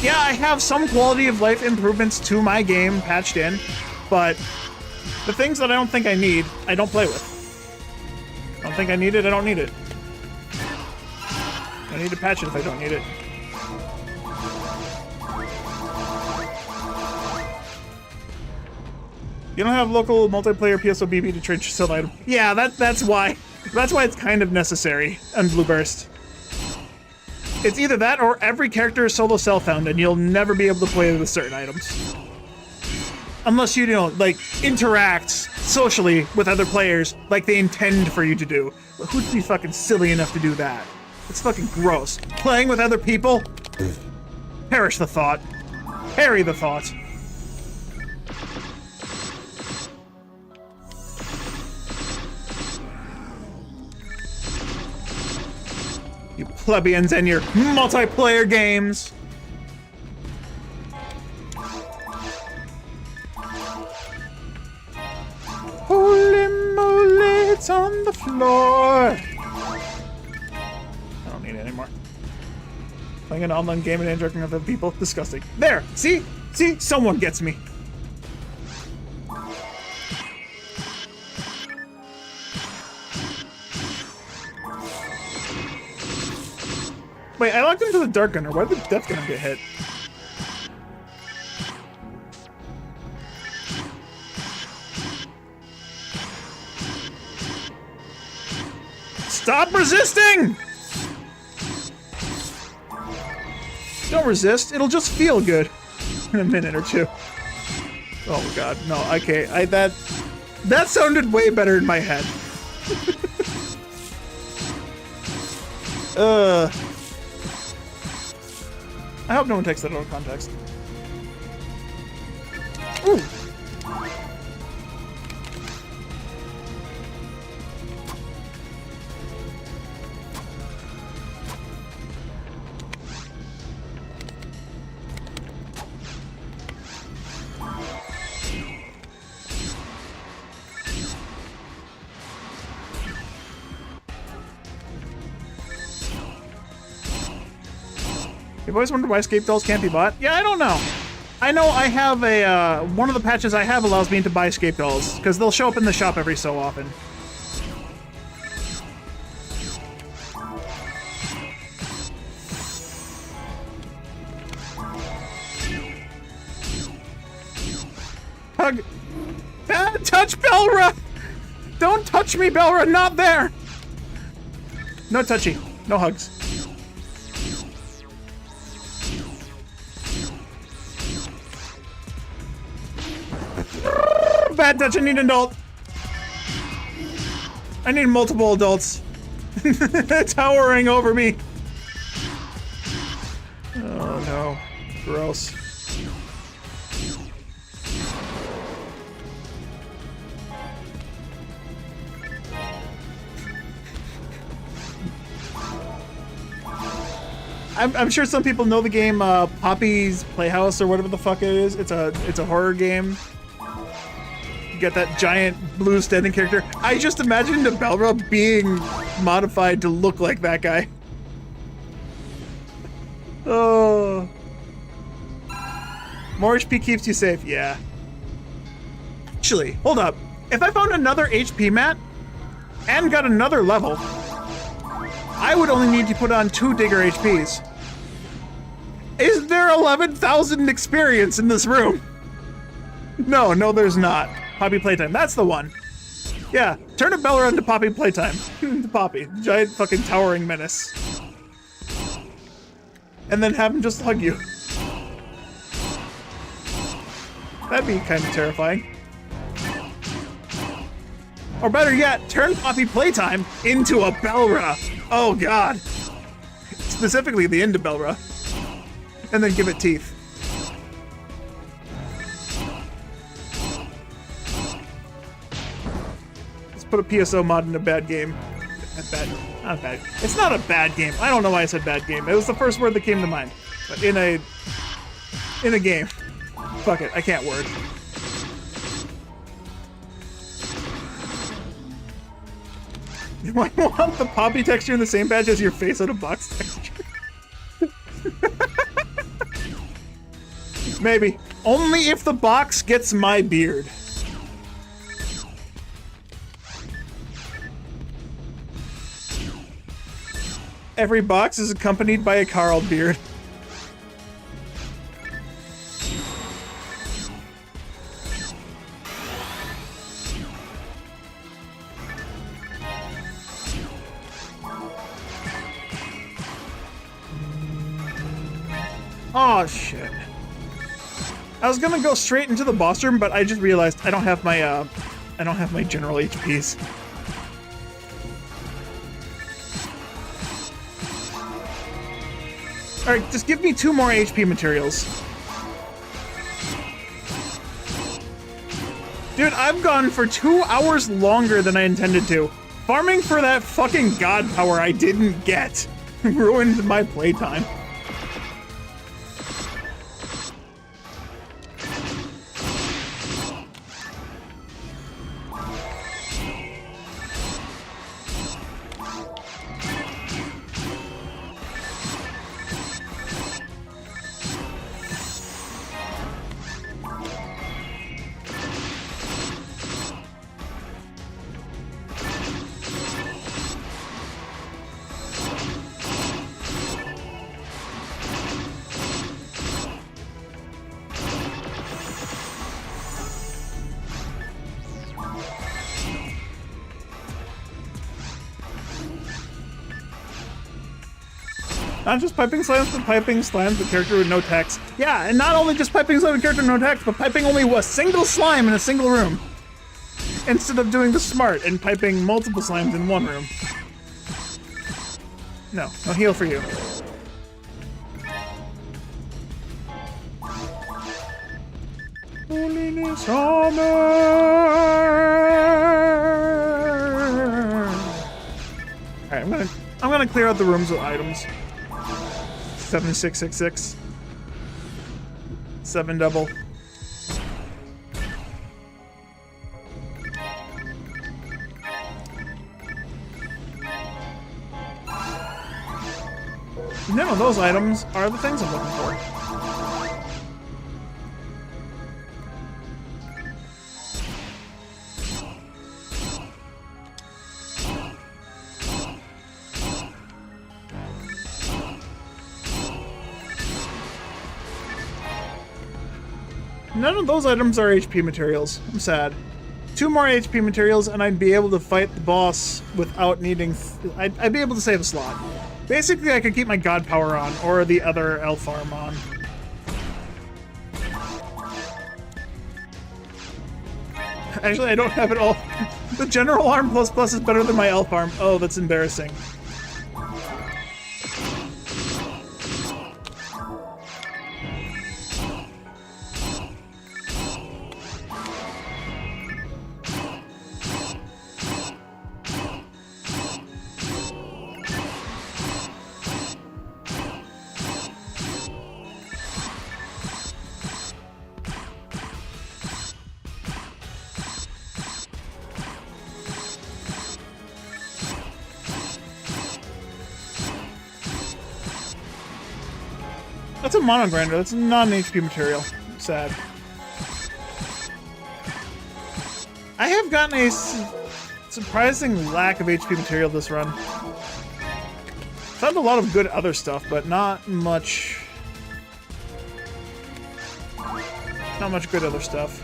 Speaker 1: Yeah, I have some quality of life improvements to my game patched in, but the things that I don't think I need, I don't play with. I don't think I need it, I don't need it. I need to patch it if I don't need it. You don't have local multiplayer PSO BB to trade your sealed item. Yeah, that's why. That's why it's kind of necessary on Blueburst. It's either that or every character is solo self-found and you'll never be able to play with certain items. Unless you know, like, interact socially with other players like they intend for you to do. But who'd be fucking silly enough to do that? It's fucking gross. Playing with other people? Perish the thought. Harry the thought. You plebeians and your multiplayer games. Holy moly, it's on the floor. I don't need it anymore. Playing an online game and interacting with other people, disgusting. There, see? See? Someone gets me. Wait, I locked into the Dark Gunner. Why did the Death Gunner get hit? Stop resisting! Don't resist. It'll just feel good in a minute or two. Oh god, no. Okay, that sounded way better in my head. I hope no one takes that out of context. Ooh. You've always wondered why escape dolls can't be bought? Yeah, I don't know. I know I have a, one of the patches I have allows me to buy escape dolls, because they'll show up in the shop every so often. Hug. Ah, touch Belra! Don't touch me, Belra! Not there! No touchy. No hugs. bad touch. I need an adult. I need multiple adults. Towering over me. Oh no. Gross. I'm sure some people know the game Poppy's Playhouse or whatever the fuck it is. It's a horror game. You got that giant blue standing character. I just imagined a Belra being modified to look like that guy. Oh. More HP keeps you safe, yeah. Actually, hold up. If I found another HP mat and got another level, I would only need to put on 2 Digger HPs. Is there 11,000 experience in this room? No, there's not. Poppy Playtime, that's the one. Yeah, turn a Belra into Poppy Playtime. Poppy, giant fucking towering menace. And then have him just hug you. That'd be kind of terrifying. Or better yet, turn Poppy Playtime into a Belra. Oh god. Specifically the into Belra. And then give it teeth. Let's put a PSO mod in a bad game. Not bad. It's not a bad game. I don't know why I said bad game. It was the first word that came to mind. But in a game. Fuck it, I can't word. You might want the Poppy texture in the same badge as your face on a box texture. Maybe. Only if the box gets my beard. Every box is accompanied by a Carl beard. Oh shit. I was gonna go straight into the boss room, but I just realized I don't have my general HPs. Alright, just give me 2 more HP materials. Dude, I've gone for 2 hours longer than I intended to. Farming for that fucking god power I didn't get ruined my playtime. Not just piping slams, but piping slams the character with no text. Yeah, and not only just piping slams the character with no text, but piping only a single slime in a single room. Instead of doing the smart and piping multiple slimes in one room. No heal for you. Holiness, Alright, I'm gonna clear out the rooms with items. 7666. 7 double. None of those items are the things I'm looking for. None of those items are HP materials. I'm sad. 2 more HP materials and I'd be able to fight the boss without needing... I'd be able to save a slot. Basically, I could keep my god power on, or the other elf farm on.
Speaker 3: Actually, I don't have it all. The general arm plus plus is better than my elf arm. Oh, that's embarrassing. That's a mono grinder. That's not an HP material. Sad. I have gotten a surprising lack of HP material this run. Found a lot of good other stuff, but not much. Not much good other stuff.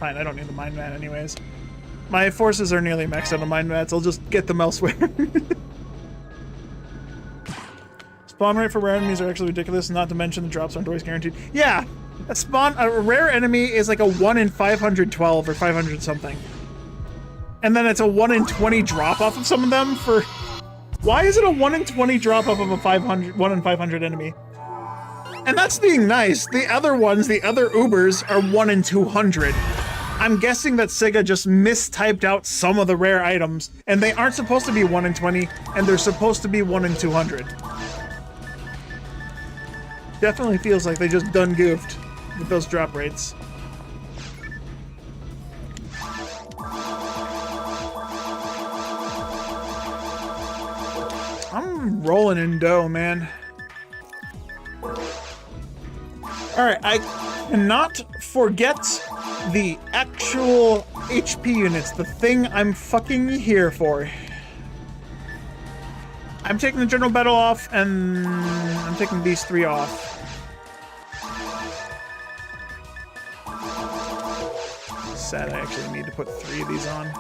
Speaker 3: Fine, I don't need the mind mat anyways. My forces are nearly maxed out on mind mats. I'll just get them elsewhere. Spawn rate for rare enemies are actually ridiculous, not to mention the drops aren't always guaranteed. Yeah, a rare enemy is like a 1 in 512 or 500 something. And then it's a 1 in 20 drop off of some of them for... Why is it a 1 in 20 drop off of a 1 in 500 enemy? And that's being nice. The other ones, the other Ubers, are 1 in 200. I'm guessing that Sega just mistyped out some of the rare items, and they aren't supposed to be 1 in 20, and they're supposed to be 1 in 200. Definitely feels like they just done goofed with those drop rates. I'm rolling in dough, man. Alright, I cannot forget the actual HP units, the thing I'm fucking here for. I'm taking the general battle off, and I'm taking these 3 off. Sad I actually need to put 3 of these on.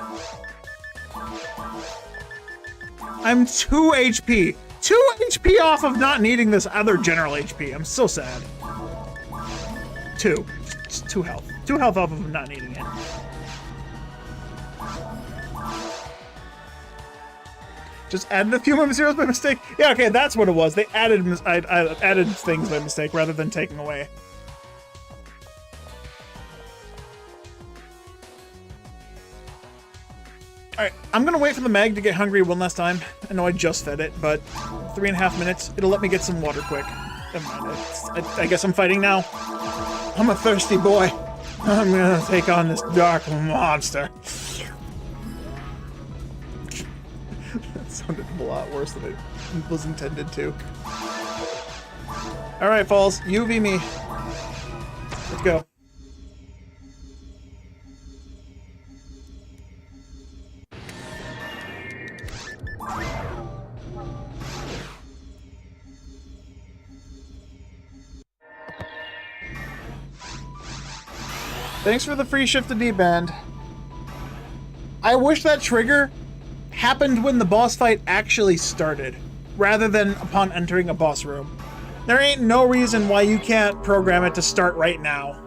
Speaker 3: I'm 2 HP! 2 HP off of not needing this other general HP. I'm so sad. 2. Just 2 health. 2 health off of not needing it. Just added a few more materials by mistake. Yeah, okay, that's what it was. They added I added things by mistake rather than taking away. Alright, I'm gonna wait for the mag to get hungry one last time. I know I just fed it, but 3.5 minutes, it'll let me get some water quick. Never mind, I guess I'm fighting now. I'm a thirsty boy. I'm gonna take on this dark monster. That sounded a lot worse than it was intended to. Alright, Falls, you v me. Let's go. Thanks for the free shift to D-band. I wish that trigger happened when the boss fight actually started, rather than upon entering a boss room. There ain't no reason why you can't program it to start right now.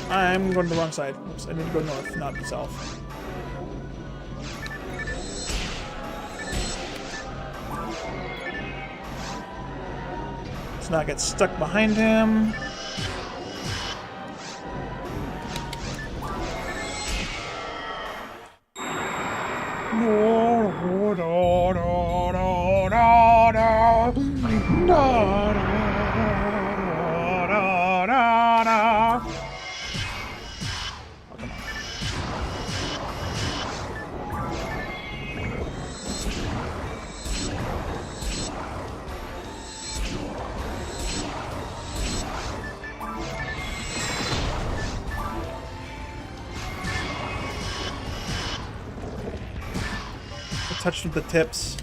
Speaker 3: I'm going to the wrong side. Oops, I need to go north, not south. Let's not get stuck behind him. Touched with the tips.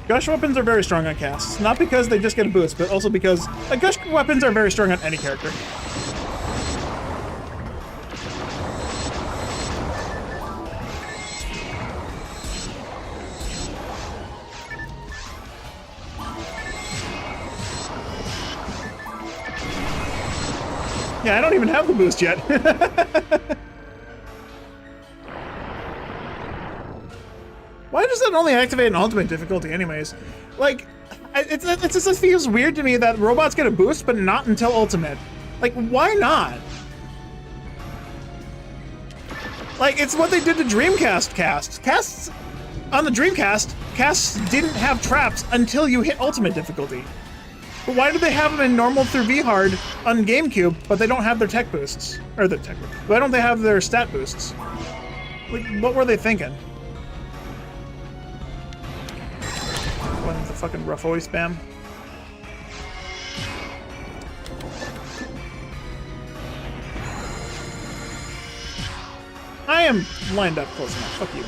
Speaker 3: Gush weapons are very strong on casts. Not because they just get a boost, but also because gush weapons are very strong on any character. Yeah, I don't even have the boost yet. Why does that only activate in ultimate difficulty anyways? Like, it just feels weird to me that robots get a boost, but not until ultimate. Like, why not? Like, it's what they did to Dreamcast casts. Casts on the Dreamcast, casts didn't have traps until you hit ultimate difficulty. But why do they have them in normal through V-Hard on Gamecube, but they don't have their tech boosts? Or the tech boosts. Why don't they have their stat boosts? Like, what were they thinking? What the fucking rough voice spam? I am lined up close enough. Fuck you.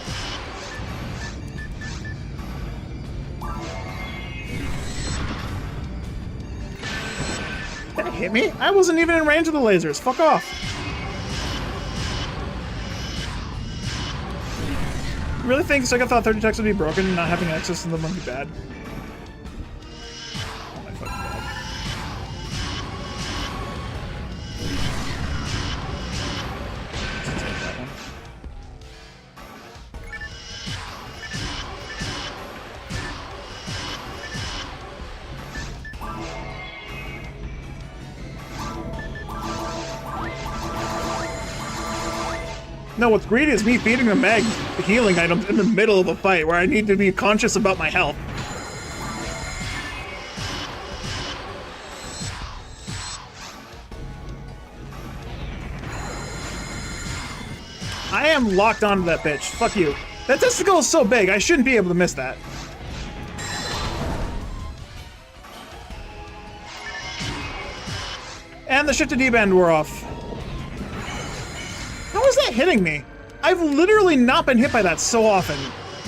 Speaker 3: That hit me? I wasn't even in range of the lasers. Fuck off. You really think Thought 30 techs would be broken and not having access to them would be bad? Oh my fucking god. Let's take that one. No, what's greedy is me feeding the mag healing items in the middle of a fight where I need to be conscious about my health. I am locked onto that bitch. Fuck you. That testicle is so big, I shouldn't be able to miss that. And the shift to D-band wore off. How is that hitting me? I've literally not been hit by that so often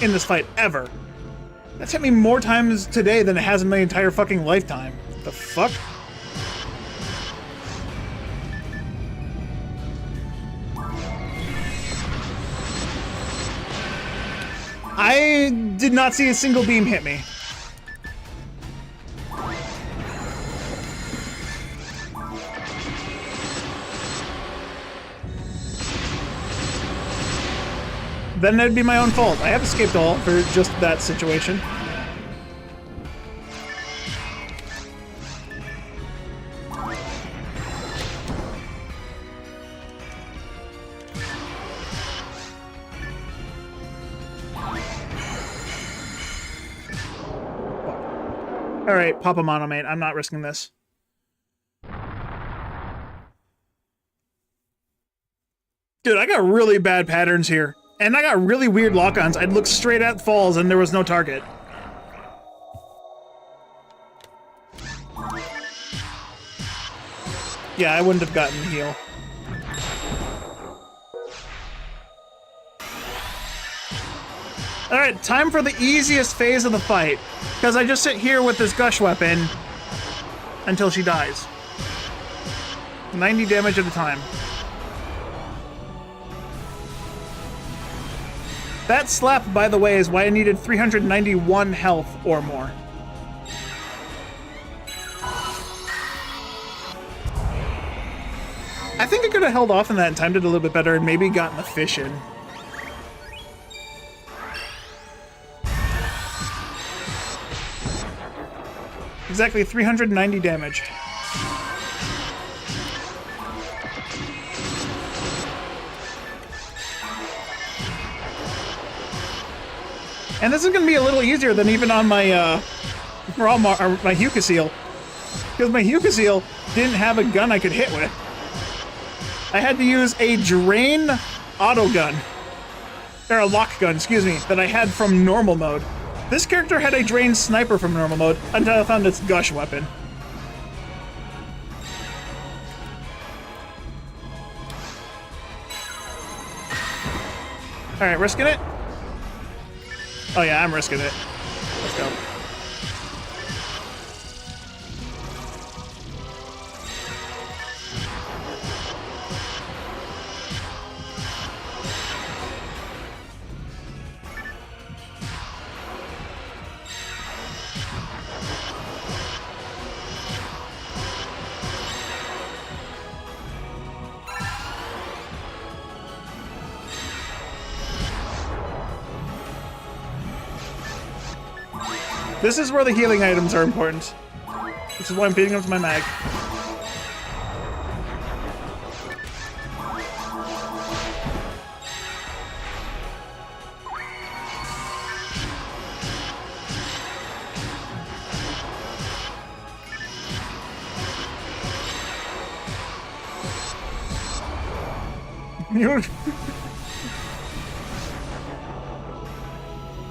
Speaker 3: in this fight, ever. That's hit me more times today than it has in my entire fucking lifetime. The fuck? I did not see a single beam hit me. Then it'd be my own fault. I have escaped all for just that situation. Alright, Papa Monomate, I'm not risking this. Dude, I got really bad patterns here. And I got really weird lock-ons. I'd look straight at falls and there was no target. Yeah, I wouldn't have gotten the heal. Alright, time for the easiest phase of the fight. Because I just sit here with this gush weapon until she dies. 90 damage at a time. That slap, by the way, is why I needed 391 health or more. I think I could have held off on that and timed it a little bit better and maybe gotten the fish in. Exactly 390 damage. And this is going to be a little easier than even on my my Hucasil. Because my Hucasil didn't have a gun I could hit with. I had to use a drain auto gun. Or a lock gun, excuse me, that I had from normal mode. This character had a drain sniper from normal mode until I found its gush weapon. Alright, risking it? Oh yeah, I'm risking it. Let's go. This is where the healing items are important. This is why I'm beating up to my mag.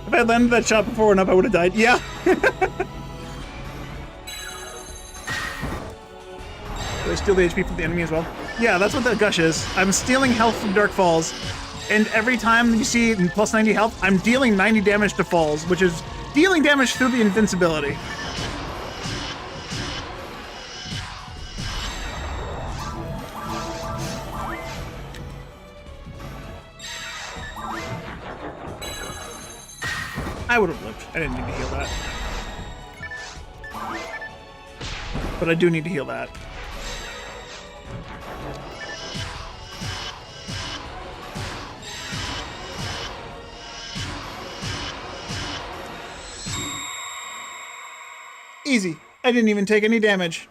Speaker 3: If I had landed that shot before went up, I would have died. Yeah. Do I steal the HP from the enemy as well? Yeah, that's what that gush is. I'm stealing health from Dark Falls, and every time you see plus 90 health, I'm dealing 90 damage to Falls, which is dealing damage through the invincibility. I would have lived. I didn't need to heal that. But I do need to heal that. Easy. I didn't even take any damage.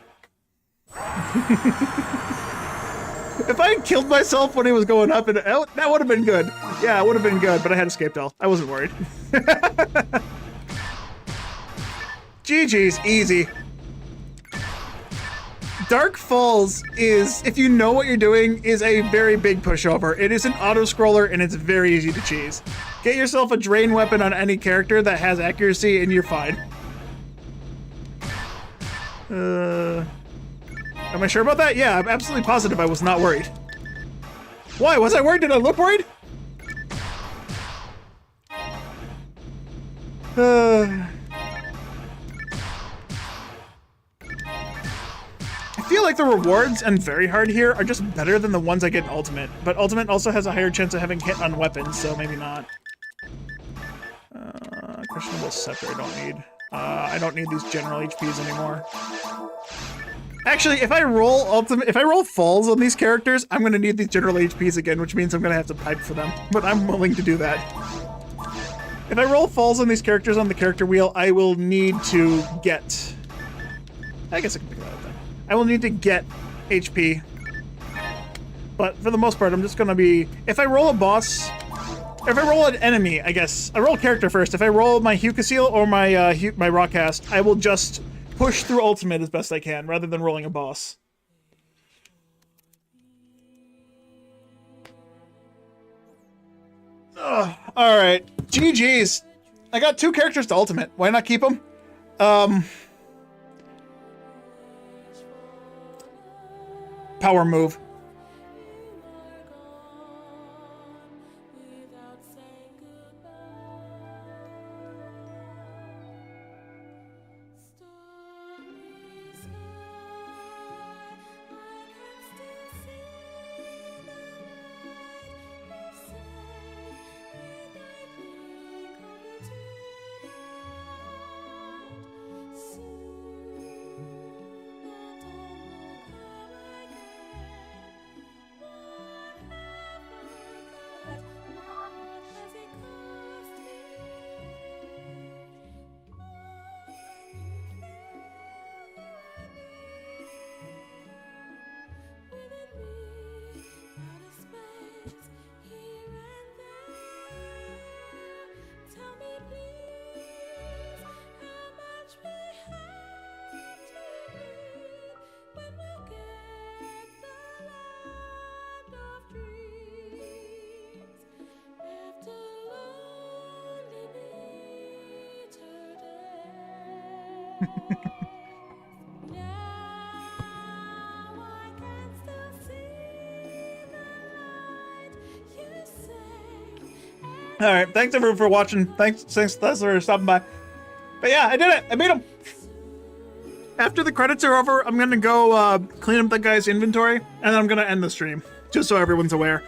Speaker 3: If I had killed myself when he was going up and out, that would have been good. Yeah, it would have been good, but I had escaped all. I wasn't worried. GG's, easy. Dark Falls is, if you know what you're doing, is a very big pushover. It is an auto-scroller and it's very easy to cheese. Get yourself a drain weapon on any character that has accuracy and you're fine. Am I sure about that? Yeah, I'm absolutely positive I was not worried. Why? Was I worried? Did I look worried? I feel like the rewards and very hard here are just better than the ones I get in Ultimate, but Ultimate also has a higher chance of having hit on weapons, so maybe not. Questionable Scepter I don't need. I don't need these general HPs anymore. Actually, if I roll Falls on these characters, I'm gonna need these general HPs again, which means I'm gonna have to pipe for them, but I'm willing to do that. If I roll Falls on these characters on the character wheel, I will need to get... I guess I can pick that up then. I will need to get HP. But for the most part, I'm just gonna be... If I roll a boss... If I roll an enemy, I guess... I roll a character first. If I roll my Hucasil or my Rockcast, I will just push through Ultimate as best I can, rather than rolling a boss. Ugh, alright. GG's. I got 2 characters to Ultimate. Why not keep them? Power move. All right, thanks everyone for watching. Thanks for stopping by. But yeah, I did it. I beat him. After the credits are over, I'm gonna go clean up that guy's inventory, and then I'm gonna end the stream, just so everyone's aware.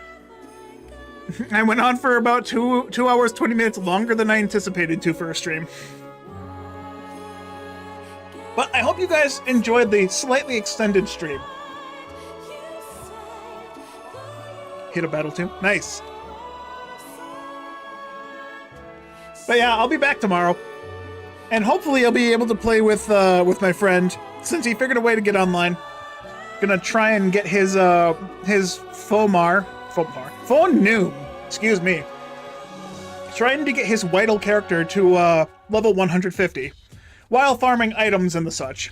Speaker 3: I went on for about 2 hours, 20 minutes longer than I anticipated to for a stream. But I hope you guys enjoyed the slightly extended stream. Hit a battle too. Nice. But yeah, I'll be back tomorrow.
Speaker 1: And hopefully I'll be able to play with my friend, since he figured a way to get online. Gonna try and get his Phone Noom, excuse me. Trying to get his Whittle character to level 150, while farming items and the such.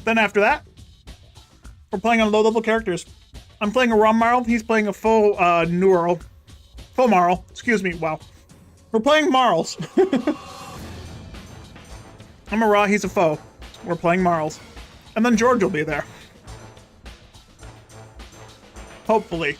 Speaker 1: Then after that, we're playing on low-level characters. I'm playing a Rom Marl, he's playing a Faux Marl, excuse me, wow. We're playing Marls. I'm a Raw, he's a Faux. We're playing Marls. And then George will be there. Hopefully.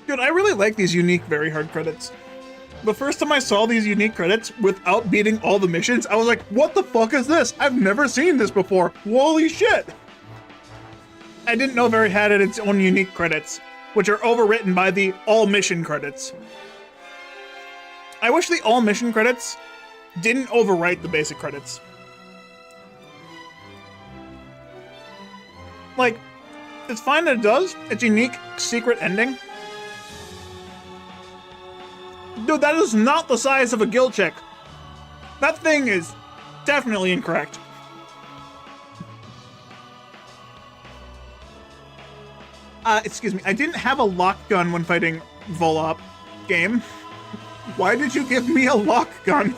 Speaker 1: Dude, I really like these unique very hard credits. The first time I saw these unique credits without beating all the missions, I was like, what the fuck is this? I've never seen this before. Holy shit! I didn't know Very had its own unique credits, which are overwritten by the all mission credits. I wish the all mission credits didn't overwrite the basic credits. Like, it's fine that it does. It's a unique secret ending. Dude, that is not the size of a guild check. That thing is definitely incorrect. Excuse me, I didn't have a lock gun when fighting Volop. Game. Why did you give me a lock gun?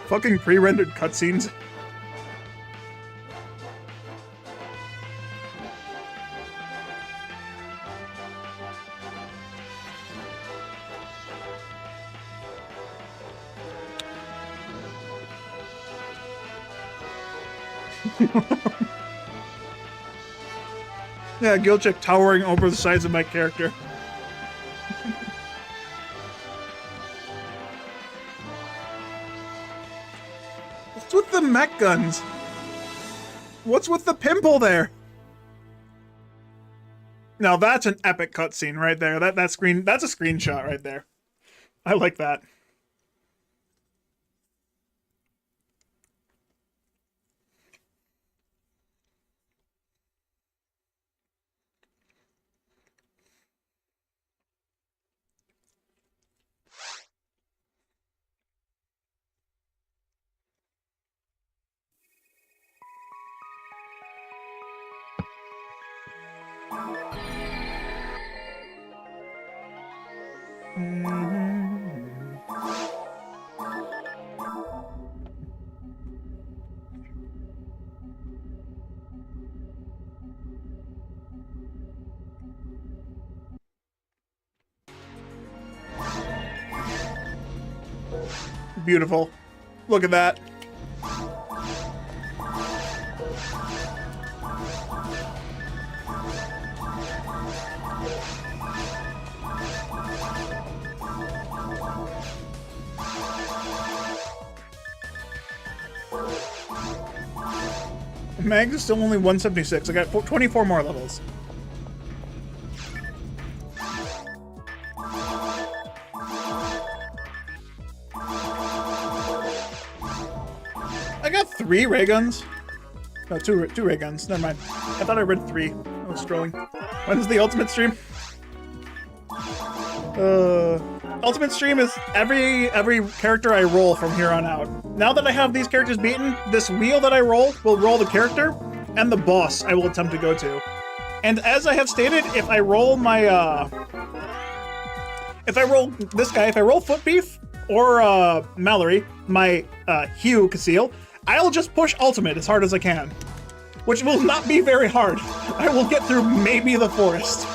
Speaker 1: Fucking pre-rendered cutscenes. Yeah, guild check towering over the size of my character. What's with the mech guns? What's with the pimple there? Now that's an epic cutscene right there. That's a screenshot right there. I like that. Beautiful. Look at that. Mags is still only 176. I got 24 more levels. I got 3 ray guns. No, two ray guns. Never mind. I thought I read 3. I was scrolling. When's the ultimate stream? Ultimate stream is every character I roll from here on out. Now that I have these characters beaten, this wheel that I roll will roll the character and the boss I will attempt to go to. And as I have stated, if I roll my if I roll this guy, if I roll Foot Beef or Mallory, my Hugh Casil, I'll just push ultimate as hard as I can, which will not be very hard. I will get through maybe the forest.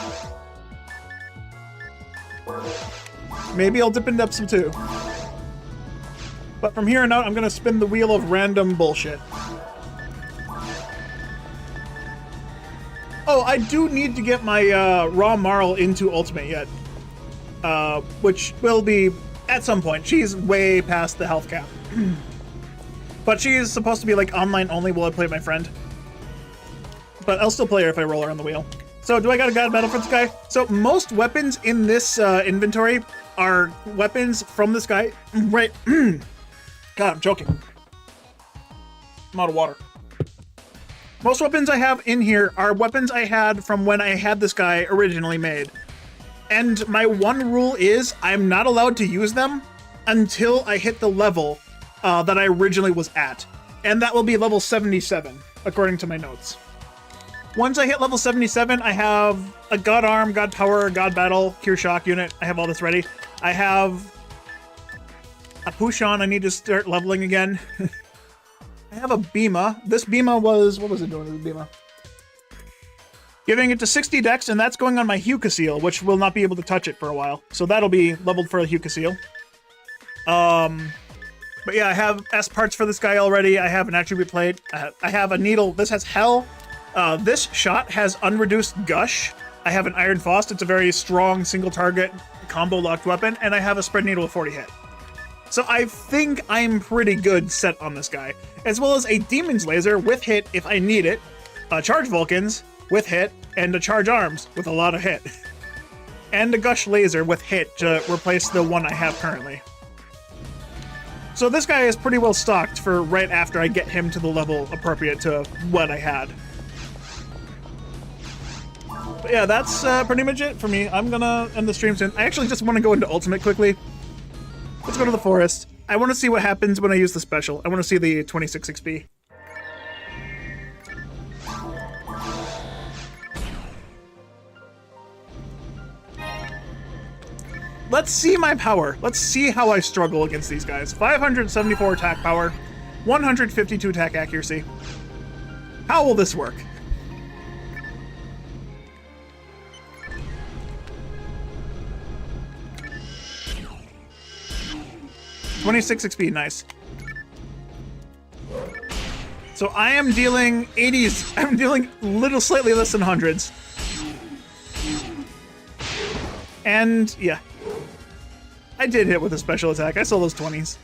Speaker 1: Maybe I'll dip into Epsom too. But from here on out, I'm gonna spin the wheel of random bullshit. Oh, I do need to get my Raw Marl into Ultimate yet. Which will be at some point. She's way past the health cap. But she is supposed to be like online only while I play with my friend. But I'll still play her if I roll her on the wheel.
Speaker 3: So do I got a God Battle for this guy? So most weapons in this inventory are weapons from this guy. Right. God, I'm choking. I'm out of water. Most weapons I have in here are weapons I had from when I had this guy originally made. And my one rule is I'm not allowed to use them until I hit the level that I originally was at. And that will be level 77, according to my notes. Once I hit level 77, I have a God Arm, God Power, God Battle, Cure Shock unit. I have all this ready. I have a Pushon I need to start leveling again. I have a Bima. This Bima was... What was it doing with the Bima? Giving it to 60 dex, and that's going on my Huka Seal, which will not be able to touch it for a while. So that'll be leveled for a Huka Seal. But yeah, I have S parts for this guy already. I have an attribute plate. I have a needle. This has Hell. This shot has unreduced Gush. I have an Iron Faust. It's a very strong single target combo locked weapon. And I have a spread needle with 40 hit. So I think I'm pretty good set on this guy. As well as a Demon's Laser with hit if I need it. Charge Vulcans with hit. And a Charge Arms with a lot of hit. And a Gush Laser with hit to replace the one I have currently. So this guy is pretty well stocked for right after I get him to the level appropriate to what I had. But yeah, that's pretty much it for me. I'm gonna end the stream soon. I actually just want to go into Ultimate quickly. Let's go to the forest. I want to see what happens when I use the special. I want to see the 26 XP. Let's see my power. Let's see how I struggle against these guys. 574 attack power, 152 attack accuracy. How will this work? $26 XP, nice. So I am dealing 80s. I'm dealing slightly less than hundreds. And yeah. I did hit with a special attack. I saw those 20s.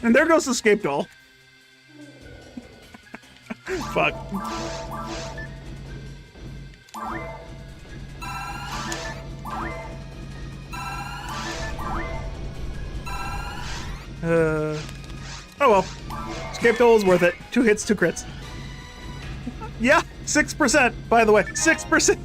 Speaker 3: And there goes the escape doll. Fuck. Oh well. Escape doll is worth it. 2 hits, 2 crits. Yeah, 6%, by the way. 6%.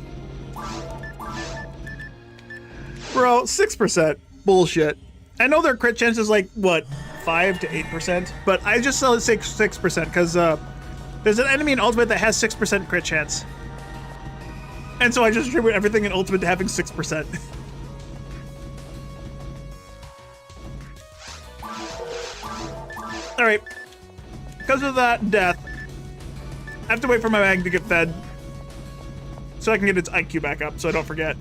Speaker 3: Bro, 6%. Bullshit. I know their crit chance is like, what, 5 to 8%? But I just sell it 6% because there's an enemy in Ultimate that has 6% crit chance. And so I just attribute everything in Ultimate to having 6%. Alright. Because of that death, I have to wait for my mag to get fed so I can get its IQ back up so I don't forget.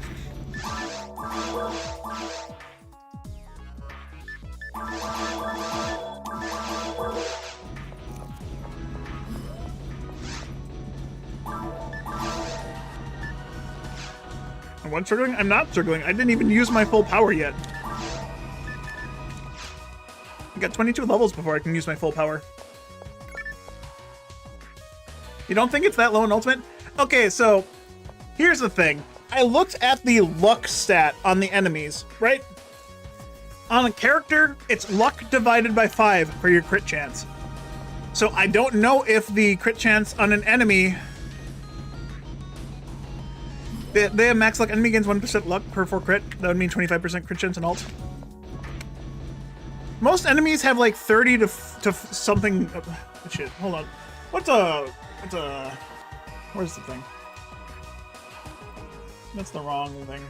Speaker 3: Am I struggling? I'm not struggling. I didn't even use my full power yet. I got 22 levels before I can use my full power. You don't think it's that low in Ultimate? Okay, so here's the thing. I looked at the luck stat on the enemies, right? On a character, it's luck divided by 5 for your crit chance. So I don't know if the crit chance on an enemy... They have max luck. Enemy gains 1% luck per 4 crit. That would mean 25% crit chance in ult. Most enemies have like 30 to something. Oh, shit, hold on. Where's the thing? That's the wrong thing.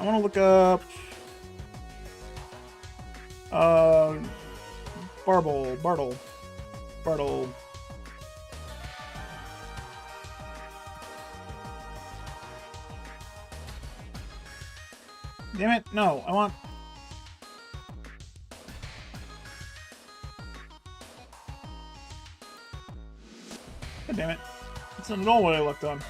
Speaker 3: I want to look up. Bartle. Damn it, no, I want... God damn it. That's not at all what I looked on.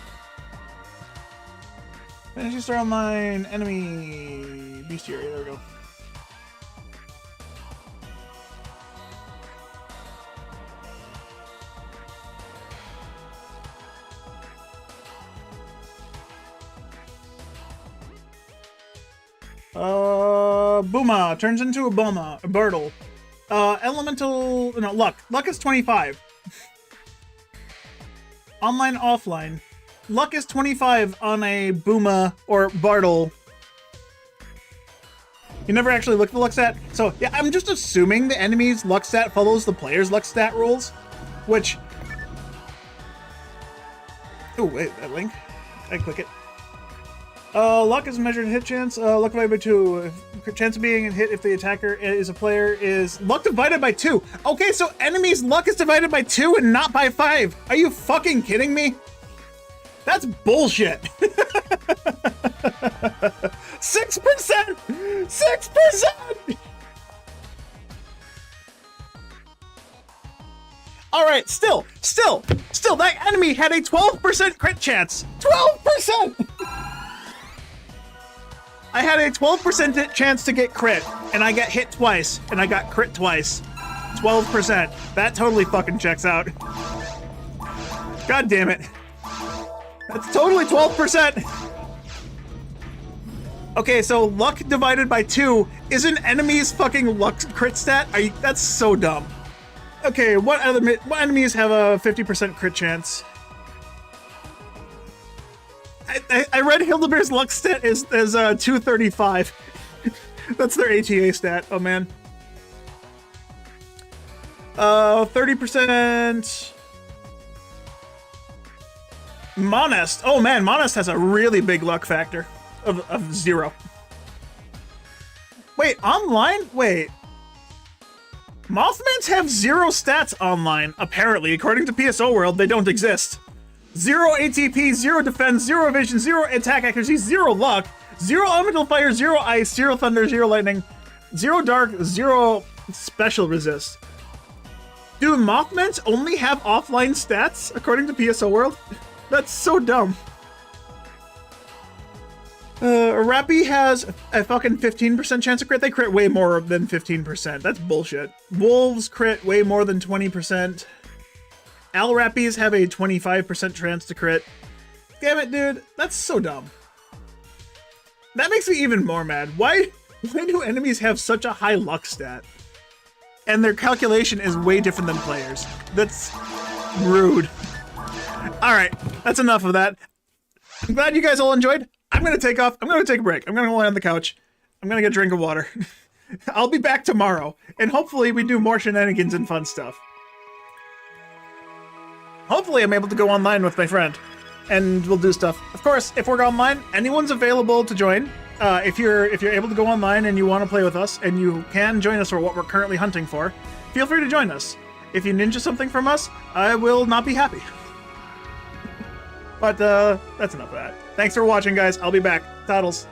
Speaker 1: Fantasy Star Online, enemy, bestiary, there we go. Booma turns into a Boma, a Birtle. Elemental, no, Luck. Luck is 25. Online, offline. Luck is 25 on a Booma or Bartle. You never actually look at the luck stat? So, yeah, I'm just assuming the enemy's luck stat follows the player's luck stat rules, which... Oh, wait, that link. I click it. Luck is measured in hit chance. Luck divided by 2. Chance of being hit if the attacker is a player is luck divided by 2. Okay, so enemies' luck is divided by 2 and not by 5. Are you fucking kidding me? That's bullshit. 6%! 6%! Alright, still, that enemy had a 12% crit chance. 12%! I had a 12% chance to get crit, and I got hit twice, and I got crit twice. 12%. That totally fucking checks out. God damn it. That's totally 12%. Okay, so luck divided by 2 is an enemy's fucking luck crit stat? That's so dumb. Okay, what enemies have a 50% crit chance? I read Hildebeer's luck stat is 235. That's their ATA stat. Oh man. 30%. Monest. Oh man, Monest has a really big luck factor of 0. Wait, online? Wait. Mothmans have 0 stats online, apparently. According to PSO World, they don't exist. 0 ATP, 0 defense, 0 evasion, 0 attack accuracy, 0 luck, 0 elemental fire, 0 ice, 0 thunder, 0 lightning, 0 dark, 0 special resist. Do Mothmans only have offline stats, according to PSO World? That's so dumb. Rappy has a fucking 15% chance of crit. They crit way more than 15%. That's bullshit. Wolves crit way more than 20%. Al Rappies have a 25% chance to crit. Damn it, dude. That's so dumb. That makes me even more mad. Why do enemies have such a high luck stat? And their calculation is way different than players. That's rude. Alright, that's enough of that. I'm glad you guys all enjoyed. I'm gonna take off. I'm gonna take a break. I'm gonna lie on the couch. I'm gonna get a drink of water. I'll be back tomorrow, and hopefully we do more shenanigans and fun stuff. Hopefully I'm able to go online with my friend, and we'll do stuff. Of course, if we're online, anyone's available to join. If you're able to go online and you want to play with us, and you can join us for what we're currently hunting for, feel free to join us. If you ninja something from us, I will not be happy. But that's enough of that. Thanks for watching, guys. I'll be back. Toddles.